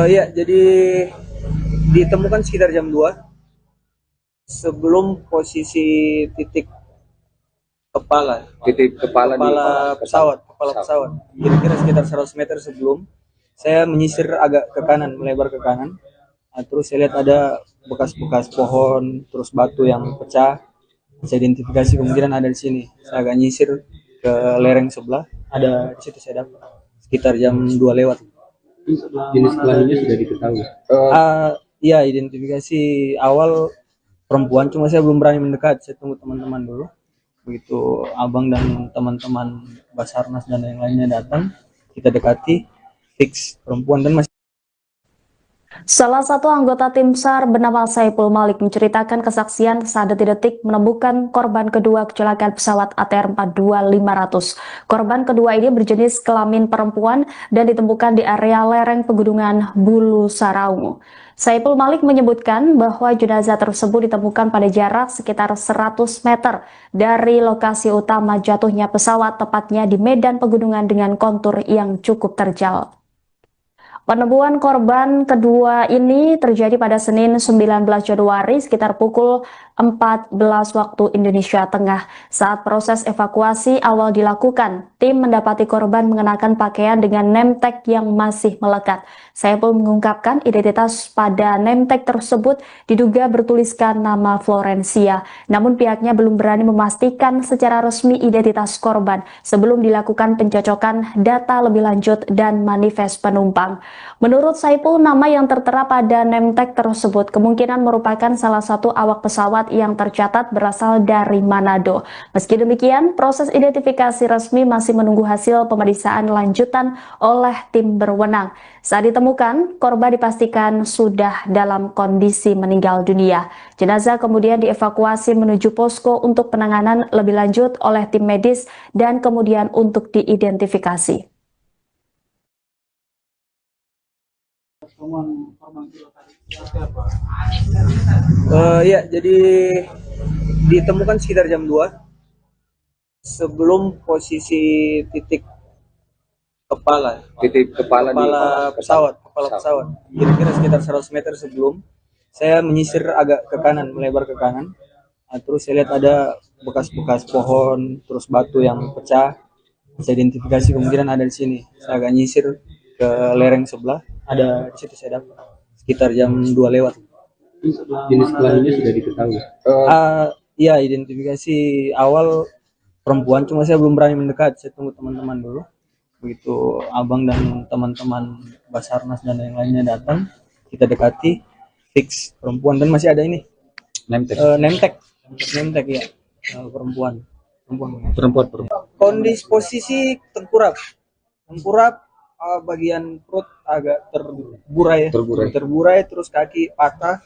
Ya, jadi ditemukan sekitar jam 2 sebelum posisi titik kepala pesawat. Kira-kira sekitar 100 meter sebelum saya menyisir agak ke kanan, melebar ke kanan. Nah, terus saya lihat ada bekas-bekas pohon, terus batu yang pecah. Saya identifikasi kemungkinan ada di sini. Saya agak nyisir ke lereng sebelah, ada di situ saya dapat sekitar jam 2 lewat. Jenis kelaminnya sudah diketahui. Ya, identifikasi awal perempuan, cuma saya belum berani mendekat. Saya tunggu teman-teman dulu. Begitu abang dan teman-teman Basarnas dan yang lainnya datang, kita dekati, fix perempuan dan masih. Salah satu anggota tim SAR bernama Saipul Malik menceritakan kesaksian saat detik-detik menemukan korban kedua kecelakaan pesawat ATR 42500. Korban kedua ini berjenis kelamin perempuan dan ditemukan di area lereng pegunungan Bulu Saraung. Saipul Malik menyebutkan bahwa jenazah tersebut ditemukan pada jarak sekitar 100 meter dari lokasi utama jatuhnya pesawat, tepatnya di medan pegunungan dengan kontur yang cukup terjal. Penemuan korban kedua ini terjadi pada Senin 19 Januari sekitar pukul 14 waktu Indonesia Tengah. Saat proses evakuasi awal dilakukan, tim mendapati korban mengenakan pakaian dengan name tag yang masih melekat. Saipul mengungkapkan identitas pada name tag tersebut diduga bertuliskan nama Florencia. Namun pihaknya belum berani memastikan secara resmi identitas korban sebelum dilakukan pencocokan data lebih lanjut dan manifest penumpang. Menurut Saipul, nama yang tertera pada name tag tersebut kemungkinan merupakan salah satu awak pesawat yang tercatat berasal dari Manado. Meski demikian, proses identifikasi resmi masih menunggu hasil pemeriksaan lanjutan oleh tim berwenang. Saat ditemukan, korban dipastikan sudah dalam kondisi meninggal dunia. Jenazah kemudian dievakuasi menuju posko untuk penanganan lebih lanjut oleh tim medis dan kemudian untuk diidentifikasi. Ya, jadi ditemukan sekitar jam 2 sebelum posisi titik kepala pesawat. Kira-kira sekitar 100 meter sebelum saya menyisir agak ke kanan, melebar ke kanan. Nah, terus saya lihat ada bekas-bekas pohon, terus batu yang pecah. Saya identifikasi kemungkinan ada di sini. Saya agak nyisir ke lereng sebelah, ada di situ saya dapat sekitar jam 2 lewat. Jenis kelaminnya sudah diketahui. Iya, identifikasi awal perempuan, cuma saya belum berani mendekat. Saya tunggu teman-teman dulu. Begitu abang dan teman-teman Basarnas dan yang lainnya datang, kita dekati, fix perempuan. Dan masih ada ini name tag ya, perempuan. Kondisi posisi tengkurap, bagian perut agak terburai, terus kaki patah,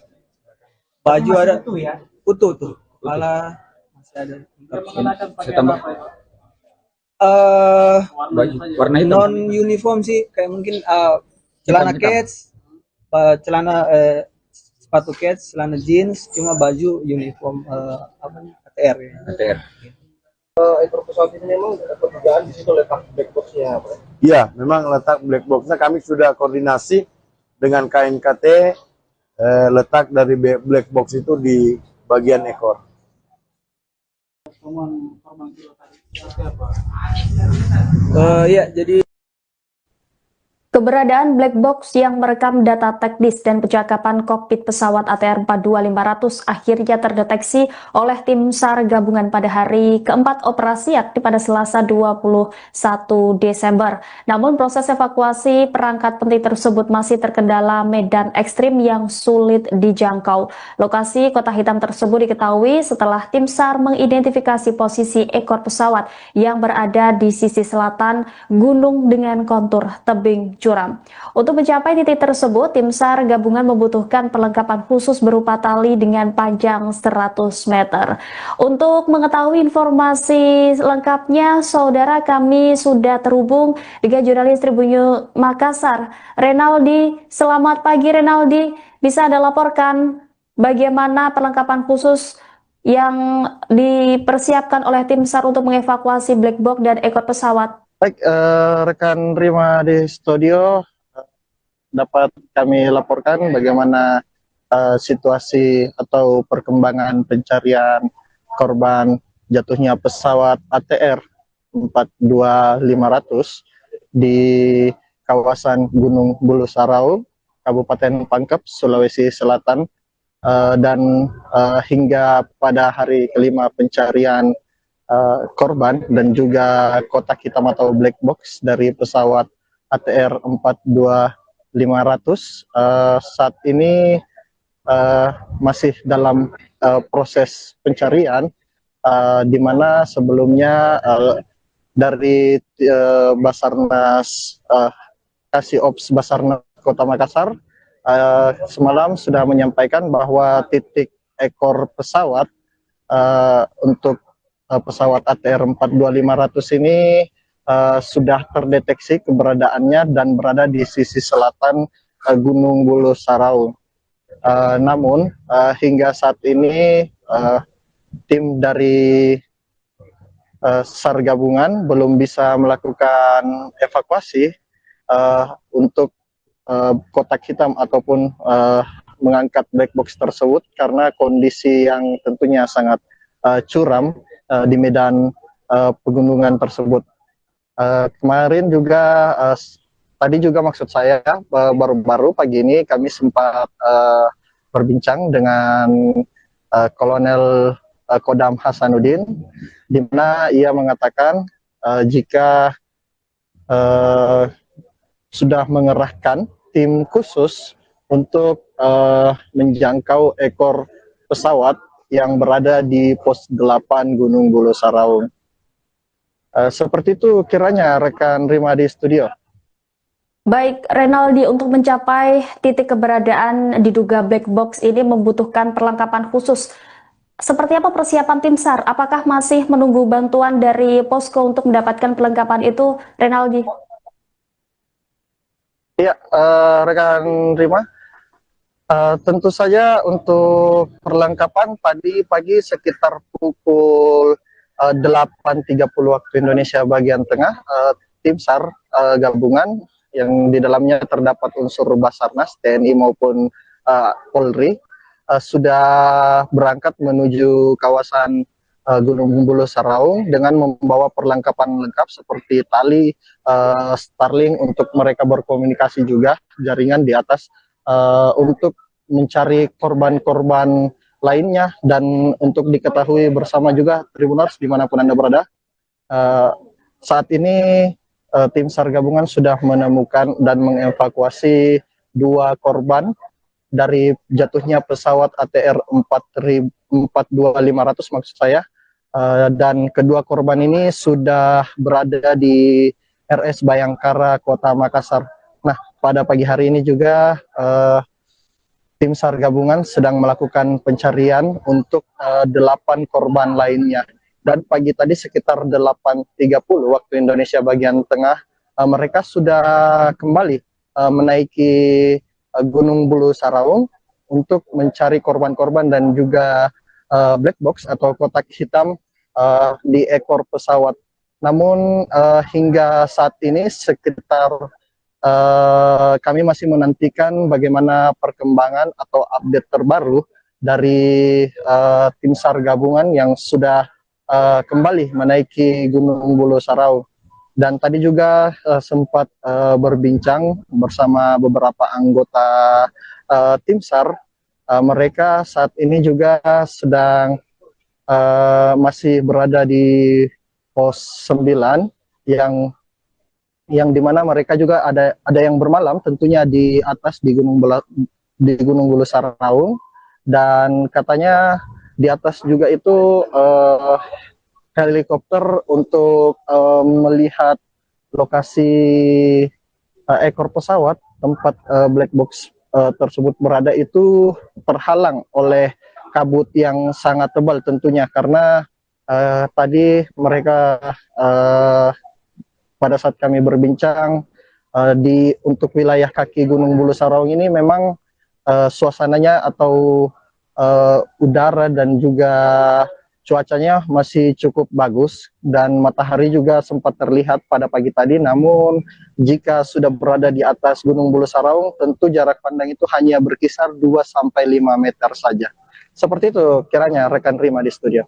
baju ada utuh tuh, kepala masih ada. Saya tambah baju warna hitam. Non uniform sih, kayak mungkin celana kets, sepatu kets, celana jeans, cuma baju uniform ATR ya. ATR. Ekor pesawat ini memang pertigaan di situ letak black box-nya, Pak? Iya, memang letak black box-nya kami sudah koordinasi dengan KNKT, letak dari black box itu di bagian ekor. Ya, jadi Keberadaan black box yang merekam data teknis dan percakapan kokpit pesawat ATR 42500 akhirnya terdeteksi oleh tim SAR gabungan pada hari keempat operasi yakni pada Selasa 21 Desember. Namun proses evakuasi perangkat penting tersebut masih terkendala medan ekstrim yang sulit dijangkau. Lokasi Kota Hitam tersebut diketahui setelah tim SAR mengidentifikasi posisi ekor pesawat yang berada di sisi selatan gunung dengan kontur tebing curam. Untuk mencapai titik tersebut, tim SAR gabungan membutuhkan perlengkapan khusus berupa tali dengan panjang 100 meter. Untuk mengetahui informasi lengkapnya, saudara, kami sudah terhubung dengan jurnalis Tribun Makassar, Renaldi. Selamat pagi, Renaldi. Bisa Anda laporkan bagaimana perlengkapan khusus yang dipersiapkan oleh tim SAR untuk mengevakuasi black box dan ekor pesawat? Baik, rekan Rima di studio, dapat kami laporkan bagaimana situasi atau perkembangan pencarian korban jatuhnya pesawat ATR 42500 di kawasan Gunung Bulu Sarau, Kabupaten Pangkep, Sulawesi Selatan, dan hingga pada hari kelima pencarian korban dan juga kotak hitam atau black box dari pesawat ATR 42500 saat ini masih dalam proses pencarian, di mana sebelumnya dari Basarnas Kasih-Ops Basarnas Kota Makassar semalam sudah menyampaikan bahwa titik ekor pesawat untuk pesawat ATR 42500 ini sudah terdeteksi keberadaannya dan berada di sisi selatan Gunung Bulu Sarau. Namun hingga saat ini tim dari SAR gabungan belum bisa melakukan evakuasi untuk kotak hitam ataupun mengangkat black box tersebut karena kondisi yang tentunya sangat curam di medan pegunungan tersebut. Kemarin juga tadi juga maksud saya baru-baru pagi ini kami sempat berbincang dengan Kolonel Kodam Hasanuddin, di mana ia mengatakan jika sudah mengerahkan tim khusus untuk menjangkau ekor pesawat yang berada di pos 8 Gunung Bulu Saraung. Seperti itu kiranya rekan Rima di studio. Baik, Renaldi, untuk mencapai titik keberadaan diduga black box ini membutuhkan perlengkapan khusus. Seperti apa persiapan tim SAR? Apakah masih menunggu bantuan dari posko untuk mendapatkan perlengkapan itu, Renaldi? Ya, rekan Rima, tentu saja untuk perlengkapan tadi pagi sekitar pukul 8.30 waktu Indonesia bagian tengah, tim SAR gabungan yang di dalamnya terdapat unsur Basarnas, TNI maupun Polri, sudah berangkat menuju kawasan Gunung Bulu Saraung dengan membawa perlengkapan lengkap seperti tali, Starlink untuk mereka berkomunikasi juga, jaringan di atas untuk mencari korban-korban lainnya, dan untuk diketahui bersama juga Tribuners dimanapun Anda berada, saat ini tim SAR gabungan sudah menemukan dan mengevakuasi 2 korban dari jatuhnya pesawat ATR 42500 maksud saya, dan kedua korban ini sudah berada di RS Bayangkara Kota Makassar. Nah, pada pagi hari ini juga tim SAR gabungan sedang melakukan pencarian untuk 8 korban lainnya. Dan pagi tadi sekitar 8.30 waktu Indonesia bagian tengah, mereka sudah kembali menaiki Gunung Bulu Saraung untuk mencari korban-korban dan juga black box atau kotak hitam di ekor pesawat. Namun hingga saat ini sekitar kami masih menantikan bagaimana perkembangan atau update terbaru dari tim SAR gabungan yang sudah kembali menaiki Gunung Bulu Saraung. Dan tadi juga sempat berbincang bersama beberapa anggota tim SAR. Mereka saat ini juga sedang masih berada di pos 9 yang dimana mereka juga ada yang bermalam tentunya di atas di Gunung Bulu Saraung, dan katanya di atas juga itu helikopter untuk melihat lokasi ekor pesawat tempat black box tersebut berada itu terhalang oleh kabut yang sangat tebal tentunya, karena tadi mereka pada saat kami berbincang untuk wilayah kaki Gunung Bulu Saraung ini memang suasananya atau udara dan juga cuacanya masih cukup bagus, dan matahari juga sempat terlihat pada pagi tadi. Namun jika sudah berada di atas Gunung Bulu Saraung, tentu jarak pandang itu hanya berkisar 2-5 meter saja. Seperti itu kiranya rekan Rima di studio.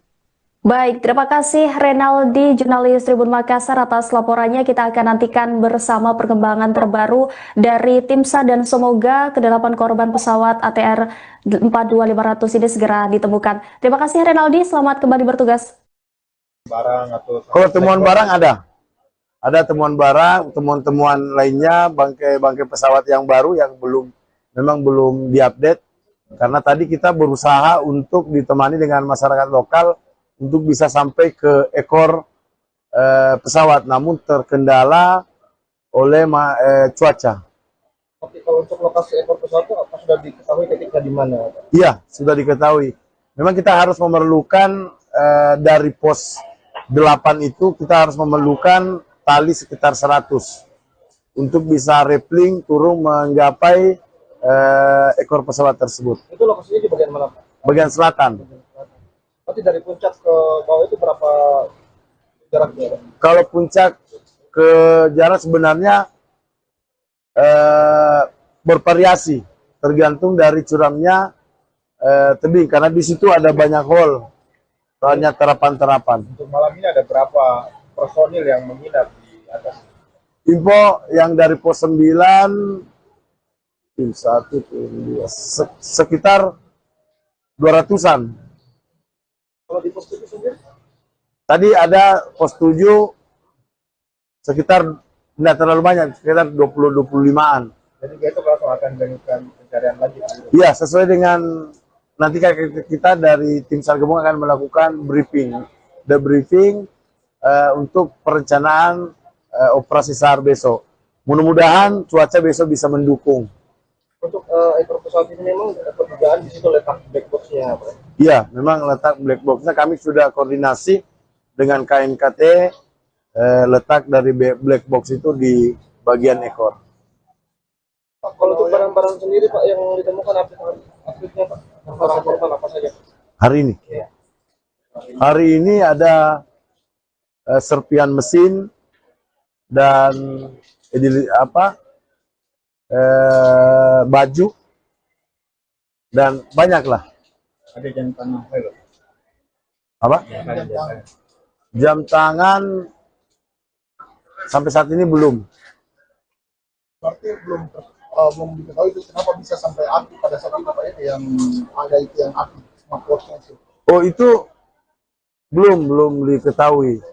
Baik, terima kasih Renaldi, jurnalis Tribun Makassar atas laporannya. Kita akan nantikan bersama perkembangan terbaru dari tim SAR dan semoga ke-8 korban pesawat ATR 42500 ini segera ditemukan. Terima kasih Renaldi, selamat kembali bertugas. Kalau temuan barang ada temuan barang, temuan-temuan lainnya, bangkai pesawat yang baru yang memang belum diupdate, karena tadi kita berusaha untuk ditemani dengan masyarakat lokal untuk bisa sampai ke ekor pesawat, namun terkendala oleh cuaca. Oke, kalau untuk lokasi ekor pesawat itu apa sudah diketahui titiknya di mana? Iya, sudah diketahui. Memang kita harus memerlukan dari pos 8 itu kita harus memerlukan tali sekitar 100 untuk bisa rappelling turun menggapai ekor pesawat tersebut. Itu lokasinya di bagian mana, Pak? Bagian selatan. Berarti dari puncak ke bawah itu berapa jaraknya? Kalau puncak ke jarak sebenarnya bervariasi, tergantung dari curamnya tebing, karena di situ ada banyak hole, banyak terapan-terapan. Untuk malam ini ada berapa personil yang menginap di atas? Info yang dari pos 9, tim 1, tim 2, sekitar 200-an. Kalau di pos 7 sendiri? Tadi ada pos 7 sekitar tidak terlalu banyak, sekitar 20-25-an. Jadi besok langsung akan dilanjutkan pencarian lagi. Iya, sesuai dengan nanti kita dari tim SAR gabungan akan melakukan debriefing untuk perencanaan operasi SAR besok. Mudah-mudahan cuaca besok bisa mendukung. Untuk ekor pesawat ini memang dugaan di situ letak black box-nya, Pak. Iya, memang letak black box-nya kami sudah koordinasi dengan KNKT, letak dari black box itu di bagian ekor. Pak, kalau untuk barang-barang sendiri Pak yang ditemukan aktifnya Pak, korban apa saja? Hari ini? Iya. Hari ini ada serpian mesin dan baju dan banyak lah. Ada jam tangan. Apa? Jam tangan sampai saat ini belum. Berarti belum diketahui itu kenapa bisa sampai aktif pada saat itu Pak ya, yang ada itu yang aktif smartwatch-nya itu. Oh, itu belum diketahui.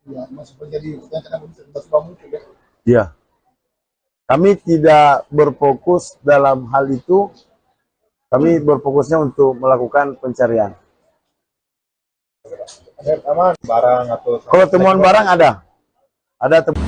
Ya, masih terjadi kenapa bisa tiba-tiba muncul ya. Ya. Kami tidak berfokus dalam hal itu. Kami berfokusnya untuk melakukan pencarian. Ada aman barang atau Kalau temuan barang ada. Ada temuan.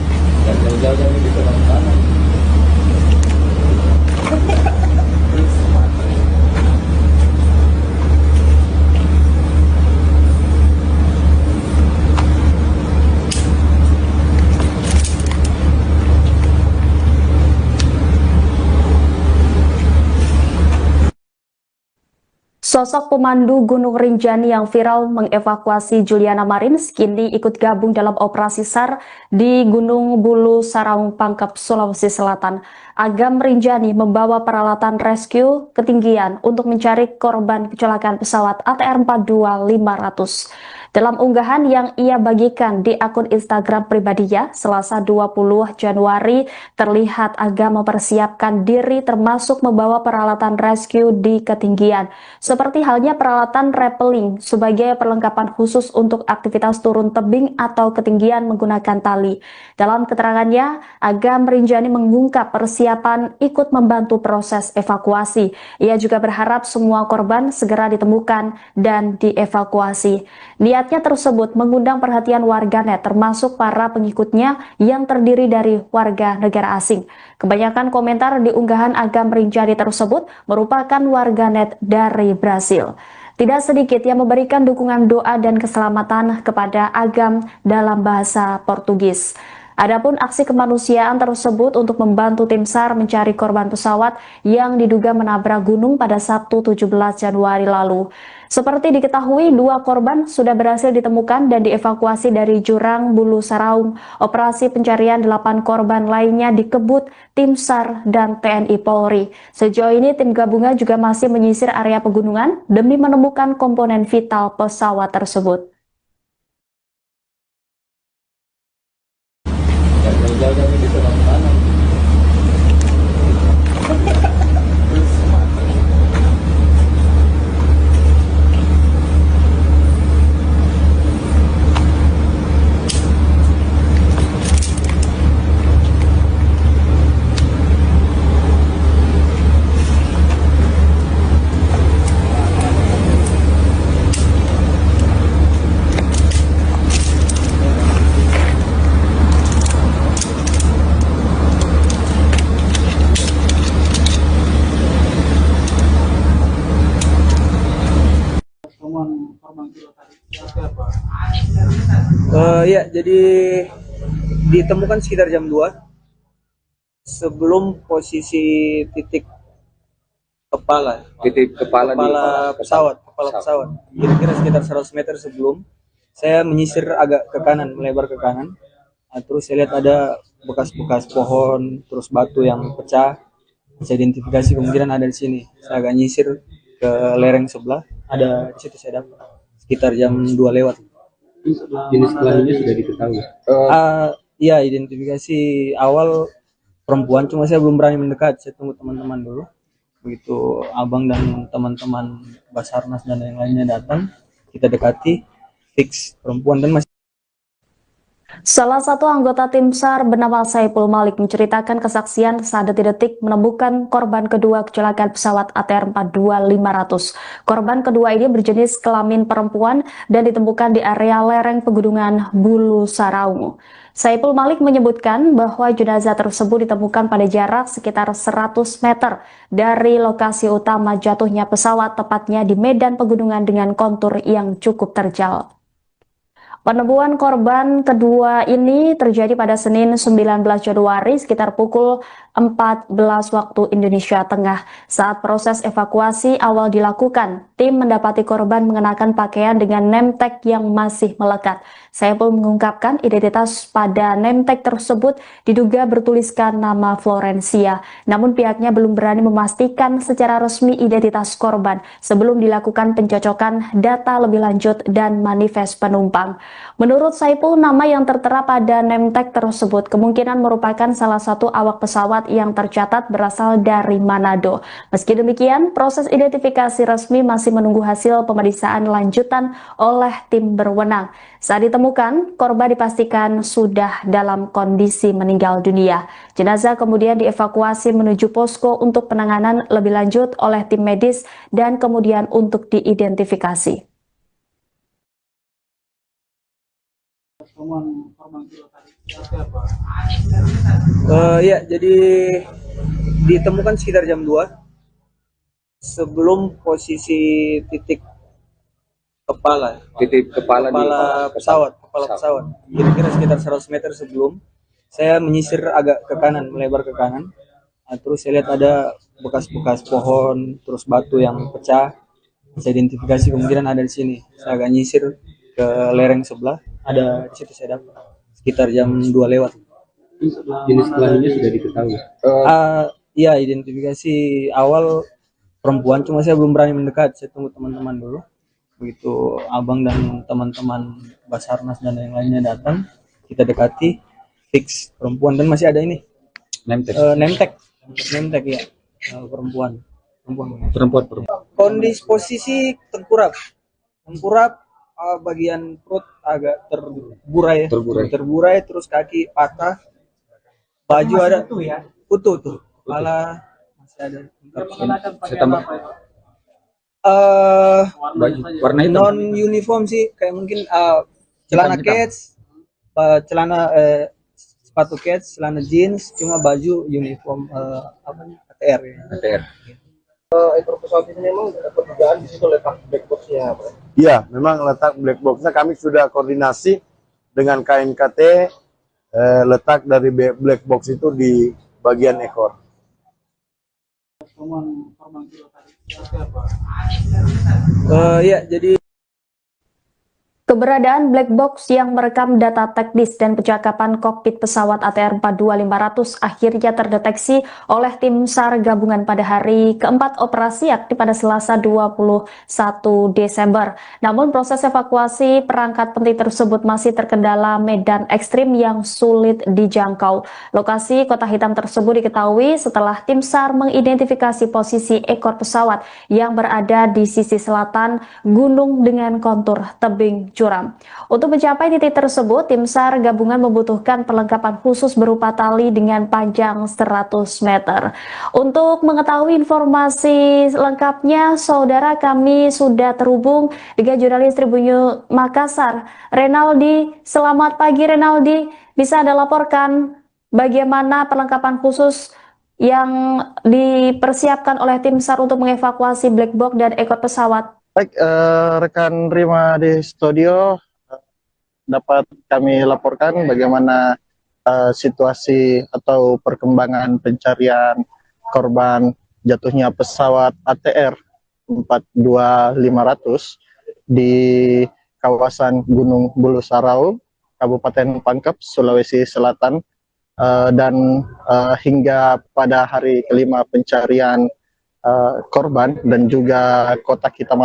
Sosok pemandu Gunung Rinjani yang viral mengevakuasi Juliana Marins kini ikut gabung dalam operasi SAR di Gunung Bulu Saraung Pangkep, Sulawesi Selatan. Agam Rinjani membawa peralatan rescue ketinggian untuk mencari korban kecelakaan pesawat ATR 42-500. Dalam unggahan yang ia bagikan di akun Instagram pribadinya, Selasa 20 Januari, terlihat Agam mempersiapkan diri termasuk membawa peralatan rescue di ketinggian. Seperti halnya peralatan rappelling sebagai perlengkapan khusus untuk aktivitas turun tebing atau ketinggian menggunakan tali. Dalam keterangannya, Agam Rinjani mengungkap persiapan ikut membantu proses evakuasi. Ia juga berharap semua korban segera ditemukan dan dievakuasi. Niatnya tersebut mengundang perhatian warganet termasuk para pengikutnya yang terdiri dari warga negara asing. Kebanyakan komentar di unggahan Agam Rinjani tersebut merupakan warganet dari Brasil. Tidak sedikit yang memberikan dukungan doa dan keselamatan kepada Agam dalam bahasa Portugis. Adapun aksi kemanusiaan tersebut untuk membantu tim SAR mencari korban pesawat yang diduga menabrak gunung pada Sabtu 17 Januari lalu. Seperti diketahui, 2 korban sudah berhasil ditemukan dan dievakuasi dari jurang Bulu Saraung. Operasi pencarian 8 korban lainnya dikebut tim SAR dan TNI Polri. Sejauh ini tim gabungan juga masih menyisir area pegunungan demi menemukan komponen vital pesawat tersebut. Ya, jadi ditemukan sekitar jam 2 sebelum posisi titik kepala pesawat. Kira-kira sekitar 100 meter sebelum saya menyisir agak ke kanan, melebar ke kanan. Nah, terus saya lihat ada bekas-bekas pohon, terus batu yang pecah. Saya identifikasi kemungkinan ada di sini. Saya agak nyisir ke lereng sebelah, ada di situ saya dapat sekitar jam 2 lewat. Jenis kelaminnya sudah diketahui. Ya, identifikasi awal perempuan, cuma saya belum berani mendekat. Saya tunggu teman-teman dulu. Begitu abang dan teman-teman Basarnas dan yang lainnya datang, kita dekati, fix perempuan dan masih. Salah satu anggota tim SAR bernama Saipul Malik menceritakan kesaksian saat detik-detik menemukan korban kedua kecelakaan pesawat ATR 42500. Korban kedua ini berjenis kelamin perempuan dan ditemukan di area lereng pegunungan Bulu Saraungu. Saipul Malik menyebutkan bahwa jenazah tersebut ditemukan pada jarak sekitar 100 meter dari lokasi utama jatuhnya pesawat, tepatnya di medan pegunungan dengan kontur yang cukup terjal. Penemuan korban kedua ini terjadi pada Senin 19 Januari sekitar pukul 14 waktu Indonesia Tengah. Saat proses evakuasi awal dilakukan, tim mendapati korban mengenakan pakaian dengan name tag yang masih melekat. Saipul mengungkapkan identitas pada name tag tersebut diduga bertuliskan nama Florencia. Namun pihaknya belum berani memastikan secara resmi identitas korban sebelum dilakukan pencocokan data lebih lanjut dan manifest penumpang. Menurut Saipul, nama yang tertera pada name tag tersebut kemungkinan merupakan salah satu awak pesawat yang tercatat berasal dari Manado. Meski demikian, proses identifikasi resmi masih menunggu hasil pemeriksaan lanjutan oleh tim berwenang. Saat ditemukan, korban dipastikan sudah dalam kondisi meninggal dunia. Jenazah kemudian dievakuasi menuju posko untuk penanganan lebih lanjut oleh tim medis dan kemudian untuk diidentifikasi. Ya, jadi ditemukan sekitar jam 2 sebelum posisi titik kepala pesawat. Kira-kira sekitar 100 meter sebelum saya menyisir agak ke kanan, melebar ke kanan. Nah, terus saya lihat ada bekas-bekas pohon, terus batu yang pecah. Saya identifikasi kemungkinan ada di sini. Saya agak nyisir ke lereng sebelah, ada di situ saya dapat sekitar jam 2 lewat. Jenis kelaminnya sudah diketahui. Iya, identifikasi awal perempuan, cuma saya belum berani mendekat. Saya tunggu teman-teman dulu. Begitu abang dan teman-teman Basarnas dan yang lainnya datang, kita dekati, fix perempuan. Dan masih ada ini name tag ya, perempuan. Kondisi posisi tengkurap, bagian perut agak terburai, terus kaki patah, baju ada utuh tuh, kepala masih ada. Saya tambah baju warna hitam. Non uniform sih, kayak mungkin celana kets, sepatu kets, celana jeans, cuma baju uniform ATR ya. ATR. Ekor pesawat ini memang dapat dugaan di situ letak black box-nya, Pak. Iya, memang letak black box-nya kami sudah koordinasi dengan KNKT, letak dari black box itu di bagian ekor. Ya, jadi Keberadaan black box yang merekam data teknis dan percakapan kokpit pesawat ATR 42500 akhirnya terdeteksi oleh tim SAR gabungan pada hari keempat operasi yakni pada Selasa 21 Desember. Namun proses evakuasi perangkat penting tersebut masih terkendala medan ekstrim yang sulit dijangkau. Lokasi Kota Hitam tersebut diketahui setelah tim SAR mengidentifikasi posisi ekor pesawat yang berada di sisi selatan gunung dengan kontur tebing curam. Untuk mencapai titik tersebut, tim SAR gabungan membutuhkan perlengkapan khusus berupa tali dengan panjang 100 meter. Untuk mengetahui informasi lengkapnya, saudara, kami sudah terhubung dengan jurnalis Tribun Makassar, Renaldi. Selamat pagi, Renaldi. Bisa Anda laporkan bagaimana perlengkapan khusus yang dipersiapkan oleh tim SAR untuk mengevakuasi black box dan ekor pesawat? Baik, rekan Rima di studio, dapat kami laporkan bagaimana situasi atau perkembangan pencarian korban jatuhnya pesawat ATR 42500 di kawasan Gunung Bulu Sarau, Kabupaten Pangkep, Sulawesi Selatan, dan hingga pada hari kelima pencarian korban dan juga kotak hitam